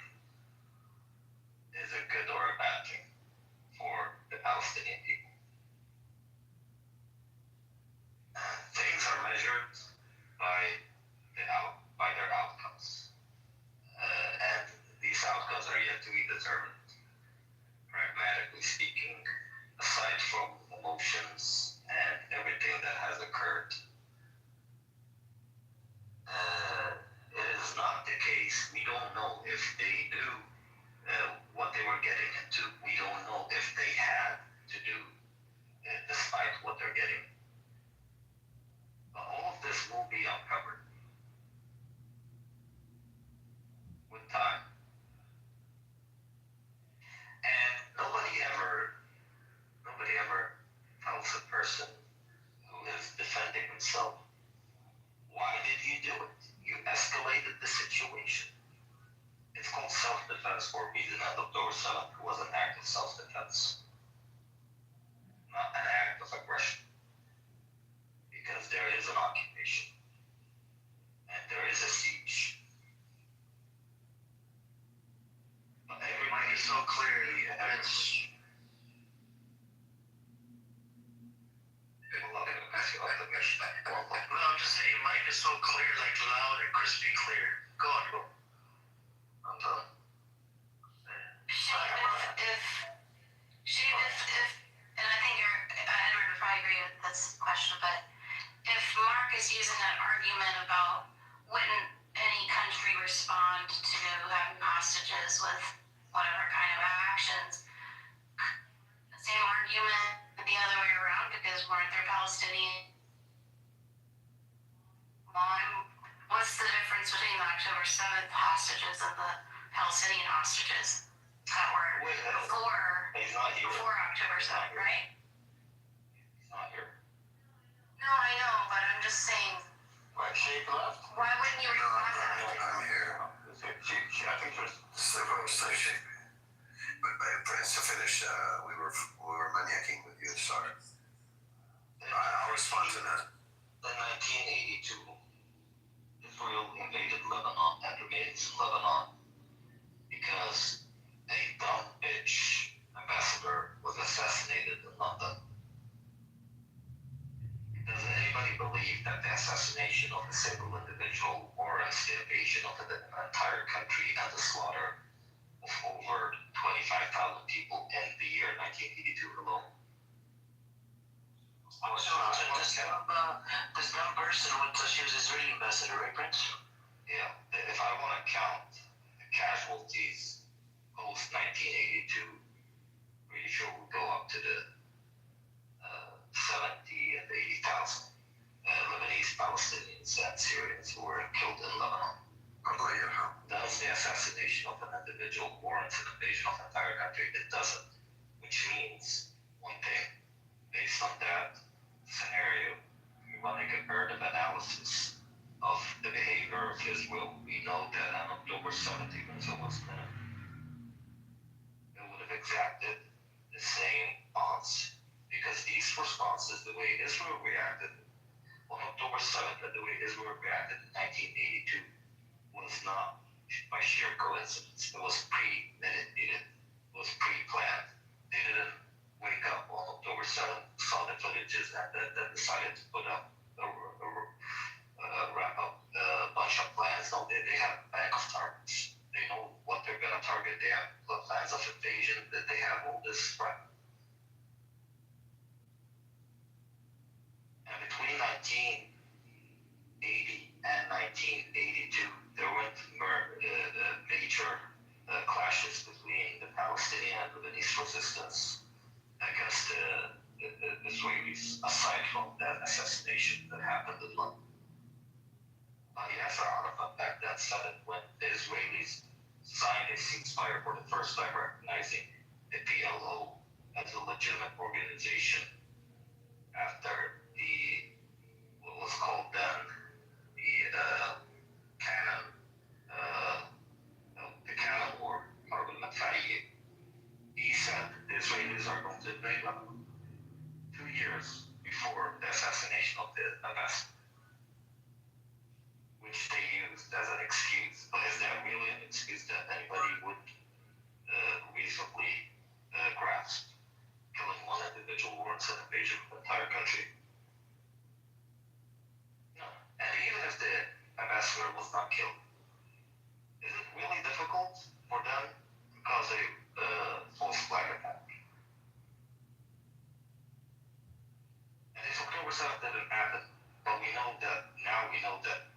is a good or a bad thing for the Palestinian people. Things are measured by their outcomes, and these outcomes are yet to be determined. Pragmatically speaking, aside from emotions and everything that has occurred, it is not the case. We don't know if they knew what they were getting into. We don't know if they had to do, despite what they're getting. But all of this will be uncovered with time. And nobody ever tells a person who is defending himself, why did you do it? You escalated the situation. It's called self-defense for a reason, and October 7th was an act of self-defense, not an act of aggression. Because there is an occupation, and there is a siege. But everybody is so clearly evidence. No, I'm just saying, Mike is so clear, like loud and crispy clear. Go on, bro. I'm done. And I think Edward would probably agree with this question, but if Mark is using that argument about wouldn't any country respond to having hostages with whatever kind of actions, the same argument the other way around, because weren't there Palestinian? What's the difference between the October 7th hostages and the Palestinian hostages that were before October 7th, right? He's not here. No, I know, but I'm just saying, Like Sheikh left? Why wouldn't you respond to that? I'm here. I think she was Supposed to shape. But Prince, to finish, we were maniacking with you. Sorry. I'll respond to that. In 1982, Israel invaded Lebanon and remains in Lebanon because a dumb bitch ambassador was assassinated in London. Does anybody believe that the assassination of a single individual warrants the invasion of an entire country and the slaughter of over 25,000 people in the year 1982 alone? This dumb person, she was Israeli ambassador, right, Prince? Yeah, if I want to count the casualties post 1982, pretty sure we'll go up to the 70 and 80,000 Lebanese, Palestinians, and Syrians who were killed in Lebanon. Does the assassination of an individual warrant an invasion of an entire country? It doesn't. Which means one thing, based on that scenario, running a comparative analysis of the behavior of Israel, we know that on October 7th, even so it would have exacted the same response, because these responses, the way Israel reacted on October 7th and the way Israel reacted in 1982 was not by sheer coincidence. It was premeditated. It was pre-planned. They didn't wake up on October 7th, saw the footages, and then decided to put up wrap up a bunch of plans. No, they have a bank of targets. They know what they're going to target. They have plans of invasion. That they have all this prep. And between 1980 and 1982, there went major clashes between the Palestinian and Lebanese resistance against the Israelis, aside from that assassination that happened in London. Yasser Arafat back then said it when the Israelis signed a ceasefire for the first time, recognizing the PLO as a legitimate organization after what was called then the Cannon War, Harb al-Madfa'iyya. He said the Israelis are going to invade Lebanon 2 years before the assassination of the ambassador, which they used as an excuse. But is that really an excuse that anybody would reasonably grasp? Killing one individual warrants an invasion of the entire country? No. And even if the ambassador was not killed, is it really difficult for them to cause a false flag attack? And if October 7th didn't happen, but we know that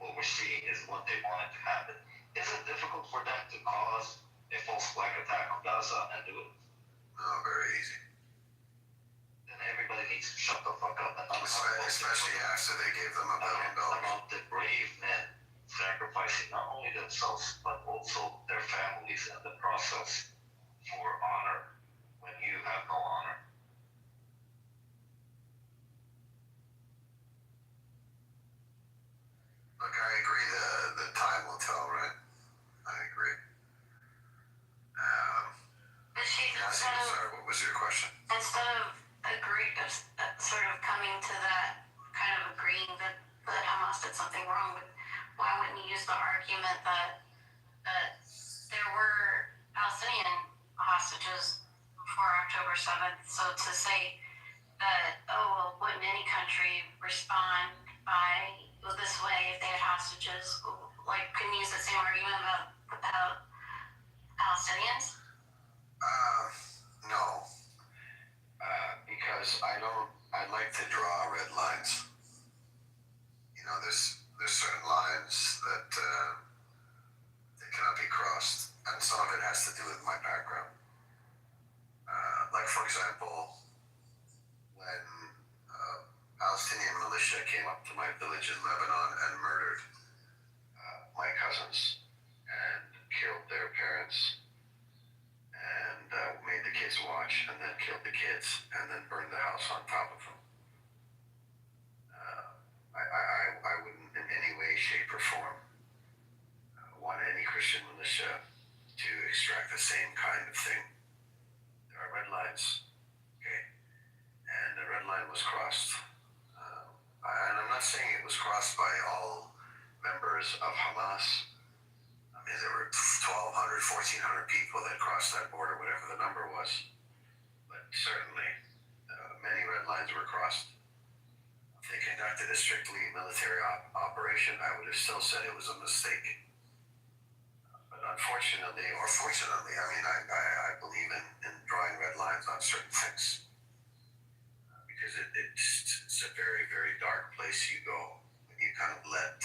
what we're seeing is what they wanted to happen. Is it difficult for them to cause a false flag attack on Gaza and do it? No, very easy. Then everybody needs to shut the fuck up and especially after they gave them $1 billion. About the brave men sacrificing not only themselves but also their families in the process for honor when you have no honor. Look, I agree. The time will tell, right? I agree. But Sorry, what was your question? instead of sort of coming to that kind of agreeing that Hamas did something wrong, but why wouldn't you use the argument that there were Palestinian hostages before October 7th? So to say that, wouldn't any country respond this way if they had hostages? Like, couldn't you use the same argument about Palestinians? No. Because I like to draw red lines. You know, there's certain lines that they cannot be crossed, and some of it has to do with my background. Like, for example, when Palestinian militia came up to my village in Lebanon and murdered my cousins and killed their parents and made the kids watch and then killed the kids and then burned the house on top of them. I wouldn't in any shape, or form want any Christian militia to extract the same kind of thing. There are red lines, okay? And the red line was crossed. And I'm not saying it was crossed by all members of Hamas. I mean, there were 1,200, 1,400 people that crossed that border, whatever the number was. But certainly, many red lines were crossed. If they conducted a strictly military operation, I would have still said it was a mistake. But unfortunately, or fortunately, I mean, I believe in drawing red lines on certain things. Because it's a very, very dark place you go when you kind of let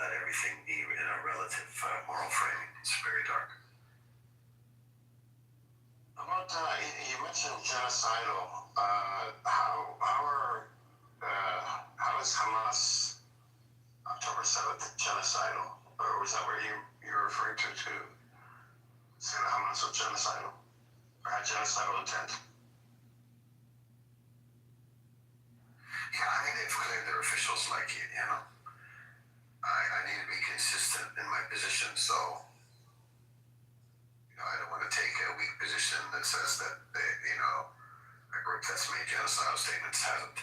everything be in a relative moral framing. It's very dark. About you mentioned genocidal. How is Hamas October 7th genocidal? Or was that where you're referring to say that Hamas was genocidal or had genocidal intent? Yeah, I mean, they've declared their officials like it, you know. I need to be consistent in my position, so I don't want to take a weak position that says that a group that's made genocidal statements hasn't.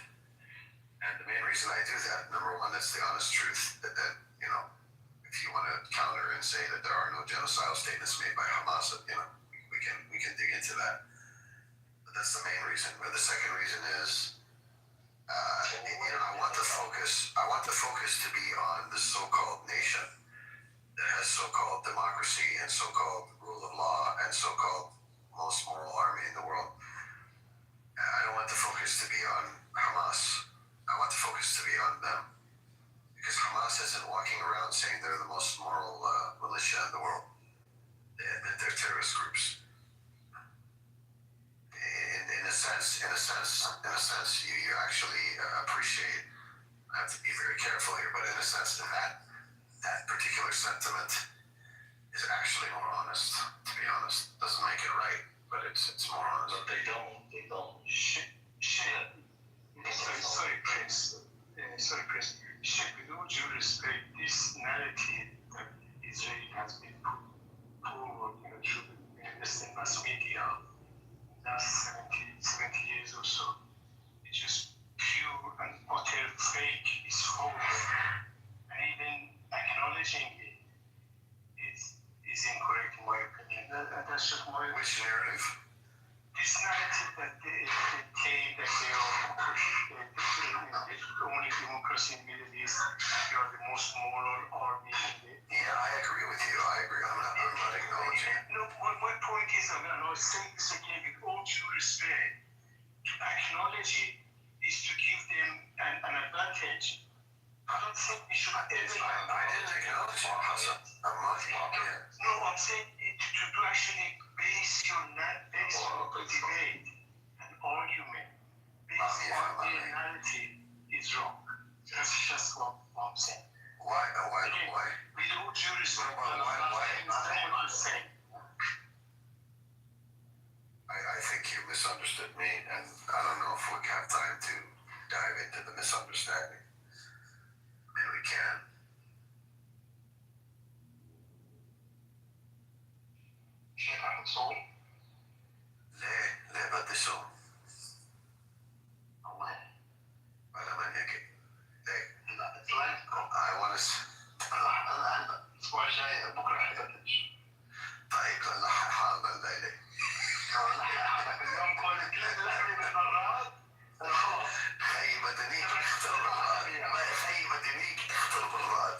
And the main reason I do that, number one, that's the honest truth. That if you want to counter and say that there are no genocidal statements made by Hamas, we can dig into that. But that's the main reason. But the second reason is, I want the focus to be on the so-called nation that has so-called democracy and so-called rule of law and so-called most moral army in the world. I don't want the focus to be on Hamas. I want the focus to be on them. Because Hamas isn't walking around saying they're the most moral militia in the world. They admit they're terrorist groups. In a sense, you actually appreciate. I have to be very careful here, but in a sense, that particular sentiment is actually more honest. To be honest, doesn't make it right, but it's more honest. But they don't. Sorry, Chris. With all due respect, this narrative that Israel has been put forward through the Western mass media last 70 years or so, it's just pure and utter fake, is false. And even acknowledging it is incorrect in my opinion. That's just my opinion. Which narrative? This narrative that they claim that they are the only democracy in the Middle East, they are the most moral army in the... Yeah, I agree with you. I agree. I'm not acknowledging it. No, my point is, and I'll say this again with all due respect, to acknowledge it is to give them an advantage. I don't think we should ever... I didn't acknowledge it, Hassan. I'm not talking. No, I'm saying to actually base your debate and argument based on the narrative is wrong. That's just what I'm saying. Why? With all due respect, why? Saying. I think you misunderstood me, and I don't know if we have time to dive into the misunderstanding. Maybe we can. ليه بديشون الله ولا من يكي I want to الأسبوع الجاي بكرة حتفتش طيب حاضر الليلة اليوم قلت لحمي بالبراد خلاص خيبة دنيك اختر بالراد خيبة دنيك اختر بالراد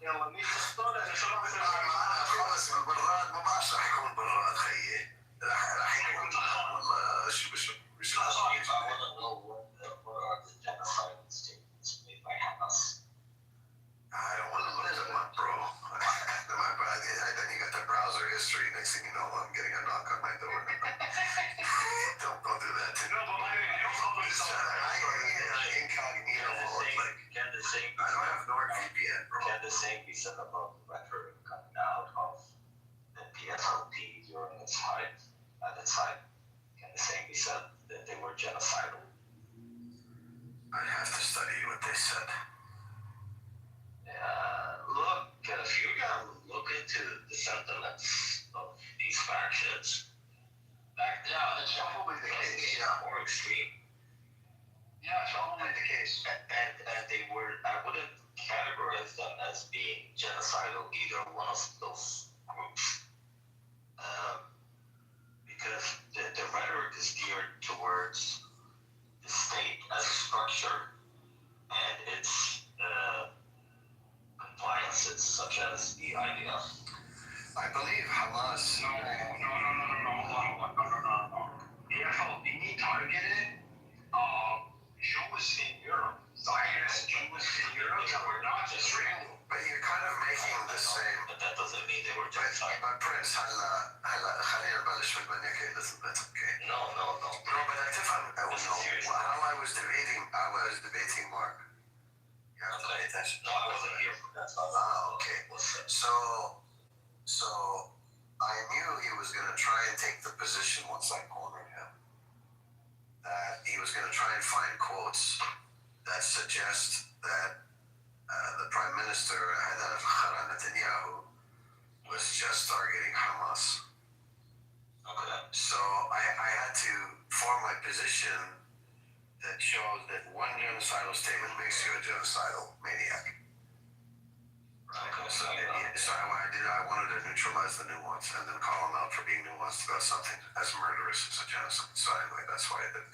يلا مين تختار انا شرحت خلص بالبراد ما بعرفش رح يكون بالراد خيي رح يكون والله شو I don't want to look them up, bro. Then you got the browser history. Next thing you know, I'm getting a knock on my door. Don't do that to me. Incognito mode, like, I don't have NordVPN, bro. Can the same be said about the rhetoric coming out of the PFLP during its height? At its height, can the same be said that they were genocidal? I'd have to study what they said. into the sentiments of these factions. Yeah, it's probably the case. Yeah, more extreme. Yeah, it's probably the case. And they were, I wouldn't categorize them as being genocidal, either one of those groups. Because the rhetoric is geared towards the state as a structure and its compliances, such as the IDF. I believe Hamas. No. The FLB targeted Jews in Europe. Zionist Jews in Europe that were not Israeli. But you're kind of making the same. But that doesn't mean they were genocide. But Prince, خلينا نبلش بالبنية a little bit, okay? No. No, but I تفهم. How I was debating Mark. You have to pay attention. No, I wasn't here for that. Okay. So I knew he was going to try and take the position once I cornered him, that he was going to try and find quotes that suggest that the Prime Minister, Netanyahu, was just targeting Hamas. Okay. So I had to form my position that shows that one genocidal statement makes you a genocidal maniac. Okay. So I wanted to neutralize the nuance and then call him out for being nuanced about something as murderous as a genocide. So anyway, that's why I did.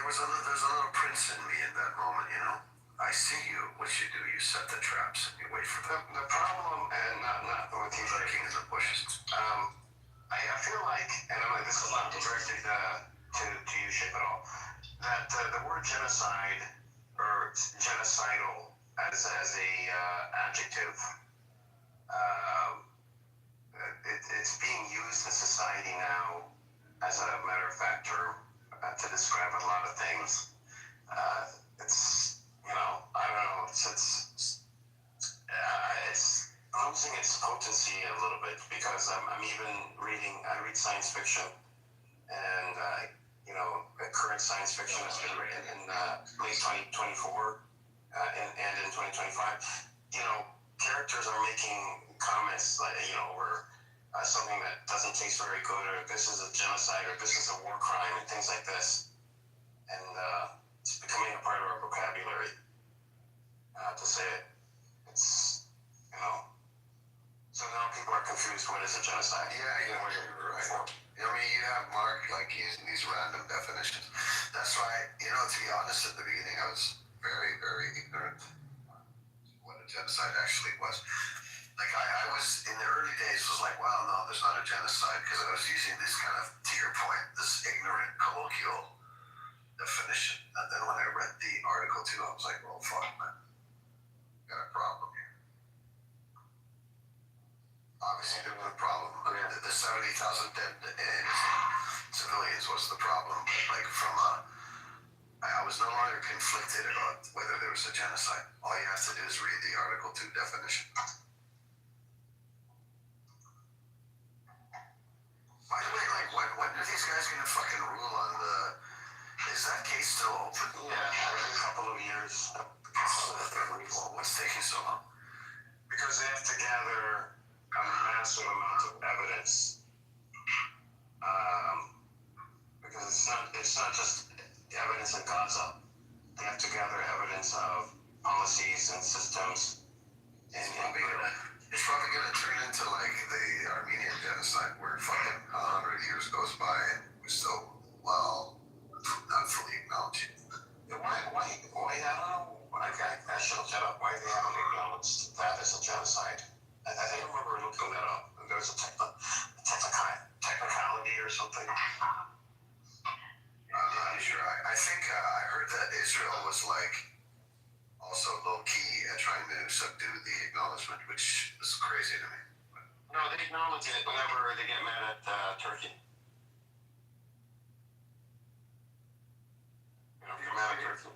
There's a little prince in me in that moment, you know. I see you. What you do, you set the traps and you wait for them. The problem, and not what he's lurking in the bushes. I feel like, and this is not directed to you, Shape, at all, that the word genocide or genocidal as a adjective, it's being used in society now as a matter of fact term to describe a lot of things. It's, I don't know, it's losing its potency a little bit because I'm even I read science fiction, and current science fiction has been written in late 2024 and in 2025. Characters are making comments like, or something that doesn't taste very good, or this is a genocide, or this is a war crime, and things like this. And it's becoming a part of our vocabulary to say it. It's, so now people are confused. What is a genocide? Yeah, you're right. I mean, you have Mark using these random definitions. That's why, to be honest, at the beginning, I was very, very ignorant what a genocide actually was. Like, I was, in the early days, was like, well, no, there's not a genocide, because I was using this kind of, to your point, this ignorant, colloquial definition. And then when I read the article, too, I was like, well, fuck, man. Got a problem here. Obviously, there was a problem. I mean, the 70,000 dead civilians was the problem. But, I was no longer conflicted about whether there was a genocide. All you have to do is read the Article 2 definition. By the way, when are these guys going to fucking rule on is that case still open? Yeah, every couple of years. What's taking so long? Because they have to gather a massive amount of evidence. Because it's not just evidence in Gaza. They have to gather evidence of policies and systems. It's probably gonna turn into like the Armenian genocide, where fucking 100 years goes by and we still, not fully acknowledge it. Why? I don't know. I should look that up. Why they haven't acknowledged that as a genocide? I remember looking that up. There was a technicality or something. I'm not sure. I think I heard that Israel was also low-key trying to subdue the acknowledgement, which is crazy to me. No, they acknowledge it whenever they get mad at Turkey. You're mad at Turkey.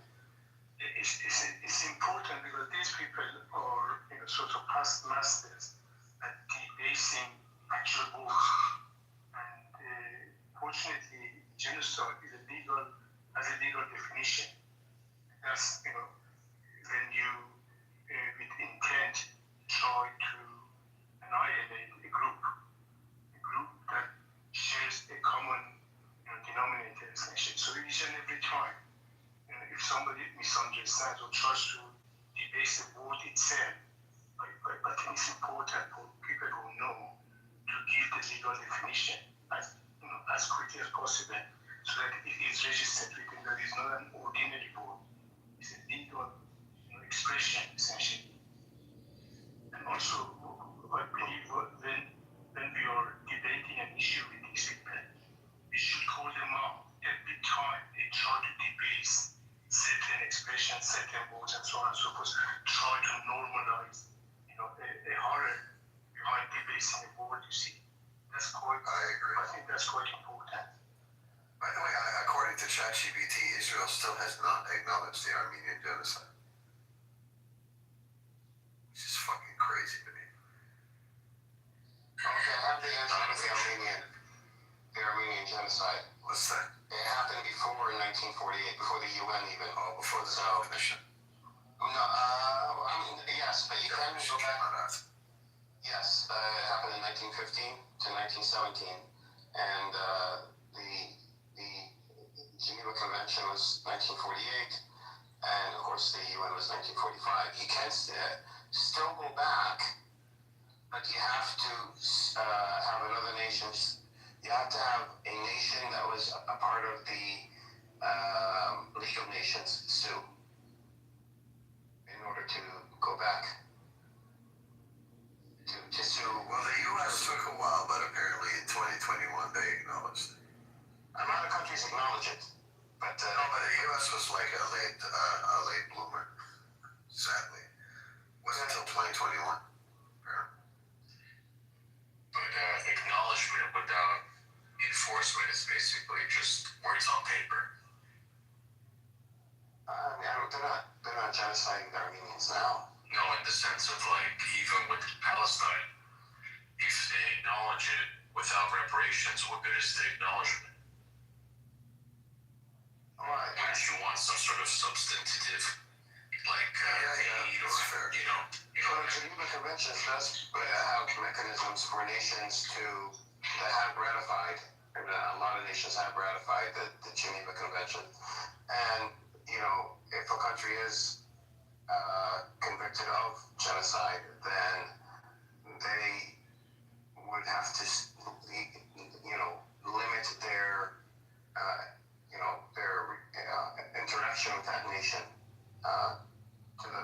It's important because these people are sort of past masters at debasing actual wars. And fortunately, genocide is has a legal definition. That's, when you intent try to annihilate a group that shares a common denominator, essentially. So each and every time, if somebody misunderstands or tries to debase the word itself, I think it's important for people who know to give the legal definition as quickly as possible, so that it is registered within that it's not an ordinary word, it's a legal expression, essentially. And also, I believe when we are debating an issue with these people, we should call them out every time they try to debase certain expressions, certain words, and so on and so forth. Try to normalize, a horror behind debasing a word. You see, that's quite. I agree. I think that's quite important. By the way, according to ChatGPT, Israel still has not acknowledged the Armenian genocide, which is fucking crazy to me. Okay, I have the answer to the Armenian genocide. What's that? It happened before 1948, before the UN even. Oh, before the Commission. No, yes, but you can go back. Yes, it happened in 1915 to 1917, and the Geneva Convention was 1948, and of course the UN was 1945. You can still go back, but you have to have another nation. You have to have a nation that was a part of the League of Nations sue in order to go back to sue. Well, the U.S. took a while, but apparently in 2021 they acknowledged it. A lot of countries acknowledge it, but no, but the U.S. was like a late bloomer. Sadly, wasn't until 2021. But acknowledgement without enforcement is basically just words on paper. They're not genociding the Armenians now. No, in the sense of like, even with Palestine, if they acknowledge it without reparations, what good is the acknowledgement? Right. Wouldn't you want some sort of substantive, like, aid or, Well, the Geneva Convention does have mechanisms for nations that have ratified, and a lot of nations have ratified the Geneva Convention. And, if a country is convicted of genocide, then they would have to, limit their, interaction with that nation to the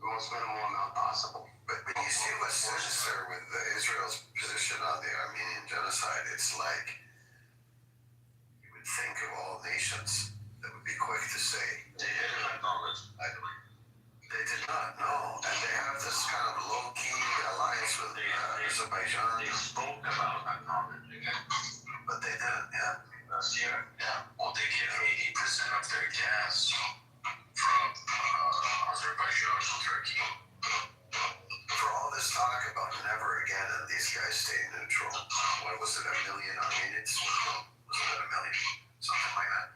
most minimal amount possible. But you see what's sinister with Israel's position on the Armenian genocide? It's like you would think of all nations that would be quick to say They didn't acknowledge. They did not, no. And they have this kind of low-key alliance with Azerbaijan. They spoke about acknowledging it, but they didn't, yeah. Last year. Yeah. Well, they get 80% of their gas from Azerbaijan and Turkey. For all this talk about never again and these guys stay neutral, what was it, 1 million Armenians? Was it 1 million? Something like that.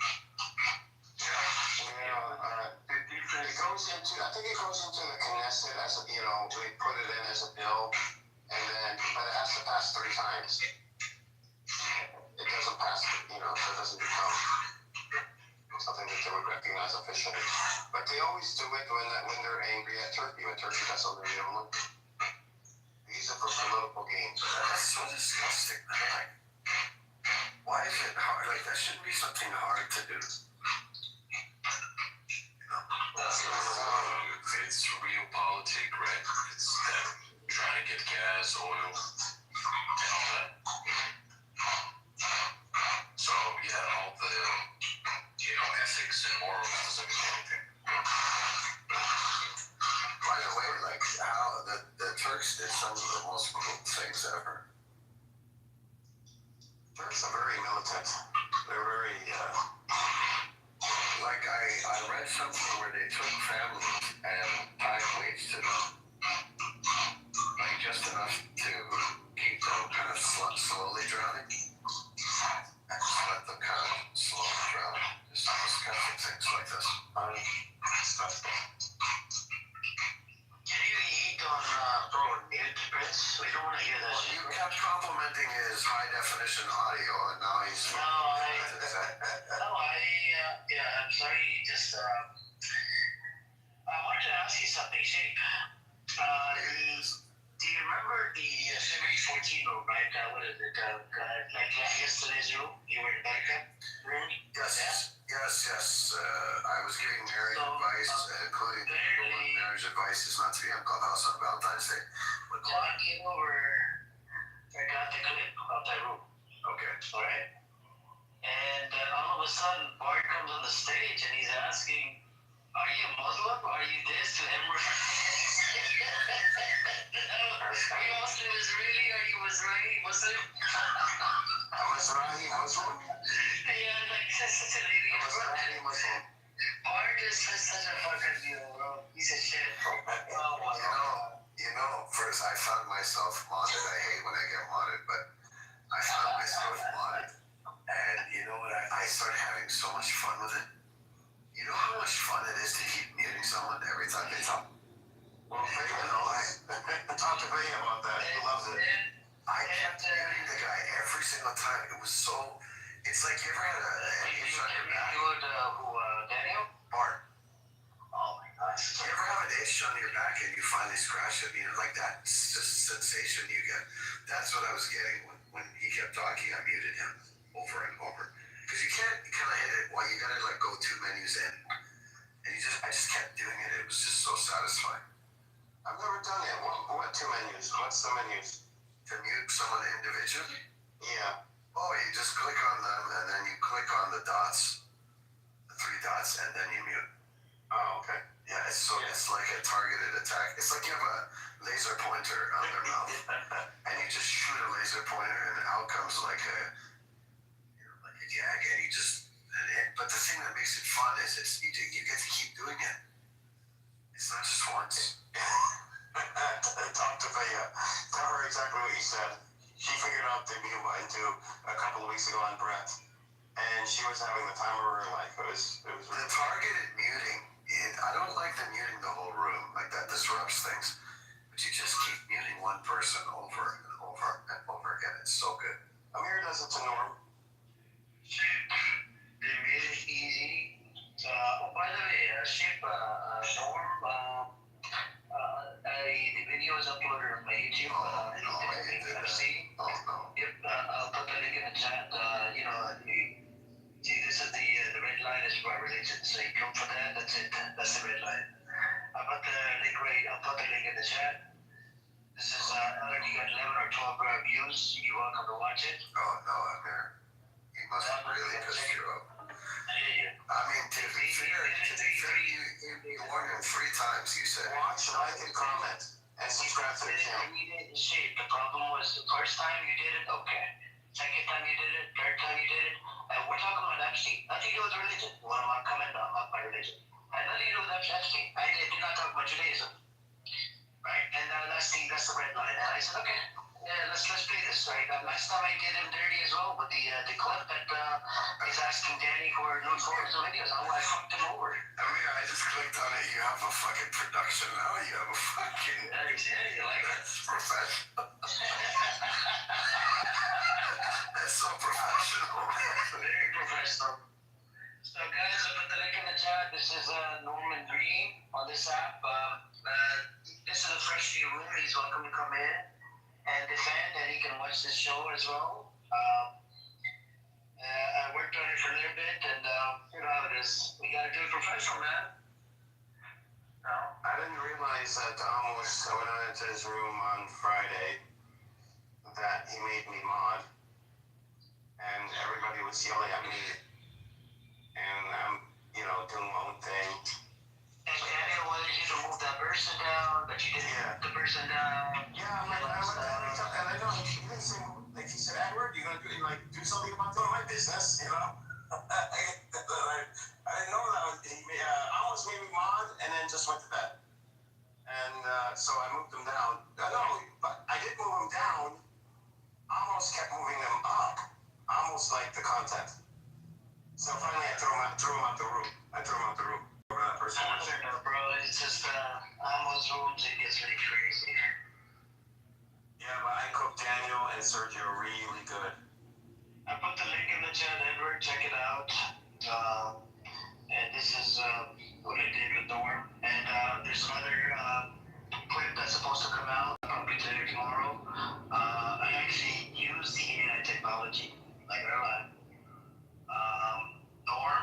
I think it goes into the Knesset as they put it in as a bill, but it has to pass 3 times. It doesn't pass, so it doesn't become something that they would recognize officially. But they always do it when they're angry at Turkey, when Turkey does something they don't like. These are for political games. That's so disgusting. Like, why is it hard? Like, that shouldn't be something hard to do. It's realpolitik, right? It's them trying to get gas, oil, and all that. So yeah, all the ethics and morals doesn't mean anything. By the way, like how the Turks did some of the most brutal things ever. Turks are very militant. They're very like I read something where they took families and tied weights to them, like just enough to keep them kind of slowly drowning, and just let them kind of slowly drown. Just discussing things like this. Can you Prince. We don't want to hear that shit. You kept complimenting his high definition audio, and now he's. No, I'm sorry. Just, I wanted to ask you something, Shape. Do you remember the 7014 room, right? What is it? Like yesterday's room? You were in America room? Yes. I was giving marriage advice, including marriage advice is not to be on Clubhouse on Valentine's Day. But John came over. I got the clip of that room. Okay. All right. And all of a sudden, Bart comes on the stage and he's asking, "Are you Muslim? Are you this?" to him. Are you Muslim Israeli? Are you Israeli Muslim? Israeli Muslim? Yeah, like such an idiot. Israeli Muslim. Bart is such a fucking piece of shit. Oh my God. You know, first I found myself modded. I hate when I get modded, but I found myself modded. And you know what? I started having so much fun with it. You know how much fun it is to keep muting someone every time they talk? Well, I talked to Faye about that. He loves it. I kept muting the guy every single time. It was so. It's like you ever had an itch on your back? Daniel? Bart. Oh my gosh. You ever have an itch on your back and you finally scratch it? You know, like that sensation you get. That's what I was getting when he kept talking. I muted him over and over. Because you can't kind of hit it while you gotta like go 2 menus in. And I just kept doing it. It was just so satisfying. I've never done it. What 2 menus? What's the menus? To mute someone individually? Yeah. Oh, you just click on them and then you click on the dots, the 3 dots, and then you mute. Oh, okay. Yeah, it's like a targeted attack. It's like you have a laser pointer on their mouth, and you just shoot a laser pointer, and out comes like a jag, and you just. But the thing that makes it fun is you get to keep doing it. It's not just once. Talk to Faye. Tell her exactly what you said. She figured out the mute button too a couple of weeks ago on Brett, and she was having the time of her life. It was really the targeted muting. I don't like the muting the whole room. Like that disrupts things. But you just keep muting one person over and over and over again. It's so good. Amir does it to Norm. They made it easy. By the way, Norm, the video is uploaded on my YouTube. Yep, I'll put the link in the chat. See, this is the red line is my religion. So you come for that, that's it. That's the red line. I'll put the link in the chat. This is already got 11 or 12 views. You're welcome to watch it. Oh, no, Amir. He must have really pissed you up. I mean, to be fair, you warned him 3 times, you said. Watch, like, and comment, and subscribe to the channel. The problem was the first time you did it, okay. Second time you did it, third time you did it. And we're talking about Epstein. Nothing to do with religion. Well, I'm not coming on my religion. And nothing to do with Epstein. I did not talk about Judaism. Right? And that's the red line. And I said, okay, yeah, let's play this. Right? Last time I did him dirty as well with the clip that he's asking Danny for new photos and videos. I fucked him over. I mean, I just clicked on it. You have a fucking production now. You have a fucking. That's professional. That's so professional. Very professional. So, guys, I put the link in the chat. This is Norman Green on this app. This is a fresh new room. He's welcome to come in and defend, and he can watch this show as well. I worked on it for a little bit, and you know how it is. We gotta do it professional, man. No. I didn't realize that almost I went into his room on Friday that he made me mod, and everybody was yelling at me, and I'm, doing my own thing. And Daniel wanted you to move that person down, but you didn't move the person down. Yeah, I went down, and I know he didn't say, like he said, Edward, you're gonna do something about my business, I didn't know that. He almost made me mod, and then just went to bed. And so I moved him down. But I did move him down. Almost kept moving him up. Almost like the content. So finally, I threw him out the room. Where that person was. Bro, it's just almost rooms. It gets really crazy. Sergio really good. I put the link in the chat, Edward. Check it out. And this is what I did with Norm. And there's another clip that's supposed to come out probably today or tomorrow. I actually use the AI technology, like real life. Norm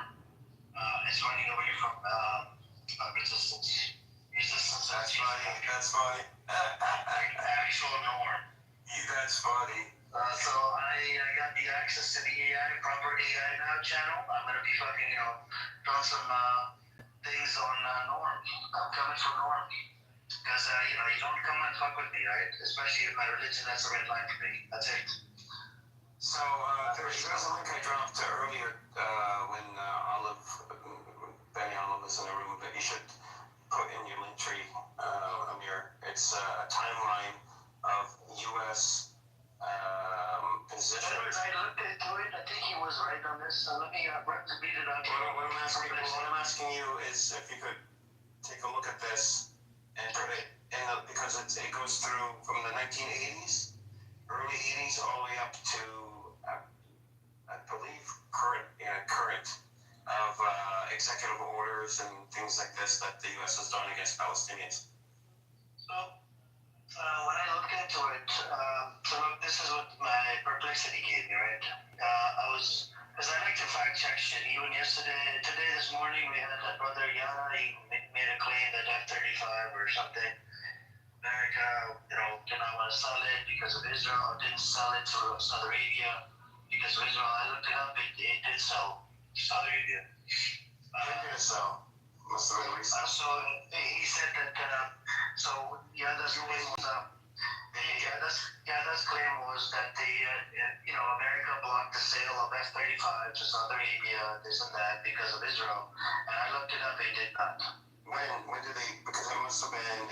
is running away from resistance. Resistance. That's funny. That's funny. Actual Norm. That's funny. So I got the access to the AI, proper AI now channel. I'm gonna be fucking, throwing some things on Norm. I'm coming for Norm. Because, you don't come and fuck with me, right? Especially if my religion, that's the red line for me. That's it. So there's a link I dropped earlier when Benny Olive was in the room that you should put in your link tree, Amir. It's a timeline of U.S. positions. I looked into it. I think he was right on this. So let me read it out. What I'm asking you is if you could take a look at this and put it in because it goes through from the 1980s, early 80s, all the way up to I believe current of executive orders and things like this that the U.S. has done against Palestinians. So when I looked into it, so this is what my perplexity gave me, right? Because I like to fact check shit. Even today, this morning, we had that brother Yana. He made a claim that F-35 or something, America, did not want to sell it because of Israel, or didn't sell it to Saudi Arabia because of Israel. I looked it up. It did sell to Saudi Arabia. When did it sell? Must have been recent. So he said that. So Yada's claim was Yada's claim was that America blocked the sale of F-35 to Saudi Arabia, this and that, because of Israel. And I looked it up. They did not. When did they? Because it must have been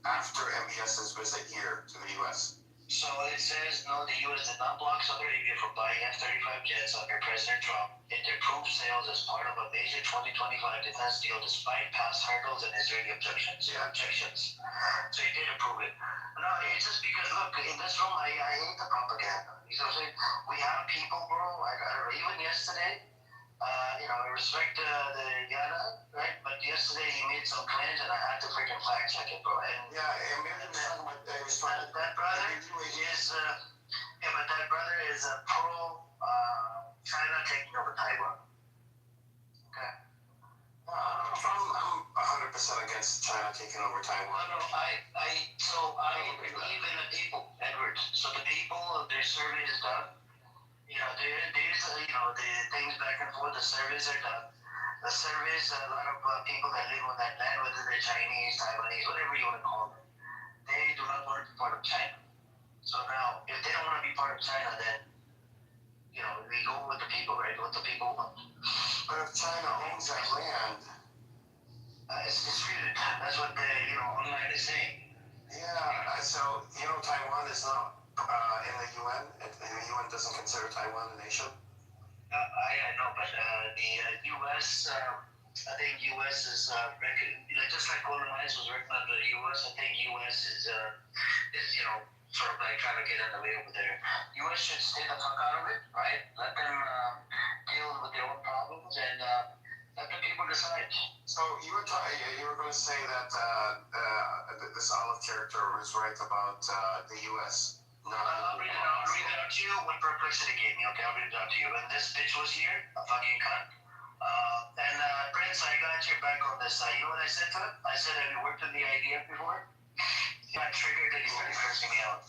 after MBS's visit here to the U.S. So it says, no, the U.S. did not block Saudi Arabia from buying F-35 jets under President Trump. It approved sales as part of a major 2025 defense deal despite past hurdles and Israeli objections. So he did approve it. No, it's just because, look, in this room, I hate the propaganda. You know what I'm saying? We have people, bro, even yesterday, I respect the Yana, right? But yesterday he made some claims and I had to freaking fact check it, bro. And yeah, and maybe that brother is pro China taking over Taiwan. Okay. I'm 100% against China taking over Taiwan. No, I believe in the people, Edward. So the people, their survey is done. The things back and forth, the surveys are done. The surveys, a lot of people that live on that land, whether they're Chinese, Taiwanese, whatever you want to call them, they do not want to be part of China. So now, if they don't want to be part of China, then, we go with the people, right? What the people want. But if China owns that land, it's disputed. That's what the, online is saying. Yeah, so, Taiwan is not in the UN. The UN doesn't consider Taiwan a nation. I know, but the U.S., I think U.S. is just like Golden Mines was working on the U.S. I think U.S. is sort of like trying to get in the way over there. U.S. should stay the fuck out of it, right? Let them deal with their own problems and let the people decide. So you were going to say that this Olive character was right about the U.S. I'll read it out to you what perplexity gave me, okay? I'll read it out to you. When this bitch was here, a fucking cunt. Prince, I got your back on this. You know what I said to him? I said, have you worked with the IDF before? He got triggered and he started cursing me out.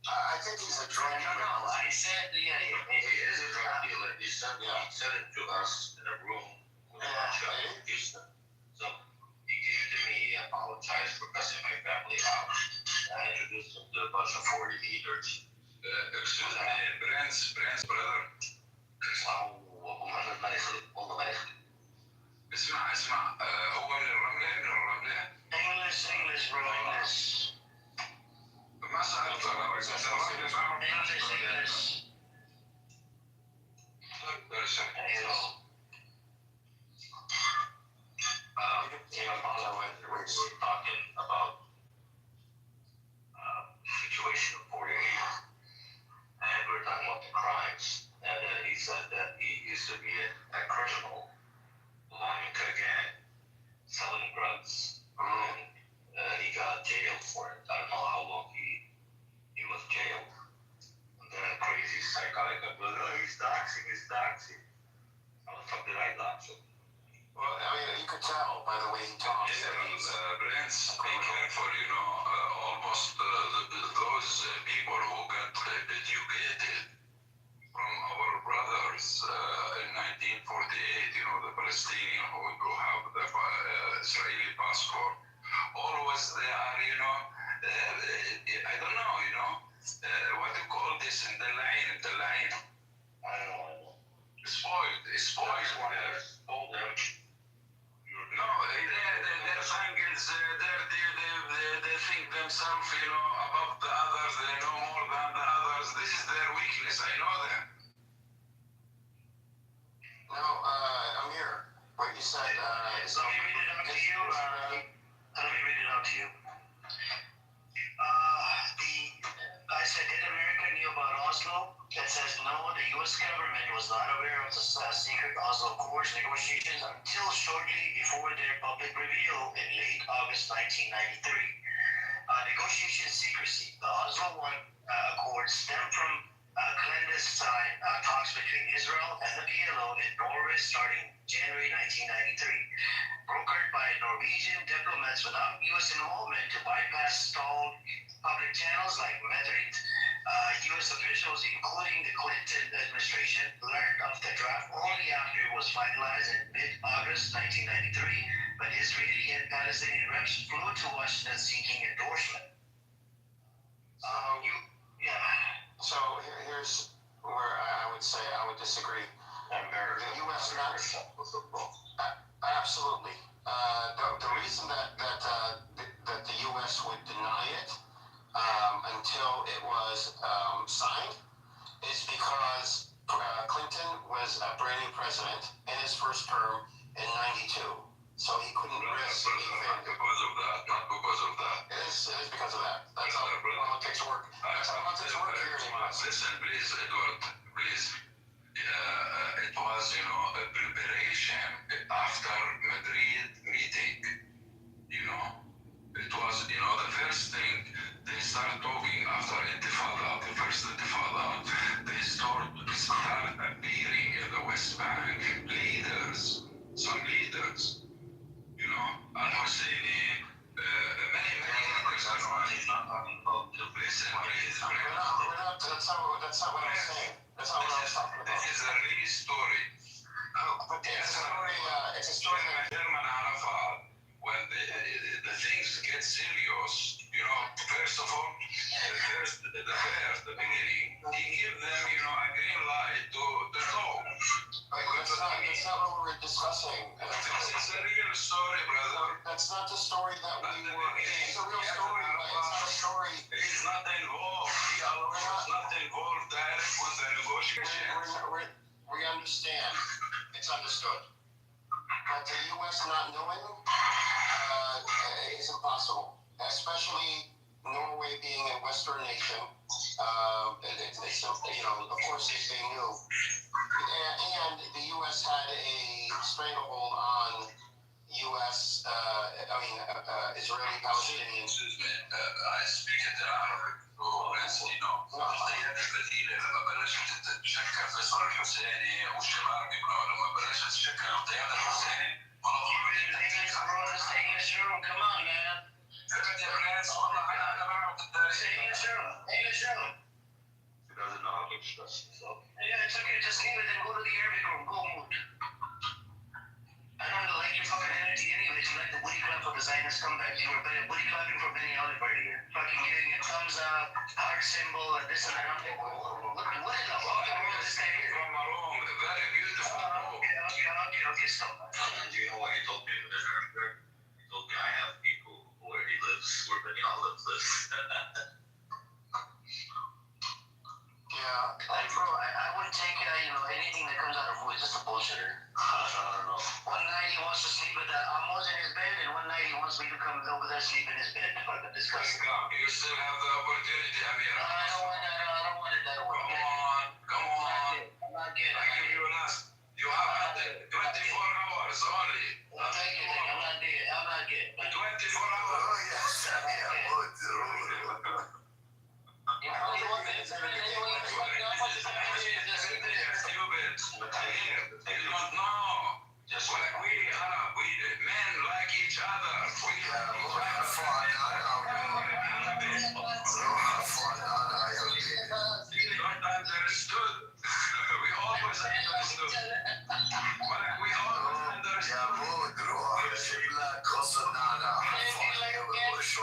I think he's a drug dealer. No, I said, he is a drug dealer. He said it to us in a room with a bunch of Houston. So he came to me, he apologized for cussing my family out. I introduced him to a bunch of 40 leaders. Excuse me, Brand's brother. اسمع هو من الرملة English bro, English. ما سألت English. He apologized. We're talking tell by the way he talks. Prince, be careful, almost those people who got educated from our brothers in 1948, the Palestinian who have the Israeli passport, always they are, I don't know, what do you call this in the line? I don't know. Spoiled. No, their thing is they think themselves, above the others. They know more than the others. This is their weakness. I know that. Now, Amir, what you said. Let me read it out to you. I said, did America knew about Oslo? It says no. The U.S. government was not aware of the secret Oslo Accords negotiations until shortly before their public reveal in late August 1993. Negotiation secrecy. The Oslo Accords stem from clandestine talks between Israel and the PLO in Norway starting January 1993, brokered by Norwegian diplomats without U.S. involvement to bypass stalled public channels like Madrid. U.S. officials, including the Clinton administration, learned of the draft only after it was finalized in mid-August 1993, but Israeli and Palestinian reps flew to Washington seeking endorsement. So here's where I would say I would disagree. The U.S. Absolutely. The reason that the U.S. would deny it until it was signed is because Clinton was a brand new president in his first term in '92, so he couldn't risk anything. Not because of that. It is because of that. That's how politics work. That's how politics work here in the U.S. Listen, please, Edward, please. It was, a preparation after Madrid meeting. It was, the first thing they started talking after Intifada, the first Intifada. They started appearing in the West Bank some leaders, Al-Husseini, many others. Listen, please. That's not what I'm saying. That's not what I was talking about. This is a real story. But it's a story that German Arafat, when the things get serious, first of all, the beginning, he gave them, a green light to talk. That's not what we're discussing. It's a real story, brother. That's not the story that we were. It's a real story, but it's not a story. He's not involved. He was not involved direct with the negotiation. We understand. It's understood. But the U.S. not knowing is impossible. Especially Norway being a Western nation. Of course, if they knew. And the U.S. had a stranglehold on U.S. Israeli Palestinians. Excuse me, I speak in Arabic. البديله لما بلشت تتشكل فيصل الحسيني والشباب لما بلشت تتشكل القياده الحسيني Come on, man. يا برنس والله انا بعرف التاريخ. He doesn't know how to express himself. Yeah, it's okay. Just leave it and go to the Arabic room. Go mood. I don't like your fucking energy anyways. You like the booty clap of the Zionist comeback. You were booty clapping for Benny Oliver here. Fucking giving a thumbs up, heart symbol, and this and that. I'm like, what in the fucking world is this guy here? From Rome, very beautiful. Okay, stop. Do you know what he told me in the Arabic? He told me I have people where he lives, where Benny Oliver lives. Yeah, bro, I wouldn't take anything that comes out of who is just a bullshitter. I don't know. One night he wants to sleep with Amos in his bed, and one night he wants me to come over there sleep in his bed. Fucking disgusting. You still have the opportunity, Amir. I don't want it that way. Come on. I'm not getting it. I give you an answer. You have 24 hours only. I'll take it. I'm not getting it. 24 hours. Oh, yes. You don't know. Just like we are, men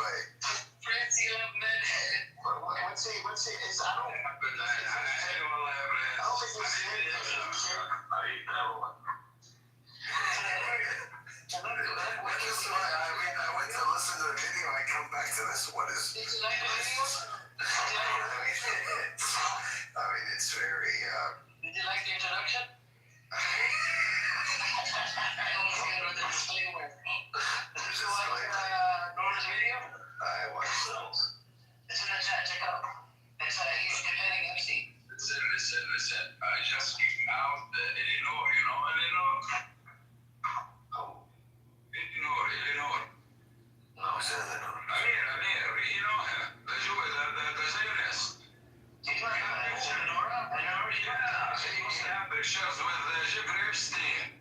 anyway. Prince, you love men. What's it? It's, I don't think it's This is why I went to listen to the video. I come back to this. What is? Did you like the video? I mean, it's very. Did you like the introduction? Did you like Nora's video? I watched those. It's in the chat. Check it out. It's he's defending Epstein. Listen. I just came out Eleanor, you know Eleanor? Eleanor. No, it's Eleanor. Amir, you know her. The Zionist. Nora? I never heard you. Yeah, she used to have pictures with Jeffrey Epstein.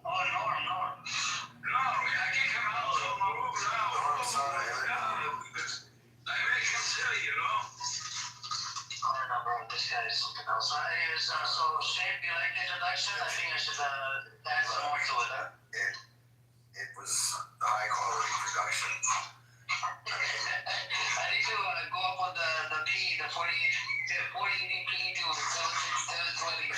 Oh, Norm. No, I kick him out of my room now. I'm sorry. I make him silly, you know? I don't know, bro. This guy is something else. Anyways, so Shape, you like the introduction? I think I should add some more to it, huh? It was high quality production. I need to go up on the P, the 40 P to 720.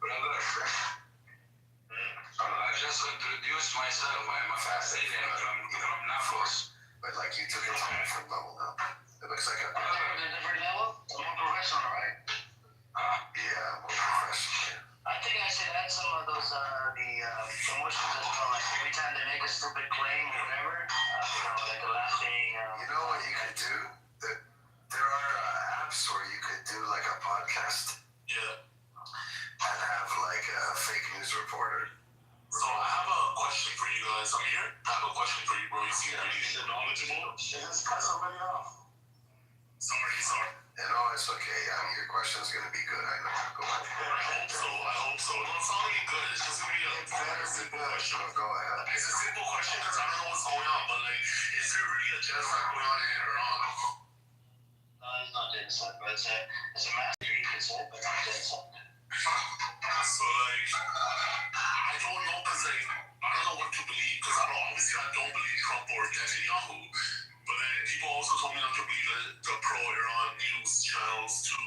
Brother, I just introduced myself. I'm a Palestinian from Naples. But like you took it to a different level now. It looks like a different level? More professional, right? Yeah, more professional. I think I should add some of those the promotions as well. Like every time they make a stupid claim or whatever, like the last thing. You know what you could do? There are apps where you could do like a podcast. Yeah. And have like a fake news reporter. So I have a question for you guys. Amir, I have a question for you, bro. You seem pretty knowledgeable. Just cut somebody off. Sorry. It's okay. Your question's gonna be good. I know. Go ahead. I hope so. No, it's not really good. It's just gonna be a very simple question. Go ahead. It's a simple question because I don't know what's going on, but like, is there really a genocide going on in Iran? No, it's not genocide, but it's a massacre, you could say, but not genocide. So like, I don't know because like, I don't know what to believe because obviously I don't believe Trump or Netanyahu, but then people also told me not to believe the pro-Iran news channels too.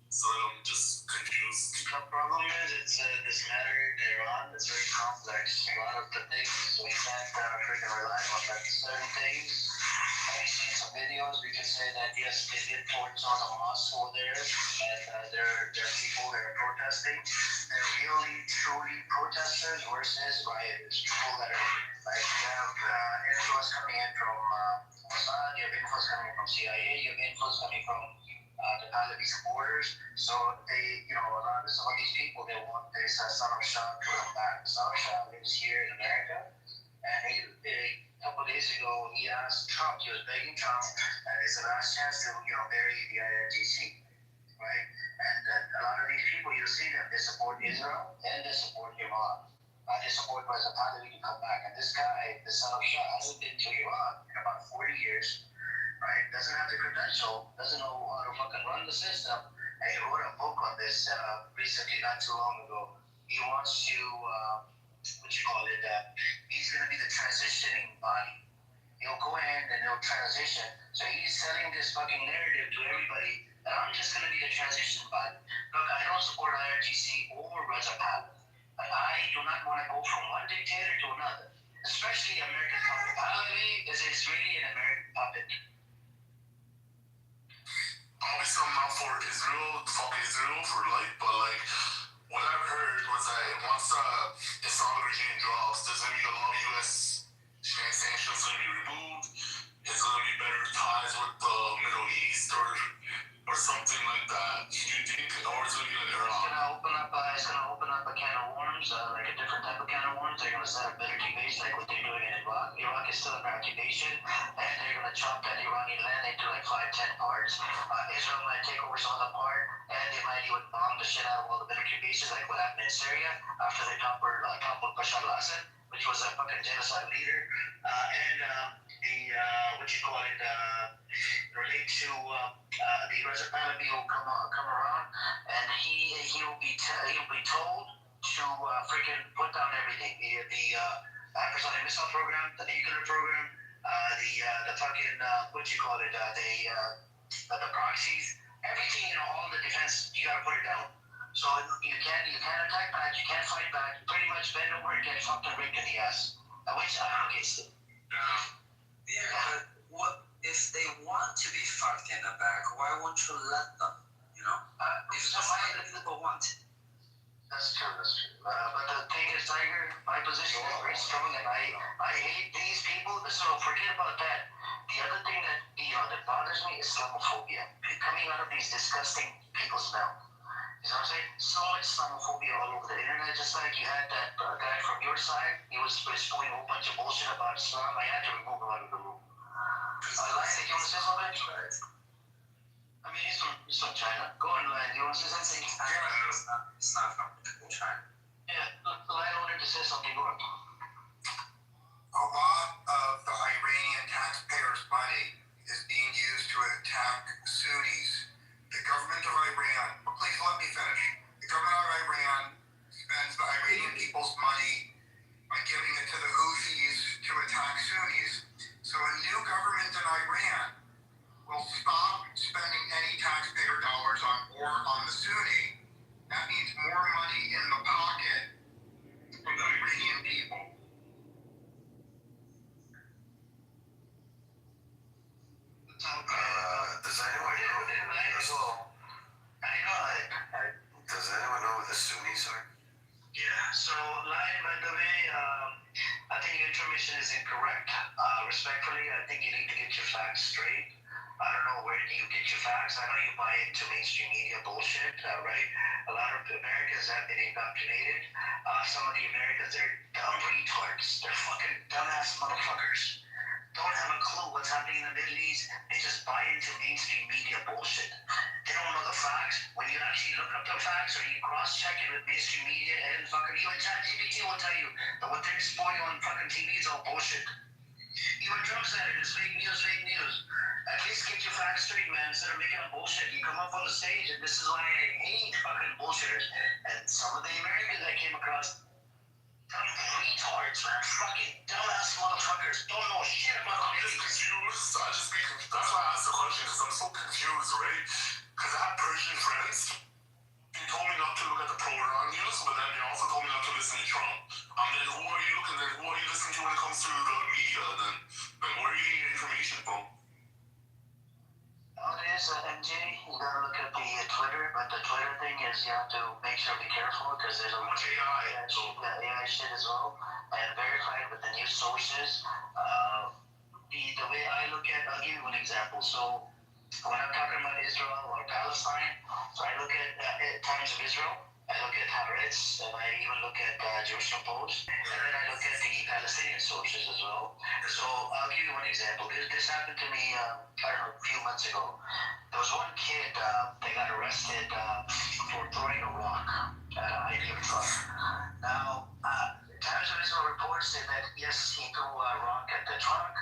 So I'm just confused. The problem is, it's this matter in Iran. It's very complex. A lot of the things we can't freaking rely on, like certain things. I've seen some videos. We can say that yes, they did torch on a mosque over there, and there are people that are protesting. They're really, truly protesters versus rioters. People that are like you have influence coming in from Mossad, you have influence coming from CIA, you have influence coming from the Pahlavi supporters. So they, some of these people, they want this son of Shah to come back. Son of Shah lives here in America, and a couple of days ago, he asked Trump, he was begging Trump, and it's the last chance to, bury the IRGC, right? And a lot of these people, you'll see them, they support Israel and they support Iran. They support Reza Pahlavi to come back. And this guy, the son of Shah, hasn't been to Iran in about 40 years. Right? Doesn't have the credential, doesn't know how to fucking run the system, and he wrote a book on this recently, not too long ago. He wants to, he's going to be the transitioning body. He'll go in and he'll transition. So he's selling this fucking narrative to everybody that I'm just going to be the transition body. Look, I don't support IRGC or Reza Pahlavi. I do not want to go from one dictator to another, especially American puppet. Pahlavi is Israeli and American puppet. Obviously, I'm not for Israel, fuck Israel for life, but like, what I've heard was that once the Islamic regime drops, there's going to be a lot of U.S. sanctions going to be removed. It's going to be better ties with the Middle East or something like that. Do you think, or it's going to be like Iran? It's going to open up a can of worms, like a different type of can of worms. They're going to set up military base like what they're doing in Iraq. Iraq is still under occupation, and they're going to chop that Iranian land into like 5-10 parts. Israel might take over some of the part, and they might even bomb the shit out of all the military bases, like what happened in Syria after they toppled Bashar al-Assad, which was a fucking genocide leader. Relate to the Reza Pahlavi will come around, and he'll be told to freaking put down everything. The hypersonic missile program, the nuclear program, the fucking what you call it, the proxies, everything, all the defense, you gotta put it down. So you can't attack back, you can't fight back, you pretty much bend over and get fucking ripped in the ass. Which I'm against it. Yeah, but what if they want to be fucked in the back? Why won't you let them? If that's what the people want. That's true. But the thing is, Tiger, my position is very strong, and I hate these people. So forget about that. The other thing that bothers me is Islamophobia coming out of these disgusting people's mouth. You know what I'm saying? So much Islamophobia all over the internet. Just like you had that guy from your side, he was spewing a whole bunch of bullshit about Islam. I had to remove him out of the room. Lion, you want to say something? I mean, he's from China. Go on, Lion. You want to say something? It's not from China. Yeah, Lion wanted to say something. Go on. A lot of the Iranian taxpayers' money is being used to attack Sunnis. The government of Iran, please let me finish. The government of Iran spends the Iranian people's money by giving it to the Houthis to attack Sunnis. So a new government in Iran will stop spending any taxpayer dollars on war on the Sunni. That means more money in the pocket from the Iranian people. Does anyone know who the Sunnis are? Yeah, so Lion, by the way, I think your information is incorrect. Respectfully, I think you need to get your facts straight. I don't know where do you get your facts. I know you buy into mainstream media bullshit, right? A lot of Americans have been indoctrinated. Some of the Americans, they're dumb retards. They're fucking dumbass motherfuckers. Don't have a clue what's happening in the Middle East. They just buy into mainstream media bullshit. They don't know the facts. When you actually look up the facts or you cross-check it with mainstream media and fucking even ChatGPT will tell you that what they're exporting on fucking TV is all bullshit. Even Trump said it is fake news, fake news. At least get your facts straight, man, instead of making up bullshit. You come up on the stage, and this is why I hate fucking bullshitters. And some of the Americans I came across, dumb retards, man. Fucking dumbass motherfuckers. Don't know shit about I'm just confused. That's why I asked the question, because I'm so confused, right? Because I have Persian friends. They told me not to look at the pro-Iran news, but then they also told me not to listen to Trump. Then who are you listening to when it comes to the media, then? Then where are you getting your information from? Nowadays, MJ, you gotta look at the Twitter, but the Twitter thing is you have to make sure to be careful because there's a bunch of AI shit as well, and verify it with the news sources. The way I look at, I'll give you an example. So when I'm talking about Israel or Palestine, so I look at Times of Israel, I look at Haaretz, and I even look at Jerusalem Post, and then I look at the Palestinian sources as well. So I'll give you one example. This happened to me, a few months ago. There was one kid, they got arrested for throwing a rock at an IDF truck. Now, Times of Israel reports said that yes, he threw a rock at the truck.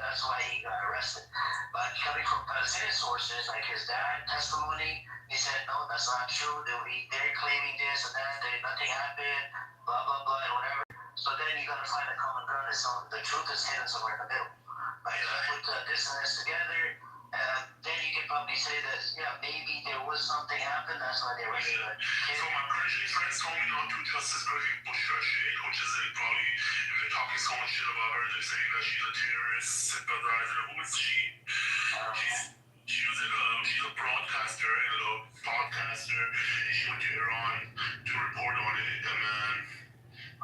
That's why he got arrested. But coming from Palestinian sources, like his dad testimony, he said no, that's not true. They're claiming this and that. Nothing happened. Blah blah blah and whatever. So then you gotta find a common ground. The truth is hidden somewhere in the middle. Right? Put this and this together, and then you can probably say that maybe there was something happened. That's why they arrested the kid. So my Persian friends told me not to trust this Persian Bushra Sheikh, which is probably, if they're talking so much shit about her, they're saying that she's a terrorist, sympathizer. Who is she? She's a broadcaster and a podcaster. She went to Iran to report on it, and then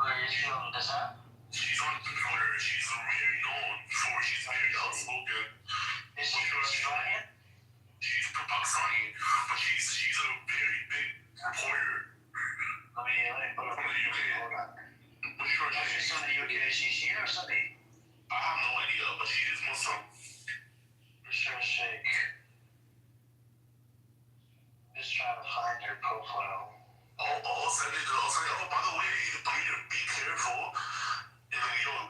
Is she on this app? she's on Twitter. She's very known for. She's very outspoken. Is she Iranian? She's Pakistani, but she's a very big reporter. Let me put up from the UK. Hold on. She's from the UK. Is she Shia or Sunni? I have no idea, but she is Muslim. Bushra Sheikh. Just trying to find her profile. I'll send it. Oh, by the way, Peter, be careful.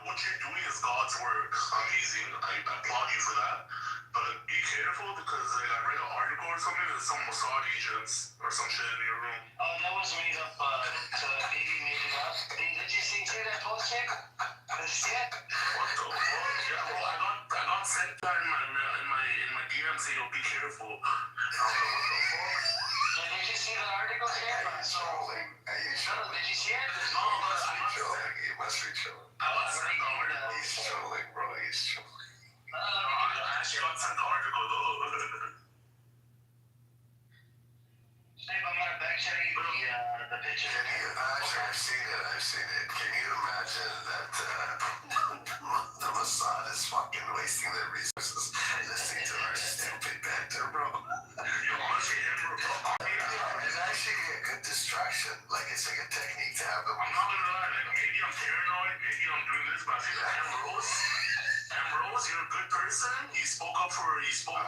What you're doing is God's work. Amazing. I applaud you for that. But be careful because I read an article or something that some Mossad agents or some shit in your room. That was made up. Maybe made it up. actually chilling. He's chilling, bro. He's chilling. I actually got sent the article though. I'm gonna back check the picture. Can you imagine? I've seen it. Can you imagine that the Mossad is fucking wasting their resources listening to our stupid banter, bro? It's actually a good distraction. Like, it's like a technique to have them. I'm not gonna lie, like, maybe I'm paranoid, maybe I'm doing this, but I feel like Ambrose, you're a good person. He spoke up for them. I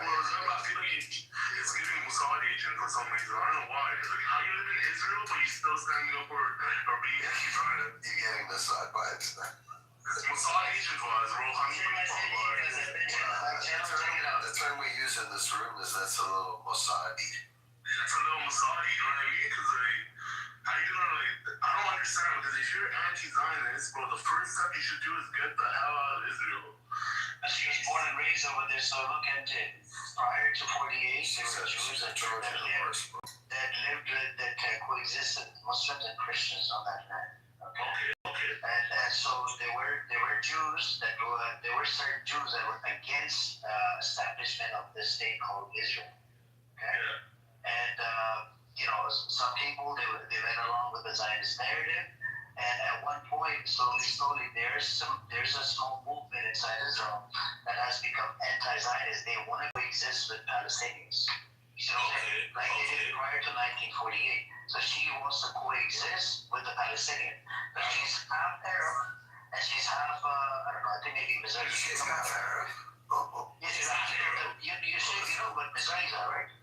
feel like he's giving Mossad agent for some reason. I don't know why. Like, how you live in Israel, but you're still standing up for being anti-Zionist? You're getting Mossad vibes. Mossad agent was The term we use in this room is that's a little Mossadi. That's a little Mossadi, you know what I mean? Because, like, how you gonna, like, I don't understand, because if you're anti-Zionist, bro, the first step you should do is get the hell out of Israel. She was born and raised over there, so look at it. Prior to 48, there were Jews that coexisted, Muslims and Christians on that land. Okay. And so there were Jews that there were certain Jews that were against establishment of this state called Israel. Okay. And some people they went along with the Zionist narrative, and at one point, slowly, there's a small movement inside Israel that has become anti-Zionist. They want to coexist with Palestinians. You see what I'm saying? Like they did prior to 1948. So she wants to coexist with the Palestinian. But she's half Arab and she's half, I don't know, I think maybe Missouri. She's half Arab? Yeah, she's half Arab. You know what Missouri's are, right?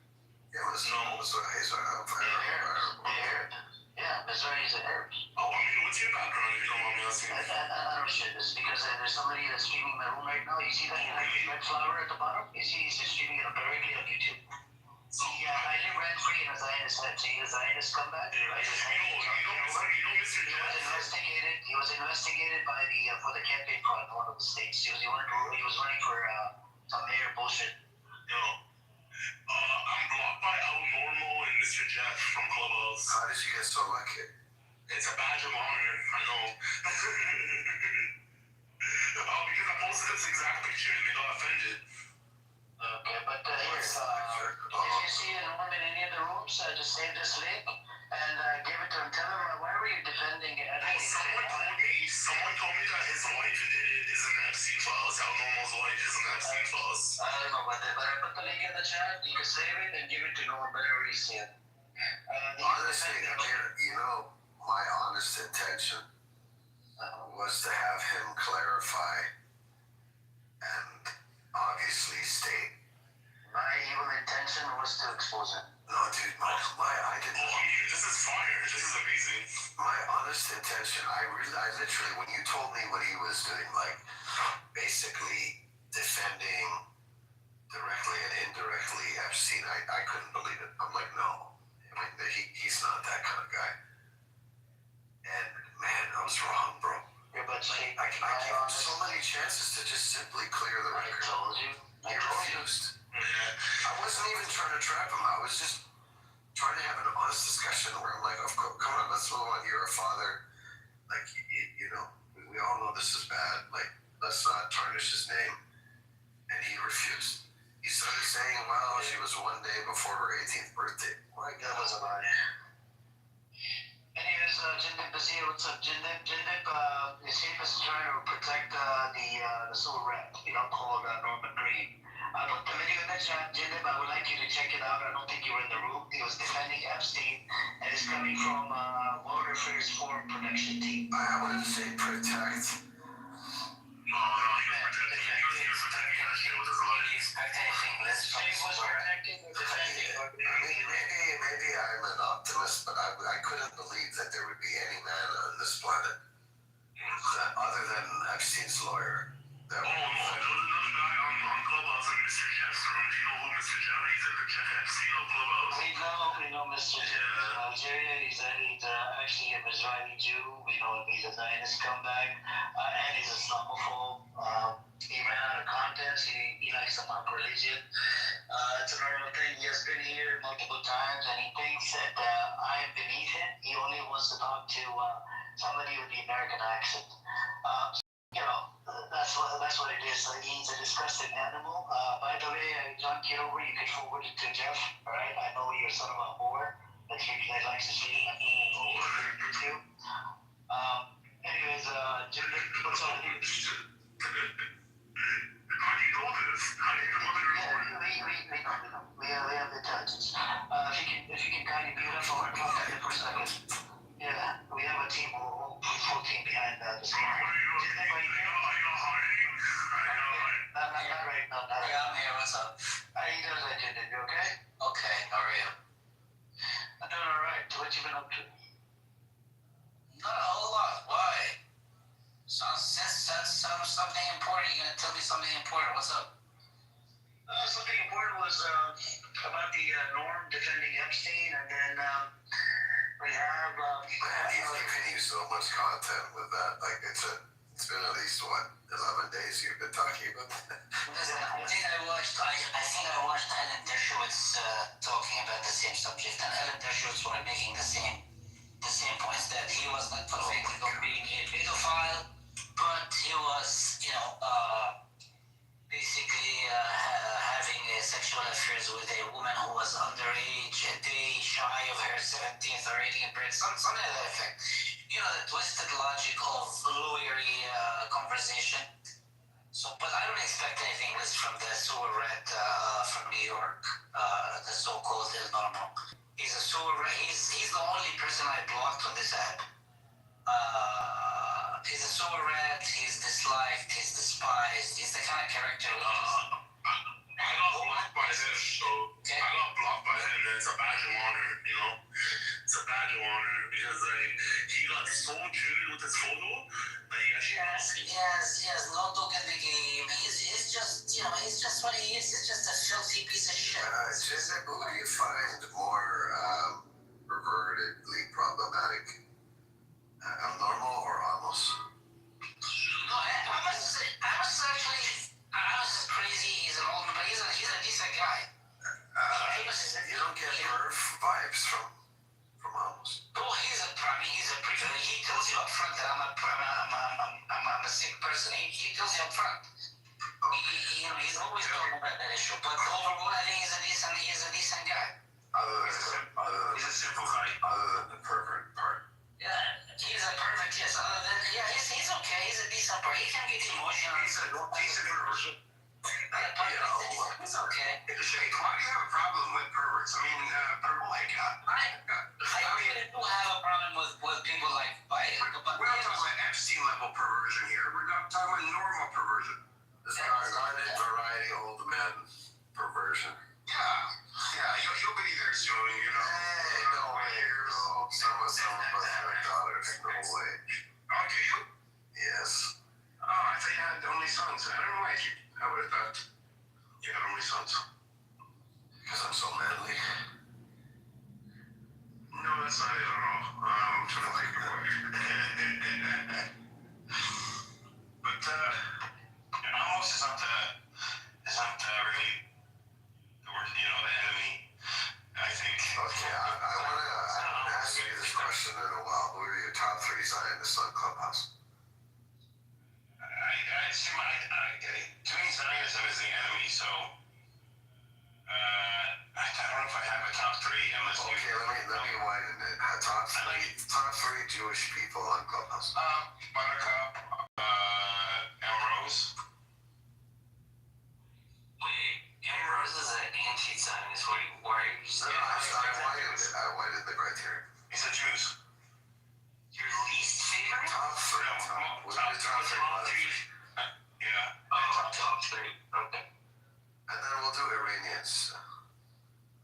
Yeah, Missouri's are half Arab. They're Arab. Yeah, Missouri's an Arab. Oh, I mean, what's your background if you don't want me asking? I don't shit this because there's somebody that's streaming my room right now. You see that red flower at the bottom? You see he's just streaming it directly on YouTube. So yeah, I live rent free in a Zionist head. See the Zionist comeback? You know Mr. Jeff? He was investigated by for the campaign fraud in one of the states. He was running for some mayor bullshit. I'm blocked by El Normal and Mr. Jeff from Clubhouse. How did you get so lucky? It's a badge of honor, I know. Because I posted this exact picture and they got offended. Okay, but here, if you see Norm in any of the rooms, just save this link and give it to him. Tell him, why were you defending it? Someone told me that his wife is in Epstein files. How Normal's wife is in Epstein files. I don't know about that, but I put the link in the chat. You can save it and give it to Norm whenever you see it. Honestly, my honest intention was to have him clarify and obviously state. My evil intention was to expose him. No, dude, I didn't. This is fire. This is amazing. My honest intention, I literally, when you told me what he was doing, like, basically defending directly and indirectly Epstein, I couldn't believe it. I'm like, no. I mean, he's not that kind of guy. And, man, I was wrong, bro. Yeah, but I gave him so many chances to just simply clear the record. I told you. He refused. I wasn't even trying to trap him. I was just trying to have an honest discussion where I'm like, of course, come on, let's move on. You're a father. Like, we all know this is bad. Like, let's not tarnish his name. And he refused. He started saying, well, she was one day before her 18th birthday. My God. That was a lie. Anyways, Jindip Bazir, what's up, Jindip? Jindip, is trying to protect the soul rep, called Norman Green. I put the video in the chat, Jindip. I would like you to check it out. I don't think you were in the room. He was defending Epstein, and it's coming from World Affairs Forum production team. I wouldn't say protect. No, he was protecting that shit with his life. Maybe I'm an optimist, but I couldn't believe that there would be any man on this planet that, other than Epstein's lawyer. There was another guy on Clubhouse in Mr. Jeff's room. Do you know who Mr. Jeff is? He's at the Jeff Epstein on Clubhouse. We know Mr. Jeff in Algeria. He's actually a Mizrahi Jew. We know he's a Zionist comeback, and he's a Islamophobe. He ran out of context. He likes to mock religion. It's a normal thing. He has been here multiple times, and he thinks that I am beneath him. He only wants to talk to somebody with the American accent. You know, that's what it is. He's a disgusting animal. By the way, John Kitover, you can forward it to Jeff. All right, I know you're son of a whore that likes to see YouTube. Anyways, Jim, what's up? How do you know this? How do you know that? Yeah, we have intelligence. If you can kindly mute up, I want to talk to you for a second. Yeah, we have a team, full team behind the scene. Not right now. Yeah, I'm here. What's up? How you doing, Legend? You okay? Okay, how are you? I'm doing alright. What you been up to? Not a whole lot. Why? Something important. You're gonna tell me something important. What's up? Something important was about the Norm defending Epstein, and then we have. He's giving you so much content with that. Like it's been at least 11 days you've been talking about that. Listen, I think I watched Ellen Dershowitz talking about the same subject, and Ellen Dershowitz was making the same points, that he was not convicted of being a pedophile, but he was, basically having sexual affairs with a woman who was underage, a day shy of her 17th or 18th birthday, something to that effect. You know, the twisted logic of lawyery conversation. So, but I don't expect anything less from the sewer rat from New York, the so-called El Normo. He's a sewer rat. He's the only person I blocked on this app. He's a sewer rat. He's disliked. He's despised. He's the kind of character. I got blocked by him, so I got blocked by him, and it's a badge of honor, you know? It's a badge of honor, because, like, he got so triggered with his photo, that he actually Yes, no dog in the game. He's just, he's just what he is. He's just a filthy piece of shit. Jessica, who do you find more pervertedly problematic? Normal or Amos? No, Amos is crazy. He's an old man, but he's a decent guy. You don't get perv vibes from Amos. Oh, he's a pretty. He tells you up front that I'm a sick person. He tells you up front. He's always talking about that issue. But overall, I think he's a decent guy. he's a simple guy. Other than the pervert part. Yeah, he's a perfect, yes. He's okay. He's a decent person. He can get emotional. He's a decent person. It's okay. Shake, why do you have a problem with perverts? I mean, I really do have a problem with people like we're not talking about Epstein level perversion here. We're not talking about normal perversion. This garden variety old man perversion. Yeah, you'll be there soon, you know. Hey, no way. No, some of us have daughters. No way. Oh, do you? Yes. Oh, I thought you had only sons. I don't know why I would have thought you had only sons. Because I'm so manly. No, that's not it at all. I'm trying to think about it. But, almost is not really the word, the enemy, I think. Okay, I want to ask you this question in a while. Who are your top 3 Zionists on Clubhouse? To me, Zionism is the enemy, so I don't know if I have a top 3 unless you... Okay, let me widen it. Top three Jewish people on Clubhouse. Buttercup, Elrose. Wait, Rose is an anti-Zionist. Why are you saying that? I widened the criteria. He's a Jews. Your least favorite? Top 3. Top 3. Yeah. Top 3. Okay. And then we'll do Iranians.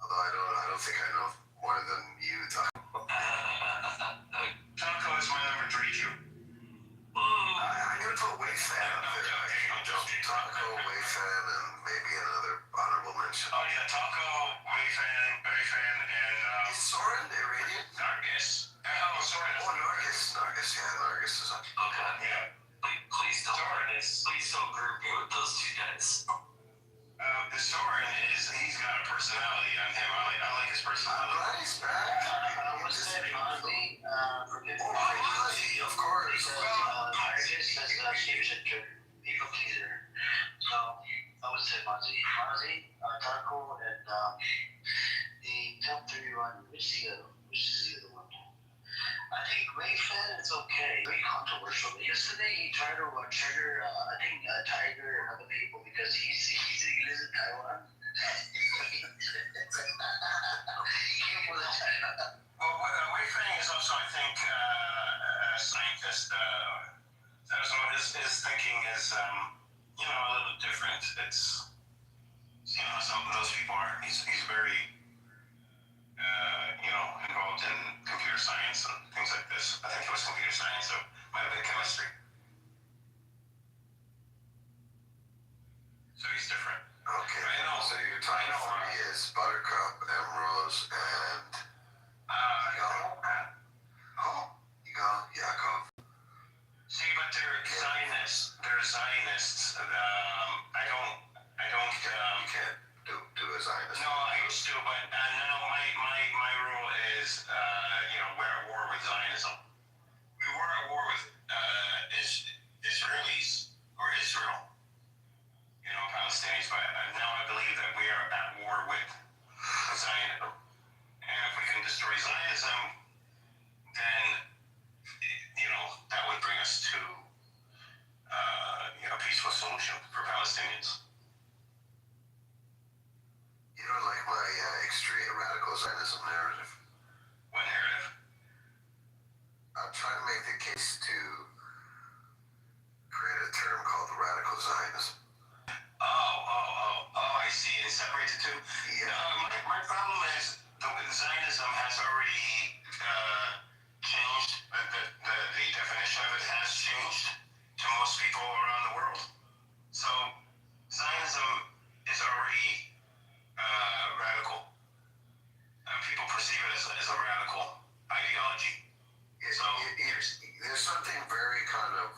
Although I don't think I know more than you. Taco is my number 3 Jew. I'm gonna put Wayfan up there. Taco, Wayfan, and maybe another honorable mention. Oh yeah, Taco, Wayfan, and is Soren Iranian? Nargis. Soren. Oh, Nargis. Yeah, Nargis is on. Okay. Yeah. Please don't group me with those 2 guys. The Soren he's got a personality on him. I like his personality. I'm glad he's back. What's that, Ozzy? Ozzy, of pleaser. People pleaser. So I would say Mozzie, Taco, and the top 31. Which is the other one? I think Ray Fan is okay. Very controversial. Yesterday he tried to trigger, Tiger and other people because he lives in Taiwan. He came with a China. Well, Wei Fang is also, I think, a scientist. His thinking is, a little different. It's, some of those people are. He's very, involved in computer science and things like this. I think it was computer science, so it might have been chemistry. So he's different. Okay. I know. So your top three is Buttercup, Emeralds, and Yakov. See, but they're Zionists. You can't do a Zionist. No, I used to, but now my rule is, we're at war with Zionism. We were at war with Israelis or Israel, Palestinians, but now I believe that we are at war with Zionism. And if we can destroy Zionism, then, that would bring us to a peaceful solution for Palestinians. You don't like my extreme radical Zionism narrative? What narrative? I'm trying to make the case to create a term called radical Zionism. I see. And separate the two? Yeah. My problem is Zionism has already changed. The definition of it has changed to most people around the world. So Zionism is already radical. And people perceive it as a radical ideology. There's something very kind of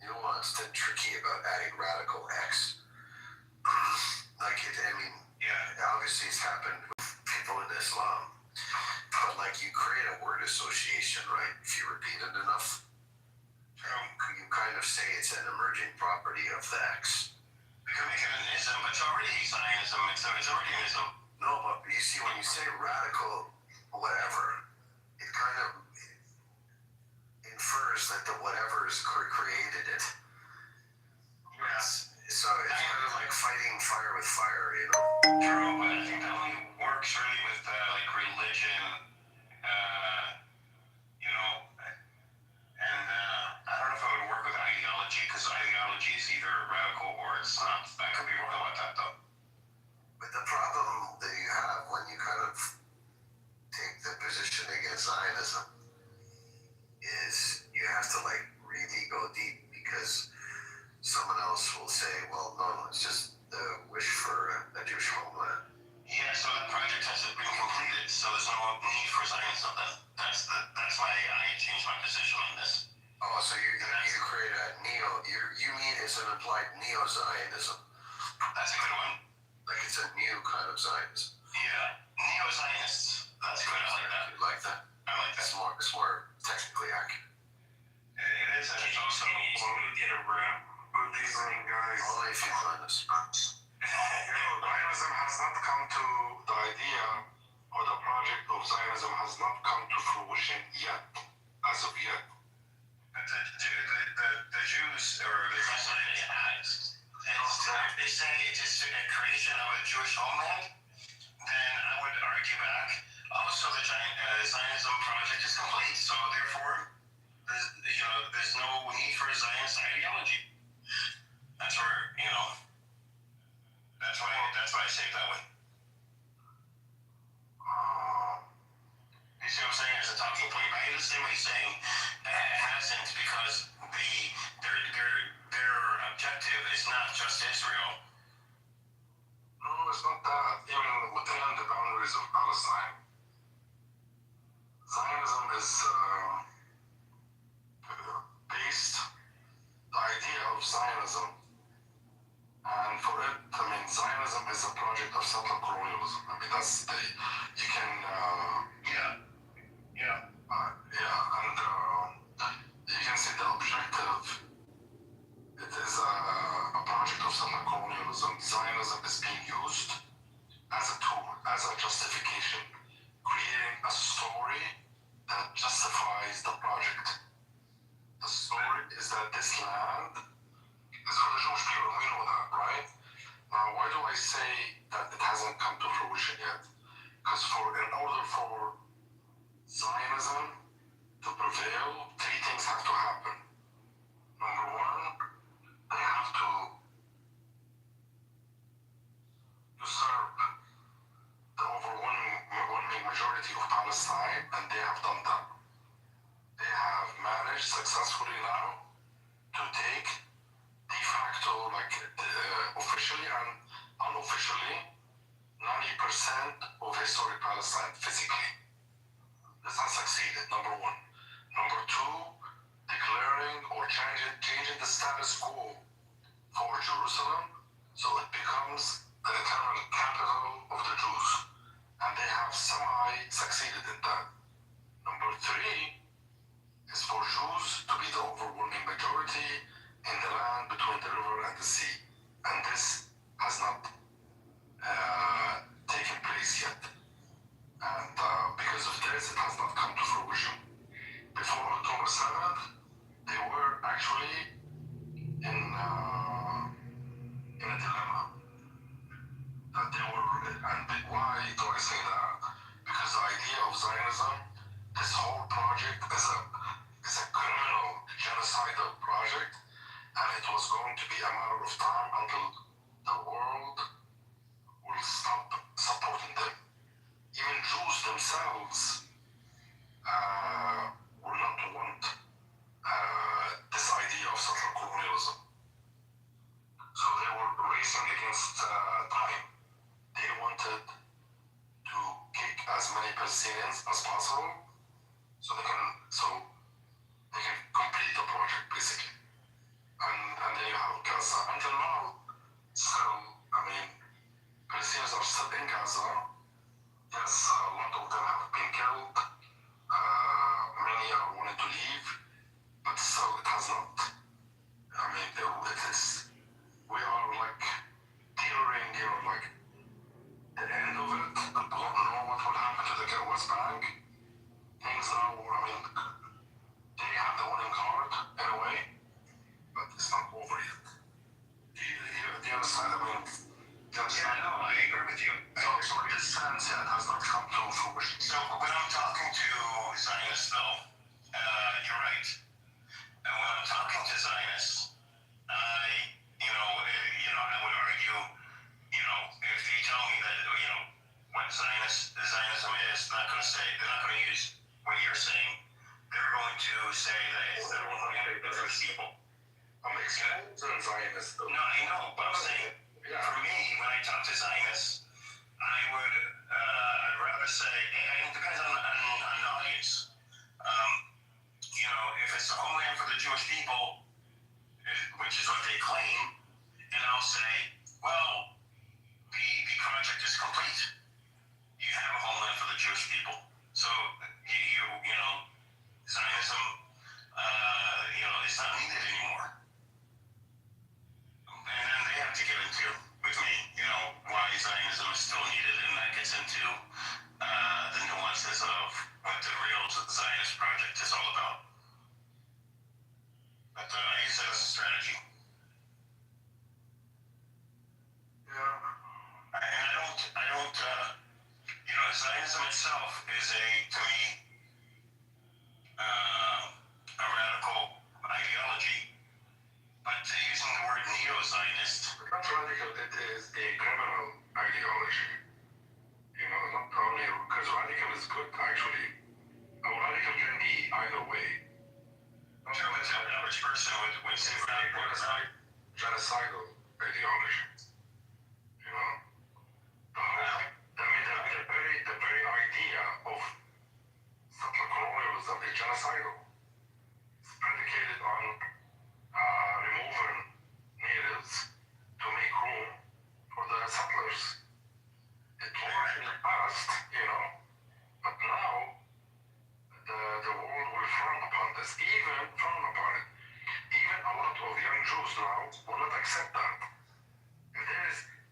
nuanced and tricky about adding radical X. Obviously it's happened with people in Islam, but you create a word association, right? If you repeat it enough, you kind of say it's an emerging property of the X. We can make it an ism, but it's already Zionism. It's already an ism. No, but you see, when you say radical whatever, it kind of infers that the whatever's created it. Yes. So it's kind of like fighting fire with fire, True, but I think that only works really with religion, and I don't know if it would work with ideology, because ideology is either radical or it's not. I could be wrong about that though. But the problem that you have when you kind of take the position against Zionism is you have to really go deep, because someone else will say, well, no, it's just the wish for a Jewish homeland. Yeah, so that project hasn't been completed, so there's no need for Zionism then. That's why I changed my position on this. Oh, so you create a you mean it's an implied neo-Zionism? That's a good one. Like it's a new kind of Zionism. Yeah, neo-Zionists. That's good, I like that. You like that? I like that. It's more technically accurate. It is, and it's also get a room. Only if you find us. Zionism has not come to the idea, or the project of Zionism has not come to fruition yet, as of yet. The Jews, or the Zionist has. If they say it's just a creation of a Jewish homeland, then I would argue back. Also, the Zionism project is complete, so therefore managed successfully now to take de facto, like officially and unofficially, 90% of historic Palestine physically. This has succeeded, number one. Number two, declaring or changing the status quo for Jerusalem so it becomes the eternal capital of the Jews. And they have semi-succeeded in that. Number three is for Jews to be the overwhelming majority in the land between the river and the sea. And this has not taken place yet. And because of this, it has not come to fruition. Before October 7th, they were actually in a dilemma. That they were, and why do I say that? Because the idea of Zionism, this whole project is a criminal, genocidal project, and it was going to be a matter of time until the world will stop supporting them. Even Jews themselves will not want this idea of settler colonialism. So they were racing against time. They wanted to kick as many Palestinians as possible so they can complete the project basically. And then you have Gaza. Until now, still, I mean, Palestinians are still in Gaza. Yes, a lot of them have been killed. Many are wanting to leave, but still it has not. I mean, we are like teetering, like the end of it. I don't know what will happen to the West Bank. Things now, I mean, they have the winning card in a way, but it's not over yet. Do you understand? I mean, yeah, no, I agree with you. So this sense, yeah, it has not come to fruition. So when I'm talking to Zionists, though, you're right. And when I'm talking to Zionists, I would argue, if they tell me that, what Zionism is, they're not going to use what you're saying. They're going to say that it's the Jewish people. I'm exposing Zionists, though. No, I know, but I'm saying, for me, when I talk to Zionists, I'd rather say, and it depends on the audience. If it's the homeland for the Jewish people, which is what they claim, and I'll say, well, the project is complete. You have a homeland for the Jewish people. So, Zionism, is not needed anymore. And then they have to get into, with me, why Zionism is still needed, and that gets into the nuances of what the real Zionist project is all about. But I use it as a strategy. Yeah. And I don't, Zionism itself is to me, a radical ideology. But using the word neo-Zionist. Not radical, it is a criminal ideology. Not only, because radical is good, actually. A radical can be either way. Sure, but the average person would say genocidal ideology. The very idea of settler colonialism is genocidal. It's predicated on removing natives to make room for the settlers. It worked in the past, but now the world will frown upon this, even a lot of young Jews now will not accept that.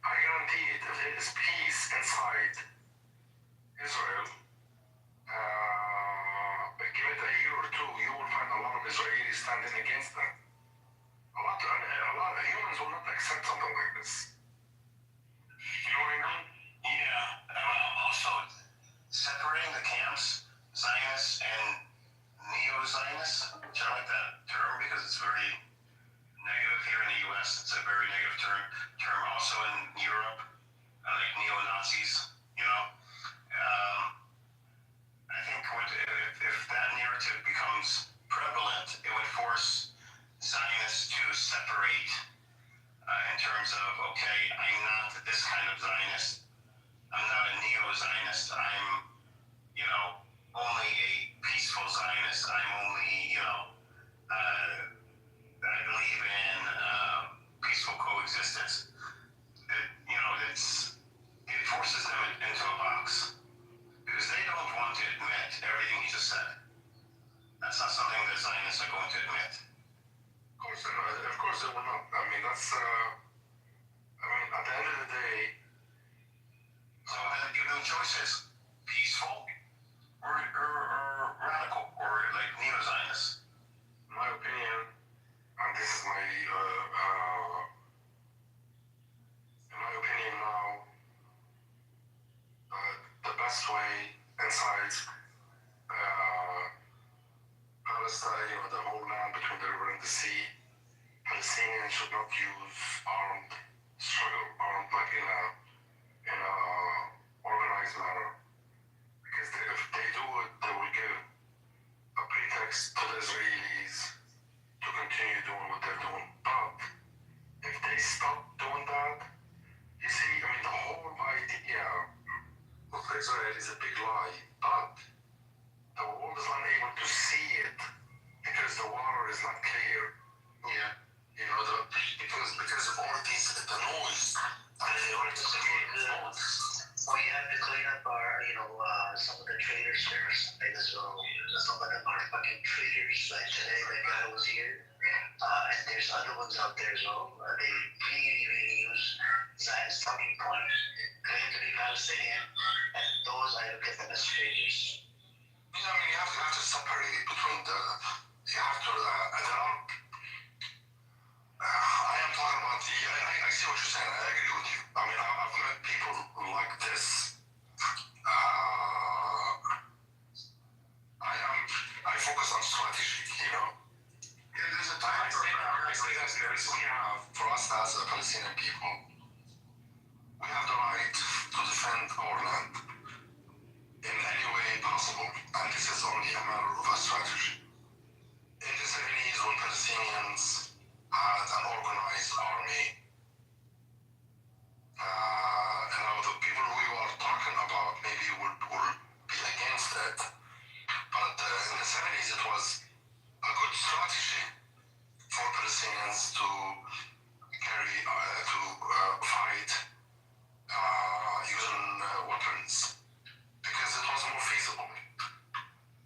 I guarantee it, if there is peace inside Israel, give it a year or two, you will find a lot of Israelis standing against them. A lot of humans will not accept something like this. You know what I mean? Yeah. Also, separating the camps, Zionists and neo-Zionists, which I like that term because it's very negative here in the U.S. It's a very negative term. Also in Europe, like neo-Nazis, I think if that narrative becomes prevalent that's, I mean, at the end of the day, So then give them choices: peaceful or radical or like neo-Zionist. in my opinion, and this is my, in my opinion now, the best way inside Palestine, you know, the whole land between the river and the sea, Palestinians should not use armed struggle, armed like in a organized manner. Because if they do it, they will give a pretext to the Israelis to continue doing what they're doing. But if they stop doing that, you see, I mean, the whole idea of Israel is a big lie, but the world is unable to see it because the water is not clear. Yeah, you know, because of all these the noise. We have to clean up our, some of the traitors first. As well, some of them are fucking traitors. Like today, that guy was here, and there's other ones out there as well. They really use Zion's talking points, claim to be Palestinian, and those I look at them as traitors. Yeah, I mean, you have to separate between the. You have to. I am talking about the. I see what you're saying. I agree with you. I mean, I've met people like this. I focus on strategy. You know. Yeah, there's a time for we have for us as a Palestinian people. We have the right to defend our land in any way possible, and this is only a matter of a strategy. In the 70s, when Palestinians had an organized army, now the people we were talking about maybe would be against it, but in the 70s it was a good strategy for Palestinians to fight using weapons because it was more feasible.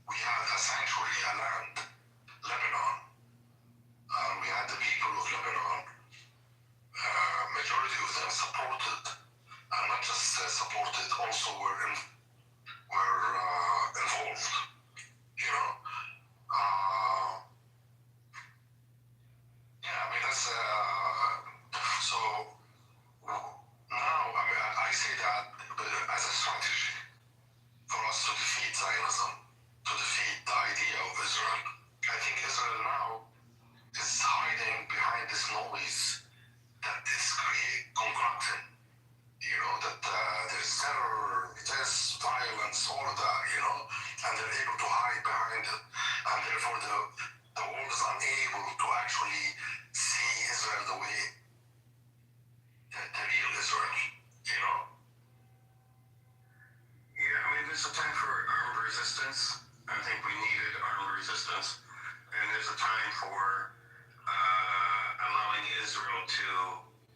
We had a sanctuary, a land, Lebanon. We had the people of Lebanon. Majority of them supported, and not just supported, also were involved. You know. Yeah, I mean that's so. Now, I mean, I say that as a strategy for us to defeat Zionism, to defeat the idea of Israel. I think Israel now is hiding behind this noise that is concocted. You know, that there's terror, there's violence, all of that, you know, and they're able to hide behind it. And therefore the world is unable to actually see Israel the way the real Israel, you know? Yeah, I mean, there's a time for armed resistance. I think we needed armed resistance. And there's a time for allowing Israel to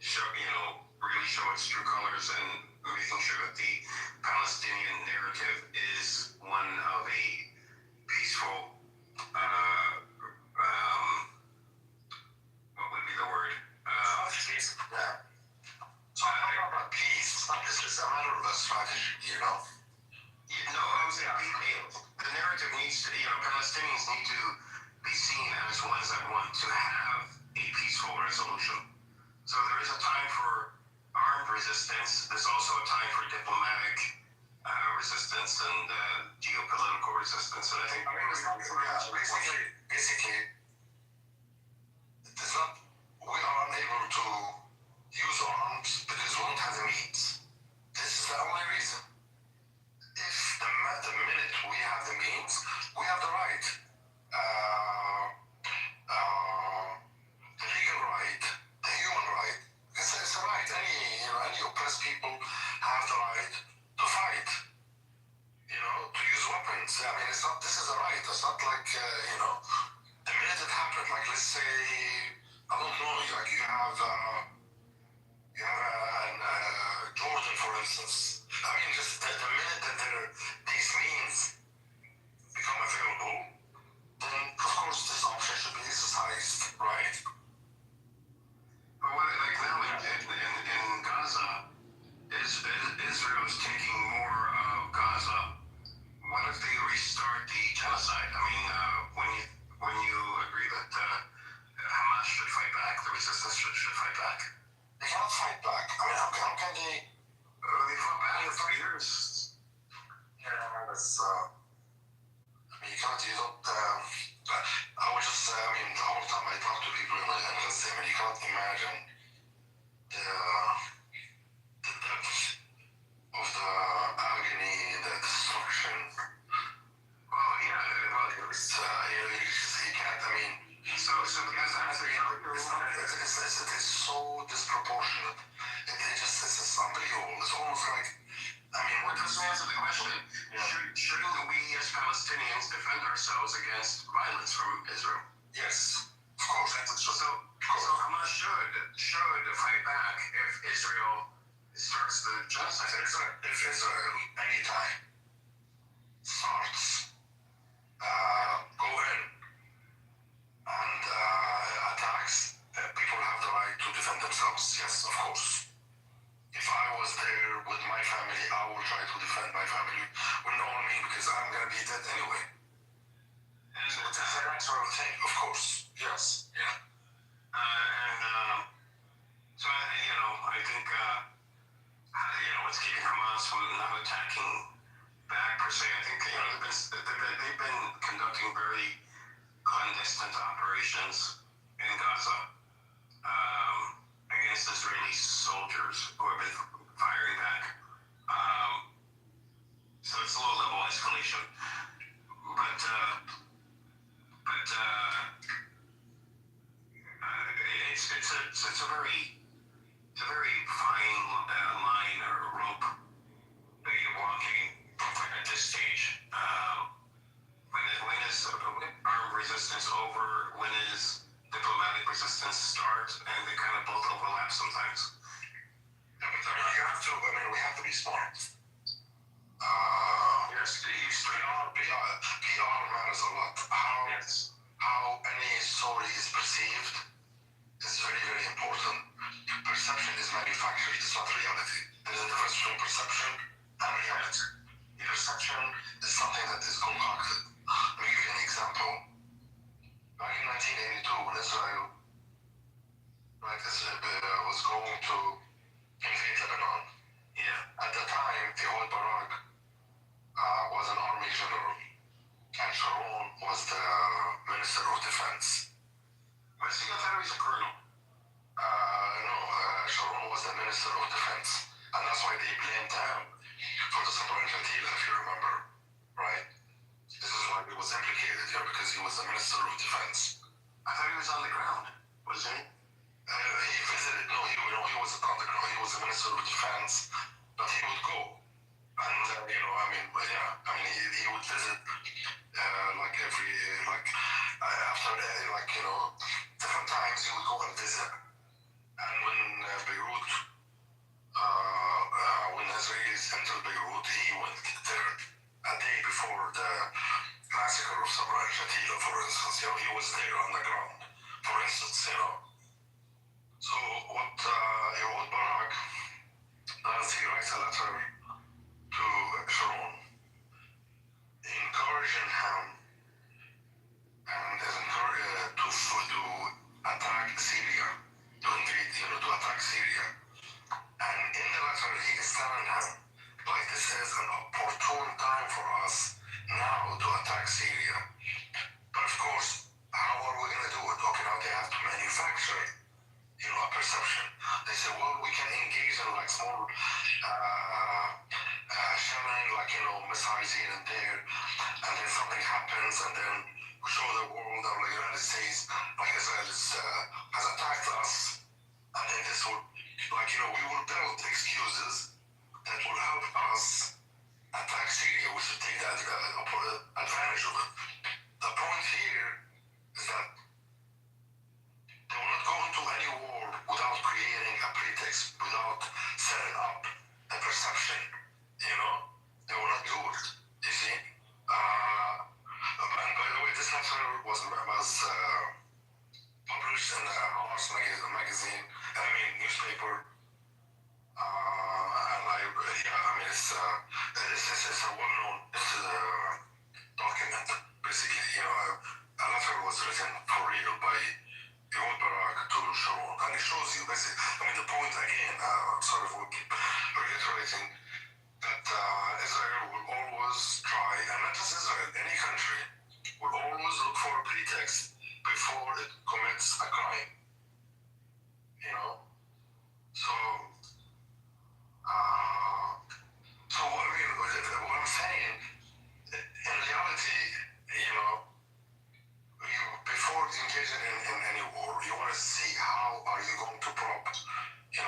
show, really show its true colors and making sure that the Palestinian narrative is one of a peaceful, what would be the word? So I'm not about peace. It's just a matter of a strategy, you know? No, I was saying the narrative needs to, Palestinians need to be seen as ones that want to have a peaceful resolution. So there is a time for armed resistance. There's also a time for diplomatic resistance and geopolitical resistance. And I think basically, it's not, we are unable to use arms because we don't have the means. This is the only reason. If the minute we have the means, we have the right, the legal right, the human right. It's a right. Any oppressed people have the right to fight. To use weapons. I mean, it's not. This is a right. It's not like the minute it happened. Like, let's say, I don't know. Like you have Jordan, for instance. I mean, just the minute that these means become available, then of course this option should be exercised, right? But what that Hamas should fight back, the resistance should fight back? They cannot fight back. I mean, how can they? They fought back for 3 years. Yeah, that's. I mean, you don't. I was just. I mean, the whole time I talk to people in Gaza, I mean, you cannot imagine the depth of the agony, the destruction. Well, yeah, well, you can't. I mean, so Gaza has a it is so disproportionate. It's unbelievable. It's almost like. I mean, what does answer the question? Shouldn't we as Palestinians defend ourselves against violence from Israel? Yes, of course. So Hamas should fight back if Israel starts the genocide. If Israel anytime starts go in and attacks, people have the right to defend themselves. Yes, of course. If I was there with my family, I will try to defend my family with no one me because I'm gonna be dead anyway. So it's that sort of thing, of course. Yes. Yeah. So I think what's keeping Hamas from not attacking back per se. I think they've been conducting very clandestine operations in Gaza against Israeli soldiers who have been firing back. So it's a low level escalation, but it's a very fine line or rope that you're walking at this stage. When is armed resistance over? When is diplomatic resistance start? And they kind of both overlap sometimes. Yeah, but I mean, we have to be smart. Yes, PR matters a lot. How any story is perceived is very, very important. Perception is manufactured, it's not reality. There's a difference between perception and reality. Perception is something that is concocted. Let me give you an example. Back in 1982, when Israel was going to invade Lebanon, at the time, Ehud Barak was an army general, and Sharon was the Minister of Defense. I think I thought he was a colonel. No, Sharon was the Minister of Defense, and that's why they blamed him for the submarine flotilla, if you remember, right? This is why he was implicated here, because he was the Minister of Defense. I thought he was on the ground, wasn't he? He visited, no, he wasn't on the ground, he was the Minister of Defense, but he would go. And, he would visit, different times he would go and visit. And when Beirut, when Israelis entered Beirut, he went there a day before the massacre of Sabra al-Shatila, for instance. He was there on the ground, for instance, So what Ehud Barak does, he writes a letter to Sharon, encouraging him and is encouraged to attack Syria, to invade, to attack Syria. And in the letter, he is telling him, this is an opportune time for us now to attack Syria. But of course, how are we going to do it? Okay, now they have to manufacture, a perception. They say, well, we can engage in small shelling, missiles here and there, and then something happens, and then we show the world that the United States, Israel has attacked us, and then this will, we will build excuses that will help us attack Syria. We should take that advantage of it. The point here is that they will not go into any war without creating a pretext, without setting up a perception. They will not do it. You see? And by the way, this letter was published in the Hamas magazine, newspaper. It's a well-known document. written for real by Ehud Barak to Sharon. And it shows you basically, I mean, the point again, sorry for keep reiterating, that Israel will always try, and not just Israel, any country, will always look for a pretext before it commits a crime. You know? So, I mean, what I'm saying, in reality, you know, before engaging in any war, you want to see how are you going to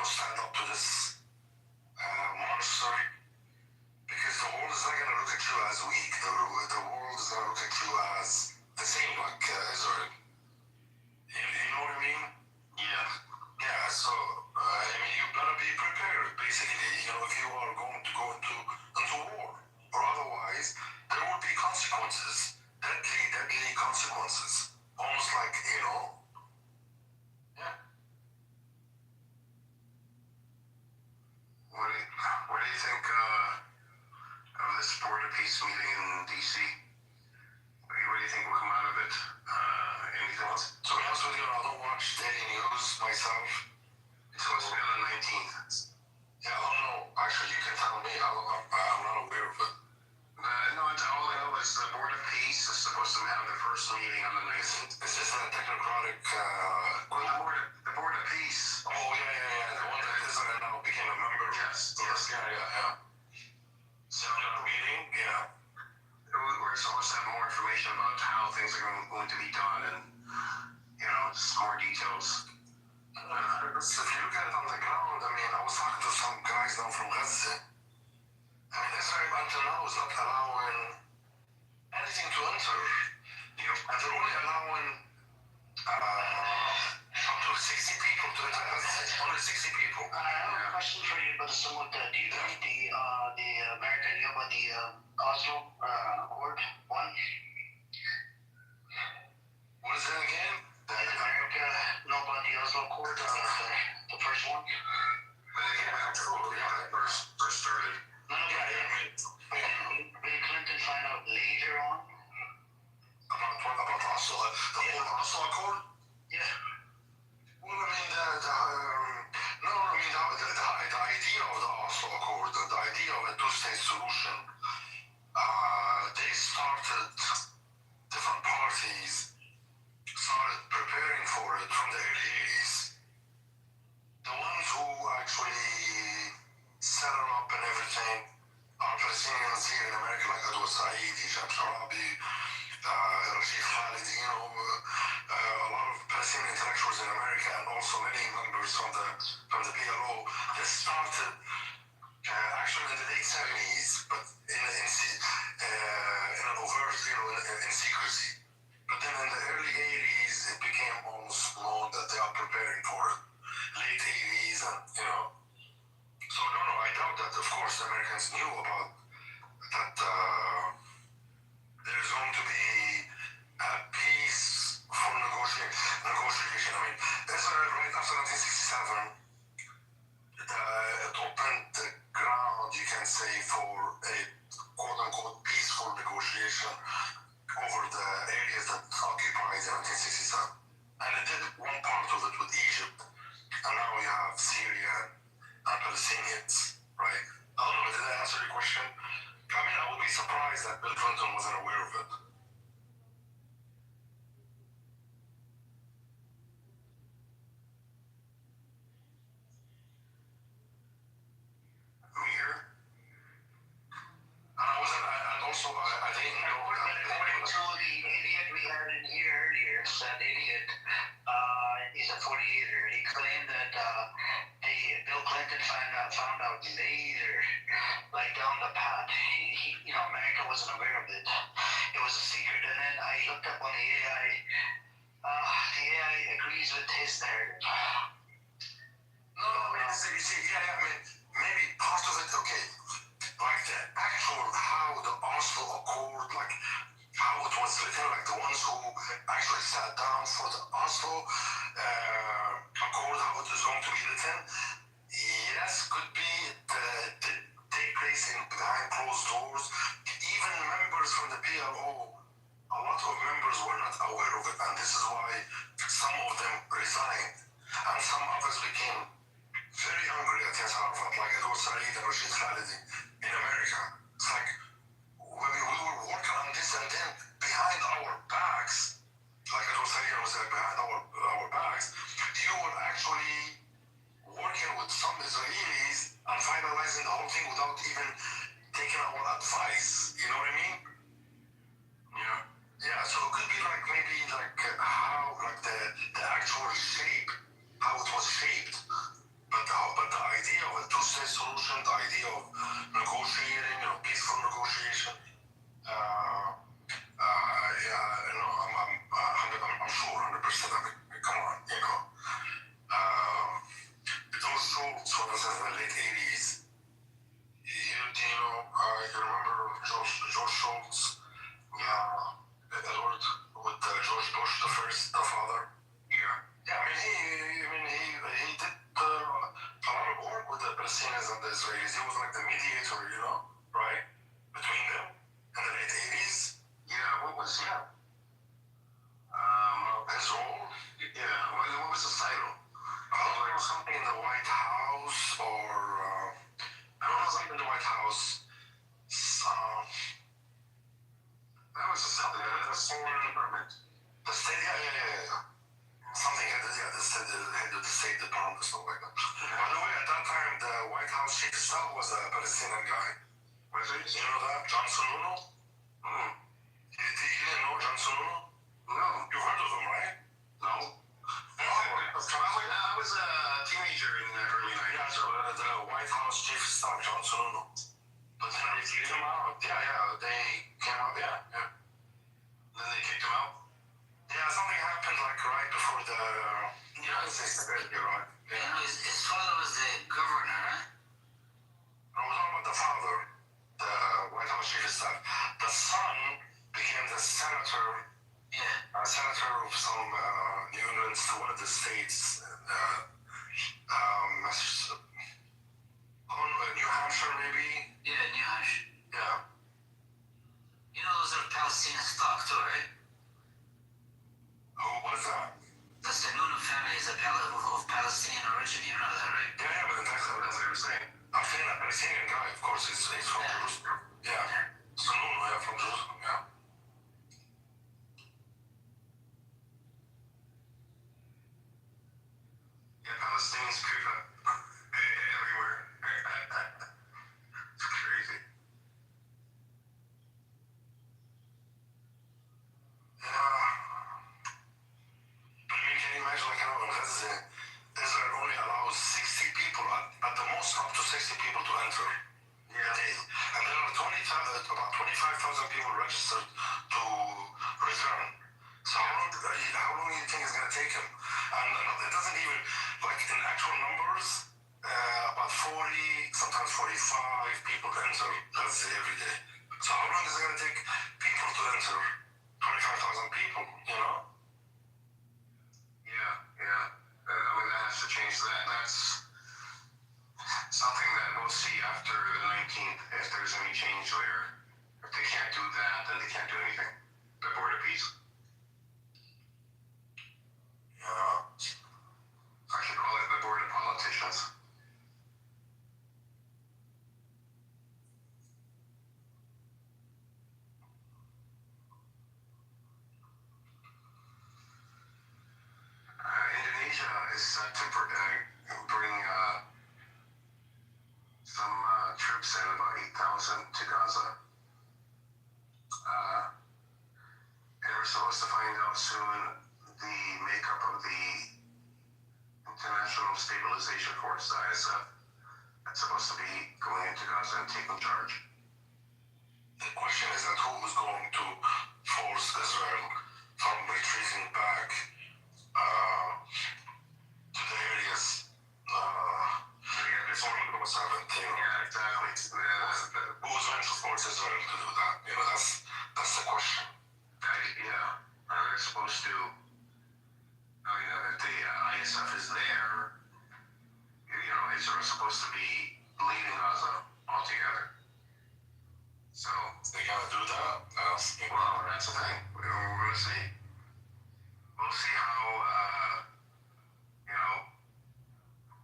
stand up to this monster, because the world is not going to look at you as weak. The world is going to look at you as the same, like Israel. You know what I mean? Yeah. Yeah, so, I mean, you better be prepared, basically, you know, if you are going to go into war. Or otherwise, there will be consequences. Deadly consequences. Almost like, you know, yeah. What do you think of this border peace meeting in D.C.? What do you think will come out of it? Anything else? To be honest with you, I don't watch daily news myself. It's supposed to be on the 19th. Yeah, I don't know. Actually, you can tell me. I'm not aware of it. No, all I know is the Board of Peace is supposed to have the first meeting on the 19th. Is this a technocratic... the Board of Peace. Oh, yeah. The one that Israel now became a member. Yes. Yeah. So, meeting, yeah. We're supposed to have more information about how things are going to be done and, you know, just more details. So if you look at it on the ground, I mean, I was talking to some guys now from Gaza. I mean, Israel until now is not allowing anything to enter. You know, and they're only allowing up to 60 people to enter. Only 60 people. I have a question for you, Brother Samud. Do you think the American knew about the Oslo Accord one? What is it again? Did America know about the Oslo Accord, the first one? Yeah, first started. Bill Clinton find out later on about Oslo, the whole Oslo Accord. Yeah. Well, I mean, the idea of the Oslo Accord, the idea of a two-state solution, different parties started preparing for it from the early 80s. The ones who actually set it up and everything are Palestinians here in America, like Edward Said, Hisham Sharabi, Rashid Khalid, you know, a lot of Palestinian intellectuals in America, and also many members from the PLO that started actually in the late 70s, but in an overt, you know, in secrecy. But then in the early 80s, it became almost known that they are preparing for it. Late 80s, and, you know. So, no, I doubt that. Of course, the Americans knew about that there's going to be a peaceful negotiation. I mean, Israel, right after 1967, it opened the ground, you can say, for a quote-unquote peaceful negotiation over the areas that occupied in 1967. And it did one part of it with Egypt, and now we have Syria and Palestinians, right? I don't know, did I answer your question? I mean, I would be surprised that Bill Clinton wasn't aware of it. I'm here. And I didn't know that. According to the idiot we had in here earlier, that idiot, he's a 48er. He claimed that Bill Clinton found out later, like down the path. You know, America wasn't aware of it. It was a secret. And then I looked up on the AI. The AI agrees with his narrative. No, I mean, you see, I mean, maybe part of it, okay. Like the actual, how the Oslo Accord, like how it was written, like the ones who actually sat down for the Oslo Accord, how it is going to be written. Yes, could be it did take place behind closed doors. Even members from the PLO, a lot of members were not aware of it. and this is why some of them resigned, and some others became very angry at Yasser Arafat, like Edward Said and Rashid Khalidi in America. It's like, we were working on this, and then behind our backs, like Edward Said was behind our backs, you were actually working with some Israelis and finalizing the whole thing without even taking our advice. You know what I mean? Yeah. Yeah, so it could be like maybe like how like the actual shape, how it was shaped. But the idea of a two-state solution, the idea of negotiating, peaceful negotiation, I'm sure 100%. I mean, come on, those Schultz was in the late 80s. I remember George Schultz, Edward, with George Bush, the father. Yeah. Yeah, he did a lot of work with the Palestinians and the Israelis. He was like the mediator, right? Between them in the late 80s. Yeah, what was his role? Yeah, what was his title? Like something in the White House, or I don't know, something in the White House. That was something the foreign department. The state, yeah. Something head of the State Department or something like that. By the way, at that time, the White House chief of staff was a Palestinian guy. Was it? You know that? John Sununu? You didn't know John Sununu? No. You heard of him, right? No. I was a teenager in the early 90s. Yeah, so the White House chief of staff, John Sununu. But then they kicked him out. Yeah, they came out, yeah. Then they kicked him out? Yeah, something happened like right before the United States invaded Iraq. Yeah. His father was the governor, right? No, we're talking about the father, the White House chief of staff. The son became the senator. Yeah. A senator of some New England, one of the states. New Hampshire, maybe? Yeah, New Hampshire. Yeah. Those are Palestinian stock too, right? Who was that? The Sununu family is of Palestinian origin, you know that, right? Yeah, but that's what they were saying. I'm saying a Palestinian guy, of course, he's from Jerusalem. Yeah. Sununu, yeah, from Jerusalem, yeah. Yeah, Palestinians creep up everywhere. It's crazy. Yeah. I mean, can you imagine, like, in Gaza, Israel only allows 60 people, at the most, up to 60 people to enter. Yeah. And there are about 25,000 people registered to return. So how long do you think it's going to take him? And it doesn't even, like, in actual numbers, about 40, sometimes 45 people enter Gaza every day. So how long is it going to take people to enter? 25,000 people, Yeah. That has to change that. That's something that we'll see after the 19th, if there's any change there. If they can't do that, then they can't do anything. The Board of Peace. Yeah. I should call it the Board of Politicians. Indonesia is set to bring some troops in, about 8,000 to Gaza. And we're supposed to find out soon the makeup of the International Stabilization Force, the ISF, that's supposed to be going into Gaza and taking charge. The question is that who is going to force Israel from retreating back to the areas before October 17th. Yeah, exactly. Who's going to force Israel to do that? That's the question. They're supposed to. If the ISF is there, Israel is supposed to be leaving Gaza altogether. So they gotta do that. Well, that's the thing. We're gonna see. we'll see how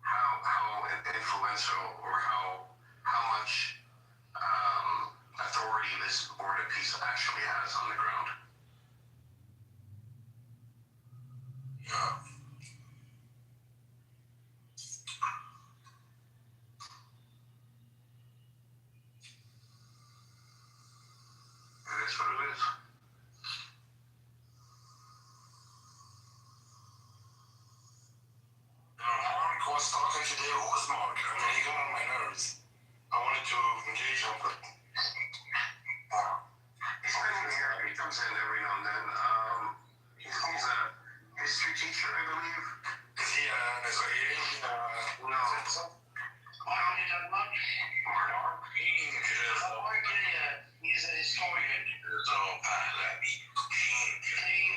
how influential or how much authority this board of peace actually has on the ground. Yeah. It is what it is. Mark was talking today. Who was Mark? I mean, he got on my nerves. I wanted to engage him, but he's been in here. He comes in every now and then. He's a history teacher, I believe. Is he an Israeli? No. Mark, are you talking about? Mark? He's a historian.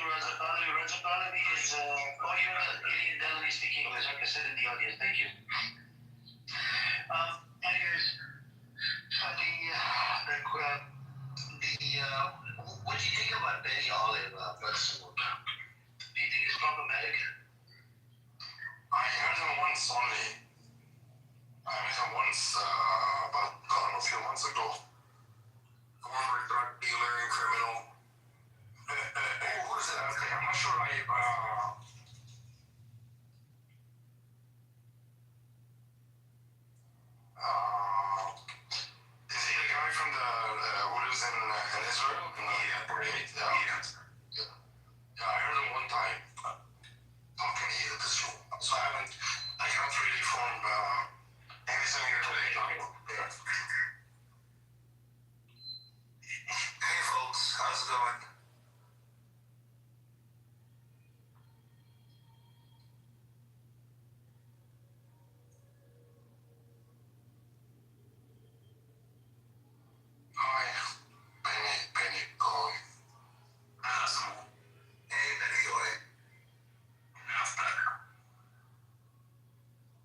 Raja Pahlavi is, you're the idiot that only speak English. Like I said in the audience, thank you. Anyways, what do you think about Benny Olive, Brother? Do you think it's problematic? I heard him once only. I met him once, about, I don't know, a few months ago. Former drug dealer and criminal. Who is it? Okay, I'm not sure is he the guy from who lives in Israel? Yeah. 48? Yeah. Yeah, I heard him one time. Talking here at this room. So I cannot really form anything here today. Yeah. Hey folks, how's it going? Hi, Benny Goy. Asshole. Hey, Benny Goy. Naftali.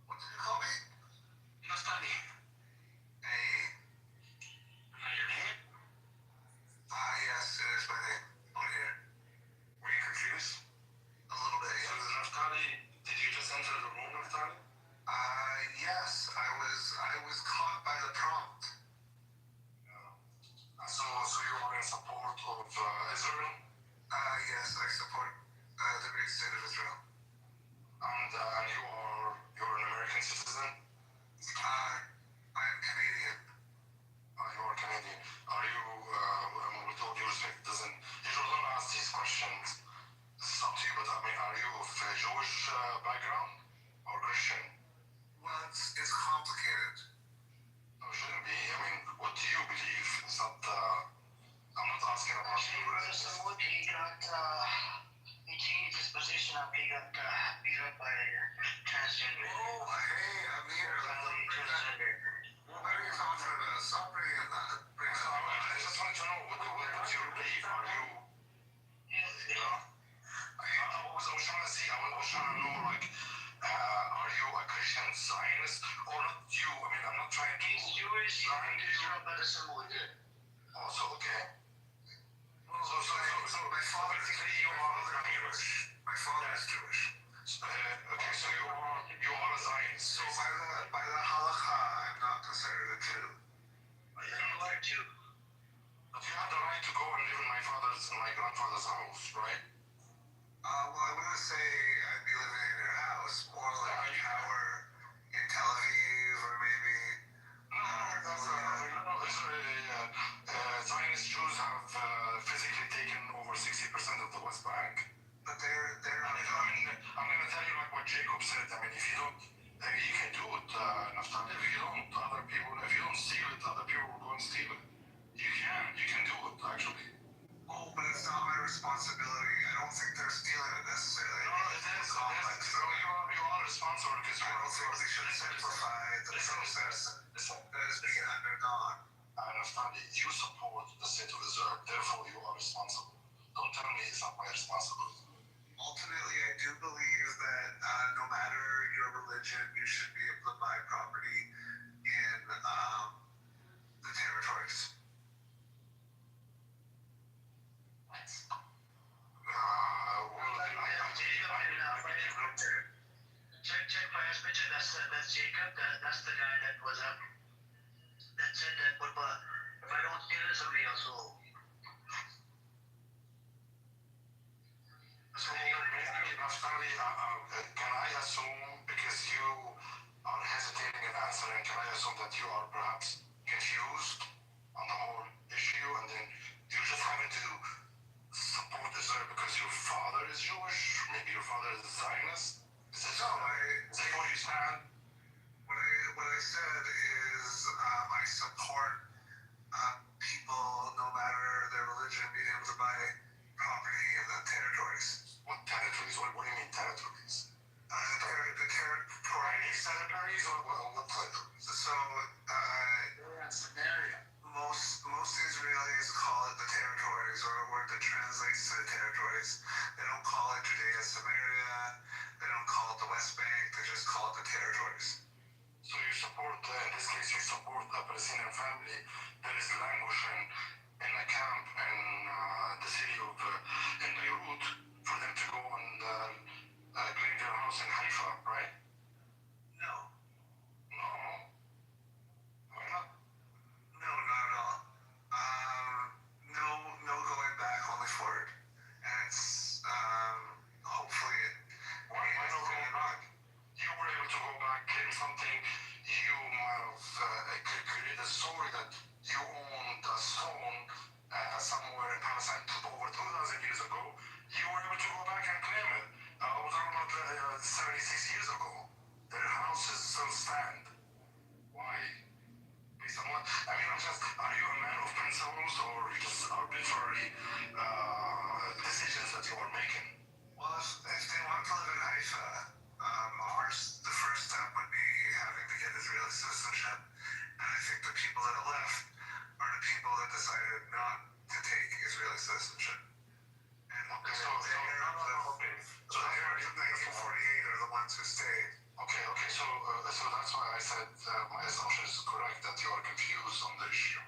What did you call me? Naftali. Hey. Is that your name? Yes, it is my name. On here. Were you confused? A little bit, yeah. So, Naftali, did you just enter the room, Naftali? Yes, I was caught by the prompt. So you are in support of Israel? Yes, I support the great state of Israel. And you're an American citizen? I am Canadian. You are Canadian. Are you, with all due respect, Israel don't ask these questions. This is up to you, but I mean, are you of Jewish background or Christian? Well, it's complicated. No, it shouldn't be. I mean, what do you believe? It's not, I'm not asking about you. Brother Samud, he changed his position up. He got beat up by transgender. Oh, hey, I'm here. Transgender. What are you talking about? Stop bringing that. I just wanted to know, what's your belief? Are you, you know? I was trying to see, I was trying to know, like, are you a Christian Zionist or not you? I mean, I'm not trying to... He's Jewish, he's Israel, but it's Samud. Oh, so okay. So my father basically you are Jewish. My father is Jewish. Okay, so you are a Zionist. So by the halakha, I'm not considered a Jew. You have the right to. But you have the right to go and live in my grandfather's house, right? Well, I wouldn't say I'd be living in your house. More like power in Tel Aviv or maybe. Zionist Jews have physically taken over 60% of the West Bank. But they're I'm going to tell you like what Jacob said. I mean, if you don't, you can do it, Naftali. If you don't steal it, other people will go and steal it. You can do it, actually. Oh, but it's not my responsibility. I don't think they're stealing it necessarily. No, it is. You are responsible because I don't think they should simplify the process that is being undergone. I understand that you support the state of Israel, therefore you are responsible. Don't tell me it's not my responsibility. Ultimately, I do believe that no matter your religion, you should be able to buy property in the territories. Well, Charlie, can I assume, because you are hesitating in answering, can I assume that you are perhaps confused on the whole issue, and then you're just having to support Israel because your father is Jewish? Maybe your father is a Zionist? Is this what you stand? What I said is I support people, no matter their religion, being able to buy property in the territories. What territories? What do you mean territories? The territories. Territories or what territories? So, Samaria. most Israelis call it the territories, or a word that translates to the territories. They don't call it Judea, Samaria. They don't call it the West Bank. They just call it the territories. So you support, in this case, you support a Palestinian family that is languishing in a camp in the city of in Beirut for them to go and claim their house in Haifa, right? No. No. Why not? No, not at all. No going back, only forward. And it's, hopefully Why no going back? You were able to go back, claim something. You might have created a story that you owned a stone somewhere in Palestine over 2,000 years ago. You were able to go back and claim it. We're talking about 76 years ago. Their houses still stand. Why? Based on what? I mean, are you a man of principles, or just arbitrary decisions that you are making? Well, if they want to live in Haifa, the first step would be having to get Israeli citizenship. And I think the people that left are the people that decided not to take Israeli citizenship. And Okay, the heirs of 1948 are the ones who stayed. Okay, so that's why I said my assumption is correct, that you are confused on the issue.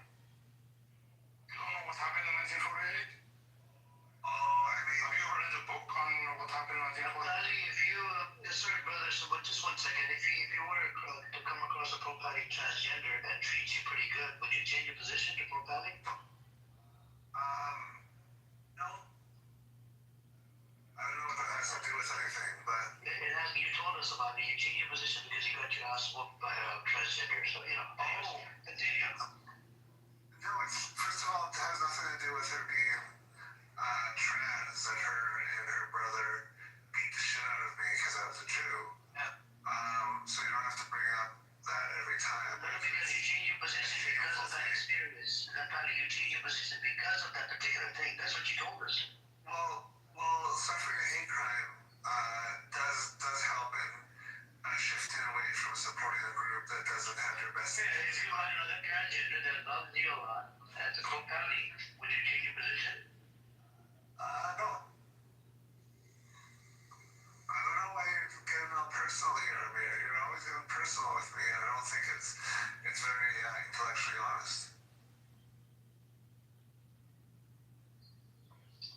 You don't know what happened in 1948? Oh, I mean, have you read a book on what happened in 1948? If you, sorry brother, so but just one second. If you were to come across a pro-paddy transgender that treats you pretty good, would you change your position to pro-paddy? no. I don't know what that has to do with anything, but It has. You told us about it. You changed your position because you got your ass whooped by a transgender. So continue. no, first of all, it has nothing to do with her being trans, that her and her brother beat the shit out of me because I was a Jew. So you don't have to bring up that every time. Because you changed your position because of that experience. You changed your position because of that particular thing. That's what you told us. Well, suffering a hate crime does help in shifting away from supporting a group that doesn't have your best If interests. you had another transgender that loves you a lot as a pro-paddy, would you change your position? No. I don't know why you're getting all personal here. I mean, you're always getting personal with me, and I don't think it's very intellectually honest.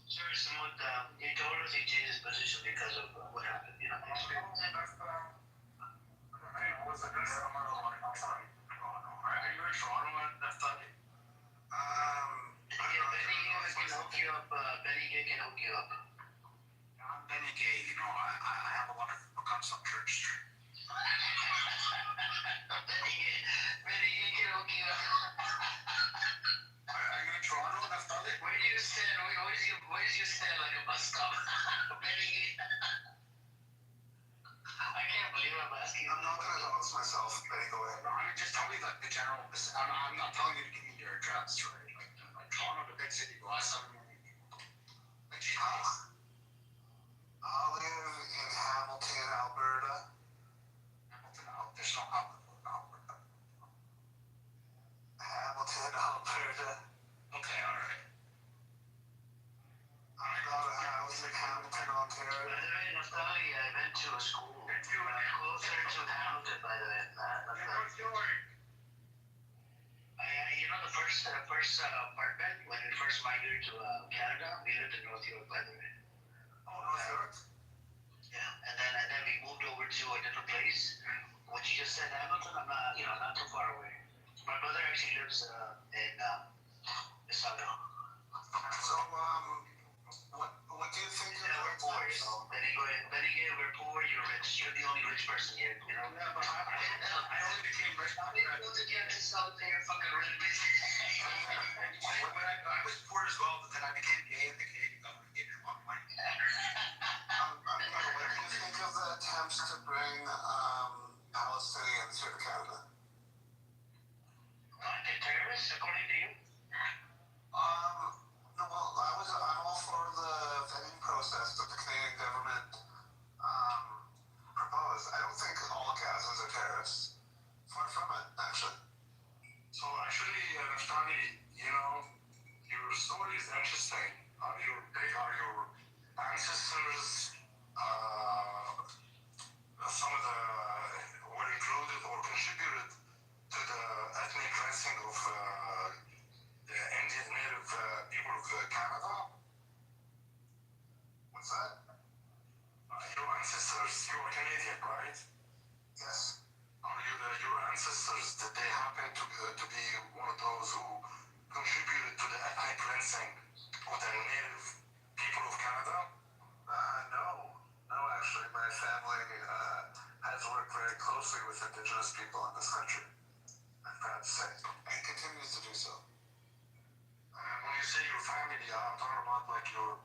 Sir, Samud, he told us he changed his position because of what happened. Are you in Toronto at that time? Benny can hook you up. Benny Gay can hook you up. I'm Benny Gay, I have a lot of accounts on Church Street. Benny Gay can hook you up. Are you in Toronto, Naftali? Where do you stand? Where do you stand like a bus stop? Benny Gay. I can't believe I'm asking. I'm not going to announce myself, Benny, go ahead. I mean, just tell me like the general. I'm not telling you to give me your address, right? Like Toronto, the big city, last 7 million people. Like, geez. I live in Hamilton, Alberta. There's no Alberta. Hamilton, Alberta. Okay, alright. I got a house in Hamilton, Ontario. By the way, Naftali, I went to a school closer to Hamilton, by the way. The first apartment when we first migrated to Canada, we lived in North York, by the way. Oh, North York? Yeah, and then we moved over to a different place. What you just said, Hamilton, I'm not too far away. My brother actually lives in Mississauga. So, what do you think you're going to do? Benny Gay you were poor, you're rich. You're the only rich person here, you know? Yeah, but I only became rich How after did I you get yourself there, fucking rich bitch? I was poor as well, but then I became gay and the Canadian government gave me a lot of money. What do you think of the attempts to bring Palestinians here to Canada? Aren't they terrorists, according to you? No, well, I'm all for the vetting process that the Canadian government proposed. I don't think all Gazans are terrorists. Far from it, actually. So actually, Naftali, you know, your story is interesting. Are your ancestors, some of the were included or contributed to the ethnic cleansing of the Indian native people of Canada? What's that? Your ancestors, you are Canadian, right? Yes. Are your ancestors, did they happen to be one of those who contributed to the ethnic cleansing of the native people of Canada? No, actually, my family has worked very closely with Indigenous people in this country. I'm proud to say, and continues to do so. And when you say your family, I'm talking about like your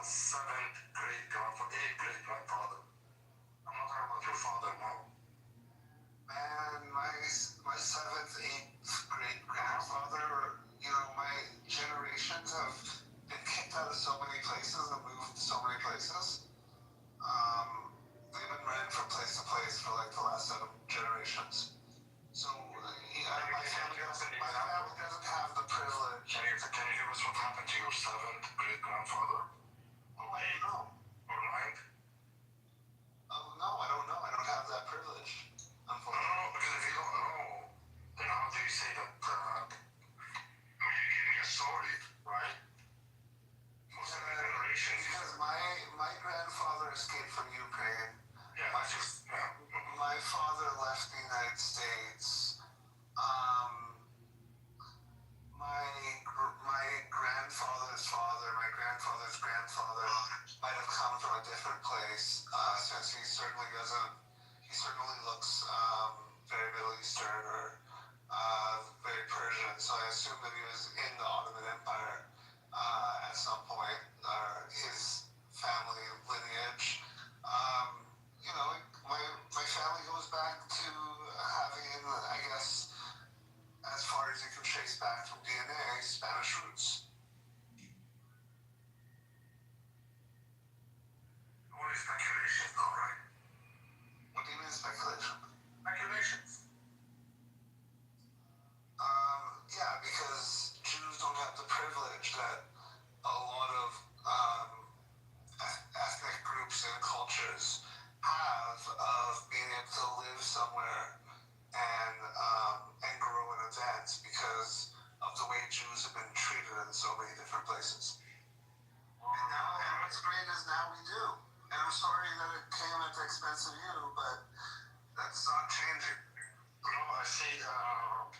seventh great grandfather, eighth great grandfather. I'm not talking about your father, no. Man, my seventh, eighth great grandfather, you know, my generations have been kicked out of so many places and moved so many places. They've been running from place to place for like the last 7 generations. So, my family doesn't have the privilege. Can you give us what happened to your seventh great grandfather? Oh, I don't know. Or ninth? Oh, no, I don't know. I don't have that privilege, unfortunately. No, because if you don't know, then how do you say that? I mean, you gave me a story, right? For 7 generations. Because my grandfather escaped from Ukraine. Yeah, My father left the United States. My grandfather's father, my grandfather's grandfather might have come from a different place, since he certainly looks very Middle Eastern or very Persian. So I assume that he was in the Ottoman Empire at some point, his family lineage. You know, my family goes back to having, I guess, as far as you can trace back from DNA, Spanish roots. Only speculations, though, right? What do you mean speculation? Speculations. Yeah, because Jews don't have the privilege that a lot of ethnic groups and cultures have of being able to live somewhere and grow and advance because of the way Jews have been treated in so many different places. And what's great is now we do. And I'm sorry that it came at the expense of you, but that's not changing. No, I see, I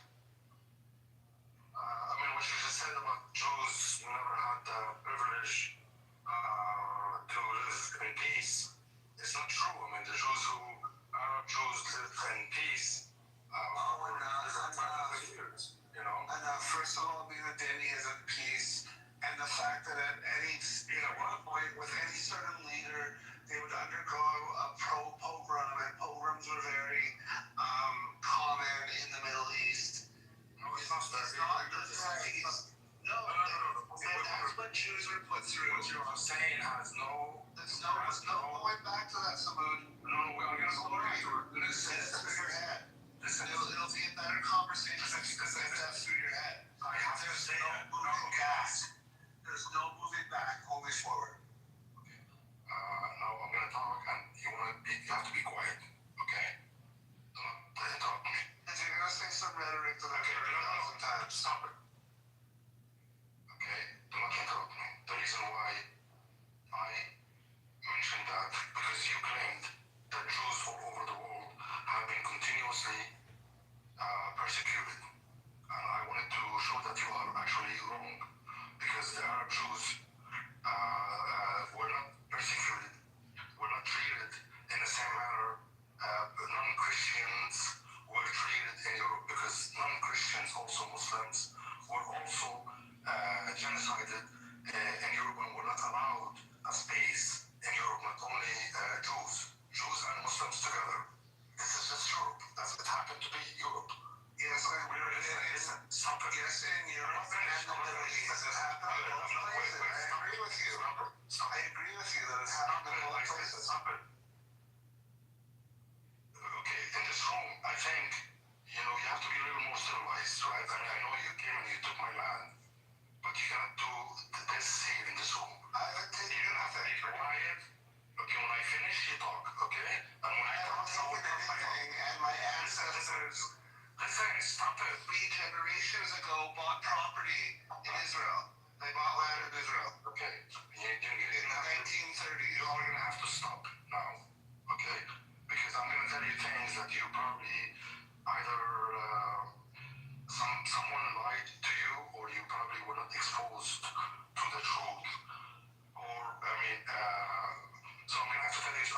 mean, what you just said about Jews never had the privilege to live in peace. It's not true. I mean, the Jews Arab Jews lived in peace for years, you know? And first of all, being a Deni is at peace, and the fact that at any point with any certain leader, they would undergo a pogrom, and pogroms were very common in the Middle East. No, it's not that. No, that's what Jews were put through. What you're saying has no. There's no going back to that, Samud. No, we're going to go back to it. Listen through your head. Listen, It'll be a better conversation because I have through your head. I have to say that. There's no moving back, only forward. Now I'm going to talk, and you have to be quiet, okay? Don't interrupt me. If you're going to say some rhetoric that I've heard 1,000 times, stop it. Okay? Do not interrupt me. The reason why I mentioned that, because you claimed that Jews all over the world have been continuously persecuted. And I wanted to show that you are actually wrong, because the Arab Jews were not persecuted, were not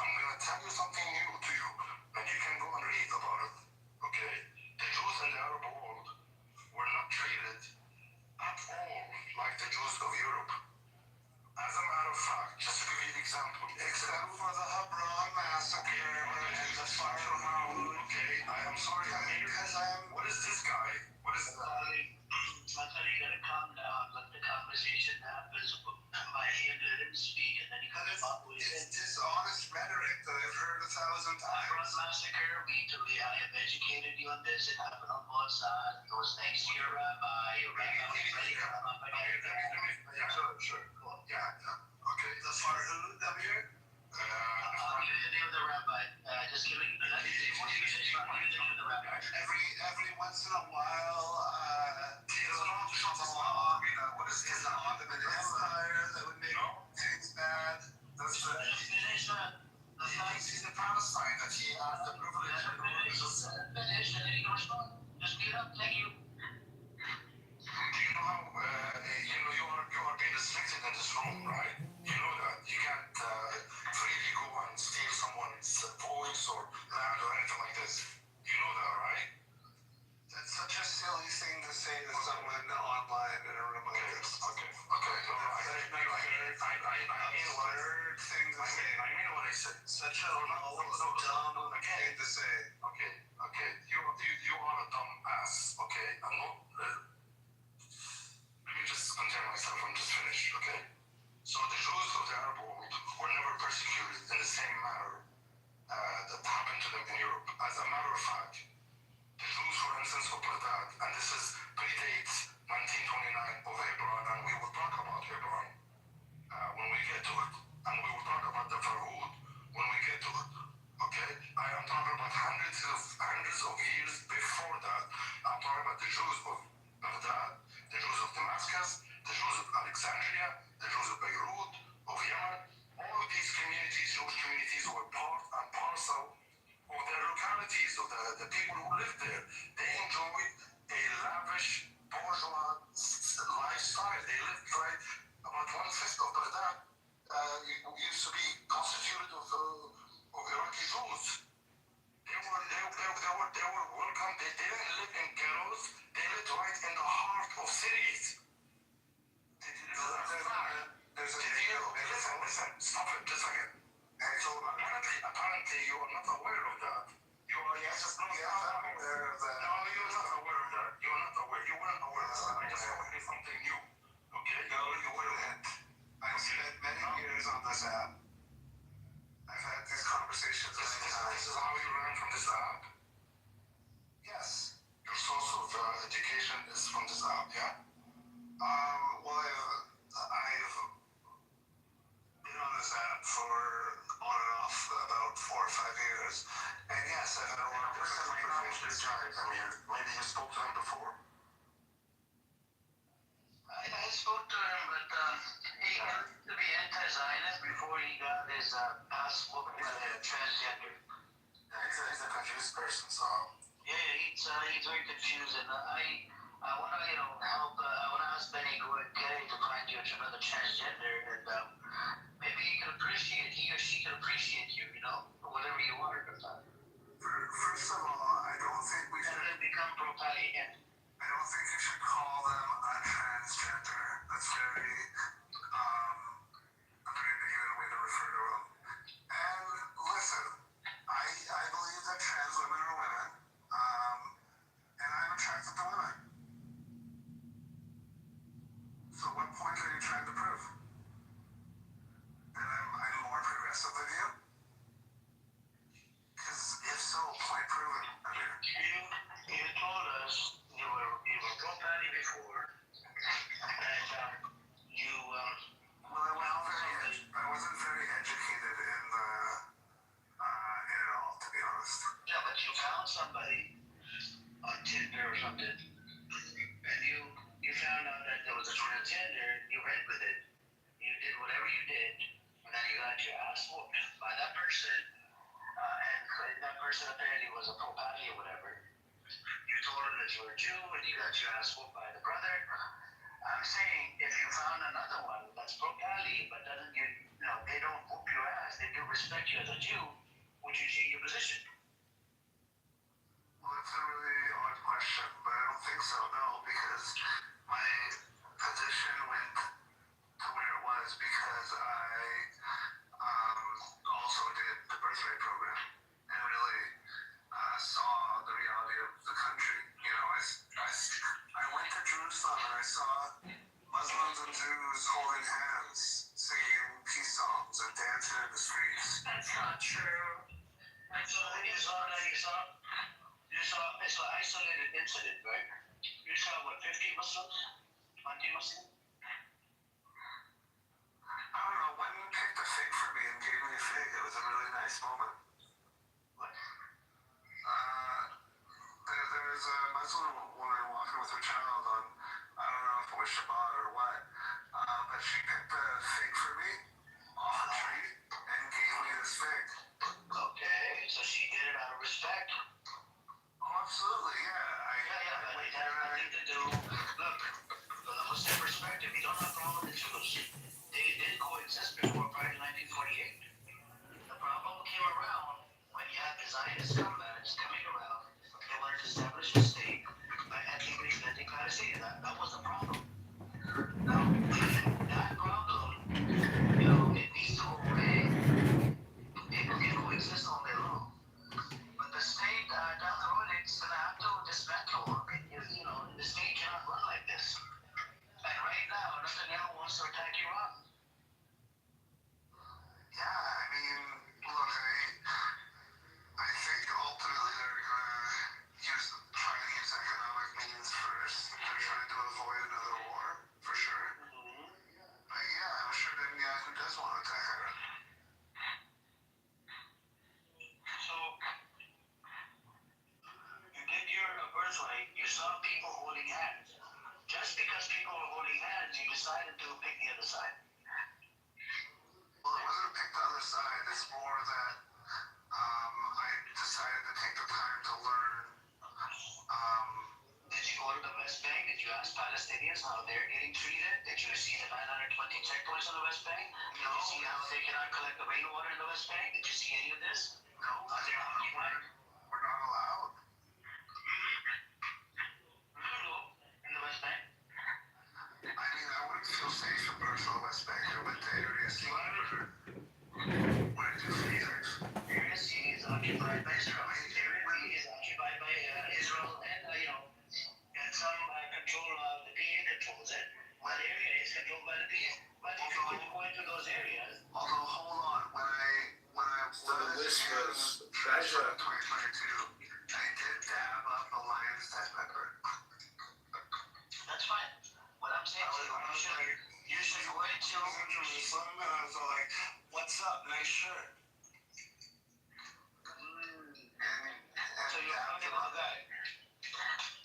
I'm going to tell you something new to you, and you can go and read about it. Okay? The Jews in the Arab world were not treated at all like the Jews of Europe. As a matter of fact, just to give you an example, except for the Hebron massacre and the fire mound. Okay, I am sorry, Amir. What is this guy? What is that? Sometimes you gotta calm down, let the conversation happen. My hand, let him speak, and then you gotta talk with him. It's dishonest rhetoric that I've heard 1,000 times. Hebron massacre, I have educated you on this. It happened on both sides. It was next to your rabbi. Your rabbi was ready to come up again. Sure. Cool. Yeah. Okay. The Farhud up here? I'll give you the name of the rabbi. Just give me the name of the rabbi. Every once in a while, what is this? The empire that would make things bad. That's he's in Palestine. That he has the privilege of Finish, and then you can respond. Just mute up. Thank you. Do you know how you are being restricted in this room, right? You know that you can't freely go and steal someone's voice or land or anything like this. You know that, right? That's such a silly thing to say to someone online in a room like this. Okay. I mean what I said. Such a dumb thing to say. Okay. You are a dumb ass. Okay. I'm not. Let me just contain myself and just finish. Okay. So the Jews of the Arab world were never persecuted in the same manner that happened to them in Europe. As a matter of fact, the Jews, for instance, of Baghdad, and this is predates 1929 of Hebron, and we will talk about Hebron when we get to it, and we will talk about the Farhud when we get to it. Okay, I am talking about hundreds of years before that. I'm talking about the Jews of Baghdad, the Jews of Damascus, the Jews of Alexandria, the Jews of Beirut, of Yemen. All of these communities, Jewish communities, were part and parcel of their localities, of the people who lived there. They enjoyed a lavish bourgeois lifestyle. They lived right about 1/5 of Baghdad used to be constituted of Iraqi Jews. They were welcome. They didn't live in ghettos. They lived right in the heart of cities. Listen, stop it just a second. So apparently you are not aware of that. You are not aware of that. No, you're not aware of that. You are not aware. You weren't aware of that. I just told you something new. Okay? No, you weren't. I've spent many years on this app. I've had these conversations many times. This is how you learn from this app? Yes. Your source of education is from this app, yeah? Well, I've been on this app for on and off about 4 or 5 years. And yes, I've had a lot of conversations. I mean, maybe you spoke to him before? I spoke to him, but he used to be anti-Zionist before he got his passport transgender. He's a confused person, so... Yeah, he's very confused, and I want to, help. I want to ask Benny Gay to find you another transgender, and maybe he or she can appreciate you, for whatever you are. First of all, I don't think we should... And then become pro-Patty again. I don't think you should call them a transgender. That's very, a very negative way to refer to them. And listen, I believe that trans women are women, and I'm attracted to women. So what point are you trying to prove? That I'm more progressive than you? Because if so, point proven. You told us you were pro-Patty before, and you I wasn't very educated in it all, to be honest. Yeah, but you found somebody on Tinder or something, and you found out that there was a transgender. You went with it. You did whatever you did, and then you got your ass whooped by that person. And that person apparently was a pro-Patty or whatever. You told him that you were a Jew, and you got your ass whooped by the brother. I'm saying if you found another one that's pro-Patty, but doesn't they don't whoop your ass. if they do respect you as a Jew, would you change your position? Well, that's a really odd question, but I don't think so, no, because my position went to where it was because I also did the birthright program and really saw the reality of the country. You know, I went to Jerusalem and I saw Muslims and Jews holding hands, singing peace songs and dancing in the streets. That's not true. So you saw it's an isolated incident, right? You saw what, 50 Muslims? 20 Muslims? I don't know, when you picked a fig for me and gave me a fig, it was a really nice moment. What? There's a Muslim woman walking with her child on, I don't know if it was Shabbat or what, but she picked a fig for me off a tree and gave me this fig. Okay, so she did it out of respect. Oh, absolutely, yeah. But it has nothing to do. Look, from the Muslim perspective, you don't have a problem with the Jews. They did coexist before prior to 1948. The problem came around when you had the Zionist scumbags coming around. They wanted to establish a state by ethnically cleansing Palestine. That was the problem. Now, that problem, you know, it needs to go away. People can coexist on their own. But the state, down the road, it's going to have to dismantle. I mean, you know, the state cannot run like this. And right now, Netanyahu wants to attack Iran. Yeah, I mean, look, I think ultimately they're going to try to use economic means first. They're trying to avoid another war, for sure. But yeah, I'm sure Netanyahu does want to attack Iran. So, you did your birthright, you saw people holding hands. Just because people were holding hands, you decided to pick the other side. Well, it wasn't pick the other side. It's more that I decided to take the time to learn. Did you go to the West Bank? Did you ask Palestinians how they're getting treated? Did you see the 920 checkpoints on the West Bank? Did you see how they cannot collect the rainwater in the West Bank? Did you see any of this? No, They're occupied. we're not allowed. In the West Bank? I mean, I wouldn't feel safe in personal West Bank. I went to Area C. What did you do things? Area C is occupied by Israel. Area B is occupied by Israel and, you know, and some control of the PA controls it. One area is controlled by the PA. But if you want to go into those areas, Although, hold on, when I this was treasurer in 2022, I did dab up a lion's den pepper. that's fine. What I'm saying to you should go into Jerusalem, and I was all like, "What's up? Nice shirt." So you're flirting with the guy.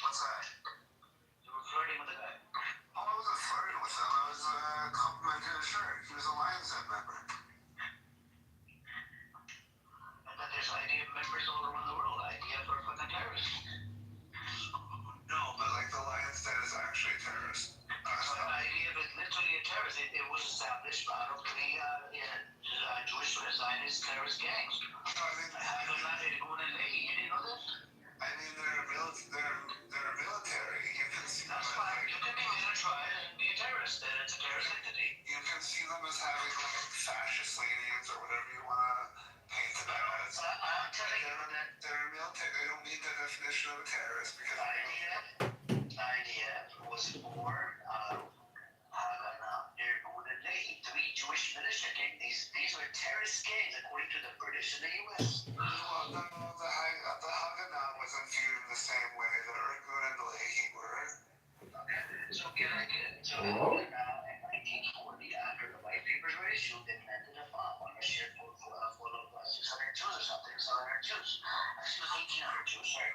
What's that? You were flirting with the guy. Oh, I wasn't flirting with him. I was complimenting his shirt. He was a Lions Den member. And then there's IDF members all around the world. IDF are fucking terrorists. No, but like the Lions Den is actually a terrorist. IDF is literally a terrorist. It was established out of three Jewish Zionist terrorist gangs. You didn't know this? I mean, they're military. You can see them That's as fine. You can be militarized and be a terrorist. Then it's a terrorist entity. you can see them as having like fascist leanings or whatever you want to paint them as. I'm telling you that They're military. They don't meet the definition of a terrorist because IDF was for three Jewish militia gangs. These were terrorist gangs according to the British and the U.S. the Haganah wasn't viewed in the same way. The Irgun and the Lehi were. So now in 1940, after the white papers were issued, they planted a bomb on a ship full of 600 Jews or something. 700 Jews. Actually, 1,800 Jews. Sorry.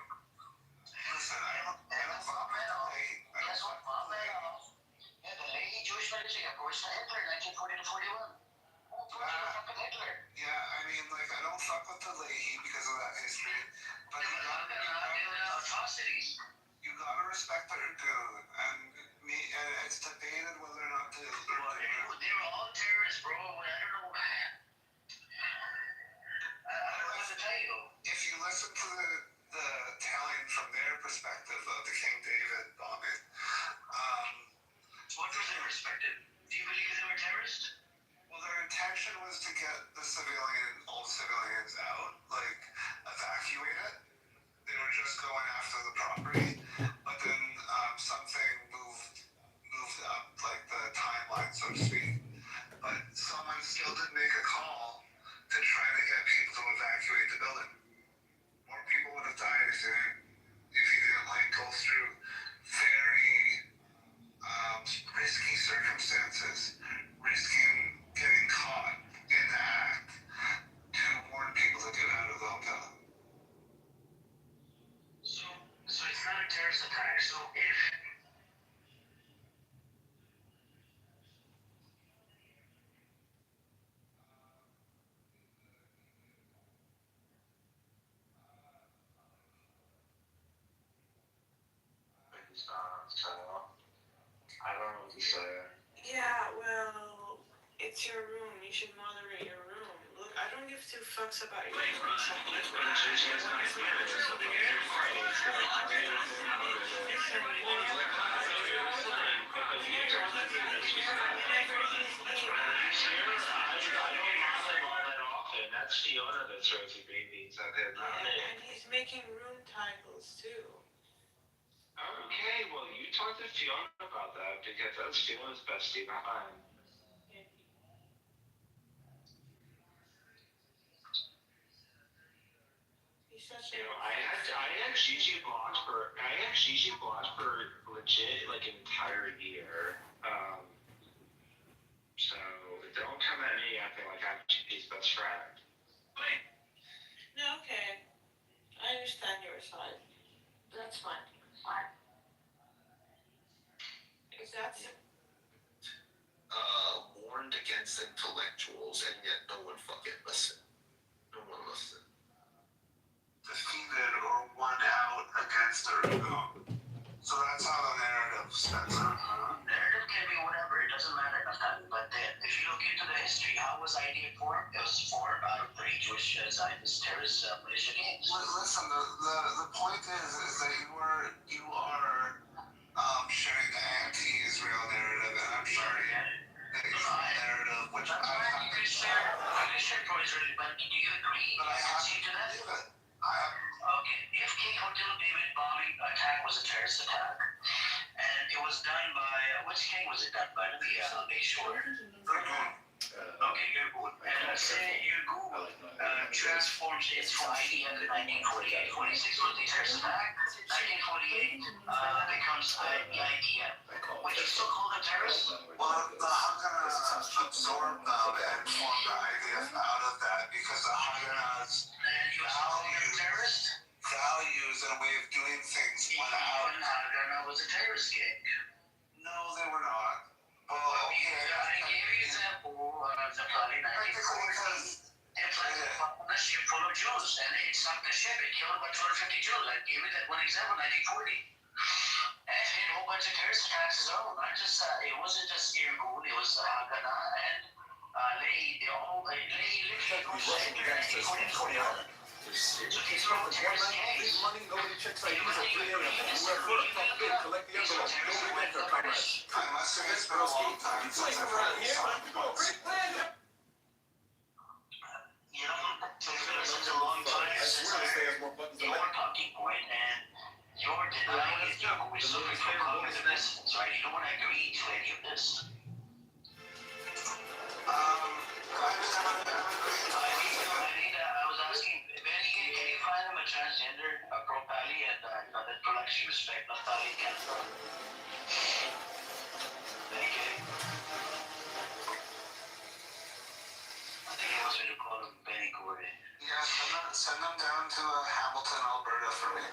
Listen, I don't fuck with the Lehi. Guess what? Bomb went off. Yeah, the Lehi Jewish militia got pushed to Hitler in 1940 to 41. Fucking Hitler. Yeah, I mean, like, I don't fuck with the Lehi because of that history. But They were atrocities. you gotta respect their Irgun. And it's debated whether or not to. They were all terrorists, bro. I don't know. listen to the telling from their perspective of the King David bombing. What was their perspective? Do you believe they were terrorists? Well, their intention was to get all the civilians out, like evacuate it. They were just going after the property, but then something moved up, like the timeline, so to speak. But someone still did make a call to try to get people to evacuate the building. More people would have died if you didn't go through very risky circumstances, risking getting caught in the act to warn people to get out of the hotel. So it's not a terrorist attack. So if I don't know what to say. Yeah, well, it's your room. You should moderate your room. Look, I don't give two fucks about your room. that's Fiona that's raising babies out there. And he's making room titles too. Okay, well you talk to Fiona about that because that's Fiona's bestie, not mine. I had Gigi blocked for legit like an entire year. So don't come at me acting like I'm Gigi's best friend. No, okay. I understand your side. That's fine. Is that Warned against intellectuals, and yet no one fucking listened. No one listened. Defeated or won out against their ego. So that's how the narrative spends out. Narrative can be whatever, it doesn't matter nothing. But if you look into the history, how was IDEA formed? It was formed out of three Jewish Zionist terrorist militia gangs. Listen, the point is that you are sharing the anti-Israel narrative, and I'm sharing the Israel narrative, which you can share pro-Israel, but do you agree? But I have to to that? believe it. Okay, if King Hotel David bombing attack was a terrorist attack, and it was done by which king was it done by? The Bayshore. Okay, Yergun. And say Yergun transforms into IDF in 1948. 46 was the terrorist attack. 1948 becomes the IDF. Would you still call them terrorists? Well, the Haganah absorbed them and formed the IDF out of that because the Haganah's values and a way of doing things went out. Haganah was a terrorist gang. No, they were not. Well, okay. I gave you an example of the Bloody 1940s. It planted a ship full of Jews, and it sunk the ship. It killed about 250 Jews. I gave you that one example, 1940. And it did a whole bunch of terrorist attacks as well. Not just, it wasn't just Irgun, it was Haganah and Lehi. They all, Lehi literally goes to 1940. These money, nobody checks IDs at 3 a.m. We're first, top bid, collect the envelope. Nobody went there, comrades. I must say it's been a long time since I've heard this song. You know, it's a long time since your talking point, and you're denying it. You're always suffering from cognitive dissonance, right? You don't want to agree to any of this. I was asking, Benny, can you find him a transgender, a pro-Pali, and that will actually respect Naftali in Canada? Benny, I think he wants me to call him Benny Gordon. Yeah, send them down to Hamilton, Alberta for me.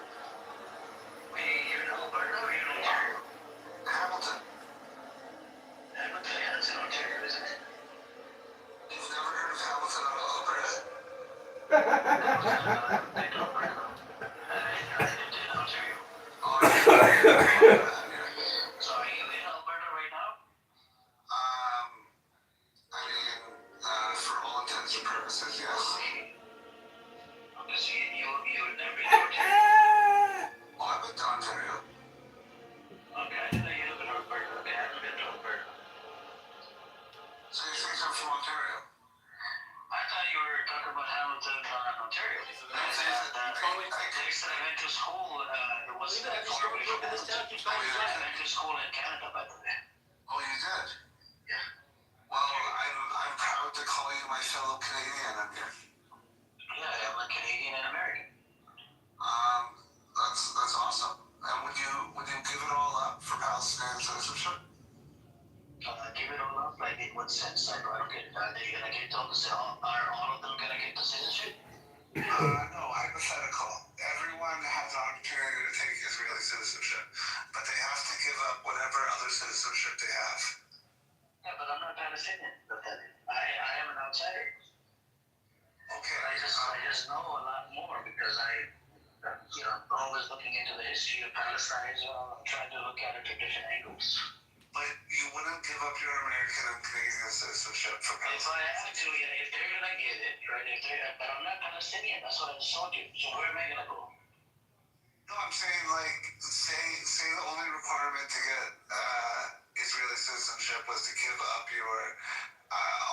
Wait, you're in Alberta or you're in Ontario? Hamilton. Hamilton, yeah, that's in Ontario, isn't it? You've never heard of Hamilton, Alberta? I lived in Ontario. So are you in Alberta right now? For all intents and purposes, yes. Because you Hamilton, Ontario. So then I'm saying is that you totally The place that I went to school, it wasn't that far away from Hamilton. I went to school in Canada, by the way. Oh, you did? Yeah. Well, I'm proud to call you my fellow Canadian. Yeah, I'm a Canadian and American. That's awesome. And would you give it all up for Palestinian citizenship? Give it all up? Like, in what sense? I don't get it. Are they gonna get are all of them gonna get the citizenship? No, hypothetical. Everyone has an opportunity to take Israeli citizenship, but they have to give up whatever other citizenship they have. Yeah, but I'm not Palestinian, Lieutenant. I am an outsider. Okay. I just know a lot more because I'm always looking into the history of Palestine, so I'm trying to look at it from different angles. But you wouldn't give up your American and Canadian citizenship for If Palestine? I have to, if they're gonna get it, right? But I'm not Palestinian. That's what I just told you. So where am I gonna go? No, I'm saying like say the only requirement to get Israeli citizenship was to give up your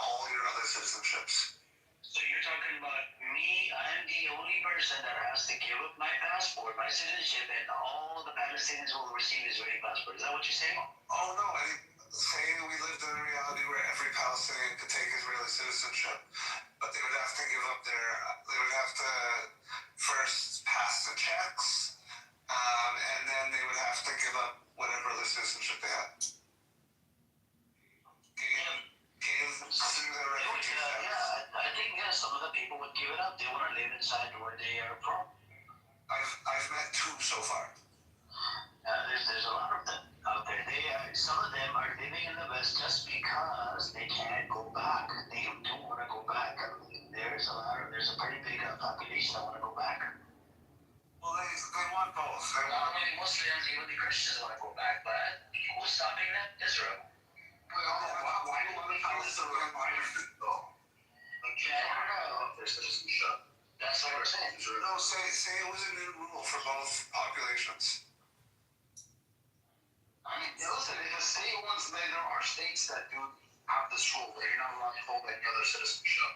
all your other citizenships. So you're talking about me? I'm the only person that has to give up my passport, my citizenship, and all the Palestinians will receive Israeli passport. Is that what you're saying? Oh no, say we lived in a reality where every Palestinian could take Israeli citizenship, but they would have to give up they would have to first pass the checks, and then they would have to give up whatever other citizenship they had. Through their refugee status. Yeah, I think some of the people would give it up. They want to live inside where they are from. I've met 2 so far. There's a lot of them out there. Some of them are living in the West just because they can't go back. They don't want to go back. There's a pretty big population that want to go back. Well, they want both. Not only Muslims, even the Christians want to go back. But who's stopping them? Israel. Why do other Palestinian minors though? Okay, I don't know. Their citizenship. That's what we're saying. No, say it was a new rule for both populations. I mean, listen, if a state wants, there are states that do have this rule where you're not allowed to hold any other citizenship,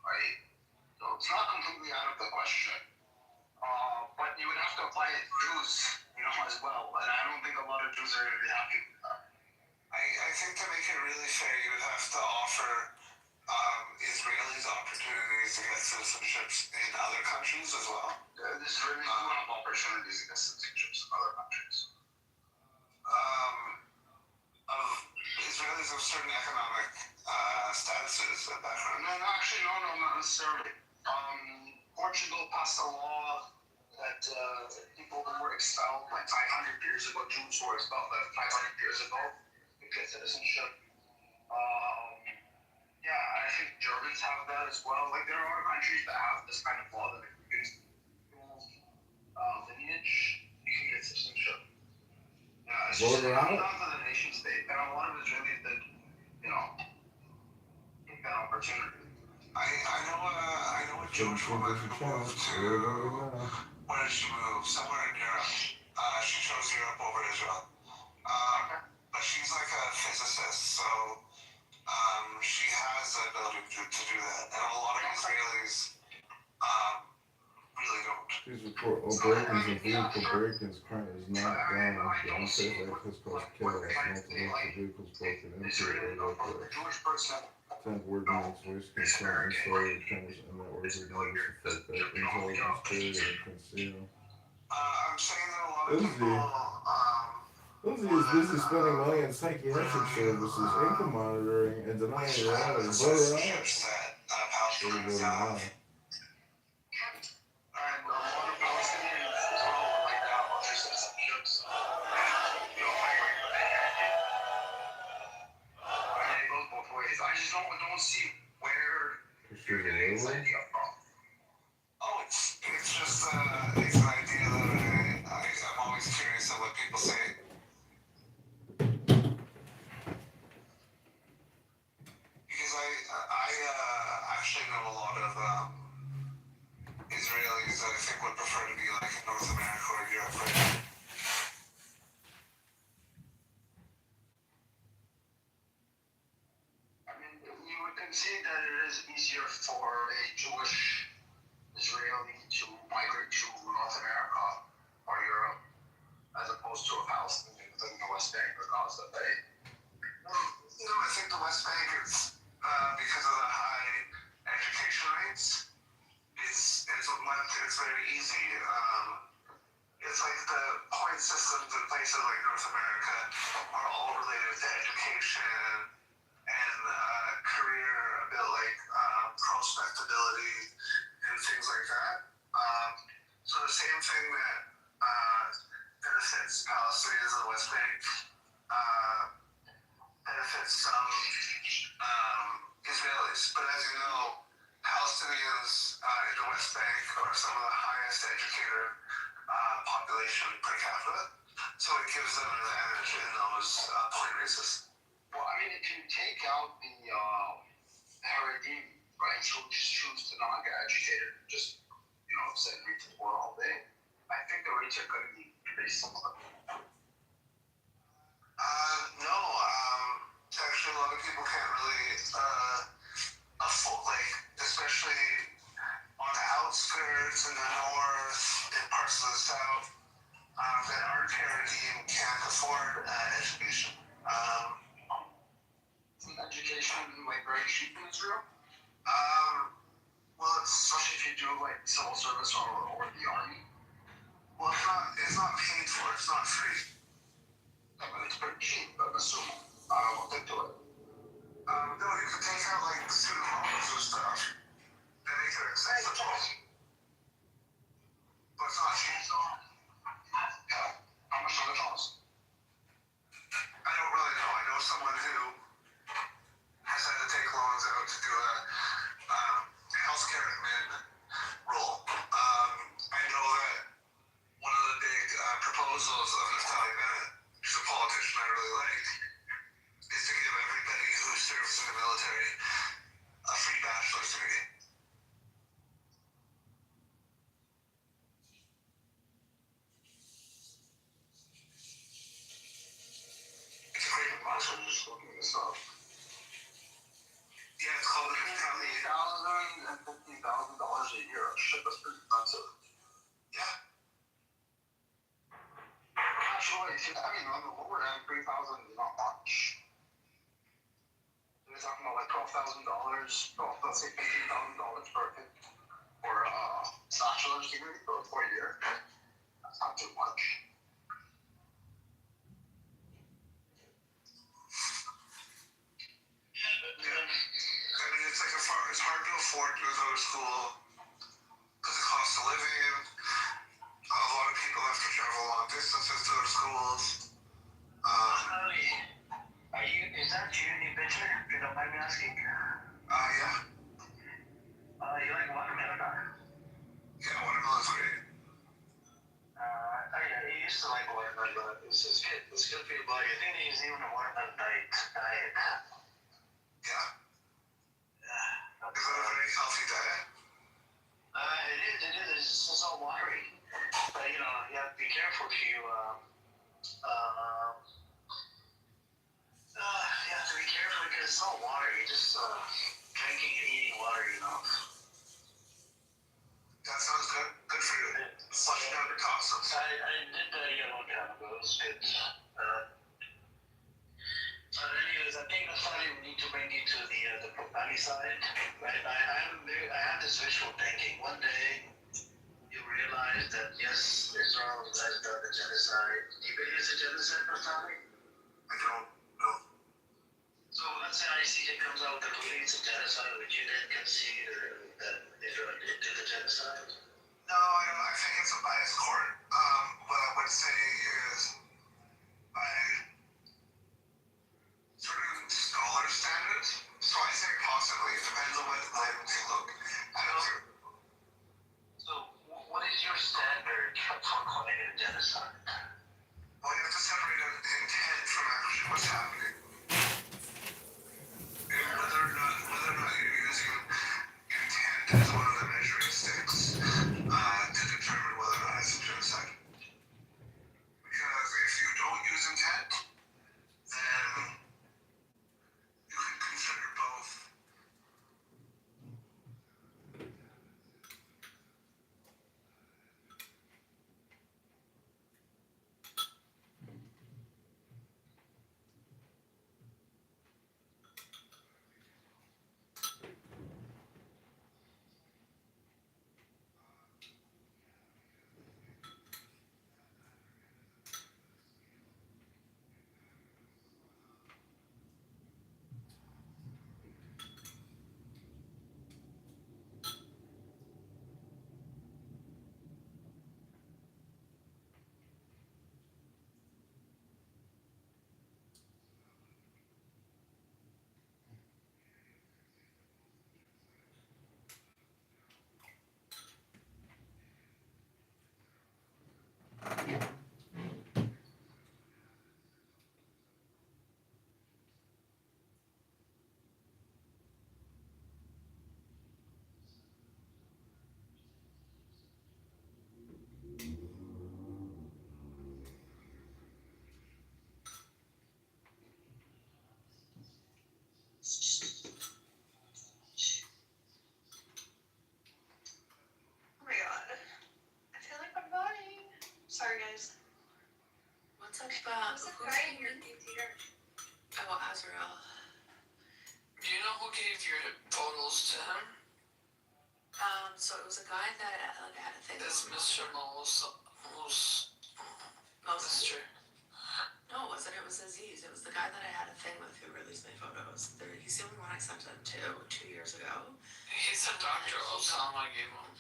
right? So it's not completely out of the question. But you would have to apply it to Jews, as well. And I don't think a lot of Jews are going to be happy with that. I think to make it really fair, you would have to offer Israelis opportunities to get citizenships in other countries as well. Israelis do have opportunities to get citizenships in other countries. Israelis of certain economic statuses and background. No, actually, no, not necessarily. Portugal passed a law that people who were expelled like 500 years ago, Jews who were expelled like 500 years ago, could get citizenship. Yeah, I think Germans have that as well. Like, there are countries that have this kind of law that if you can lineage, you can get citizenship. Yeah, it's just down to the nation state, and a lot of Israelis did, take that opportunity. I know a Jewish woman who moved to, where did she move? Somewhere in Europe. She chose Europe over Israel. But she's like a physicist, so she has the ability to do that. And a lot of Israelis really don't. These report break-ins and vehicle break-ins crime is not gone. The unsafe access caused chaos. Multiple vehicles broken into or Tank ordinance, voice consent, installed cameras and networks ignores the fact that intelligence created and concealed. I'm saying that a lot of people Lindsay is busy spending money on psychiatric services, income monitoring, and denying reality. Voter out. Palestinians have. And a lot of Palestinians as well would like to have other citizenships. Migrate for their it goes both ways. I just don't see where you're getting this idea from. Oh, it's just it's an idea that I'm always curious of what people say. Because I actually know a lot of Israelis that I think would prefer to be like in North America or Europe, right? I mean, you would concede that it is easier for a Jewish it's very easy. It's like the point systems in places like North America are all related to education and career, a bit like prospectability and things like that. So the same thing that benefits Palestinians in the West Bank benefits some Israelis. But as you know, Palestinians in the West Bank are some of the highest educated population per capita, so it gives them an advantage in those point races. Well, I mean, if you take out the Haredim, right, who just choose to not get educated, just, sit and read the Torah all day, I think the rates are going to be pretty similar. No, actually a lot of people can't really afford, like, especially on the outskirts in the north, in parts of the south, that aren't Caribbean can't afford education. Education, like, very cheap in Israel? Well, Especially if you do, like, civil service or the army. Well, it's not paid for, it's not free. Yeah, but it's pretty cheap, I'm assuming. I don't know what they do it. No, you can take out, like, student loans and stuff. They make it accessible. But it's not cheap. Yeah. How much does it cost? I don't really know. I know someone who has had to take loans out to do a healthcare admin role. I know that one of the big proposals of Naftali Bennett, who's a politician I really like, is to give everybody who serves in the military a free bachelor's degree. It's a great proposal. I'm just looking this up. Yeah, it's called the Naftali. $50,000 and $50,000 a year. Shit, that's pretty expensive. Yeah. Actually, I mean, on the lower end, $3,000 is not much. We're talking about like $12,000, let's say $15,000 for a bachelor's degree for a year. That's not too much. Yeah. I mean, it's like it's hard to afford to go to school because of the cost of living. A lot of people have to travel long distances to go to schools. Is that you in the picture? If you don't mind me asking? Yeah. You like watermelon, huh? Yeah, watermelon's great. I used to like watermelon, but it's good for your body. I think they use even a watermelon diet. Yeah. Is that a very healthy diet? It is. It's just all watery. But, you have to be careful if you, you have to be careful because it's all watery. Just drinking and eating water, That sounds good. Good for you. Flushing out your toxins. I did that a long time ago. It was good. But anyways, I think that's why we need to bring you to the Propani side, right? I have this visual thinking. One day, you realize that yes, Israel has done the genocide. Do you believe it's a genocide, Propani? I don't know. So let's say ICJ comes out with a ruling it's a genocide. Would you then concede that Israel did do the genocide? No, I think it's a biased court. What I would say is, by certain scholar standards, so I say possibly. It depends on what lens you look at it. So what is your standard for calling it a genocide? Well, you have to separate intent from actually what's happening. And whether or not you're using intent as one of the measuring sticks. to him? So it was a guy that had a thing. That's Mr. Moses. Mr. No, it wasn't. It was Aziz. It was the guy that I had a thing with who released my photos. He's the only one I sent them to 2 years ago. He said Dr. Osama gave him.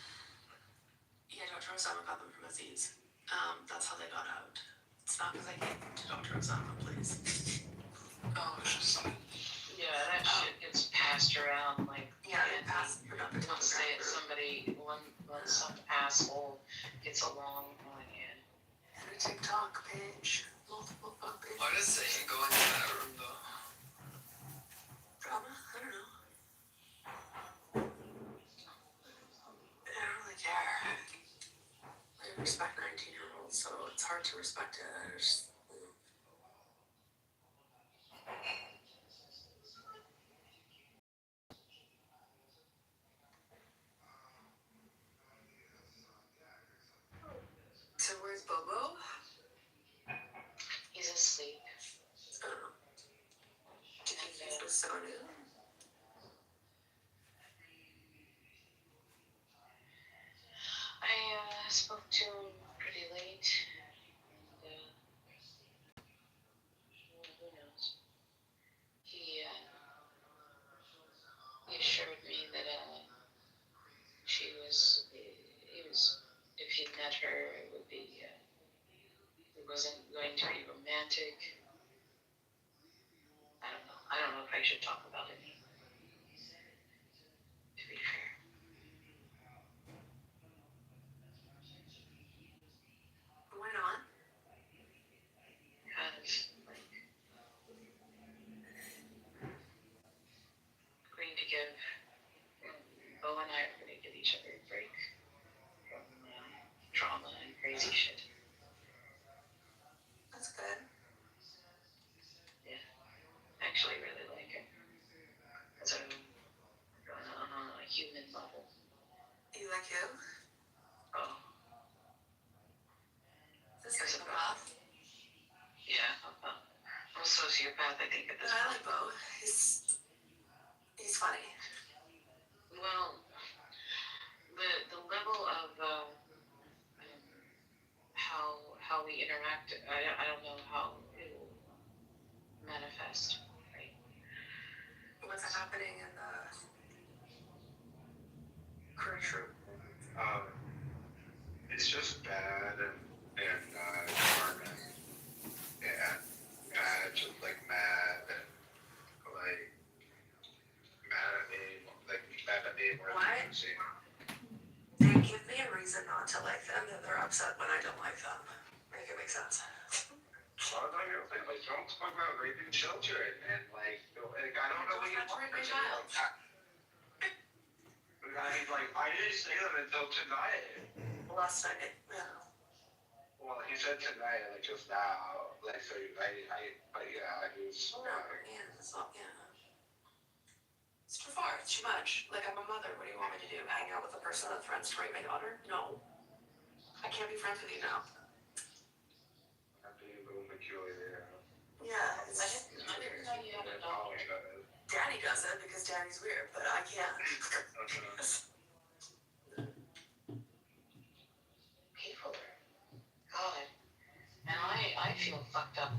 Yeah, Dr. Osama got them from Aziz. That's how they got out. It's not because I gave them to Dr. Osama, please. Oh, interesting. Yeah, that shit gets passed around like once some asshole gets along and and a TikTok page, multiple fuck pages. Why does he go into that room though? Drama? I don't know. I don't really care. I respect 19-year-olds, so it's hard to respect it. So where's Bobo? he's asleep. Did you meet with Sonu? I spoke to him pretty late. And, who knows? He assured me that if he met her, it would be it wasn't going to be romantic. I don't know if I should talk about it. To be fair. Why not? Because going to give Bo and I are going to give each other a break from trauma and crazy shit. That's good. Yeah, I actually really like it. So on a human level. You like him? Oh. Is this psychopath? Yeah, I'm a sociopath, I think, at this I point. like Bo. He's funny. Well, the level of how we interact, I don't know how it will manifest, right? What's happening in the cruise room? It's just bad and charming and mad, just like mad and like mad at me more than Why? I'm seeing. They give me a reason not to like them, and they're upset when I don't like them. Make it make sense. Well, like don't talk about raping children and like I don't know what you want from me. I mean, like I didn't say them until tonight. Last night, yeah. Well, he said tonight, like just now, like so. But yeah, he was. Oh, no, yeah, it's not, yeah. It's too far. It's too much. Like, I'm a mother. What do you want me to do? Hang out with a person that threatens to rape my daughter? No. I can't be friends with you now. I'm being a little peculiar. Yeah, it's I didn't know you had a daughter. Daddy does it because Daddy's weird, but I can't. People are, God, and I feel fucked up.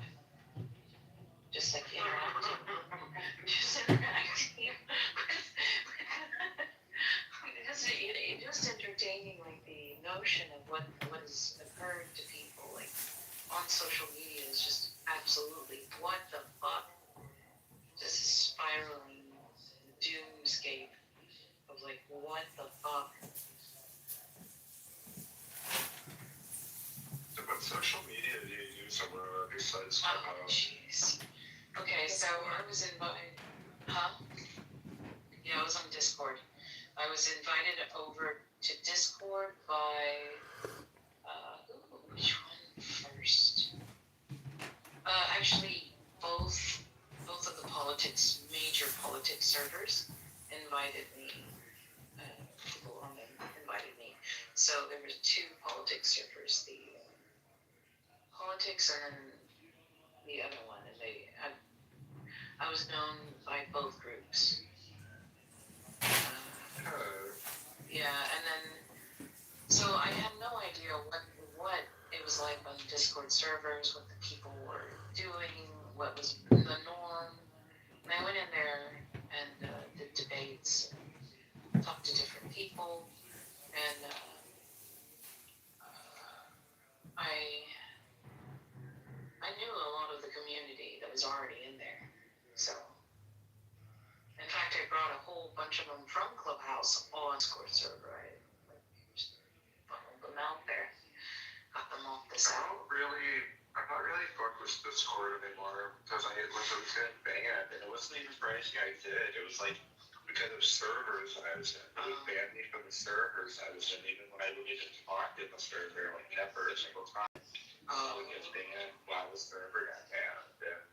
Just like interacting just entertaining like the notion of what has occurred to people like on social media is just absolutely what the fuck. Just spiraling doomscape of like what the fuck. So what social media do you use besides Oh, jeez. Okay, so I was invited. Huh? Yeah, I was on Discord. I was invited over to Discord by. Which one first? Actually, both of the major politics servers invited me. People on them invited me. So there were two politics servers, the politics and then the other one, and I was known by both groups. Yeah, and then so I had no idea what it was like on Discord servers, what the people were doing, what was the norm. And I went in there and did debates, talked to different people, and I knew a lot of the community that was already in there. So, in fact, I brought a whole bunch of them from Clubhouse on Discord server. I just funneled them out there, got them off this out. I'm not really fucked with Discord anymore because I was getting banned, and it wasn't even for anything I did. It was like because of servers I was in. It would ban me from the servers I was in, even when I wouldn't even talk in the server, like never a single time. I would get banned while the server got banned. And,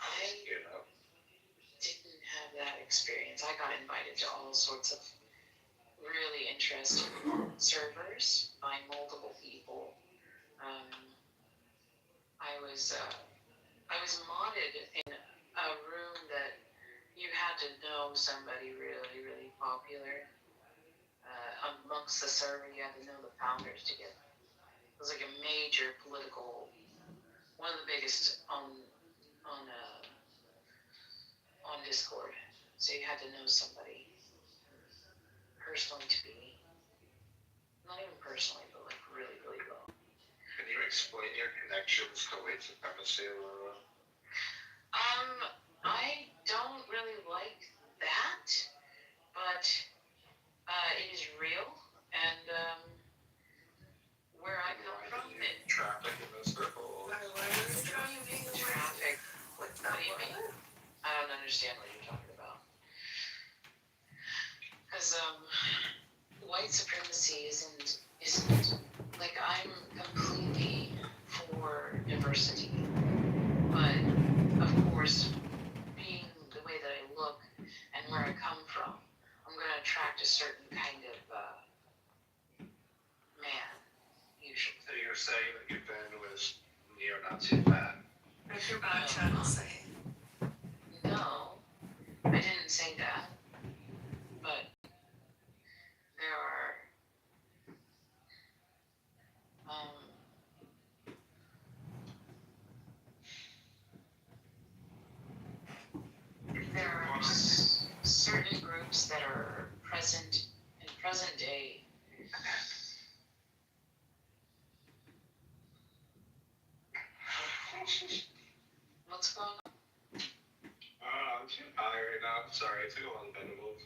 I didn't have that experience. I got invited to all sorts of really interesting servers by multiple people. I was modded in a room that you had to know somebody really, really popular. Amongst the server, you had to know the founders to get. It was like a major political, one of the biggest on Discord. So you had to know somebody personally to be, not even personally, but like really, really well. Can you explain your connections to white supremacy, Laura? I don't really like that, but it is real, and where I come from, it traffic in those circles. Traffic. What do you mean? I don't understand what you're talking about. Because white supremacy isn't like, I'm completely for diversity, but of course, being the way that I look and where I come from, I'm going to attract a certain kind of man, usually. So you're saying that you've been with neo-Nazi men? If you're back channel saying. No, I didn't say that, but there are certain groups that are present in present day. What's going on? I'm too high right now. I'm sorry. I took a long time to move.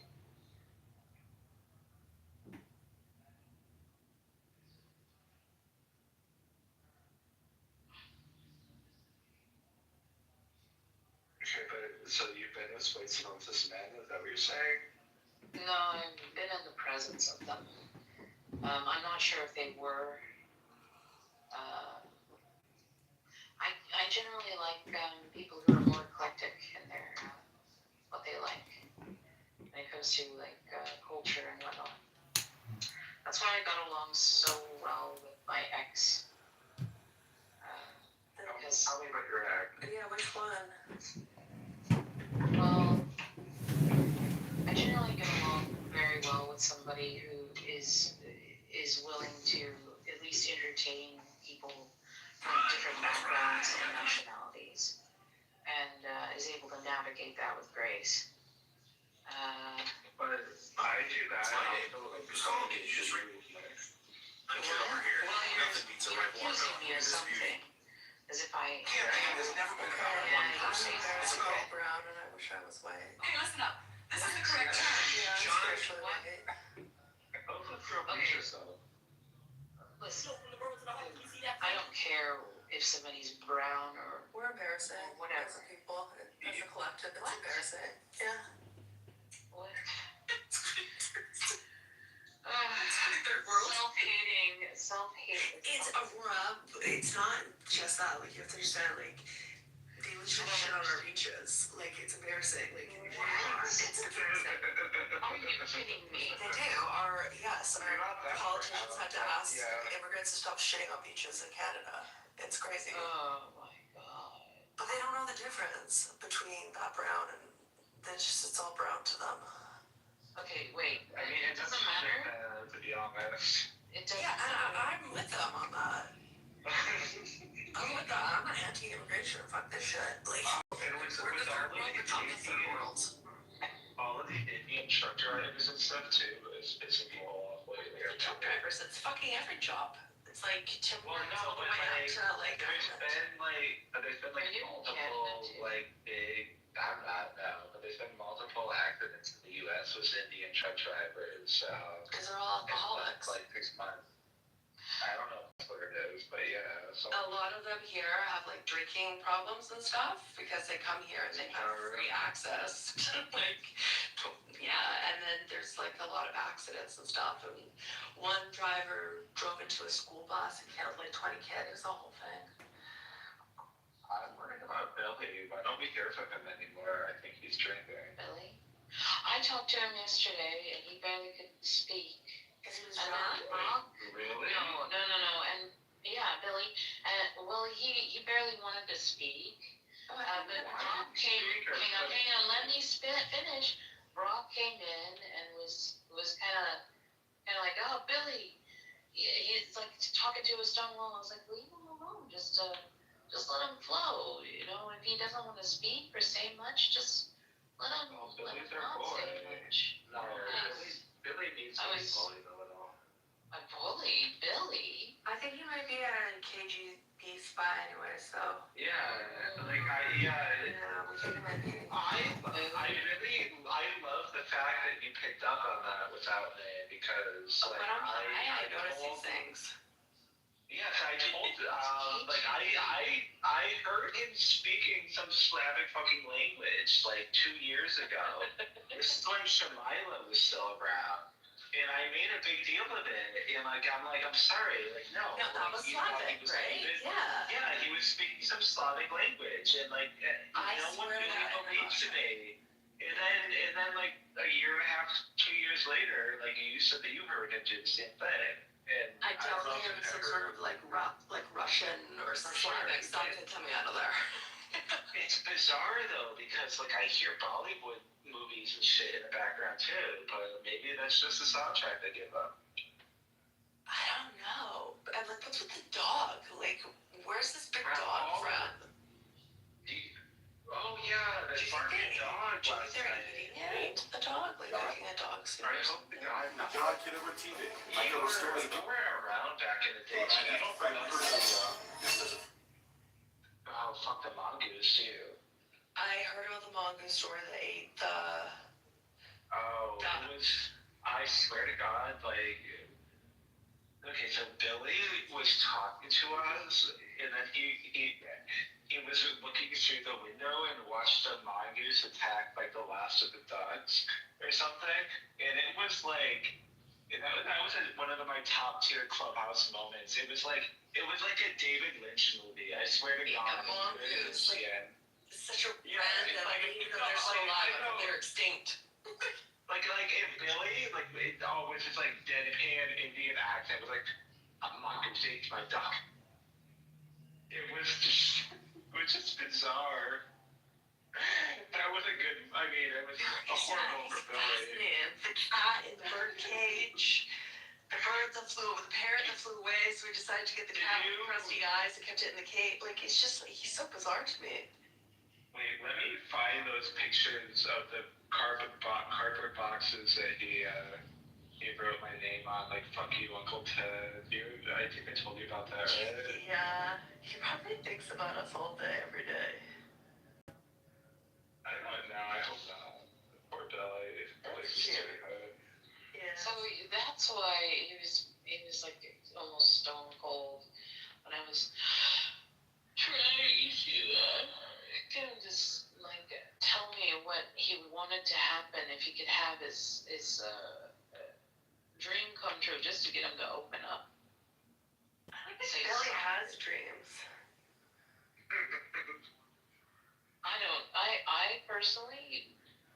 Okay, but so you've been with white supremacist men? Is that what you're saying? No, I've been in the presence of them. I'm not sure if they were. I generally like people who are more eclectic in their what they like when it comes to like culture and whatnot. That's why I got along so well with my ex. Tell me about your ex. Yeah, which one? Well, I generally get along very well with somebody who is willing to at least entertain people from different backgrounds and nationalities, and is able to navigate that with grace. But I do that. Nothing beats a red one. Accusing me of something, as if I. There's never been one person. It's called brown, and I wish I was white. Okay, listen up. This is the correct term. Yeah, I'm spiritually white. Okay. Listen, I don't care if somebody's brown or. We're embarrassing. Whatever. As a people, as a collective, it's embarrassing. Yeah. What? Self-hate. It's a rub. It's not just that. Like, you have to understand, like, they would shit on our beaches. Like, it's embarrassing. Like, it's embarrassing. Are you kidding me? They do. Our politicians had to ask immigrants to stop shitting on beaches in Canada. It's crazy. Oh my god. But they don't know the difference between that brown and it's all brown to them. Okay, wait. I mean, It doesn't matter. To be honest. It doesn't Yeah, and matter. I'm with them on that. I'm with that. I'm an anti-immigration. Fuck this shit. Like, And with we're all the the third world. all of the Indian truck drivers and stuff too is pissing people off lately. The truck drivers, it's fucking every job. It's like Well, timber no, all the but way up to like there's been Are you in multiple Canada too? like big. I'm not now, but there's been multiple accidents in the U.S. with Indian truck drivers. because they're all alcoholics. Like 6 months. I don't know what it is, but yeah. So. A lot of them here have like drinking problems and stuff because they come here and they have free access to and then there's like a lot of accidents and stuff. And one driver drove into a school bus and killed like 20 kids. It was the whole thing. I'm worried about Billy. Why don't we hear from him anymore? I think he's drinking. Billy? I talked to him yesterday and he barely could speak. Because he was And drunk. then Brock, Really? no. And yeah, Billy. Well, he barely wanted to speak. But Brock came. Hang on. Let me finish. Brock came in and was kind of like, oh, Billy. He's like talking to a stone wall. I was like, leave him alone. Just let him flow. You know, if he doesn't want to speak or say much, just let him. Let him not say much. No, Billy needs to be bullied a little. A bully, Billy. I think he might be at a KGB spy anyway, so. Yeah, like Yeah, we think he might be. I love the fact that you picked up on that without me because But I notice these things. Yes, I told I heard him speaking some Slavic fucking language like 2 years ago. This is when Shamila was still around. And I made a big deal of it. And I'm sorry. Like, no. No, that was Slavic, right? Yeah. Yeah, he was speaking some Slavic language. And like, no one really believed me. And then like a year and a half, 2 years later, like you said that you heard him do the same thing. And I definitely hear some sort of like Russian or Slavic something coming out of there. It's bizarre though because like I hear Bollywood movies and shit in the background too, but maybe that's just the soundtrack they give up. I don't know. And like, what's with the dog? Like, where's this big dog from? Oh yeah, that barking dog last night. Eating the dog, like cooking a dog soup. I hope the guy. Not Kitover TV. I know the story. You were around back in the day. So you don't remember oh fuck the mongoose too. I heard about the mongoose story that ate the. Oh, it was. I swear to God, like. Okay, so Billy was talking to us, and then he was looking through the window and watched a mongoose attack like the last of the dogs or something, and it was like. That was one of my top tier Clubhouse moments. It was like a David Lynch movie. I swear to God. A mongoose. Like, it's such a random. Even though they're so alive, they're extinct. Like if Billy, with his like deadpan Indian accent, was like, a mongoose ate my duck. It was just bizarre. That was a good. I mean, it was horrible for Billy. The cat in the bird cage. The bird that flew, the parrot that flew away, so we decided to get the cat with crusty eyes and kept it in the cage. Like, it's just, he's so bizarre to me. Wait, let me find those pictures of the cardboard boxes that he wrote my name on, like, fuck you, Uncle Ted. I think I told you about that, right? Yeah, he probably thinks about us all day, every day. I don't know, I hope not. Poor Billy. Billy's really good. Yeah. So that's why he was like almost stone cold when I was trying to kind of just like tell me what he wanted to happen if he could have his dream come true, just to get him to open up. I think Billy has dreams.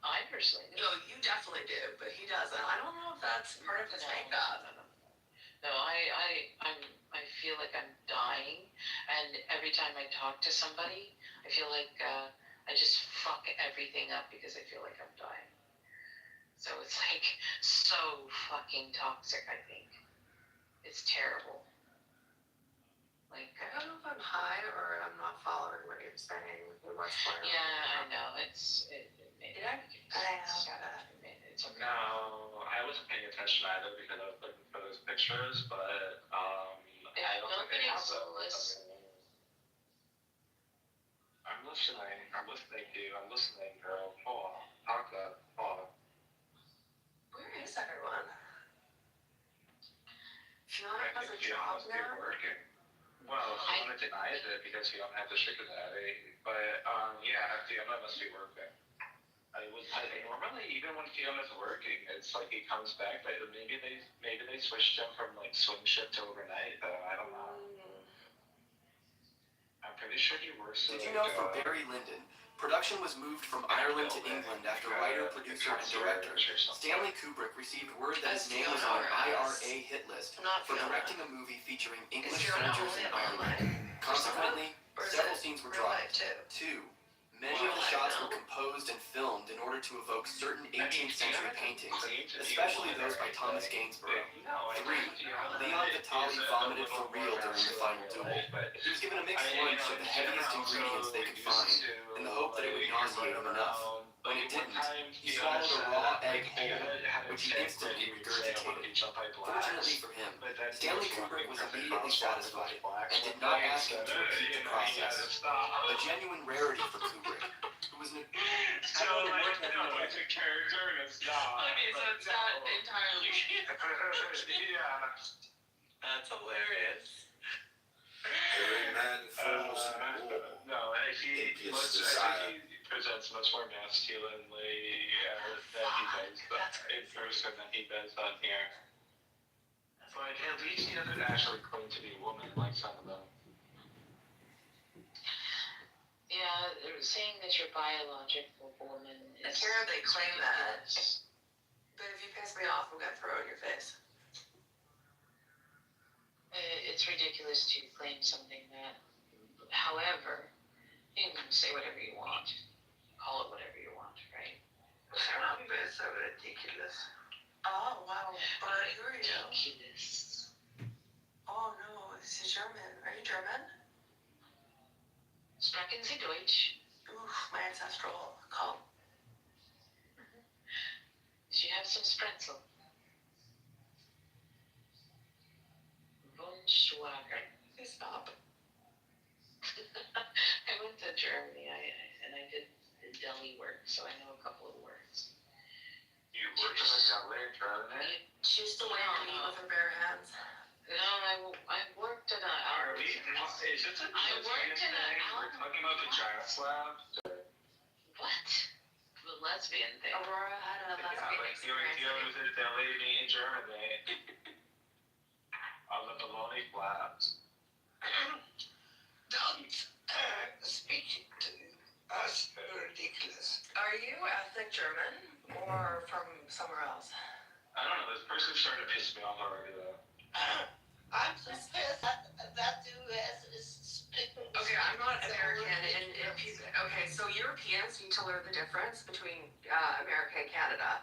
I personally do. No, you definitely do, but he doesn't. I don't know if that's part of his makeup. No, I feel like I'm dying, and every time I talk to somebody, I feel like I just fuck everything up because I feel like I'm dying. So it's like so fucking toxic, I think. It's terrible. Like, I don't know if I'm high or I'm not following what you're saying. What's going on? yeah, I know. It made Yeah, I know. No, I wasn't paying attention either because I was looking for those pictures, but I don't think I have will listen. I'm listening to you. I'm listening, girl. Talk that. Where is everyone? Fiona has a job now? Working. Well, Fiona denies it because Fiona had the sugar daddy. But, yeah, Fiona must be working. Normally, even when Fiona's working, it's like he comes back. But maybe they switched him from, like, swing shift to overnight, though. I don't know. I'm pretty sure he works. Did you know for Barry Lyndon, production was moved from Ireland to England after writer, producer, and director Stanley Kubrick received word that his name was on an IRA hit list for directing a movie featuring English soldiers in Ireland. Consequently, several scenes were dropped. 2. Many of the shots were composed and filmed in order to evoke certain 18th century paintings, especially those by Thomas Gainsborough. 3. Leon Vitali vomited for real during the final duel. He was given a mixed lunch of the heaviest ingredients they could find, in the hope that it would nauseate him enough. When it didn't, he swallowed a raw egg whole, which he instantly regurgitated. Fortunately for him, Stanley Kubrick was immediately satisfied and did not ask him to repeat the process. A genuine rarity for Kubrick, who was an... It's a character and it's not. Okay, so it's not entirely. Yeah. That's hilarious. Every man falls in war. No, I think he presents much more masculinely than he does in person than he does on here. But at least he doesn't actually claim to be a woman like some of them. Yeah, they're saying that your biological woman I is... care if they claim that. But if you piss me off, I'm gonna throw it in your face. It's ridiculous to claim something that... However, you can say whatever you want. Call it whatever you want, right? It's so ridiculous. Oh, wow. But who are you? Ridiculous. Oh, no. This is German. Are you German? Sprechen Sie Deutsch? Oof, my ancestral call. Did you have some spretzel? Wunschwager. Stop. I went to Germany and I did deli work, so I know a couple of words. You worked in a deli in Germany? She used to wear meat with her bare hands. No, I worked in a... Are we... Is it a... I worked in a... We're talking about the giant slab? What? The lesbian thing. Aurora had a lesbian experience. You was in deli in Germany. On the bologna flaps. Don't speak to us ridiculous. Are you ethnic German or from somewhere else? I don't know, this person's starting to piss me off already though. I'm just pissed that the US is speaking. Okay, I'm not American, and okay, so Europeans need to learn the difference between America and Canada.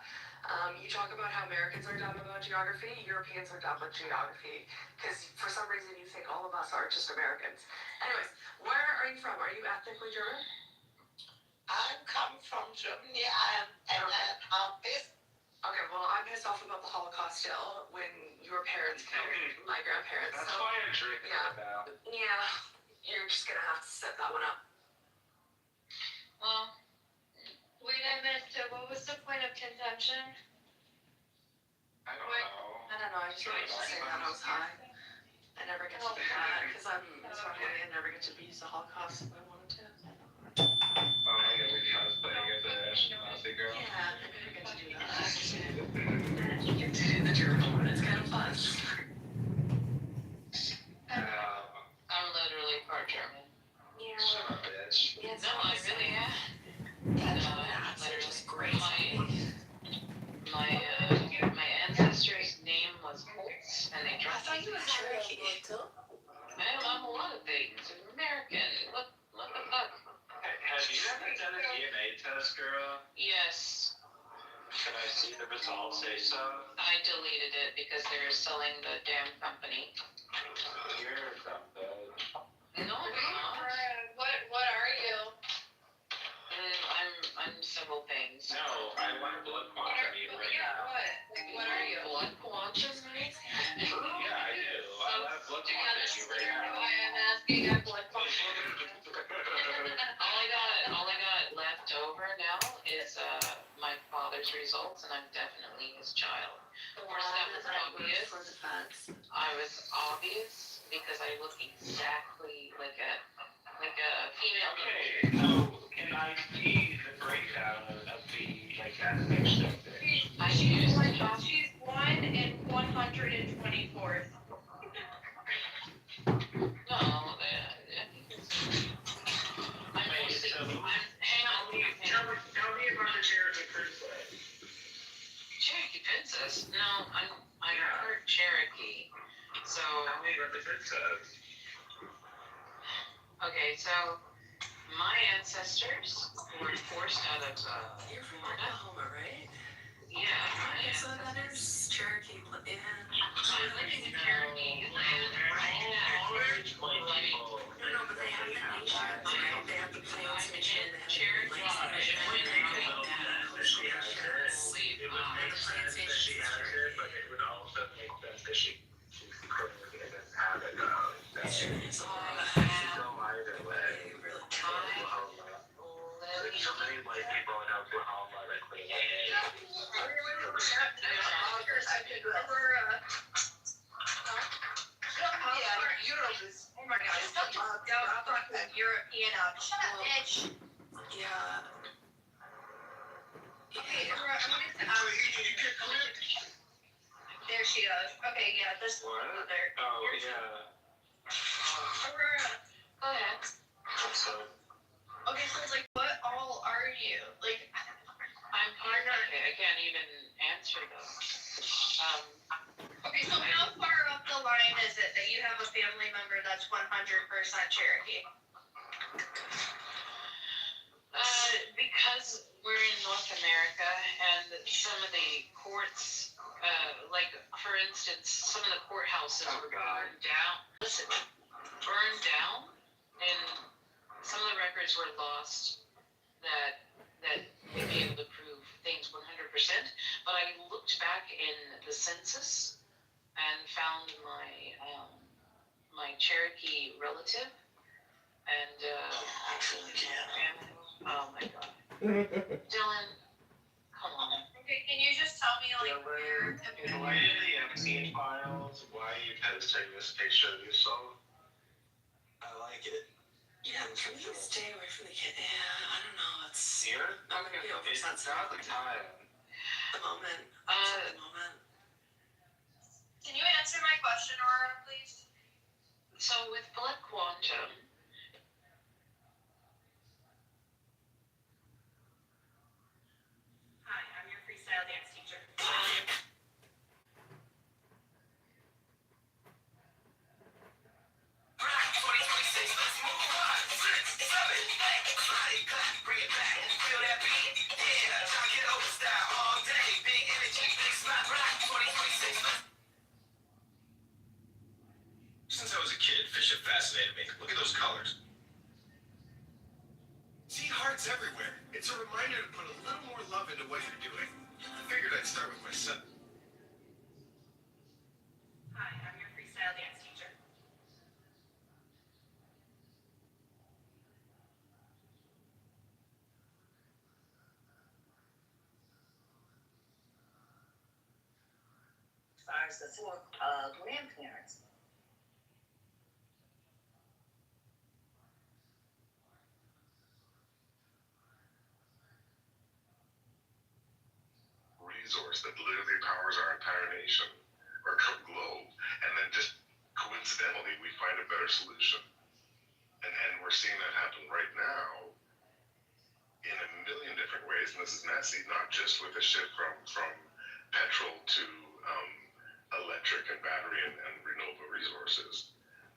You talk about how Americans are dumb about geography, Europeans are dumb with geography, because for some reason you think all of us are just Americans. Anyways, where are you from? Are you ethnically German? I'm coming from Germany, I'm pissed. Okay, well, I'm pissed off about the Holocaust still, when your parents killed my grandparents. That's so, why I'm drinking now. Yeah, you're just gonna have to set that one up. Well, wait, I missed it. What was the point of contention? I don't know. I don't know, I just wanted to say that I was high. I never get to do that, because I'm sorry, I never get to use the Holocaust if I wanted to. Oh my god, we're cosplaying as an Ashkenazi girl. Yeah, I never get to do that. You get to do the German one, it's kind of fun. I'm literally part German. Yeah. Shut up, bitch. Yeah, No, I really am. They're just great. My ancestors' name was Holtz, and they I dropped thought you were Cherokee. I'm a lot of things. I'm American. What the fuck? Have you ever done a DNA test, girl? Yes. Can I see the results? Say so. I deleted it because they're selling the damn company. You're something. No, I'm not. What are you? I'm several things. No, I want blood quantum right now. What are you? Blood quantum, right? Yeah, I do. I have blood quantum right now. Why I'm asking a blood quantum. All I got left over now is my father's results, and I'm definitely his child. Of course, that was obvious. I was obvious because I look exactly like a female. Okay, so can I see the breakdown of the like aspect of this? She's 1 in 124th. No, Tell me about the Cherokee Princess. Cherokee Princess? No, I'm part Cherokee. So. Tell me about the princess. Okay, so my ancestors were forced out of. You're from Oklahoma, right? Yeah, my ancestors. Cherokee. I'm living in Cherokee land right now. No, but they have the nation, right? They have the Plains Nation. It Cherokee. would make sense that she has it, but it would also make sense that she doesn't have it. She's go either way. Oklahoma. There's so many white people in Oklahoma that claim Europe is. Oh my God, it's such a European. Shut up, bitch. Yeah. Okay, I'm going to there she goes. Okay, yeah, this what? there. Oh, yeah. Aurora. Go ahead. So, Okay, so it's like, what all are you? Like, I'm part. I can't even answer them. Okay, so how far up the line is it that you have a family member that's 100% Cherokee? Because we're in North America and some of the courts, like for instance, some of the courthouses were burned down. Listen, burned down, and some of the records were lost that would be able to prove things 100%. But I looked back in the census and found my Cherokee relative, and Actually, can. oh my God, Dylan, come on. Okay, can you just tell me like where? why in the Epstein files, why are you posting this picture of yourself? I like it. Yeah, please stay away from the kid. Yeah, I don't know. It's. Here? I'm gonna be It's not the time. the moment. The moment. Can you answer my question, Aurora, please? So with blood quantum, Hi, I'm your freestyle dance teacher. Since I was a kid, fish have fascinated me. Look at those colors. See hearts everywhere. It's a reminder to put a little more love into what you're doing. I figured I'd start with myself. Hi, I'm your freestyle dance teacher. As far as the four grandparents. Resource that literally powers our entire nation or globe, and then just coincidentally we find a better solution. And we're seeing that happen right now in a million different ways. And this is messy, not just with a shift from petrol to electric and battery and renewable resources,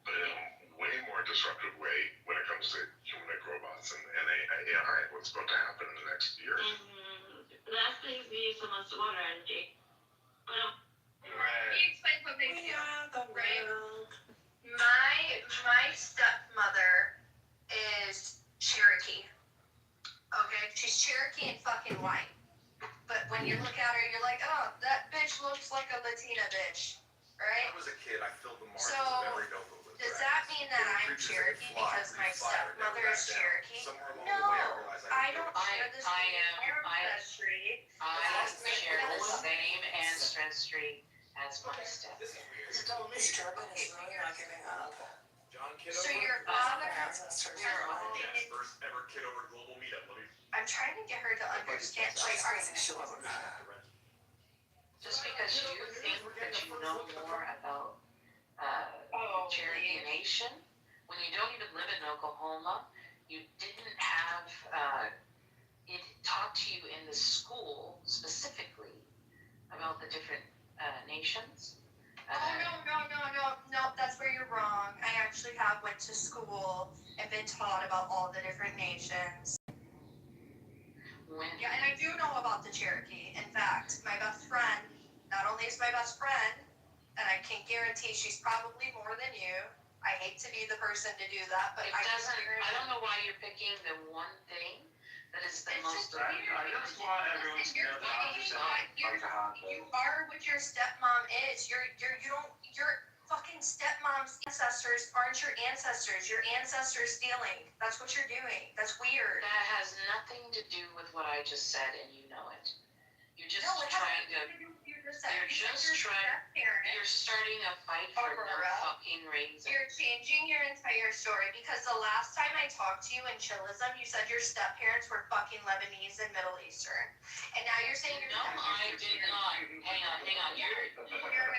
but in a way more disruptive way when it comes to humanoid robots and AI, what's about to happen in the next year. That brings me to my margins of every notebook with does dragons. that mean that There were I'm creatures that Cherokee could fly, because my breathe fire, and never stepmother back is down. Cherokee? Somewhere along No, the way, I realized I could do don't it. share the I same am- ancestry. I as my share the stepmother. same ancestry as my step. This is weird. So Miss German is really not giving up. John Kitover. So your father ancestors You're are all- Yes, first ever Kitover global meetup. Let me. I'm trying to get her to understand. Like, are you? Just because you think that you know more about Oh, Cherokee please. Nation, when you don't even live in Oklahoma, you didn't have it taught to you in the school specifically about the different nations. No, that's where you're wrong. I actually have went to school and been taught about all the different nations. When Yeah, and I do know about the Cherokee. In fact, my best friend, not only is my best friend, and I can guarantee she's probably more than you. I hate to be the person to do that, but it I doesn't. can I don't know why you're picking the one thing that is the It's most. just weird. I just want everyone to know that I'm just like a hot You are what your stepmom is. Your fucking stepmom's ancestors aren't your ancestors. Your ancestors stealing. That's what you're doing. That's weird. That has nothing to do with what I just said, and you know it. You're just No, it has trying nothing to. to do with your You're just trying. You're starting a fight for no Aurora. fucking reason. You're changing your entire story because the last time I talked to you in Chilism, you said your step parents were fucking Lebanese and Middle Eastern, and now you're saying your No, I did not. Hang on. You're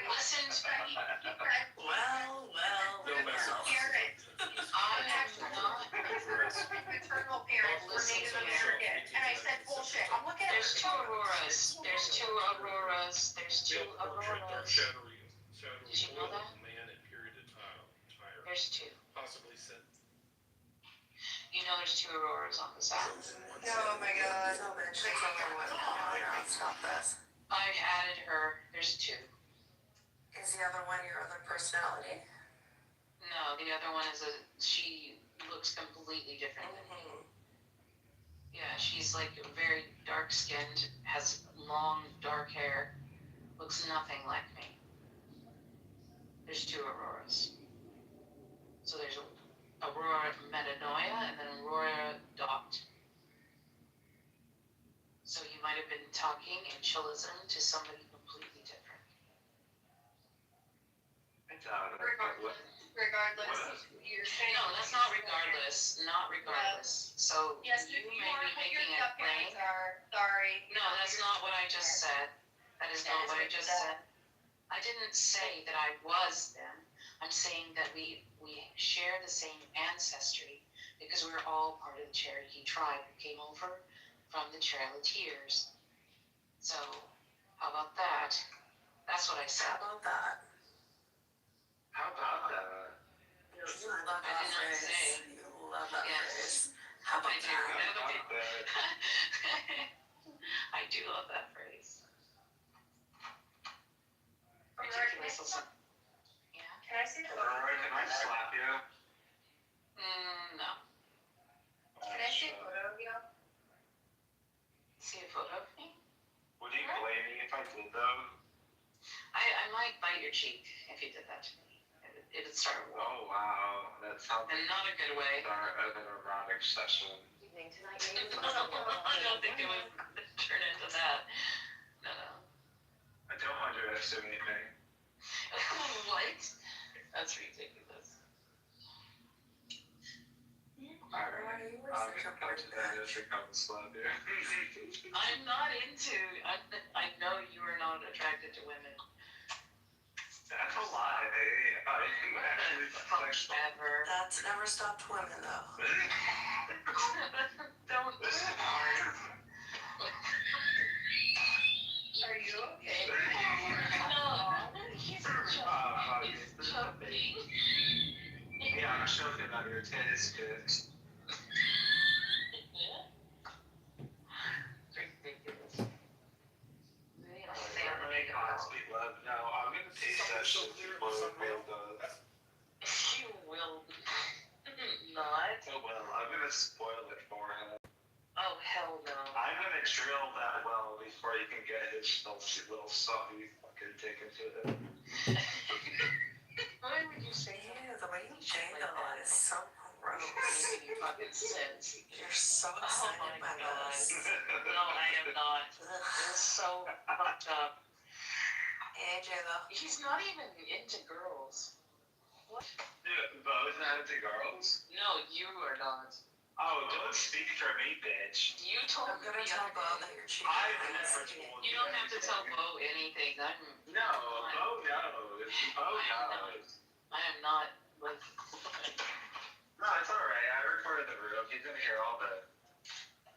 listen to me. Well. I am not. Maternal parents were Native American, and I said bullshit. I'm looking at There's two Auroras. There's two Auroras. Did you know that? Man in period attire. There's two. Possibly said. You know there's two Auroras on the south. Oh my god. So bitch, there's only one. No, stop this. I added her. There's two. Is the other one your other personality? No, the other one is she looks completely different than me. Yeah, she's like very dark skinned, has long dark hair, looks nothing like me. There's two Auroras. So there's Aurora Metanoia and then Aurora Dot. So you might have been talking in Chilism to somebody completely different. Regardless, you're saying. No, that's not regardless. Not regardless. So Yes, you you may are be what your making a step claim. parents are. Sorry. No, that's not what I just said. That is not what I just said. I didn't say that I was them. I'm saying that we share the same ancestry because we're all part of the Cherokee tribe who came over from the Trail of Tears. So, how about that? That's what I said. How about that? How about that? You love that I did not phrase. say. You love that Yes. phrase. How about I do. that? I do love that phrase. Ridiculous. Yeah. Can I see the Aurora, can I slap you? No. Can I see a photo of you? See a photo of me? Would you blame me if I did though? I might bite your cheek if you did that to me. It would start a war. Oh wow, that sounds And not a good way. like an erotic session. I don't think it would turn into that. No. I don't underestimate me. What? That's ridiculous. Alright, I'm gonna come to that district and slap you. I'm not into. I know you are not attracted to women. That's a lie. I'm actually Ever. That's never stopped women though. Don't. Listen, Howard. Are you okay? No. He's joking. Yeah, I'm choking on your tennis kicks. Ridiculous. Make Cosby love. No, I'm gonna taste that shit before the real does. You will not. Oh well, I'm gonna spoil it for him. Oh, hell no. I'm gonna drill that well before you can get his little sucky fucking dick into it. Why would Since. You're so Oh excited my by god. this. No, I am not. It's so fucked up. Hey, J-Lo. He's not even into girls. What? Dude, Bo's not into girls? No, you are not. Oh, don't speak for me, bitch. You told I'm me gonna the tell other Bo day. that you're cheating. I've never told You don't have to tell Bo anything. No, Bo knows. Bo knows. I am not like. No, it's alright. I recorded the room. He's gonna hear all the.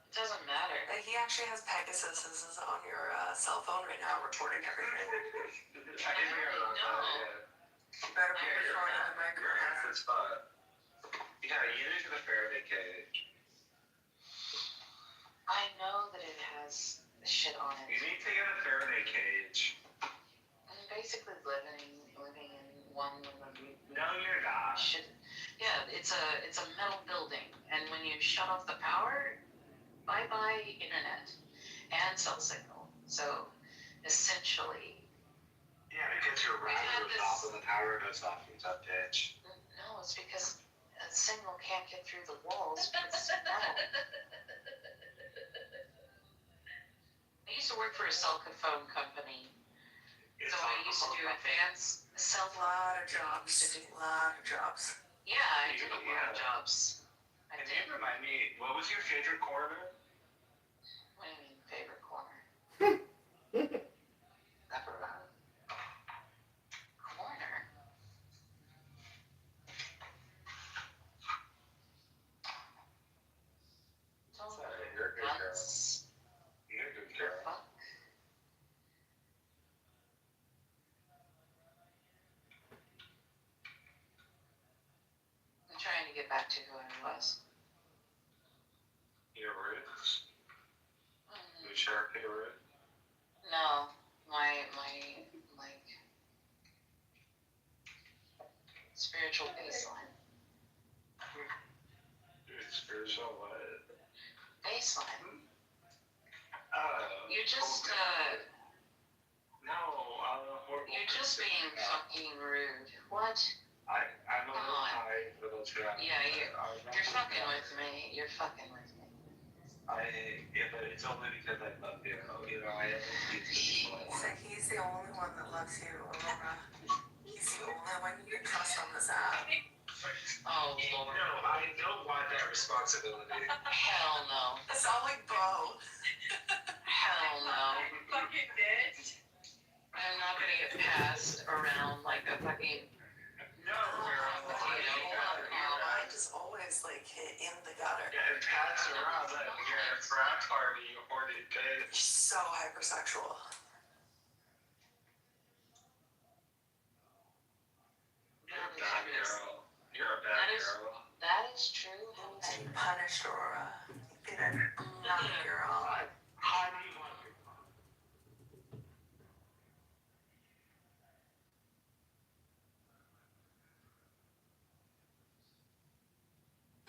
It doesn't matter. Like, he actually has Pegasus is on your cell phone right now, recording everything. I didn't hear it on that. You better put your phone in the microphone. Half the spot. Yeah, you need to the Faraday cage. I know that it has shit on it. You need to get a Faraday cage. I'm basically living in one of the. No, you're not. Shit. Yeah, it's a metal building, and when you shut off the power, bye-bye internet and cell signal. So, essentially. Yeah, because your router goes off and the power goes off. You tough bitch. No, it's because a signal can't get through the walls. It's metal. I used to work for a cell phone company. So I used to do advanced cell phone. Lot of jobs. Yeah, I did a lot of jobs. Can you remind me, what was your favorite corner? What do you mean, favorite corner? Never mind. Corner? Sorry, you're a good girl. You're a good girl. Fuck. I'm trying to get back to who I was. Your roots? You sure your root? No, my like spiritual baseline. Dude, spiritual what? Baseline. Oh. You're just No, I'm a horrible you're just person. being fucking rude. What? I'm a little high, little drunk. Yeah, you're fucking with me. You're fucking with me. Yeah, but it's only because I love you. You know, I have these people. He's the only one that loves you, Aurora. He's the only one you can trust on this app. Oh, Lord. No, I don't want that responsibility. Hell no. It's not like Bo. Hell no. Fucking bitch. I'm not gonna get passed around like a fucking. No, girl. Your mind is always like in the gutter. Yeah, and pass around like you're at a frat party or the day. You're so hypersexual. You're a bad girl. You're a bad girl. That is true. And you punished Aurora. You did it. Not a girl. How do you want to?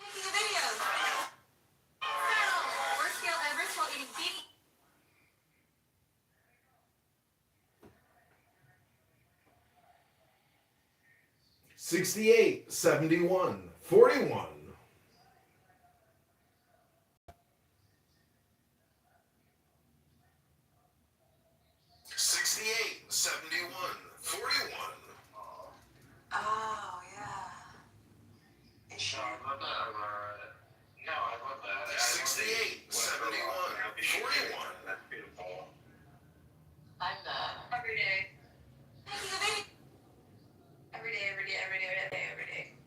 Making a video. Colonel, worst scale Everest while eating beef. $68, $71, $41. 68, 71, 41. Oh, yeah. Is she? No, I love that. No, I love that. 68, 71, 41. That's beautiful. I'm Every day. Making a video. Every day.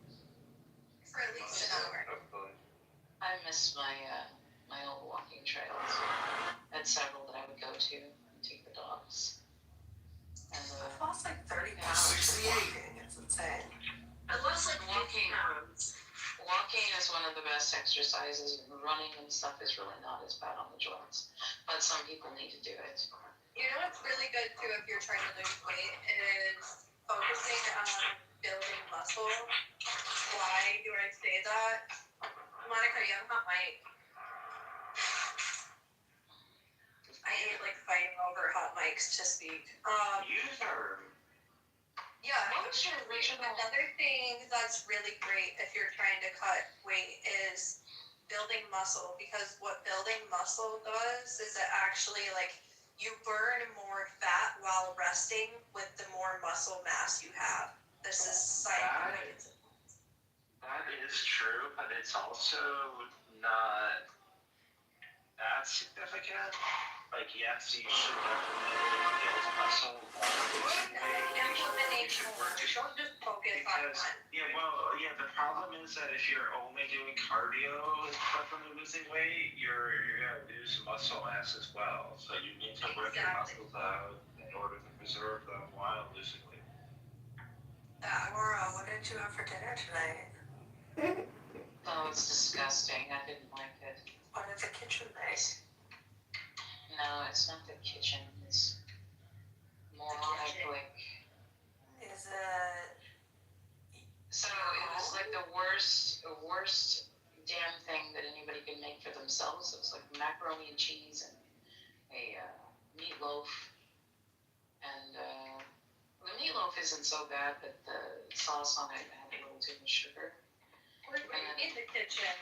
For at least an hour. I miss my old walking trails. I had several that I would go to and take the dogs. And I've lost like 30 pounds just walking. It's insane. I lost like walking. Walking is one of the best exercises. Running and stuff is really not as bad on the joints, but some people need to do it. You know what's really good too if you're trying to lose weight is focusing on building muscle. Why do I say that? Monica, you have a hot mic. I hate like fighting over hot mics to speak. Use her. Yeah. What was your original? Another thing that's really great if you're trying to cut weight is building muscle, because what building muscle does is it actually like you burn more fat while resting with the more muscle mass you have. This is scientific. That is true, but it's also not that significant. Like, yes, you should definitely build muscle Implement more. Don't just focus on one. Yeah, well, yeah, the problem is that if you're only doing cardio and definitely losing weight, you're gonna lose muscle mass as well. So you need to work your muscles out in order to preserve them while losing weight. Laura, what did you have for dinner tonight? Oh, it's disgusting. I didn't like it. What did the kitchen make? No, it's not the kitchen. It's more like. Is it? So it was like the worst damn thing that anybody can make for themselves. It was like macaroni and cheese and a meatloaf. And the meatloaf isn't so bad, but the sauce on it had a little too much sugar. We're in the kitchen.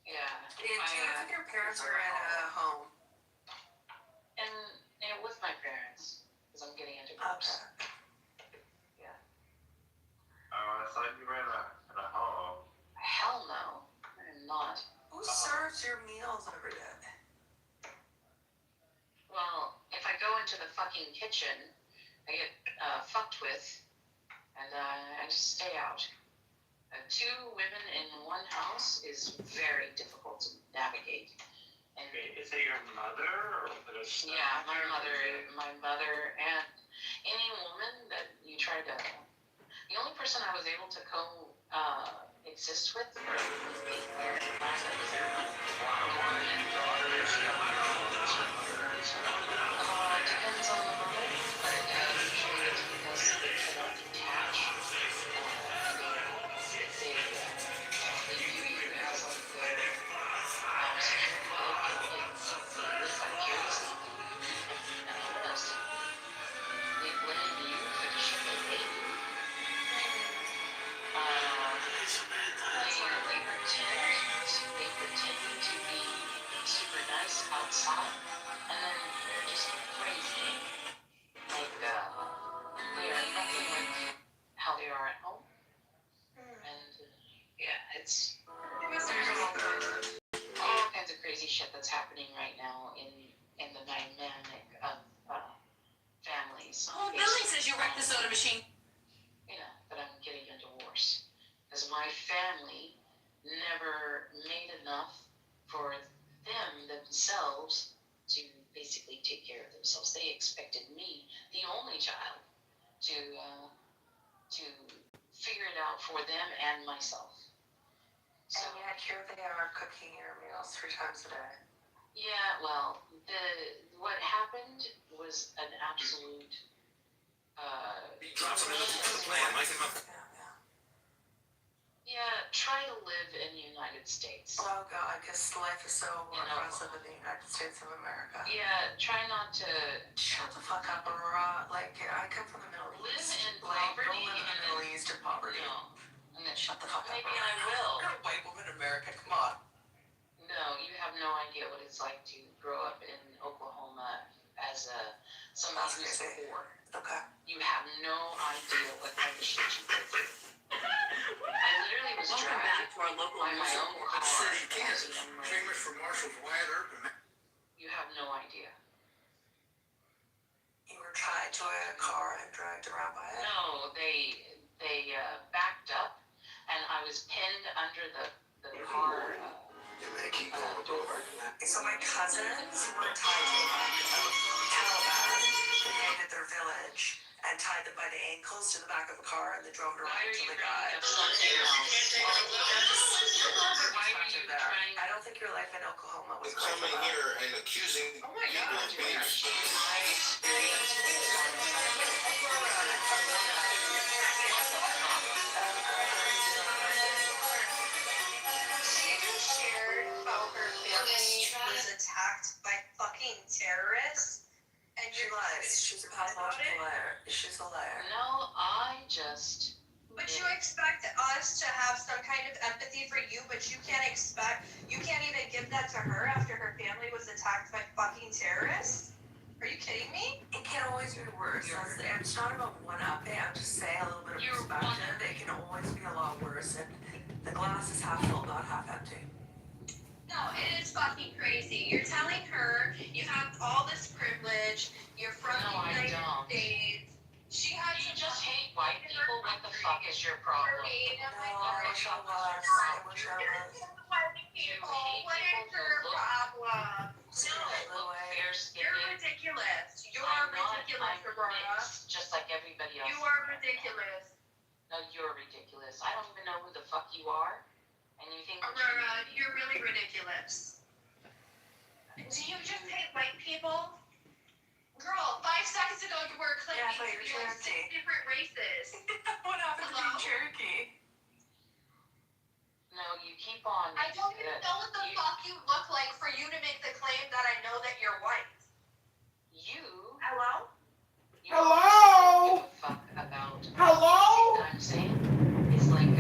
Yeah. Do you think your parents are at a home? And with my parents, because I'm getting into groups. Okay. Yeah. Oh, I thought you were in a home. Hell no, I'm not. Who serves your meals every day? Well, if I go into the fucking kitchen, I get fucked with, and I just stay out. 2 women in one house is very difficult to navigate. And is it your mother or is it yeah, my mother, and any woman that you try to. The only person I was able to exist with for 8 years last episode. Depends on the mother, but usually it's because they cannot detach. They view you as like their live vicariously. And honest, they blame you for the shit they hate you. They pretend to be super nice outside, and then they're just crazy. Like, they are nothing like how they are at home. And, yeah, it's, there's all kinds of crazy shit that's happening right now in the dynamic of families. Oh, Billy says you wrecked the soda machine. You know, that I'm getting a divorce. Because my family never made enough for them themselves to basically take care of themselves. They expected me, the only child, to figure it out for them and myself. So, and yet here they are cooking your meals 3 times a day. Yeah, well, what happened was an absolute. Yeah, try to live in the United States. Oh God, because life is so more oppressive in the United States of America. Yeah, try not to. Shut the fuck up, Aurora. Like, I come from the Middle East. Live in like, poverty. Don't live in the Middle East in poverty. No. And then shut the fuck up. Maybe I will. You're a white woman in America. Come on. No, you have no idea what it's like to grow up in Oklahoma as somebody who's poor. Okay. You have no idea what kind of shit you go through. I literally was Welcome back to our local by my own car. City Kansas. Famous for Marshall's Wyatt Earp. You have no idea. You were tied to a car and dragged around by it? No, they backed up, and I was pinned under the car door. So my cousins were tied to a caravan. They named it their village and tied them by the ankles to the back of a car and they drove it around until they died. I don't think your life in Oklahoma was great. Coming here and accusing people of being She just shared how her family was attacked by fucking terrorists. And She lies. She's a pathological liar. She's a liar. No, But you expect us to have some kind of empathy for you, but you can't expect? You can't even give that to her after her family was attacked by fucking terrorists? Are you kidding me? It can always be worse. It's not about one-upping. I'm just saying a little bit of perspective. It can always be a lot worse, and the glass is half full, not half empty. No, it is fucking crazy. You're telling her you have all this privilege. You're from the United States. She had You just hate white people. What the fuck is your problem? No, I wish I was. What is your problem? You're ridiculous. You are ridiculous, Aurora. Just like everybody else. You are ridiculous. No, you're ridiculous. I don't even know who the fuck you are. And you think Aurora, you're really ridiculous. Do you just hate white people? Girl, 5 seconds ago you were claiming Yeah, but you're you have 6 different races. What happened to being Cherokee? No, you keep on. I don't even know what the fuck you look like for you to make the claim that I know that you're white. You? Hello? You don't give a fuck about Hello? what I'm saying. It's like,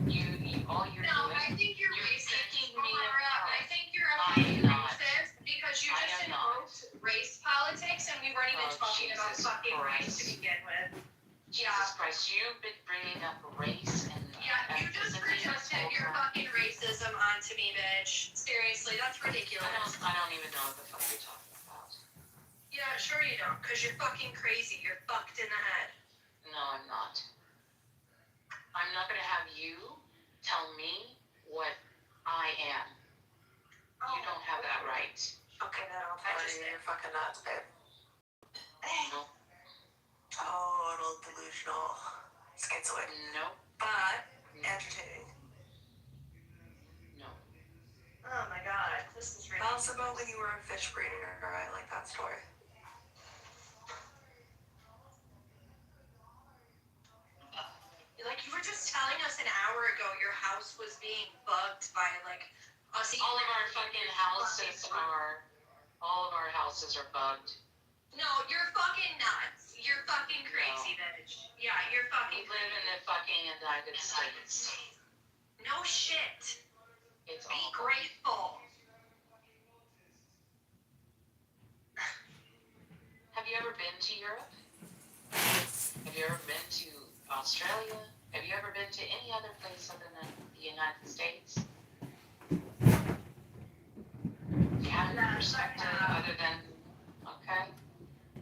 you all you're No, doing. I think you're racist. Picking me I think you're a I'm not. racist because you I just am not. invoked race politics and we weren't even talking about Jesus fucking race to Christ. begin with. Jesus Christ, you've been bringing up race and Yeah, you just projected your fucking racism onto me, bitch. Seriously, that's ridiculous. I don't even know what the fuck you're talking about. Yeah, sure you don't, because you're fucking crazy. You're fucked in the head. No, I'm not. I'm not gonna have you tell me what I am. You don't have that right. Okay, then I'll tell you you're fucking nuts, babe. No. Total delusional schizoid. No. But entertaining. No. Oh my god, this is Tell us about when you were a fish breeder. I like that story. Like, you were just telling us an hour ago your house was being bugged by, like, us. All of our fucking houses are. All of our houses are bugged. No, you're fucking nuts. You're fucking crazy, bitch. Yeah, you're fucking We live in the fucking United States. No shit. It's Be awful. grateful. Have you ever been to Europe? Have you ever been to Australia? Have you ever been to any other place other than the United States? Do you have any perspective other than, okay?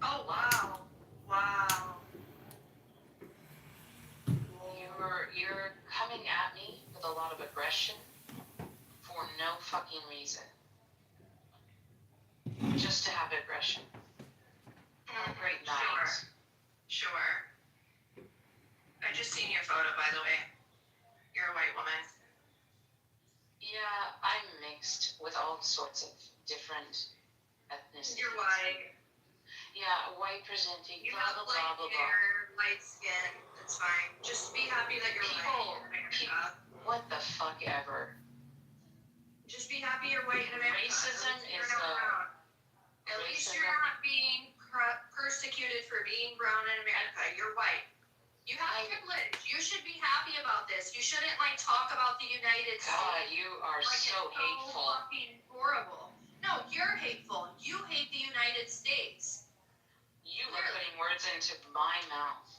Oh, wow. Wow. You're coming at me with a lot of aggression for no fucking reason. Just to have aggression. Have a great night. Sure. I just seen your photo, by the way. You're a white woman. Yeah, I'm mixed with all sorts of different ethnicities. You're white. Yeah, white presenting, You blah, have blah, light blah, blah, blah. hair, light skin. It's fine. Just be happy that you're white. What the fuck ever. Just be happy you're white in America. Racism You're is not a... brown. At least you're not being persecuted for being brown in America. You're white. You have privilege. You should be happy about this. You shouldn't, like, talk about the United States. God, you are like so it's hateful. Fucking horrible. No, you're hateful. You hate the United States. You are putting words into my mouth.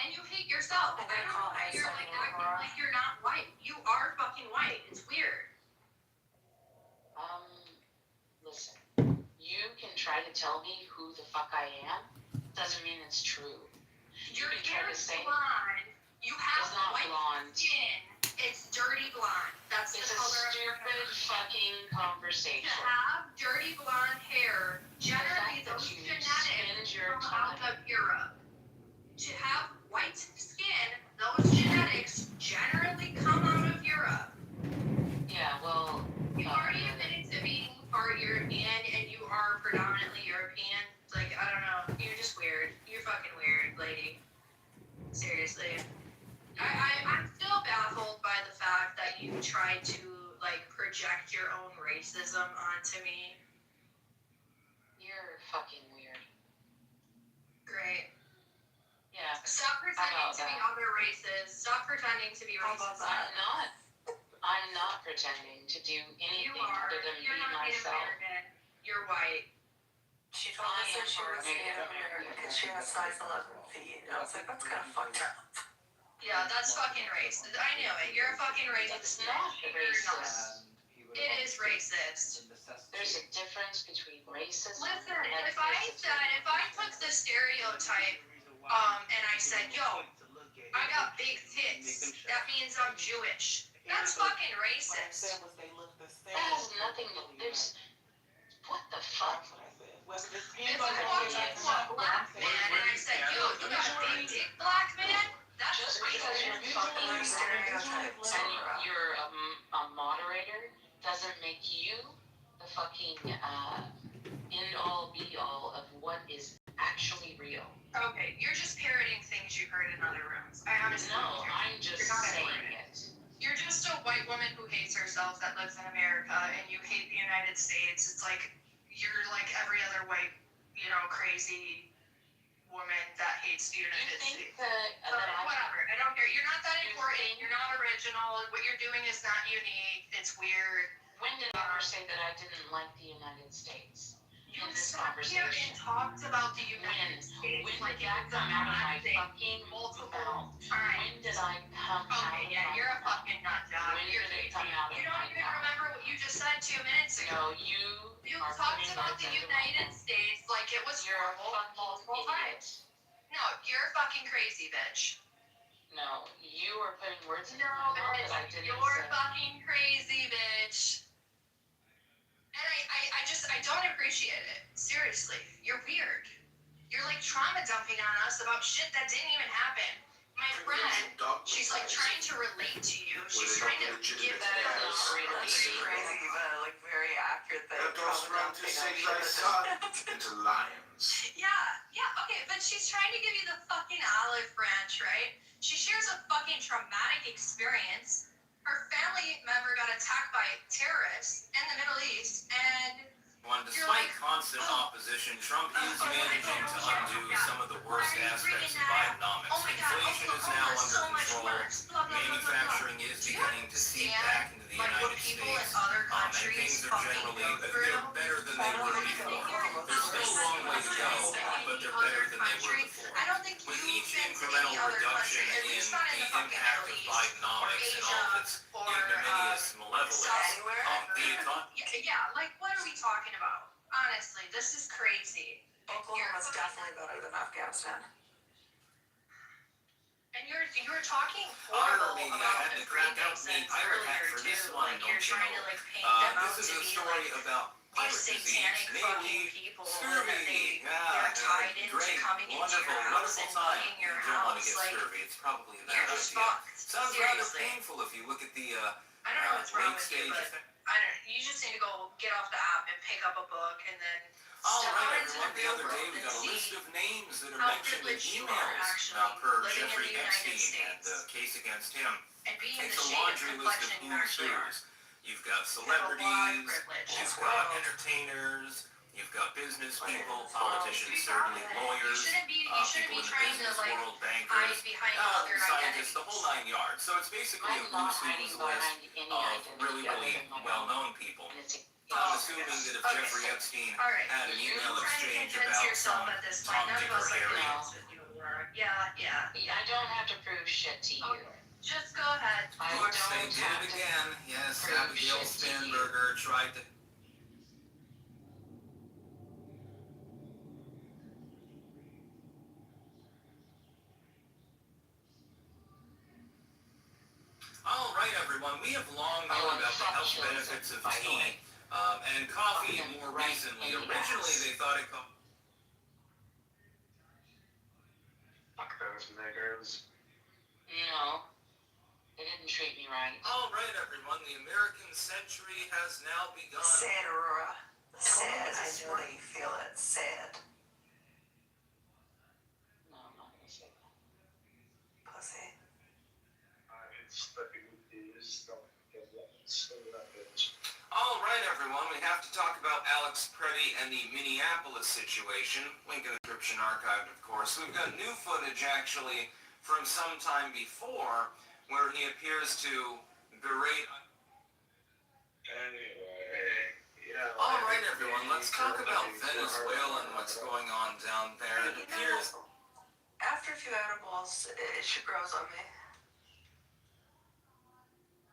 And you hate yourself. I don't know why you're, like, acting like you're not white. You are fucking white. It's weird. Listen. You can try to tell me who the fuck I am. Doesn't mean it's true. Your can try hair to is say blonde. You have it's not white blonde. skin. It's dirty blonde. That's It's the a color of your stupid hair. fucking conversation. To have dirty blonde hair, generally The fact those that you genetics spend your come out time. of Europe. To have white skin, those genetics generally come out of Europe. Yeah, well... You've already admitted to being part European, and you are predominantly European. Like, I don't know. You're just weird. You're fucking weird, lady. Seriously. I'm still baffled by the fact that you tried to, like, project your own racism onto me. You're fucking weird. Great. Yeah. Stop pretending to be other races. Stop pretending to be racist. I'm not. I'm not pretending to do anything other than be myself. American. You're white. She told us that she was Native American because she has size 11 feet. And I was like, that's kind of fucked up. Yeah, that's fucking racist. I knew it. You're a fucking racist. It's not You're racist. It is racist. There's a difference between racism Listen, and if I took the stereotype, and I said, yo, I got big tits, that means I'm Jewish. That's fucking racist. that has nothing to there's what the fuck? If I walked up to a black man and I said, yo, you got big dick, black man, that's Just because you're racist. fucking Stereotypes. and you're a moderator doesn't make you the fucking end all be all of what is actually real. Okay, you're just parroting things you heard in other rooms. I honestly No, don't. I'm just You're not saying anywhere. it. You're just a white woman who hates herself that lives in America and you hate the United States. It's like you're like every other white, crazy woman that hates the You United think States. that But whatever, I don't care. You're not that You important. think- You're not original. What you're doing is not unique. It's weird. when did I ever say that I didn't like the United States? You In this sat here and conversation. talked about the United States When like did that it was a come out of my bad thing fucking multiple mouth? times. When did I come out Okay, of yeah, my you're a mouth? fucking nut job. When You're did it crazy. come out of You don't my even mouth? remember what you just said 2 minutes ago. No, you You are talked putting about words the into my United mouth. States like it was You're a horrible fucking multiple times. idiot. No, you're fucking crazy, bitch. No, you are putting words into No, my mouth bitch, that I didn't you're say. fucking crazy, bitch. And I don't appreciate it. Seriously, you're weird. You're like trauma dumping on us about shit that didn't even happen. My friend, she's like trying to relate to you. She's trying to give That is her not Pretty related. crazy, but like very accurate that Let us run to save thy son into lions. Yeah, okay, but she's trying to give you the fucking olive branch, right? She shares a fucking traumatic experience. Her family member got attacked by terrorists in the Middle East, and Despite constant opposition, Trump is managing to undo some of the worst aspects of Bidenomics. Inflation is now under control. Manufacturing is beginning to seep back into the United States. And things are generally better than they were before. There's still a long way to go, but they're better than they were before. I don't think With you've each been to any incremental other reduction country, at in least not in the the fucking impact Middle of East, Bidenomics and all of its ignominious malevolence, the economy. Yeah, like what are we talking about? Honestly, this is crazy. Oklahoma's definitely better than Afghanistan. And you're talking Our horrible media about had the to crack out Freemasons the pirate hat earlier for this too. one, Like don't you're you trying know? to like paint them out This to is a be story like about these pirate disease, satanic fucking namely people scurvy. that they're tied into Great, coming into wonderful, your house wonderful and time. looting your You don't want to house. get Like scurvy. It's probably a you're bad just idea. fucked. Sounds rather Seriously. painful if you look at the I don't know what's wrong late with you, stage. but I don't. You just need to go get off the app and pick up a book and then All step right, out into everyone. the The real other day world we and got a see list of names that are how mentioned in privileged you are emails actually per living in Jeffrey the United Epstein and the States case against him. and being It's the a shade of laundry list of complexion you who's actually are. who's. You've got You have a lot of celebrities, privilege. you've got entertainers, you've got business people, politicians, certainly lawyers, You shouldn't be people in the trying to business like world, hide bankers, behind other scientists, identities. the whole 9 yards. So it's basically a I'm not who's hiding who's list behind any of identity really, other really than my own. well-known people. And it's I'm assuming that if Okay. Jeffrey Epstein All right, had an you're email trying to exchange convince about yourself some at this Tom, point. None Dick, of or us are Harry, convinced that you were. Yeah. I don't have to prove shit to you. Okay. Just go ahead. I Oops, don't they did have it to again. Yes, prove Abigail shit to you. Spanberger tried to. All right, everyone. We have long known about the health benefits of tea and coffee more recently. Originally, they thought it. Fuck those niggers. No, they didn't treat me right. All right, everyone. The American century has now begun. Sad, Aurora. Sad. I know that you feel it. Sad. No, I'm not gonna say that. Pussy. It's the is don't get that bitch. All right, everyone. We have to talk about Alex Preddy and the Minneapolis situation. Link in the description archived, of course. We've got new footage, actually, from some time before, where he appears to berate Anyway, yeah. All right, everyone, let's talk about Venezuela and what's going on down there. It appears. After a few edibles, it grows on me.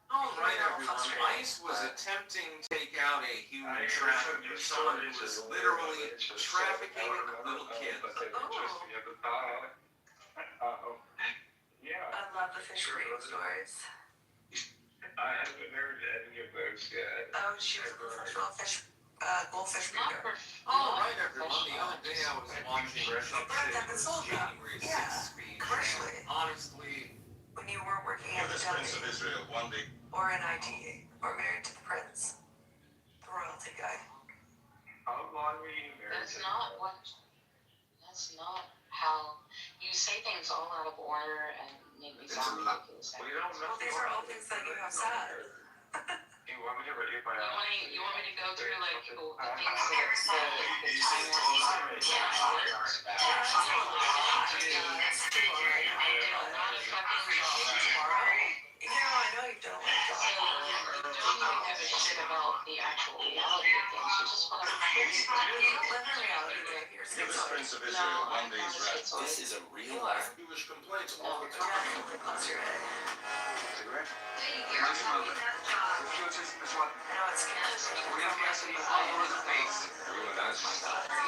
All right, everyone. ICE was attempting to take out a human trafficker, someone who was literally trafficking little kids. Yeah. I love the fish breeding stories. I haven't heard any of those yet. Oh, she was a professional goldfish breeder. All right, everyone. The other day I was watching January 6th speech. Commercially. Honestly, when you weren't working at the Prince of deli, Israel, one day. or in IT, or married to the prince, the royalty guy. How long were you married? That's not how you say things all out of order and make me sound ridiculous. We don't know. Well, these are all things that you have said. You want me to read your biography? You want me to go through like the things that the timelines? I know you don't like So you don't give a shit about the actual reality of things. You just want to You don't live in reality, Dave. You're You're the schizoid. Prince of Israel, one day's rest. this is a real life. Jewish complaints all the You're time. definitely closer to it. Cigarette? I know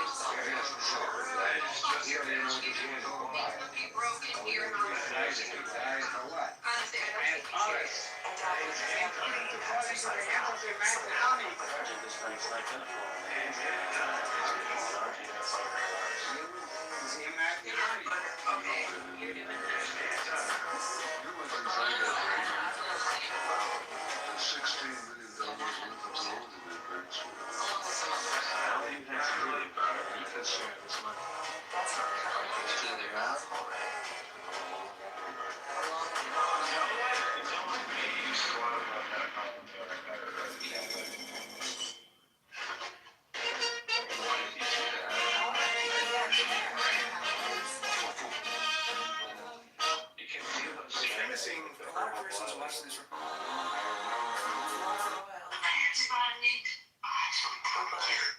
it's scary.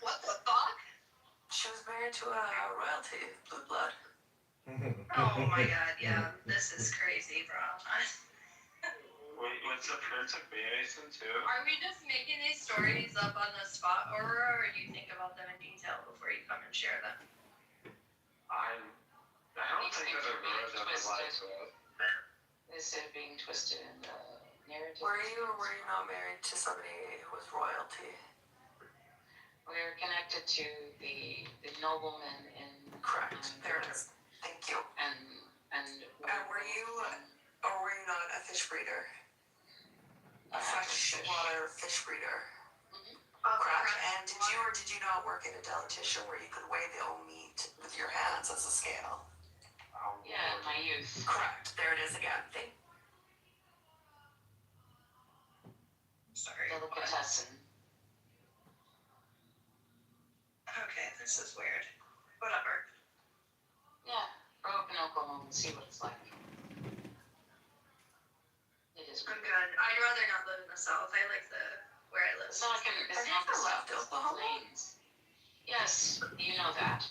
What the fuck? She was married to a royalty, blue blood. Oh my god, yeah. This is crazy, bro. Wait, what's the Prince of Basin too? Are we just making these stories up on the spot, or do you think about them in detail before you come and share them? I don't think I've ever read that live. Is it being twisted in the narrative? Were you or were you not married to somebody who was royalty? We're connected to the nobleman in. Correct. There it is. Thank you. And were you or were you not a fish breeder? A freshwater fish breeder. Correct. And did you or did you not work in a dietitian where you could weigh the old meat with your hands as a scale? Yeah, in my youth. Correct. There it is again. Sorry. Delicatessen. Okay, this is weird. Whatever. Yeah, grow up in Oklahoma and see what it's like. It is. I'm good. I'd rather not live in the South. I like where I live. It's not the South. It's the Plains. Yes, you know that.